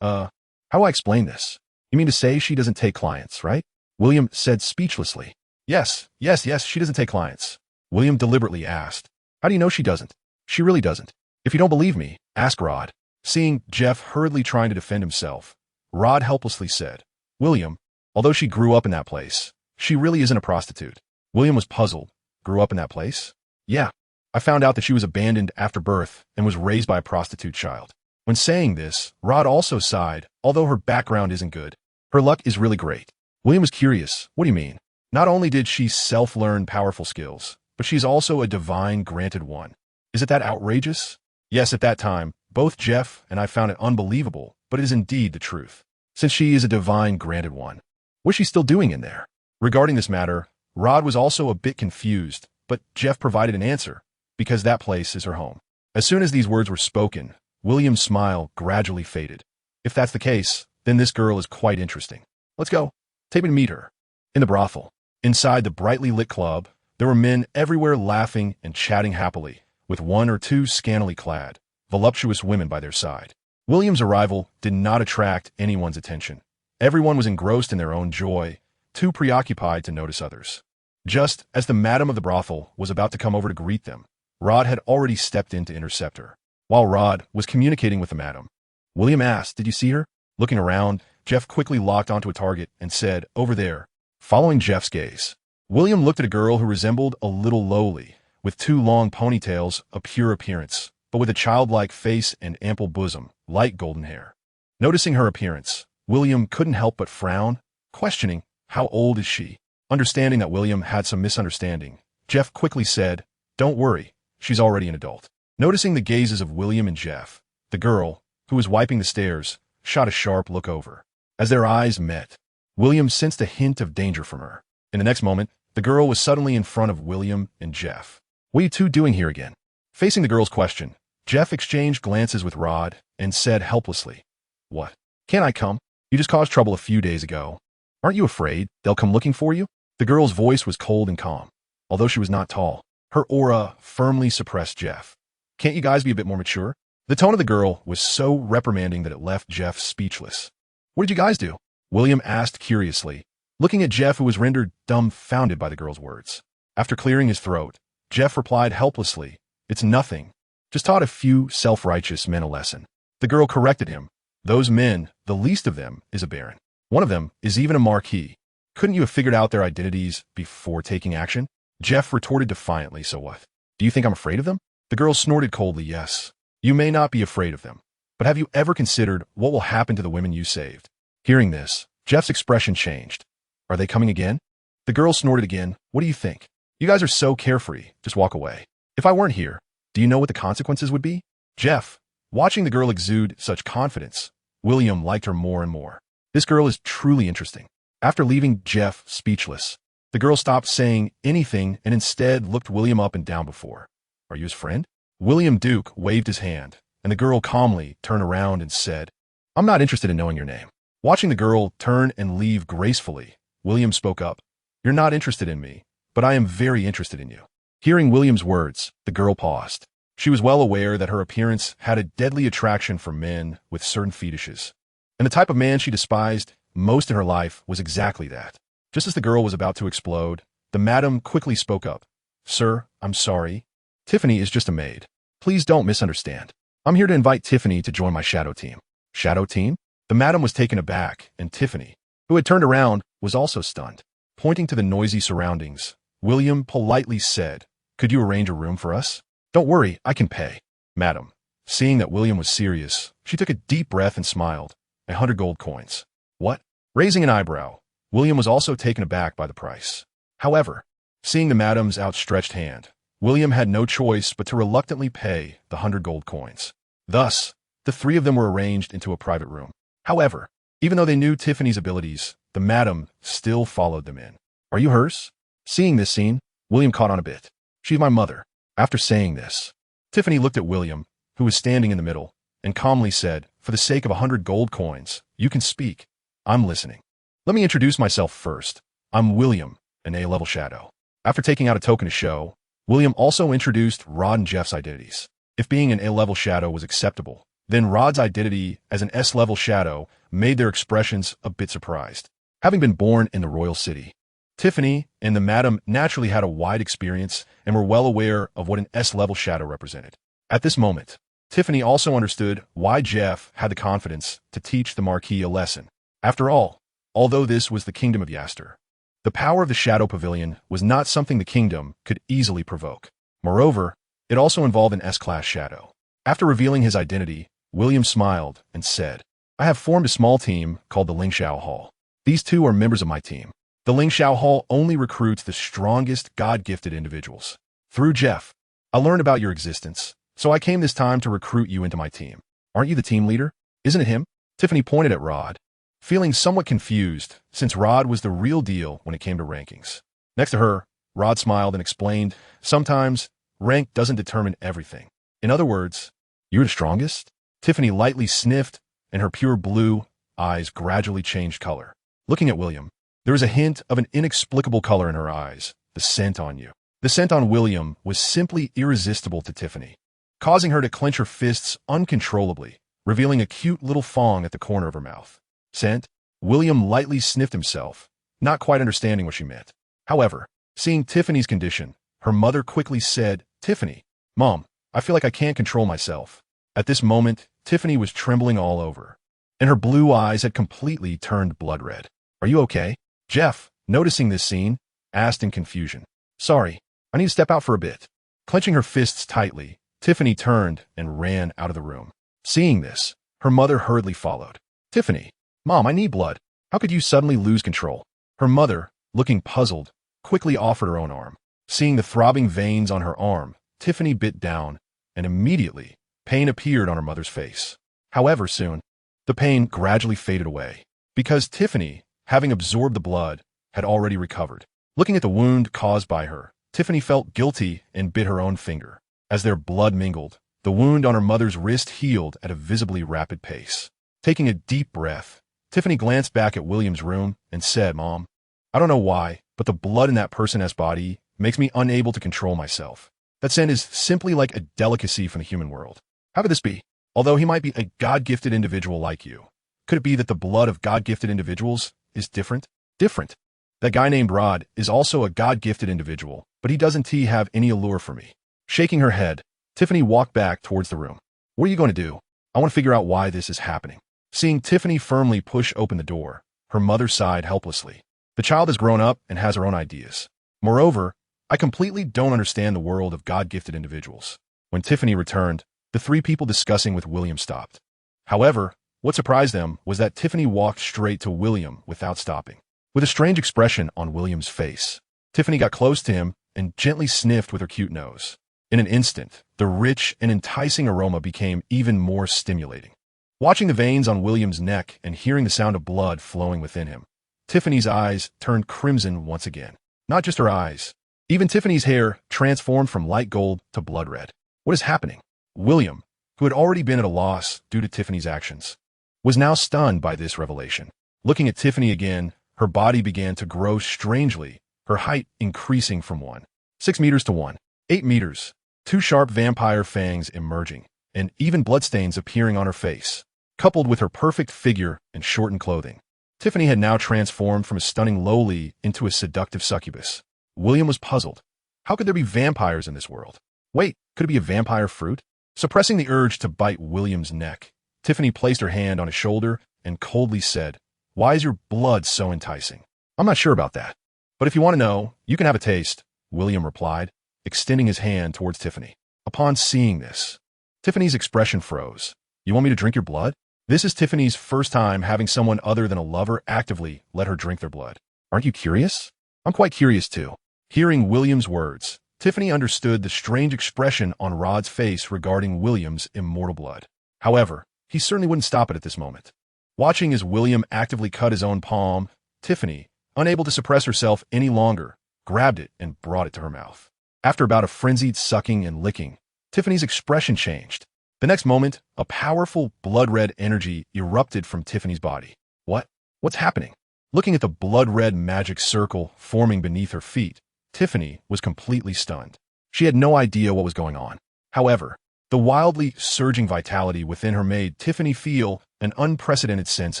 How do I explain this? You mean to say she doesn't take clients, right?" William said speechlessly. Yes, she doesn't take clients." William deliberately asked, "How do you know she doesn't?" "She really doesn't. If you don't believe me, ask Rod." Seeing Jeff hurriedly trying to defend himself, Rod helplessly said, "William, although she grew up in that place, she really isn't a prostitute." William was puzzled. "Grew up in that place?" "Yeah. I found out that she was abandoned after birth and was raised by a prostitute child." When saying this, Rod also sighed, although her background isn't good. "Her luck is really great." William was curious. "What do you mean?" "Not only did she self-learn powerful skills, but she's also a divine granted one." "Is it that outrageous?" "Yes, at that time, both Jeff and I found it unbelievable, but it is indeed the truth. Since she is a divine granted one, what's she still doing in there?" Regarding this matter, Rod was also a bit confused, but Jeff provided an answer, because that place is her home. As soon as these words were spoken, William's smile gradually faded. "If that's the case, then this girl is quite interesting. Let's go. Take me to meet her." In the brothel, inside the brightly lit club, there were men everywhere laughing and chatting happily, with one or two scantily clad, voluptuous women by their side. William's arrival did not attract anyone's attention. Everyone was engrossed in their own joy, too preoccupied to notice others. Just as the madam of the brothel was about to come over to greet them, Rod had already stepped in to intercept her. While Rod was communicating with the madam, William asked, "Did you see her?" Looking around, Jeff quickly locked onto a target and said, "Over there." Following Jeff's gaze, William looked at a girl who resembled a little lowly, with two long ponytails, a pure appearance, but with a childlike face and ample bosom, light golden hair. Noticing her appearance, William couldn't help but frown, questioning, "How old is she?" Understanding that William had some misunderstanding, Jeff quickly said, "Don't worry, she's already an adult." Noticing the gazes of William and Jeff, the girl, who was wiping the stairs, shot a sharp look over. As their eyes met, William sensed a hint of danger from her. In the next moment, the girl was suddenly in front of William and Jeff. "What are you two doing here again?" Facing the girl's question, Jeff exchanged glances with Rod and said helplessly, "What? Can't I come? You just caused trouble a few days ago. Aren't you afraid they'll come looking for you?" The girl's voice was cold and calm. Although she was not tall, her aura firmly suppressed Jeff. "Can't you guys be a bit more mature?" The tone of the girl was so reprimanding that it left Jeff speechless. "What did you guys do?" William asked curiously, looking at Jeff, who was rendered dumbfounded by the girl's words. After clearing his throat, Jeff replied helplessly, "It's nothing. Just taught a few self-righteous men a lesson." The girl corrected him. "Those men, the least of them, is a baron. One of them is even a marquis. Couldn't you have figured out their identities before taking action?" Jeff retorted defiantly, "So what? Do you think I'm afraid of them?" The girl snorted coldly, "Yes. You may not be afraid of them, but have you ever considered what will happen to the women you saved?" Hearing this, Jeff's expression changed. "Are they coming again?" The girl snorted again. "What do you think? You guys are so carefree. Just walk away. If I weren't here, do you know what the consequences would be?" Jeff, watching the girl exude such confidence, William liked her more and more. This girl is truly interesting. After leaving Jeff speechless, the girl stopped saying anything and instead looked William up and down before. "Are you his friend?" William Duke waved his hand, and the girl calmly turned around and said, "I'm not interested in knowing your name." Watching the girl turn and leave gracefully, William spoke up, "You're not interested in me, but I am very interested in you." Hearing William's words, the girl paused. She was well aware that her appearance had a deadly attraction for men with certain fetishes, and the type of man she despised most in her life was exactly that. Just as the girl was about to explode, the madam quickly spoke up. "Sir, I'm sorry. Tiffany is just a maid. Please don't misunderstand. I'm here to invite Tiffany to join my shadow team." "Shadow team?" The madam was taken aback, and Tiffany, who had turned around, was also stunned. Pointing to the noisy surroundings, William politely said, "Could you arrange a room for us?" "Don't worry, I can pay." Madam, seeing that William was serious, she took a deep breath and smiled. 100 gold coins. "What?" Raising an eyebrow, William was also taken aback by the price. However, seeing the madam's outstretched hand, William had no choice but to reluctantly pay the 100 gold coins. Thus, the three of them were arranged into a private room. However, even though they knew Tiffany's abilities, the madam still followed them in. "Are you hers?" Seeing this scene, William caught on a bit. "She's my mother." After saying this, Tiffany looked at William, who was standing in the middle, and calmly said, "For the sake of 100 gold coins, you can speak. I'm listening. Let me introduce myself first. I'm William, an A-level shadow." After taking out a token to show, William also introduced Rod and Jeff's identities. If being an A-level shadow was acceptable, then Rod's identity as an S-level shadow made their expressions a bit surprised. Having been born in the royal city, Tiffany and the madam naturally had a wide experience and were well aware of what an S-level shadow represented. At this moment, Tiffany also understood why Jeff had the confidence to teach the Marquis a lesson. After all, although this was the kingdom of Yaster, the power of the Shadow Pavilion was not something the kingdom could easily provoke. Moreover, it also involved an S-class shadow. After revealing his identity, William smiled and said, "I have formed a small team called the Lingxiao Hall. These two are members of my team. The Lingxiao Hall only recruits the strongest God-gifted individuals. Through Jeff, I learned about your existence, so I came this time to recruit you into my team. Aren't you the team leader? Isn't it him?" Tiffany pointed at Rod, feeling somewhat confused since Rod was the real deal when it came to rankings. Next to her, Rod smiled and explained, "Sometimes, rank doesn't determine everything. In other words, you're the strongest?" Tiffany lightly sniffed, and her pure blue eyes gradually changed color. Looking at William, there was a hint of an inexplicable color in her eyes, the scent on you. The scent on William was simply irresistible to Tiffany, causing her to clench her fists uncontrollably, revealing a cute little fong at the corner of her mouth. Scent? William lightly sniffed himself, not quite understanding what she meant. However, seeing Tiffany's condition, her mother quickly said, "Tiffany, Mom, I feel like I can't control myself." At this moment, Tiffany was trembling all over, and her blue eyes had completely turned blood red. "Are you okay?" Jeff, noticing this scene, asked in confusion. "Sorry, I need to step out for a bit." Clenching her fists tightly, Tiffany turned and ran out of the room. Seeing this, her mother hurriedly followed. "Tiffany, Mom, I need blood. How could you suddenly lose control?" Her mother, looking puzzled, quickly offered her own arm. Seeing the throbbing veins on her arm, Tiffany bit down, and immediately, pain appeared on her mother's face. However, soon, the pain gradually faded away, because Tiffany, having absorbed the blood, had already recovered. Looking at the wound caused by her, Tiffany felt guilty and bit her own finger. As their blood mingled, the wound on her mother's wrist healed at a visibly rapid pace. Taking a deep breath, Tiffany glanced back at William's room and said, "Mom, I don't know why, but the blood in that person's body makes me unable to control myself. That scent is simply like a delicacy from the human world. How could this be? Although he might be a God-gifted individual like you, could it be that the blood of God-gifted individuals is different? Different. That guy named Rod is also a God-gifted individual, but he doesn't have any allure for me." Shaking her head, Tiffany walked back towards the room. "What are you going to do? I want to figure out why this is happening." Seeing Tiffany firmly push open the door, her mother sighed helplessly. "The child has grown up and has her own ideas. Moreover, I completely don't understand the world of God-gifted individuals." When Tiffany returned, the three people discussing with William stopped. However, what surprised them was that Tiffany walked straight to William without stopping. With a strange expression on William's face, Tiffany got close to him and gently sniffed with her cute nose. In an instant, the rich and enticing aroma became even more stimulating. Watching the veins on William's neck and hearing the sound of blood flowing within him, Tiffany's eyes turned crimson once again. Not just her eyes. Even Tiffany's hair transformed from light gold to blood red. What is happening? William, who had already been at a loss due to Tiffany's actions, was now stunned by this revelation. Looking at Tiffany again, her body began to grow strangely, her height increasing from 1.6 meters to 1.8 meters, two sharp vampire fangs emerging, and even bloodstains appearing on her face. Coupled with her perfect figure and shortened clothing, Tiffany had now transformed from a stunning lowly into a seductive succubus. William was puzzled. How could there be vampires in this world? Wait, could it be a vampire fruit? Suppressing the urge to bite William's neck, Tiffany placed her hand on his shoulder and coldly said, "Why is your blood so enticing?" "I'm not sure about that. But if you want to know, you can have a taste," William replied, extending his hand towards Tiffany. Upon seeing this, Tiffany's expression froze. "You want me to drink your blood?" This is Tiffany's first time having someone other than a lover actively let her drink their blood. "Aren't you curious?" "I'm quite curious too." Hearing William's words, Tiffany understood the strange expression on Rod's face regarding William's immortal blood. However, he certainly wouldn't stop it at this moment. Watching as William actively cut his own palm, Tiffany, unable to suppress herself any longer, grabbed it and brought it to her mouth. After about a frenzied sucking and licking, Tiffany's expression changed. The next moment, a powerful blood-red energy erupted from Tiffany's body. What's happening? Looking at the blood-red magic circle forming beneath her feet, Tiffany was completely stunned. She had no idea what was going on. However, the wildly surging vitality within her made Tiffany feel an unprecedented sense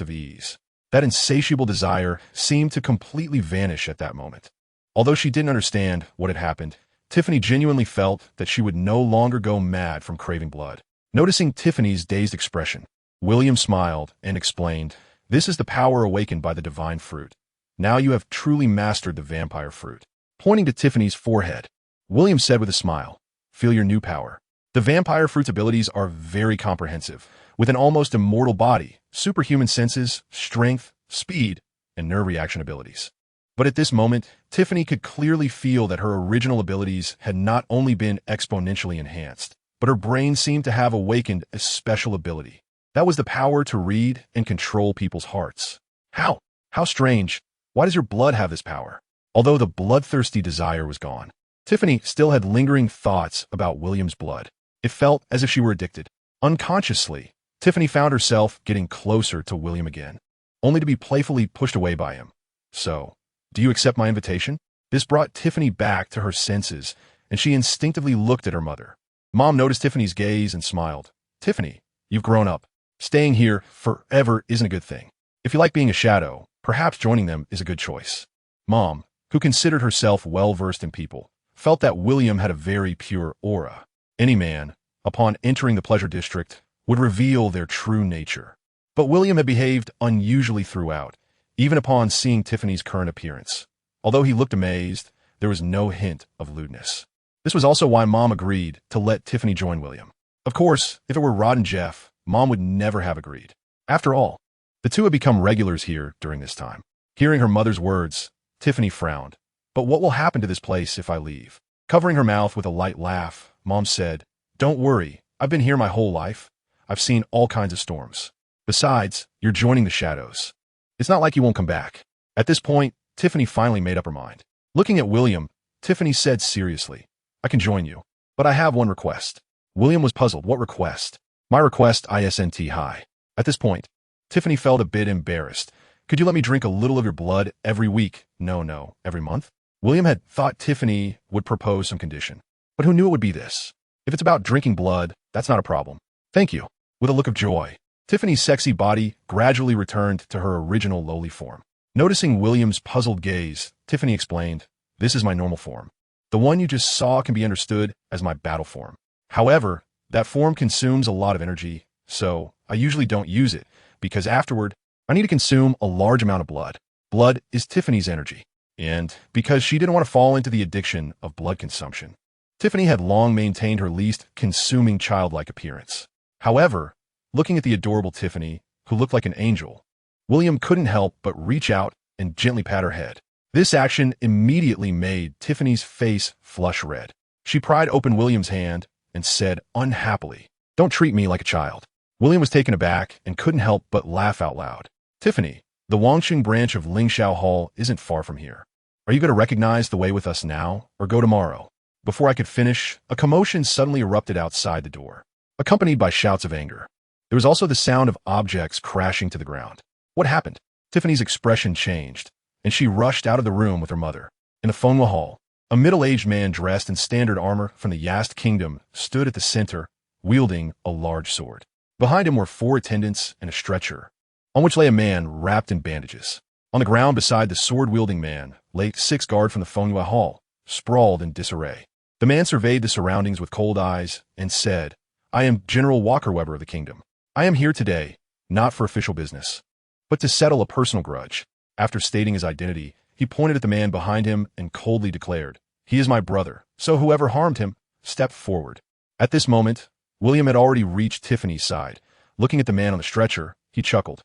of ease. That insatiable desire seemed to completely vanish at that moment. Although she didn't understand what had happened, Tiffany genuinely felt that she would no longer go mad from craving blood. Noticing Tiffany's dazed expression, William smiled and explained, "This is the power awakened by the divine fruit. Now you have truly mastered the vampire fruit." Pointing to Tiffany's forehead, William said with a smile, "Feel your new power." The vampire fruit's abilities are very comprehensive, with an almost immortal body, superhuman senses, strength, speed, and nerve reaction abilities. But at this moment, Tiffany could clearly feel that her original abilities had not only been exponentially enhanced, but her brain seemed to have awakened a special ability. That was the power to read and control people's hearts. How? How strange. Why does your blood have this power? Although the bloodthirsty desire was gone, Tiffany still had lingering thoughts about William's blood. It felt as if she were addicted. Unconsciously, Tiffany found herself getting closer to William again, only to be playfully pushed away by him. "So, do you accept my invitation?" This brought Tiffany back to her senses, and she instinctively looked at her mother. Mom noticed Tiffany's gaze and smiled. Tiffany, you've grown up. Staying here forever isn't a good thing. If you like being a shadow, perhaps joining them is a good choice. Mom, who considered herself well-versed in people, felt that William had a very pure aura. Any man, upon entering the pleasure district, would reveal their true nature. But William had behaved unusually throughout, even upon seeing Tiffany's current appearance. Although he looked amazed, there was no hint of lewdness. This was also why Mom agreed to let Tiffany join William. Of course, if it were Rod and Jeff, Mom would never have agreed. After all, the two had become regulars here during this time. Hearing her mother's words, Tiffany frowned. But what will happen to this place if I leave? Covering her mouth with a light laugh, Mom said, Don't worry, I've been here my whole life. I've seen all kinds of storms. Besides, you're joining the shadows. It's not like you won't come back. At this point, Tiffany finally made up her mind. Looking at William, Tiffany said seriously, I can join you, but I have one request. William was puzzled. What request? My request, ISNT high. At this point, Tiffany felt a bit embarrassed. Could you let me drink a little of your blood every week? No, every month? William had thought Tiffany would propose some condition, but who knew it would be this? If it's about drinking blood, that's not a problem. Thank you. With a look of joy, Tiffany's sexy body gradually returned to her original lowly form. Noticing William's puzzled gaze, Tiffany explained, This is my normal form. The one you just saw can be understood as my battle form. However, that form consumes a lot of energy, so I usually don't use it, because afterward, I need to consume a large amount of blood. Blood is Tiffany's energy, and because she didn't want to fall into the addiction of blood consumption, Tiffany had long maintained her least consuming childlike appearance. However, looking at the adorable Tiffany, who looked like an angel, William couldn't help but reach out and gently pat her head. This action immediately made Tiffany's face flush red. She pried open William's hand and said unhappily, Don't treat me like a child. William was taken aback and couldn't help but laugh out loud. Tiffany, the Wangqing branch of Lingxiao Hall isn't far from here. Are you going to recognize the way with us now, or go tomorrow? Before I could finish, a commotion suddenly erupted outside the door, accompanied by shouts of anger. There was also the sound of objects crashing to the ground. What happened? Tiffany's expression changed, and she rushed out of the room with her mother. In the Fenghua Hall, a middle-aged man dressed in standard armor from the Yast Kingdom stood at the center, wielding a large sword. Behind him were 4 attendants and a stretcher, on which lay a man wrapped in bandages. On the ground beside the sword-wielding man lay 6 guards from the Fenghua Hall, sprawled in disarray. The man surveyed the surroundings with cold eyes and said, I am General Walker-Weber of the kingdom. I am here today, not for official business, but to settle a personal grudge. After stating his identity, he pointed at the man behind him and coldly declared, He is my brother, so whoever harmed him, step forward. At this moment, William had already reached Tiffany's side. Looking at the man on the stretcher, he chuckled.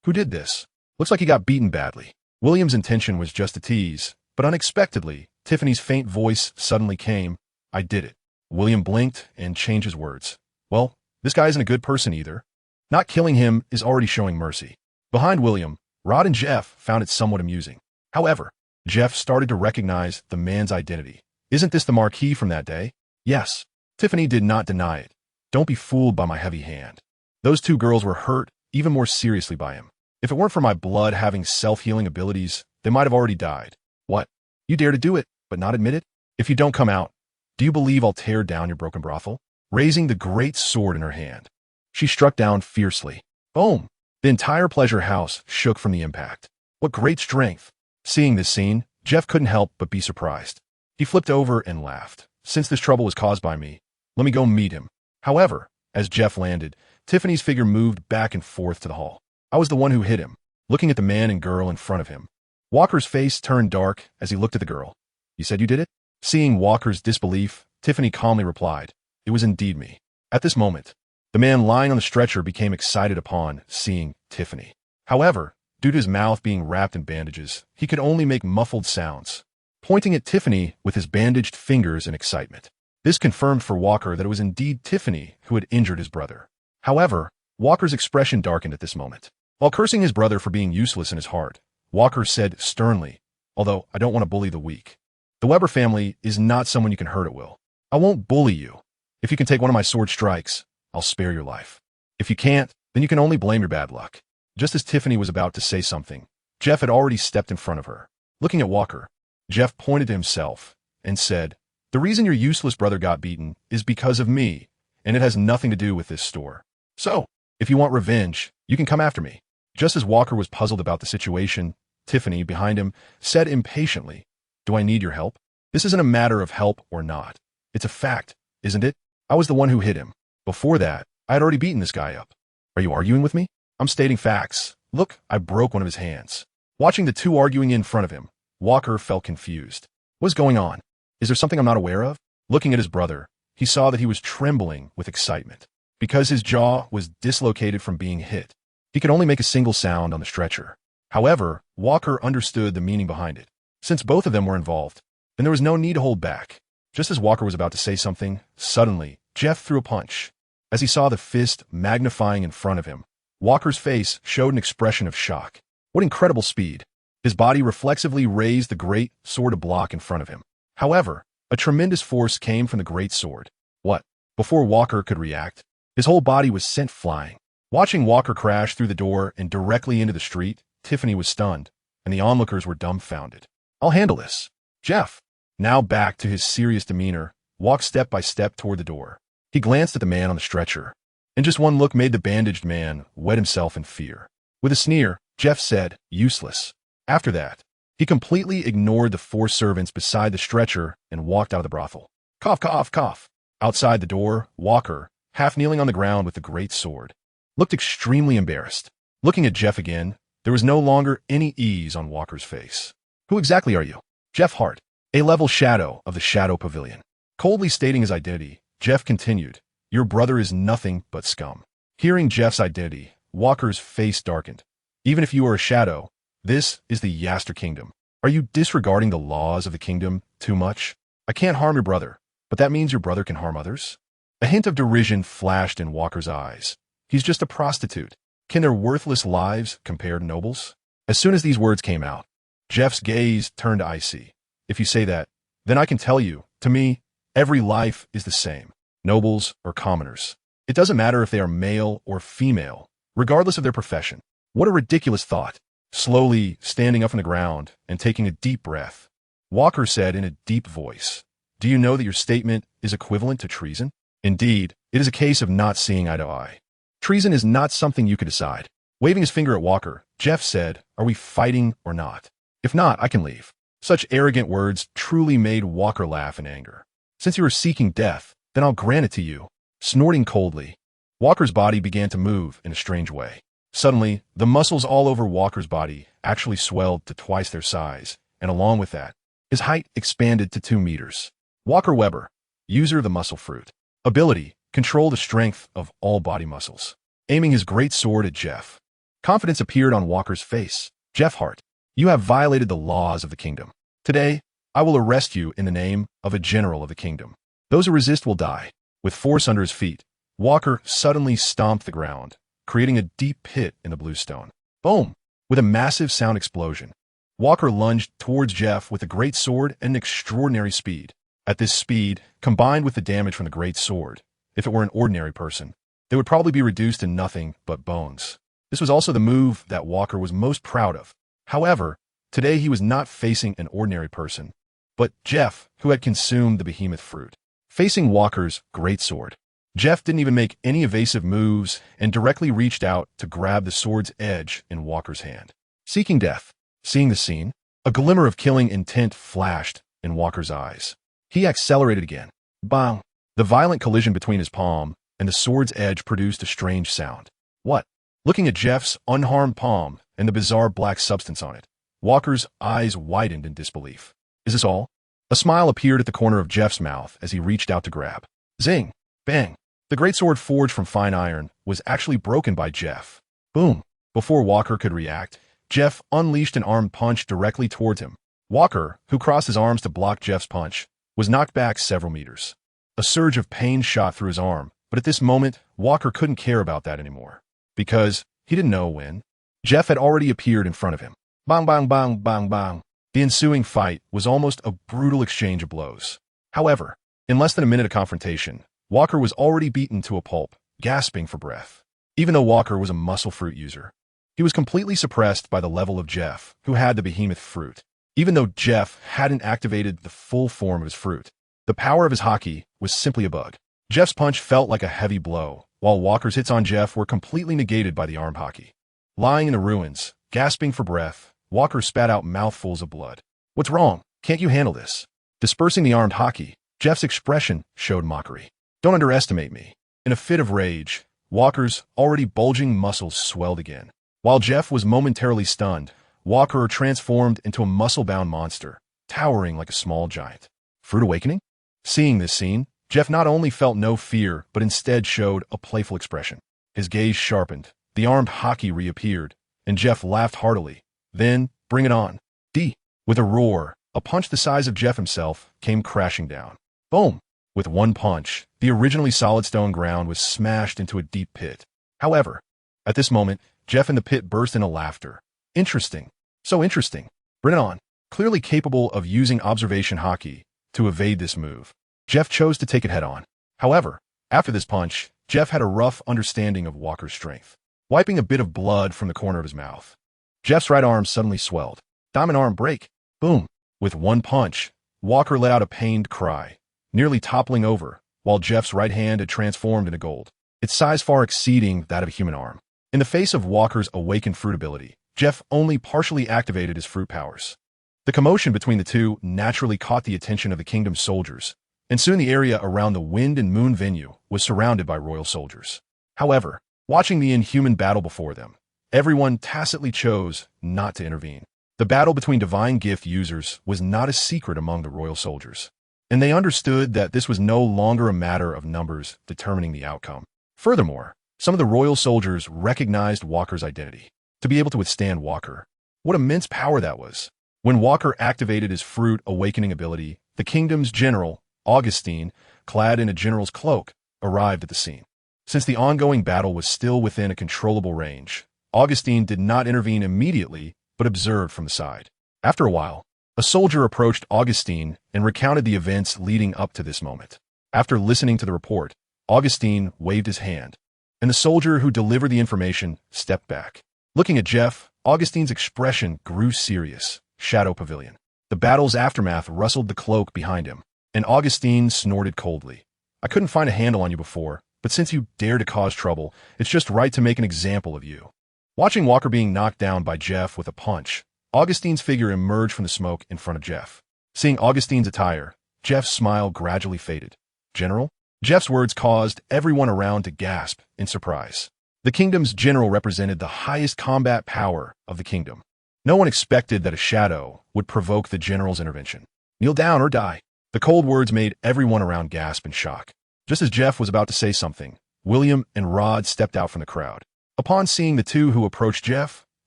Who did this? Looks like he got beaten badly. William's intention was just a tease, but unexpectedly, Tiffany's faint voice suddenly came, I did it. William blinked and changed his words. Well, this guy isn't a good person either. Not killing him is already showing mercy. Behind William, Rod and Jeff found it somewhat amusing. However, Jeff started to recognize the man's identity. Isn't this the Marquis from that day? Yes. Tiffany did not deny it. Don't be fooled by my heavy hand. Those 2 girls were hurt even more seriously by him. If it weren't for my blood having self-healing abilities, they might have already died. What? You dare to do it, but not admit it? If you don't come out, do you believe I'll tear down your broken brothel? Raising the great sword in her hand, she struck down fiercely. Boom! The entire pleasure house shook from the impact. What great strength! Seeing this scene, Jeff couldn't help but be surprised. He flipped over and laughed. Since this trouble was caused by me, let me go meet him. However, as Jeff landed, Tiffany's figure moved back and forth to the hall. I was the one who hit him, looking at the man and girl in front of him. Walker's face turned dark as he looked at the girl. You said you did it? Seeing Walker's disbelief, Tiffany calmly replied, It was indeed me. At this moment, the man lying on the stretcher became excited upon seeing Tiffany. However, due to his mouth being wrapped in bandages, he could only make muffled sounds, pointing at Tiffany with his bandaged fingers in excitement. This confirmed for Walker that it was indeed Tiffany who had injured his brother. However, Walker's expression darkened at this moment. While cursing his brother for being useless in his heart, Walker said sternly, Although I don't want to bully the weak. The Weber family is not someone you can hurt at will. I won't bully you. If you can take one of my sword strikes, I'll spare your life. If you can't, then you can only blame your bad luck. Just as Tiffany was about to say something, Jeff had already stepped in front of her. Looking at Walker, Jeff pointed to himself and said, "The reason your useless brother got beaten is because of me, and it has nothing to do with this store. So, if you want revenge, you can come after me." Just as Walker was puzzled about the situation, Tiffany, behind him, said impatiently, "Do I need your help? This isn't a matter of help or not. It's a fact, isn't it? I was the one who hit him. Before that, I had already beaten this guy up. Are you arguing with me? I'm stating facts. Look, I broke one of his hands." Watching the two arguing in front of him, Walker felt confused. What's going on? Is there something I'm not aware of? Looking at his brother, he saw that he was trembling with excitement. Because his jaw was dislocated from being hit, he could only make a single sound on the stretcher. However, Walker understood the meaning behind it. Since both of them were involved, then there was no need to hold back. Just as Walker was about to say something, suddenly, Jeff threw a punch. As he saw the fist magnifying in front of him, Walker's face showed an expression of shock. What incredible speed! His body reflexively raised the great sword to block in front of him. However, a tremendous force came from the great sword. What? Before Walker could react, his whole body was sent flying. Watching Walker crash through the door and directly into the street, Tiffany was stunned, and the onlookers were dumbfounded. "I'll handle this." Jeff, now back to his serious demeanor, walked step by step toward the door. He glanced at the man on the stretcher, and just one look made the bandaged man wet himself in fear. With a sneer, Jeff said, "Useless." After that, he completely ignored the four servants beside the stretcher and walked out of the brothel. Cough, cough, cough. Outside the door, Walker, half kneeling on the ground with the great sword, looked extremely embarrassed. Looking at Jeff again, there was no longer any ease on Walker's face. "Who exactly are you?" "Jeff Hart, a level shadow of the Shadow Pavilion." Coldly stating his identity, Jeff continued, "Your brother is nothing but scum." Hearing Jeff's identity, Walker's face darkened. "Even if you are a shadow, this is the Yaster Kingdom. Are you disregarding the laws of the kingdom too much? I can't harm your brother, but that means your brother can harm others?" A hint of derision flashed in Walker's eyes. "He's just a prostitute. Can their worthless lives compare to nobles?" As soon as these words came out, Jeff's gaze turned icy. "If you say that, then I can tell you, to me, every life is the same, nobles or commoners. It doesn't matter if they are male or female, regardless of their profession." What a ridiculous thought. Slowly standing up from the ground and taking a deep breath, Walker said in a deep voice, "Do you know that your statement is equivalent to treason? Indeed, it is a case of not seeing eye to eye. Treason is not something you can decide." Waving his finger at Walker, Jeff said, "Are we fighting or not? If not, I can leave." Such arrogant words truly made Walker laugh in anger. "Since you are seeking death, then I'll grant it to you." Snorting coldly, Walker's body began to move in a strange way. Suddenly, the muscles all over Walker's body actually swelled to twice their size, and along with that, his height expanded to 2 meters. Walker Weber, user of the muscle fruit. Ability, control the strength of all body muscles. Aiming his great sword at Jeff. Confidence appeared on Walker's face. "Jeff Hart, you have violated the laws of the kingdom. Today, I will arrest you in the name of a general of the kingdom. Those who resist will die." With force under his feet, Walker suddenly stomped the ground, creating a deep pit in the bluestone. Boom! With a massive sound explosion, Walker lunged towards Jeff with a great sword and an extraordinary speed. At this speed, combined with the damage from the great sword, if it were an ordinary person, they would probably be reduced to nothing but bones. This was also the move that Walker was most proud of. However, today he was not facing an ordinary person, but Jeff, who had consumed the behemoth fruit. Facing Walker's great sword, Jeff didn't even make any evasive moves and directly reached out to grab the sword's edge in Walker's hand. Seeking death. Seeing the scene, a glimmer of killing intent flashed in Walker's eyes. He accelerated again. Bang! The violent collision between his palm and the sword's edge produced a strange sound. What? Looking at Jeff's unharmed palm and the bizarre black substance on it, Walker's eyes widened in disbelief. Is this all? A smile appeared at the corner of Jeff's mouth as he reached out to grab. Zing! Bang! The great sword forged from fine iron was actually broken by Jeff. Boom! Before Walker could react, Jeff unleashed an armed punch directly towards him. Walker, who crossed his arms to block Jeff's punch, was knocked back several meters. A surge of pain shot through his arm, but at this moment, Walker couldn't care about that anymore, because he didn't know when. Jeff had already appeared in front of him. Bang, bang, bang, bang, bang. The ensuing fight was almost a brutal exchange of blows. However, in less than a minute of confrontation, Walker was already beaten to a pulp, gasping for breath. Even though Walker was a muscle fruit user, he was completely suppressed by the level of Jeff, who had the behemoth fruit. even though Jeff hadn't activated the full form of his fruit. The power of his hockey was simply a bug. Jeff's punch felt like a heavy blow, while Walker's hits on Jeff were completely negated by the armed hockey. Lying in the ruins, gasping for breath, Walker spat out mouthfuls of blood. "What's wrong? Can't you handle this?" Dispersing the armed hockey, Jeff's expression showed mockery. "Don't underestimate me." In a fit of rage, Walker's already bulging muscles swelled again. While Jeff was momentarily stunned, Walker transformed into a muscle-bound monster, towering like a small giant. Fruit awakening? Seeing this scene, Jeff not only felt no fear, but instead showed a playful expression. His gaze sharpened, the armed hockey reappeared, and Jeff laughed heartily. Then, bring it on. D. With a roar, a punch the size of Jeff himself came crashing down. Boom! With one punch, the originally solid stone ground was smashed into a deep pit. However, at this moment, Jeff and the pit burst into laughter. Interesting. So interesting. Bring it on. Clearly capable of using observation hockey to evade this move, Jeff chose to take it head-on. However, after this punch, Jeff had a rough understanding of Walker's strength. Wiping a bit of blood from the corner of his mouth, Jeff's right arm suddenly swelled. Diamond arm break. Boom. With one punch, Walker let out a pained cry, nearly toppling over, while Jeff's right hand had transformed into gold, its size far exceeding that of a human arm. In the face of Walker's awakened fruit ability, Jeff only partially activated his fruit powers. The commotion between the two naturally caught the attention of the kingdom's soldiers, and soon the area around the Wind and Moon venue was surrounded by royal soldiers. However, watching the inhuman battle before them, everyone tacitly chose not to intervene. The battle between divine gift users was not a secret among the royal soldiers, and they understood that this was no longer a matter of numbers determining the outcome. Furthermore, some of the royal soldiers recognized Walker's identity. To be able to withstand Walker, what immense power that was. When Walker activated his fruit awakening ability, the kingdom's general, Augustine, clad in a general's cloak, arrived at the scene. Since the ongoing battle was still within a controllable range, Augustine did not intervene immediately, but observed from the side. After a while, a soldier approached Augustine and recounted the events leading up to this moment. After listening to the report, Augustine waved his hand, and the soldier who delivered the information stepped back. Looking at Jeff, Augustine's expression grew serious. Shadow Pavilion. The battle's aftermath rustled the cloak behind him, and Augustine snorted coldly. "I couldn't find a handle on you before, but since you dare to cause trouble, it's just right to make an example of you." Watching Walker being knocked down by Jeff with a punch, Augustine's figure emerged from the smoke in front of Jeff. Seeing Augustine's attire, Jeff's smile gradually faded. "General?" Jeff's words caused everyone around to gasp in surprise. The kingdom's general represented the highest combat power of the kingdom. No one expected that a shadow would provoke the general's intervention. "Kneel down or die." The cold words made everyone around gasp in shock. Just as Jeff was about to say something, William and Rod stepped out from the crowd. Upon seeing the two who approached Jeff,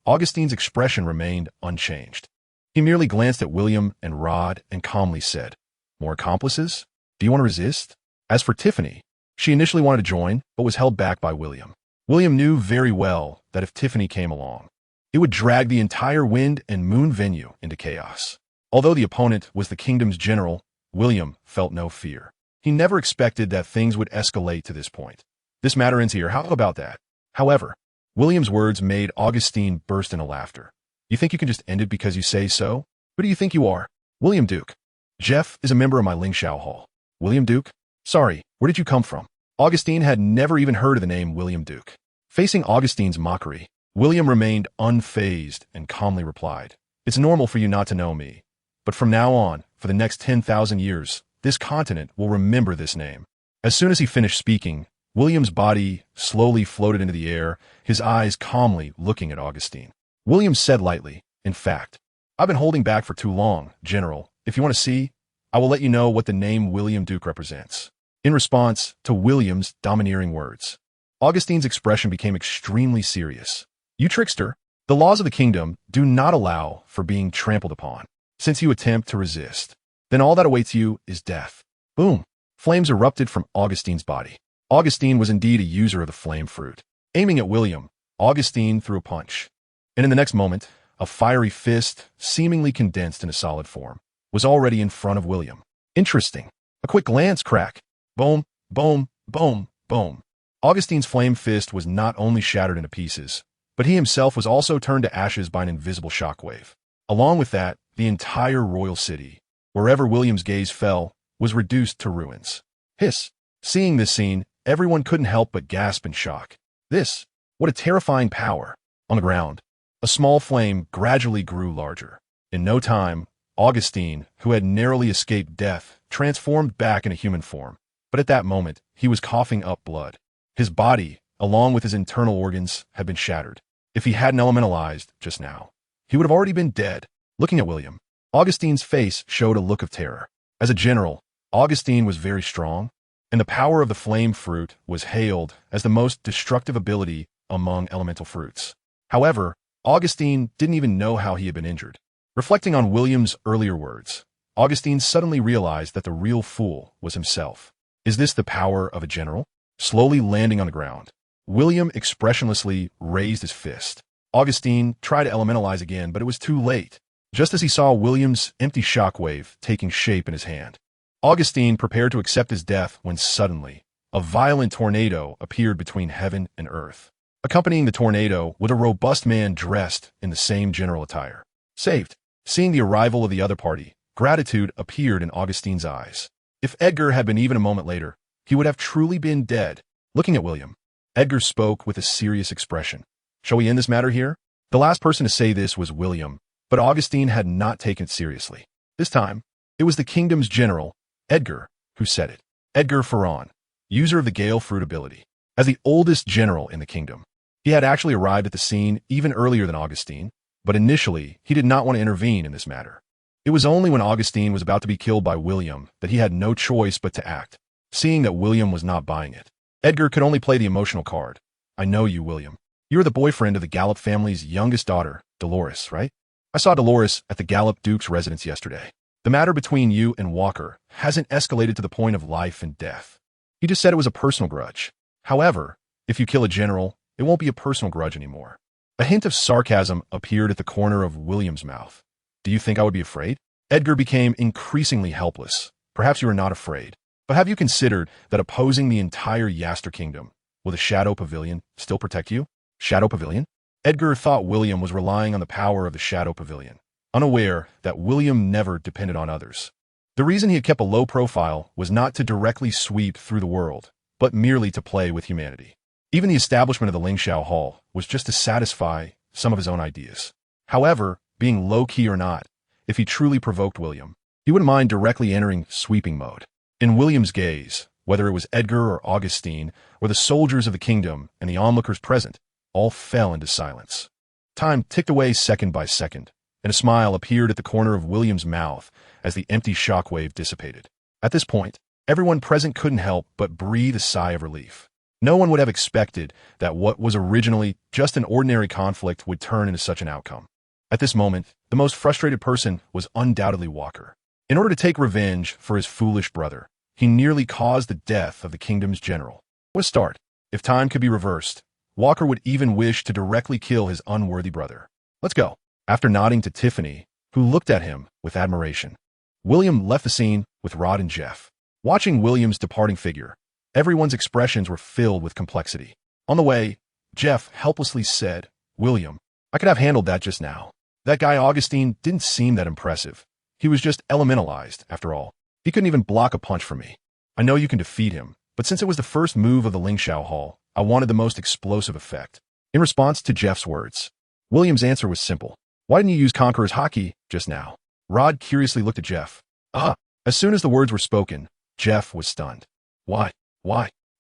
Augustine's expression remained unchanged. He merely glanced at William and Rod and calmly said, "More accomplices? Do you want to resist?" As for Tiffany, she initially wanted to join, but was held back by William. William knew very well that if Tiffany came along, it would drag the entire Wind and Moon venue into chaos. Although the opponent was the kingdom's general, William felt no fear. He never expected that things would escalate to this point. "This matter ends here, how about that?" However, William's words made Augustine burst into laughter. "You think you can just end it because you say so? Who do you think you are?" "William Duke." "Jeff is a member of my Lingshao Hall." "William Duke? Sorry, where did you come from?" Augustine had never even heard of the name William Duke. Facing Augustine's mockery, William remained unfazed and calmly replied, "It's normal for you not to know me, but from now on, for the next 10,000 years, this continent will remember this name." As soon as he finished speaking, William's body slowly floated into the air, his eyes calmly looking at Augustine. William said lightly, "In fact, I've been holding back for too long, General. If you want to see, I will let you know what the name William Duke represents." In response to William's domineering words, Augustine's expression became extremely serious. "You trickster! The laws of the kingdom do not allow for being trampled upon. Since you attempt to resist, then all that awaits you is death." Boom! Flames erupted from Augustine's body. Augustine was indeed a user of the flame fruit. Aiming at William, Augustine threw a punch. And in the next moment, a fiery fist, seemingly condensed into solid form, was already in front of William. Interesting. A quick glance, crack. Boom, boom, boom, boom. Augustine's flame fist was not only shattered into pieces, but he himself was also turned to ashes by an invisible shockwave. Along with that, the entire royal city, wherever William's gaze fell, was reduced to ruins. Hiss! Seeing this scene, everyone couldn't help but gasp in shock. What a terrifying power! On the ground, a small flame gradually grew larger. In no time, Augustine, who had narrowly escaped death, transformed back into human form. But at that moment, he was coughing up blood. His body, along with his internal organs, had been shattered. If he hadn't elementalized just now, he would have already been dead. Looking at William, Augustine's face showed a look of terror. As a general, Augustine was very strong, and the power of the flame fruit was hailed as the most destructive ability among elemental fruits. However, Augustine didn't even know how he had been injured. Reflecting on William's earlier words, Augustine suddenly realized that the real fool was himself. Is this the power of a general? Slowly landing on the ground, William expressionlessly raised his fist. Augustine tried to elementalize again, but it was too late. Just as he saw William's empty shockwave taking shape in his hand, Augustine prepared to accept his death when suddenly, a violent tornado appeared between heaven and earth. Accompanying the tornado was a robust man dressed in the same general attire. Saved. Seeing the arrival of the other party, gratitude appeared in Augustine's eyes. If Edgar had been even a moment later, he would have truly been dead. Looking at William, Edgar spoke with a serious expression. Shall we end this matter here? The last person to say this was William, but Augustine had not taken it seriously. This time, it was the kingdom's general, Edgar, who said it. Edgar Ferron, user of the Gale Fruit ability. As the oldest general in the kingdom, he had actually arrived at the scene even earlier than Augustine, but initially, he did not want to intervene in this matter. It was only when Augustine was about to be killed by William that he had no choice but to act. Seeing that William was not buying it, Edgar could only play the emotional card. I know you, William. You're the boyfriend of the Gallop family's youngest daughter, Dolores, right? I saw Dolores at the Gallop Duke's residence yesterday. The matter between you and Walker hasn't escalated to the point of life and death. He just said it was a personal grudge. However, if you kill a general, it won't be a personal grudge anymore. A hint of sarcasm appeared at the corner of William's mouth. Do you think I would be afraid? Edgar became increasingly helpless. Perhaps you are not afraid. But have you considered that opposing the entire Yaster Kingdom, will the Shadow Pavilion still protect you? Shadow Pavilion? Edgar thought William was relying on the power of the Shadow Pavilion, unaware that William never depended on others. The reason he had kept a low profile was not to directly sweep through the world, but merely to play with humanity. Even the establishment of the Lingxiao Hall was just to satisfy some of his own ideas. However, being low-key or not, if he truly provoked William, he wouldn't mind directly entering sweeping mode. In William's gaze, whether it was Edgar or Augustine, or the soldiers of the kingdom and the onlookers present, all fell into silence. Time ticked away second by second, and a smile appeared at the corner of William's mouth as the empty shockwave dissipated. At this point, everyone present couldn't help but breathe a sigh of relief. No one would have expected that what was originally just an ordinary conflict would turn into such an outcome. At this moment, the most frustrated person was undoubtedly Walker. In order to take revenge for his foolish brother, he nearly caused the death of the kingdom's general. What a start. If time could be reversed, Walker would even wish to directly kill his unworthy brother. Let's go. After nodding to Tiffany, who looked at him with admiration, William left the scene with Rod and Jeff. Watching William's departing figure, everyone's expressions were filled with complexity. On the way, Jeff helplessly said, William, I could have handled that just now. That guy Augustine didn't seem that impressive. He was just elementalized, after all. He couldn't even block a punch from me. I know you can defeat him, but since it was the first move of the Lingxiao Hall, I wanted the most explosive effect. In response to Jeff's words, William's answer was simple. Why didn't you use Conqueror's Haki just now? Rod curiously looked at Jeff. As soon as the words were spoken, Jeff was stunned. Why?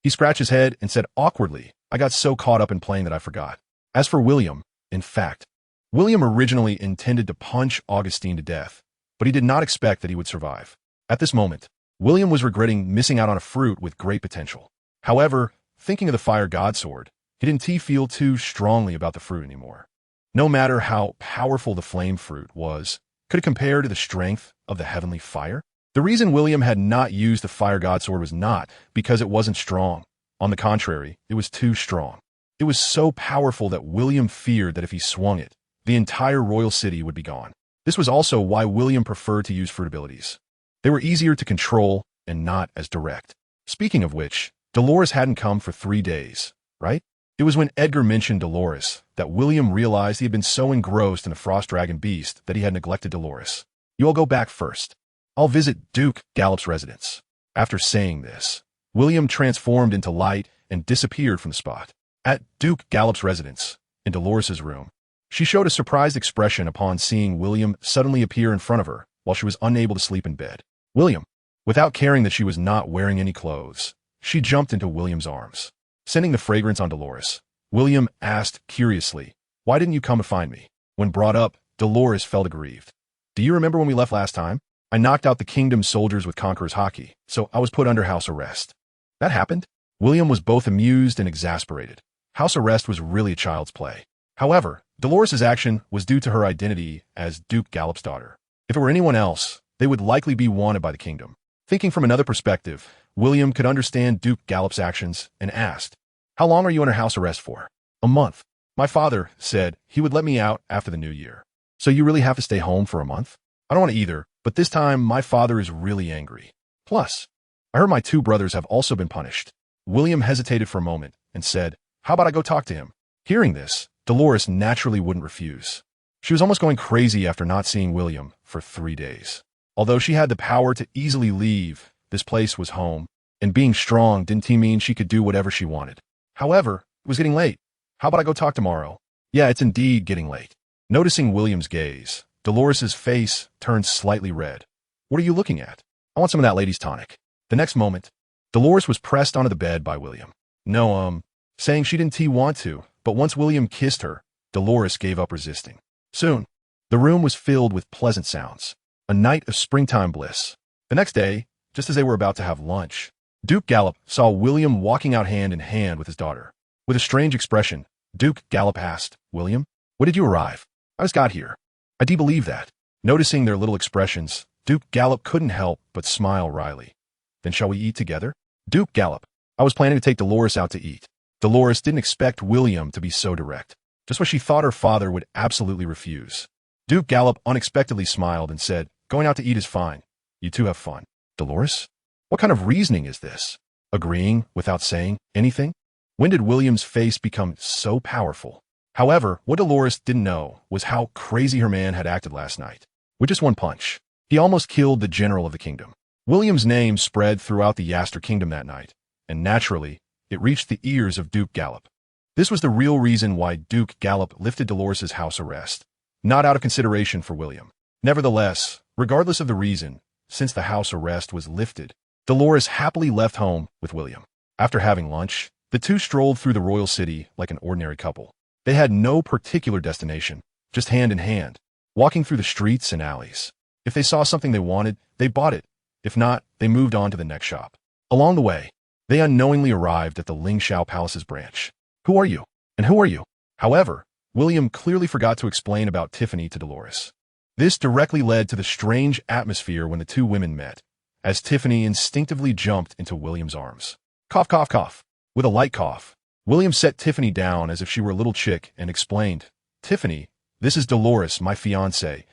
He scratched his head and said awkwardly, I got so caught up in playing that I forgot. As for William, in fact, William originally intended to punch Augustine to death, but he did not expect that he would survive. At this moment, William was regretting missing out on a fruit with great potential. However, thinking of the Fire God Sword, he didn't feel too strongly about the fruit anymore. No matter how powerful the flame fruit was, could it compare to the strength of the heavenly fire? The reason William had not used the Fire God Sword was not because it wasn't strong. On the contrary, it was too strong. It was so powerful that William feared that if he swung it, the entire royal city would be gone. This was also why William preferred to use fruit abilities. They were easier to control and not as direct. Speaking of which, Dolores hadn't come for 3 days, right? It was when Edgar mentioned Dolores that William realized he had been so engrossed in the frost dragon beast that he had neglected Dolores. You all go back first. I'll visit Duke Gallop's residence. After saying this, William transformed into light and disappeared from the spot. At Duke Gallop's residence, in Dolores's room, she showed a surprised expression upon seeing William suddenly appear in front of her while she was unable to sleep in bed. William, without caring that she was not wearing any clothes, she jumped into William's arms. Sending the fragrance on Dolores, William asked curiously, "Why didn't you come to find me?" When brought up, Dolores felt aggrieved. "Do you remember when we left last time? I knocked out the kingdom's soldiers with Conqueror's hockey, so I was put under house arrest." "That happened?" William was both amused and exasperated. House arrest was really child's play. However, Dolores's action was due to her identity as Duke Gallop's daughter. If it were anyone else, they would likely be wanted by the kingdom. Thinking from another perspective, William could understand Duke Gallop's actions and asked, "How long are you under house arrest for?" "A month. My father said he would let me out after the new year." "So you really have to stay home for a month?" "I don't want to either, but this time my father is really angry. Plus, I heard my 2 brothers have also been punished." William hesitated for a moment and said, "How about I go talk to him?" Hearing this, Dolores naturally wouldn't refuse. She was almost going crazy after not seeing William for 3 days. Although she had the power to easily leave, this place was home, and being strong didn't mean she could do whatever she wanted. However, it was getting late. "How about I go talk tomorrow?" "Yeah, it's indeed getting late." Noticing William's gaze, Dolores's face turned slightly red. "What are you looking at?" "I want some of that lady's tonic." The next moment, Dolores was pressed onto the bed by William. "No, saying she didn't want to, but once William kissed her, Dolores gave up resisting. Soon, the room was filled with pleasant sounds, a night of springtime bliss. The next day, just as they were about to have lunch, Duke Gallop saw William walking out hand in hand with his daughter. With a strange expression, Duke Gallop asked, "William, when did you arrive?" "I just got here." "I do believe that." Noticing their little expressions, Duke Gallop couldn't help but smile wryly. "Then shall we eat together?" "Duke Gallop, I was planning to take Dolores out to eat." Dolores didn't expect William to be so direct, just what she thought her father would absolutely refuse. Duke Gallop unexpectedly smiled and said, "Going out to eat is fine. You two have fun." "Dolores? What kind of reasoning is this?" Agreeing without saying anything? When did William's face become so powerful? However, what Dolores didn't know was how crazy her man had acted last night. With just one punch, he almost killed the general of the kingdom. William's name spread throughout the Yaster kingdom that night, and naturally, it reached the ears of Duke Gallop. This was the real reason why Duke Gallop lifted Dolores's house arrest, not out of consideration for William. Nevertheless, regardless of the reason, since the house arrest was lifted, Dolores happily left home with William. After having lunch, the two strolled through the royal city like an ordinary couple. They had no particular destination, just hand in hand, walking through the streets and alleys. If they saw something they wanted, they bought it. If not, they moved on to the next shop. Along the way, they unknowingly arrived at the Ling Shao Palace's branch. "Who are you? And who are you?" However, William clearly forgot to explain about Tiffany to Dolores. This directly led to the strange atmosphere when the two women met, as Tiffany instinctively jumped into William's arms. Cough, cough, cough. With a light cough, William set Tiffany down as if she were a little chick and explained, "Tiffany, this is Dolores, my fiancée.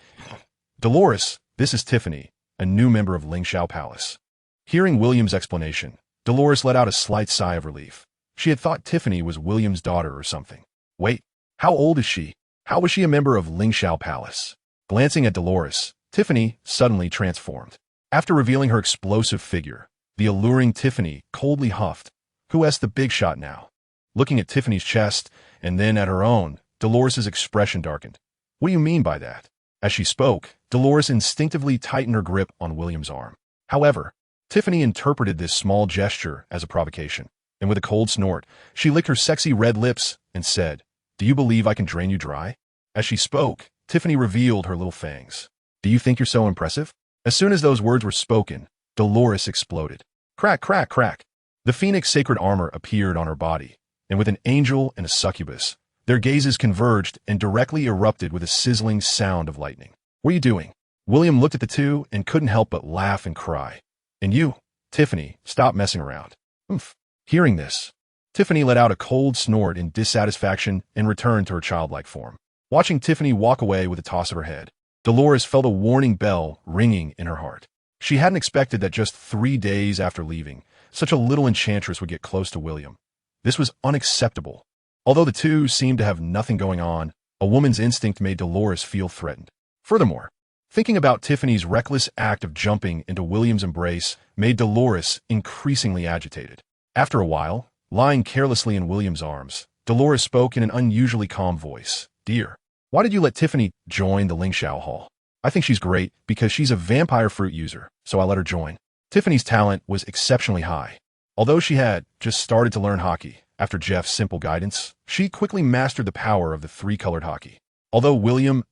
Dolores, this is Tiffany, a new member of Ling Shao Palace." Hearing William's explanation, Dolores let out a slight sigh of relief. She had thought Tiffany was William's daughter or something. Wait, how old is she? How was she a member of Ling Shao Palace? Glancing at Dolores, Tiffany suddenly transformed. After revealing her explosive figure, the alluring Tiffany coldly huffed, "Who has the big shot now?" Looking at Tiffany's chest and then at her own, Dolores's expression darkened. "What do you mean by that?" As she spoke, Dolores instinctively tightened her grip on William's arm. However, Tiffany interpreted this small gesture as a provocation, and with a cold snort, she licked her sexy red lips and said, "Do you believe I can drain you dry?" As she spoke, Tiffany revealed her little fangs. "Do you think you're so impressive?" As soon as those words were spoken, Dolores exploded. Crack, crack, crack. The phoenix sacred armor appeared on her body, and with an angel and a succubus, their gazes converged and directly erupted with a sizzling sound of lightning. "What are you doing?" William looked at the two and couldn't help but laugh and cry. "And you, Tiffany, stop messing around." "Oomph." Hearing this, Tiffany let out a cold snort in dissatisfaction and returned to her childlike form. Watching Tiffany walk away with a toss of her head, Dolores felt a warning bell ringing in her heart. She hadn't expected that just 3 days after leaving, such a little enchantress would get close to William. This was unacceptable. Although the two seemed to have nothing going on, a woman's instinct made Dolores feel threatened. Furthermore, thinking about Tiffany's reckless act of jumping into William's embrace made Dolores increasingly agitated. After a while, lying carelessly in William's arms, Dolores spoke in an unusually calm voice. "Dear, why did you let Tiffany join the Lingxiao Hall? I think she's great because she's a vampire fruit user, so I let her join." Tiffany's talent was exceptionally high. Although she had just started to learn hockey, after Jeff's simple guidance, she quickly mastered the power of the three-colored hockey. Although William's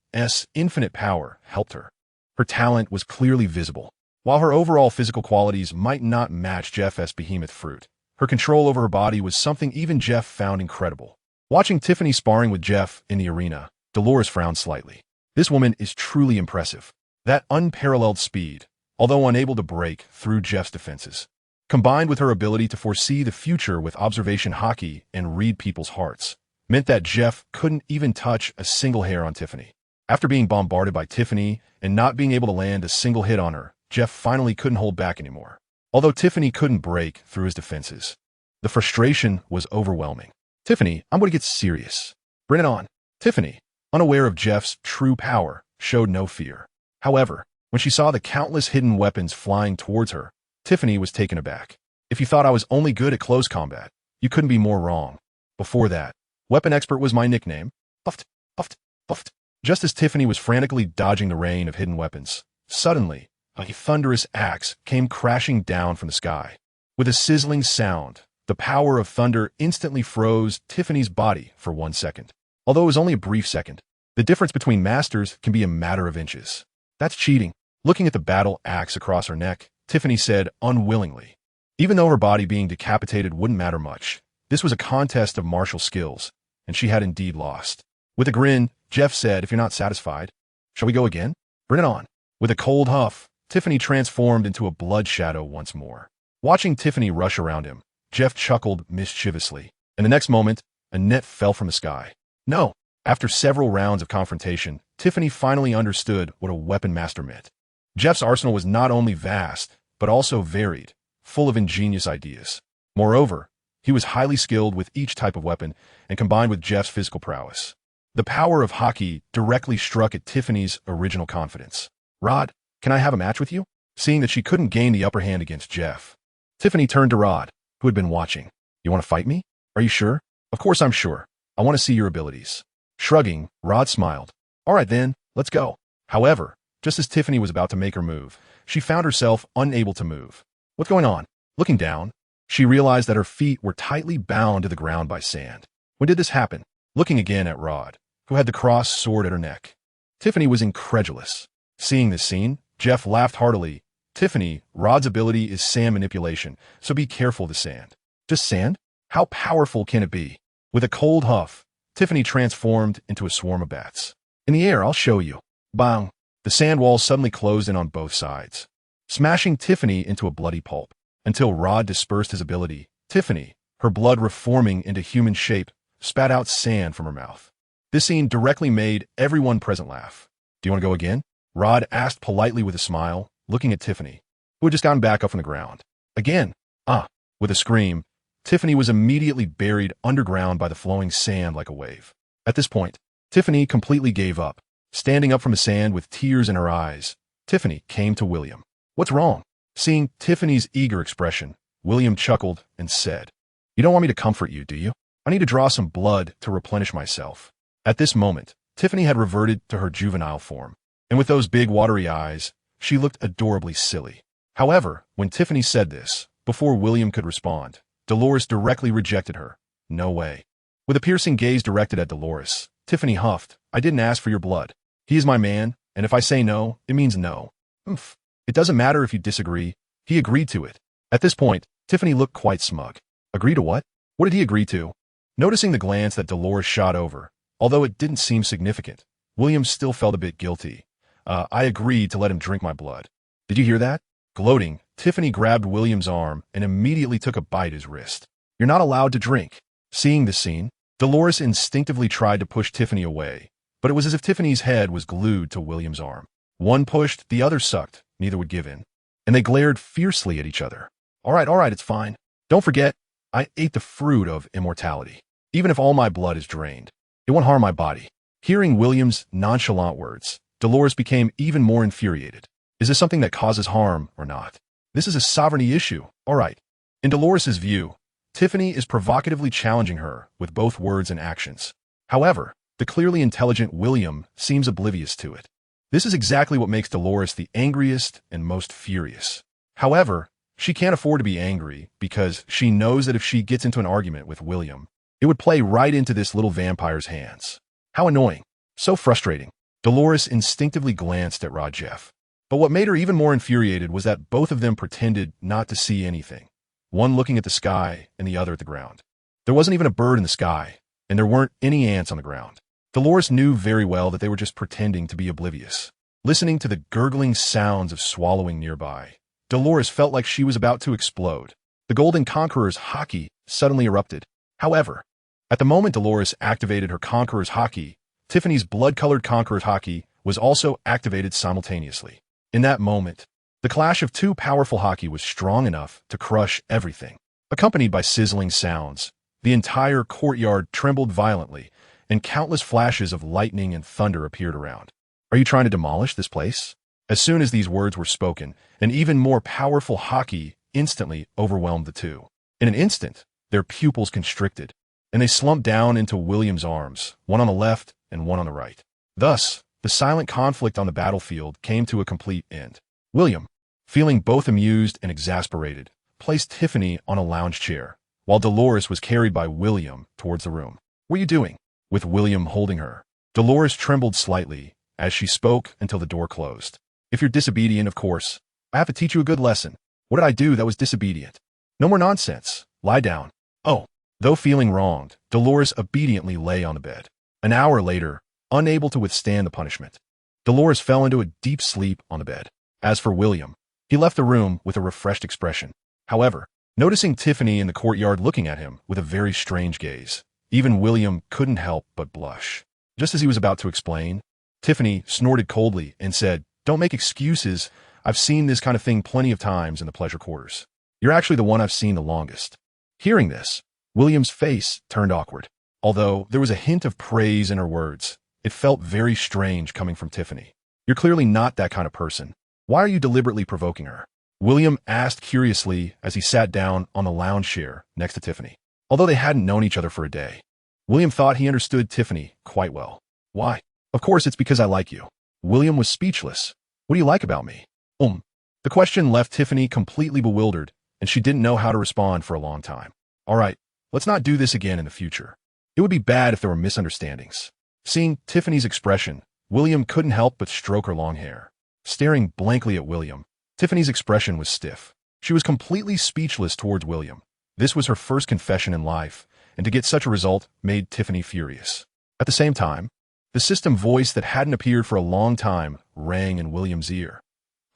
infinite power helped her, her talent was clearly visible. While her overall physical qualities might not match Jeff's behemoth fruit, her control over her body was something even Jeff found incredible. Watching Tiffany sparring with Jeff in the arena, Dolores frowned slightly. This woman is truly impressive. That unparalleled speed, although unable to break through Jeff's defenses, combined with her ability to foresee the future with observation hockey and read people's hearts, meant that Jeff couldn't even touch a single hair on Tiffany. After being bombarded by Tiffany and not being able to land a single hit on her, Jeff finally couldn't hold back anymore. Although Tiffany couldn't break through his defenses, the frustration was overwhelming. "Tiffany, I'm going to get serious. Bring it on." Tiffany, unaware of Jeff's true power, showed no fear. However, when she saw the countless hidden weapons flying towards her, Tiffany was taken aback. "If you thought I was only good at close combat, you couldn't be more wrong. Before that, weapon expert was my nickname. Ofthe, ofthe, ofthe." Just as Tiffany was frantically dodging the rain of hidden weapons, suddenly, a thunderous axe came crashing down from the sky. With a sizzling sound, the power of thunder instantly froze Tiffany's body for 1 second. Although it was only a brief second, the difference between masters can be a matter of inches. "That's cheating." Looking at the battle axe across her neck, Tiffany said unwillingly. Even though her body being decapitated wouldn't matter much, this was a contest of martial skills, and she had indeed lost. With a grin, Jeff said, "If you're not satisfied, shall we go again? Bring it on." With a cold huff, Tiffany transformed into a blood shadow once more. Watching Tiffany rush around him, Jeff chuckled mischievously, and the next moment, a net fell from the sky. "No." After several rounds of confrontation, Tiffany finally understood what a weapon master meant. Jeff's arsenal was not only vast, but also varied, full of ingenious ideas. Moreover, he was highly skilled with each type of weapon and combined with Jeff's physical prowess. The power of hockey directly struck at Tiffany's original confidence. "Rod, can I have a match with you?" Seeing that she couldn't gain the upper hand against Jeff, Tiffany turned to Rod, who had been watching. "You want to fight me? Are you sure?" "Of course I'm sure. I want to see your abilities." Shrugging, Rod smiled. "All right then, let's go." However, just as Tiffany was about to make her move, she found herself unable to move. "What's going on?" Looking down, she realized that her feet were tightly bound to the ground by sand. "When did this happen?" Looking again at Rod, who had the crossed sword at her neck, Tiffany was incredulous. Seeing this scene, Jeff laughed heartily. "Tiffany, Rod's ability is sand manipulation, so be careful of the sand." "Just sand? How powerful can it be?" With a cold huff, Tiffany transformed into a swarm of bats. "In the air, I'll show you." Bang! The sand walls suddenly closed in on both sides, smashing Tiffany into a bloody pulp. Until Rod dispersed his ability, Tiffany, her blood reforming into human shape, spat out sand from her mouth. This scene directly made everyone present laugh. "Do you want to go again?" Rod asked politely with a smile, looking at Tiffany, who had just gotten back up from the ground. "Again?" "Ah!" With a scream, Tiffany was immediately buried underground by the flowing sand like a wave. At this point, Tiffany completely gave up. Standing up from the sand with tears in her eyes, Tiffany came to William. "What's wrong?" Seeing Tiffany's eager expression, William chuckled and said, "You don't want me to comfort you, do you? I need to draw some blood to replenish myself." At this moment, Tiffany had reverted to her juvenile form, and with those big watery eyes, she looked adorably silly. However, when Tiffany said this, before William could respond, Dolores directly rejected her. "No way." With a piercing gaze directed at Dolores, Tiffany huffed, "I didn't ask for your blood. He is my man, and if I say no, it means no. Oomph. It doesn't matter if you disagree. He agreed to it." At this point, Tiffany looked quite smug. "Agree to what? What did he agree to?" Noticing the glance that Dolores shot over, although it didn't seem significant, William still felt a bit guilty. I agreed to let him drink my blood." "Did you hear that?" Gloating, Tiffany grabbed William's arm and immediately took a bite at his wrist. "You're not allowed to drink." Seeing this scene, Dolores instinctively tried to push Tiffany away, but it was as if Tiffany's head was glued to William's arm. One pushed, the other sucked, neither would give in, and they glared fiercely at each other. All right, it's fine. Don't forget, I ate the fruit of immortality." Even if all my blood is drained, it won't harm my body. Hearing William's nonchalant words, Dolores became even more infuriated. Is this something that causes harm or not? This is a sovereignty issue, all right. In Dolores's view, Tiffany is provocatively challenging her with both words and actions. However, the clearly intelligent William seems oblivious to it. This is exactly what makes Dolores the angriest and most furious. However, she can't afford to be angry because she knows that if she gets into an argument with William, it would play right into this little vampire's hands. How annoying. So frustrating. Dolores instinctively glanced at Rajef. But what made her even more infuriated was that both of them pretended not to see anything, one looking at the sky and the other at the ground. There wasn't even a bird in the sky, and there weren't any ants on the ground. Dolores knew very well that they were just pretending to be oblivious. Listening to the gurgling sounds of swallowing nearby, Dolores felt like she was about to explode. The Golden Conqueror's Haki suddenly erupted. However, at the moment Dolores activated her Conqueror's Haki, Tiffany's blood-colored Conqueror's Haki was also activated simultaneously. In that moment, the clash of two powerful Haki was strong enough to crush everything. Accompanied by sizzling sounds, the entire courtyard trembled violently, and countless flashes of lightning and thunder appeared around. Are you trying to demolish this place? As soon as these words were spoken, an even more powerful Haki instantly overwhelmed the two. In an instant, their pupils constricted, and they slumped down into William's arms, one on the left and one on the right. Thus, the silent conflict on the battlefield came to a complete end. William, feeling both amused and exasperated, placed Tiffany on a lounge chair, while Dolores was carried by William towards the room. What are you doing? With William holding her, Dolores trembled slightly as she spoke until the door closed. If you're disobedient, of course, I have to teach you a good lesson. What did I do that was disobedient? No more nonsense. Lie down. Oh. Though feeling wronged, Dolores obediently lay on the bed. An hour later, unable to withstand the punishment, Dolores fell into a deep sleep on the bed. As for William, he left the room with a refreshed expression. However, noticing Tiffany in the courtyard looking at him with a very strange gaze, even William couldn't help but blush. Just as he was about to explain, Tiffany snorted coldly and said, "Don't make excuses. I've seen this kind of thing plenty of times in the pleasure quarters. You're actually the one I've seen the longest." Hearing this, William's face turned awkward. Although there was a hint of praise in her words, it felt very strange coming from Tiffany. You're clearly not that kind of person. Why are you deliberately provoking her? William asked curiously as he sat down on the lounge chair next to Tiffany. Although they hadn't known each other for a day, William thought he understood Tiffany quite well. Why? Of course it's because I like you. William was speechless. What do you like about me? The question left Tiffany completely bewildered, and she didn't know how to respond for a long time. All right, let's not do this again in the future. It would be bad if there were misunderstandings. Seeing Tiffany's expression, William couldn't help but stroke her long hair. Staring blankly at William, Tiffany's expression was stiff. She was completely speechless towards William. This was her first confession in life, and to get such a result made Tiffany furious. At the same time, the system voice that hadn't appeared for a long time rang in William's ear.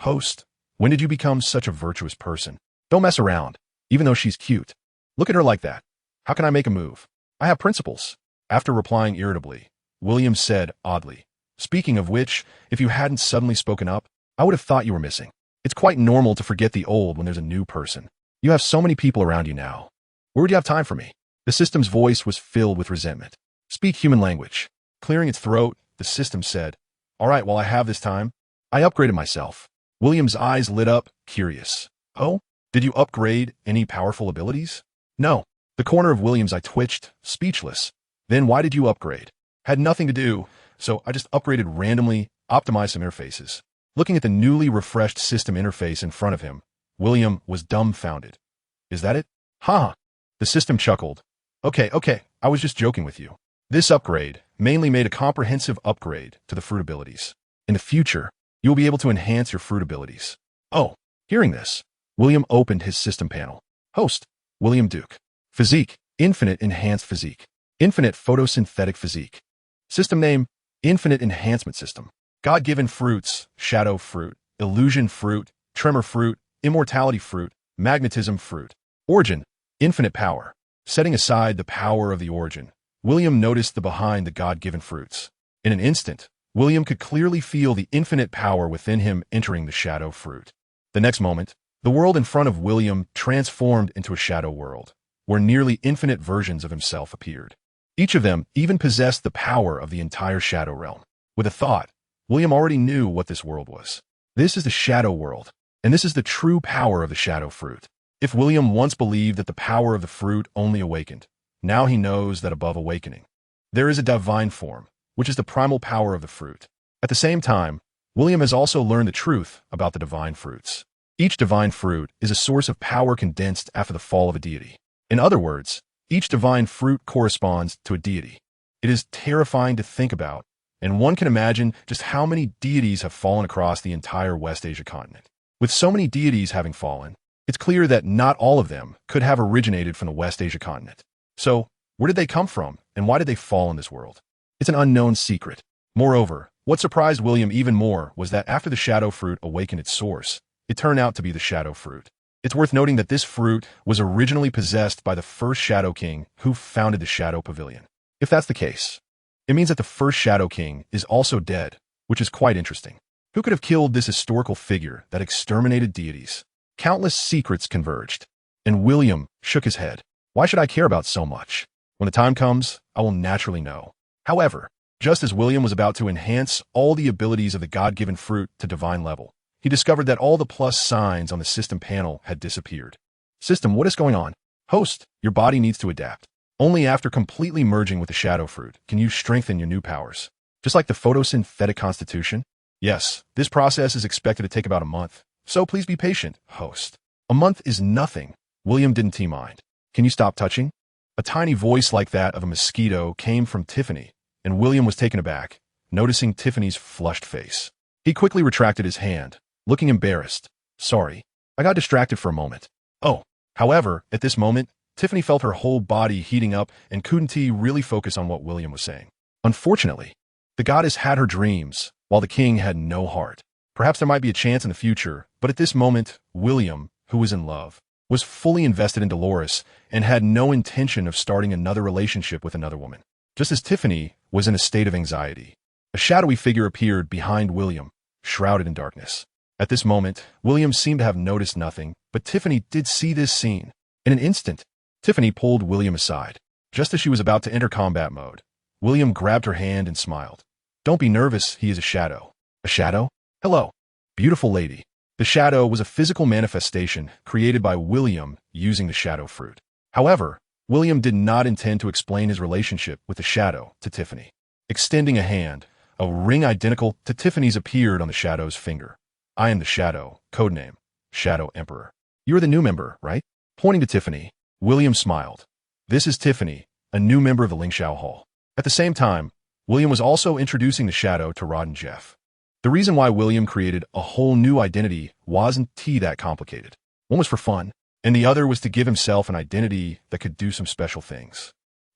"Host, when did you become such a virtuous person? Don't mess around, even though she's cute. Look at her like that. How can I make a move? I have principles." After replying irritably, William said oddly, "Speaking of which, if you hadn't suddenly spoken up, I would have thought you were missing. It's quite normal to forget the old when there's a new person. You have so many people around you now. Where would you have time for me?" The system's voice was filled with resentment. "Speak human language." Clearing its throat, the system said, "All right, while I have this time, I upgraded myself." William's eyes lit up, curious. "Oh? Did you upgrade any powerful abilities?" "No." The corner of William's eye twitched, speechless. "Then why did you upgrade?" "Had nothing to do, so I just upgraded randomly, optimized some interfaces." Looking at the newly refreshed system interface in front of him, William was dumbfounded. "Is that it?" "Ha!" The system chuckled. Okay, I was just joking with you. This upgrade mainly made a comprehensive upgrade to the fruit abilities. In the future, you will be able to enhance your fruit abilities. Oh, hearing this, William opened his system panel. Host, William Duke. Physique, Infinite Enhanced Physique. Infinite Photosynthetic Physique. System name, Infinite Enhancement System. God-given fruits, Shadow Fruit, Illusion Fruit, Tremor Fruit, Immortality Fruit, Magnetism Fruit. Origin, Infinite Power. Setting aside the power of the origin, William noticed the behind the God-given fruits. In an instant, William could clearly feel the infinite power within him entering the shadow fruit. The next moment, the world in front of William transformed into a shadow world, where nearly infinite versions of himself appeared. Each of them even possessed the power of the entire shadow realm. With a thought, William already knew what this world was. This is the shadow world, and this is the true power of the shadow fruit. If William once believed that the power of the fruit only awakened, now he knows that above awakening, there is a divine form, which is the primal power of the fruit. At the same time, William has also learned the truth about the divine fruits. Each divine fruit is a source of power condensed after the fall of a deity. In other words, each divine fruit corresponds to a deity. It is terrifying to think about, and one can imagine just how many deities have fallen across the entire West Asia continent. With so many deities having fallen, it's clear that not all of them could have originated from the West Asia continent. So, where did they come from, and why did they fall in this world? It's an unknown secret. Moreover, what surprised William even more was that after the shadow fruit awakened its source, it turned out to be the shadow fruit. It's worth noting that this fruit was originally possessed by the first Shadow King who founded the Shadow Pavilion. If that's the case, it means that the first Shadow King is also dead, which is quite interesting. Who could have killed this historical figure that exterminated deities? Countless secrets converged, and William shook his head. Why should I care about so much? When the time comes, I will naturally know. However, just as William was about to enhance all the abilities of the God-given fruit to divine level, he discovered that all the plus signs on the system panel had disappeared. System, what is going on? Host, your body needs to adapt. Only after completely merging with the shadow fruit can you strengthen your new powers. Just like the photosynthetic constitution? Yes, this process is expected to take about a month, so please be patient, host. A month is nothing. William didn't mind. Can you stop touching? A tiny voice like that of a mosquito came from Tiffany, and William was taken aback, noticing Tiffany's flushed face. He quickly retracted his hand, looking embarrassed. Sorry, I got distracted for a moment. Oh, however, at this moment, Tiffany felt her whole body heating up and couldn't really focus on what William was saying. Unfortunately, the goddess had her dreams, while the king had no heart. Perhaps there might be a chance in the future, but at this moment, William, who was in love, was fully invested in Dolores and had no intention of starting another relationship with another woman. Just as Tiffany was in a state of anxiety, a shadowy figure appeared behind William, shrouded in darkness. At this moment, William seemed to have noticed nothing, but Tiffany did see this scene. In an instant, Tiffany pulled William aside. Just as she was about to enter combat mode, William grabbed her hand and smiled. Don't be nervous, he is a shadow. A shadow? Hello, beautiful lady. The shadow was a physical manifestation created by William using the shadow fruit. However, William did not intend to explain his relationship with the shadow to Tiffany. Extending a hand, a ring identical to Tiffany's appeared on the shadow's finger. I am the shadow, codename, Shadow Emperor. You're the new member, right? Pointing to Tiffany, William smiled. This is Tiffany, a new member of the Lingxiao Hall. At the same time, William was also introducing the shadow to Rod and Jeff. The reason why William created a whole new identity wasn't that complicated. One was for fun, and the other was to give himself an identity that could do some special things.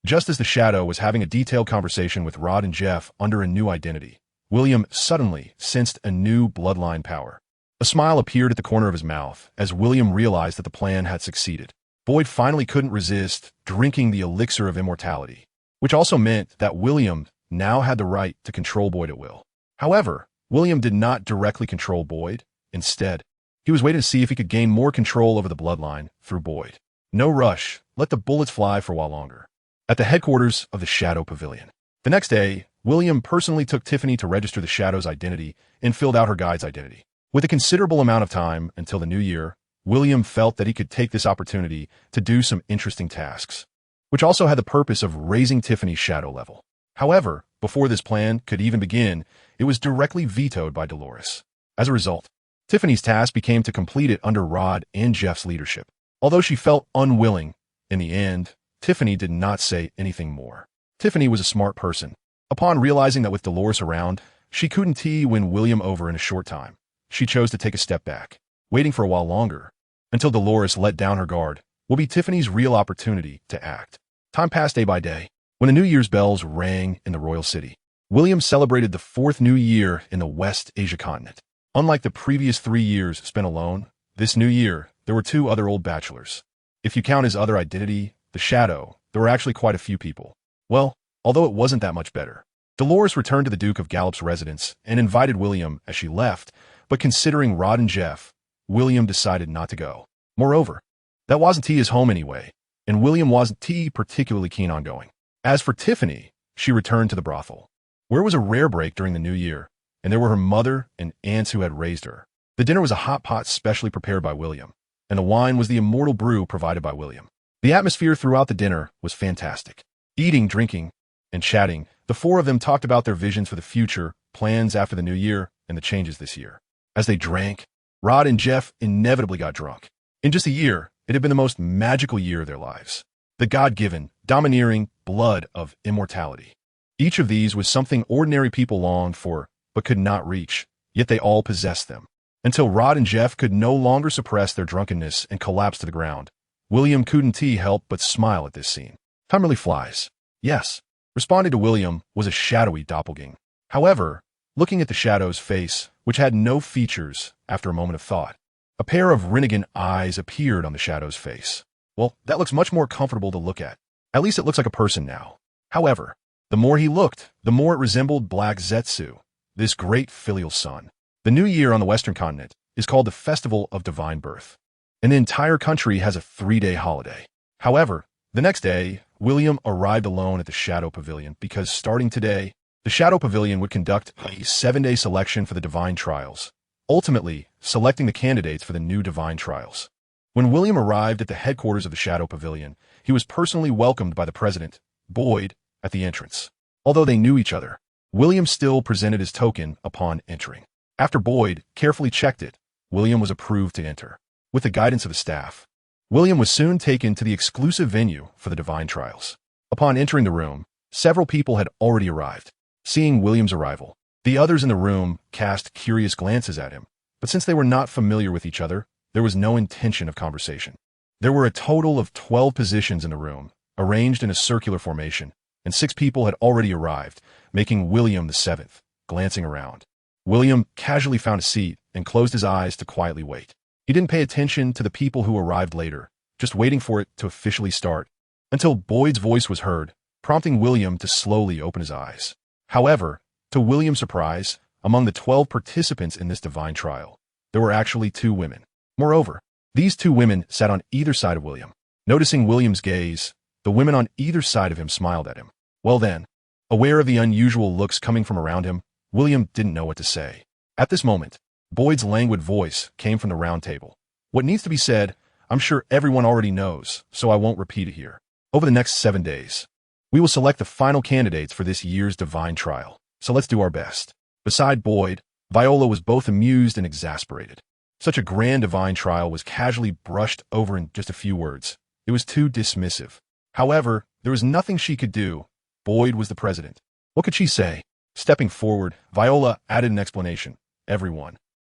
Just as the shadow was having a detailed conversation with Rod and Jeff under a new identity, William suddenly sensed a new bloodline power. A smile appeared at the corner of his mouth as William realized that the plan had succeeded. Boyd finally couldn't resist drinking the elixir of immortality, which also meant that William now had the right to control Boyd at will. However, William did not directly control Boyd. Instead, he was waiting to see if he could gain more control over the bloodline through Boyd. No rush, let the bullets fly for a while longer. At the headquarters of the Shadow Pavilion. The next day, William personally took Tiffany to register the Shadow's identity and filled out her guide's identity. With a considerable amount of time until the new year, William felt that he could take this opportunity to do some interesting tasks, which also had the purpose of raising Tiffany's shadow level. However, before this plan could even begin, it was directly vetoed by Dolores. As a result, Tiffany's task became to complete it under Rod and Jeff's leadership. Although she felt unwilling, in the end, Tiffany did not say anything more. Tiffany was a smart person. Upon realizing that with Dolores around, she couldn't win William over in a short time, she chose to take a step back. Waiting for a while longer, until Dolores let down her guard, will be Tiffany's real opportunity to act. Time passed day by day. When the New Year's bells rang in the royal city, William celebrated the fourth new year in the West Asia continent. Unlike the previous 3 years spent alone, this new year, there were 2 other old bachelors. If you count his other identity, the shadow, there were actually quite a few people. Well, although it wasn't that much better. Dolores returned to the Duke of Gallop's residence and invited William as she left, but considering Rod and Jeff, William decided not to go. Moreover, that wasn't his home anyway, and William wasn't particularly keen on going. As for Tiffany, she returned to the brothel, where it was a rare break during the new year, and there were her mother and aunts who had raised her. The dinner was a hot pot specially prepared by William, and the wine was the immortal brew provided by William. The atmosphere throughout the dinner was fantastic. Eating, drinking, and chatting, the four of them talked about their visions for the future, plans after the new year, and the changes this year. As they drank, Rod and Jeff inevitably got drunk. In just a year, it had been the most magical year of their lives. The God-given, domineering blood of immortality. Each of these was something ordinary people longed for, but could not reach, yet they all possessed them. Until Rod and Jeff could no longer suppress their drunkenness and collapsed to the ground. William couldn't help but smile at this scene. Time really flies. Yes, responding to William was a shadowy doppelganger. However, looking at the shadow's face, which had no features, after a moment of thought, a pair of renegade eyes appeared on the shadow's face. Well, that looks much more comfortable to look at. At least it looks like a person now. However, the more he looked, the more it resembled Black Zetsu, this great filial son. The new year on the Western continent is called the Festival of Divine Birth, and the entire country has a 3-day holiday. However, the next day, William arrived alone at the Shadow Pavilion because starting today, the Shadow Pavilion would conduct a 7-day selection for the Divine Trials, ultimately selecting the candidates for the new Divine Trials. When William arrived at the headquarters of the Shadow Pavilion, he was personally welcomed by the president, Boyd, at the entrance. Although they knew each other, William still presented his token upon entering. After Boyd carefully checked it, William was approved to enter. With the guidance of his staff, William was soon taken to the exclusive venue for the Divine Trials. Upon entering the room, several people had already arrived. Seeing William's arrival, the others in the room cast curious glances at him, but since they were not familiar with each other, there was no intention of conversation. There were a total of 12 positions in the room, arranged in a circular formation, and 6 people had already arrived, making William the 7th. Glancing around, William casually found a seat and closed his eyes to quietly wait. He didn't pay attention to the people who arrived later, just waiting for it to officially start, until Boyd's voice was heard, prompting William to slowly open his eyes. However, to William's surprise, among the 12 participants in this divine trial, there were actually 2 women. Moreover, these 2 women sat on either side of William. Noticing William's gaze, the women on either side of him smiled at him. Well then, aware of the unusual looks coming from around him, William didn't know what to say. At this moment, Boyd's languid voice came from the round table. What needs to be said, I'm sure everyone already knows, so I won't repeat it here. Over the next 7 days, we will select the final candidates for this year's divine trial, so let's do our best. Beside Boyd, Viola was both amused and exasperated. Such a grand divine trial was casually brushed over in just a few words. It was too dismissive. However, there was nothing she could do. Boyd was the president. What could she say? Stepping forward, Viola added an explanation. Everyone,